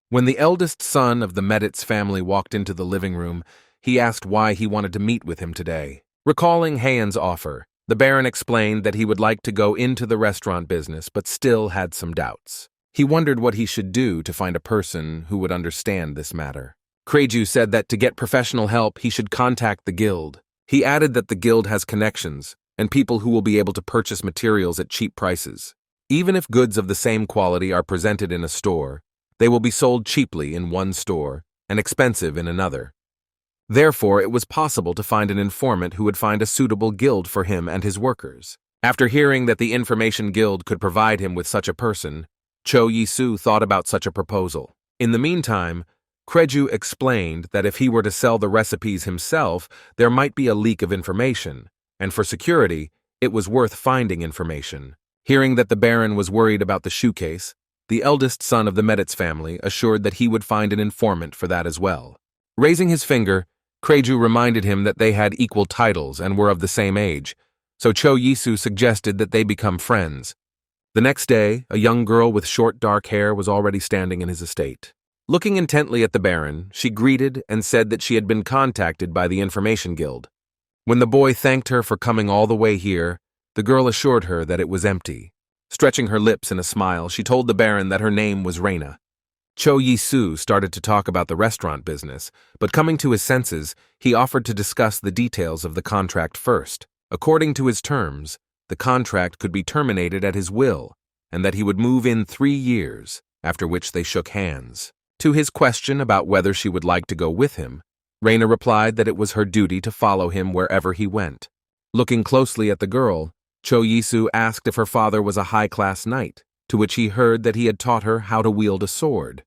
When the eldest son of the Meditz family walked into the living room, he asked why he wanted to meet with him today. Recalling Heian's offer, the Baron explained that he would like to go into the restaurant business but still had some doubts. He wondered what he should do to find a person who would understand this matter. Kreju said that to get professional help he should contact the guild. He added that the guild has connections and people who will be able to purchase materials at cheap prices. Even if goods of the same quality are presented in a store, they will be sold cheaply in one store and expensive in another. Therefore, it was possible to find an informant who would find a suitable guild for him and his workers. After hearing that the Information Guild could provide him with such a person, Cho Yisu thought about such a proposal. In the meantime, Kreju explained that if he were to sell the recipes himself, there might be a leak of information, and for security, it was worth finding information. Hearing that the Baron was worried about the shoe case, the eldest son of the Meditz family assured that he would find an informant for that as well. Raising his finger, Kreju reminded him that they had equal titles and were of the same age, so Cho Yisu suggested that they become friends. The next day, a young girl with short dark hair was already standing in his estate. Looking intently at the Baron, she greeted and said that she had been contacted by the Information Guild. When the boy thanked her for coming all the way here, the girl assured her that it was empty. Stretching her lips in a smile, she told the Baron that her name was Reina. Cho Yi-soo started to talk about the restaurant business, but coming to his senses, he offered to discuss the details of the contract first. According to his terms, the contract could be terminated at his will, and that he would move in 3 years, after which they shook hands. To his question about whether she would like to go with him, Reina replied that it was her duty to follow him wherever he went. Looking closely at the girl, Cho Yi-soo asked if her father was a high-class knight, to which he heard that he had taught her how to wield a sword.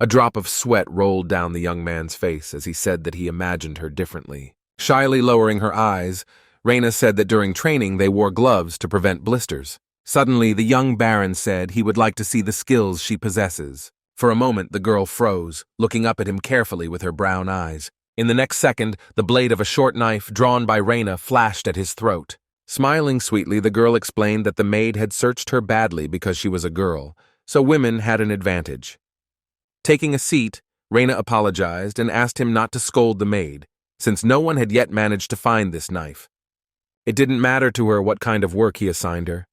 A drop of sweat rolled down the young man's face as he said that he imagined her differently. Shyly lowering her eyes, Reina said that during training they wore gloves to prevent blisters. Suddenly, the young Baron said he would like to see the skills she possesses. For a moment, the girl froze, looking up at him carefully with her brown eyes. In the next second, the blade of a short knife drawn by Reina flashed at his throat. Smiling sweetly, the girl explained that the maid had searched her badly because she was a girl, so women had an advantage. Taking a seat, Reina apologized and asked him not to scold the maid, since no one had yet managed to find this knife. It didn't matter to her what kind of work he assigned her,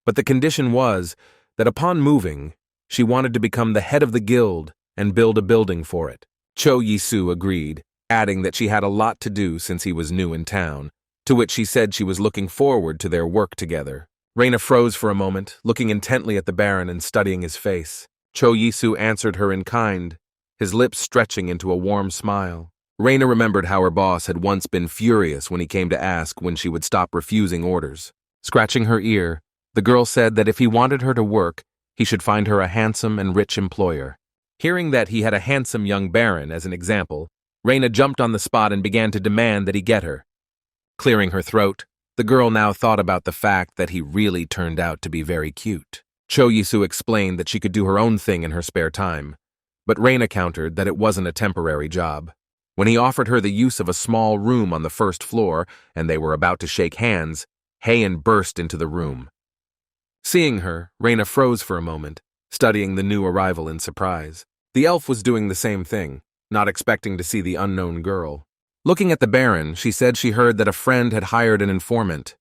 but the condition was that upon moving, she wanted to become the head of the guild and build a building for it. Cho Yi-soo agreed, adding that she had a lot to do since he was new in town, to which she said she was looking forward to their work together. Reina froze for a moment, looking intently at the Baron and studying his face. Cho Yi-soo answered her in kind, his lips stretching into a warm smile. Reina remembered how her boss had once been furious when he came to ask when she would stop refusing orders. Scratching her ear, the girl said that if he wanted her to work, he should find her a handsome and rich employer. Hearing that he had a handsome young baron as an example, Reina jumped on the spot and began to demand that he get her. Clearing her throat, the girl now thought about the fact that he really turned out to be very cute. Cho Yi-soo explained that she could do her own thing in her spare time, but Reina countered that it wasn't a temporary job. When he offered her the use of a small room on the first floor, and they were about to shake hands, Heian burst into the room. Seeing her, Reina froze for a moment, studying the new arrival in surprise. The elf was doing the same thing, not expecting to see the unknown girl. Looking at the Baron, she said she heard that a friend had hired an informant.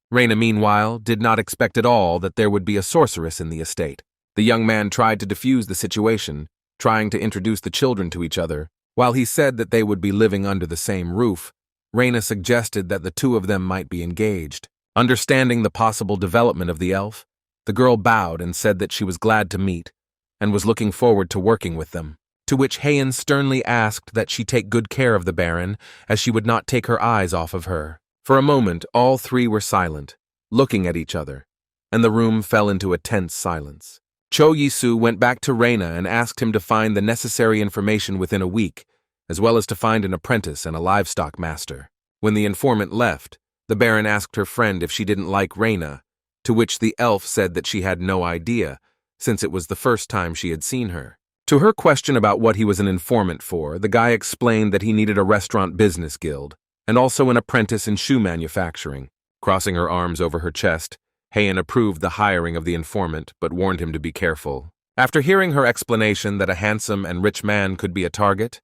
Reina, meanwhile, did not expect at all that there would be a sorceress in the estate. The young man tried to defuse the situation, trying to introduce the children to each other. While he said that they would be living under the same roof, Reina suggested that the two of them might be engaged. Understanding the possible development of the elf, the girl bowed and said that she was glad to meet and was looking forward to working with them, to which Heian sternly asked that she take good care of the Baron, as she would not take her eyes off of her. For a moment, all three were silent, looking at each other, and the room fell into a tense silence. Cho Yi-soo went back to Reina and asked him to find the necessary information within a week, as well as to find an apprentice and a livestock master. When the informant left, the Baron asked her friend if she didn't like Reina, to which the elf said that she had no idea, since it was the first time she had seen her. To her question about what he was an informant for, the guy explained that he needed a restaurant business guild, and also an apprentice in shoe manufacturing. Crossing her arms over her chest, Heian approved the hiring of the informant, but warned him to be careful. After hearing her explanation that a handsome and rich man could be a target,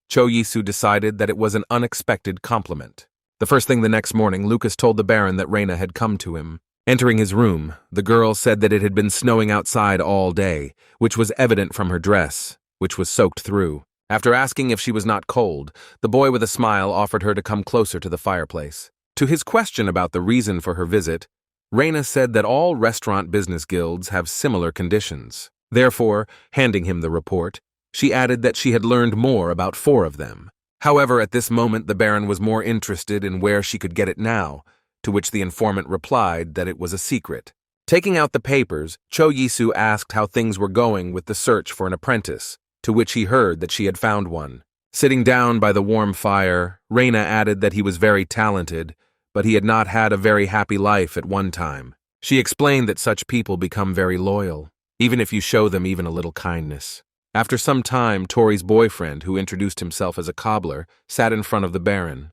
Cho Yi-soo decided that it was an unexpected compliment. The first thing the next morning, Lucas told the Baron that Reina had come to him. Entering his room, the girl said that it had been snowing outside all day, which was evident from her dress, which was soaked through. After asking if she was not cold, the boy with a smile offered her to come closer to the fireplace. To his question about the reason for her visit, Reina said that all restaurant business guilds have similar conditions. Therefore, handing him the report, she added that she had learned more about 4 of them. However, at this moment the Baron was more interested in where she could get it now, to which the informant replied that it was a secret. Taking out the papers, Cho Yi-soo asked how things were going with the search for an apprentice, to which he heard that she had found one. Sitting down by the warm fire, Reina added that he was very talented, but he had not had a very happy life at one time. She explained that such people become very loyal, even if you show them even a little kindness. After some time, Tori's boyfriend, who introduced himself as a cobbler, sat in front of the Baron.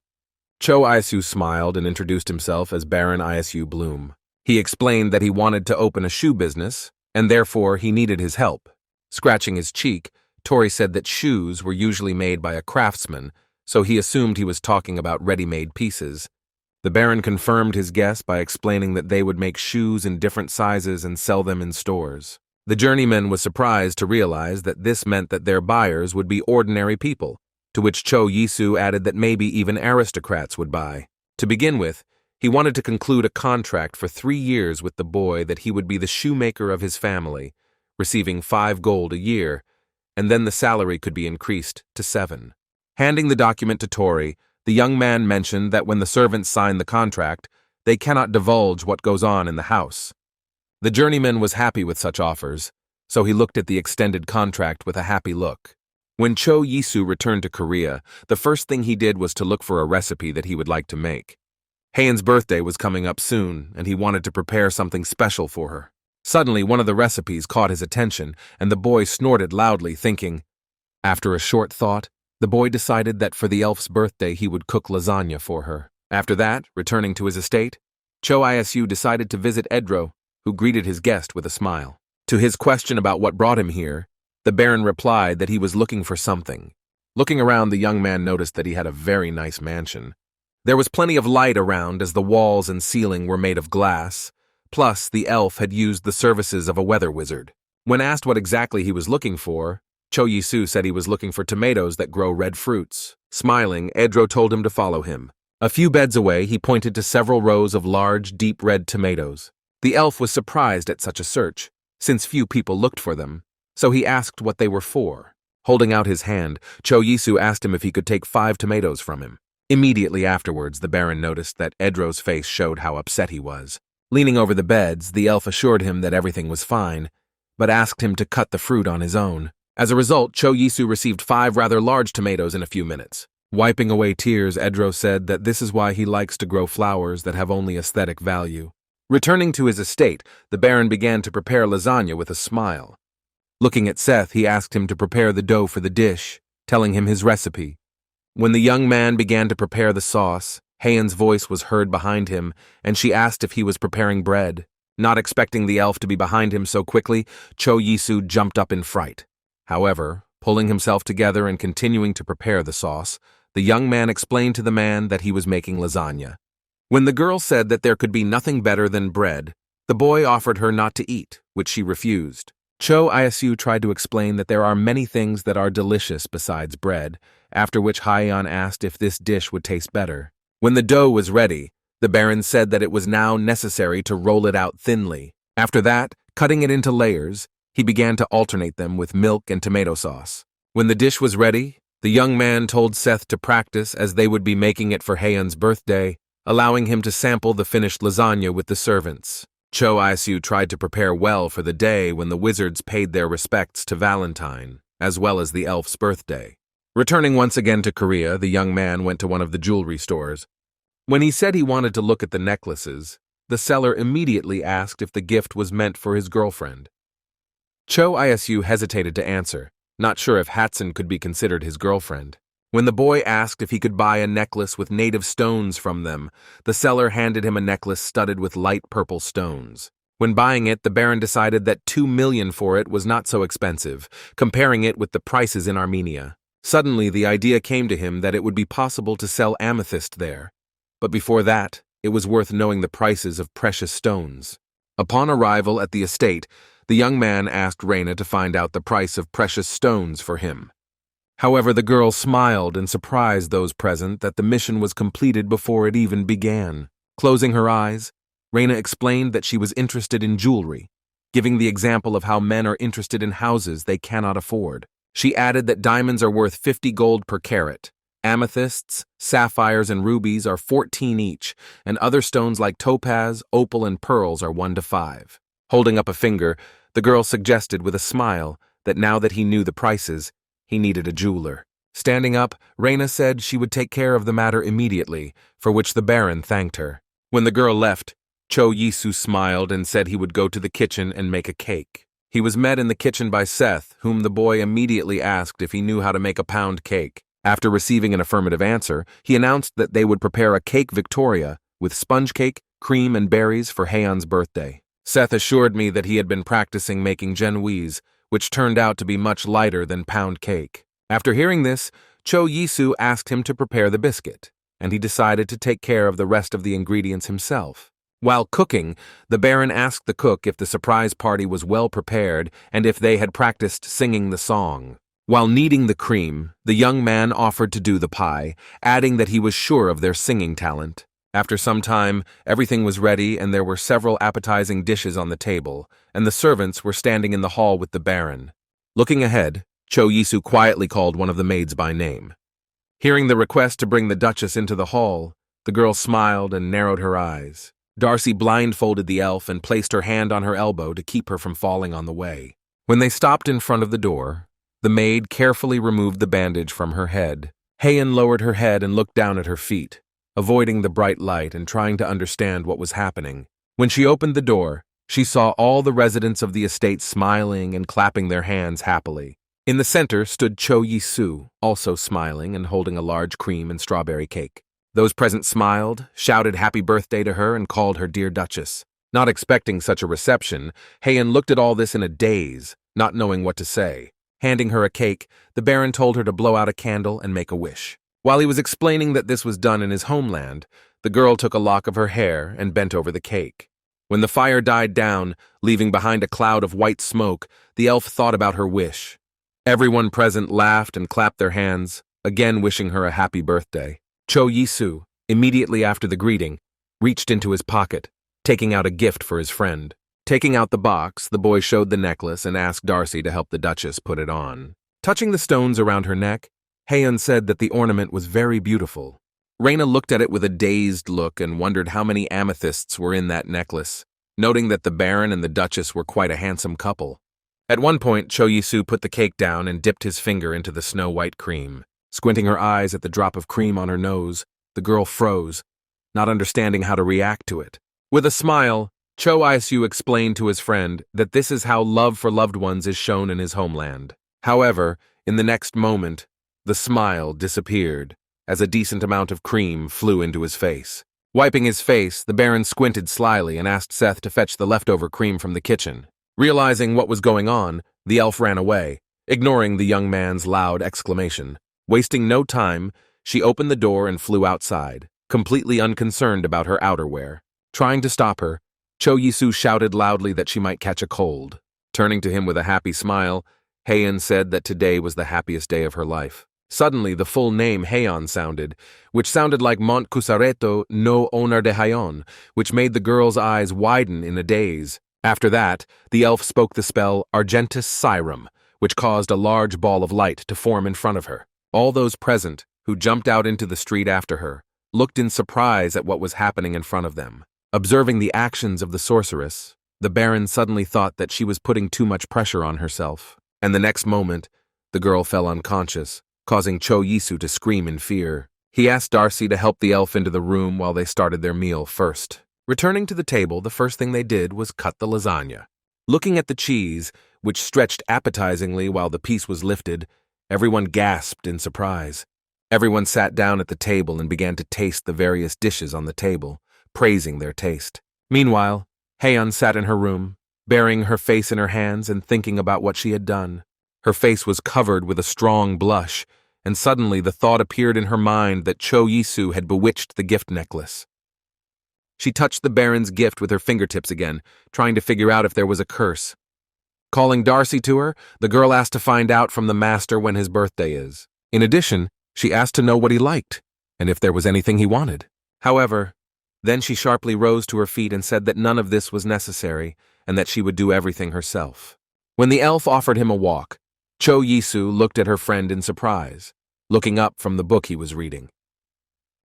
Cho Isu smiled and introduced himself as Baron Isu Bloom. He explained that he wanted to open a shoe business, and therefore he needed his help. Scratching his cheek, Tori said that shoes were usually made by a craftsman, so he assumed he was talking about ready-made pieces. The Baron confirmed his guess by explaining that they would make shoes in different sizes and sell them in stores. The journeyman was surprised to realize that this meant that their buyers would be ordinary people, to which Cho Yisu added that maybe even aristocrats would buy. To begin with, he wanted to conclude a contract for 3 years with the boy that he would be the shoemaker of his family, receiving 5 gold a year, and then the salary could be increased to 7. Handing the document to Tori, the young man mentioned that when the servants sign the contract, they cannot divulge what goes on in the house. The journeyman was happy with such offers, so he looked at the extended contract with a happy look. When Cho Yisu returned to Korea, the first thing he did was to look for a recipe that he would like to make. Haeun's birthday was coming up soon, and he wanted to prepare something special for her. Suddenly, one of the recipes caught his attention, and the boy snorted loudly, thinking. After a short thought, the boy decided that for the elf's birthday he would cook lasagna for her. After that, returning to his estate, Cho Yisu decided to visit Edro, who greeted his guest with a smile. To his question about what brought him here, the Baron replied that he was looking for something. Looking around, the young man noticed that he had a very nice mansion. There was plenty of light around as the walls and ceiling were made of glass, plus the elf had used the services of a weather wizard. When asked what exactly he was looking for, Cho Yisu said he was looking for tomatoes that grow red fruits. Smiling, Edro told him to follow him. A few beds away, he pointed to several rows of large, deep red tomatoes. The elf was surprised at such a search, since few people looked for them, so he asked what they were for. Holding out his hand, Cho Yisu asked him if he could take 5 tomatoes from him. Immediately afterwards, the Baron noticed that Edro's face showed how upset he was. Leaning over the beds, the elf assured him that everything was fine, but asked him to cut the fruit on his own. As a result, Cho Yisu received 5 rather large tomatoes in a few minutes. Wiping away tears, Edro said that this is why he likes to grow flowers that have only aesthetic value. Returning to his estate, the Baron began to prepare lasagna with a smile. Looking at Seth, he asked him to prepare the dough for the dish, telling him his recipe. When the young man began to prepare the sauce, Haeun's voice was heard behind him, and she asked if he was preparing bread. Not expecting the elf to be behind him so quickly, Cho Yisu jumped up in fright. However, pulling himself together and continuing to prepare the sauce, the young man explained to the man that he was making lasagna. When the girl said that there could be nothing better than bread, the boy offered her not to eat, which she refused. Cho Yisu tried to explain that there are many things that are delicious besides bread, after which Haeun asked if this dish would taste better. When the dough was ready, the Baron said that it was now necessary to roll it out thinly. After that, cutting it into layers, he began to alternate them with milk and tomato sauce. When the dish was ready, the young man told Seth to practice as they would be making it for Haeun's birthday, allowing him to sample the finished lasagna with the servants. Cho Yisu tried to prepare well for the day when the wizards paid their respects to Valentine, as well as the elf's birthday. Returning once again to Korea, the young man went to one of the jewelry stores. When he said he wanted to look at the necklaces, the seller immediately asked if the gift was meant for his girlfriend. Cho Yisu hesitated to answer, not sure if Hatsune could be considered his girlfriend. When the boy asked if he could buy a necklace with native stones from them, the seller handed him a necklace studded with light purple stones. When buying it, the Baron decided that 2 million for it was not so expensive, comparing it with the prices in Armenia. Suddenly, the idea came to him that it would be possible to sell amethyst there. But before that, it was worth knowing the prices of precious stones. Upon arrival at the estate, the young man asked Reina to find out the price of precious stones for him. However, the girl smiled and surprised those present that the mission was completed before it even began. Closing her eyes, Reina explained that she was interested in jewelry, giving the example of how men are interested in houses they cannot afford. She added that diamonds are worth 50 gold per carat, amethysts, sapphires, and rubies are 14 each, and other stones like topaz, opal, and pearls are 1 to 5. Holding up a finger, the girl suggested with a smile that now that he knew the prices, he needed a jeweler. Standing up, Reina said she would take care of the matter immediately, for which the Baron thanked her. When the girl left, Cho Yisu smiled and said he would go to the kitchen and make a cake. He was met in the kitchen by Seth, whom the boy immediately asked if he knew how to make a pound cake. After receiving an affirmative answer, he announced that they would prepare a cake Victoria with sponge cake, cream and berries for Haeyeon's birthday. Seth assured me that he had been practicing making genwis, which turned out to be much lighter than pound cake. After hearing this, Cho Yisu asked him to prepare the biscuit, and he decided to take care of the rest of the ingredients himself. While cooking, the Baron asked the cook if the surprise party was well prepared and if they had practiced singing the song. While kneading the cream, the young man offered to do the pie, adding that he was sure of their singing talent. After some time, everything was ready and there were several appetizing dishes on the table, and the servants were standing in the hall with the Baron. Looking ahead, Cho Yisu quietly called one of the maids by name. Hearing the request to bring the Duchess into the hall, the girl smiled and narrowed her eyes. Darcy blindfolded the elf and placed her hand on her elbow to keep her from falling on the way. When they stopped in front of the door, the maid carefully removed the bandage from her head. Haeyeon lowered her head and looked down at her feet, avoiding the bright light and trying to understand what was happening. When she opened the door, she saw all the residents of the estate smiling and clapping their hands happily. In the center stood Cho Yisu, also smiling and holding a large cream and strawberry cake. Those present smiled, shouted happy birthday to her, and called her dear Duchess. Not expecting such a reception, Haeyeon looked at all this in a daze, not knowing what to say. Handing her a cake, the Baron told her to blow out a candle and make a wish. While he was explaining that this was done in his homeland, the girl took a lock of her hair and bent over the cake. When the fire died down, leaving behind a cloud of white smoke, the elf thought about her wish. Everyone present laughed and clapped their hands, again wishing her a happy birthday. Cho Yisu, immediately after the greeting, reached into his pocket, taking out a gift for his friend. Taking out the box, the boy showed the necklace and asked Darcy to help the Duchess put it on. Touching the stones around her neck, Haeyeon said that the ornament was very beautiful. Reina looked at it with a dazed look and wondered how many amethysts were in that necklace, noting that the Baron and the Duchess were quite a handsome couple. At one point, Cho Yisu put the cake down and dipped his finger into the snow-white cream. Squinting her eyes at the drop of cream on her nose, the girl froze, not understanding how to react to it. With a smile, Cho Yisu explained to his friend that this is how love for loved ones is shown in his homeland. However, in the next moment, the smile disappeared as a decent amount of cream flew into his face. Wiping his face, the Baron squinted slyly and asked Seth to fetch the leftover cream from the kitchen. Realizing what was going on, the elf ran away, ignoring the young man's loud exclamation. Wasting no time, she opened the door and flew outside, completely unconcerned about her outerwear. Trying to stop her, Cho Yisu shouted loudly that she might catch a cold. Turning to him with a happy smile, Haeyeon said that today was the happiest day of her life. Suddenly, the full name Haeyeon sounded, which sounded like Mont Cusareto no Owner de Haeyeon, which made the girl's eyes widen in a daze. After that, the elf spoke the spell Argentus Sirum, which caused a large ball of light to form in front of her. All those present, who jumped out into the street after her, looked in surprise at what was happening in front of them. Observing the actions of the sorceress, the Baron suddenly thought that she was putting too much pressure on herself, and the next moment, the girl fell unconscious, causing Cho Yisu to scream in fear. He asked Darcy to help the elf into the room while they started their meal first. Returning to the table, the first thing they did was cut the lasagna. Looking at the cheese, which stretched appetizingly while the piece was lifted, everyone gasped in surprise. Everyone sat down at the table and began to taste the various dishes on the table, praising their taste. Meanwhile, Haeyeon sat in her room, burying her face in her hands and thinking about what she had done. Her face was covered with a strong blush, and suddenly the thought appeared in her mind that Cho Yisu had bewitched the gift necklace. She touched the Baron's gift with her fingertips again, trying to figure out if there was a curse. Calling Darcy to her, the girl asked to find out from the master when his birthday is. In addition, she asked to know what he liked, and if there was anything he wanted. However, then she sharply rose to her feet and said that none of this was necessary, and that she would do everything herself. When the elf offered him a walk, Cho Yisu looked at her friend in surprise, looking up from the book he was reading.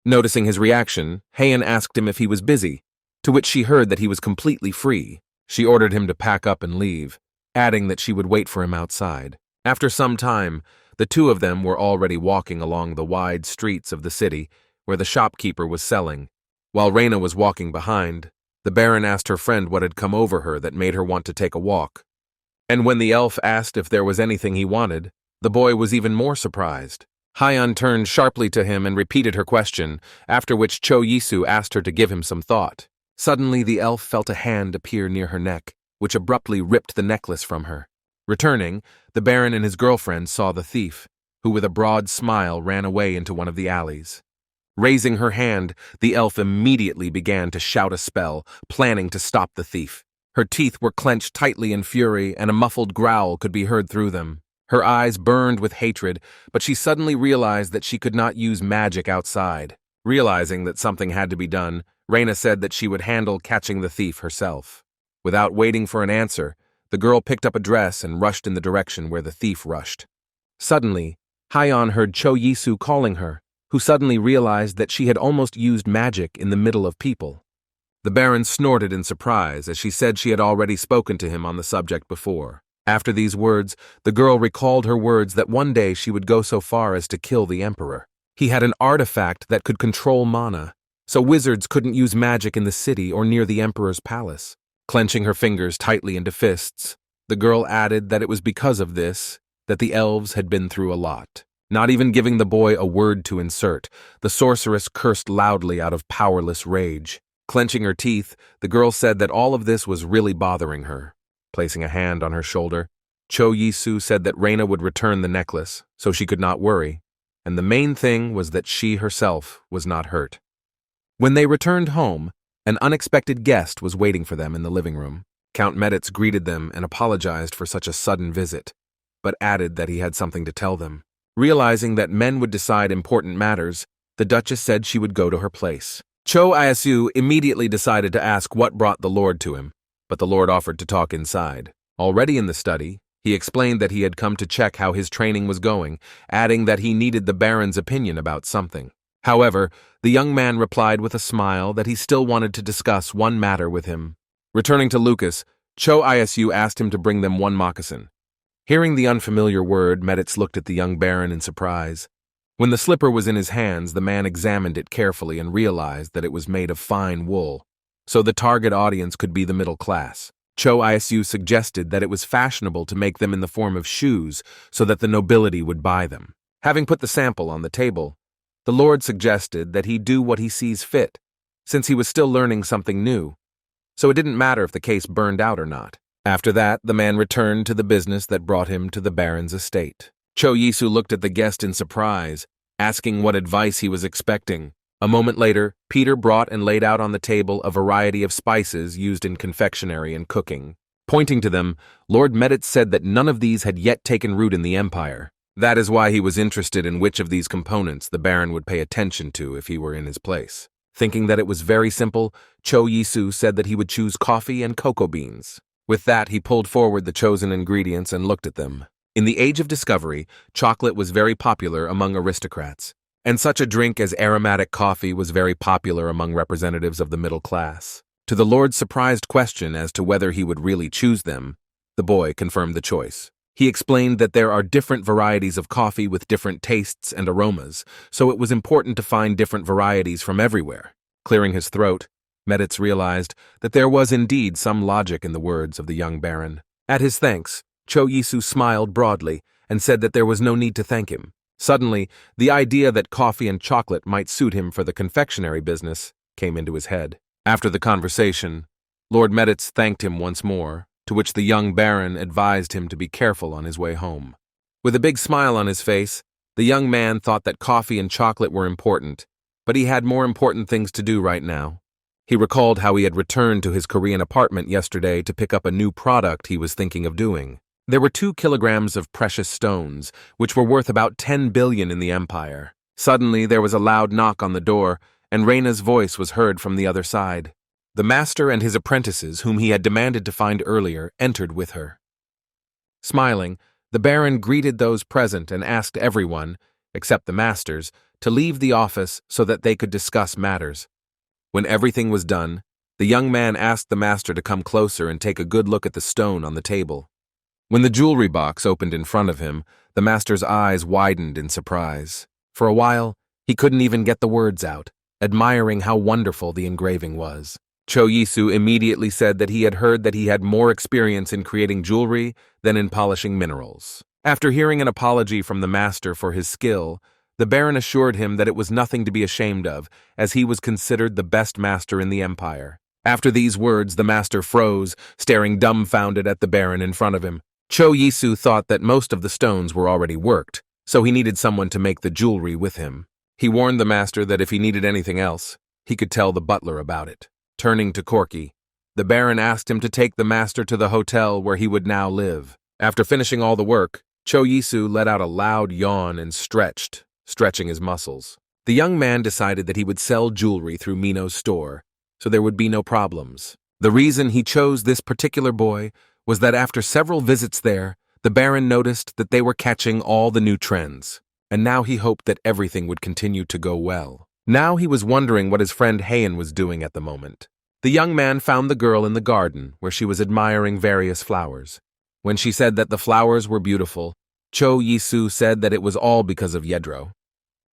Noticing his reaction, Haeyeon asked him if he was busy, to which she heard that he was completely free. She ordered him to pack up and leave, adding that she would wait for him outside. After some time, the two of them were already walking along the wide streets of the city where the shopkeeper was selling. While Reina was walking behind, the Baron asked her friend what had come over her that made her want to take a walk. And when the elf asked if there was anything he wanted, the boy was even more surprised. Haeyeon turned sharply to him and repeated her question, after which Cho Yisu asked her to give him some thought. Suddenly, the elf felt a hand appear near her neck, which abruptly ripped the necklace from her. Returning, the Baron and his girlfriend saw the thief, who with a broad smile ran away into one of the alleys. Raising her hand, the elf immediately began to shout a spell, planning to stop the thief. Her teeth were clenched tightly in fury, and a muffled growl could be heard through them. Her eyes burned with hatred, but she suddenly realized that she could not use magic outside. Realizing that something had to be done, Reyna said that she would handle catching the thief herself. Without waiting for an answer, the girl picked up a dress and rushed in the direction where the thief rushed. Suddenly, Hyon heard Cho Yisu calling her, who suddenly realized that she had almost used magic in the middle of people. The Baron snorted in surprise as she said she had already spoken to him on the subject before. After these words, the girl recalled her words that one day she would go so far as to kill the Emperor. He had an artifact that could control mana, so wizards couldn't use magic in the city or near the Emperor's palace. Clenching her fingers tightly into fists, the girl added that it was because of this that the elves had been through a lot. Not even giving the boy a word to insert, the sorceress cursed loudly out of powerless rage. Clenching her teeth, the girl said that all of this was really bothering her. Placing a hand on her shoulder, Cho Yisu said that Reyna would return the necklace, so she could not worry, and the main thing was that she herself was not hurt. When they returned home, an unexpected guest was waiting for them in the living room. Count Meditz greeted them and apologized for such a sudden visit, but added that he had something to tell them. Realizing that men would decide important matters, the Duchess said she would go to her place. Cho Yisu immediately decided to ask what brought the Lord to him, but the Lord offered to talk inside. Already in the study, he explained that he had come to check how his training was going, adding that he needed the Baron's opinion about something. However, the young man replied with a smile that he still wanted to discuss one matter with him. Returning to Lucas, Cho Yisu asked him to bring them one moccasin. Hearing the unfamiliar word, Meditz looked at the young Baron in surprise. When the slipper was in his hands, the man examined it carefully and realized that it was made of fine wool, so the target audience could be the middle class. Cho Yisu suggested that it was fashionable to make them in the form of shoes so that the nobility would buy them. Having put the sample on the table, the Lord suggested that he do what he sees fit, since he was still learning something new, so it didn't matter if the case burned out or not. After that, the man returned to the business that brought him to the Baron's estate. Cho Yisu looked at the guest in surprise, asking what advice he was expecting. A moment later, Peter brought and laid out on the table a variety of spices used in confectionery and cooking. Pointing to them, Lord Meditz said that none of these had yet taken root in the Empire. That is why he was interested in which of these components the Baron would pay attention to if he were in his place. Thinking that it was very simple, Cho Yisu said that he would choose coffee and cocoa beans. With that, he pulled forward the chosen ingredients and looked at them. In the age of discovery, chocolate was very popular among aristocrats, and such a drink as aromatic coffee was very popular among representatives of the middle class. To the Lord's surprised question as to whether he would really choose them, the boy confirmed the choice. He explained that there are different varieties of coffee with different tastes and aromas, so it was important to find different varieties from everywhere. Clearing his throat, Meditz realized that there was indeed some logic in the words of the young Baron. At his thanks, Cho Yisu smiled broadly and said that there was no need to thank him. Suddenly, the idea that coffee and chocolate might suit him for the confectionery business came into his head. After the conversation, Lord Meditz thanked him once more, to which the young Baron advised him to be careful on his way home. With a big smile on his face, the young man thought that coffee and chocolate were important, but he had more important things to do right now. He recalled how he had returned to his Korean apartment yesterday to pick up a new product he was thinking of doing. There were 2 kilograms of precious stones, which were worth about 10 billion in the Empire. Suddenly, there was a loud knock on the door, and Reyna's voice was heard from the other side. The master and his apprentices, whom he had demanded to find earlier, entered with her. Smiling, the Baron greeted those present and asked everyone, except the masters, to leave the office so that they could discuss matters. When everything was done, the young man asked the master to come closer and take a good look at the stone on the table. When the jewelry box opened in front of him, the master's eyes widened in surprise. For a while, he couldn't even get the words out, admiring how wonderful the engraving was. Cho Yisu immediately said that he had heard that he had more experience in creating jewelry than in polishing minerals. After hearing an apology from the master for his skill, the Baron assured him that it was nothing to be ashamed of, as he was considered the best master in the Empire. After these words, the master froze, staring dumbfounded at the Baron in front of him. Cho Yisu thought that most of the stones were already worked, so he needed someone to make the jewelry with him. He warned the master that if he needed anything else, he could tell the butler about it. Turning to Corky, the Baron asked him to take the master to the hotel where he would now live. After finishing all the work, Cho Yisu let out a loud yawn and stretched, stretching his muscles. The young man decided that he would sell jewelry through Mino's store, so there would be no problems. The reason he chose this particular boy was that after several visits there, the Baron noticed that they were catching all the new trends, and now he hoped that everything would continue to go well. Now he was wondering what his friend Heian was doing at the moment. The young man found the girl in the garden, where she was admiring various flowers. When she said that the flowers were beautiful, Cho Yisu said that it was all because of Yedro.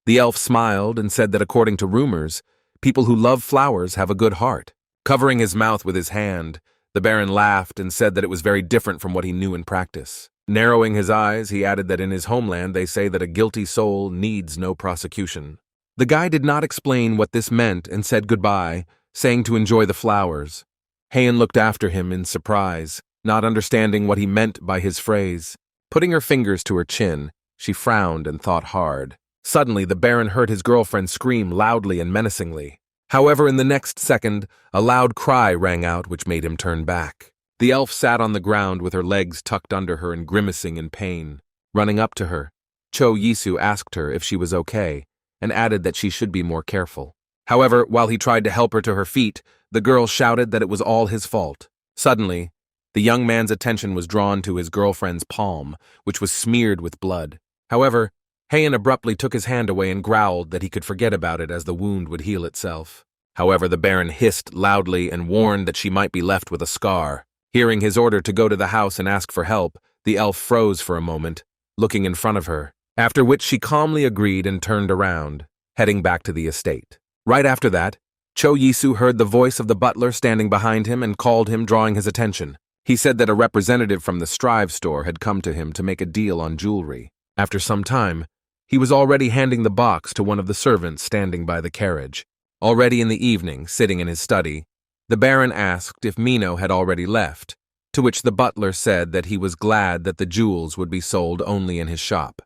The elf smiled and said that according to rumors, people who love flowers have a good heart. Covering his mouth with his hand, the Baron laughed and said that it was very different from what he knew in practice. Narrowing his eyes, he added that in his homeland they say that a guilty soul needs no prosecution. The guy did not explain what this meant and said goodbye, saying to enjoy the flowers. Heian looked after him in surprise, not understanding what he meant by his phrase. Putting her fingers to her chin, she frowned and thought hard. Suddenly, the Baron heard his girlfriend scream loudly and menacingly. However, in the next second, a loud cry rang out which made him turn back. The elf sat on the ground with her legs tucked under her and grimacing in pain. Running up to her, Cho Yisu asked her if she was okay, and added that she should be more careful. However, while he tried to help her to her feet, the girl shouted that it was all his fault. Suddenly, the young man's attention was drawn to his girlfriend's palm, which was smeared with blood. However, Heian abruptly took his hand away and growled that he could forget about it as the wound would heal itself. However, the Baron hissed loudly and warned that she might be left with a scar. Hearing his order to go to the house and ask for help, the elf froze for a moment, looking in front of her, after which she calmly agreed and turned around, heading back to the estate. Right after that, Cho Yisu heard the voice of the butler standing behind him and called him, drawing his attention. He said that a representative from the Strive store had come to him to make a deal on jewelry. After some time, he was already handing the box to one of the servants standing by the carriage. Already in the evening, sitting in his study, the Baron asked if Mino had already left, to which the butler said that he was glad that the jewels would be sold only in his shop.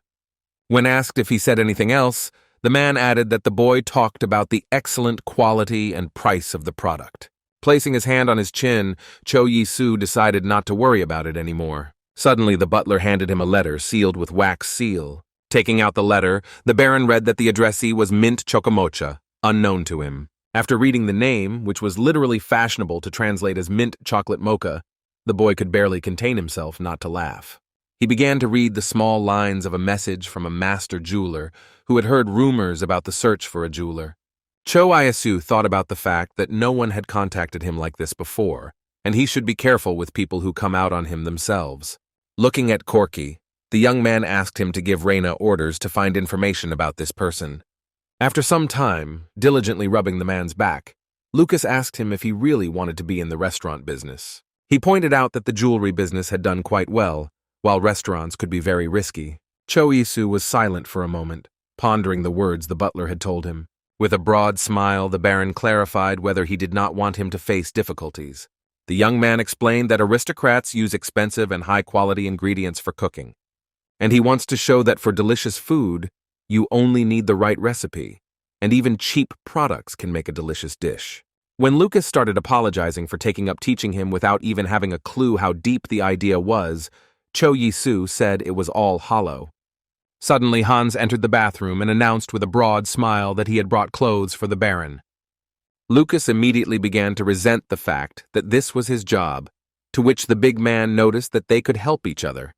When asked if he said anything else, the man added that the boy talked about the excellent quality and price of the product. Placing his hand on his chin, Cho Yisu decided not to worry about it anymore. Suddenly, the butler handed him a letter sealed with wax seal. Taking out the letter, the Baron read that the addressee was Mint Chocomocha, unknown to him. After reading the name, which was literally fashionable to translate as mint chocolate mocha, the boy could barely contain himself not to laugh. He began to read the small lines of a message from a master jeweler who had heard rumors about the search for a jeweler. Cho Yisu thought about the fact that no one had contacted him like this before, and he should be careful with people who come out on him themselves. Looking at Corky, the young man asked him to give Reina orders to find information about this person. After some time, diligently rubbing the man's back, Lucas asked him if he really wanted to be in the restaurant business. He pointed out that the jewelry business had done quite well, while restaurants could be very risky. Cho Yisu was silent for a moment, pondering the words the butler had told him. With a broad smile, the Baron clarified whether he did not want him to face difficulties. The young man explained that aristocrats use expensive and high-quality ingredients for cooking, and he wants to show that for delicious food, you only need the right recipe, and even cheap products can make a delicious dish. When Lucas started apologizing for taking up teaching him without even having a clue how deep the idea was, Cho Yisu said it was all hollow. Suddenly, Hans entered the bathroom and announced with a broad smile that he had brought clothes for the Baron. Lucas immediately began to resent the fact that this was his job, to which the big man noticed that they could help each other.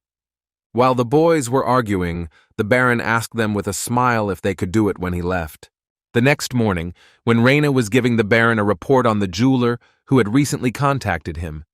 While the boys were arguing, the Baron asked them with a smile if they could do it when he left. The next morning, when Reina was giving the Baron a report on the jeweler who had recently contacted him,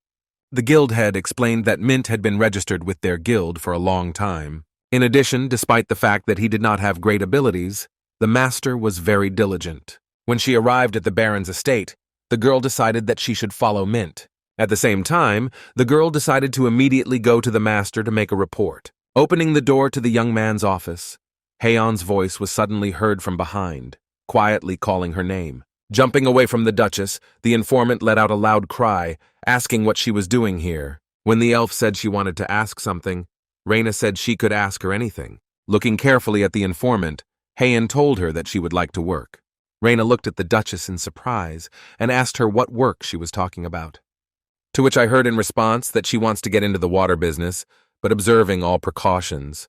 the guild head explained that Mint had been registered with their guild for a long time. In addition, despite the fact that he did not have great abilities, the master was very diligent. When she arrived at the Baron's estate, the girl decided that she should follow Mint. At the same time, the girl decided to immediately go to the master to make a report. Opening the door to the young man's office, Heian's voice was suddenly heard from behind, quietly calling her name. Jumping away from the Duchess, the informant let out a loud cry, asking what she was doing here. When the elf said she wanted to ask something, Reina said she could ask her anything. Looking carefully at the informant, Heian told her that she would like to work. Reina looked at the Duchess in surprise and asked her what work she was talking about. To which I heard in response that she wants to get into the water business, but observing all precautions.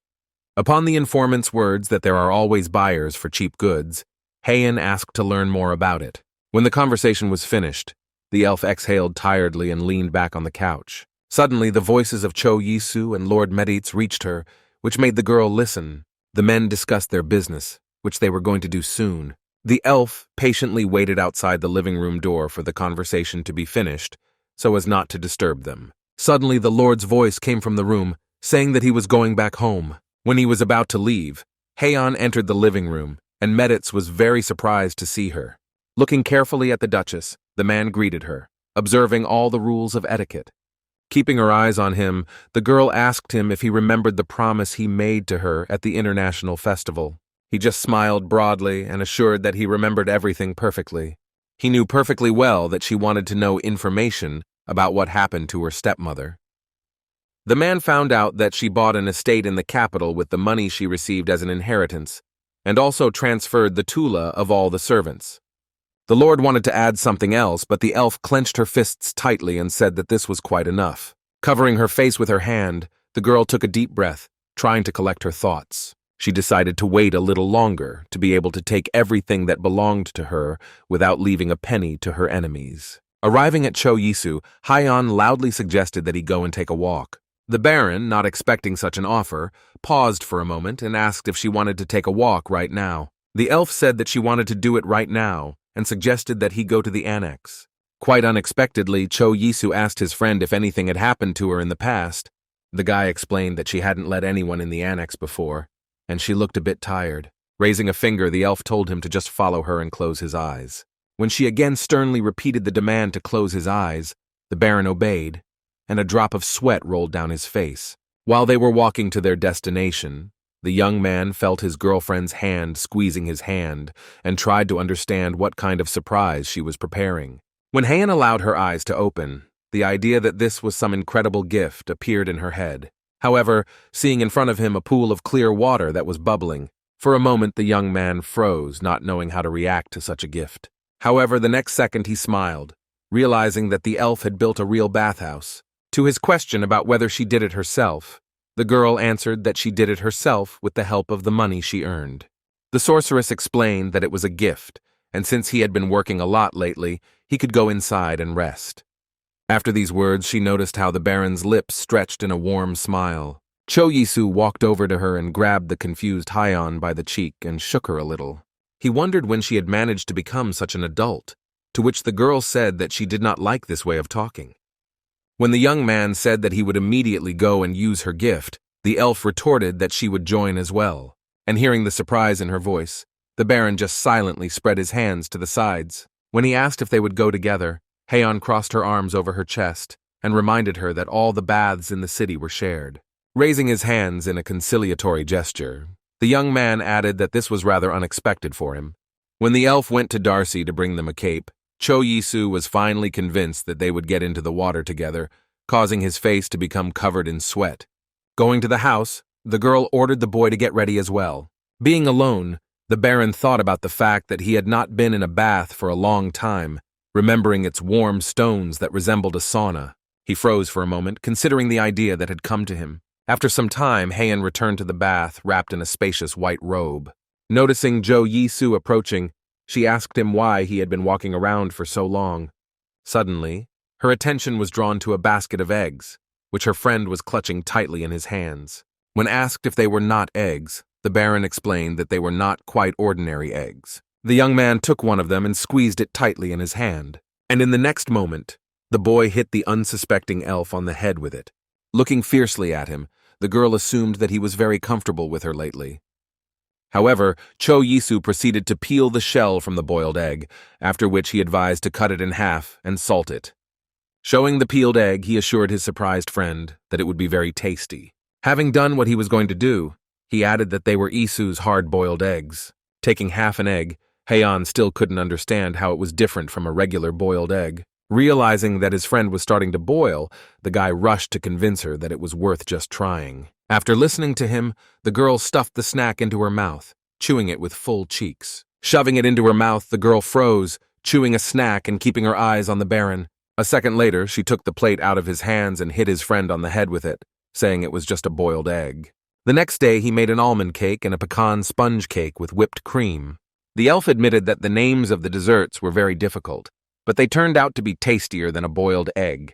Upon the informant's words that there are always buyers for cheap goods, Heian asked to learn more about it. When the conversation was finished, the elf exhaled tiredly and leaned back on the couch. Suddenly, the voices of Cho Yisu and Lord Meditz reached her, which made the girl listen. The men discussed their business, which they were going to do soon. The elf patiently waited outside the living room door for the conversation to be finished, so as not to disturb them. Suddenly, the Lord's voice came from the room, saying that he was going back home. When he was about to leave, Heian entered the living room, and Meditz was very surprised to see her. Looking carefully at the Duchess, the man greeted her, observing all the rules of etiquette. Keeping her eyes on him, the girl asked him if he remembered the promise he made to her at the International Festival. He just smiled broadly and assured that he remembered everything perfectly. He knew perfectly well that she wanted to know information about what happened to her stepmother. The man found out that she bought an estate in the capital with the money she received as an inheritance, and also transferred the Tula of all the servants. The Lord wanted to add something else, but the elf clenched her fists tightly and said that this was quite enough. Covering her face with her hand, the girl took a deep breath, trying to collect her thoughts. She decided to wait a little longer to be able to take everything that belonged to her without leaving a penny to her enemies. Arriving at Cho Yisu, Heian loudly suggested that he go and take a walk. The Baron, not expecting such an offer, paused for a moment and asked if she wanted to take a walk right now. The elf said that she wanted to do it right now and suggested that he go to the annex. Quite unexpectedly, Cho Yisu asked his friend if anything had happened to her in the past. The guy explained that she hadn't let anyone in the annex before, and she looked a bit tired. Raising a finger, the elf told him to just follow her and close his eyes. When she again sternly repeated the demand to close his eyes, the Baron obeyed, and a drop of sweat rolled down his face. While they were walking to their destination, the young man felt his girlfriend's hand squeezing his hand and tried to understand what kind of surprise she was preparing. When Heian allowed her eyes to open, the idea that this was some incredible gift appeared in her head. However, seeing in front of him a pool of clear water that was bubbling, for a moment the young man froze, not knowing how to react to such a gift. However, the next second he smiled, realizing that the elf had built a real bathhouse. To his question about whether she did it herself, the girl answered that she did it herself with the help of the money she earned. The sorceress explained that it was a gift, and since he had been working a lot lately, he could go inside and rest. After these words, she noticed how the Baron's lips stretched in a warm smile. Cho Yisu walked over to her and grabbed the confused Heian by the cheek and shook her a little. He wondered when she had managed to become such an adult, to which the girl said that she did not like this way of talking. When the young man said that he would immediately go and use her gift, the elf retorted that she would join as well. And hearing the surprise in her voice, the Baron just silently spread his hands to the sides. When he asked if they would go together, Heian crossed her arms over her chest and reminded her that all the baths in the city were shared. Raising his hands in a conciliatory gesture, the young man added that this was rather unexpected for him. When the elf went to Darcy to bring them a cape, Cho Yisu was finally convinced that they would get into the water together, causing his face to become covered in sweat. Going to the house, the girl ordered the boy to get ready as well. Being alone, the Baron thought about the fact that he had not been in a bath for a long time, remembering its warm stones that resembled a sauna. He froze for a moment, considering the idea that had come to him. After some time, Heian returned to the bath, wrapped in a spacious white robe. Noticing Cho Yisu approaching, she asked him why he had been walking around for so long. Suddenly, her attention was drawn to a basket of eggs, which her friend was clutching tightly in his hands. When asked if they were not eggs, the Baron explained that they were not quite ordinary eggs. The young man took one of them and squeezed it tightly in his hand, and in the next moment, the boy hit the unsuspecting elf on the head with it. Looking fiercely at him, the girl assumed that he was very comfortable with her lately. However, Cho Yisu proceeded to peel the shell from the boiled egg, after which he advised to cut it in half and salt it. Showing the peeled egg, he assured his surprised friend that it would be very tasty. Having done what he was going to do, he added that they were Isu's hard-boiled eggs. Taking half an egg, Heian still couldn't understand how it was different from a regular boiled egg. Realizing that his friend was starting to boil, the guy rushed to convince her that it was worth just trying. After listening to him, the girl stuffed the snack into her mouth, chewing it with full cheeks. Shoving it into her mouth, the girl froze, chewing a snack and keeping her eyes on the Baron. A second later, she took the plate out of his hands and hit his friend on the head with it, saying it was just a boiled egg. The next day, he made an almond cake and a pecan sponge cake with whipped cream. The elf admitted that the names of the desserts were very difficult, but they turned out to be tastier than a boiled egg.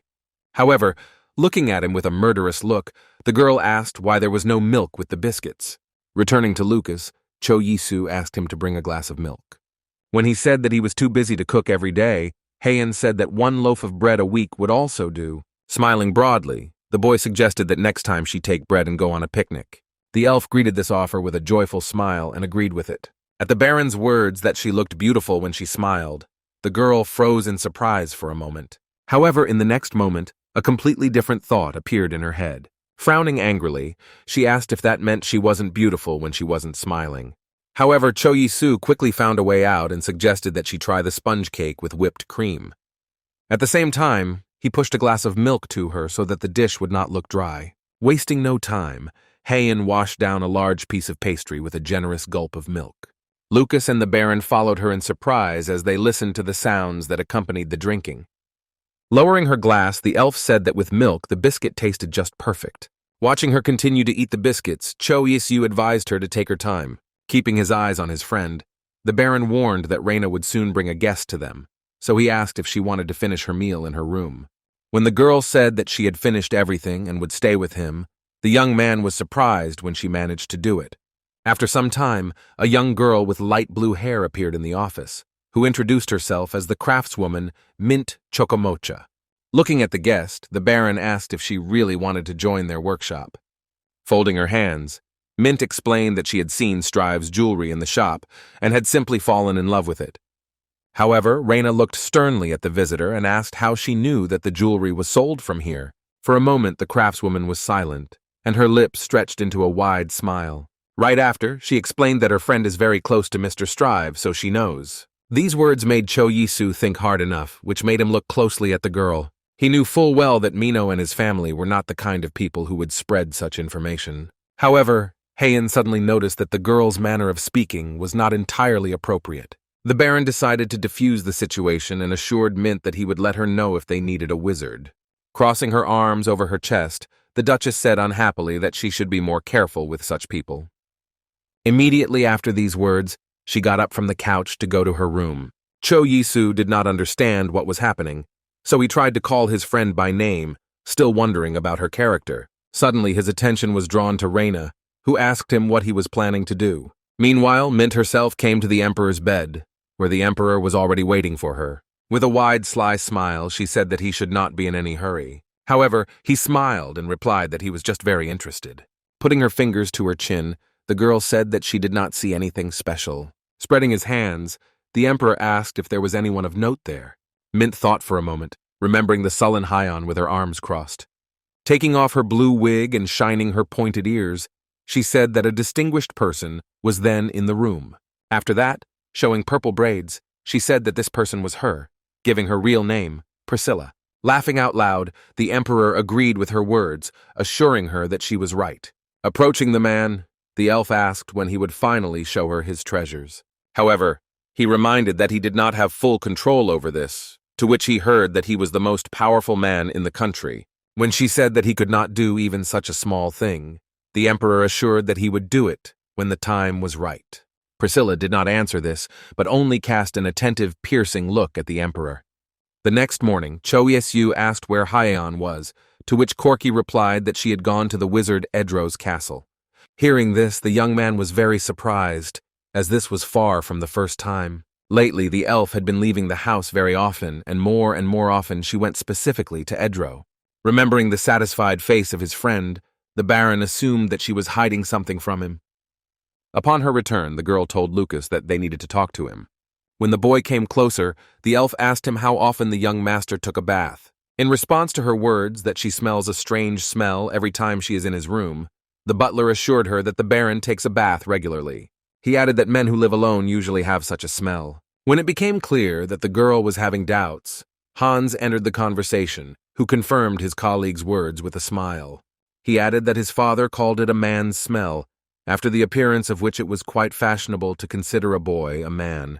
However, looking at him with a murderous look, the girl asked why there was no milk with the biscuits. Returning to Lucas, Cho Yisu asked him to bring a glass of milk. When he said that he was too busy to cook every day, Heian said that one loaf of bread a week would also do. Smiling broadly, the boy suggested that next time she take bread and go on a picnic. The elf greeted this offer with a joyful smile and agreed with it. At the Baron's words that she looked beautiful when she smiled, the girl froze in surprise for a moment. However, in the next moment, a completely different thought appeared in her head. Frowning angrily, she asked if that meant she wasn't beautiful when she wasn't smiling. However, Cho Yisu quickly found a way out and suggested that she try the sponge cake with whipped cream. At the same time, he pushed a glass of milk to her so that the dish would not look dry. Wasting no time, Heian washed down a large piece of pastry with a generous gulp of milk. Lucas and the Baron followed her in surprise as they listened to the sounds that accompanied the drinking. Lowering her glass, the elf said that with milk, the biscuit tasted just perfect. Watching her continue to eat the biscuits, Cho Yisu advised her to take her time. Keeping his eyes on his friend, the Baron warned that Reina would soon bring a guest to them, so he asked if she wanted to finish her meal in her room. When the girl said that she had finished everything and would stay with him, the young man was surprised when she managed to do it. After some time, a young girl with light blue hair appeared in the office, who introduced herself as the craftswoman Mint Chocomocha. Looking at the guest, the Baron asked if she really wanted to join their workshop. Folding her hands, Mint explained that she had seen Strive's jewelry in the shop and had simply fallen in love with it. However, Reina looked sternly at the visitor and asked how she knew that the jewelry was sold from here. For a moment, the craftswoman was silent, and her lips stretched into a wide smile. Right after, she explained that her friend is very close to Mr. Strive, so she knows. These words made Cho Yisu think hard enough, which made him look closely at the girl. He knew full well that Mino and his family were not the kind of people who would spread such information. However, Heian suddenly noticed that the girl's manner of speaking was not entirely appropriate. The Baron decided to defuse the situation and assured Mint that he would let her know if they needed a wizard. Crossing her arms over her chest, the Duchess said unhappily that she should be more careful with such people. Immediately after these words, she got up from the couch to go to her room. Cho Yisu did not understand what was happening, so he tried to call his friend by name, still wondering about her character. Suddenly, his attention was drawn to Reina, who asked him what he was planning to do. Meanwhile, Mint herself came to the Emperor's bed, where the Emperor was already waiting for her. With a wide, sly smile, she said that he should not be in any hurry. However, he smiled and replied that he was just very interested. Putting her fingers to her chin, the girl said that she did not see anything special. Spreading his hands, the Emperor asked if there was anyone of note there. Mint thought for a moment, remembering the sullen Heian with her arms crossed. Taking off her blue wig and shining her pointed ears, she said that a distinguished person was then in the room. After that, showing purple braids, she said that this person was her, giving her real name, Priscilla. Laughing out loud, the Emperor agreed with her words, assuring her that she was right. Approaching the man, the elf asked when he would finally show her his treasures. However, he reminded that he did not have full control over this, to which he heard that he was the most powerful man in the country. When she said that he could not do even such a small thing, the Emperor assured that he would do it when the time was right. Priscilla did not answer this, but only cast an attentive, piercing look at the Emperor. The next morning, Cho Yisu asked where Heian was, to which Corky replied that she had gone to the wizard Edro's castle. Hearing this, the young man was very surprised, as this was far from the first time. Lately, the elf had been leaving the house very often, and more often she went specifically to Edro. Remembering the satisfied face of his friend, the Baron assumed that she was hiding something from him. Upon her return, the girl told Lucas that they needed to talk to him. When the boy came closer, the elf asked him how often the young master took a bath. In response to her words that she smells a strange smell every time she is in his room, the butler assured her that the Baron takes a bath regularly. He added that men who live alone usually have such a smell. When it became clear that the girl was having doubts, Hans entered the conversation, who confirmed his colleague's words with a smile. He added that his father called it a man's smell, after the appearance of which it was quite fashionable to consider a boy a man.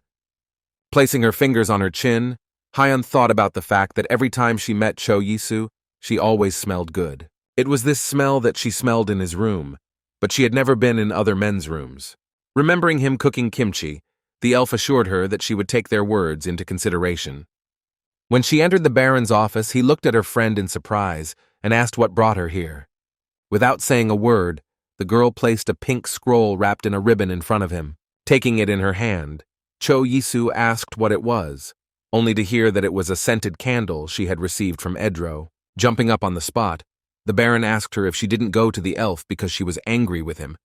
Placing her fingers on her chin, Hyun thought about the fact that every time she met Cho Yisu, she always smelled good. It was this smell that she smelled in his room, but she had never been in other men's rooms. Remembering him cooking kimchi, the elf assured her that she would take their words into consideration. When she entered the Baron's office, he looked at her friend in surprise and asked what brought her here. Without saying a word, the girl placed a pink scroll wrapped in a ribbon in front of him. Taking it in her hand, Cho Yisu asked what it was, only to hear that it was a scented candle she had received from Edro. Jumping up on the spot, the Baron asked her if she didn't go to the elf because she was angry with him,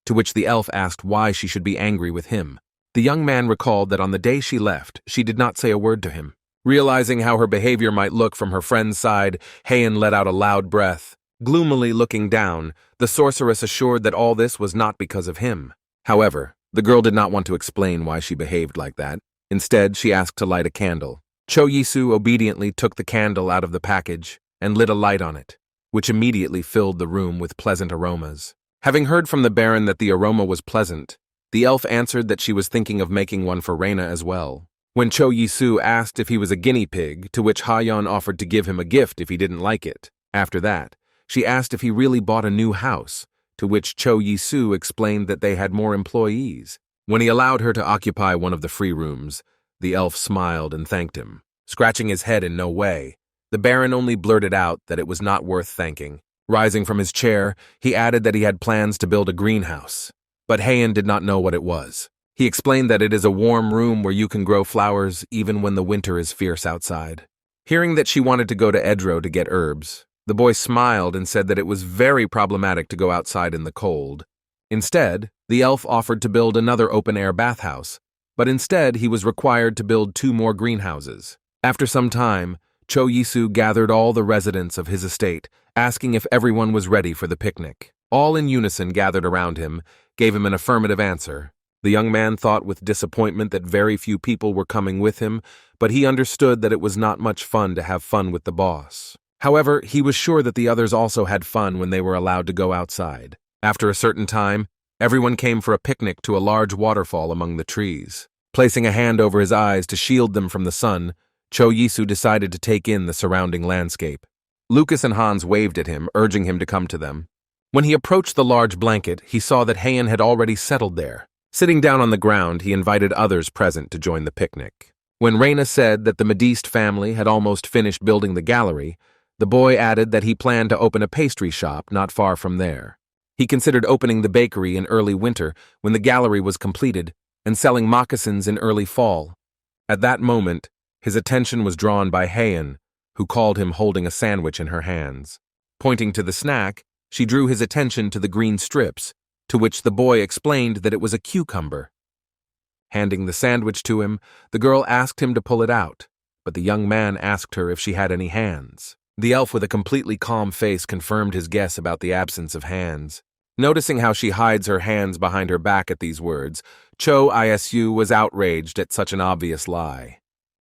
to which the elf asked why she should be angry with him. The young man recalled that on the day she left, she did not say a word to him. Realizing how her behavior might look from her friend's side, Heian let out a loud breath. Gloomily looking down, the sorceress assured that all this was not because of him. However, the girl did not want to explain why she behaved like that. Instead, she asked to light a candle. Cho Yisu obediently took the candle out of the package and lit a light on it, which immediately filled the room with pleasant aromas. Having heard from the Baron that the aroma was pleasant, the elf answered that she was thinking of making one for Reina as well. When Cho Yisu asked if he was a guinea pig, to which Hayan offered to give him a gift if he didn't like it. After that, she asked if he really bought a new house, to which Cho Yisu explained that they had more employees. When he allowed her to occupy one of the free rooms, the elf smiled and thanked him. Scratching his head in no way, the Baron only blurted out that it was not worth thanking. Rising from his chair, he added that he had plans to build a greenhouse, but Heian did not know what it was. He explained that it is a warm room where you can grow flowers even when the winter is fierce outside. Hearing that she wanted to go to Edro to get herbs, the boy smiled and said that it was very problematic to go outside in the cold. Instead, the elf offered to build another open-air bathhouse, but instead he was required to build 2 more greenhouses. After some time, Cho Yisu gathered all the residents of his estate, asking if everyone was ready for the picnic. All in unison gathered around him, gave him an affirmative answer. The young man thought with disappointment that very few people were coming with him, but he understood that it was not much fun to have fun with the boss. However, he was sure that the others also had fun when they were allowed to go outside. After a certain time, everyone came for a picnic to a large waterfall among the trees. Placing a hand over his eyes to shield them from the sun, Cho Yisu decided to take in the surrounding landscape. Lucas and Hans waved at him, urging him to come to them. When he approached the large blanket, he saw that Heian had already settled there. Sitting down on the ground, he invited others present to join the picnic. When Reina said that the Mediste family had almost finished building the gallery, the boy added that he planned to open a pastry shop not far from there. He considered opening the bakery in early winter when the gallery was completed and selling moccasins in early fall. At that moment, his attention was drawn by Heian, who called him holding a sandwich in her hands. Pointing to the snack, she drew his attention to the green strips, to which the boy explained that it was a cucumber. Handing the sandwich to him, the girl asked him to pull it out, but the young man asked her if she had any hands. The elf with a completely calm face confirmed his guess about the absence of hands. Noticing how she hides her hands behind her back at these words, Cho Yisu was outraged at such an obvious lie.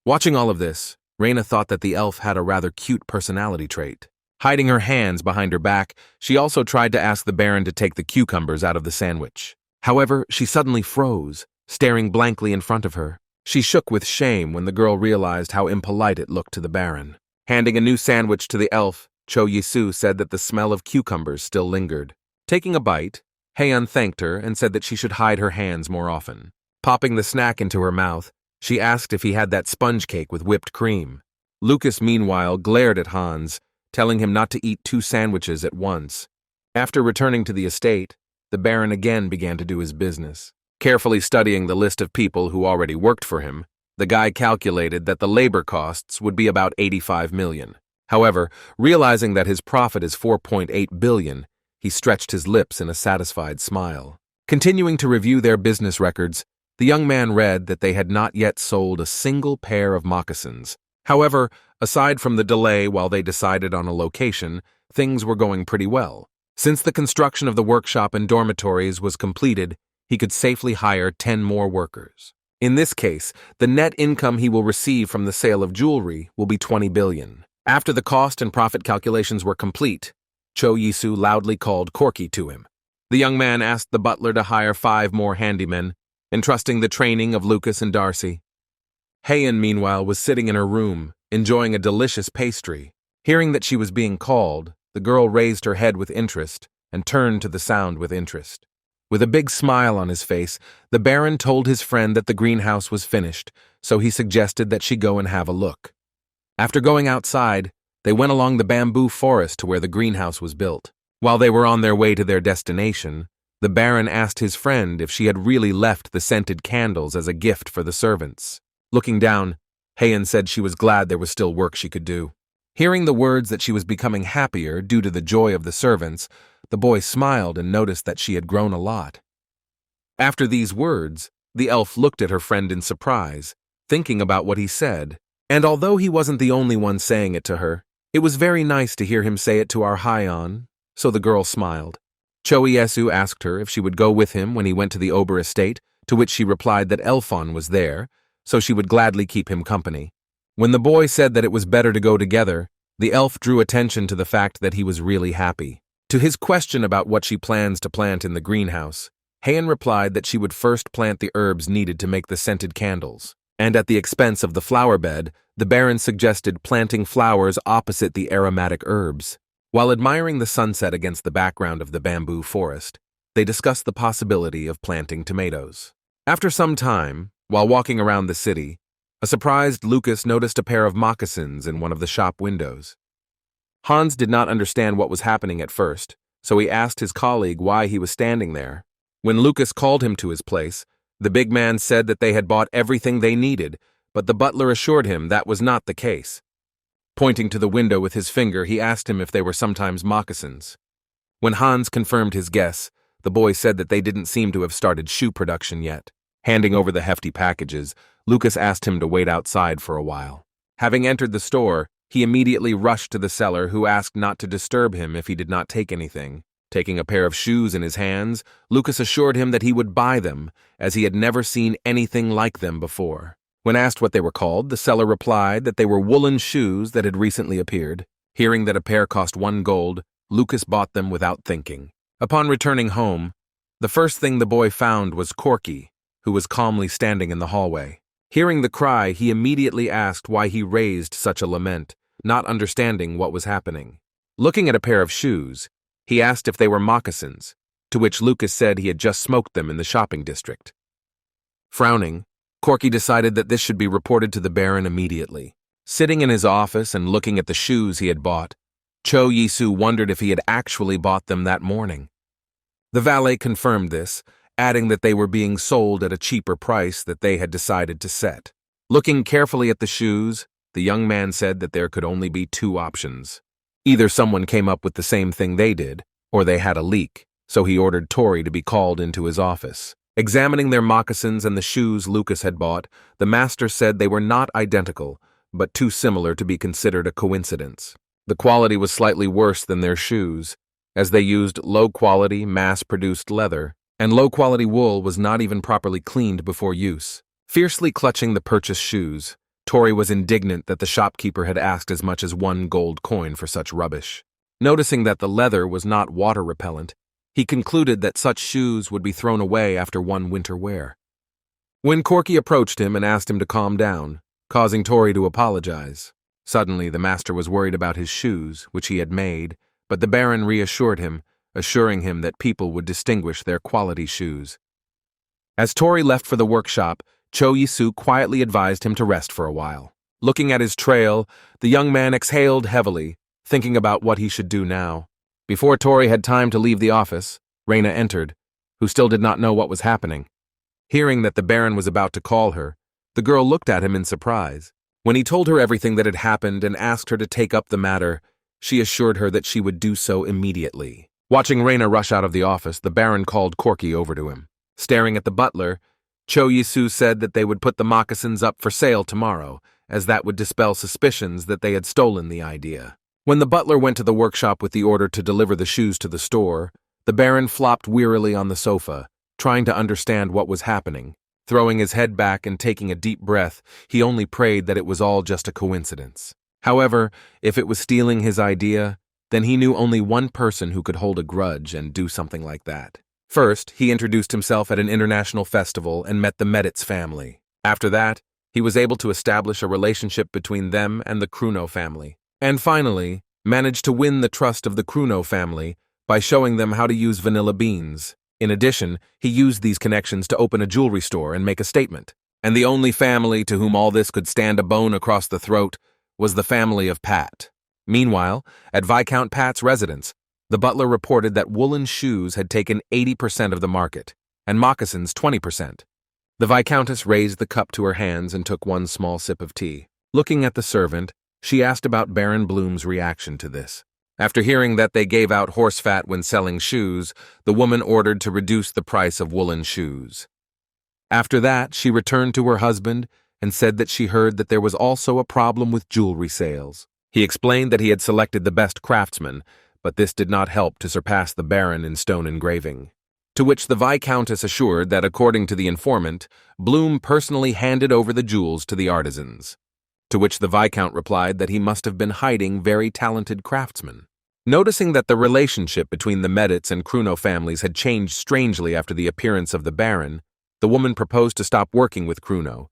Watching all of this, Reina thought that the elf had a rather cute personality trait. Hiding her hands behind her back, she also tried to ask the Baron to take the cucumbers out of the sandwich. However, she suddenly froze, staring blankly in front of her. She shook with shame when the girl realized how impolite it looked to the Baron. Handing a new sandwich to the elf, Cho Yisu said that the smell of cucumbers still lingered. Taking a bite, Heian thanked her and said that she should hide her hands more often. Popping the snack into her mouth, she asked if he had that sponge cake with whipped cream. Lucas, meanwhile, glared at Hans, telling him not to eat 2 sandwiches at once. After returning to the estate, the Baron again began to do his business. Carefully studying the list of people who already worked for him, the guy calculated that the labor costs would be about 85 million. However, realizing that his profit is 4.8 billion, he stretched his lips in a satisfied smile. Continuing to review their business records, the young man read that they had not yet sold a single pair of moccasins. However, aside from the delay while they decided on a location, things were going pretty well. Since the construction of the workshop and dormitories was completed, he could safely hire 10 more workers. In this case, the net income he will receive from the sale of jewelry will be 20 billion. After the cost and profit calculations were complete, Cho Yisu loudly called Corky to him. The young man asked the butler to hire 5 more handymen, entrusting the training of Lucas and Darcy. Heian, meanwhile, was sitting in her room, enjoying a delicious pastry. Hearing that she was being called, the girl raised her head with interest and turned to the sound with interest. With a big smile on his face, the Baron told his friend that the greenhouse was finished, so he suggested that she go and have a look. After going outside, they went along the bamboo forest to where the greenhouse was built. While they were on their way to their destination, the Baron asked his friend if she had really left the scented candles as a gift for the servants. Looking down, Heian said she was glad there was still work she could do. Hearing the words that she was becoming happier due to the joy of the servants, the boy smiled and noticed that she had grown a lot. After these words, the elf looked at her friend in surprise, thinking about what he said, and although he wasn't the only one saying it to her, it was very nice to hear him say it to our Heian, so the girl smiled. Cho Iesu asked her if she would go with him when he went to the Ober estate, to which she replied that Elfon was there, so she would gladly keep him company. When the boy said that it was better to go together, the elf drew attention to the fact that he was really happy. To his question about what she plans to plant in the greenhouse, Heian replied that she would first plant the herbs needed to make the scented candles, and at the expense of the flower bed, the Baron suggested planting flowers opposite the aromatic herbs. While admiring the sunset against the background of the bamboo forest, they discussed the possibility of planting tomatoes. After some time, while walking around the city, a surprised Lucas noticed a pair of moccasins in one of the shop windows. Hans did not understand what was happening at first, so he asked his colleague why he was standing there. When Lucas called him to his place, the big man said that they had bought everything they needed, but the butler assured him that was not the case. Pointing to the window with his finger, he asked him if they were sometimes moccasins. When Hans confirmed his guess, the boy said that they didn't seem to have started shoe production yet. Handing over the hefty packages, Lucas asked him to wait outside for a while. Having entered the store, he immediately rushed to the seller, who asked not to disturb him if he did not take anything. Taking a pair of shoes in his hands, Lucas assured him that he would buy them, as he had never seen anything like them before. When asked what they were called, the seller replied that they were woolen shoes that had recently appeared. Hearing that a pair cost 1 gold, Lucas bought them without thinking. Upon returning home, the first thing the boy found was Corky, who was calmly standing in the hallway. Hearing the cry, he immediately asked why he raised such a lament, not understanding what was happening. Looking at a pair of shoes, he asked if they were moccasins, to which Lucas said he had just smoked them in the shopping district. Frowning, Corky decided that this should be reported to the Baron immediately. Sitting in his office and looking at the shoes he had bought, Cho Yisu wondered if he had actually bought them that morning. The valet confirmed this, adding that they were being sold at a cheaper price that they had decided to set. Looking carefully at the shoes, the young man said that there could only be 2 options. Either someone came up with the same thing they did, or they had a leak, so he ordered Tori to be called into his office. Examining their moccasins and the shoes Lucas had bought, the master said they were not identical, but too similar to be considered a coincidence. The quality was slightly worse than their shoes, as they used low-quality, mass-produced leather, and low-quality wool was not even properly cleaned before use. Fiercely clutching the purchased shoes, Tori was indignant that the shopkeeper had asked as much as 1 gold coin for such rubbish. Noticing that the leather was not water-repellent, he concluded that such shoes would be thrown away after 1 winter wear. When Corky approached him and asked him to calm down, causing Tori to apologize, suddenly the master was worried about his shoes, which he had made, but the Baron reassured him, assuring him that people would distinguish their quality shoes. As Tori left for the workshop, Cho Yisu quietly advised him to rest for a while. Looking at his trail, the young man exhaled heavily, thinking about what he should do now. Before Tori had time to leave the office, Reina entered, who still did not know what was happening. Hearing that the Baron was about to call her, the girl looked at him in surprise. When he told her everything that had happened and asked her to take up the matter, she assured her that she would do so immediately. Watching Reina rush out of the office, the Baron called Corky over to him. Staring at the butler, Cho Yisu said that they would put the moccasins up for sale tomorrow, as that would dispel suspicions that they had stolen the idea. When the butler went to the workshop with the order to deliver the shoes to the store, the Baron flopped wearily on the sofa, trying to understand what was happening. Throwing his head back and taking a deep breath, he only prayed that it was all just a coincidence. However, if it was stealing his idea, then he knew only one person who could hold a grudge and do something like that. First, he introduced himself at an international festival and met the Meditz family. After that, he was able to establish a relationship between them and the Kruno family. And finally, managed to win the trust of the Kruno family by showing them how to use vanilla beans. In addition, he used these connections to open a jewelry store and make a statement. And the only family to whom all this could stand a bone across the throat was the family of Pat. Meanwhile, at Viscount Pat's residence, the butler reported that woolen shoes had taken 80% of the market, and moccasins 20%. The Viscountess raised the cup to her hands and took one small sip of tea. Looking at the servant, she asked about Baron Bloom's reaction to this. After hearing that they gave out horse fat when selling shoes, the woman ordered to reduce the price of woolen shoes. After that, she returned to her husband and said that she heard that there was also a problem with jewelry sales. He explained that he had selected the best craftsmen, but this did not help to surpass the Baron in stone engraving. To which the Viscountess assured that, according to the informant, Bloom personally handed over the jewels to the artisans. To which the Viscount replied that he must have been hiding very talented craftsmen. Noticing that the relationship between the Meditz and Kruno families had changed strangely after the appearance of the Baron, the woman proposed to stop working with Kruno.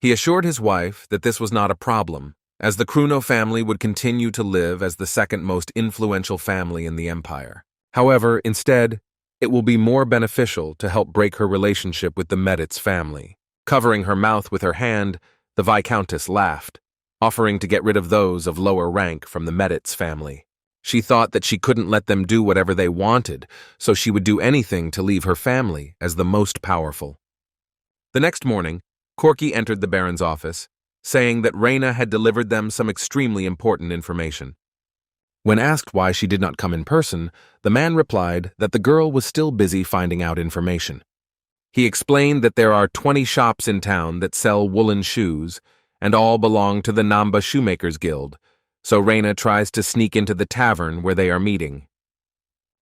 He assured his wife that this was not a problem, as the Kruno family would continue to live as the second most influential family in the empire. However, instead, it will be more beneficial to help break her relationship with the Meditz family. Covering her mouth with her hand, the Viscountess laughed, offering to get rid of those of lower rank from the Meditz family. She thought that she couldn't let them do whatever they wanted, so she would do anything to leave her family as the most powerful. The next morning, Corky entered the Baron's office, saying that Reyna had delivered them some extremely important information. When asked why she did not come in person, the man replied that the girl was still busy finding out information. He explained that there are 20 shops in town that sell woolen shoes, and all belong to the Namba Shoemakers Guild, so Reyna tries to sneak into the tavern where they are meeting.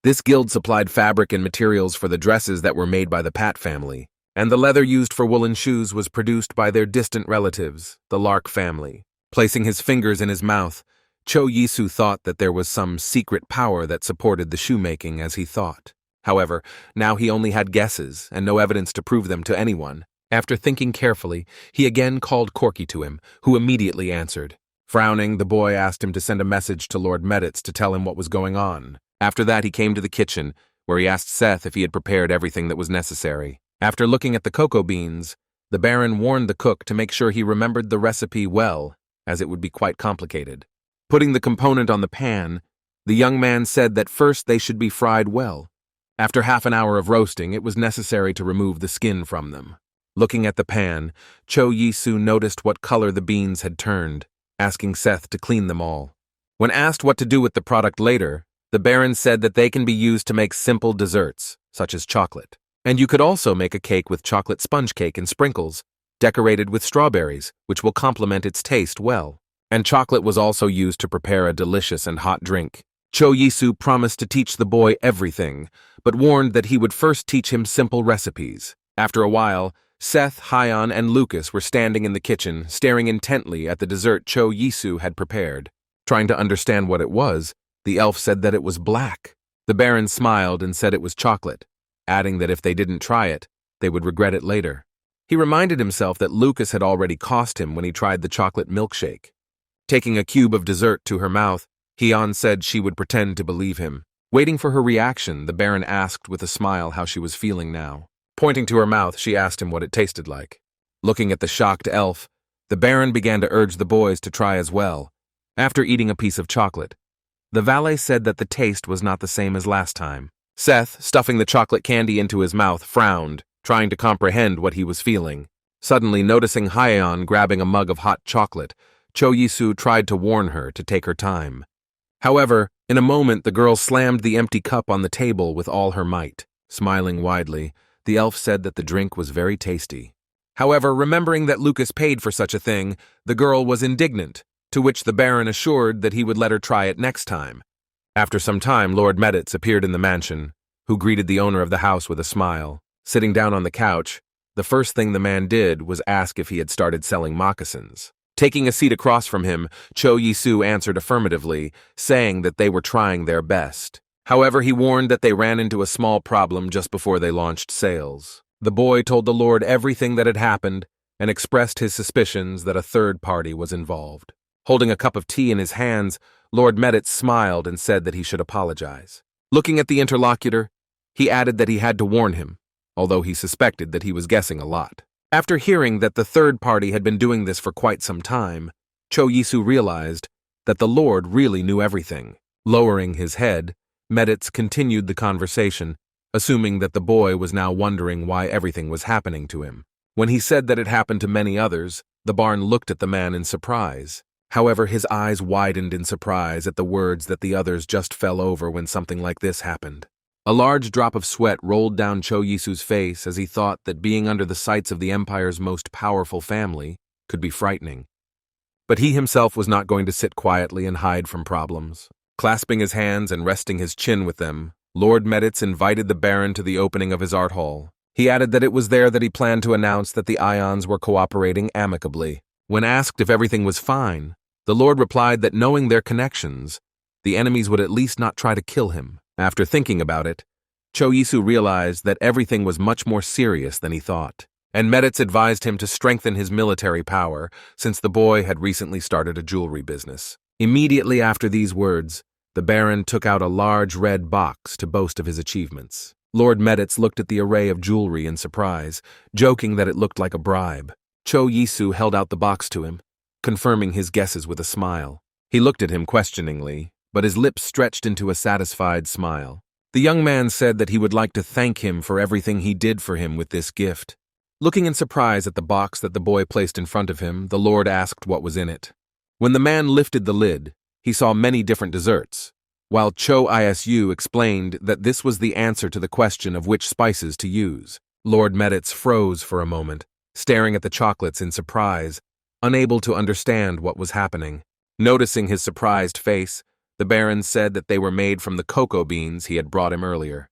This guild supplied fabric and materials for the dresses that were made by the Pat family, and the leather used for woolen shoes was produced by their distant relatives, the Lark family. Placing his fingers in his mouth, Cho Yisu thought that there was some secret power that supported the shoemaking as he thought. However, now he only had guesses and no evidence to prove them to anyone. After thinking carefully, he again called Corky to him, who immediately answered. Frowning, the boy asked him to send a message to Lord Meditz to tell him what was going on. After that, he came to the kitchen, where he asked Seth if he had prepared everything that was necessary. After looking at the cocoa beans, the Baron warned the cook to make sure he remembered the recipe well, as it would be quite complicated. Putting the component on the pan, the young man said that first they should be fried well. After half an hour of roasting, it was necessary to remove the skin from them. Looking at the pan, Cho Yisu noticed what color the beans had turned, asking Seth to clean them all. When asked what to do with the product later, the Baron said that they can be used to make simple desserts, such as chocolate. And you could also make a cake with chocolate sponge cake and sprinkles, decorated with strawberries, which will complement its taste well. And chocolate was also used to prepare a delicious and hot drink. Cho Yisu promised to teach the boy everything, but warned that he would first teach him simple recipes. After a while, Seth, Hyon, and Lucas were standing in the kitchen, staring intently at the dessert Cho Yisu had prepared. Trying to understand what it was, the elf said that it was black. The Baron smiled and said it was chocolate, adding that if they didn't try it, they would regret it later. He reminded himself that Lucas had already cost him when he tried the chocolate milkshake. Taking a cube of dessert to her mouth, Hyon said she would pretend to believe him. Waiting for her reaction, the Baron asked with a smile how she was feeling now. Pointing to her mouth, she asked him what it tasted like. Looking at the shocked elf, the Baron began to urge the boys to try as well. After eating a piece of chocolate, the valet said that the taste was not the same as last time. Seth, stuffing the chocolate candy into his mouth, frowned, trying to comprehend what he was feeling. Suddenly noticing Hyon grabbing a mug of hot chocolate, Cho Yisu tried to warn her to take her time. However, in a moment the girl slammed the empty cup on the table with all her might. Smiling widely, the elf said that the drink was very tasty. However, remembering that Lucas paid for such a thing, the girl was indignant, to which the Baron assured that he would let her try it next time. After some time, Lord Meditz appeared in the mansion, who greeted the owner of the house with a smile, Sitting down on the couch, the first thing the man did was ask if he had started selling moccasins. Taking a seat across from him, Cho Yisu answered affirmatively, saying that they were trying their best. However, he warned that they ran into a small problem just before they launched sales. The boy told the Lord everything that had happened and expressed his suspicions that a third party was involved. Holding a cup of tea in his hands, Lord Meditz smiled and said that he should apologize. Looking at the interlocutor, he added that he had to warn him, although he suspected that he was guessing a lot. After hearing that the third party had been doing this for quite some time, Cho Yisu realized that the Lord really knew everything. Lowering his head, Meditz continued the conversation, assuming that the boy was now wondering why everything was happening to him. When he said that it happened to many others, the Barn looked at the man in surprise. However, his eyes widened in surprise at the words that the others just fell over when something like this happened. A large drop of sweat rolled down Cho Yisu's face as he thought that being under the sights of the Empire's most powerful family could be frightening. But he himself was not going to sit quietly and hide from problems. Clasping his hands and resting his chin with them, Lord Meditz invited the Baron to the opening of his art hall. He added that it was there that he planned to announce that the Ions were cooperating amicably. When asked if everything was fine, the Lord replied that knowing their connections, the enemies would at least not try to kill him. After thinking about it, Cho Yisu realized that everything was much more serious than he thought, and Meditz advised him to strengthen his military power since the boy had recently started a jewelry business. Immediately after these words, the Baron took out a large red box to boast of his achievements. Lord Meditz looked at the array of jewelry in surprise, joking that it looked like a bribe. Cho Yisu held out the box to him, confirming his guesses with a smile. He looked at him questioningly, but his lips stretched into a satisfied smile. The young man said that he would like to thank him for everything he did for him with this gift. Looking in surprise at the box that the boy placed in front of him, the Lord asked what was in it. When the man lifted the lid, he saw many different desserts, while Cho Isu explained that this was the answer to the question of which spices to use. Lord Meditz froze for a moment, staring at the chocolates in surprise, unable to understand what was happening. Noticing his surprised face, the Baron said that they were made from the cocoa beans he had brought him earlier.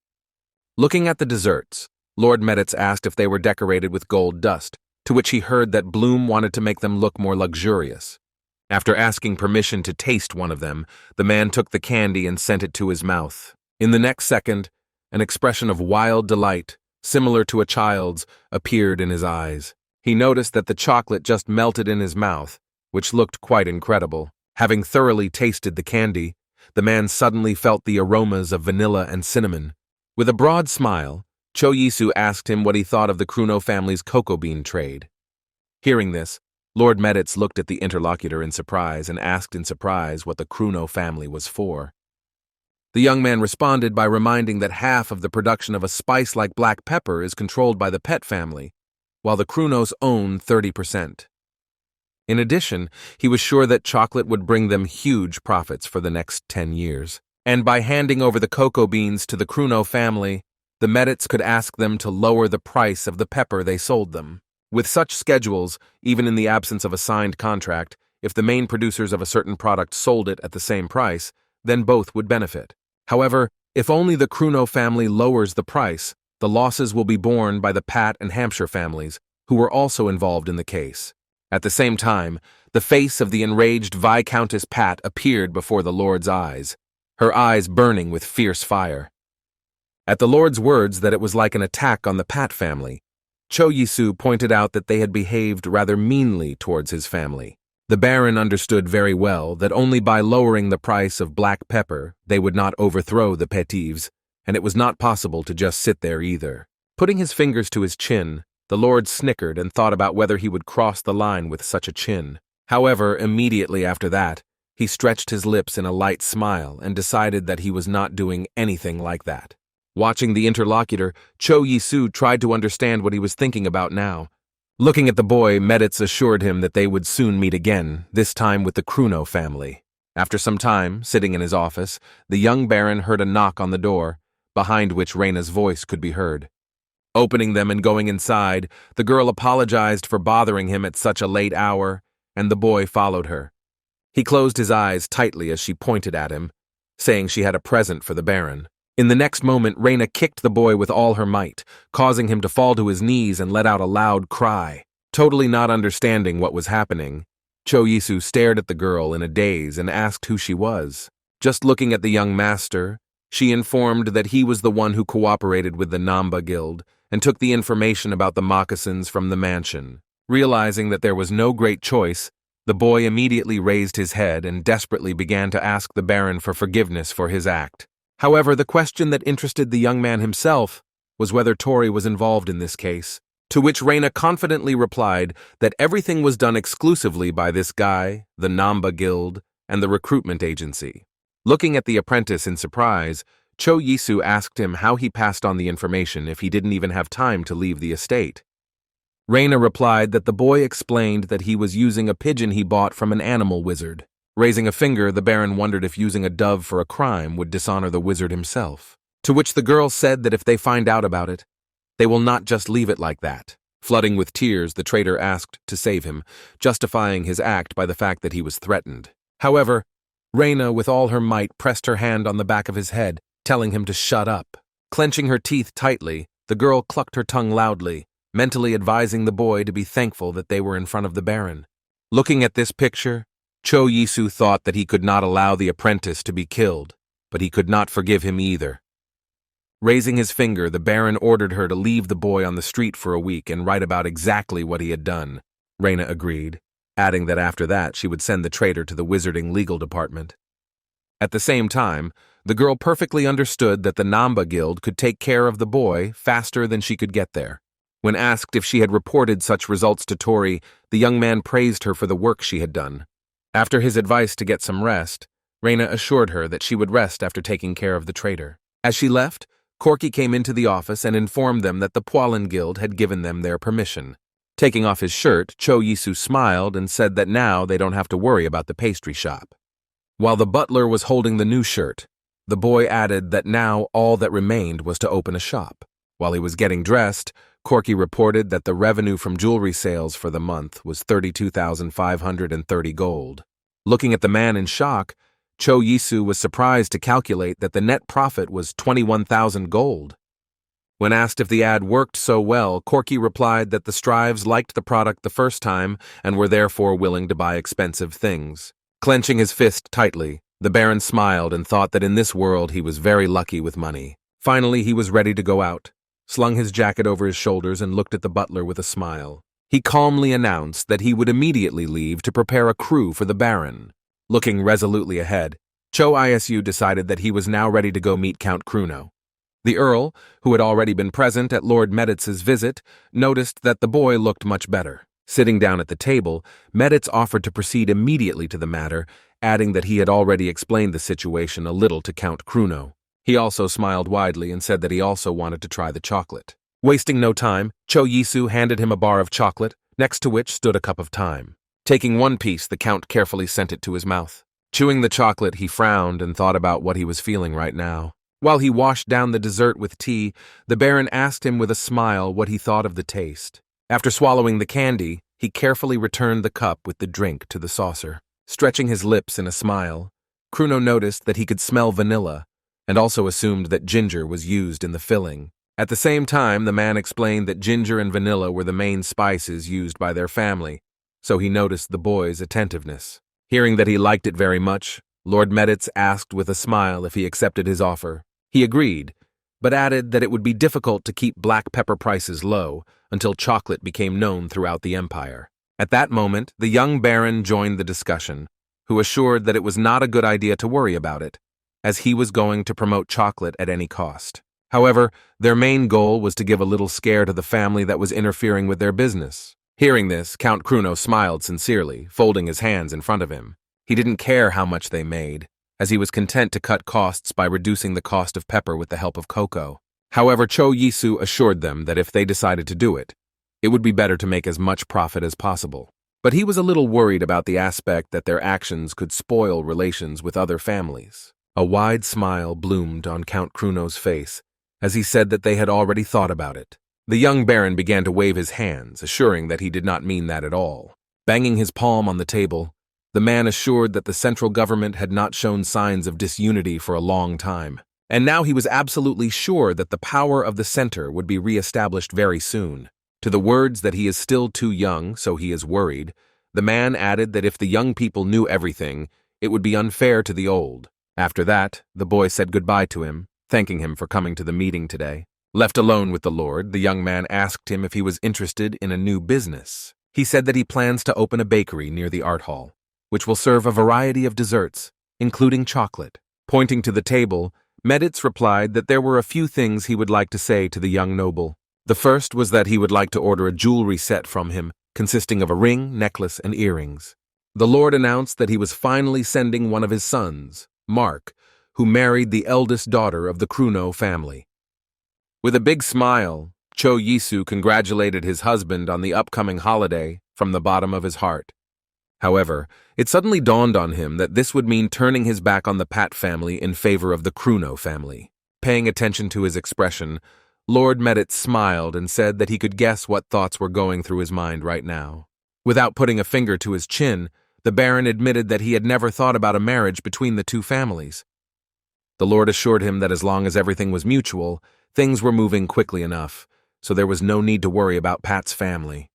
Looking at the desserts, Lord Meditz asked if they were decorated with gold dust, to which he heard that Bloom wanted to make them look more luxurious. After asking permission to taste one of them, the man took the candy and sent it to his mouth. In the next second, an expression of wild delight, similar to a child's, appeared in his eyes. He noticed that the chocolate just melted in his mouth, which looked quite incredible. Having thoroughly tasted the candy, the man suddenly felt the aromas of vanilla and cinnamon. With a broad smile, Cho Yisu asked him what he thought of the Kruno family's cocoa bean trade. Hearing this, Lord Meditz looked at the interlocutor in surprise and asked in surprise what the Kruno family was for. The young man responded by reminding that half of the production of a spice like black pepper is controlled by the Pet family, while the Krunos own 30%. In addition, he was sure that chocolate would bring them huge profits for the next 10 years. And by handing over the cocoa beans to the Kruno family, the Meditz could ask them to lower the price of the pepper they sold them. With such schedules, even in the absence of a signed contract, if the main producers of a certain product sold it at the same price, then both would benefit. However, if only the Kruno family lowers the price, the losses will be borne by the Pat and Hampshire families, who were also involved in the case. At the same time, the face of the enraged Viscountess Pat appeared before the Lord's eyes, her eyes burning with fierce fire. At the Lord's words that it was like an attack on the Pat family, Cho Yisu pointed out that they had behaved rather meanly towards his family. The Baron understood very well that only by lowering the price of black pepper they would not overthrow the Petives, and it was not possible to just sit there either. Putting his fingers to his chin, the Lord snickered and thought about whether he would cross the line with such a chin. However, immediately after that, he stretched his lips in a light smile and decided that he was not doing anything like that. Watching the interlocutor, Cho Yisu tried to understand what he was thinking about now. Looking at the boy, Meditz assured him that they would soon meet again, this time with the Kruno family. After some time, sitting in his office, the young Baron heard a knock on the door, behind which Reina's voice could be heard. Opening them and going inside, the girl apologized for bothering him at such a late hour, and the boy followed her. He closed his eyes tightly as she pointed at him, saying she had a present for the Baron. In the next moment, Reina kicked the boy with all her might, causing him to fall to his knees and let out a loud cry. Totally not understanding what was happening, Cho Yisu stared at the girl in a daze and asked who she was. Just looking at the young master, she informed that he was the one who cooperated with the Namba Guild and took the information about the moccasins from the mansion. Realizing that there was no great choice, the boy immediately raised his head and desperately began to ask the Baron for forgiveness for his act. However, the question that interested the young man himself was whether Tori was involved in this case, to which Reina confidently replied that everything was done exclusively by this guy, the Namba Guild, and the recruitment agency. Looking at the apprentice in surprise, Cho Yisu asked him how he passed on the information if he didn't even have time to leave the estate. Reina replied that the boy explained that he was using a pigeon he bought from an animal wizard. Raising a finger, the Baron wondered if using a dove for a crime would dishonor the wizard himself, to which the girl said that if they find out about it, they will not just leave it like that. Flooding with tears, the traitor asked to save him, justifying his act by the fact that he was threatened. However, Reina, with all her might, pressed her hand on the back of his head, telling him to shut up. Clenching her teeth tightly, the girl clucked her tongue loudly, mentally advising the boy to be thankful that they were in front of the Baron. Looking at this picture, Cho Yisu thought that he could not allow the apprentice to be killed, but he could not forgive him either. Raising his finger, the Baron ordered her to leave the boy on the street for a week and write about exactly what he had done. Reina agreed, adding that after that she would send the traitor to the wizarding legal department. At the same time, the girl perfectly understood that the Namba Guild could take care of the boy faster than she could get there. When asked if she had reported such results to Tori, the young man praised her for the work she had done. After his advice to get some rest, Reina assured her that she would rest after taking care of the traitor. As she left, Corky came into the office and informed them that the Poilin Guild had given them their permission. Taking off his shirt, Cho Yisu smiled and said that now they don't have to worry about the pastry shop. While the butler was holding the new shirt, the boy added that now all that remained was to open a shop. While he was getting dressed, Corky reported that the revenue from jewelry sales for the month was 32,530 gold. Looking at the man in shock, Cho Yisu was surprised to calculate that the net profit was 21,000 gold. When asked if the ad worked so well, Corky replied that the Strives liked the product the first time and were therefore willing to buy expensive things. Clenching his fist tightly, the Baron smiled and thought that in this world he was very lucky with money. Finally, he was ready to go out, slung his jacket over his shoulders and looked at the butler with a smile. He calmly announced that he would immediately leave to prepare a crew for the Baron. Looking resolutely ahead, Cho Isu decided that he was now ready to go meet Count Kruno. The Earl, who had already been present at Lord Meditz's visit, noticed that the boy looked much better. Sitting down at the table, Meditz offered to proceed immediately to the matter, adding that he had already explained the situation a little to Count Kruno. He also smiled widely and said that he also wanted to try the chocolate. Wasting no time, Cho Yisu handed him a bar of chocolate, next to which stood a cup of thyme. Taking one piece, the Count carefully sent it to his mouth. Chewing the chocolate, he frowned and thought about what he was feeling right now. While he washed down the dessert with tea, the Baron asked him with a smile what he thought of the taste. After swallowing the candy, he carefully returned the cup with the drink to the saucer. Stretching his lips in a smile, Kruno noticed that he could smell vanilla, and also assumed that ginger was used in the filling. At the same time, the man explained that ginger and vanilla were the main spices used by their family, so he noticed the boy's attentiveness. Hearing that he liked it very much, Lord Meditz asked with a smile if he accepted his offer. He agreed, but added that it would be difficult to keep black pepper prices low until chocolate became known throughout the empire. At that moment, the young Baron joined the discussion, who assured that it was not a good idea to worry about it, as he was going to promote chocolate at any cost. However, their main goal was to give a little scare to the family that was interfering with their business. Hearing this, Count Kruno smiled sincerely, folding his hands in front of him. He didn't care how much they made, as he was content to cut costs by reducing the cost of pepper with the help of cocoa. However, Cho Yisu assured them that if they decided to do it, it would be better to make as much profit as possible. But he was a little worried about the aspect that their actions could spoil relations with other families. A wide smile bloomed on Count Kruno's face as he said that they had already thought about it. The young Baron began to wave his hands, assuring that he did not mean that at all. Banging his palm on the table, the man assured that the central government had not shown signs of disunity for a long time. And now he was absolutely sure that the power of the center would be re-established very soon. To the words that he is still too young, so he is worried, the man added that if the young people knew everything, it would be unfair to the old. After that, the boy said goodbye to him, thanking him for coming to the meeting today. Left alone with the Lord, the young man asked him if he was interested in a new business. He said that he plans to open a bakery near the art hall, which will serve a variety of desserts, including chocolate. Pointing to the table, Meditz replied that there were a few things he would like to say to the young noble. The first was that he would like to order a jewelry set from him, consisting of a ring, necklace, and earrings. The Lord announced that he was finally sending one of his sons, Mark, who married the eldest daughter of the Kruno family. With a big smile, Cho Yisu congratulated his husband on the upcoming holiday from the bottom of his heart. However, it suddenly dawned on him that this would mean turning his back on the Pat family in favor of the Kruno family. Paying attention to his expression, Lord Meditz smiled and said that he could guess what thoughts were going through his mind right now. Without putting a finger to his chin, the Baron admitted that he had never thought about a marriage between the two families. The Lord assured him that as long as everything was mutual, things were moving quickly enough, so there was no need to worry about Pat's family.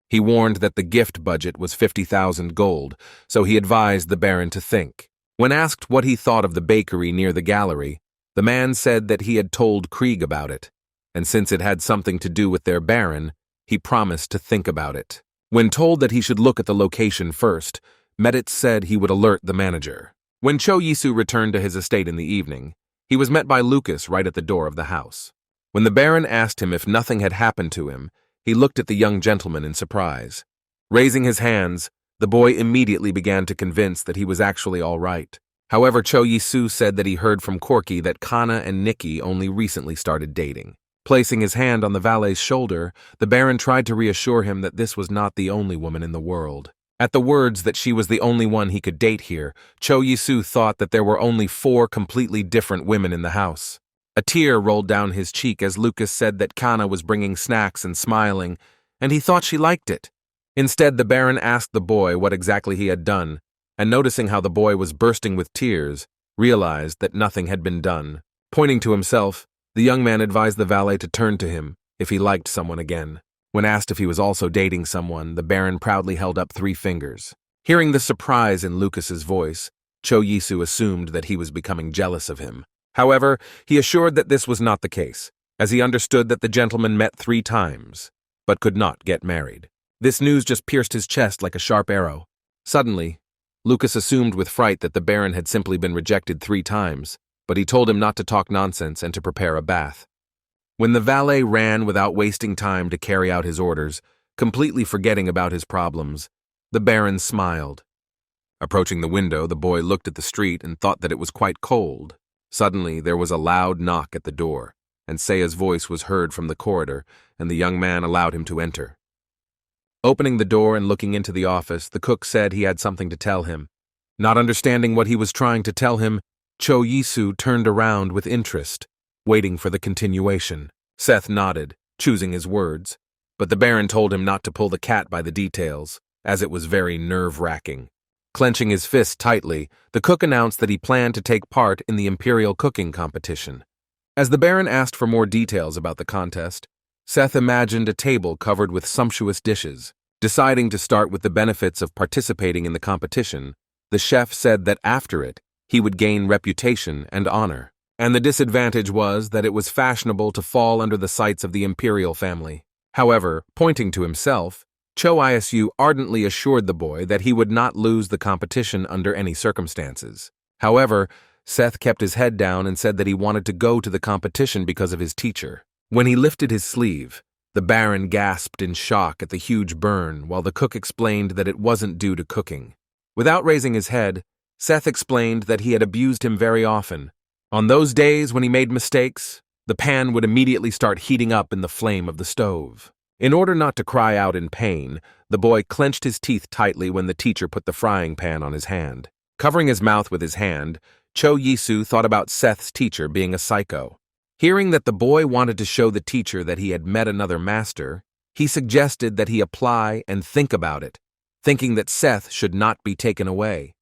He warned that the gift budget was 50,000 gold, so he advised the Baron to think. When asked what he thought of the bakery near the gallery, the man said that he had told Krieg about it, and since it had something to do with their Baron, he promised to think about it. When told that he should look at the location first, Meditz said he would alert the manager. When Cho Yisu returned to his estate in the evening, he was met by Lucas right at the door of the house. When the Baron asked him if nothing had happened to him, he looked at the young gentleman in surprise. Raising his hands, the boy immediately began to convince that he was actually all right. However, Cho Yisu said that he heard from Corky that Kana and Nikki only recently started dating. Placing his hand on the valet's shoulder, the Baron tried to reassure him that this was not the only woman in the world. At the words that she was the only one he could date here, Cho Yisu thought that there were only 4 completely different women in the house. A tear rolled down his cheek as Lucas said that Kana was bringing snacks and smiling, and he thought she liked it. Instead, the Baron asked the boy what exactly he had done, and noticing how the boy was bursting with tears, realized that nothing had been done. Pointing to himself, the young man advised the valet to turn to him if he liked someone again. When asked if he was also dating someone, the Baron proudly held up 3 fingers. Hearing the surprise in Lucas's voice, Cho Yisu assumed that he was becoming jealous of him. However, he assured that this was not the case, as he understood that the gentleman met 3 times, but could not get married. This news just pierced his chest like a sharp arrow. Suddenly, Lucas assumed with fright that the Baron had simply been rejected 3 times, but he told him not to talk nonsense and to prepare a bath. When the valet ran without wasting time to carry out his orders, completely forgetting about his problems, the Baron smiled. Approaching the window, the boy looked at the street and thought that it was quite cold. Suddenly, there was a loud knock at the door, and Seiya's voice was heard from the corridor, and the young man allowed him to enter. Opening the door and looking into the office, the cook said he had something to tell him. Not understanding what he was trying to tell him, Cho Yisu turned around with interest, waiting for the continuation. Seth nodded, choosing his words, but the Baron told him not to pull the cat by the details, as it was very nerve-wracking. Clenching his fist tightly, the cook announced that he planned to take part in the Imperial cooking competition. As the Baron asked for more details about the contest, Seth imagined a table covered with sumptuous dishes. Deciding to start with the benefits of participating in the competition, the chef said that after it, he would gain reputation and honor. And the disadvantage was that it was fashionable to fall under the sights of the Imperial family. However, pointing to himself, Cho Yisu ardently assured the boy that he would not lose the competition under any circumstances. However, Seth kept his head down and said that he wanted to go to the competition because of his teacher. When he lifted his sleeve, the Baron gasped in shock at the huge burn while the cook explained that it wasn't due to cooking. Without raising his head, Seth explained that he had abused him very often. On those days when he made mistakes, the pan would immediately start heating up in the flame of the stove. In order not to cry out in pain, the boy clenched his teeth tightly when the teacher put the frying pan on his hand. Covering his mouth with his hand, Cho Yisu thought about Seth's teacher being a psycho. Hearing that the boy wanted to show the teacher that he had met another master, he suggested that he apply and think about it, thinking that Seth should not be taken away.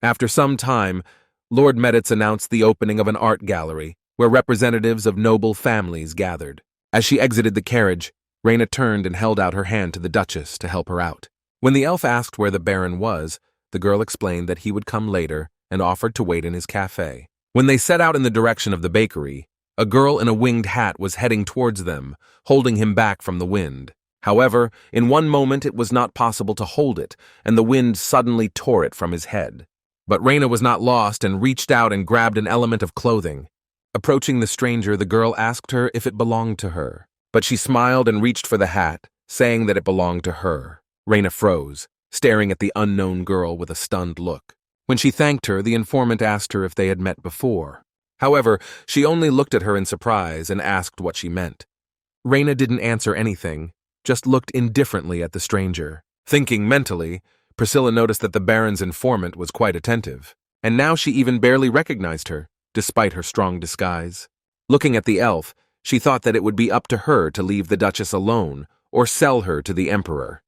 After some time, Lord Meditz announced the opening of an art gallery where representatives of noble families gathered. As she exited the carriage, Reyna turned and held out her hand to the Duchess to help her out. When the elf asked where the Baron was, the girl explained that he would come later and offered to wait in his cafe. When they set out in the direction of the bakery, a girl in a winged hat was heading towards them, holding him back from the wind. However, in one moment it was not possible to hold it, and the wind suddenly tore it from his head. But Reyna was not lost and reached out and grabbed an element of clothing. Approaching the stranger, the girl asked her if it belonged to her, but she smiled and reached for the hat, saying that it belonged to her. Reyna froze, staring at the unknown girl with a stunned look. When she thanked her, the informant asked her if they had met before. However, she only looked at her in surprise and asked what she meant. Reyna didn't answer anything, just looked indifferently at the stranger. Thinking mentally, Priscilla noticed that the Baron's informant was quite attentive, and now she even barely recognized her, despite her strong disguise. Looking at the elf, she thought that it would be up to her to leave the Duchess alone or sell her to the Emperor.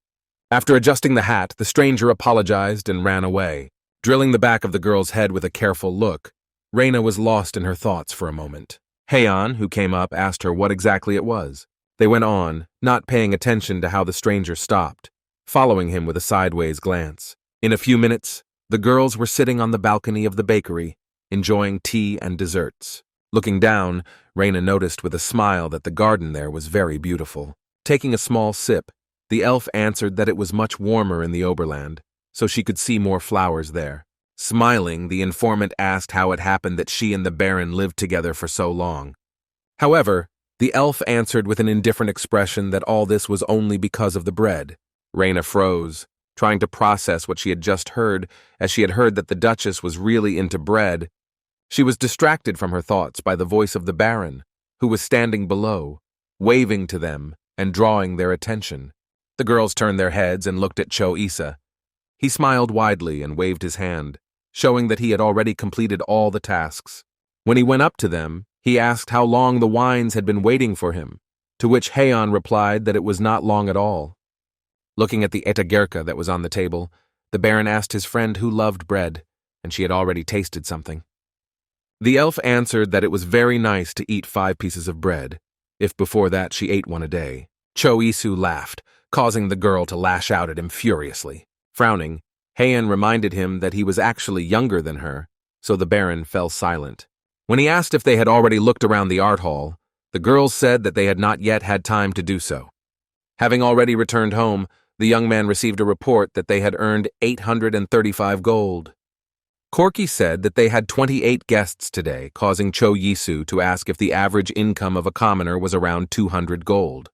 After adjusting the hat, the stranger apologized and ran away. Drilling the back of the girl's head with a careful look, Reyna was lost in her thoughts for a moment. Heian, who came up, asked her what exactly it was. They went on, not paying attention to how the stranger stopped, following him with a sideways glance. In a few minutes, the girls were sitting on the balcony of the bakery, enjoying tea and desserts. Looking down, Reyna noticed with a smile that the garden there was very beautiful. Taking a small sip, the elf answered that it was much warmer in the Oberland, so she could see more flowers there. Smiling, the informant asked how it happened that she and the Baron lived together for so long. However, the elf answered with an indifferent expression that all this was only because of the bread. Reyna froze, trying to process what she had just heard, as she had heard that the Duchess was really into bread. She was distracted from her thoughts by the voice of the Baron, who was standing below, waving to them and drawing their attention. The girls turned their heads and looked at Cho-Isa. He smiled widely and waved his hand, showing that he had already completed all the tasks. When he went up to them, he asked how long the wines had been waiting for him, to which Heian replied that it was not long at all. Looking at the etagerka that was on the table, the Baron asked his friend who loved bread, and she had already tasted something. The elf answered that it was very nice to eat 5 pieces of bread, if before that she ate one a day. Cho-Isu laughed, causing the girl to lash out at him furiously. Frowning, Heian reminded him that he was actually younger than her, so the Baron fell silent. When he asked if they had already looked around the art hall, the girls said that they had not yet had time to do so. Having already returned home, the young man received a report that they had earned 835 gold. Corky said that they had 28 guests today, causing Cho-Yisu to ask if the average income of a commoner was around 200 gold.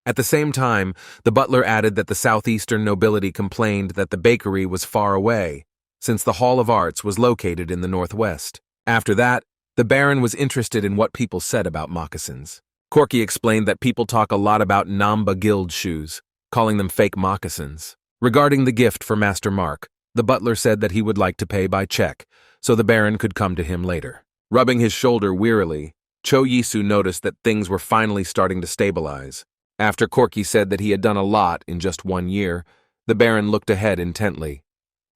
At the same time, the butler added that the southeastern nobility complained that the bakery was far away, since the Hall of Arts was located in the northwest. After that, the Baron was interested in what people said about moccasins. Corky explained that people talk a lot about Namba Guild shoes, calling them fake moccasins. Regarding the gift for Master Mark, the butler said that he would like to pay by check, so the Baron could come to him later. Rubbing his shoulder wearily, Cho-Yisu noticed that things were finally starting to stabilize. After Corky said that he had done a lot in just 1 year, the Baron looked ahead intently.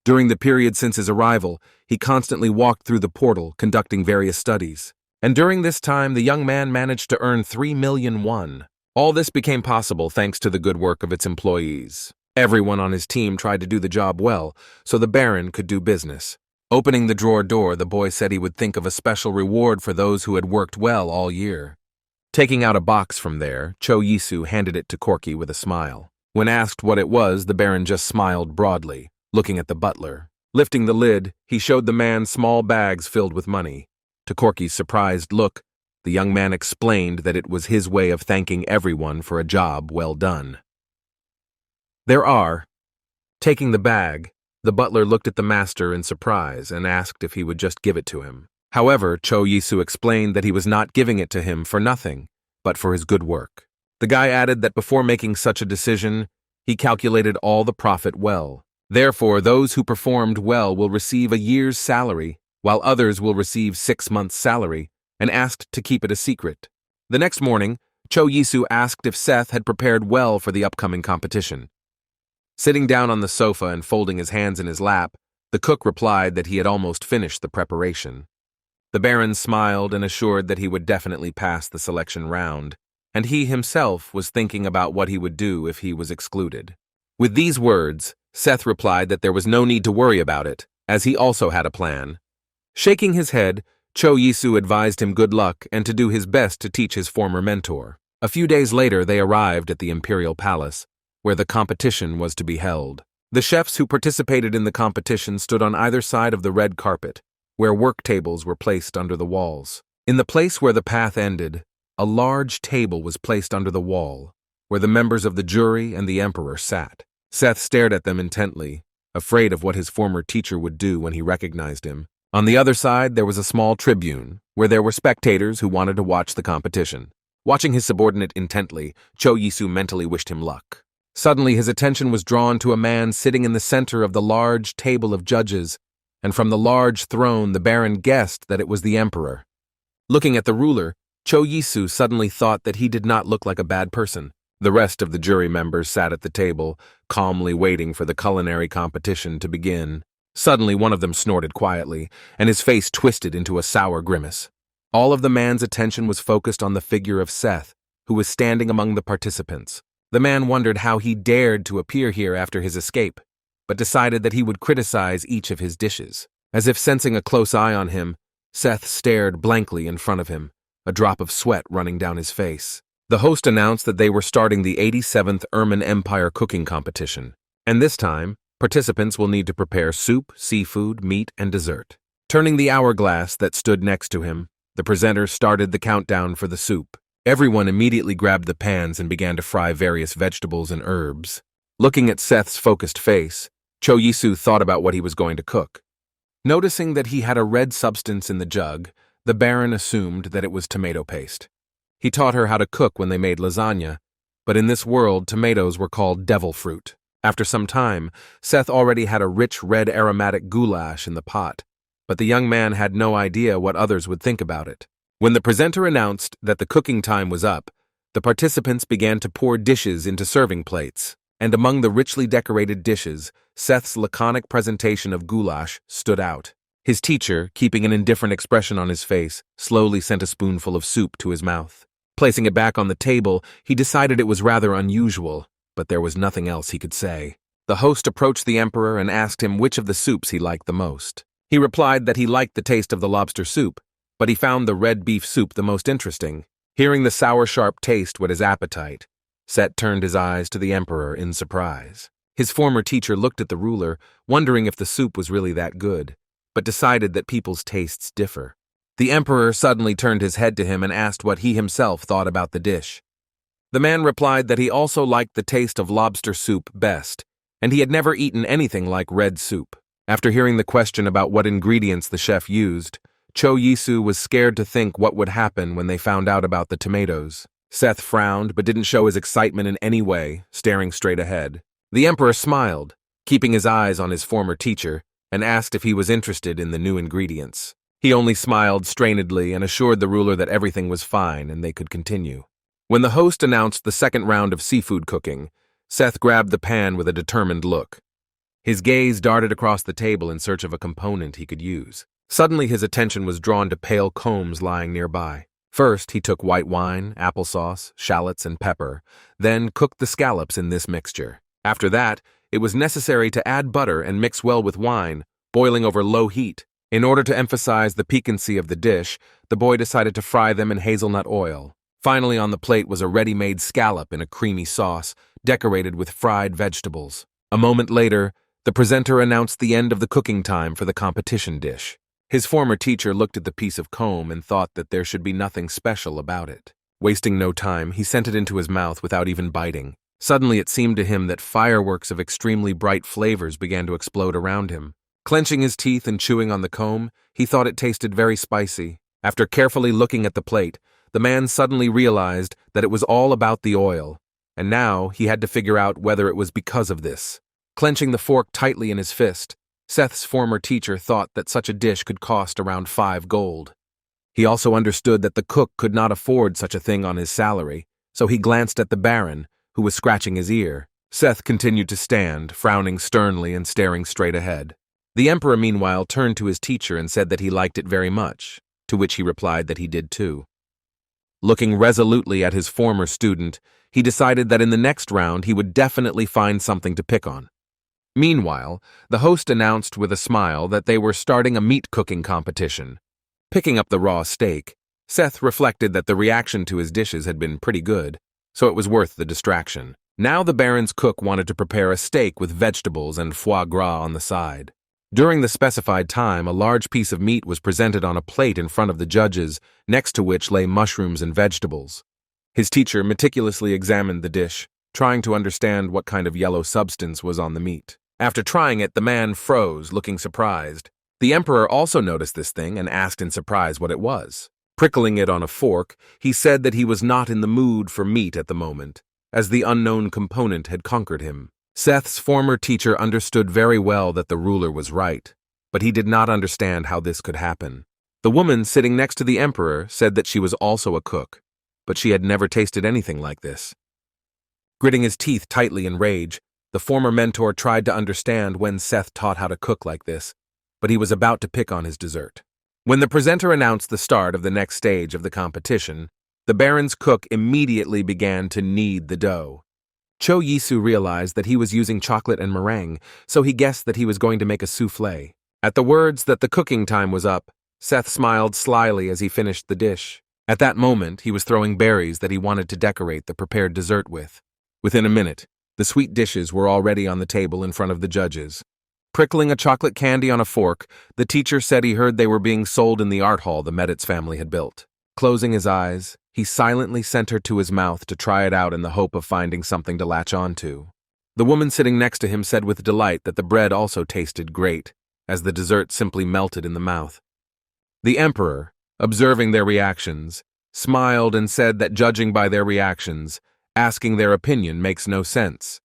During the period since his arrival, he constantly walked through the portal, conducting various studies. And during this time, the young man managed to earn 3 million won. All this became possible thanks to the good work of its employees. Everyone on his team tried to do the job well, so the Baron could do business. Opening the drawer door, the boy said he would think of a special reward for those who had worked well all year. Taking out a box from there, Cho-Yisu handed it to Corky with a smile. When asked what it was, the Baron just smiled broadly, looking at the butler. Lifting the lid, he showed the man small bags filled with money. To Corky's surprised look, the young man explained that it was his way of thanking everyone for a job well done. Taking the bag, the butler looked at the master in surprise and asked if he would just give it to him. However, Cho-Yisu explained that he was not giving it to him for nothing, but for his good work. The guy added that before making such a decision, he calculated all the profit well. Therefore, those who performed well will receive a year's salary, while others will receive 6 months' salary, and asked to keep it a secret. The next morning, Cho-Yisu asked if Seth had prepared well for the upcoming competition. Sitting down on the sofa and folding his hands in his lap, The cook replied that he had almost finished the preparation. The Baron smiled and assured that he would definitely pass the selection round, and he himself was thinking about what he would do if he was excluded. With these words, Seth replied that there was no need to worry about it, as he also had a plan. Shaking his head, Cho Yisu advised him good luck and to do his best to teach his former mentor. A few days later, they arrived at the Imperial Palace, where the competition was to be held. The chefs who participated in the competition stood on either side of the red carpet, where work tables were placed under the walls. In the place where the path ended, a large table was placed under the wall, where the members of the jury and the Emperor sat. Seth stared at them intently, afraid of what his former teacher would do when he recognized him. On the other side, there was a small tribune, where there were spectators who wanted to watch the competition. Watching his subordinate intently, Cho Yisu mentally wished him luck. Suddenly, his attention was drawn to a man sitting in the center of the large table of judges, and from the large throne, the Baron guessed that it was the Emperor. Looking at the ruler, Cho Yisu suddenly thought that he did not look like a bad person. The rest of the jury members sat at the table, calmly waiting for the culinary competition to begin. Suddenly, one of them snorted quietly, and his face twisted into a sour grimace. All of the man's attention was focused on the figure of Seth, who was standing among the participants. The man wondered how he dared to appear here after his escape, but decided that he would criticize each of his dishes. As if sensing a close eye on him, Seth stared blankly in front of him, a drop of sweat running down his face. The host announced that they were starting the 87th Ermine Empire cooking competition, and this time, participants will need to prepare soup, seafood, meat, and dessert. Turning the hourglass that stood next to him, the presenter started the countdown for the soup. Everyone immediately grabbed the pans and began to fry various vegetables and herbs. Looking at Seth's focused face, Cho Yisu thought about what he was going to cook. Noticing that he had a red substance in the jug, the Baron assumed that it was tomato paste. He taught her how to cook when they made lasagna, but in this world, tomatoes were called devil fruit. After some time, Seth already had a rich red aromatic goulash in the pot, but the young man had no idea what others would think about it. When the presenter announced that the cooking time was up, the participants began to pour dishes into serving plates, and among the richly decorated dishes, Seth's laconic presentation of goulash stood out. His teacher, keeping an indifferent expression on his face, slowly sent a spoonful of soup to his mouth. Placing it back on the table, he decided it was rather unusual, but there was nothing else he could say. The host approached the Emperor and asked him which of the soups he liked the most. He replied that he liked the taste of the lobster soup, but he found the red beef soup the most interesting. Hearing the sour, sharp taste whet his appetite, Seth turned his eyes to the Emperor in surprise. His former teacher looked at the ruler, wondering if the soup was really that good, but decided that people's tastes differ. The Emperor suddenly turned his head to him and asked what he himself thought about the dish. The man replied that he also liked the taste of lobster soup best, and he had never eaten anything like red soup. After hearing the question about what ingredients the chef used, Cho Yisu was scared to think what would happen when they found out about the tomatoes. Seth frowned but didn't show his excitement in any way, staring straight ahead. The Emperor smiled, keeping his eyes on his former teacher, and asked if he was interested in the new ingredients. He only smiled strainedly and assured the ruler that everything was fine and they could continue. When the host announced the second round of seafood cooking, Seth grabbed the pan with a determined look. His gaze darted across the table in search of a component he could use. Suddenly his attention was drawn to pale combs lying nearby. First, he took white wine, applesauce, shallots, and pepper, then cooked the scallops in this mixture. After that, it was necessary to add butter and mix well with wine, boiling over low heat. In order to emphasize the piquancy of the dish, the boy decided to fry them in hazelnut oil. Finally on the plate was a ready-made scallop in a creamy sauce, decorated with fried vegetables. A moment later, the presenter announced the end of the cooking time for the competition dish. His former teacher looked at the piece of comb and thought that there should be nothing special about it. Wasting no time, he sent it into his mouth without even biting. Suddenly it seemed to him that fireworks of extremely bright flavors began to explode around him. Clenching his teeth and chewing on the comb, he thought it tasted very spicy. After carefully looking at the plate, the man suddenly realized that it was all about the oil, and now he had to figure out whether it was because of this. Clenching the fork tightly in his fist, Seth's former teacher thought that such a dish could cost around 5 gold. He also understood that the cook could not afford such a thing on his salary, so he glanced at the Baron, who was scratching his ear. Seth continued to stand, frowning sternly and staring straight ahead. The emperor, meanwhile, turned to his teacher and said that he liked it very much, to which he replied that he did too. Looking resolutely at his former student, he decided that in the next round he would definitely find something to pick on. Meanwhile, the host announced with a smile that they were starting a meat cooking competition. Picking up the raw steak, Seth reflected that the reaction to his dishes had been pretty good, so it was worth the distraction. Now the Baron's cook wanted to prepare a steak with vegetables and foie gras on the side. During the specified time, a large piece of meat was presented on a plate in front of the judges, next to which lay mushrooms and vegetables. His teacher meticulously examined the dish, trying to understand what kind of yellow substance was on the meat. After trying it, the man froze, looking surprised. The emperor also noticed this thing and asked in surprise what it was. Prickling it on a fork, he said that he was not in the mood for meat at the moment, as the unknown component had conquered him. Seth's former teacher understood very well that the ruler was right, but he did not understand how this could happen. The woman sitting next to the emperor said that she was also a cook, but she had never tasted anything like this. Gritting his teeth tightly in rage, the former mentor tried to understand when Seth taught how to cook like this, but he was about to pick on his dessert. When the presenter announced the start of the next stage of the competition, the Baron's cook immediately began to knead the dough. Cho Yisu realized that he was using chocolate and meringue, so he guessed that he was going to make a souffle. At the words that the cooking time was up, Seth smiled slyly as he finished the dish. At that moment, he was throwing berries that he wanted to decorate the prepared dessert with. Within a minute, the sweet dishes were already on the table in front of the judges. Prickling a chocolate candy on a fork, the teacher said he heard they were being sold in the art hall the Meditz family had built. Closing his eyes, he silently sent her to his mouth to try it out in the hope of finding something to latch onto. The woman sitting next to him said with delight that the bread also tasted great, as the dessert simply melted in the mouth. The emperor, observing their reactions, smiled and said that judging by their reactions, asking their opinion makes no sense.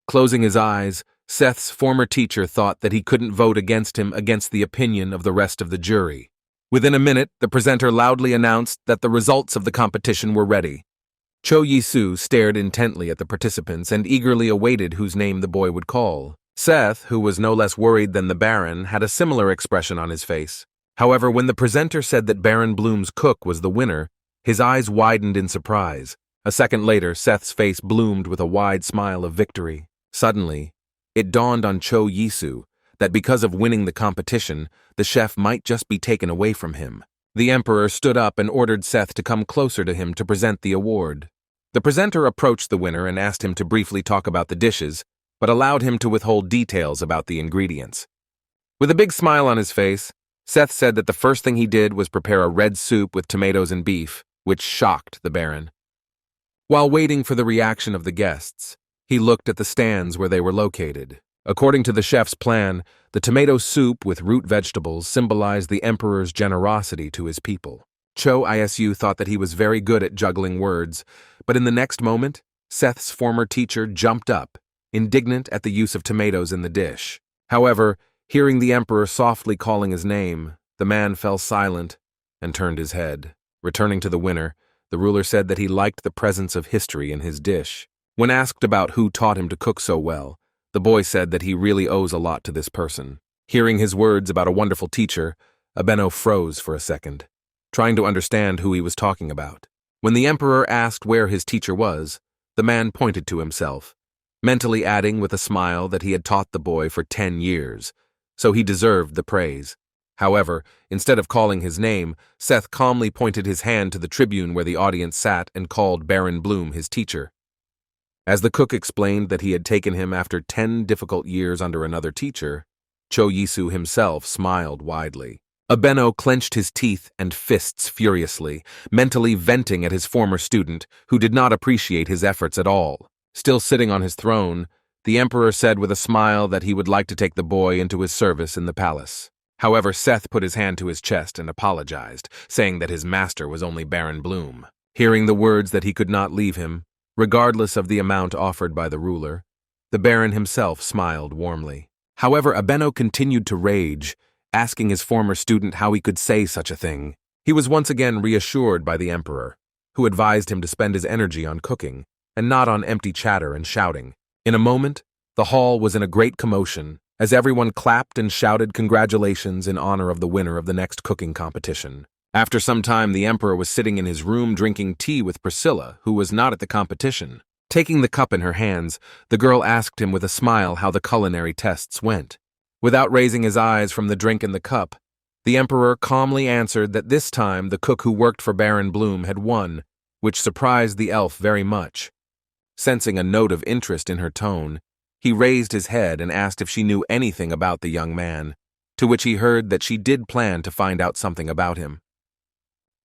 Closing his eyes, Seth's former teacher thought that he couldn't vote against him against the opinion of the rest of the jury. Within a minute, the presenter loudly announced that the results of the competition were ready. Cho Yisu stared intently at the participants and eagerly awaited whose name the boy would call. Seth, who was no less worried than the Baron, had a similar expression on his face. However, when the presenter said that Baron Bloom's cook was the winner, his eyes widened in surprise. A second later, Seth's face bloomed with a wide smile of victory. Suddenly, it dawned on Cho Yisu that because of winning the competition, the chef might just be taken away from him. The emperor stood up and ordered Seth to come closer to him to present the award. The presenter approached the winner and asked him to briefly talk about the dishes, but allowed him to withhold details about the ingredients. With a big smile on his face, Seth said that the first thing he did was prepare a red soup with tomatoes and beef, which shocked the Baron. While waiting for the reaction of the guests, he looked at the stands where they were located. According to the chef's plan, the tomato soup with root vegetables symbolized the emperor's generosity to his people. Cho Yisu thought that he was very good at juggling words, but in the next moment, Seth's former teacher jumped up, indignant at the use of tomatoes in the dish. However, hearing the emperor softly calling his name, the man fell silent and turned his head. Returning to the winner, the ruler said that he liked the presence of history in his dish. When asked about who taught him to cook so well, the boy said that he really owes a lot to this person. Hearing his words about a wonderful teacher, Abeno froze for a second, trying to understand who he was talking about. When the emperor asked where his teacher was, the man pointed to himself, mentally adding with a smile that he had taught the boy for 10 years, so he deserved the praise. However, instead of calling his name, Seth calmly pointed his hand to the tribune where the audience sat and called Baron Bloom his teacher. As the cook explained that he had taken him after 10 difficult years under another teacher, Cho Yisu himself smiled widely. Abeno clenched his teeth and fists furiously, mentally venting at his former student, who did not appreciate his efforts at all. Still sitting on his throne, the emperor said with a smile that he would like to take the boy into his service in the palace. However, Seth put his hand to his chest and apologized, saying that his master was only Baron Bloom. Hearing the words that he could not leave him, regardless of the amount offered by the ruler, the Baron himself smiled warmly. However, Abeno continued to rage, asking his former student how he could say such a thing. He was once again reassured by the emperor, who advised him to spend his energy on cooking, and not on empty chatter and shouting. In a moment, the hall was in a great commotion, as everyone clapped and shouted congratulations in honor of the winner of the next cooking competition. After some time, the emperor was sitting in his room drinking tea with Priscilla, who was not at the competition. Taking the cup in her hands, the girl asked him with a smile how the culinary tests went. Without raising his eyes from the drink in the cup, the emperor calmly answered that this time the cook who worked for Baron Bloom had won, which surprised the elf very much. Sensing a note of interest in her tone, he raised his head and asked if she knew anything about the young man, to which he heard that she did plan to find out something about him.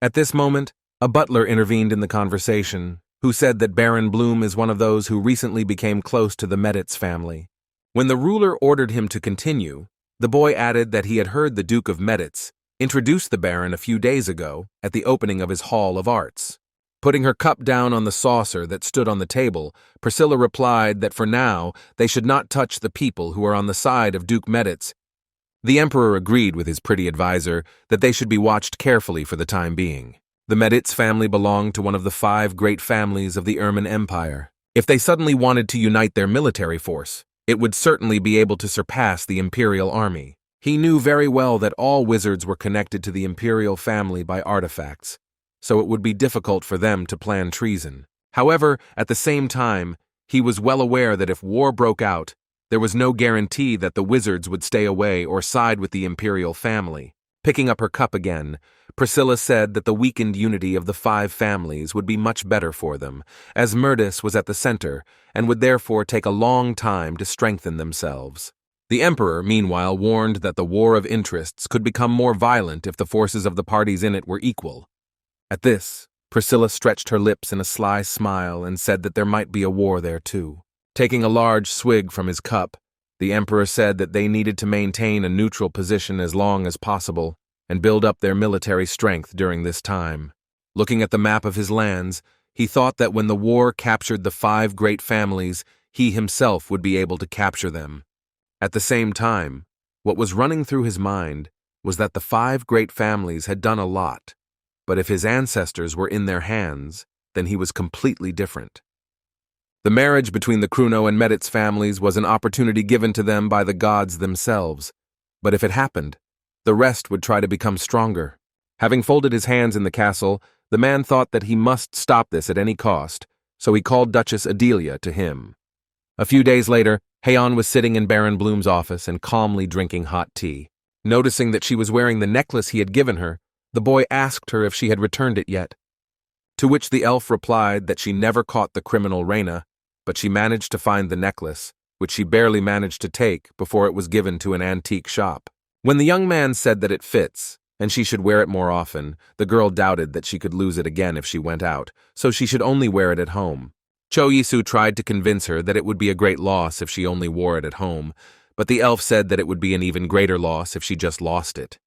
At this moment, a butler intervened in the conversation, who said that Baron Bloom is one of those who recently became close to the Meditz family. When the ruler ordered him to continue, the boy added that he had heard the Duke of Meditz introduce the Baron a few days ago at the opening of his Hall of Arts. Putting her cup down on the saucer that stood on the table, Priscilla replied that for now they should not touch the people who are on the side of Duke Meditz. The emperor agreed with his pretty advisor that they should be watched carefully for the time being. The Meditz family belonged to one of the 5 great families of the Erman Empire. If they suddenly wanted to unite their military force, it would certainly be able to surpass the imperial army. He knew very well that all wizards were connected to the imperial family by artifacts, so it would be difficult for them to plan treason. However, at the same time, he was well aware that if war broke out, there was no guarantee that the wizards would stay away or side with the imperial family. Picking up her cup again, Priscilla said that the weakened unity of the 5 families would be much better for them, as Murdis was at the center and would therefore take a long time to strengthen themselves. The emperor, meanwhile, warned that the war of interests could become more violent if the forces of the parties in it were equal. At this, Priscilla stretched her lips in a sly smile and said that there might be a war there too. Taking a large swig from his cup, the emperor said that they needed to maintain a neutral position as long as possible and build up their military strength during this time. Looking at the map of his lands, he thought that when the war captured the 5 great families, he himself would be able to capture them. At the same time, what was running through his mind was that the 5 great families had done a lot, but if his ancestors were in their hands, then he was completely different. The marriage between the Kruno and Meditz families was an opportunity given to them by the gods themselves, but if it happened, the rest would try to become stronger. Having folded his hands in the castle, the man thought that he must stop this at any cost, so he called Duchess Adelia to him. A few days later, Heian was sitting in Baron Bloom's office and calmly drinking hot tea. Noticing that she was wearing the necklace he had given her, the boy asked her if she had returned it yet. To which the elf replied that she never caught the criminal Reina, but she managed to find the necklace, which she barely managed to take before it was given to an antique shop. When the young man said that it fits, and she should wear it more often, the girl doubted that she could lose it again if she went out, so she should only wear it at home. Cho Yisu tried to convince her that it would be a great loss if she only wore it at home, but the elf said that it would be an even greater loss if she just lost it.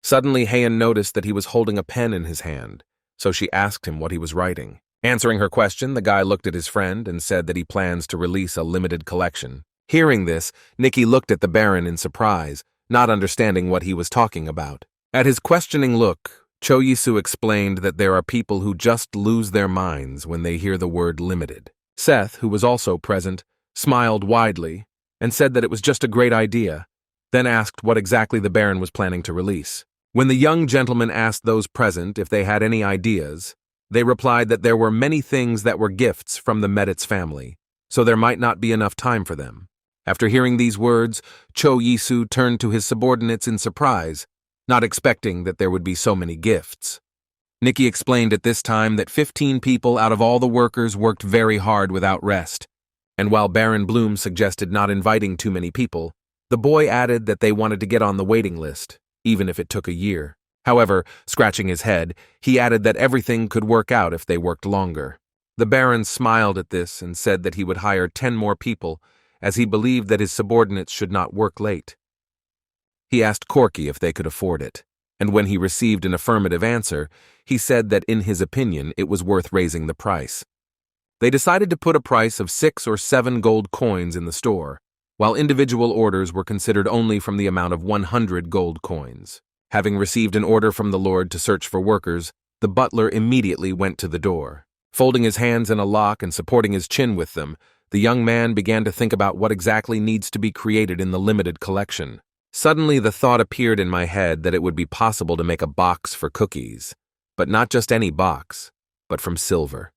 Suddenly, Heian noticed that he was holding a pen in his hand, so she asked him what he was writing. Answering her question, the guy looked at his friend and said that he plans to release a limited collection. Hearing this, Nikki looked at the Baron in surprise, not understanding what he was talking about. At his questioning look, Cho Yisu explained that there are people who just lose their minds when they hear the word limited. Seth, who was also present, smiled widely and said that it was just a great idea, then asked what exactly the Baron was planning to release. When the young gentleman asked those present if they had any ideas, they replied that there were many things that were gifts from the Meditz family, so there might not be enough time for them. After hearing these words, Cho Yisu turned to his subordinates in surprise, not expecting that there would be so many gifts. Nikki explained at this time that 15 people out of all the workers worked very hard without rest, and while Baron Bloom suggested not inviting too many people, the boy added that they wanted to get on the waiting list, even if it took a year. However, scratching his head, he added that everything could work out if they worked longer. The Baron smiled at this and said that he would hire 10 more people, as he believed that his subordinates should not work late. He asked Corky if they could afford it, and when he received an affirmative answer, he said that in his opinion it was worth raising the price. They decided to put a price of 6 or 7 gold coins in the store, while individual orders were considered only from the amount of 100 gold coins. Having received an order from the Lord to search for workers, the butler immediately went to the door. Folding his hands in a lock and supporting his chin with them, the young man began to think about what exactly needs to be created in the limited collection. Suddenly, the thought appeared in my head that it would be possible to make a box for cookies, but not just any box, but from silver.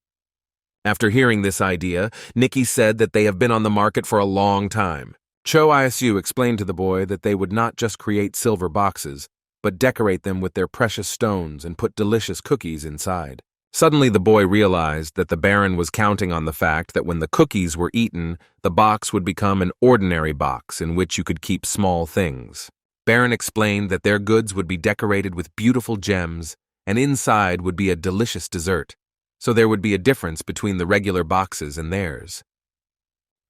After hearing this idea, Nikki said that they have been on the market for a long time. Cho Isu explained to the boy that they would not just create silver boxes, but decorate them with their precious stones and put delicious cookies inside. Suddenly the boy realized that the Baron was counting on the fact that when the cookies were eaten, the box would become an ordinary box in which you could keep small things. Baron explained that their goods would be decorated with beautiful gems, and inside would be a delicious dessert, so there would be a difference between the regular boxes and theirs.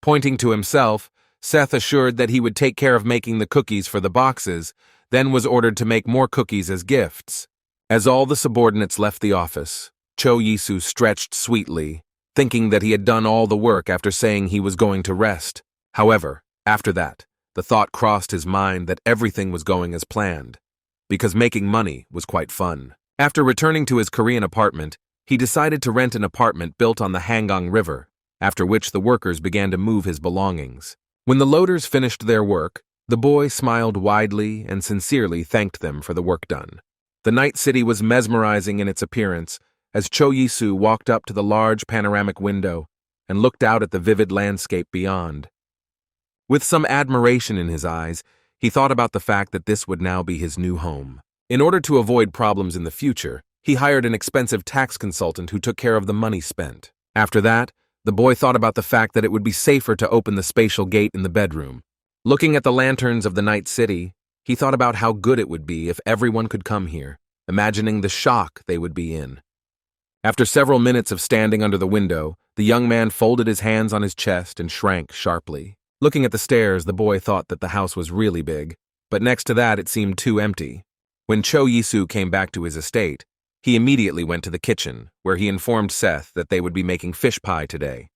Pointing to himself, Seth assured that he would take care of making the cookies for the boxes, then was ordered to make more cookies as gifts. As all the subordinates left the office, Cho Yisu stretched sweetly, thinking that he had done all the work after saying he was going to rest. However, after that, the thought crossed his mind that everything was going as planned, because making money was quite fun. After returning to his Korean apartment, he decided to rent an apartment built on the Hanggang River, after which the workers began to move his belongings. When the loaders finished their work, the boy smiled widely and sincerely thanked them for the work done. The night city was mesmerizing in its appearance as Cho Yisu walked up to the large panoramic window and looked out at the vivid landscape beyond. With some admiration in his eyes, he thought about the fact that this would now be his new home. In order to avoid problems in the future, he hired an expensive tax consultant who took care of the money spent. After that, the boy thought about the fact that it would be safer to open the spatial gate in the bedroom. Looking at the lanterns of the night city, he thought about how good it would be if everyone could come here, imagining the shock they would be in. After several minutes of standing under the window, the young man folded his hands on his chest and shrank sharply. Looking at the stairs, the boy thought that the house was really big, but next to that it seemed too empty. When Cho Yisu came back to his estate, he immediately went to the kitchen, where he informed Seth that they would be making fish pie today.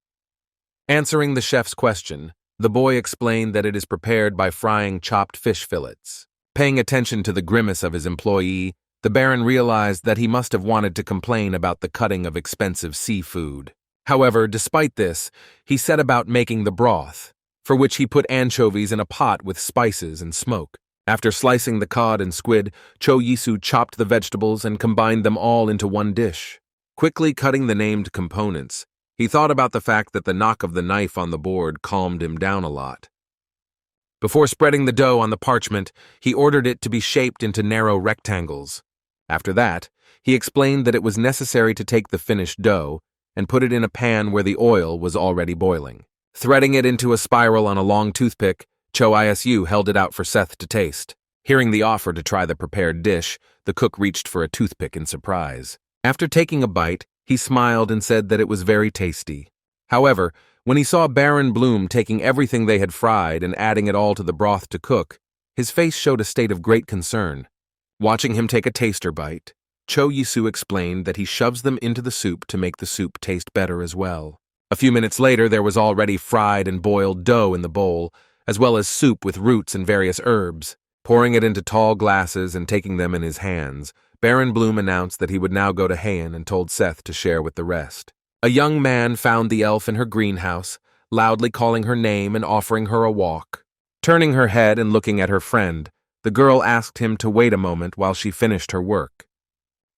Answering the chef's question, the boy explained that it is prepared by frying chopped fish fillets. Paying attention to the grimace of his employee, the Baron realized that he must have wanted to complain about the cutting of expensive seafood. However, despite this, he set about making the broth, for which he put anchovies in a pot with spices and smoke. After slicing the cod and squid, Cho Yisu chopped the vegetables and combined them all into one dish. Quickly cutting the named components, he thought about the fact that the knock of the knife on the board calmed him down a lot. Before spreading the dough on the parchment, he ordered it to be shaped into narrow rectangles. After that, he explained that it was necessary to take the finished dough and put it in a pan where the oil was already boiling. Threading it into a spiral on a long toothpick, Cho Isu held it out for Seth to taste. Hearing the offer to try the prepared dish, the cook reached for a toothpick in surprise. After taking a bite, he smiled and said that it was very tasty. However, when he saw Baron Bloom taking everything they had fried and adding it all to the broth to cook, his face showed a state of great concern. Watching him take a taster bite, Cho Yisu explained that he shoves them into the soup to make the soup taste better as well. A few minutes later, there was already fried and boiled dough in the bowl, as well as soup with roots and various herbs. Pouring it into tall glasses and taking them in his hands, Baron Bloom announced that he would now go to Heian and told Seth to share with the rest. A young man found the elf in her greenhouse, loudly calling her name and offering her a walk. Turning her head and looking at her friend, the girl asked him to wait a moment while she finished her work.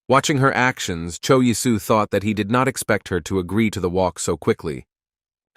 Watching her actions, Cho Yisu thought that he did not expect her to agree to the walk so quickly.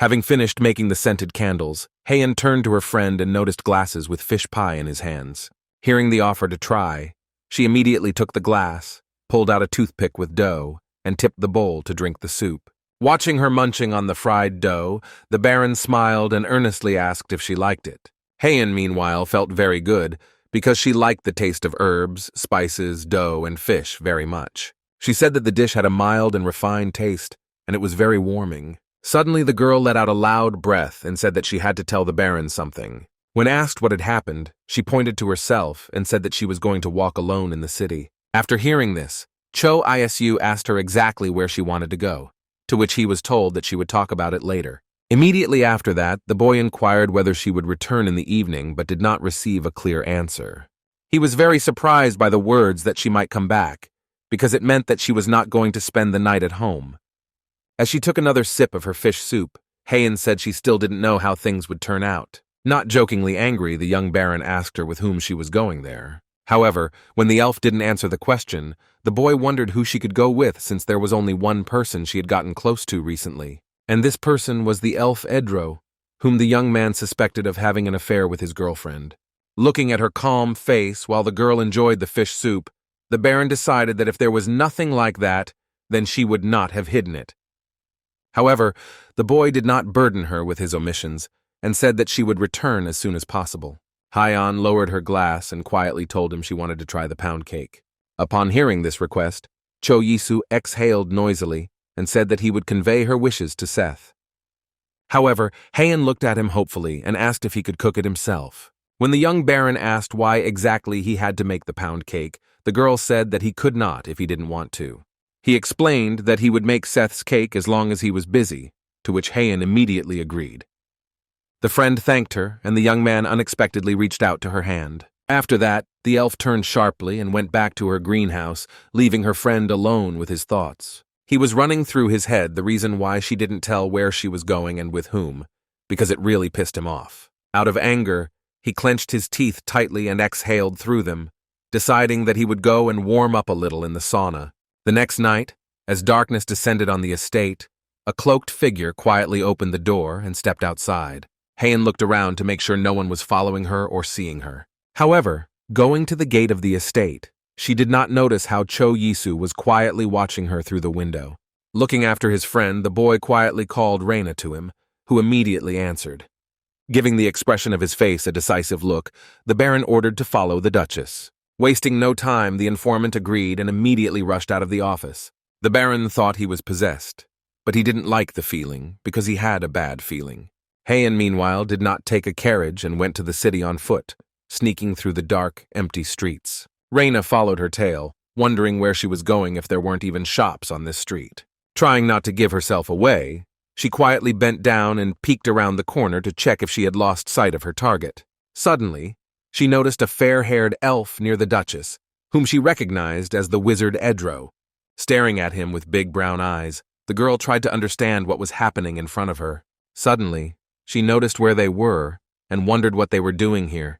Having finished making the scented candles, Heian turned to her friend and noticed glasses with fish pie in his hands. Hearing the offer to try, she immediately took the glass, pulled out a toothpick with dough, and tipped the bowl to drink the soup. Watching her munching on the fried dough, the Baron smiled and earnestly asked if she liked it. Heian, meanwhile, felt very good, because she liked the taste of herbs, spices, dough, and fish very much. She said that the dish had a mild and refined taste, and it was very warming. Suddenly the girl let out a loud breath and said that she had to tell the Baron something. When asked what had happened, she pointed to herself and said that she was going to walk alone in the city. After hearing this, Cho Isu asked her exactly where she wanted to go, to which he was told that she would talk about it later. Immediately after that, the boy inquired whether she would return in the evening but did not receive a clear answer. He was very surprised by the words that she might come back, because it meant that she was not going to spend the night at home. As she took another sip of her fish soup, Heian said she still didn't know how things would turn out. Not jokingly angry, the young baron asked her with whom she was going there. However, when the elf didn't answer the question, the boy wondered who she could go with since there was only one person she had gotten close to recently. And this person was the elf Edro, whom the young man suspected of having an affair with his girlfriend. Looking at her calm face while the girl enjoyed the fish soup, the baron decided that if there was nothing like that, then she would not have hidden it. However, the boy did not burden her with his omissions, and said that she would return as soon as possible. Heian lowered her glass and quietly told him she wanted to try the pound cake. Upon hearing this request, Cho Yisu exhaled noisily and said that he would convey her wishes to Seth. However, Heian looked at him hopefully and asked if he could cook it himself. When the young baron asked why exactly he had to make the pound cake, the girl said that he could not if he didn't want to. He explained that he would make Seth's cake as long as he was busy, to which Heian immediately agreed. The friend thanked her, and the young man unexpectedly reached out to her hand. After that, the elf turned sharply and went back to her greenhouse, leaving her friend alone with his thoughts. He was running through his head the reason why she didn't tell where she was going and with whom, because it really pissed him off. Out of anger, he clenched his teeth tightly and exhaled through them, deciding that he would go and warm up a little in the sauna. The next night, as darkness descended on the estate, a cloaked figure quietly opened the door and stepped outside. Heian looked around to make sure no one was following her or seeing her. However, going to the gate of the estate, she did not notice how Cho Yisu was quietly watching her through the window. Looking after his friend, the boy quietly called Reina to him, who immediately answered. Giving the expression of his face a decisive look, the baron ordered to follow the Duchess. Wasting no time, the informant agreed and immediately rushed out of the office. The baron thought he was possessed, but he didn't like the feeling because he had a bad feeling. Heian, meanwhile, did not take a carriage and went to the city on foot, sneaking through the dark, empty streets. Reina followed her tail, wondering where she was going if there weren't even shops on this street. Trying not to give herself away, she quietly bent down and peeked around the corner to check if she had lost sight of her target. Suddenly, she noticed a fair-haired elf near the Duchess, whom she recognized as the wizard Edro. Staring at him with big brown eyes, the girl tried to understand what was happening in front of her. Suddenly, she noticed where they were and wondered what they were doing here,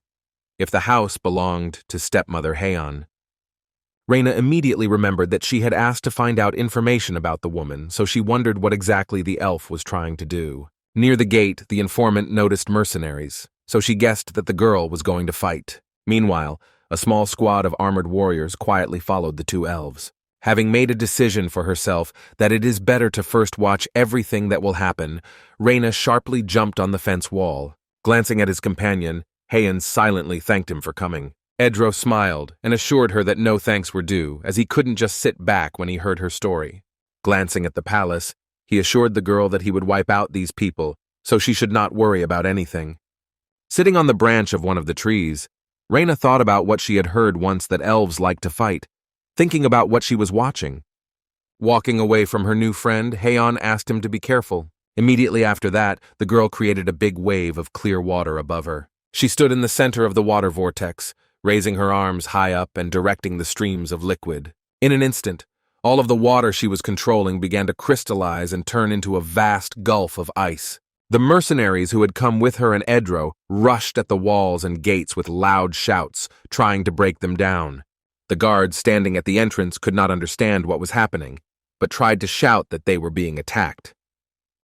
if the house belonged to stepmother Heian. Reina immediately remembered that she had asked to find out information about the woman, so she wondered what exactly the elf was trying to do. Near the gate, the informant noticed mercenaries, so she guessed that the girl was going to fight. Meanwhile, a small squad of armored warriors quietly followed the two elves. Having made a decision for herself that it is better to first watch everything that will happen, Reina sharply jumped on the fence wall. Glancing at his companion, Heian silently thanked him for coming. Edro smiled and assured her that no thanks were due, as he couldn't just sit back when he heard her story. Glancing at the palace, he assured the girl that he would wipe out these people, so she should not worry about anything. Sitting on the branch of one of the trees, Reina thought about what she had heard once that elves like to fight, thinking about what she was watching. Walking away from her new friend, Heian asked him to be careful. Immediately after that, the girl created a big wave of clear water above her. She stood in the center of the water vortex, raising her arms high up and directing the streams of liquid. In an instant, all of the water she was controlling began to crystallize and turn into a vast gulf of ice. The mercenaries who had come with her and Edro rushed at the walls and gates with loud shouts, trying to break them down. The guards standing at the entrance could not understand what was happening, but tried to shout that they were being attacked.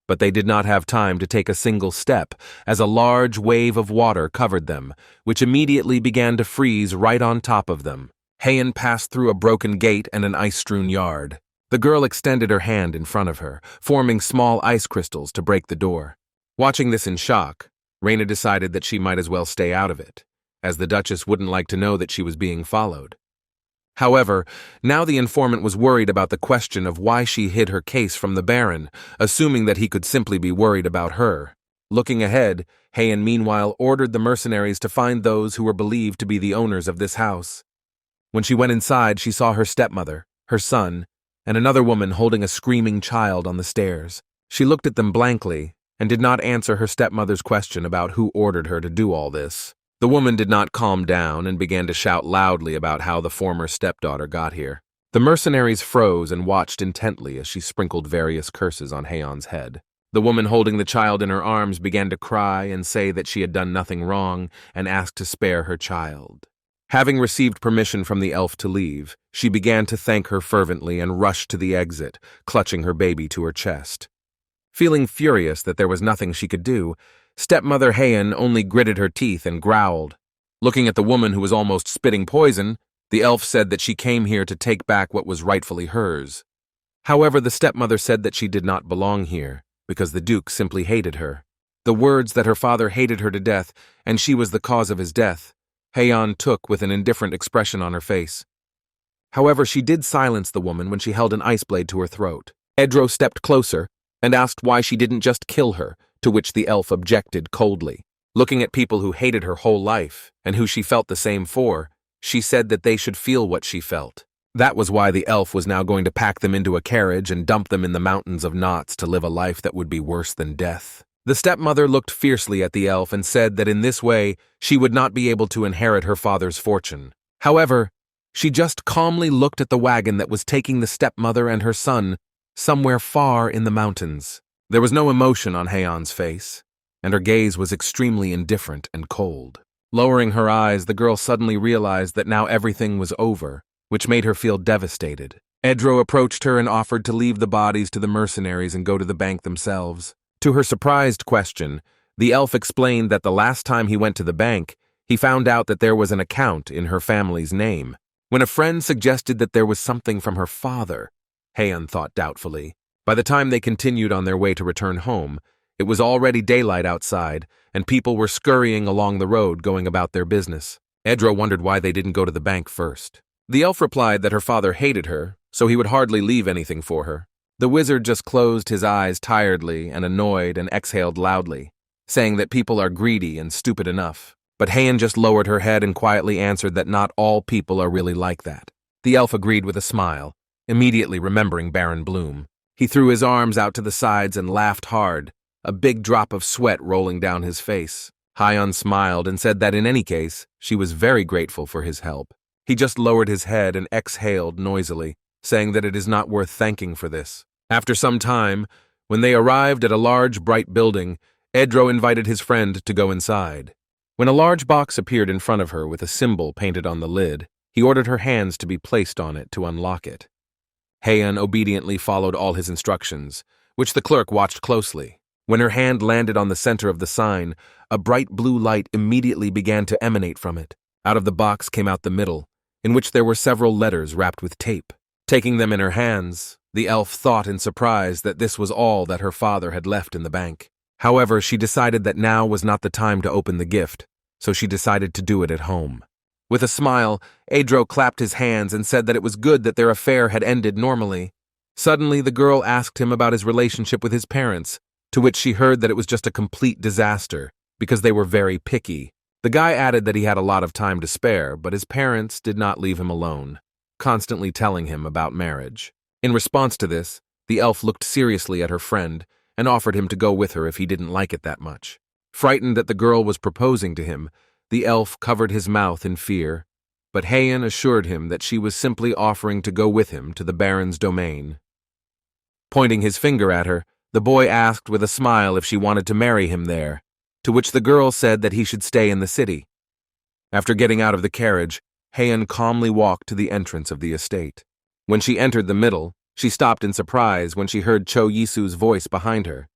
But they did not have time to take a single step, as a large wave of water covered them, which immediately began to freeze right on top of them. Heian passed through a broken gate and an ice-strewn yard. The girl extended her hand in front of her, forming small ice crystals to break the door. Watching this in shock, Reina decided that she might as well stay out of it, as the Duchess wouldn't like to know that she was being followed. However, now the informant was worried about the question of why she hid her case from the Baron, assuming that he could simply be worried about her. Looking ahead, Heian meanwhile ordered the mercenaries to find those who were believed to be the owners of this house. When she went inside, she saw her stepmother, her son, and another woman holding a screaming child on the stairs. She looked at them blankly and did not answer her stepmother's question about who ordered her to do all this. The woman did not calm down and began to shout loudly about how the former stepdaughter got here. The mercenaries froze and watched intently as she sprinkled various curses on Heian's head. The woman holding the child in her arms began to cry and say that she had done nothing wrong and asked to spare her child. Having received permission from the elf to leave, she began to thank her fervently and rushed to the exit, clutching her baby to her chest. Feeling furious that there was nothing she could do, stepmother Heian only gritted her teeth and growled. Looking at the woman who was almost spitting poison, the elf said that she came here to take back what was rightfully hers. However, the stepmother said that she did not belong here, because the Duke simply hated her. The words that her father hated her to death, and she was the cause of his death, Heian took with an indifferent expression on her face. However, she did silence the woman when she held an ice blade to her throat. Edro stepped closer and asked why she didn't just kill her, to which the elf objected coldly. Looking at people who hated her whole life, and who she felt the same for, she said that they should feel what she felt. That was why the elf was now going to pack them into a carriage and dump them in the mountains of knots to live a life that would be worse than death. The stepmother looked fiercely at the elf and said that in this way she would not be able to inherit her father's fortune. However, she just calmly looked at the wagon that was taking the stepmother and her son somewhere far in the mountains. There was no emotion on Heian's face, and her gaze was extremely indifferent and cold. Lowering her eyes, the girl suddenly realized that now everything was over, which made her feel devastated. Edro approached her and offered to leave the bodies to the mercenaries and go to the bank themselves. To her surprised question, the elf explained that the last time he went to the bank, he found out that there was an account in her family's name. When a friend suggested that there was something from her father, Heian thought doubtfully. By the time they continued on their way to return home, it was already daylight outside, and people were scurrying along the road going about their business. Edro wondered why they didn't go to the bank first. The elf replied that her father hated her, so he would hardly leave anything for her. The wizard just closed his eyes tiredly and annoyed and exhaled loudly, saying that people are greedy and stupid enough. But Heian just lowered her head and quietly answered that not all people are really like that. The elf agreed with a smile, immediately remembering Baron Bloom. He threw his arms out to the sides and laughed hard, a big drop of sweat rolling down his face. Heian smiled and said that in any case, she was very grateful for his help. He just lowered his head and exhaled noisily, saying that it is not worth thanking for this. After some time, when they arrived at a large, bright building, Edro invited his friend to go inside. When a large box appeared in front of her with a symbol painted on the lid, he ordered her hands to be placed on it to unlock it. Heian obediently followed all his instructions, which the clerk watched closely. When her hand landed on the center of the sign, a bright blue light immediately began to emanate from it. Out of the box came out the middle, in which there were several letters wrapped with tape. Taking them in her hands, the elf thought in surprise that this was all that her father had left in the bank. However, she decided that now was not the time to open the gift, so she decided to do it at home. With a smile, Edro clapped his hands and said that it was good that their affair had ended normally. Suddenly, the girl asked him about his relationship with his parents, to which she heard that it was just a complete disaster, because they were very picky. The guy added that he had a lot of time to spare, but his parents did not leave him alone, constantly telling him about marriage. In response to this, the elf looked seriously at her friend and offered him to go with her if he didn't like it that much. Frightened that the girl was proposing to him, the elf covered his mouth in fear, but Heian assured him that she was simply offering to go with him to the Baron's domain. Pointing his finger at her, the boy asked with a smile if she wanted to marry him there, to which the girl said that he should stay in the city. After getting out of the carriage, Heian calmly walked to the entrance of the estate. When she entered the middle, she stopped in surprise when she heard Cho Yisu's voice behind her.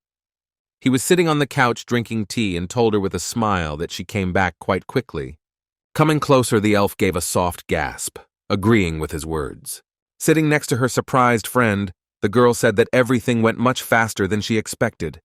He was sitting on the couch drinking tea and told her with a smile that she came back quite quickly. Coming closer, the elf gave a soft gasp, agreeing with his words. Sitting next to her surprised friend, the girl said that everything went much faster than she expected.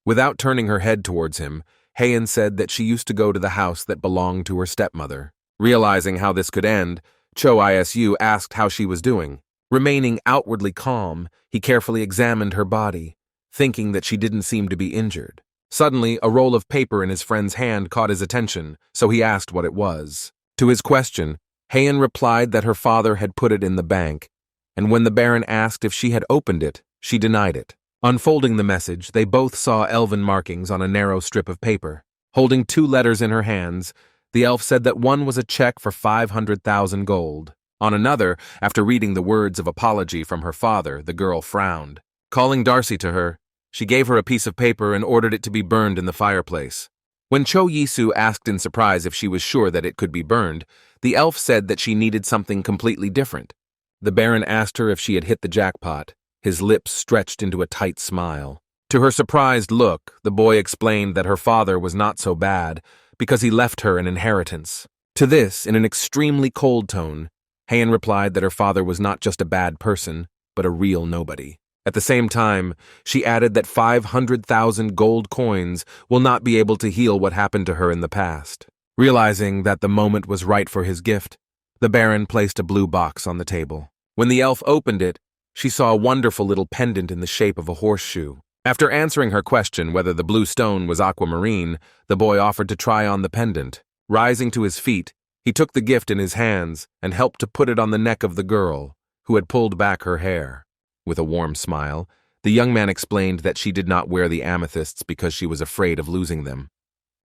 Without turning her head towards him, Heian said that she used to go to the house that belonged to her stepmother. Realizing how this could end, Cho Isu asked how she was doing. Remaining outwardly calm, he carefully examined her body, thinking that she didn't seem to be injured. Suddenly, a roll of paper in his friend's hand caught his attention, so he asked what it was. To his question, Heian replied that her father had put it in the bank, and when the Baron asked if she had opened it, she denied it. Unfolding the message, they both saw elven markings on a narrow strip of paper. Holding 2 letters in her hands, the elf said that one was a check for 500,000 gold. On another, after reading the words of apology from her father, the girl frowned. Calling Darcy to her, She gave her a piece of paper and ordered it to be burned in the fireplace. When Cho Yisu asked in surprise if she was sure that it could be burned, the elf said that she needed something completely different. The Baron asked her if she had hit the jackpot. His lips stretched into a tight smile. To her surprised look, the boy explained that her father was not so bad because he left her an inheritance. To this, in an extremely cold tone, Heian replied that her father was not just a bad person, but a real nobody. At the same time, she added that 500,000 gold coins will not be able to heal what happened to her in the past. Realizing that the moment was right for his gift, the Baron placed a blue box on the table. When the elf opened it, she saw a wonderful little pendant in the shape of a horseshoe. After answering her question whether the blue stone was aquamarine, the boy offered to try on the pendant. Rising to his feet, he took the gift in his hands and helped to put it on the neck of the girl, who had pulled back her hair. With a warm smile, the young man explained that she did not wear the amethysts because she was afraid of losing them.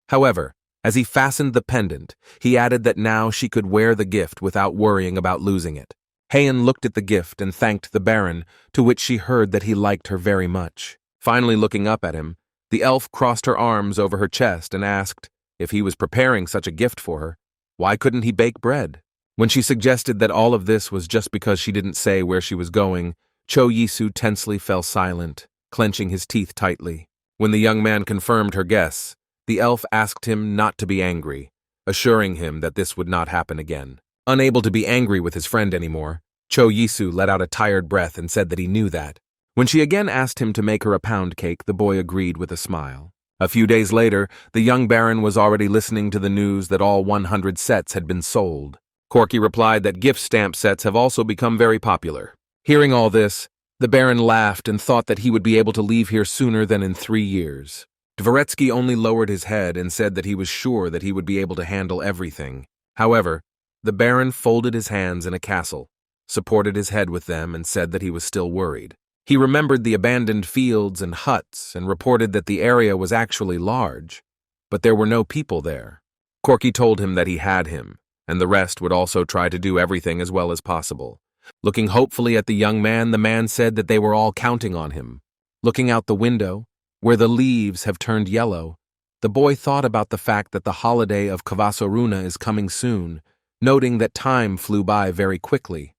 However, as he fastened the pendant, he added that now she could wear the gift without worrying about losing it. Heian looked at the gift and thanked the Baron, to which she heard that he liked her very much. Finally looking up at him, the elf crossed her arms over her chest and asked, if he was preparing such a gift for her, why couldn't he bake bread? When she suggested that all of this was just because she didn't say where she was going, Cho Yisu tensely fell silent, clenching his teeth tightly. When the young man confirmed her guess, the elf asked him not to be angry, assuring him that this would not happen again. Unable to be angry with his friend anymore, Cho Yisu let out a tired breath and said that he knew that. When she again asked him to make her a pound cake, the boy agreed with a smile. A few days later, the young Baron was already listening to the news that all 100 sets had been sold. Corky replied that gift stamp sets have also become very popular. Hearing all this, the Baron laughed and thought that he would be able to leave here sooner than in 3 years. Dvoretsky only lowered his head and said that he was sure that he would be able to handle everything. However, the Baron folded his hands in a castle, supported his head with them, and said that he was still worried. He remembered the abandoned fields and huts and reported that the area was actually large, but there were no people there. Corky told him that he had him, and the rest would also try to do everything as well as possible. Looking hopefully at the young man, the man said that they were all counting on him. Looking out the window, where the leaves have turned yellow, the boy thought about the fact that the holiday of Kvasoruna is coming soon, noting that time flew by very quickly.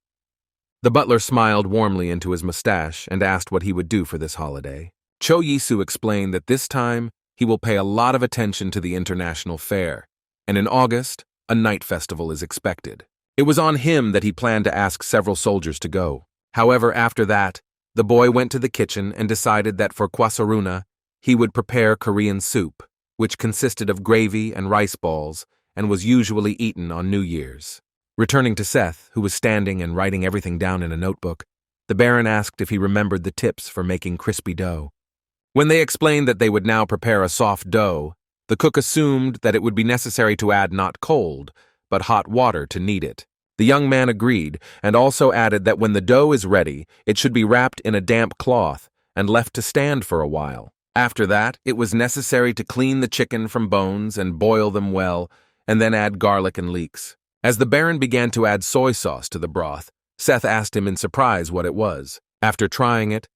The butler smiled warmly into his mustache and asked what he would do for this holiday. Cho Yisu explained that this time he will pay a lot of attention to the international fair, and in August, a night festival is expected. It was on him that he planned to ask several soldiers to go. However, after that, the boy went to the kitchen and decided that for Kvasoruna, he would prepare Korean soup, which consisted of gravy and rice balls and was usually eaten on New Year's. Returning to Seth, who was standing and writing everything down in a notebook, the Baron asked if he remembered the tips for making crispy dough. When they explained that they would now prepare a soft dough, the cook assumed that it would be necessary to add not cold, but hot water to knead it. The young man agreed and also added that when the dough is ready, it should be wrapped in a damp cloth and left to stand for a while. After that, it was necessary to clean the chicken from bones and boil them well, and then add garlic and leeks. As the Baron began to add soy sauce to the broth, Seth asked him in surprise what it was. After trying it,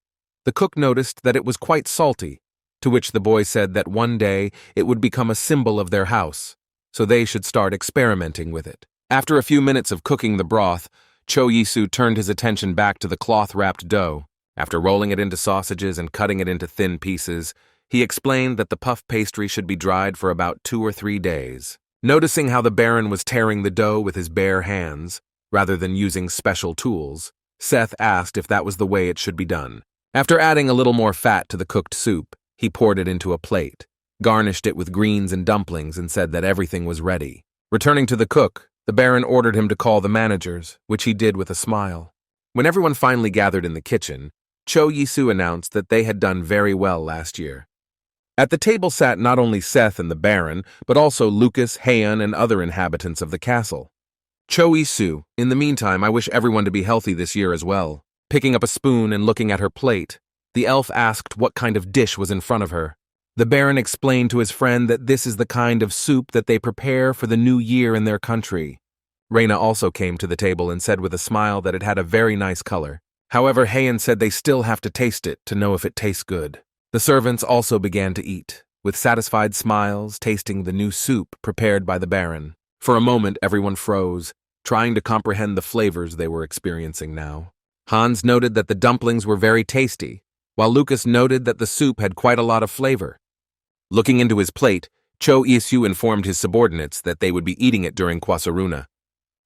the cook noticed that it was quite salty, to which the boy said that one day it would become a symbol of their house, so they should start experimenting with it. After a few minutes of cooking the broth, Cho Yisu turned his attention back to the cloth-wrapped dough. After rolling it into sausages and cutting it into thin pieces, he explained that the puff pastry should be dried for about 2 or 3 days. Noticing how the Baron was tearing the dough with his bare hands, rather than using special tools, Seth asked if that was the way it should be done. After adding a little more fat to the cooked soup, he poured it into a plate, garnished it with greens and dumplings, and said that everything was ready. Returning to the cook, the Baron ordered him to call the managers, which he did with a smile. When everyone finally gathered in the kitchen, Cho Yisu announced that they had done very well last year. At the table sat not only Seth and the Baron, but also Lucas, Heian, and other inhabitants of the castle. Cho Yisu, in the meantime, I wish everyone to be healthy this year as well. Picking up a spoon and looking at her plate, the elf asked what kind of dish was in front of her. The Baron explained to his friend that this is the kind of soup that they prepare for the new year in their country. Reina also came to the table and said with a smile that it had a very nice color. However, Heian said they still have to taste it to know if it tastes good. The servants also began to eat, with satisfied smiles tasting the new soup prepared by the Baron. For a moment everyone froze, trying to comprehend the flavors they were experiencing now. Hans noted that the dumplings were very tasty, while Lucas noted that the soup had quite a lot of flavor. Looking into his plate, Cho Isu informed his subordinates that they would be eating it during Kwasaruna.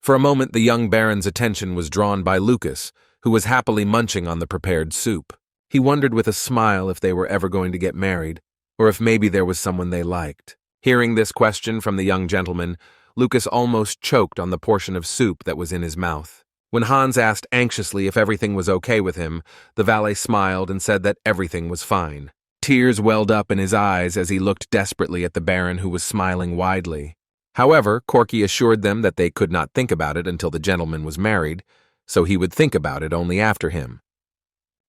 For a moment the young Baron's attention was drawn by Lucas, who was happily munching on the prepared soup. He wondered with a smile if they were ever going to get married, or if maybe there was someone they liked. Hearing this question from the young gentleman, Lucas almost choked on the portion of soup that was in his mouth. When Hans asked anxiously if everything was okay with him, the valet smiled and said that everything was fine. Tears welled up in his eyes as he looked desperately at the Baron, who was smiling widely. However, Corky assured them that they could not think about it until the gentleman was married, so he would think about it only after him.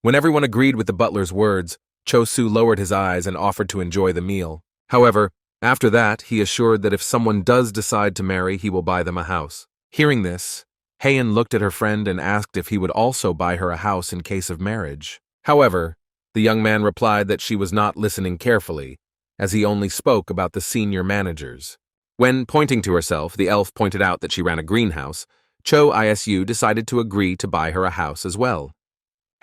When everyone agreed with the butler's words, Chosu lowered his eyes and offered to enjoy the meal. However, after that, he assured that if someone does decide to marry, he will buy them a house. Hearing this, Heian looked at her friend and asked if he would also buy her a house in case of marriage. However, the young man replied that she was not listening carefully, as he only spoke about the senior managers. When, pointing to herself, the elf pointed out that she ran a greenhouse, Cho Isu decided to agree to buy her a house as well.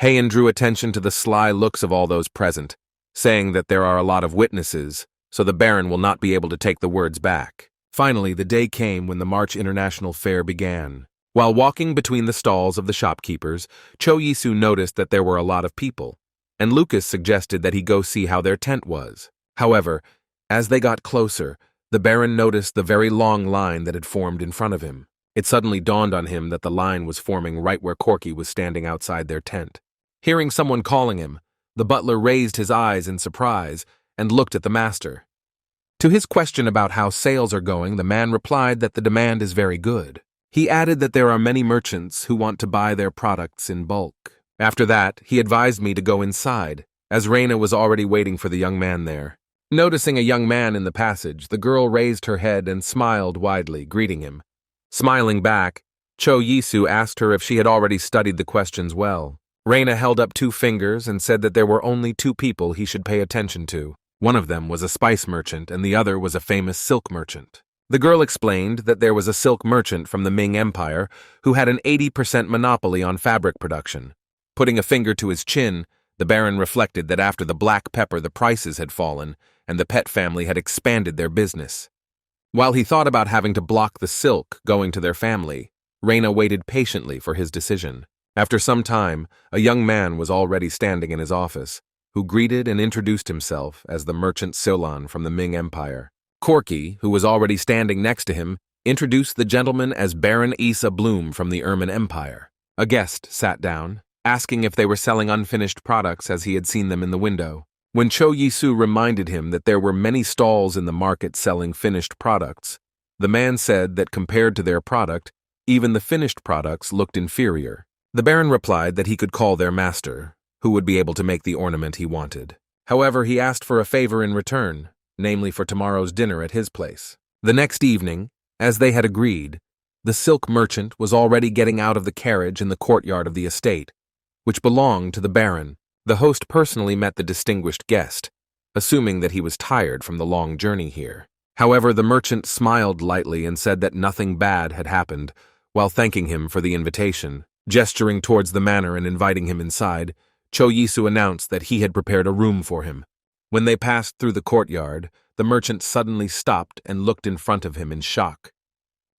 Heian drew attention to the sly looks of all those present, saying that there are a lot of witnesses, so the Baron will not be able to take the words back. Finally, the day came when the March International Fair began. While walking between the stalls of the shopkeepers, Cho Yisu noticed that there were a lot of people, and Lucas suggested that he go see how their tent was. However, as they got closer, the Baron noticed the very long line that had formed in front of him. It suddenly dawned on him that the line was forming right where Corky was standing outside their tent. Hearing someone calling him, the butler raised his eyes in surprise and looked at the master. To his question about how sales are going, the man replied that the demand is very good. He added that there are many merchants who want to buy their products in bulk. After that, he advised me to go inside, as Reina was already waiting for the young man there. Noticing a young man in the passage, the girl raised her head and smiled widely, greeting him. Smiling back, Cho Yisu asked her if she had already studied the questions well. Reina held up 2 fingers and said that there were only 2 people he should pay attention to. One of them was a spice merchant and the other was a famous silk merchant. The girl explained that there was a silk merchant from the Ming Empire who had an 80% monopoly on fabric production. Putting a finger to his chin, the Baron reflected that after the black pepper the prices had fallen and the pet family had expanded their business. While he thought about having to block the silk going to their family, Reina waited patiently for his decision. After some time, a young man was already standing in his office, who greeted and introduced himself as the merchant Silan from the Ming Empire. Corky, who was already standing next to him, introduced the gentleman as Baron Issa Bloom from the Ermin Empire. A guest sat down, asking if they were selling unfinished products as he had seen them in the window. When Cho Yisu reminded him that there were many stalls in the market selling finished products, the man said that compared to their product, even the finished products looked inferior. The Baron replied that he could call their master, who would be able to make the ornament he wanted. However, he asked for a favor in return, namely for tomorrow's dinner at his place. The next evening, as they had agreed, the silk merchant was already getting out of the carriage in the courtyard of the estate, which belonged to the Baron. The host personally met the distinguished guest, assuming that he was tired from the long journey here. However, the merchant smiled lightly and said that nothing bad had happened, while thanking him for the invitation. Gesturing towards the manor and inviting him inside, Cho Yisu announced that he had prepared a room for him. When they passed through the courtyard, the merchant suddenly stopped and looked in front of him in shock.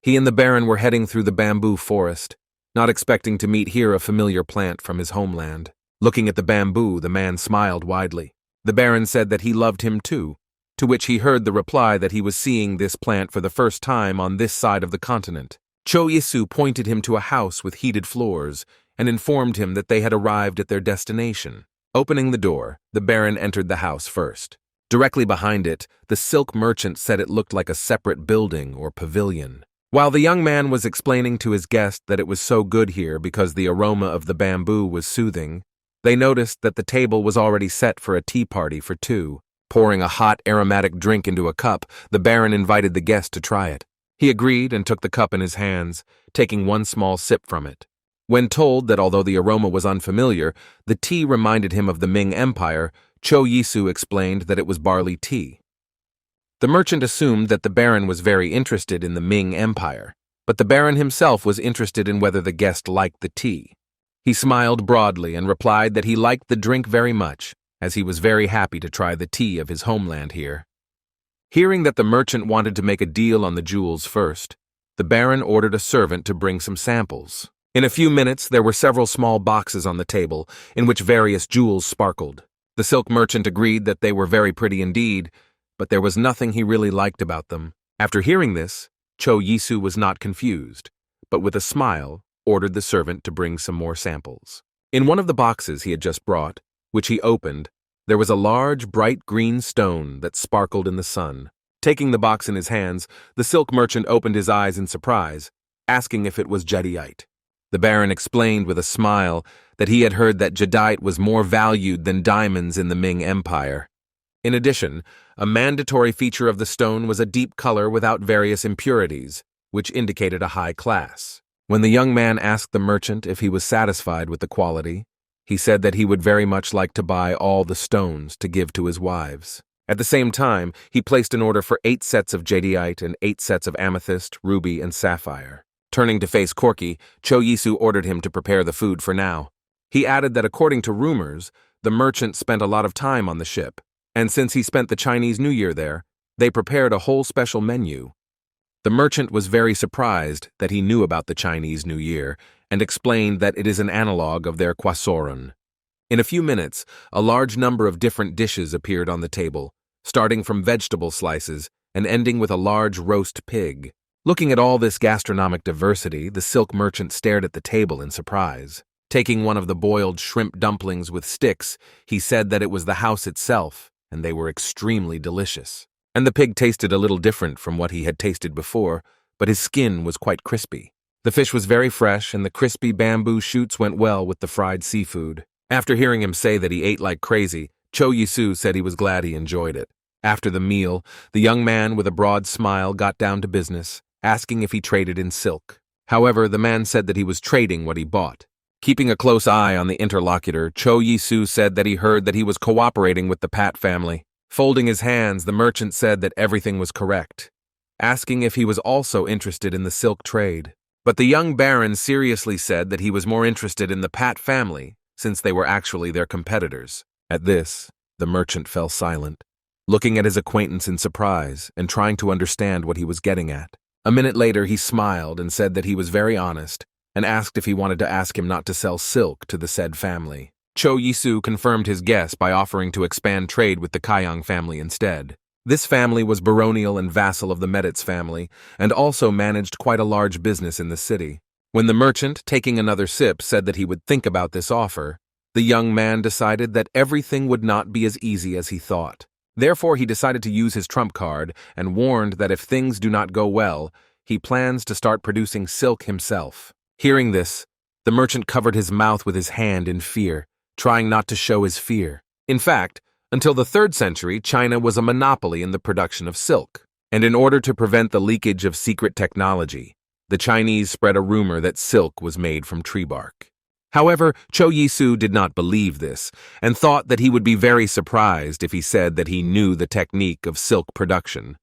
He and the Baron were heading through the bamboo forest, not expecting to meet here a familiar plant from his homeland. Looking at the bamboo, the man smiled widely. The Baron said that he loved him too, to which he heard the reply that he was seeing this plant for the first time on this side of the continent. Cho Yisu pointed him to a house with heated floors and informed him that they had arrived at their destination. Opening the door, the Baron entered the house first. Directly behind it, the silk merchant said it looked like a separate building or pavilion. While the young man was explaining to his guest that it was so good here because the aroma of the bamboo was soothing, they noticed that the table was already set for a tea party for 2. Pouring a hot, aromatic drink into a cup, the Baron invited the guest to try it. He agreed and took the cup in his hands, taking one small sip from it. When told that although the aroma was unfamiliar, the tea reminded him of the Ming Empire, Cho Yisu explained that it was barley tea. The merchant assumed that the Baron was very interested in the Ming Empire, but the Baron himself was interested in whether the guest liked the tea. He smiled broadly and replied that he liked the drink very much, as he was very happy to try the tea of his homeland here. Hearing that the merchant wanted to make a deal on the jewels first, the Baron ordered a servant to bring some samples. In a few minutes, there were several small boxes on the table, in which various jewels sparkled. The silk merchant agreed that they were very pretty indeed, but there was nothing he really liked about them. After hearing this, Cho Yisu was not confused, but with a smile, ordered the servant to bring some more samples. In one of the boxes he had just brought, which he opened, there was a large, bright green stone that sparkled in the sun. Taking the box in his hands, the silk merchant opened his eyes in surprise, asking if it was jadeite. The Baron explained with a smile that he had heard that jadeite was more valued than diamonds in the Ming Empire. In addition, a mandatory feature of the stone was a deep color without various impurities, which indicated a high class. When the young man asked the merchant if he was satisfied with the quality, he said that he would very much like to buy all the stones to give to his wives. At the same time, he placed an order for 8 sets of jadeite and 8 sets of amethyst, ruby, and sapphire. Turning to face Corky, Cho Yisu ordered him to prepare the food for now. He added that according to rumors, the merchant spent a lot of time on the ship, and since he spent the Chinese New Year there, they prepared a whole special menu. The merchant was very surprised that he knew about the Chinese New Year and explained that it is an analog of their Kwasoran. In a few minutes, a large number of different dishes appeared on the table, starting from vegetable slices and ending with a large roast pig. Looking at all this gastronomic diversity, the silk merchant stared at the table in surprise. Taking one of the boiled shrimp dumplings with sticks, he said that it was the house itself, and they were extremely delicious. And the pig tasted a little different from what he had tasted before, but his skin was quite crispy. The fish was very fresh, and the crispy bamboo shoots went well with the fried seafood. After hearing him say that he ate like crazy, Cho Yisu said he was glad he enjoyed it. After the meal, the young man with a broad smile got down to business, asking if he traded in silk. However, the man said that he was trading what he bought. Keeping a close eye on the interlocutor, Cho Yisu said that he heard that he was cooperating with the Pat family. Folding his hands, the merchant said that everything was correct, asking if he was also interested in the silk trade. But the young Baron seriously said that he was more interested in the Pat family, since they were actually their competitors. At this, the merchant fell silent, looking at his acquaintance in surprise and trying to understand what he was getting at. A minute later, he smiled and said that he was very honest and asked if he wanted to ask him not to sell silk to the said family. Cho Yisu confirmed his guess by offering to expand trade with the Kayang family instead. This family was baronial and vassal of the Meditz family and also managed quite a large business in the city. When the merchant, taking another sip, said that he would think about this offer, the young man decided that everything would not be as easy as he thought. Therefore, he decided to use his trump card and warned that if things do not go well, he plans to start producing silk himself. Hearing this, the merchant covered his mouth with his hand in fear, trying not to show his fear. In fact, until the 3rd century, China was a monopoly in the production of silk. And in order to prevent the leakage of secret technology, the Chinese spread a rumor that silk was made from tree bark. However, Cho Yisu did not believe this and thought that he would be very surprised if he said that he knew the technique of silk production.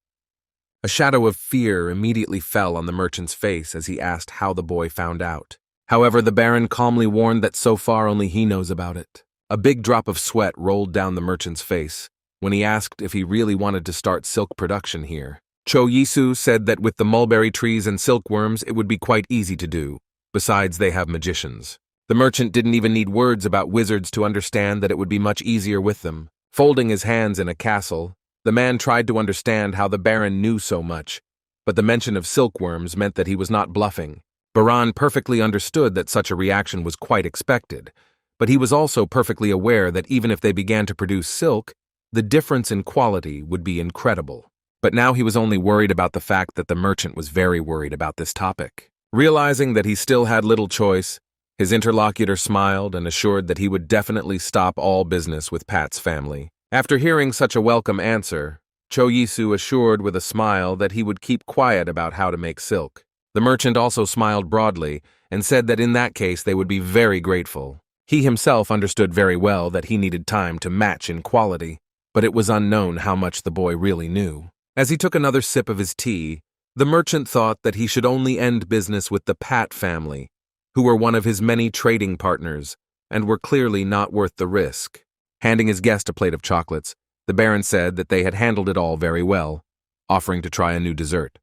A shadow of fear immediately fell on the merchant's face as he asked how the boy found out. However, the Baron calmly warned that so far only he knows about it. A big drop of sweat rolled down the merchant's face when he asked if he really wanted to start silk production here. Cho Yisu said that with the mulberry trees and silkworms it would be quite easy to do. Besides, they have magicians. The merchant didn't even need words about wizards to understand that it would be much easier with them. Folding his hands in a castle, the man tried to understand how the Baron knew so much, but the mention of silkworms meant that he was not bluffing. Baran perfectly understood that such a reaction was quite expected, but he was also perfectly aware that even if they began to produce silk, the difference in quality would be incredible. But now he was only worried about the fact that the merchant was very worried about this topic. Realizing that he still had little choice, his interlocutor smiled and assured that he would definitely stop all business with Pat's family. After hearing such a welcome answer, Cho Yisu assured with a smile that he would keep quiet about how to make silk. The merchant also smiled broadly and said that in that case they would be very grateful. He himself understood very well that he needed time to match in quality, but it was unknown how much the boy really knew. As he took another sip of his tea, the merchant thought that he should only end business with the Pat family, who were one of his many trading partners and were clearly not worth the risk. Handing his guest a plate of chocolates, the Baron said that they had handled it all very well, offering to try a new dessert.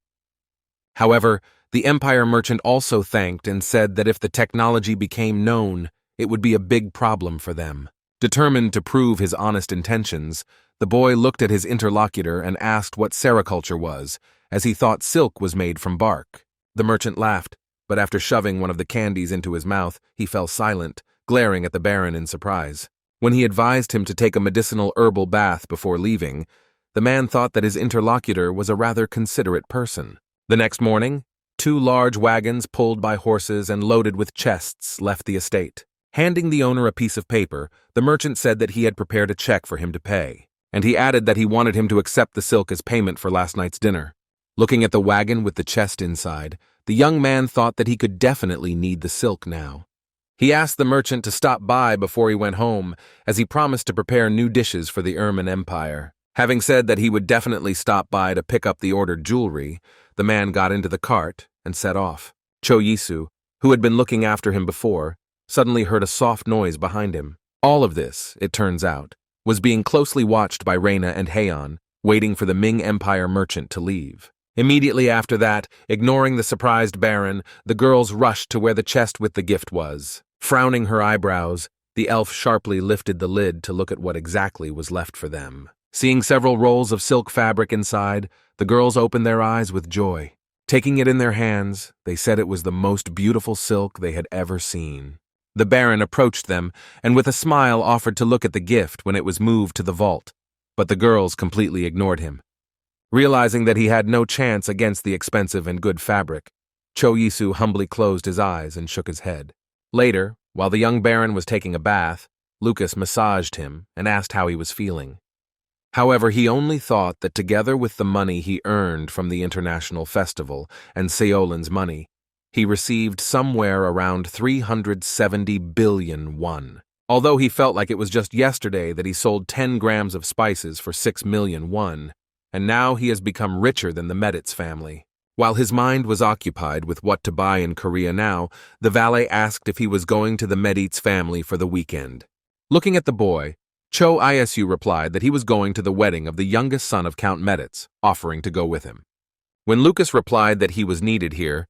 However, the Empire merchant also thanked and said that if the technology became known, it would be a big problem for them. Determined to prove his honest intentions, the boy looked at his interlocutor and asked what sericulture was, as he thought silk was made from bark. The merchant laughed, but after shoving one of the candies into his mouth, he fell silent, glaring at the Baron in surprise. When he advised him to take a medicinal herbal bath before leaving, the man thought that his interlocutor was a rather considerate person. The next morning, 2 large wagons pulled by horses and loaded with chests left the estate. Handing the owner a piece of paper, the merchant said that he had prepared a check for him to pay, and he added that he wanted him to accept the silk as payment for last night's dinner. Looking at the wagon with the chest inside, the young man thought that he could definitely need the silk now. He asked the merchant to stop by before he went home, as he promised to prepare new dishes for the Ermine Empire. Having said that he would definitely stop by to pick up the ordered jewelry, the man got into the cart and set off. Cho-Yisu, who had been looking after him before, suddenly heard a soft noise behind him. All of this, it turns out, was being closely watched by Reina and Heian, waiting for the Ming Empire merchant to leave. Immediately after that, ignoring the surprised Baron, the girls rushed to where the chest with the gift was. Frowning her eyebrows, the elf sharply lifted the lid to look at what exactly was left for them. Seeing several rolls of silk fabric inside, the girls opened their eyes with joy. Taking it in their hands, they said it was the most beautiful silk they had ever seen. The Baron approached them and with a smile offered to look at the gift when it was moved to the vault, but the girls completely ignored him. Realizing that he had no chance against the expensive and good fabric, Cho-Yisu humbly closed his eyes and shook his head. Later, while the young Baron was taking a bath, Lucas massaged him and asked how he was feeling. However, he only thought that together with the money he earned from the international festival and Seolin's money, he received somewhere around 370 billion won. Although he felt like it was just yesterday that he sold 10 grams of spices for 6 million won, and now he has become richer than the Meditz family. While his mind was occupied with what to buy in Korea now, the valet asked if he was going to the Meditz family for the weekend. Looking at the boy, Cho-Yisu replied that he was going to the wedding of the youngest son of Count Meditz, offering to go with him. When Lucas replied that he was needed here,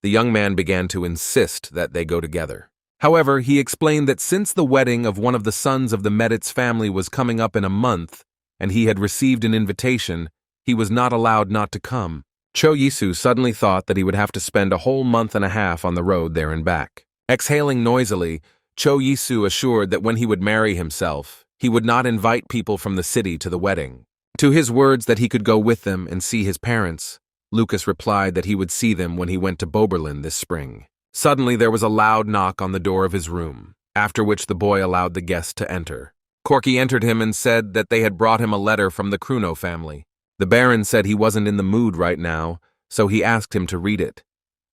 the young man began to insist that they go together. However, he explained that since the wedding of one of the sons of the Meditz family was coming up in a month, and he had received an invitation, he was not allowed not to come. Cho-Yisu suddenly thought that he would have to spend a whole month and a half on the road there and back. Exhaling noisily, Cho-Yisu assured that when he would marry himself, he would not invite people from the city to the wedding. To his words that he could go with them and see his parents, Lucas replied that he would see them when he went to Boberlin this spring. Suddenly there was a loud knock on the door of his room, after which the boy allowed the guest to enter. Corky entered him and said that they had brought him a letter from the Kruno family. The Baron said he wasn't in the mood right now, so he asked him to read it.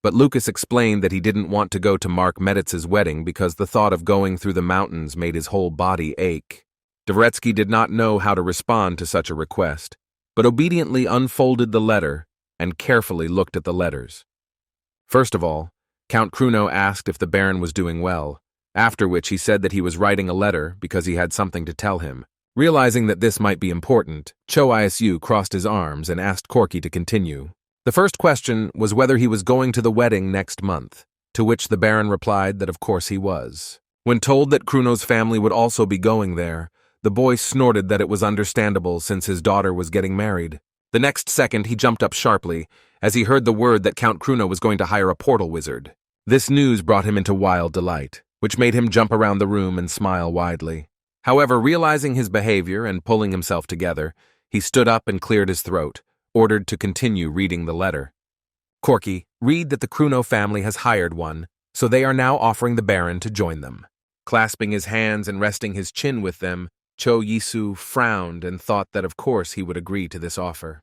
But Lucas explained that he didn't want to go to Mark Meditz's wedding because the thought of going through the mountains made his whole body ache. Dvoretsky did not know how to respond to such a request, but obediently unfolded the letter and carefully looked at the letters. First of all, Count Kruno asked if the Baron was doing well, after which he said that he was writing a letter because he had something to tell him. Realizing that this might be important, Cho-Yisu crossed his arms and asked Corky to continue. The first question was whether he was going to the wedding next month, to which the Baron replied that of course he was. When told that Kruno's family would also be going there, the boy snorted that it was understandable since his daughter was getting married. The next second he jumped up sharply, as he heard the word that Count Kruno was going to hire a portal wizard. This news brought him into wild delight, which made him jump around the room and smile widely. However, realizing his behavior and pulling himself together, he stood up and cleared his throat, ordered to continue reading the letter. Corky, read that the Kruno family has hired one, so they are now offering the Baron to join them. Clasping his hands and resting his chin with them, Cho-Yisu frowned and thought that of course he would agree to this offer.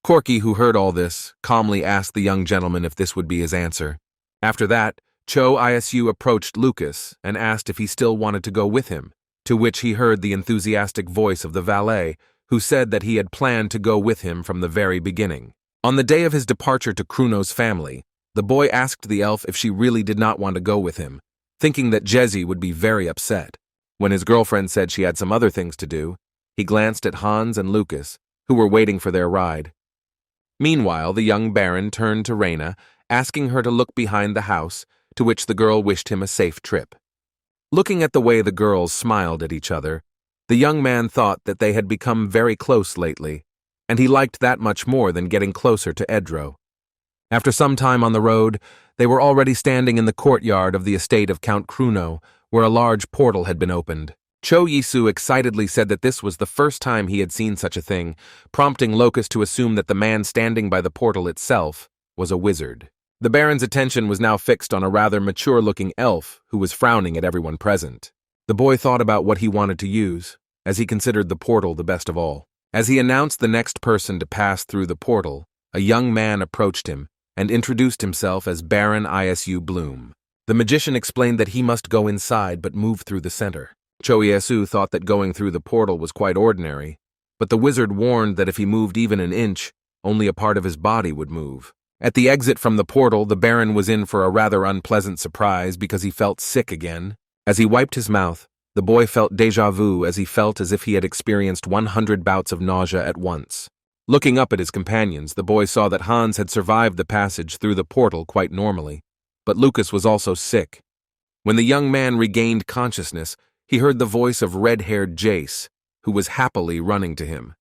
Corky, who heard all this, calmly asked the young gentleman if this would be his answer. After that, Cho Isu approached Lucas and asked if he still wanted to go with him, to which he heard the enthusiastic voice of the valet, who said that he had planned to go with him from the very beginning. On the day of his departure to Kruno's family, the boy asked the elf if she really did not want to go with him, thinking that Jezi would be very upset. When his girlfriend said she had some other things to do, he glanced at Hans and Lucas, who were waiting for their ride. Meanwhile, the young baron turned to Reina, asking her to look behind the house, to which the girl wished him a safe trip. Looking at the way the girls smiled at each other, the young man thought that they had become very close lately, and he liked that much more than getting closer to Edro. After some time on the road, they were already standing in the courtyard of the estate of Count Kruno, where a large portal had been opened. Cho Yisu excitedly said that this was the first time he had seen such a thing, prompting Locus to assume that the man standing by the portal itself was a wizard. The Baron's attention was now fixed on a rather mature-looking elf who was frowning at everyone present. The boy thought about what he wanted to use, as he considered the portal the best of all. As he announced the next person to pass through the portal, a young man approached him and introduced himself as Baron Isu Bloom. The magician explained that he must go inside but move through the center. Cho Iesu thought that going through the portal was quite ordinary, but the wizard warned that if he moved even an inch, only a part of his body would move. At the exit from the portal, the Baron was in for a rather unpleasant surprise because he felt sick again. As he wiped his mouth, the boy felt déjà vu as he felt as if he had experienced 100 bouts of nausea at once. Looking up at his companions, the boy saw that Hans had survived the passage through the portal quite normally, but Lucas was also sick. When the young man regained consciousness, he heard the voice of red-haired Jace, who was happily running to him.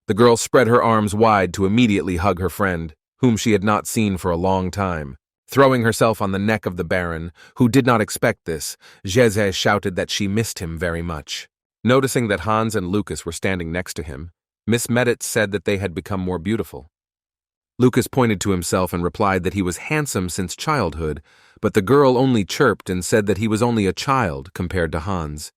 The girl spread her arms wide to immediately hug her friend, whom she had not seen for a long time. Throwing herself on the neck of the Baron, who did not expect this, Jeze shouted that she missed him very much. Noticing that Hans and Lucas were standing next to him, Miss Meditz said that they had become more beautiful. Lucas pointed to himself and replied that he was handsome since childhood, but the girl only chirped and said that he was only a child compared to Hans.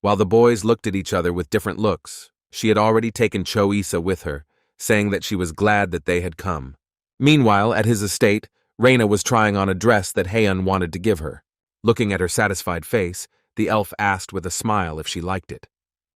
While the boys looked at each other with different looks, she had already taken Cho Isa with her, saying that she was glad that they had come. Meanwhile, at his estate, Reina was trying on a dress that Heian wanted to give her. Looking at her satisfied face, the elf asked with a smile if she liked it.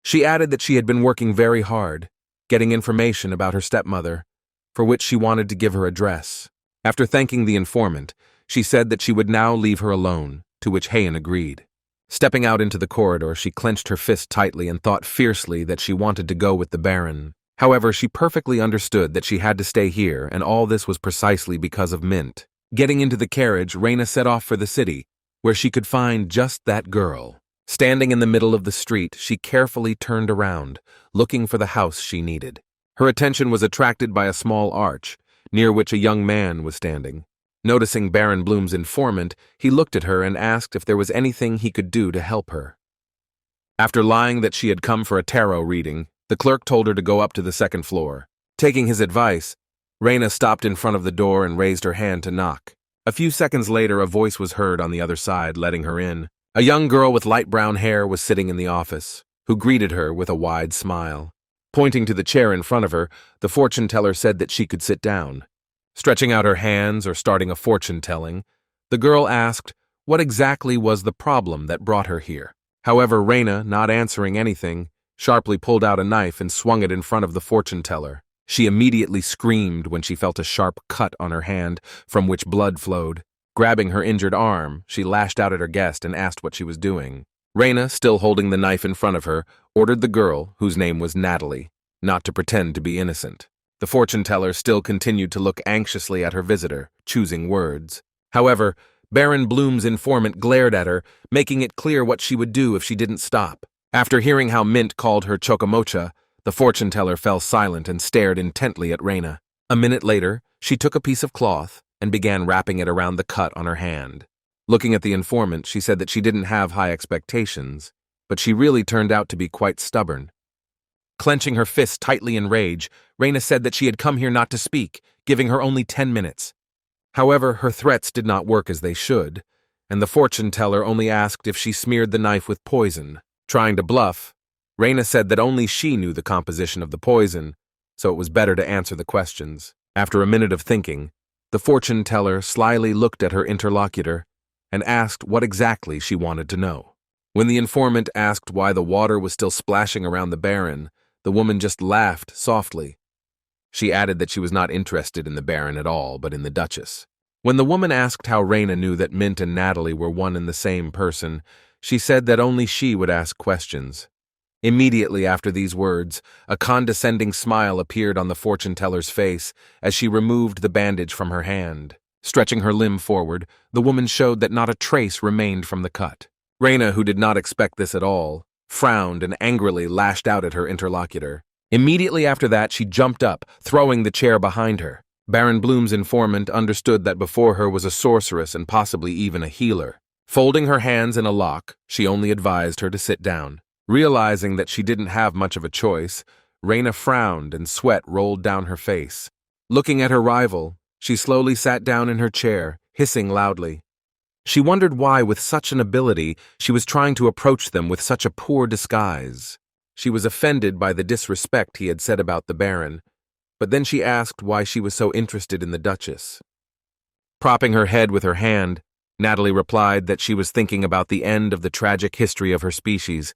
She added that she had been working very hard, getting information about her stepmother, for which she wanted to give her a dress. After thanking the informant, she said that she would now leave her alone, to which Heian agreed. Stepping out into the corridor, she clenched her fist tightly and thought fiercely that she wanted to go with the Baron. However, she perfectly understood that she had to stay here, and all this was precisely because of Mint. Getting into the carriage, Reina set off for the city, where she could find just that girl. Standing in the middle of the street, she carefully turned around, looking for the house she needed. Her attention was attracted by a small arch, near which a young man was standing. Noticing Baron Bloom's informant, he looked at her and asked if there was anything he could do to help her. After lying that she had come for a tarot reading, the clerk told her to go up to the second floor. Taking his advice, Reina stopped in front of the door and raised her hand to knock. A few seconds later, a voice was heard on the other side, letting her in. A young girl with light brown hair was sitting in the office, who greeted her with a wide smile. Pointing to the chair in front of her, the fortune teller said that she could sit down. Stretching out her hands or starting a fortune-telling, the girl asked what exactly was the problem that brought her here. However, Reina, not answering anything, sharply pulled out a knife and swung it in front of the fortune-teller. She immediately screamed when she felt a sharp cut on her hand, from which blood flowed. Grabbing her injured arm, she lashed out at her guest and asked what she was doing. Reina, still holding the knife in front of her, ordered the girl, whose name was Natalie, not to pretend to be innocent. The fortune-teller still continued to look anxiously at her visitor, choosing words. However, Baron Bloom's informant glared at her, making it clear what she would do if she didn't stop. After hearing how Mint called her Chocomocha, the fortune-teller fell silent and stared intently at Reina. A minute later, she took a piece of cloth and began wrapping it around the cut on her hand. Looking at the informant, she said that she didn't have high expectations, but she really turned out to be quite stubborn. Clenching her fists tightly in rage, Reina said that she had come here not to speak, giving her only 10 minutes. However, her threats did not work as they should, and the fortune-teller only asked if she smeared the knife with poison. Trying to bluff, Reina said that only she knew the composition of the poison, so it was better to answer the questions. After a minute of thinking, the fortune-teller slyly looked at her interlocutor and asked what exactly she wanted to know. When the informant asked why the water was still splashing around the Baron, the woman just laughed softly. She added that she was not interested in the Baron at all, but in the Duchess. When the woman asked how Raina knew that Mint and Natalie were one and the same person, she said that only she would ask questions. Immediately after these words, a condescending smile appeared on the fortune-teller's face as she removed the bandage from her hand. Stretching her limb forward, the woman showed that not a trace remained from the cut. Raina, who did not expect this at all, frowned and angrily lashed out at her interlocutor. Immediately after that, she jumped up, throwing the chair behind her. Baron Bloom's informant understood that before her was a sorceress and possibly even a healer. Folding her hands in a lock, she only advised her to sit down. Realizing that she didn't have much of a choice, Raina frowned and sweat rolled down her face. Looking at her rival, she slowly sat down in her chair, hissing loudly. She wondered why, with such an ability, she was trying to approach them with such a poor disguise. She was offended by the disrespect he had said about the Baron, but then she asked why she was so interested in the Duchess. Propping her head with her hand, Natalie replied that she was thinking about the end of the tragic history of her species.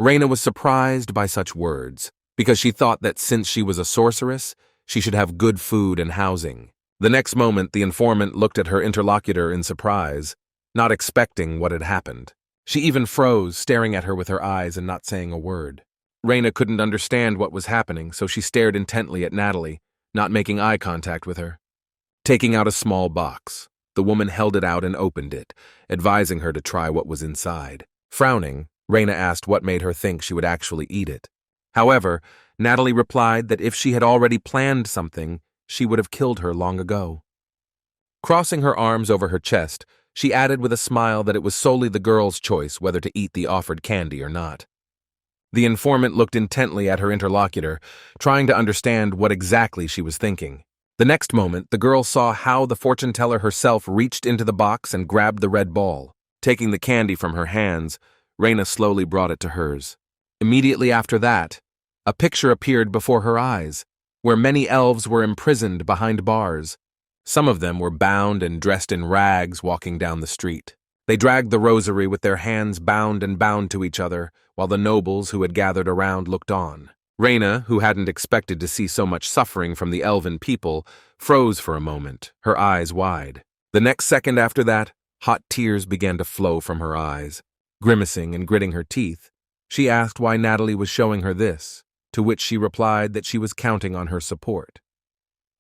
Raina was surprised by such words, because she thought that since she was a sorceress, she should have good food and housing. The next moment, the informant looked at her interlocutor in surprise, not expecting what had happened. She even froze, staring at her with her eyes and not saying a word. Raina couldn't understand what was happening, so she stared intently at Natalie, not making eye contact with her. Taking out a small box, the woman held it out and opened it, advising her to try what was inside. Frowning, Raina asked what made her think she would actually eat it. However, Natalie replied that if she had already planned something, she would have killed her long ago. Crossing her arms over her chest, she added with a smile that it was solely the girl's choice whether to eat the offered candy or not. The informant looked intently at her interlocutor, trying to understand what exactly she was thinking. The next moment, the girl saw how the fortune-teller herself reached into the box and grabbed the red ball. Taking the candy from her hands, Raina slowly brought it to hers. Immediately after that, a picture appeared before her eyes, where many elves were imprisoned behind bars. Some of them were bound and dressed in rags walking down the street. They dragged the rosary with their hands bound to each other, while the nobles who had gathered around looked on. Raina, who hadn't expected to see so much suffering from the elven people, froze for a moment, her eyes wide. The next second after that, hot tears began to flow from her eyes. Grimacing and gritting her teeth, she asked why Natalie was showing her this, to which she replied that she was counting on her support.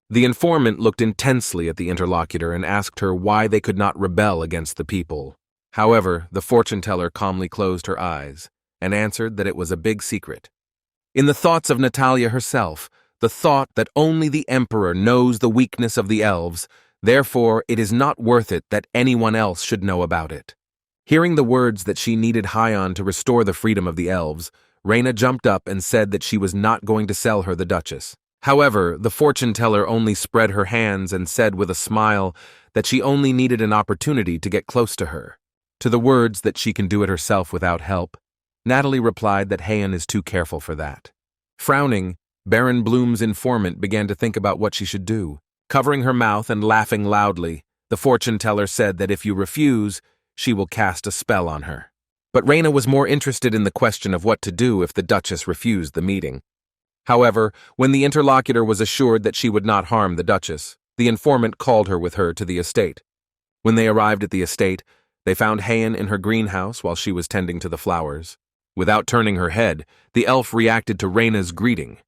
The informant looked intensely at the interlocutor and asked her why they could not rebel against the people. However, the fortune-teller calmly closed her eyes and answered that it was a big secret. In the thoughts of Natalia herself, the thought that only the Emperor knows the weakness of the elves, therefore it is not worth it that anyone else should know about it. Hearing the words that she needed Hyon to restore the freedom of the elves, Raina jumped up and said that she was not going to sell her the Duchess. However, the fortune-teller only spread her hands and said with a smile that she only needed an opportunity to get close to her. To the words that she can do it herself without help, Natalie replied that Hyon is too careful for that. Frowning, Baron Bloom's informant began to think about what she should do. Covering her mouth and laughing loudly, the fortune-teller said that if you refuse, she will cast a spell on her. But Raina was more interested in the question of what to do if the Duchess refused the meeting. However, when the interlocutor was assured that she would not harm the Duchess, the informant called her with her to the estate. When they arrived at the estate, they found Hyon in her greenhouse while she was tending to the flowers. Without turning her head, the elf reacted to Raina's greeting.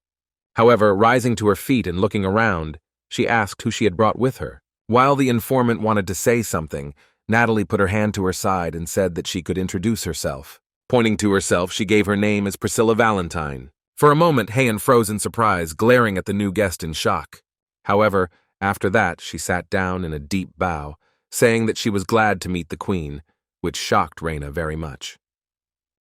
However, rising to her feet and looking around, she asked who she had brought with her. While the informant wanted to say something, Natalie put her hand to her side and said that she could introduce herself. Pointing to herself, she gave her name as Priscilla Valentine. For a moment, Hyon froze in surprise, glaring at the new guest in shock. However, after that, she sat down in a deep bow, saying that she was glad to meet the Queen, which shocked Raina very much.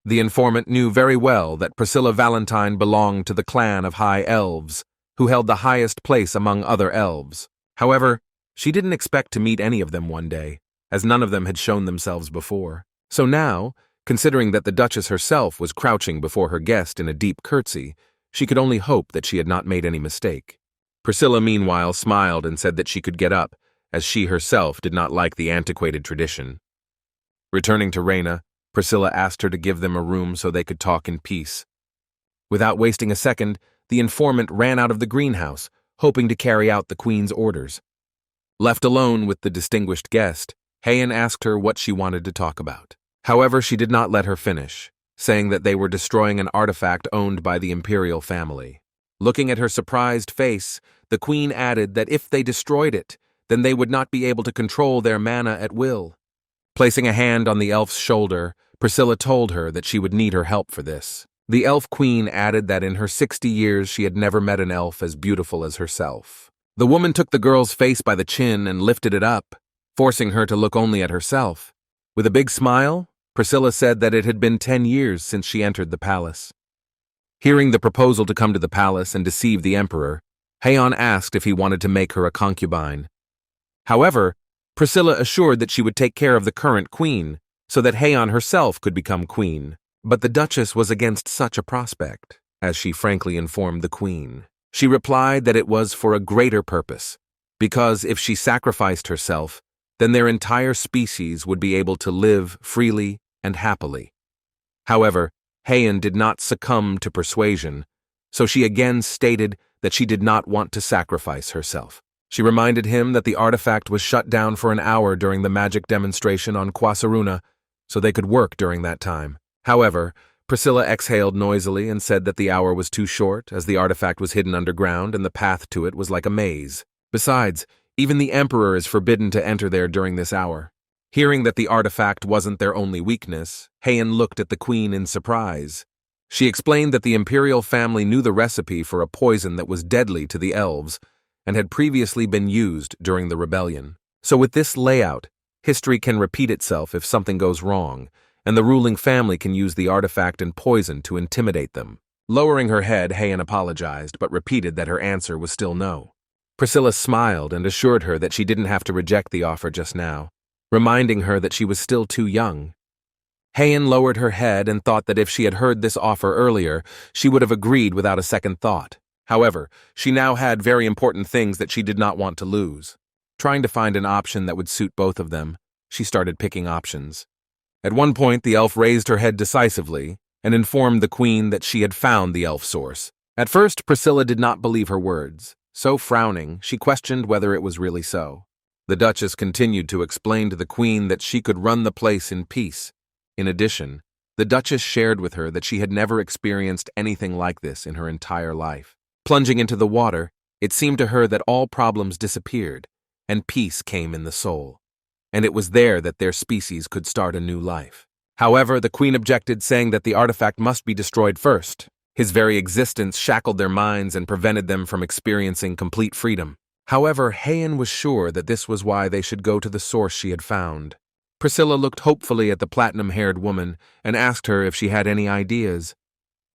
The informant knew very well that Priscilla Valentine belonged to the clan of High Elves, who held the highest place among other elves. However, she didn't expect to meet any of them one day, as none of them had shown themselves before. So now, considering that the Duchess herself was crouching before her guest in a deep curtsy, she could only hope that she had not made any mistake. Priscilla meanwhile smiled and said that she could get up, as she herself did not like the antiquated tradition. Returning to Reyna, Priscilla asked her to give them a room so they could talk in peace. Without wasting a second, the informant ran out of the greenhouse, hoping to carry out the queen's orders. Left alone with the distinguished guest, Heian asked her what she wanted to talk about. However, she did not let her finish, saying that they were destroying an artifact owned by the imperial family. Looking at her surprised face, the queen added that if they destroyed it, then they would not be able to control their mana at will. Placing a hand on the elf's shoulder, Priscilla told her that she would need her help for this. The elf queen added that in her 60 years she had never met an elf as beautiful as herself. The woman took the girl's face by the chin and lifted it up, forcing her to look only at herself. With a big smile, Priscilla said that it had been 10 years since she entered the palace. Hearing the proposal to come to the palace and deceive the emperor, Heian asked if he wanted to make her a concubine. However, Priscilla assured that she would take care of the current queen, so that Heian herself could become queen. But the Duchess was against such a prospect, as she frankly informed the queen. She replied that it was for a greater purpose, because if she sacrificed herself, then their entire species would be able to live freely and happily. However, Heian did not succumb to persuasion, so she again stated that she did not want to sacrifice herself. She reminded him that the artifact was shut down for an hour during the magic demonstration on Quasaruna, so they could work during that time. However, Priscilla exhaled noisily and said that the hour was too short, as the artifact was hidden underground and the path to it was like a maze. Besides, even the emperor is forbidden to enter there during this hour. Hearing that the artifact wasn't their only weakness, Heian looked at the queen in surprise. She explained that the imperial family knew the recipe for a poison that was deadly to the elves and had previously been used during the rebellion. So with this layout, history can repeat itself if something goes wrong, and the ruling family can use the artifact and poison to intimidate them. Lowering her head, Heian apologized, but repeated that her answer was still no. Priscilla smiled and assured her that she didn't have to reject the offer just now, reminding her that she was still too young. Heian lowered her head and thought that if she had heard this offer earlier, she would have agreed without a second thought. However, she now had very important things that she did not want to lose. Trying to find an option that would suit both of them, she started picking options. At one point, the elf raised her head decisively and informed the queen that she had found the elf source. At first, Priscilla did not believe her words, so frowning, she questioned whether it was really so. The Duchess continued to explain to the queen that she could run the place in peace. In addition, the Duchess shared with her that she had never experienced anything like this in her entire life. Plunging into the water, it seemed to her that all problems disappeared, and peace came in the soul. And it was there that their species could start a new life. However, the queen objected, saying that the artifact must be destroyed first. His very existence shackled their minds and prevented them from experiencing complete freedom. However, Heian was sure that this was why they should go to the source she had found. Priscilla looked hopefully at the platinum-haired woman and asked her if she had any ideas.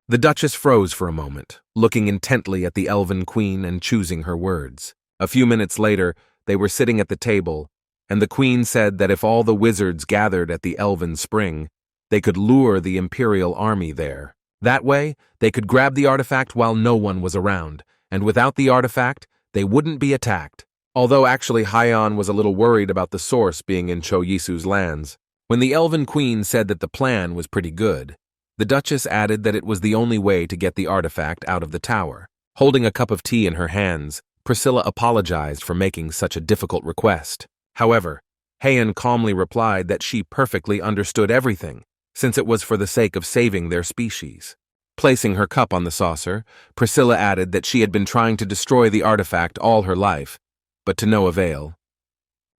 The Duchess froze for a moment, looking intently at the elven queen and choosing her words. A few minutes later, they were sitting at the table, and the queen said that if all the wizards gathered at the elven spring, they could lure the imperial army there. That way, they could grab the artifact while no one was around, and without the artifact, they wouldn't be attacked. Although actually Heian was a little worried about the source being in Choyisu's lands. When the elven queen said that the plan was pretty good, the Duchess added that it was the only way to get the artifact out of the tower. Holding a cup of tea in her hands, Priscilla apologized for making such a difficult request. However, Heian calmly replied that she perfectly understood everything, since it was for the sake of saving their species. Placing her cup on the saucer, Priscilla added that she had been trying to destroy the artifact all her life, but to no avail.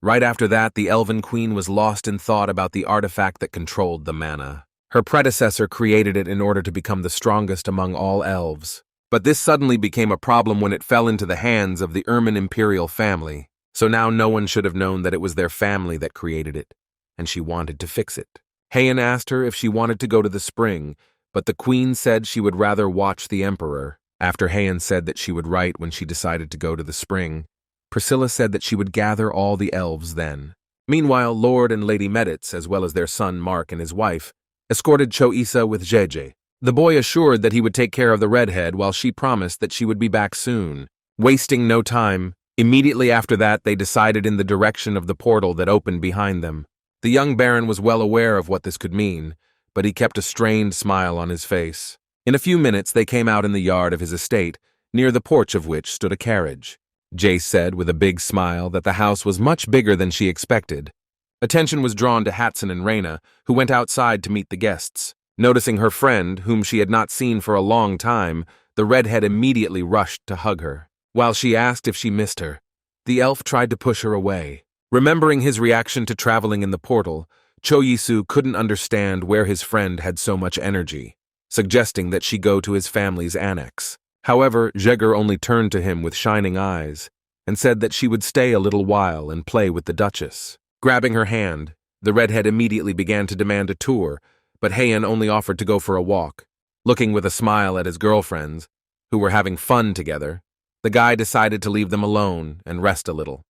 Right after that, the elven queen was lost in thought about the artifact that controlled the mana. Her predecessor created it in order to become the strongest among all elves. But this suddenly became a problem when it fell into the hands of the Ermin imperial family, so now no one should have known that it was their family that created it, and she wanted to fix it. Heian asked her if she wanted to go to the spring, but the queen said she would rather watch the emperor. After Heian said that she would write when she decided to go to the spring, Priscilla said that she would gather all the elves then. Meanwhile, Lord and Lady Meditz, as well as their son Mark and his wife, escorted Choisa with Jeje. The boy assured that he would take care of the redhead while she promised that she would be back soon. Wasting no time, immediately after that they decided in the direction of the portal that opened behind them. The young baron was well aware of what this could mean, but he kept a strained smile on his face. In a few minutes they came out in the yard of his estate, near the porch of which stood a carriage. Jace said with a big smile that the house was much bigger than she expected. Attention was drawn to Hatson and Reyna, who went outside to meet the guests. Noticing her friend, whom she had not seen for a long time, the redhead immediately rushed to hug her. While she asked if she missed her, the elf tried to push her away. Remembering his reaction to traveling in the portal, Choyisu couldn't understand where his friend had so much energy, suggesting that she go to his family's annex. However, Jaeger only turned to him with shining eyes and said that she would stay a little while and play with the Duchess. Grabbing her hand, the redhead immediately began to demand a tour, but Heian only offered to go for a walk. Looking with a smile at his girlfriends, who were having fun together, the guy decided to leave them alone and rest a little.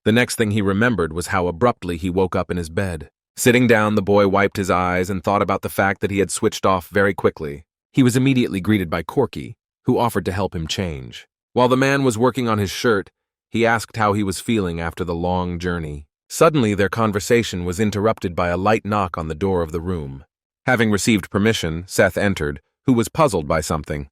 The next thing he remembered was how abruptly he woke up in his bed. Sitting down, the boy wiped his eyes and thought about the fact that he had switched off very quickly. He was immediately greeted by Corky, who offered to help him change. While the man was working on his shirt, he asked how he was feeling after the long journey. Suddenly, their conversation was interrupted by a light knock on the door of the room. Having received permission, Seth entered, who was puzzled by something.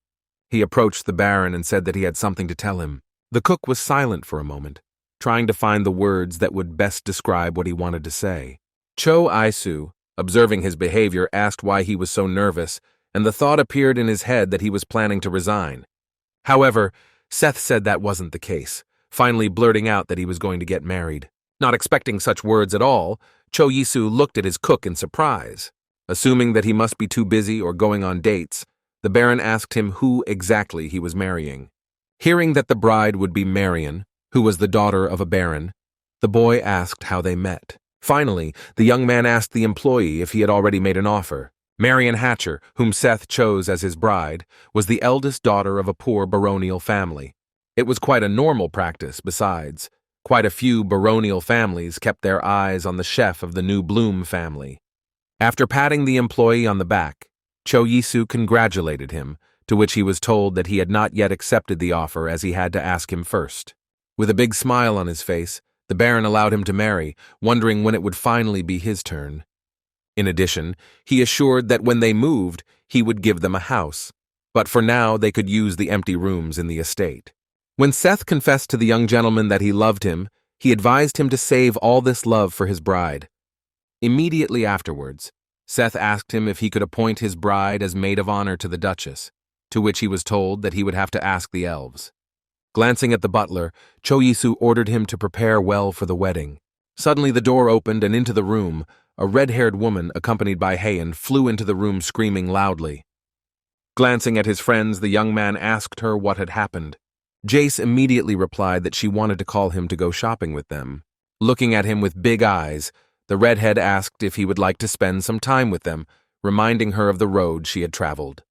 He approached the Baron and said that he had something to tell him. The cook was silent for a moment, trying to find the words that would best describe what he wanted to say. Cho Aisu, observing his behavior, asked why he was so nervous, and the thought appeared in his head that he was planning to resign. However, Seth said that wasn't the case, finally blurting out that he was going to get married. Not expecting such words at all, Cho Yisu looked at his cook in surprise. Assuming that he must be too busy or going on dates, the Baron asked him who exactly he was marrying. Hearing that the bride would be Marion, who was the daughter of a baron, the boy asked how they met. Finally, the young man asked the employee if he had already made an offer. Marion Hatcher, whom Seth chose as his bride, was the eldest daughter of a poor baronial family. It was quite a normal practice, besides. Quite a few baronial families kept their eyes on the chef of the new Bloom family. After patting the employee on the back, Cho Yisu congratulated him, to which he was told that he had not yet accepted the offer as he had to ask him first. With a big smile on his face, the Baron allowed him to marry, wondering when it would finally be his turn. In addition, he assured that when they moved, he would give them a house, but for now they could use the empty rooms in the estate. When Seth confessed to the young gentleman that he loved him, he advised him to save all this love for his bride. Immediately afterwards, Seth asked him if he could appoint his bride as maid of honor to the Duchess, to which he was told that he would have to ask the elves. Glancing at the butler, Cho Yisu ordered him to prepare well for the wedding. Suddenly the door opened and into the room, a red-haired woman accompanied by Heian flew into the room screaming loudly. Glancing at his friends, the young man asked her what had happened. Jace immediately replied that she wanted to call him to go shopping with them. Looking at him with big eyes, the redhead asked if he would like to spend some time with them, reminding her of the road she had traveled.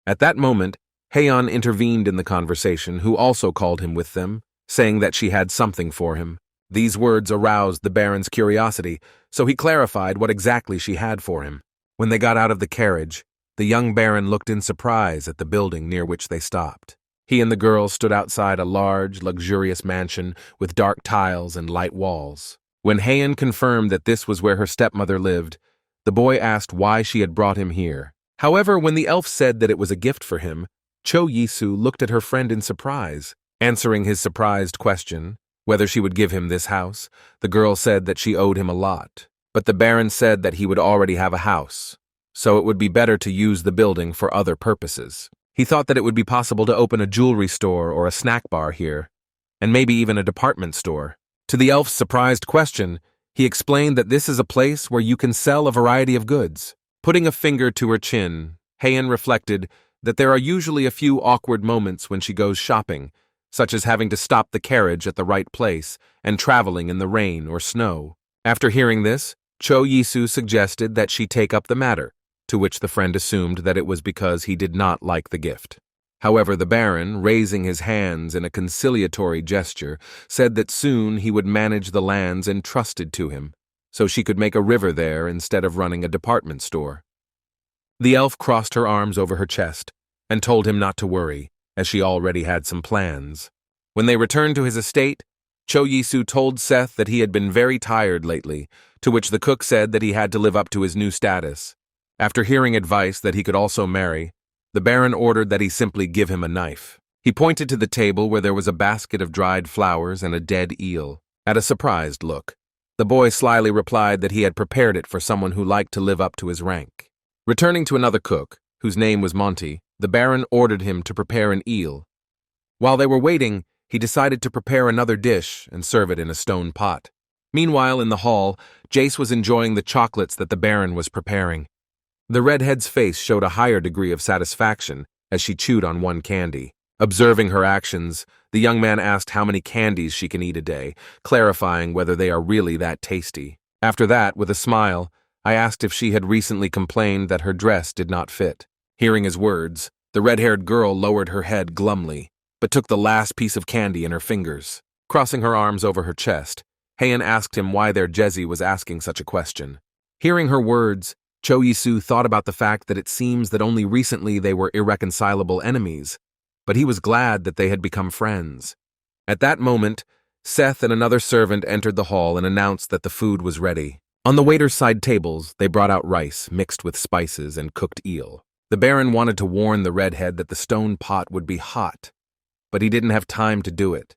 At that moment, Heian intervened in the conversation, who also called him with them, saying that she had something for him. These words aroused the Baron's curiosity, so he clarified what exactly she had for him. When they got out of the carriage, the young Baron looked in surprise at the building near which they stopped. He and the girl stood outside a large, luxurious mansion with dark tiles and light walls. When Heian confirmed that this was where her stepmother lived, the boy asked why she had brought him here. However, when the elf said that it was a gift for him, Cho Yisu looked at her friend in surprise. Answering his surprised question, whether she would give him this house, the girl said that she owed him a lot. But the Baron said that he would already have a house, so it would be better to use the building for other purposes. He thought that it would be possible to open a jewelry store or a snack bar here, and maybe even a department store. To the elf's surprised question, he explained that this is a place where you can sell a variety of goods. Putting a finger to her chin, Heian reflected that there are usually a few awkward moments when she goes shopping, such as having to stop the carriage at the right place and traveling in the rain or snow. After hearing this, Cho Yisu suggested that she take up the matter, to which the friend assumed that it was because he did not like the gift. However, the Baron, raising his hands in a conciliatory gesture, said that soon he would manage the lands entrusted to him, so she could make a river there instead of running a department store. The elf crossed her arms over her chest and told him not to worry, as she already had some plans. When they returned to his estate, Cho Yisu told Seth that he had been very tired lately, to which the cook said that he had to live up to his new status. After hearing advice that he could also marry, the Baron ordered that he simply give him a knife. He pointed to the table where there was a basket of dried flowers and a dead eel. At a surprised look, the boy slyly replied that he had prepared it for someone who liked to live up to his rank. Returning to another cook, whose name was Monty, the Baron ordered him to prepare an eel. While they were waiting, he decided to prepare another dish and serve it in a stone pot. Meanwhile, in the hall, Jace was enjoying the chocolates that the Baron was preparing. The redhead's face showed a higher degree of satisfaction as she chewed on one candy. Observing her actions, the young man asked how many candies she can eat a day, clarifying whether they are really that tasty. After that, with a smile, I asked if she had recently complained that her dress did not fit. Hearing his words, the red-haired girl lowered her head glumly, but took the last piece of candy in her fingers. Crossing her arms over her chest, Heian asked him why their Jezi was asking such a question. Hearing her words, Cho Yisu thought about the fact that it seems that only recently they were irreconcilable enemies, but he was glad that they had become friends. At that moment, Seth and another servant entered the hall and announced that the food was ready. On the waiter's side tables, they brought out rice mixed with spices and cooked eel. The Baron wanted to warn the redhead that the stone pot would be hot, but he didn't have time to do it,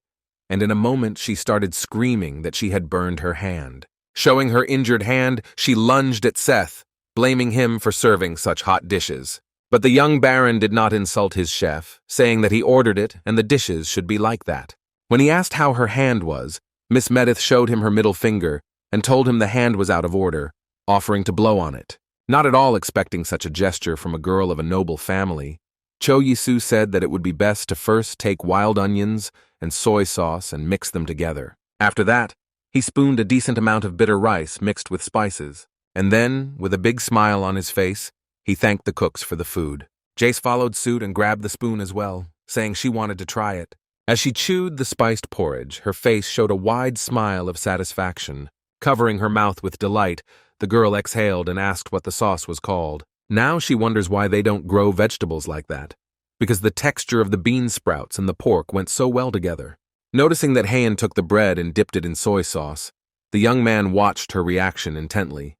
and in a moment she started screaming that she had burned her hand. Showing her injured hand, she lunged at Seth, blaming him for serving such hot dishes. But the young Baron did not insult his chef, saying that he ordered it and the dishes should be like that. When he asked how her hand was, Miss Meredith showed him her middle finger and told him the hand was out of order, offering to blow on it. Not at all expecting such a gesture from a girl of a noble family, Cho Yisu said that it would be best to first take wild onions and soy sauce and mix them together. After that, he spooned a decent amount of bitter rice mixed with spices, and then, with a big smile on his face, he thanked the cooks for the food. Jace followed suit and grabbed the spoon as well, saying she wanted to try it. As she chewed the spiced porridge, her face showed a wide smile of satisfaction. Covering her mouth with delight, the girl exhaled and asked what the sauce was called. Now she wonders why they don't grow vegetables like that, because the texture of the bean sprouts and the pork went so well together. Noticing that Heian took the bread and dipped it in soy sauce, the young man watched her reaction intently.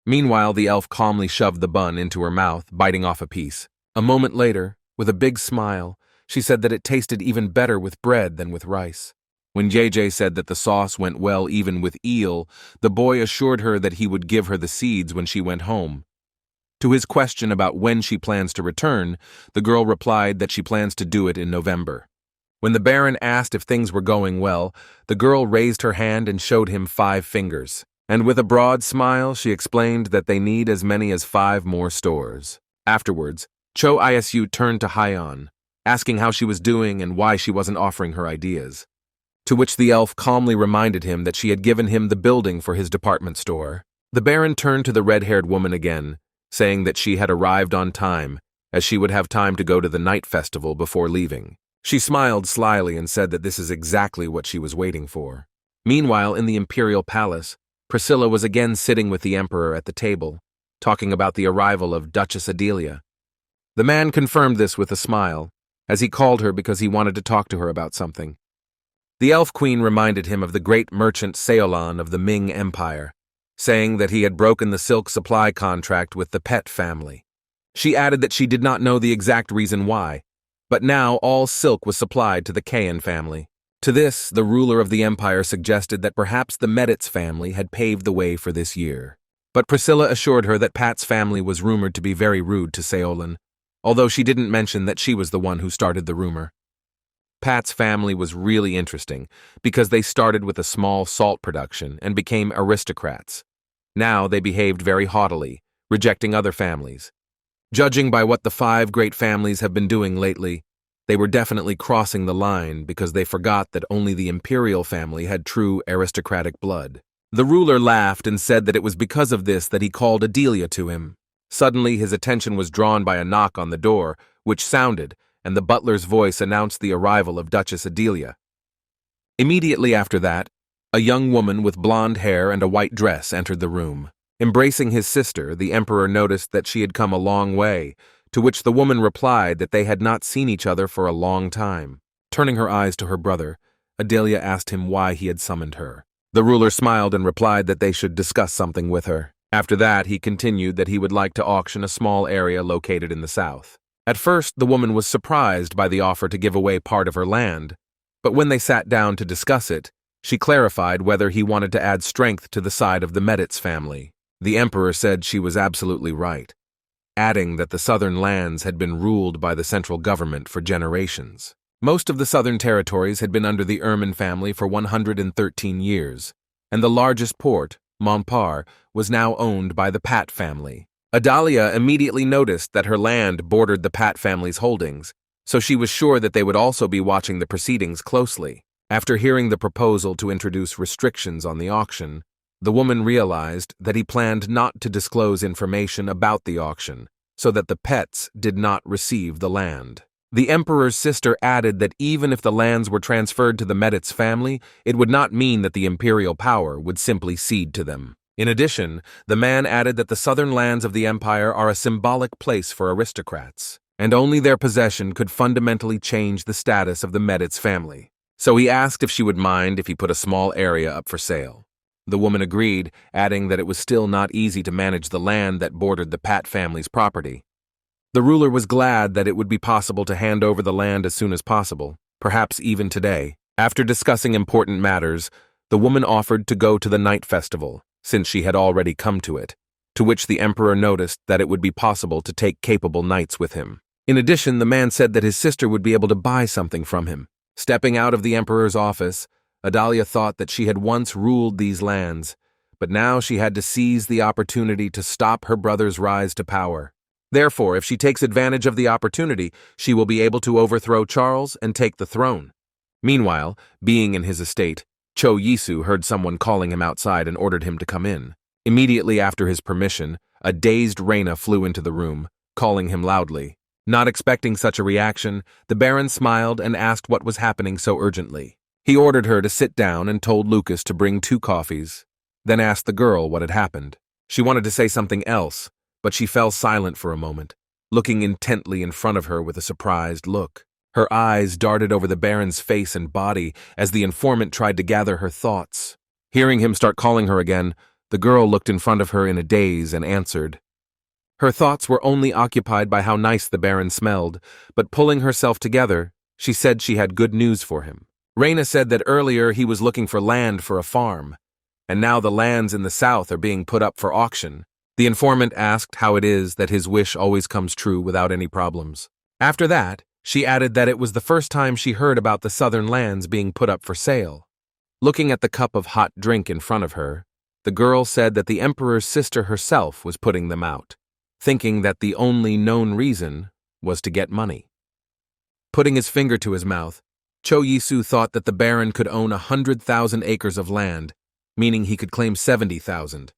Meanwhile, the elf calmly shoved the bun into her mouth, biting off a piece. A moment later, with a big smile, she said that it tasted even better with bread than with rice. When JJ said that the sauce went well even with eel, the boy assured her that he would give her the seeds when she went home. To his question about when she plans to return, the girl replied that she plans to do it in November. When the Baron asked if things were going well, the girl raised her hand and showed him 5 fingers. And with a broad smile, she explained that they need as many as 5 more stores. Afterwards, Cho Isu turned to Heian, asking how she was doing and why she wasn't offering her ideas. To which the elf calmly reminded him that she had given him the building for his department store. The Baron turned to the red-haired woman again, saying that she had arrived on time, as she would have time to go to the night festival before leaving. She smiled slyly and said that this is exactly what she was waiting for. Meanwhile, in the imperial palace, Priscilla was again sitting with the emperor at the table, talking about the arrival of Duchess Adelia. The man confirmed this with a smile, as he called her because he wanted to talk to her about something. The elf queen reminded him of the great merchant Seolan of the Ming Empire, saying that he had broken the silk supply contract with the Pet family. She added that she did not know the exact reason why, but now all silk was supplied to the Kayan family. To this, the ruler of the empire suggested that perhaps the Meditz family had paved the way for this year. But Priscilla assured her that Pat's family was rumored to be very rude to Seolan, although she didn't mention that she was the one who started the rumor. Pat's family was really interesting because they started with a small salt production and became aristocrats. Now they behaved very haughtily, rejecting other families. Judging by what the 5 great families have been doing lately, they were definitely crossing the line because they forgot that only the imperial family had true aristocratic blood. The ruler laughed and said that it was because of this that he called Adelia to him. Suddenly, his attention was drawn by a knock on the door, which sounded, and the butler's voice announced the arrival of Duchess Adelia. Immediately after that, a young woman with blonde hair and a white dress entered the room. Embracing his sister, the emperor noticed that she had come a long way, to which the woman replied that they had not seen each other for a long time. Turning her eyes to her brother, Adelia asked him why he had summoned her. The ruler smiled and replied that they should discuss something with her. After that, he continued that he would like to auction a small area located in the south. At first, the woman was surprised by the offer to give away part of her land, but when they sat down to discuss it, she clarified whether he wanted to add strength to the side of the Meditz family. The emperor said she was absolutely right, adding that the southern lands had been ruled by the central government for generations. Most of the southern territories had been under the Ermine family for 113 years, and the largest port, Montpar, was now owned by the Pat family. Adalia immediately noticed that her land bordered the Pat family's holdings, so she was sure that they would also be watching the proceedings closely. After hearing the proposal to introduce restrictions on the auction, the woman realized that he planned not to disclose information about the auction, so that the Pets did not receive the land. The emperor's sister added that even if the lands were transferred to the Meditz family, it would not mean that the imperial power would simply cede to them. In addition, the man added that the southern lands of the empire are a symbolic place for aristocrats, and only their possession could fundamentally change the status of the Meditz family. So he asked if she would mind if he put a small area up for sale. The woman agreed, adding that it was still not easy to manage the land that bordered the Pat family's property. The ruler was glad that it would be possible to hand over the land as soon as possible, perhaps even today. After discussing important matters, the woman offered to go to the night festival, since she had already come to it, to which the emperor noticed that it would be possible to take capable knights with him. In addition, the man said that his sister would be able to buy something from him. Stepping out of the emperor's office, Adalia thought that she had once ruled these lands, but now she had to seize the opportunity to stop her brother's rise to power. Therefore, if she takes advantage of the opportunity, she will be able to overthrow Charles and take the throne. Meanwhile, being in his estate, Cho Yisu heard someone calling him outside and ordered him to come in. Immediately after his permission, a dazed Reina flew into the room, calling him loudly. Not expecting such a reaction, the Baron smiled and asked what was happening so urgently. He ordered her to sit down and told Lucas to bring 2 coffees, then asked the girl what had happened. She wanted to say something else, but she fell silent for a moment, looking intently in front of her with a surprised look. Her eyes darted over the Baron's face and body as the informant tried to gather her thoughts. Hearing him start calling her again, the girl looked in front of her in a daze and answered. Her thoughts were only occupied by how nice the Baron smelled, but pulling herself together, she said she had good news for him. Reina said that earlier he was looking for land for a farm, and now the lands in the south are being put up for auction. The informant asked how it is that his wish always comes true without any problems. After that, she added that it was the first time she heard about the southern lands being put up for sale. Looking at the cup of hot drink in front of her, the girl said that the emperor's sister herself was putting them out, thinking that the only known reason was to get money. Putting his finger to his mouth, Cho Yisu thought that the Baron could own 100,000 acres of land, meaning he could claim 70,000.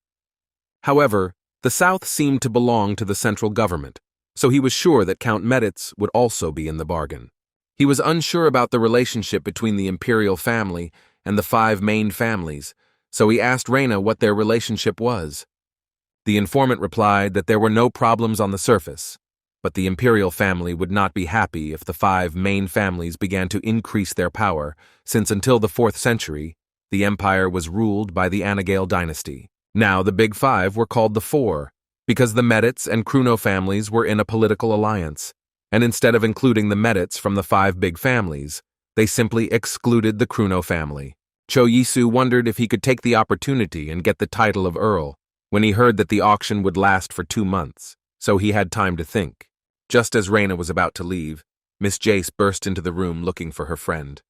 However, the south seemed to belong to the central government, so he was sure that Count Meditz would also be in the bargain. He was unsure about the relationship between the imperial family and the 5 main families, so he asked Reina what their relationship was. The informant replied that there were no problems on the surface, but the imperial family would not be happy if the 5 main families began to increase their power, since until the 4th century, the empire was ruled by the Anagale dynasty. Now the Big 5 were called the 4, because the Meditz and Kruno families were in a political alliance, and instead of including the Meditz from the 5 big families, they simply excluded the Kruno family. Cho Yisu wondered if he could take the opportunity and get the title of Earl, when he heard that the auction would last for 2 months, so he had time to think. Just as Reina was about to leave, Miss Jace burst into the room looking for her friend.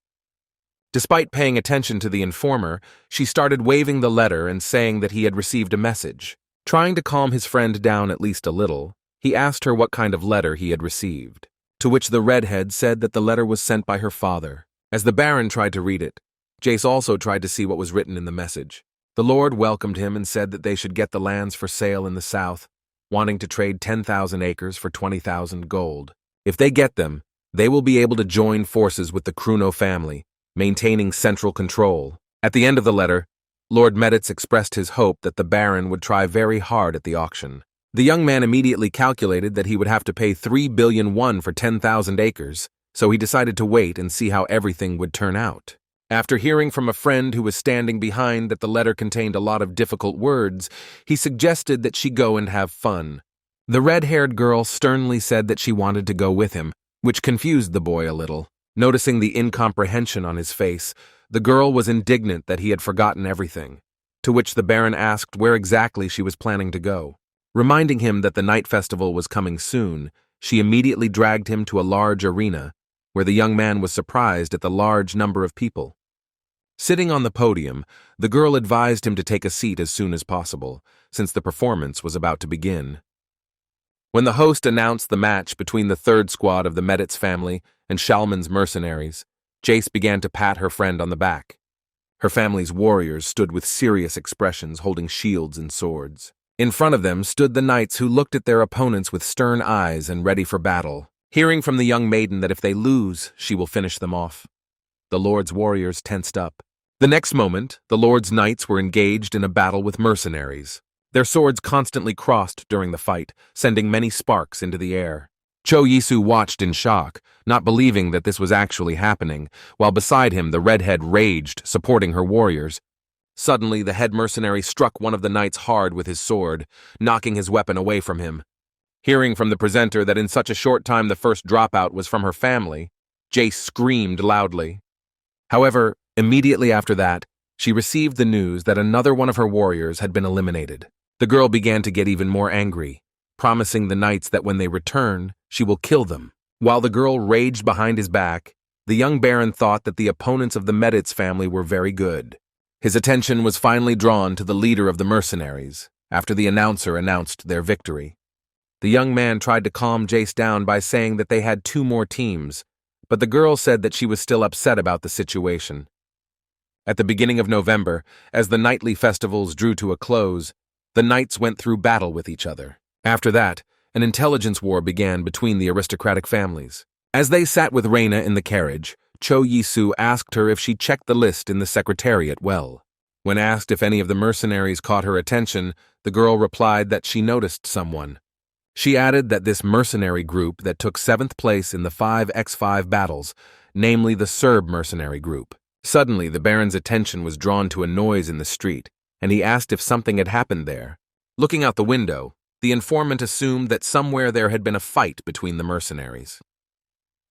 Despite paying attention to the informer, she started waving the letter and saying that he had received a message. Trying to calm his friend down at least a little, he asked her what kind of letter he had received, to which the redhead said that the letter was sent by her father. As the Baron tried to read it, Jace also tried to see what was written in the message. The Lord welcomed him and said that they should get the lands for sale in the south, wanting to trade 10,000 acres for 20,000 gold. If they get them, they will be able to join forces with the Kruno family, maintaining central control. At the end of the letter, Lord Meditz expressed his hope that the Baron would try very hard at the auction. The young man immediately calculated that he would have to pay 3 billion won for 10,000 acres, so he decided to wait and see how everything would turn out. After hearing from a friend who was standing behind that the letter contained a lot of difficult words, he suggested that she go and have fun. The red-haired girl sternly said that she wanted to go with him, which confused the boy a little. Noticing the incomprehension on his face, the girl was indignant that he had forgotten everything, to which the Baron asked where exactly she was planning to go. Reminding him that the night festival was coming soon, she immediately dragged him to a large arena, where the young man was surprised at the large number of people. Sitting on the podium, the girl advised him to take a seat as soon as possible, since the performance was about to begin. When the host announced the match between the third squad of the Meditz family and Shalman's mercenaries, Jace began to pat her friend on the back. Her family's warriors stood with serious expressions holding shields and swords. In front of them stood the knights who looked at their opponents with stern eyes and ready for battle, hearing from the young maiden that if they lose, she will finish them off. The Lord's warriors tensed up. The next moment, the Lord's knights were engaged in a battle with mercenaries. Their swords constantly crossed during the fight, sending many sparks into the air. Cho Yisu watched in shock, not believing that this was actually happening, while beside him the redhead raged, supporting her warriors. Suddenly, the head mercenary struck one of the knights hard with his sword, knocking his weapon away from him. Hearing from the presenter that in such a short time the first dropout was from her family, Jace screamed loudly. However, immediately after that, she received the news that another one of her warriors had been eliminated. The girl began to get even more angry, promising the knights that when they return, she will kill them. While the girl raged behind his back, the young baron thought that the opponents of the Meditz family were very good. His attention was finally drawn to the leader of the mercenaries, after the announcer announced their victory. The young man tried to calm Jace down by saying that they had 2 more teams, but the girl said that she was still upset about the situation. At the beginning of November, as the nightly festivals drew to a close, the knights went through battle with each other. After that, an intelligence war began between the aristocratic families. As they sat with Reina in the carriage, Cho Yisu asked her if she checked the list in the secretariat well. When asked if any of the mercenaries caught her attention, the girl replied that she noticed someone. She added that this mercenary group that took 7th place in the 5x5 battles, namely the Serb mercenary group. Suddenly, the Baron's attention was drawn to a noise in the street, and he asked if something had happened there. Looking out the window, the informant assumed that somewhere there had been a fight between the mercenaries.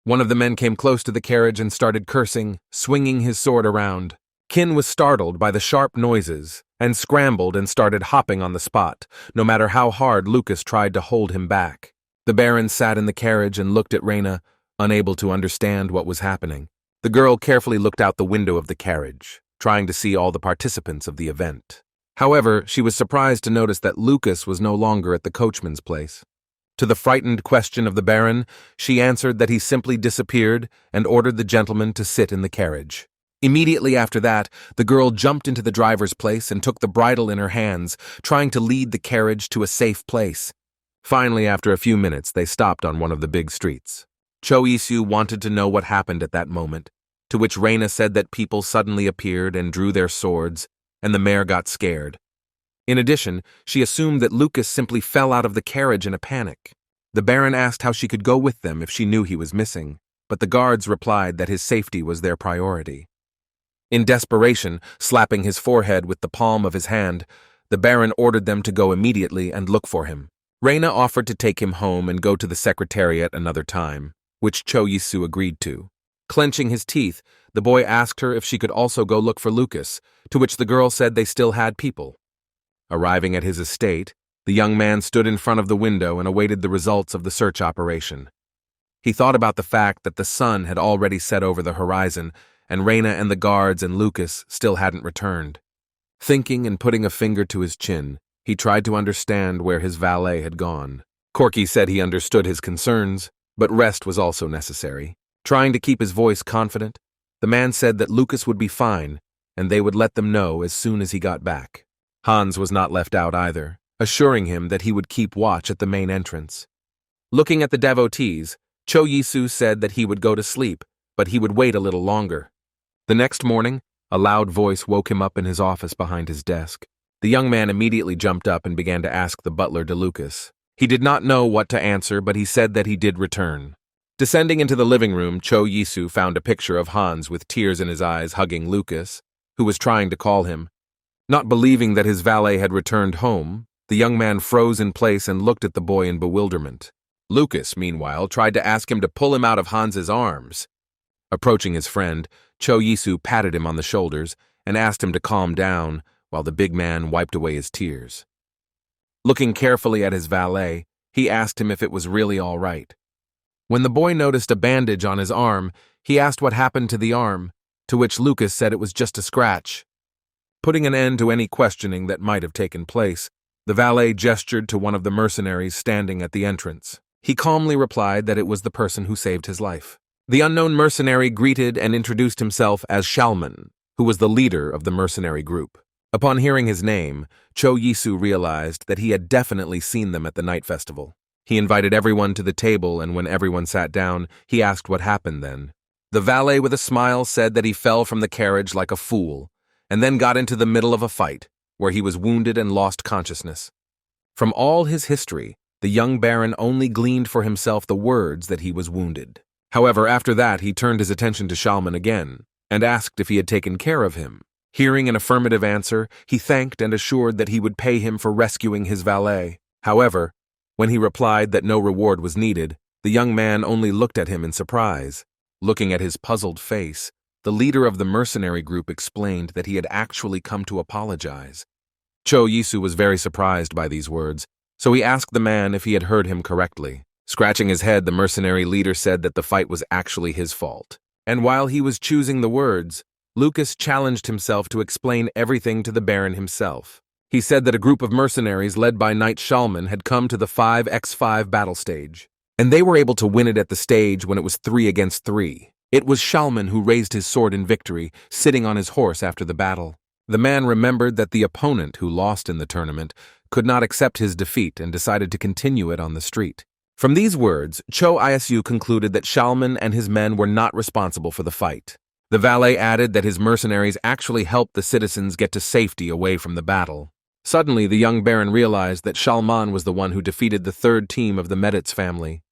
One of the men came close to the carriage and started cursing, swinging his sword around. Kin was startled by the sharp noises and scrambled and started hopping on the spot, no matter how hard Lucas tried to hold him back. The Baron sat in the carriage and looked at Reina, unable to understand what was happening. The girl carefully looked out the window of the carriage, trying to see all the participants of the event. However, she was surprised to notice that Lucas was no longer at the coachman's place. To the frightened question of the Baron, she answered that he simply disappeared and ordered the gentleman to sit in the carriage. Immediately after that, the girl jumped into the driver's place and took the bridle in her hands, trying to lead the carriage to a safe place. Finally, after a few minutes, they stopped on one of the big streets. Cho Yisu wanted to know what happened at that moment, to which Reina said that people suddenly appeared and drew their swords, and the mare got scared. In addition, she assumed that Lucas simply fell out of the carriage in a panic. The Baron asked how she could go with them if she knew he was missing, but the guards replied that his safety was their priority. In desperation, slapping his forehead with the palm of his hand, the Baron ordered them to go immediately and look for him. Reina offered to take him home and go to the secretariat another time, which Cho Yisu agreed to. Clenching his teeth, the boy asked her if she could also go look for Lucas, to which the girl said they still had people. Arriving at his estate, the young man stood in front of the window and awaited the results of the search operation. He thought about the fact that the sun had already set over the horizon, and Reina and the guards and Lucas still hadn't returned. Thinking and putting a finger to his chin, he tried to understand where his valet had gone. Corky said he understood his concerns, but rest was also necessary. Trying to keep his voice confident, the man said that Lucas would be fine, and they would let them know as soon as he got back. Hans was not left out either, assuring him that he would keep watch at the main entrance. Looking at the devotees, Cho Yisu said that he would go to sleep, but he would wait a little longer. The next morning, a loud voice woke him up in his office behind his desk. The young man immediately jumped up and began to ask the butler de Lucas. He did not know what to answer, but he said that he did return. Descending into the living room, Cho Yisu found a picture of Hans with tears in his eyes hugging Lucas, who was trying to call him. Not believing that his valet had returned home, the young man froze in place and looked at the boy in bewilderment. Lucas, meanwhile, tried to ask him to pull him out of Hans's arms. Approaching his friend, Cho Yisu patted him on the shoulders and asked him to calm down while the big man wiped away his tears. Looking carefully at his valet, he asked him if it was really all right. When the boy noticed a bandage on his arm, he asked what happened to the arm, to which Lucas said it was just a scratch. Putting an end to any questioning that might have taken place, the valet gestured to one of the mercenaries standing at the entrance. He calmly replied that it was the person who saved his life. The unknown mercenary greeted and introduced himself as Shalman, who was the leader of the mercenary group. Upon hearing his name, Cho Yisu realized that he had definitely seen them at the night festival. He invited everyone to the table, and when everyone sat down, he asked what happened then. The valet with a smile said that he fell from the carriage like a fool, and then got into the middle of a fight, where he was wounded and lost consciousness. From all his history, the young baron only gleaned for himself the words that he was wounded. However, after that, he turned his attention to Shalman again, and asked if he had taken care of him. Hearing an affirmative answer, he thanked and assured that he would pay him for rescuing his valet. However, when he replied that no reward was needed, the young man only looked at him in surprise. Looking at his puzzled face, the leader of the mercenary group explained that he had actually come to apologize. Cho Yisu was very surprised by these words, so he asked the man if he had heard him correctly. Scratching his head, the mercenary leader said that the fight was actually his fault. And while he was choosing the words, Lucas challenged himself to explain everything to the Baron himself. He said that a group of mercenaries led by Knight Shalman had come to the 5x5 battle stage, and they were able to win it at the stage when it was 3 against 3. It was Shalman who raised his sword in victory, sitting on his horse after the battle. The man remembered that the opponent who lost in the tournament could not accept his defeat and decided to continue it on the street. From these words, Cho Yisu concluded that Shalman and his men were not responsible for the fight. The valet added that his mercenaries actually helped the citizens get to safety away from the battle. Suddenly, the young baron realized that Shalman was the one who defeated the third team of the Meditz family.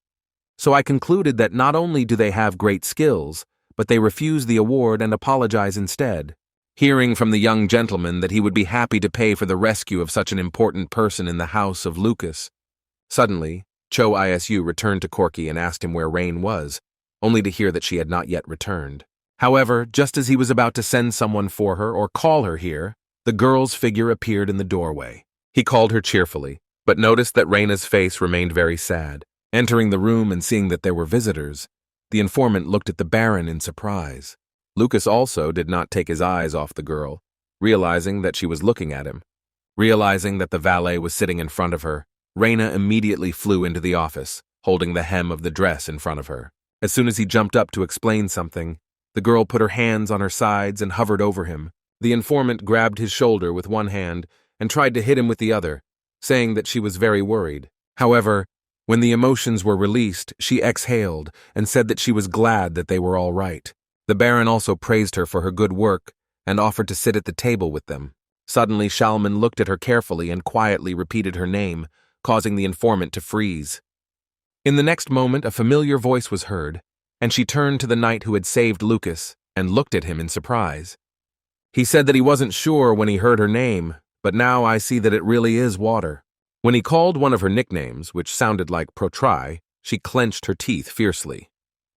So I concluded that not only do they have great skills, but they refuse the award and apologize instead. Hearing from the young gentleman that he would be happy to pay for the rescue of such an important person in the house of Lucas. Suddenly, Cho Yisu returned to Corky and asked him where Rain was, only to hear that she had not yet returned. However, just as he was about to send someone for her or call her here, the girl's figure appeared in the doorway. He called her cheerfully, but noticed that Raina's face remained very sad. Entering the room and seeing that there were visitors, the informant looked at the Baron in surprise. Lucas also did not take his eyes off the girl, realizing that she was looking at him. Realizing that the valet was sitting in front of her, Raina immediately flew into the office, holding the hem of the dress in front of her. As soon as he jumped up to explain something, the girl put her hands on her sides and hovered over him. The informant grabbed his shoulder with one hand and tried to hit him with the other, saying that she was very worried. However, when the emotions were released, she exhaled and said that she was glad that they were all right. The Baron also praised her for her good work and offered to sit at the table with them. Suddenly, Shalman looked at her carefully and quietly repeated her name, causing the informant to freeze. In the next moment, a familiar voice was heard, and she turned to the knight who had saved Lucas and looked at him in surprise. He said that he wasn't sure when he heard her name, but now I see that it really is Water. When he called one of her nicknames, which sounded like Protry, she clenched her teeth fiercely.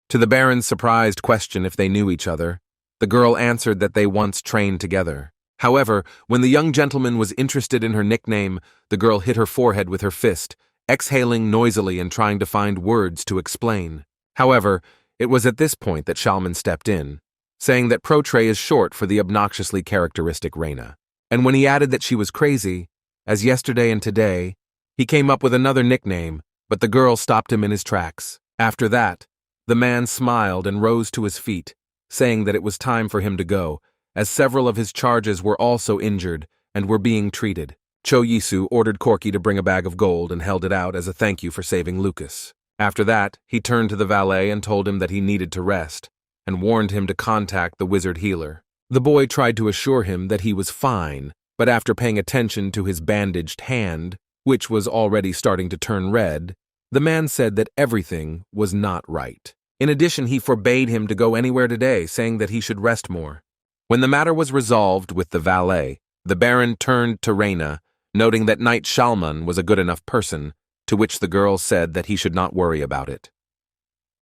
To the Baron's surprised question if they knew each other, the girl answered that they once trained together. However, when the young gentleman was interested in her nickname, the girl hit her forehead with her fist, exhaling noisily and trying to find words to explain. However, it was at this point that Shalman stepped in, saying that Protray is short for the obnoxiously characteristic Raina. And when he added that she was crazy, as yesterday and today, he came up with another nickname, but the girl stopped him in his tracks. After that, the man smiled and rose to his feet, saying that it was time for him to go, as several of his charges were also injured and were being treated. Cho Yisu ordered Corky to bring a bag of gold and held it out as a thank you for saving Lucas. After that, he turned to the valet and told him that he needed to rest, and warned him to contact the wizard healer. The boy tried to assure him that he was fine, but after paying attention to his bandaged hand, which was already starting to turn red, the man said that everything was not right. In addition, he forbade him to go anywhere today, saying that he should rest more. When the matter was resolved with the valet, the Baron turned to Reyna, noting that Knight Shalman was a good enough person, to which the girl said that he should not worry about it.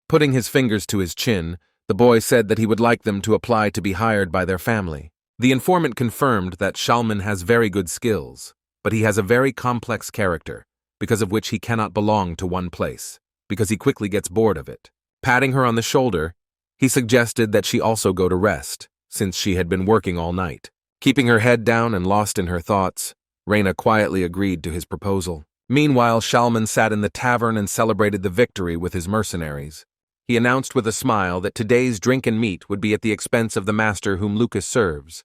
Putting his fingers to his chin, the boy said that he would like them to apply to be hired by their family. The informant confirmed that Shalman has very good skills, but he has a very complex character, because of which he cannot belong to one place, because he quickly gets bored of it. Patting her on the shoulder, he suggested that she also go to rest, since she had been working all night. Keeping her head down and lost in her thoughts, Reyna quietly agreed to his proposal. Meanwhile, Shalman sat in the tavern and celebrated the victory with his mercenaries. He announced with a smile that today's drink and meat would be at the expense of the master whom Lucas serves.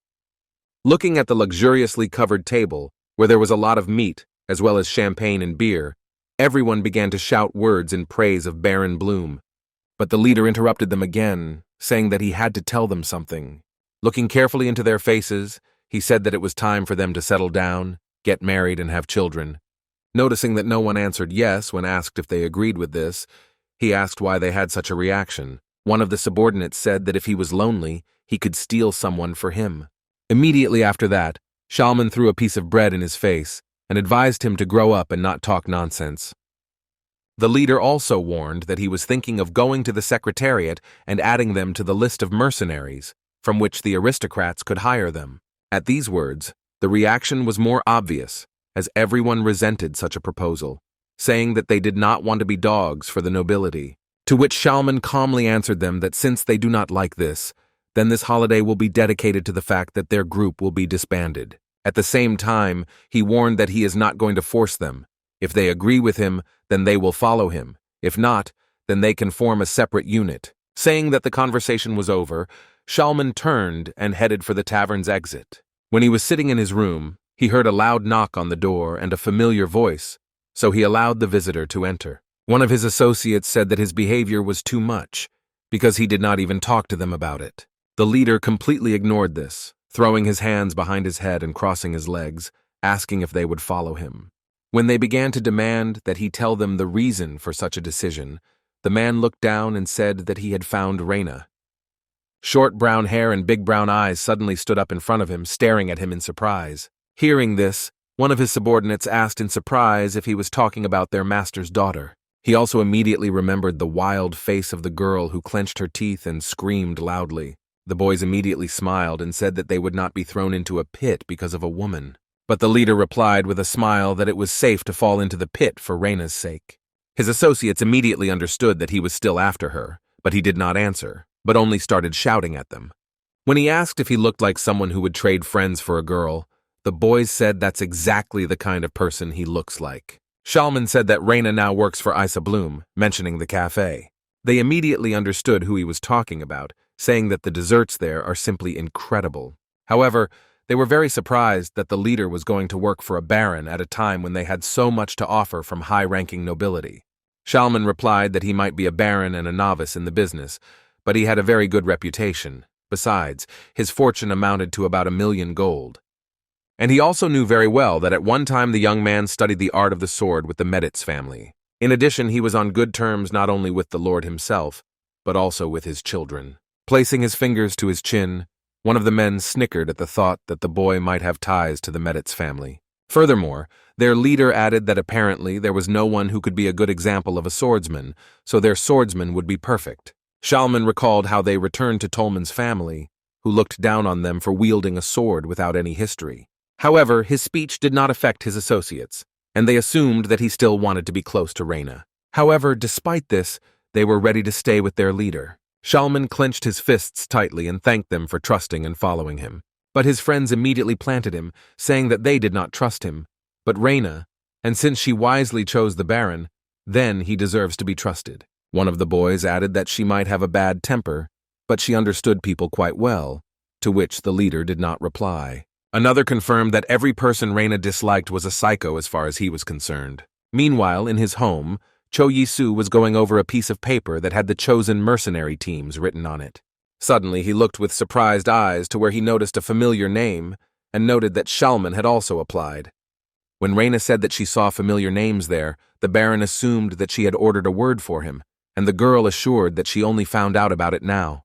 Looking at the luxuriously covered table, where there was a lot of meat, as well as champagne and beer, everyone began to shout words in praise of Baron Bloom. But the leader interrupted them again, saying that he had to tell them something. Looking carefully into their faces, he said that it was time for them to settle down, get married, and have children. Noticing that no one answered yes when asked if they agreed with this, he asked why they had such a reaction. One of the subordinates said that if he was lonely, he could steal someone for him. Immediately after that, Shalman threw a piece of bread in his face and advised him to grow up and not talk nonsense. The leader also warned that he was thinking of going to the secretariat and adding them to the list of mercenaries, from which the aristocrats could hire them. At these words, the reaction was more obvious, as everyone resented such a proposal, saying that they did not want to be dogs for the nobility. To which Shalman calmly answered them that since they do not like this, then this holiday will be dedicated to the fact that their group will be disbanded. At the same time, he warned that he is not going to force them. If they agree with him, then they will follow him. If not, then they can form a separate unit. Saying that the conversation was over, Shalman turned and headed for the tavern's exit. When he was sitting in his room, he heard a loud knock on the door and a familiar voice, so he allowed the visitor to enter. One of his associates said that his behavior was too much, because he did not even talk to them about it. The leader completely ignored this, throwing his hands behind his head and crossing his legs, asking if they would follow him. When they began to demand that he tell them the reason for such a decision, the man looked down and said that he had found Reyna. Short brown hair and big brown eyes suddenly stood up in front of him, staring at him in surprise. Hearing this, one of his subordinates asked in surprise if he was talking about their master's daughter. He also immediately remembered the wild face of the girl who clenched her teeth and screamed loudly. The boys immediately smiled and said that they would not be thrown into a pit because of a woman. But the leader replied with a smile that it was safe to fall into the pit for Reyna's sake. His associates immediately understood that he was still after her, but he did not answer, but only started shouting at them. When he asked if he looked like someone who would trade friends for a girl, the boys said that's exactly the kind of person he looks like. Shalman said that Reyna now works for Isa Bloom, mentioning the cafe. They immediately understood who he was talking about, saying that the desserts there are simply incredible. However, they were very surprised that the leader was going to work for a baron at a time when they had so much to offer from high-ranking nobility. Shalman replied that he might be a baron and a novice in the business, but he had a very good reputation. Besides, his fortune amounted to about 1,000,000 gold. And he also knew very well that at one time the young man studied the art of the sword with the Meditz family. In addition, he was on good terms not only with the lord himself, but also with his children. Placing his fingers to his chin, one of the men snickered at the thought that the boy might have ties to the Meditz family. Furthermore, their leader added that apparently there was no one who could be a good example of a swordsman, so their swordsman would be perfect. Shalman recalled how they returned to Tolman's family, who looked down on them for wielding a sword without any history. However, his speech did not affect his associates, and they assumed that he still wanted to be close to Reyna. However, despite this, they were ready to stay with their leader. Shalman clenched his fists tightly and thanked them for trusting and following him. But his friends immediately planted him, saying that they did not trust him, but Reyna, and since she wisely chose the Baron, then he deserves to be trusted. One of the boys added that she might have a bad temper, but she understood people quite well, to which the leader did not reply. Another confirmed that every person Reyna disliked was a psycho as far as he was concerned. Meanwhile, in his home, Cho Yisu was going over a piece of paper that had the chosen mercenary teams written on it. Suddenly, he looked with surprised eyes to where he noticed a familiar name and noted that Shalman had also applied. When Reyna said that she saw familiar names there, the Baron assumed that she had ordered a word for him, and the girl assured that she only found out about it now.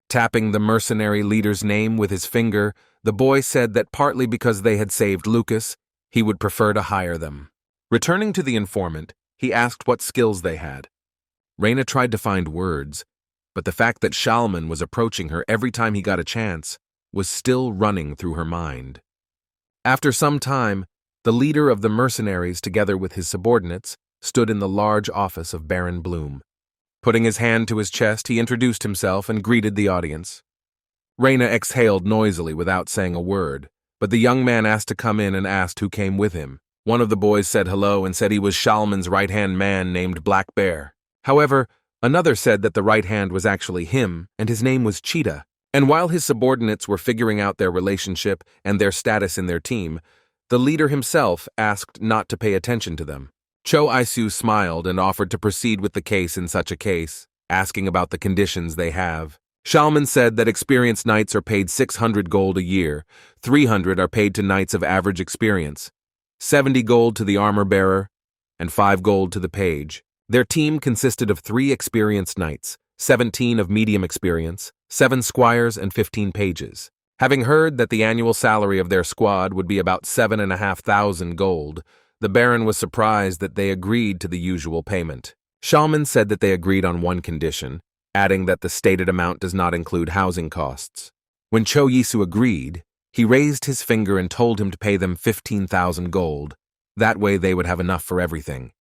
Tapping the mercenary leader's name with his finger, the boy said that partly because they had saved Lucas, he would prefer to hire them. Returning to the informant, he asked what skills they had. Reina tried to find words, but the fact that Shalman was approaching her every time he got a chance was still running through her mind. After some time, the leader of the mercenaries, together with his subordinates, stood in the large office of Baron Bloom. Putting his hand to his chest, he introduced himself and greeted the audience. Reina exhaled noisily without saying a word, but the young man asked to come in and asked who came with him. One of the boys said hello and said he was Shalman's right-hand man named Black Bear. However, another said that the right hand was actually him, and his name was Cheetah. And while his subordinates were figuring out their relationship and their status in their team, the leader himself asked not to pay attention to them. Cho Isu smiled and offered to proceed with the case in such a case, asking about the conditions they have. Shalman said that experienced knights are paid 600 gold a year, 300 are paid to knights of average experience, 70 gold to the armor bearer, and 5 gold to the page. Their team consisted of 3 experienced knights, 17 of medium experience, 7 squires, and 15 pages. Having heard that the annual salary of their squad would be about 7,500 gold, the Baron was surprised that they agreed to the usual payment. Shalman said that they agreed on one condition, adding that the stated amount does not include housing costs. When Cho Yisu agreed, he raised his finger and told him to pay them 15,000 gold. That way they would have enough for everything.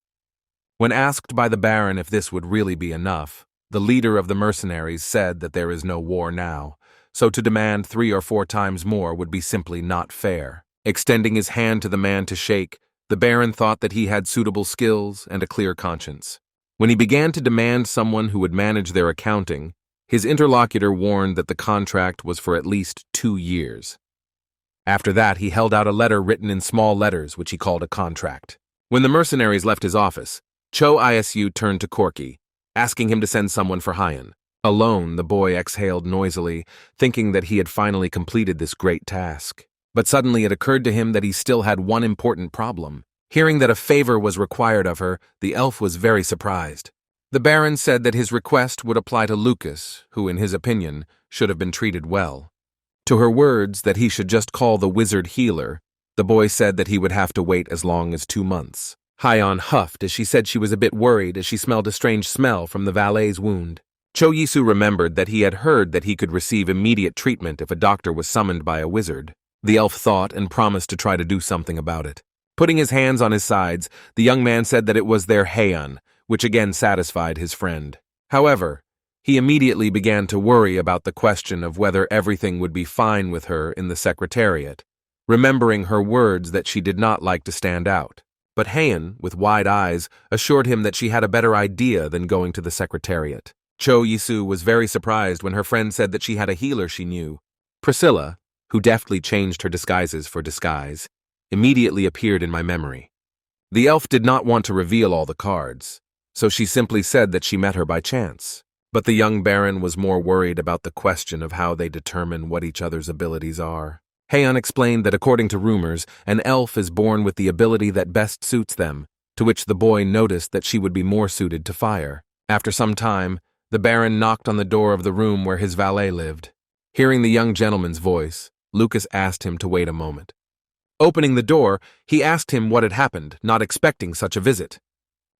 When asked by the Baron if this would really be enough, the leader of the mercenaries said that there is no war now, so to demand 3 or 4 times more would be simply not fair. Extending his hand to the man to shake, the Baron thought that he had suitable skills and a clear conscience. When he began to demand someone who would manage their accounting, his interlocutor warned that the contract was for at least 2 years. After that, he held out a letter written in small letters, which he called a contract. When the mercenaries left his office, Cho Isu turned to Corky, asking him to send someone for Hyan. Alone, the boy exhaled noisily, thinking that he had finally completed this great task. But suddenly it occurred to him that he still had one important problem. Hearing that a favor was required of her, the elf was very surprised. The Baron said that his request would apply to Lucas, who, in his opinion, should have been treated well. To her words that he should just call the wizard healer, the boy said that he would have to wait as long as 2 months. Hyan huffed as she said she was a bit worried as she smelled a strange smell from the valet's wound. Cho Yisu remembered that he had heard that he could receive immediate treatment if a doctor was summoned by a wizard. The elf thought and promised to try to do something about it. Putting his hands on his sides, the young man said that it was their Hyan, which again satisfied his friend. However, he immediately began to worry about the question of whether everything would be fine with her in the secretariat, remembering her words that she did not like to stand out. But Hyan, with wide eyes, assured him that she had a better idea than going to the secretariat. Cho Yisu was very surprised when her friend said that she had a healer she knew. Priscilla, who deftly changed her disguises for disguise, immediately appeared in my memory. The elf did not want to reveal all the cards, so she simply said that she met her by chance. But the young Baron was more worried about the question of how they determine what each other's abilities are. Hyan explained that according to rumors, an elf is born with the ability that best suits them, to which the boy noticed that she would be more suited to fire. After some time, the Baron knocked on the door of the room where his valet lived. Hearing the young gentleman's voice, Lucas asked him to wait a moment. Opening the door, he asked him what had happened, not expecting such a visit.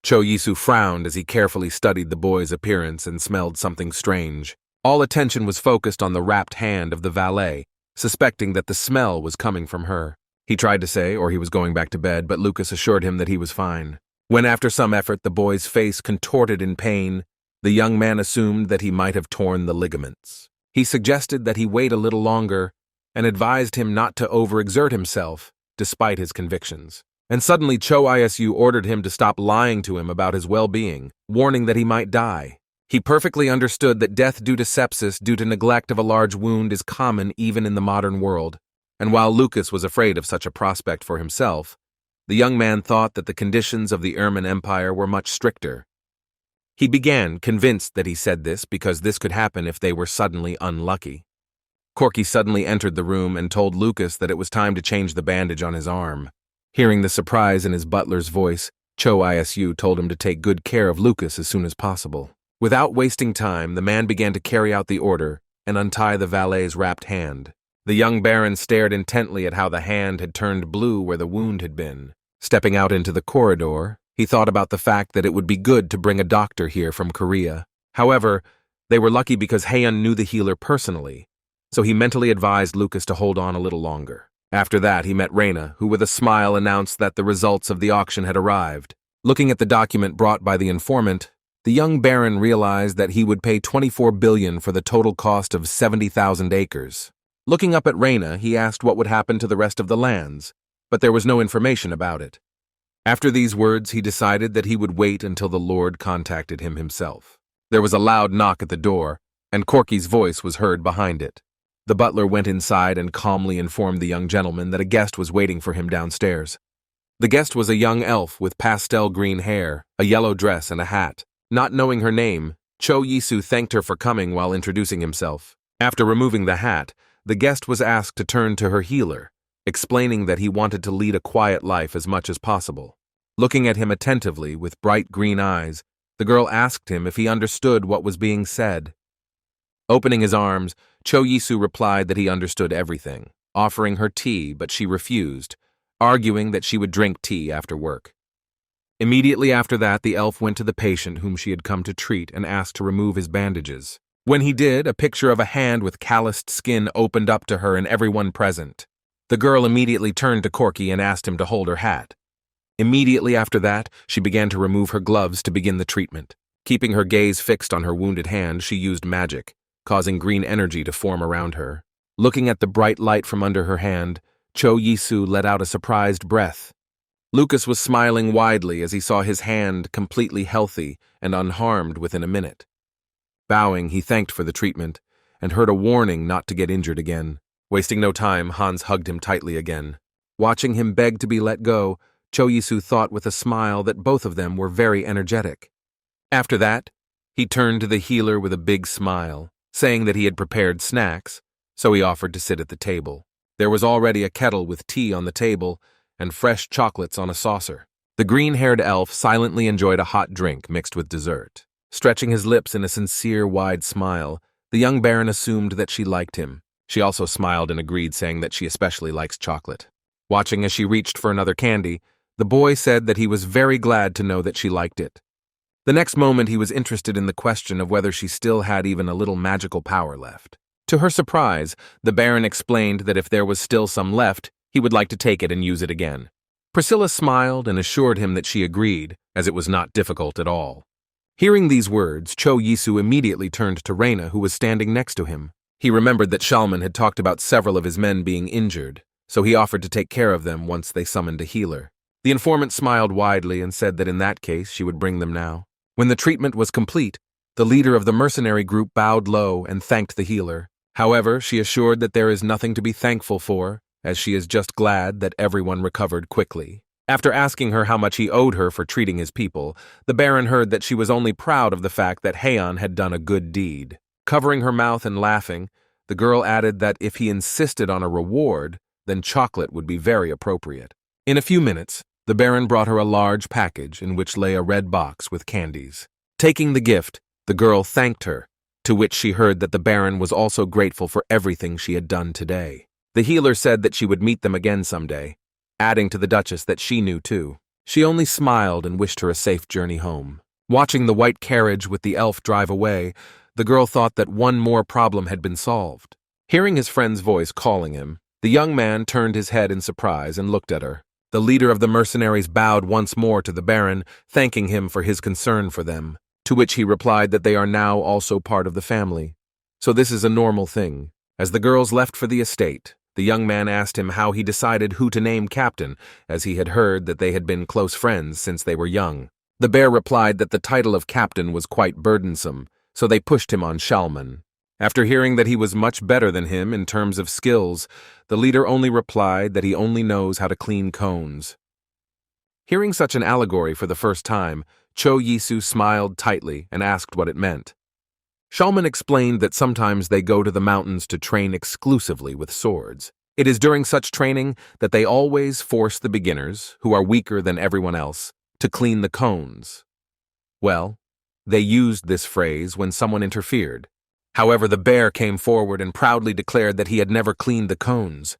Cho Yisu frowned as he carefully studied the boy's appearance and smelled something strange. All attention was focused on the wrapped hand of the valet, suspecting that the smell was coming from her. He tried to say, or he was going back to bed, but Lucas assured him that he was fine. When after some effort the boy's face contorted in pain, the young man assumed that he might have torn the ligaments. He suggested that he wait a little longer and advised him not to overexert himself, despite his convictions. And suddenly Cho Isu ordered him to stop lying to him about his well-being, warning that he might die. He perfectly understood that death due to sepsis due to neglect of a large wound is common even in the modern world, and while Lucas was afraid of such a prospect for himself, the young man thought that the conditions of the Ermin Empire were much stricter. He began, convinced that he said this because this could happen if they were suddenly unlucky. Corky suddenly entered the room and told Lucas that it was time to change the bandage on his arm. Hearing the surprise in his butler's voice, Cho ISU told him to take good care of Lucas as soon as possible. Without wasting time, the man began to carry out the order and untie the valet's wrapped hand. The young baron stared intently at how the hand had turned blue where the wound had been. Stepping out into the corridor, he thought about the fact that it would be good to bring a doctor here from Korea. However, they were lucky because Haeun knew the healer personally, so he mentally advised Lucas to hold on a little longer. After that, he met Reina, who with a smile announced that the results of the auction had arrived. Looking at the document brought by the informant, the young baron realized that he would pay 24 billion for the total cost of 70,000 acres. Looking up at Reina, he asked what would happen to the rest of the lands, but there was no information about it. After these words, he decided that he would wait until the Lord contacted him himself. There was a loud knock at the door, and Corky's voice was heard behind it. The butler went inside and calmly informed the young gentleman that a guest was waiting for him downstairs. The guest was a young elf with pastel green hair, a yellow dress, and a hat. Not knowing her name, Cho Yisu thanked her for coming while introducing himself. After removing the hat, the guest was asked to turn to her healer, explaining that he wanted to lead a quiet life as much as possible. Looking at him attentively with bright green eyes, the girl asked him if he understood what was being said. Opening his arms, Cho Yisu replied that he understood everything, offering her tea, but she refused, arguing that she would drink tea after work. Immediately after that, the elf went to the patient whom she had come to treat and asked to remove his bandages. When he did, a picture of a hand with calloused skin opened up to her and everyone present. The girl immediately turned to Corky and asked him to hold her hat. Immediately after that, she began to remove her gloves to begin the treatment. Keeping her gaze fixed on her wounded hand, she used magic, causing green energy to form around her. Looking at the bright light from under her hand, Cho Yisu let out a surprised breath. Lucas was smiling widely as he saw his hand completely healthy and unharmed within a minute. Bowing, he thanked for the treatment and heard a warning not to get injured again. Wasting no time, Hans hugged him tightly again. Watching him beg to be let go, Cho Yisu thought with a smile that both of them were very energetic. After that, he turned to the healer with a big smile, saying that he had prepared snacks, so he offered to sit at the table. There was already a kettle with tea on the table and fresh chocolates on a saucer. The green-haired elf silently enjoyed a hot drink mixed with dessert. Stretching his lips in a sincere, wide smile, the young baron assumed that she liked him. She also smiled and agreed, saying that she especially likes chocolate. Watching as she reached for another candy, the boy said that he was very glad to know that she liked it. The next moment, he was interested in the question of whether she still had even a little magical power left. To her surprise, the baron explained that if there was still some left, he would like to take it and use it again. Priscilla smiled and assured him that she agreed, as it was not difficult at all. Hearing these words, Cho Yisu immediately turned to Reina, who was standing next to him. He remembered that Shalman had talked about several of his men being injured, so he offered to take care of them once they summoned a healer. The informant smiled widely and said that in that case she would bring them now. When the treatment was complete, the leader of the mercenary group bowed low and thanked the healer. However, she assured that there is nothing to be thankful for, as she is just glad that everyone recovered quickly. After asking her how much he owed her for treating his people, the baron heard that she was only proud of the fact that Haeun had done a good deed. Covering her mouth and laughing, the girl added that if he insisted on a reward, then chocolate would be very appropriate. In a few minutes, the baron brought her a large package in which lay a red box with candies. Taking the gift, the girl thanked her, to which she heard that the baron was also grateful for everything she had done today. The healer said that she would meet them again someday, adding to the Duchess that she knew too. She only smiled and wished her a safe journey home. Watching the white carriage with the elf drive away, the girl thought that one more problem had been solved. Hearing his friend's voice calling him, the young man turned his head in surprise and looked at her. The leader of the mercenaries bowed once more to the baron, thanking him for his concern for them, to which he replied that they are now also part of the family. So this is a normal thing. As the girls left for the estate, the young man asked him how he decided who to name captain, as he had heard that they had been close friends since they were young. The bear replied that the title of captain was quite burdensome, so they pushed him on Shalman. After hearing that he was much better than him in terms of skills, the leader only replied that he only knows how to clean cones. Hearing such an allegory for the first time, Cho Yisu smiled tightly and asked what it meant. Shalman explained that sometimes they go to the mountains to train exclusively with swords. It is during such training that they always force the beginners, who are weaker than everyone else, to clean the cones. Well, they used this phrase when someone interfered. However, the bear came forward and proudly declared that he had never cleaned the cones.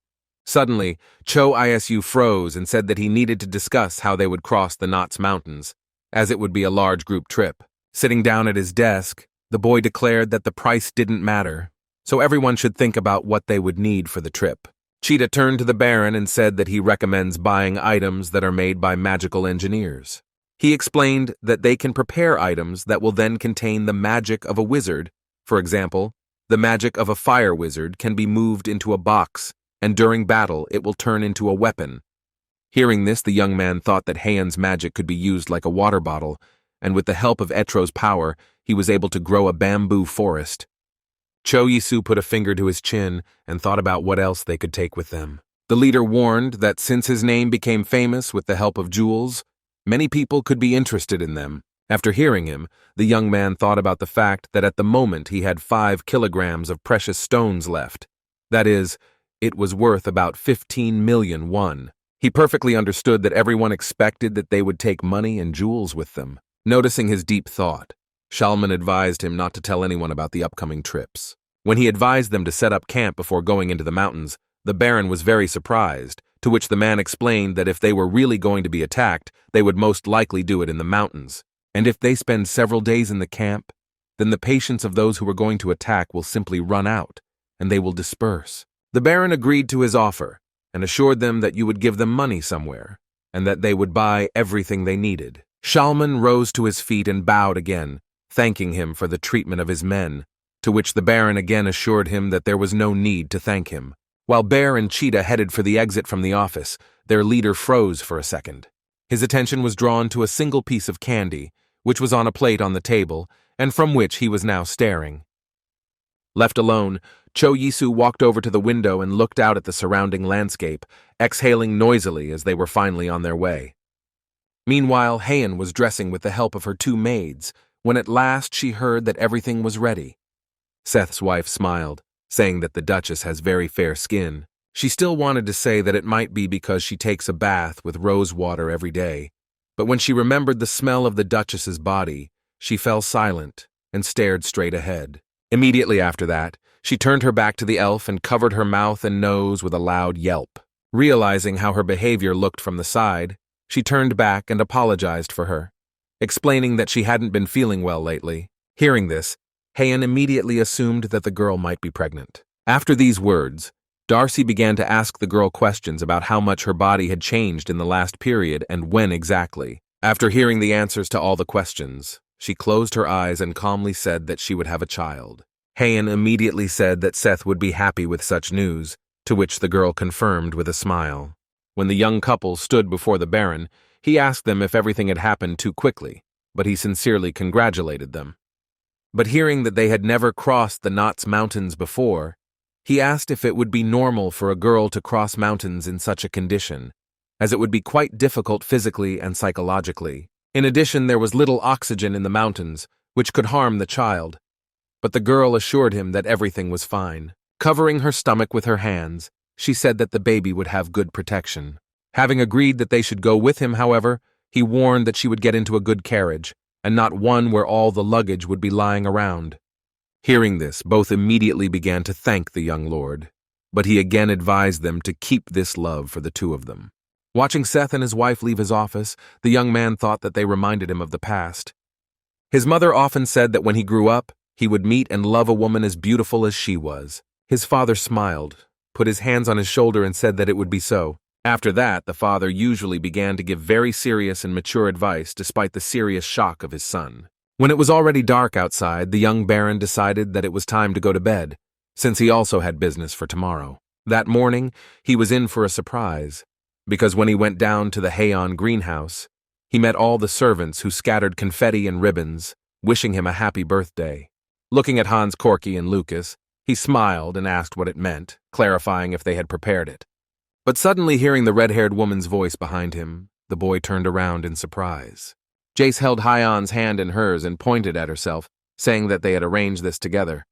Suddenly, Cho Isu froze and said that he needed to discuss how they would cross the Knots Mountains, as it would be a large group trip. Sitting down at his desk, the boy declared that the price didn't matter, so everyone should think about what they would need for the trip. Cheetah turned to the Baron and said that he recommends buying items that are made by magical engineers. He explained that they can prepare items that will then contain the magic of a wizard. For example, the magic of a fire wizard can be moved into a box, and during battle it will turn into a weapon. Hearing this, the young man thought that Heian's magic could be used like a water bottle, and with the help of Etro's power, he was able to grow a bamboo forest. Cho Yisu put a finger to his chin and thought about what else they could take with them. The leader warned that since his name became famous with the help of jewels, many people could be interested in them. After hearing him, the young man thought about the fact that at the moment he had 5 kilograms of precious stones left. That is, it was worth about 15 million won. He perfectly understood that everyone expected that they would take money and jewels with them. Noticing his deep thought, Shalman advised him not to tell anyone about the upcoming trips. When he advised them to set up camp before going into the mountains, the Baron was very surprised, to which the man explained that if they were really going to be attacked, they would most likely do it in the mountains. And if they spend several days in the camp, then the patience of those who are going to attack will simply run out, and they will disperse. The Baron agreed to his offer, and assured them that you would give them money somewhere, and that they would buy everything they needed. Shalman rose to his feet and bowed again, thanking him for the treatment of his men, to which the Baron again assured him that there was no need to thank him. While Bear and Cheetah headed for the exit from the office, their leader froze for a second. His attention was drawn to a single piece of candy, which was on a plate on the table, and from which he was now staring. Left alone, Cho Yisu walked over to the window and looked out at the surrounding landscape, exhaling noisily as they were finally on their way. Meanwhile, Heian was dressing with the help of her 2 maids, when at last she heard that everything was ready. Seth's wife smiled, saying that the Duchess has very fair skin. She still wanted to say that it might be because she takes a bath with rose water every day, but when she remembered the smell of the Duchess's body, she fell silent and stared straight ahead. Immediately after that, she turned her back to the elf and covered her mouth and nose with a loud yelp. Realizing how her behavior looked from the side, she turned back and apologized for her, explaining that she hadn't been feeling well lately. Hearing this, Heian immediately assumed that the girl might be pregnant. After these words, Darcy began to ask the girl questions about how much her body had changed in the last period and when exactly. After hearing the answers to all the questions, she closed her eyes and calmly said that she would have a child. Heian immediately said that Seth would be happy with such news, to which the girl confirmed with a smile. When the young couple stood before the Baron, he asked them if everything had happened too quickly, but he sincerely congratulated them. But hearing that they had never crossed the Knots Mountains before, he asked if it would be normal for a girl to cross mountains in such a condition, as it would be quite difficult physically and psychologically. In addition, there was little oxygen in the mountains, which could harm the child. But the girl assured him that everything was fine. Covering her stomach with her hands, she said that the baby would have good protection. Having agreed that they should go with him, however, he warned that she would get into a good carriage, and not one where all the luggage would be lying around. Hearing this, both immediately began to thank the young lord, but he again advised them to keep this love for the 2 of them. Watching Seth and his wife leave his office, the young man thought that they reminded him of the past. His mother often said that when he grew up, he would meet and love a woman as beautiful as she was. His father smiled, put his hands on his shoulder and said that it would be so. After that, the father usually began to give very serious and mature advice despite the serious shock of his son. When it was already dark outside, the young Baron decided that it was time to go to bed, since he also had business for tomorrow. That morning, he was in for a surprise, because when he went down to the Heian greenhouse, he met all the servants who scattered confetti and ribbons, wishing him a happy birthday. Looking at Hans Corky and Lucas, he smiled and asked what it meant, clarifying if they had prepared it. But suddenly hearing the red-haired woman's voice behind him, the boy turned around in surprise. Jace held Hyeon's hand in hers and pointed at herself, saying that they had arranged this together.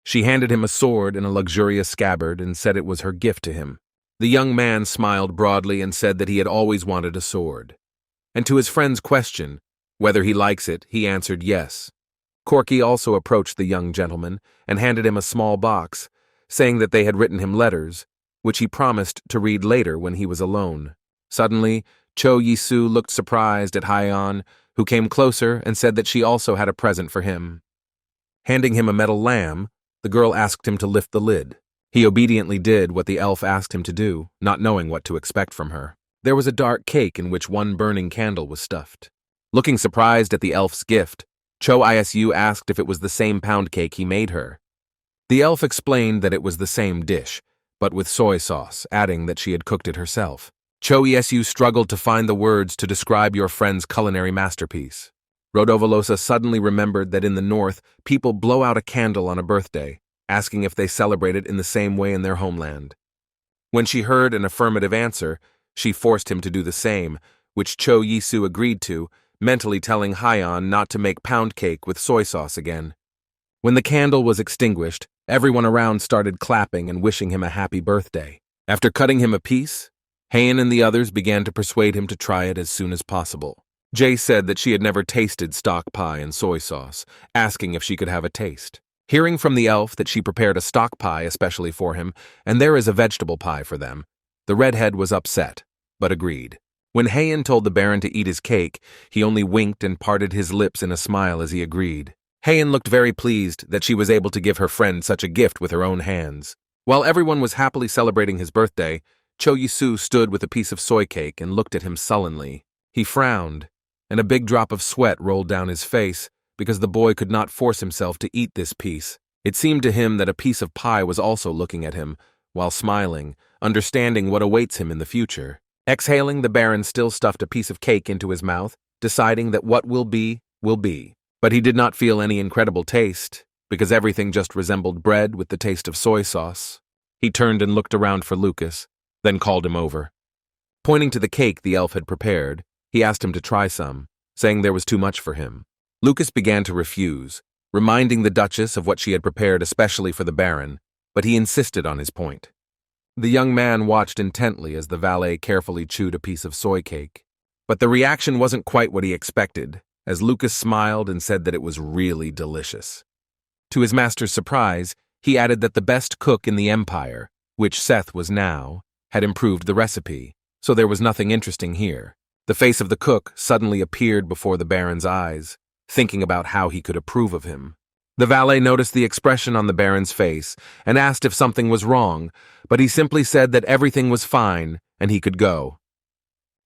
She handed him a sword in a luxurious scabbard and said it was her gift to him. The young man smiled broadly and said that he had always wanted a sword. and to his friend's question, whether he likes it, he answered yes. Corky also approached the young gentleman and handed him a small box, saying that they had written him letters, which he promised to read later when he was alone. Suddenly, Cho Yisu looked surprised at Hyeon, who came closer and said that she also had a present for him. Handing him a metal lamb, the girl asked him to lift the lid. He obediently did what the elf asked him to do, not knowing what to expect from her. There was a dark cake in which one burning candle was stuffed. Looking surprised at the elf's gift, Cho Isu asked if it was the same pound cake he made her. The elf explained that it was the same dish, but with soy sauce, adding that she had cooked it herself. Cho Isu struggled to find the words to describe your friend's culinary masterpiece. Rodovolosa suddenly remembered that in the north, people blow out a candle on a birthday, asking if they celebrate it in the same way in their homeland. When she heard an affirmative answer, she forced him to do the same, which Cho Yisu agreed to, mentally telling Hyeon not to make pound cake with soy sauce again. When the candle was extinguished, everyone around started clapping and wishing him a happy birthday. After cutting him a piece, Haein and the others began to persuade him to try it as soon as possible. Jace said that she had never tasted stock pie and soy sauce, asking if she could have a taste. Hearing from the elf that she prepared a stock pie especially for him, and there is a vegetable pie for them, the redhead was upset, but agreed. When Haein told the Baron to eat his cake, he only winked and parted his lips in a smile as he agreed. Haein looked very pleased that she was able to give her friend such a gift with her own hands. While everyone was happily celebrating his birthday, Cho Yisu stood with a piece of soy cake and looked at him sullenly. He frowned, and a big drop of sweat rolled down his face because the boy could not force himself to eat this piece. It seemed to him that a piece of pie was also looking at him, while smiling, understanding what awaits him in the future. Exhaling, the Baron still stuffed a piece of cake into his mouth, deciding that what will be, will be. But he did not feel any incredible taste, because everything just resembled bread with the taste of soy sauce. He turned and looked around for Lucas, then called him over. Pointing to the cake the elf had prepared, he asked him to try some, saying there was too much for him. Lucas began to refuse, reminding the Duchess of what she had prepared especially for the Baron, but he insisted on his point. The young man watched intently as the valet carefully chewed a piece of soy cake. But the reaction wasn't quite what he expected, as Lucas smiled and said that it was really delicious. To his master's surprise, he added that the best cook in the Empire, which Seth was now, had improved the recipe, so there was nothing interesting here. The face of the cook suddenly appeared before the Baron's eyes, thinking about how he could approve of him. The valet noticed the expression on the Baron's face and asked if something was wrong, but he simply said that everything was fine and he could go.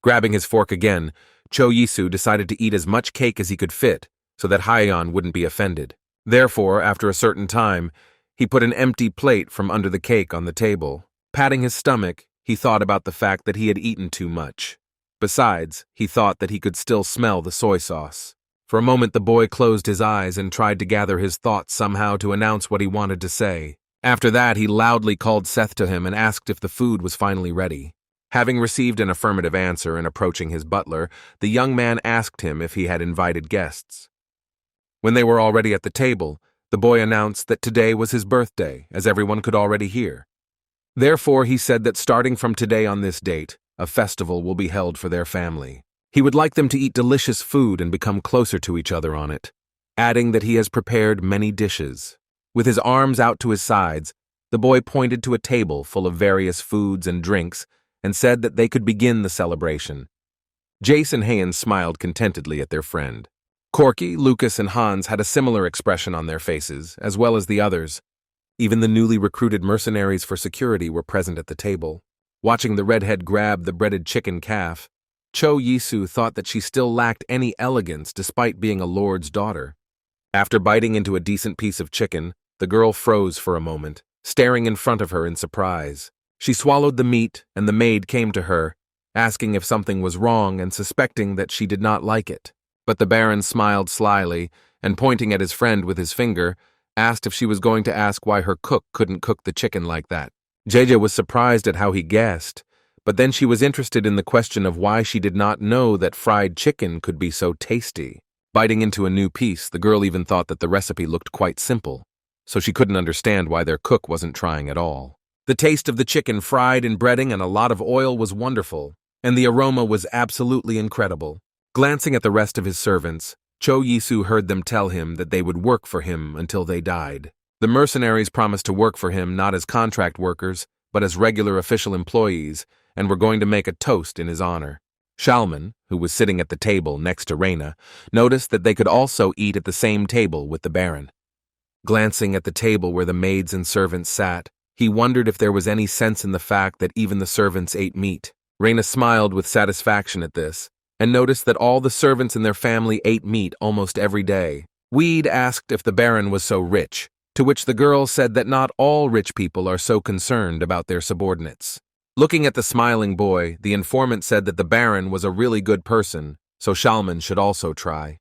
Grabbing his fork again, Cho Yisu decided to eat as much cake as he could fit so that Hyeon wouldn't be offended. Therefore, after a certain time, he put an empty plate from under the cake on the table. Patting his stomach, he thought about the fact that he had eaten too much. Besides, he thought that he could still smell the soy sauce. For a moment the boy closed his eyes and tried to gather his thoughts somehow to announce what he wanted to say. After that, he loudly called Seth to him and asked if the food was finally ready. Having received an affirmative answer and approaching his butler, the young man asked him if he had invited guests. When they were already at the table, the boy announced that today was his birthday, as everyone could already hear. Therefore, he said that starting from today on this date, a festival will be held for their family. He would like them to eat delicious food and become closer to each other on it, adding that he has prepared many dishes. With his arms out to his sides, the boy pointed to a table full of various foods and drinks and said that they could begin the celebration. Jace and Haein smiled contentedly at their friend. Corky, Lucas, and Hans had a similar expression on their faces, as well as the others. Even the newly recruited mercenaries for security were present at the table. Watching the redhead grab the breaded chicken calf, Cho Yisu thought that she still lacked any elegance despite being a lord's daughter. After biting into a decent piece of chicken, the girl froze for a moment, staring in front of her in surprise. She swallowed the meat, and the maid came to her, asking if something was wrong and suspecting that she did not like it. But the Baron smiled slyly, and pointing at his friend with his finger, asked if she was going to ask why her cook couldn't cook the chicken like that. JJ was surprised at how he guessed, but then she was interested in the question of why she did not know that fried chicken could be so tasty. Biting into a new piece, the girl even thought that the recipe looked quite simple, so she couldn't understand why their cook wasn't trying at all. The taste of the chicken fried in breading and a lot of oil was wonderful, and the aroma was absolutely incredible. Glancing at the rest of his servants, Cho Yisu heard them tell him that they would work for him until they died. The mercenaries promised to work for him not as contract workers, but as regular official employees, and were going to make a toast in his honor. Shalman, who was sitting at the table next to Reyna, noticed that they could also eat at the same table with the Baron. Glancing at the table where the maids and servants sat, he wondered if there was any sense in the fact that even the servants ate meat. Reyna smiled with satisfaction at this, and noticed that all the servants in their family ate meat almost every day. Weed asked if the Baron was so rich, to which the girl said that not all rich people are so concerned about their subordinates. Looking at the smiling boy, the informant said that the Baron was a really good person, so Shalman should also try.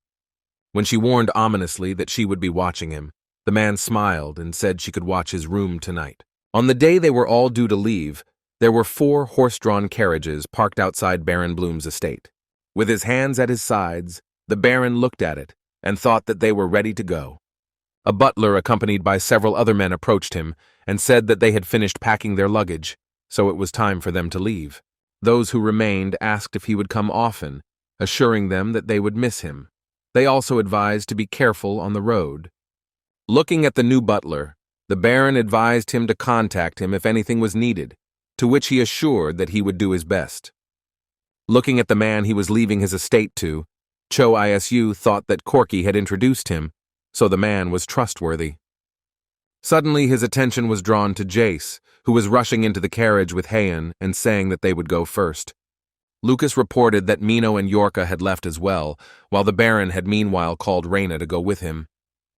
When she warned ominously that she would be watching him, the man smiled and said she could watch his room tonight. On the day they were all due to leave, there were 4 horse-drawn carriages parked outside Baron Bloom's estate. With his hands at his sides, the Baron looked at it and thought that they were ready to go. A butler accompanied by several other men approached him and said that they had finished packing their luggage, so it was time for them to leave. Those who remained asked if he would come often, assuring them that they would miss him. They also advised to be careful on the road. Looking at the new butler, the Baron advised him to contact him if anything was needed, to which he assured that he would do his best. Looking at the man he was leaving his estate to, Cho Isu thought that Corky had introduced him, so the man was trustworthy. Suddenly his attention was drawn to Jace, who was rushing into the carriage with Heian and saying that they would go first. Lucas reported that Mino and Yorka had left as well, while the Baron had meanwhile called Reyna to go with him.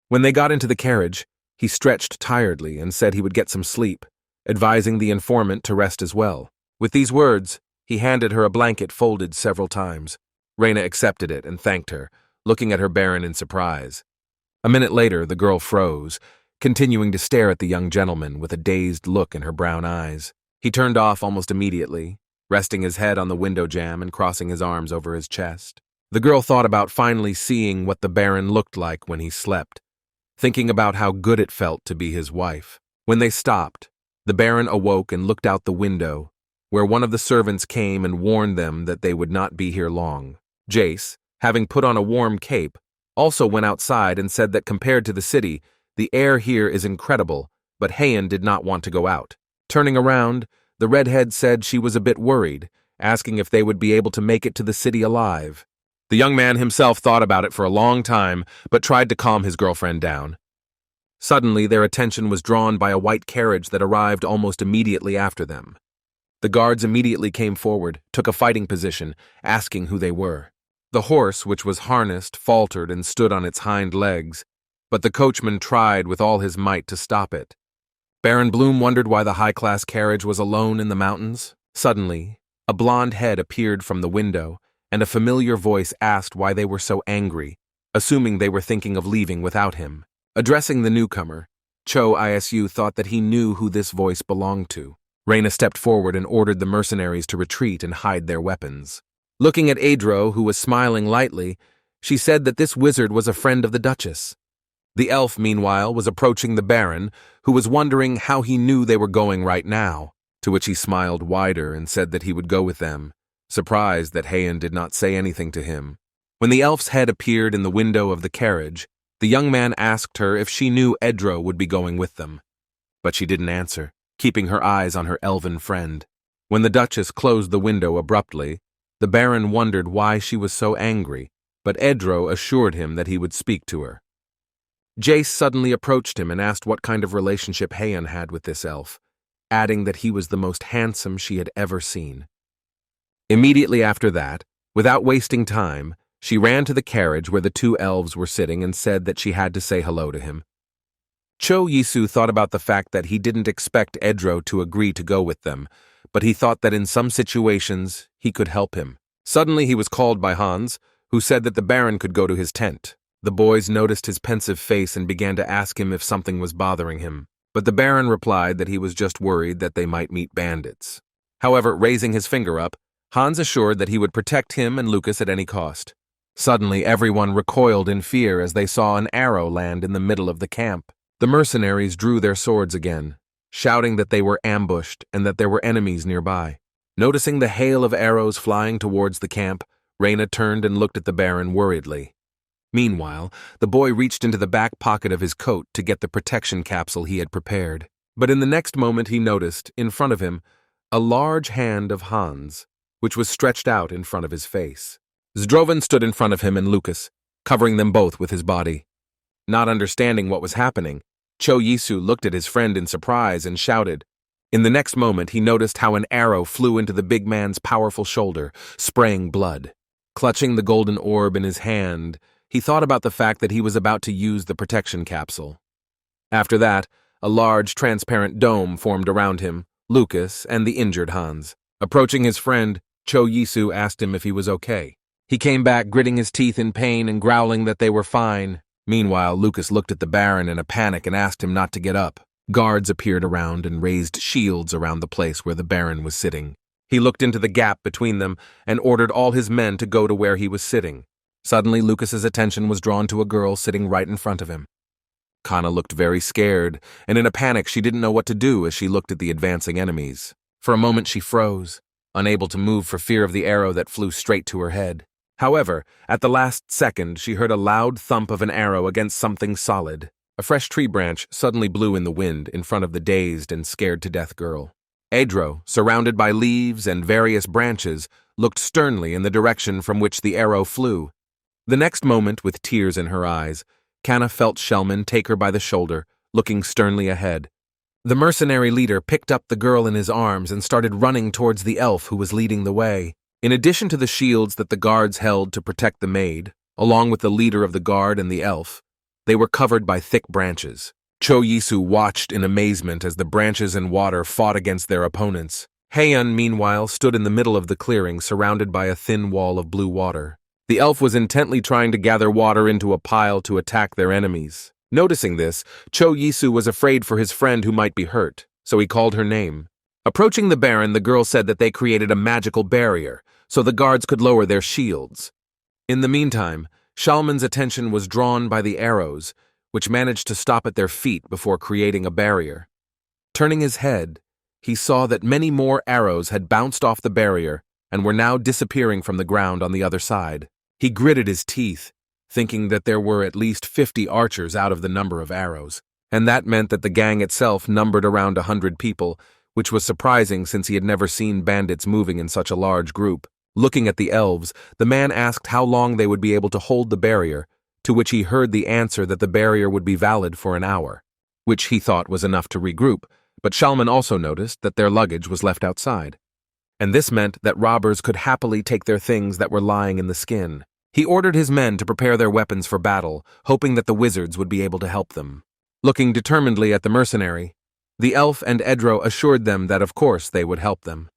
When they got into the carriage, he stretched tiredly and said he would get some sleep, advising the informant to rest as well. With these words, he handed her a blanket folded several times. Reyna accepted it and thanked her, looking at her Baron in surprise. A minute later, the girl froze, continuing to stare at the young gentleman with a dazed look in her brown eyes. He turned off almost immediately, resting his head on the window jamb and crossing his arms over his chest. The girl thought about finally seeing what the Baron looked like when he slept, thinking about how good it felt to be his wife. When they stopped, the Baron awoke and looked out the window, where one of the servants came and warned them that they would not be here long. Jace, having put on a warm cape, also went outside and said that compared to the city, the air here is incredible, but Heian did not want to go out. Turning around, the redhead said she was a bit worried, asking if they would be able to make it to the city alive. The young man himself thought about it for a long time, but tried to calm his girlfriend down. Suddenly, their attention was drawn by a white carriage that arrived almost immediately after them. The guards immediately came forward, took a fighting position, asking who they were. The horse, which was harnessed, faltered and stood on its hind legs, but the coachman tried with all his might to stop it. Baron Bloom wondered why the high-class carriage was alone in the mountains. Suddenly, a blonde head appeared from the window, and a familiar voice asked why they were so angry, assuming they were thinking of leaving without him. Addressing the newcomer, Cho Isu thought that he knew who this voice belonged to. Reyna stepped forward and ordered the mercenaries to retreat and hide their weapons. Looking at Adro, who was smiling lightly, she said that this wizard was a friend of the Duchess. The elf, meanwhile, was approaching the Baron, who was wondering how he knew they were going right now, to which he smiled wider and said that he would go with them, surprised that Heian did not say anything to him. When the elf's head appeared in the window of the carriage, the young man asked her if she knew Edro would be going with them. But she didn't answer, keeping her eyes on her elven friend. When the Duchess closed the window abruptly, the Baron wondered why she was so angry, but Edro assured him that he would speak to her. Jace suddenly approached him and asked what kind of relationship Heian had with this elf, adding that he was the most handsome she had ever seen. Immediately after that, without wasting time, she ran to the carriage where the 2 elves were sitting and said that she had to say hello to him. Cho Yisu thought about the fact that he didn't expect Edro to agree to go with them, but he thought that in some situations he could help him. Suddenly he was called by Hans, who said that the Baron could go to his tent. The boys noticed his pensive face and began to ask him if something was bothering him, but the Baron replied that he was just worried that they might meet bandits. However, raising his finger up, Hans assured that he would protect him and Lucas at any cost. Suddenly everyone recoiled in fear as they saw an arrow land in the middle of the camp. The mercenaries drew their swords again, shouting that they were ambushed and that there were enemies nearby. Noticing the hail of arrows flying towards the camp, Reina turned and looked at the Baron worriedly. Meanwhile, the boy reached into the back pocket of his coat to get the protection capsule he had prepared. But in the next moment he noticed, in front of him, a large hand of Hans, which was stretched out in front of his face. Zdrovan stood in front of him and Lucas, covering them both with his body. Not understanding what was happening, Cho Yisu looked at his friend in surprise and shouted. In the next moment he noticed how an arrow flew into the big man's powerful shoulder, spraying blood. Clutching the golden orb in his hand, he thought about the fact that he was about to use the protection capsule. After that, a large, transparent dome formed around him, Lucas, and the injured Hans. Approaching his friend, Cho Yisu asked him if he was okay. He came back gritting his teeth in pain and growling that they were fine. Meanwhile, Lucas looked at the Baron in a panic and asked him not to get up. Guards appeared around and raised shields around the place where the Baron was sitting. He looked into the gap between them and ordered all his men to go to where he was sitting. Suddenly, Lucas's attention was drawn to a girl sitting right in front of him. Kana looked very scared, and in a panic she didn't know what to do as she looked at the advancing enemies. For a moment she froze, unable to move for fear of the arrow that flew straight to her head. However, at the last second she heard a loud thump of an arrow against something solid. A fresh tree branch suddenly blew in the wind in front of the dazed and scared-to-death girl. Adro, surrounded by leaves and various branches, looked sternly in the direction from which the arrow flew. The next moment, with tears in her eyes, Kana felt Shellman take her by the shoulder, looking sternly ahead. The mercenary leader picked up the girl in his arms and started running towards the elf who was leading the way. In addition to the shields that the guards held to protect the maid, along with the leader of the guard and the elf, they were covered by thick branches. Cho Yisu watched in amazement as the branches and water fought against their opponents. Heian, meanwhile, stood in the middle of the clearing, surrounded by a thin wall of blue water. The elf was intently trying to gather water into a pile to attack their enemies. Noticing this, Cho Yisu was afraid for his friend who might be hurt, so he called her name. Approaching the Baron, the girl said that they created a magical barrier, so the guards could lower their shields. In the meantime, Shalman's attention was drawn by the arrows, which managed to stop at their feet before creating a barrier. Turning his head, he saw that many more arrows had bounced off the barrier and were now disappearing from the ground on the other side. He gritted his teeth, thinking that there were at least 50 archers out of the number of arrows, and that meant that the gang itself numbered around 100 people, which was surprising since he had never seen bandits moving in such a large group. Looking at the elves, the man asked how long they would be able to hold the barrier, to which he heard the answer that the barrier would be valid for an hour, which he thought was enough to regroup, but Shalman also noticed that their luggage was left outside. And this meant that robbers could happily take their things that were lying in the skin. He ordered his men to prepare their weapons for battle, hoping that the wizards would be able to help them. Looking determinedly at the mercenary, the elf and Edro assured them that of course they would help them.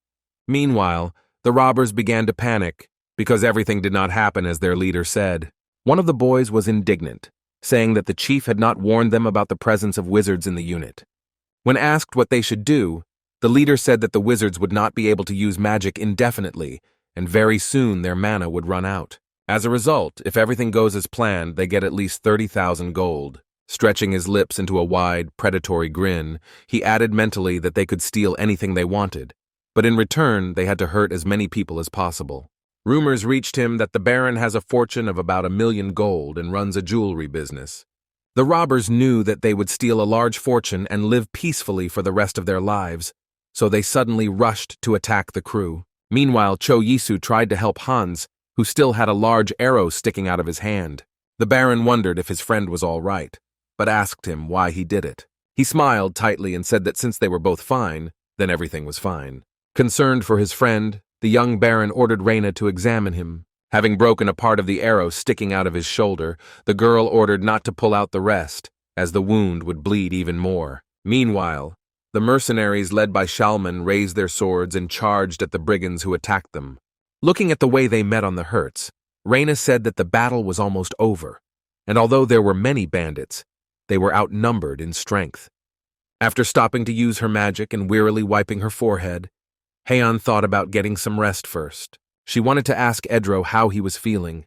Meanwhile, the robbers began to panic, because everything did not happen as their leader said. One of the boys was indignant, saying that the chief had not warned them about the presence of wizards in the unit. When asked what they should do, the leader said that the wizards would not be able to use magic indefinitely, and very soon their mana would run out. As a result, if everything goes as planned, they get at least 30,000 gold. Stretching his lips into a wide, predatory grin, he added mentally that they could steal anything they wanted, but in return they had to hurt as many people as possible. Rumors reached him that the Baron has a fortune of about 1,000,000 gold and runs a jewelry business. The robbers knew that they would steal a large fortune and live peacefully for the rest of their lives, so they suddenly rushed to attack the crew. Meanwhile, Cho Yisu tried to help Hans, who still had a large arrow sticking out of his hand. The Baron wondered if his friend was all right, but asked him why he did it. He smiled tightly and said that since they were both fine, then everything was fine. Concerned for his friend, the young Baron ordered Reina to examine him. Having broken a part of the arrow sticking out of his shoulder, the girl ordered not to pull out the rest, as the wound would bleed even more. Meanwhile, the mercenaries led by Shalman raised their swords and charged at the brigands who attacked them. Looking at the way they met on the hurts, Reina said that the battle was almost over, and although there were many bandits, they were outnumbered in strength. After stopping to use her magic and wearily wiping her forehead, Heian thought about getting some rest first. She wanted to ask Edro how he was feeling,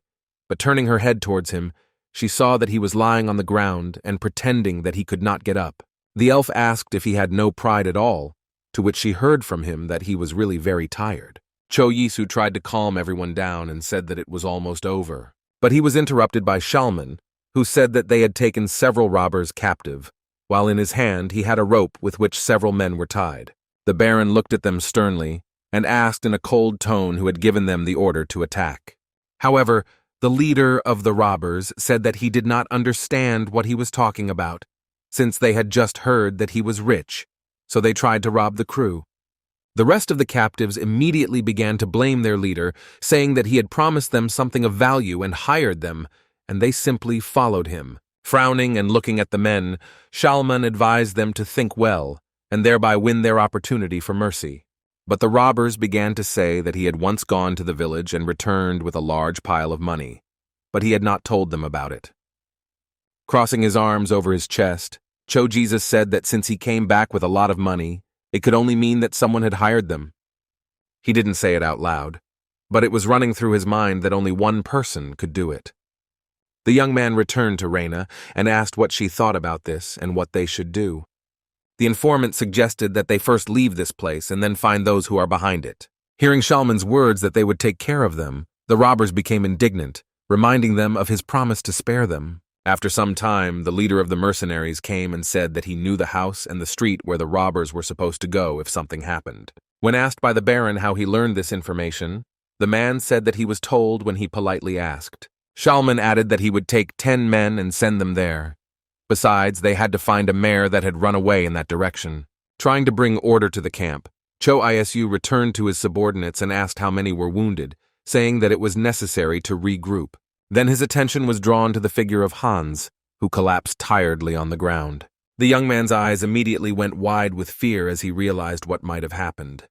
but turning her head towards him, she saw that he was lying on the ground and pretending that he could not get up. The elf asked if he had no pride at all, to which she heard from him that he was really very tired. Cho Yisu tried to calm everyone down and said that it was almost over. But he was interrupted by Shalman, who said that they had taken several robbers captive, while in his hand he had a rope with which several men were tied. The Baron looked at them sternly and asked in a cold tone who had given them the order to attack. However, the leader of the robbers said that he did not understand what he was talking about, since they had just heard that he was rich, so they tried to rob the crew. The rest of the captives immediately began to blame their leader, saying that he had promised them something of value and hired them, and they simply followed him. Frowning and looking at the men, Shalman advised them to think well, and thereby win their opportunity for mercy. But the robbers began to say that he had once gone to the village and returned with a large pile of money, but he had not told them about it. Crossing his arms over his chest, Cho Jesus said that since he came back with a lot of money, it could only mean that someone had hired them. He didn't say it out loud, but it was running through his mind that only one person could do it. The young man returned to Reina and asked what she thought about this and what they should do. The informant suggested that they first leave this place and then find those who are behind it. Hearing Shalman's words that they would take care of them, the robbers became indignant, reminding them of his promise to spare them. After some time, the leader of the mercenaries came and said that he knew the house and the street where the robbers were supposed to go if something happened. When asked by the Baron how he learned this information, the man said that he was told when he politely asked. Shalman added that he would take 10 men and send them there. Besides, they had to find a mare that had run away in that direction. Trying to bring order to the camp, Cho Isu returned to his subordinates and asked how many were wounded, saying that it was necessary to regroup. Then his attention was drawn to the figure of Hans, who collapsed tiredly on the ground. The young man's eyes immediately went wide with fear as he realized what might have happened.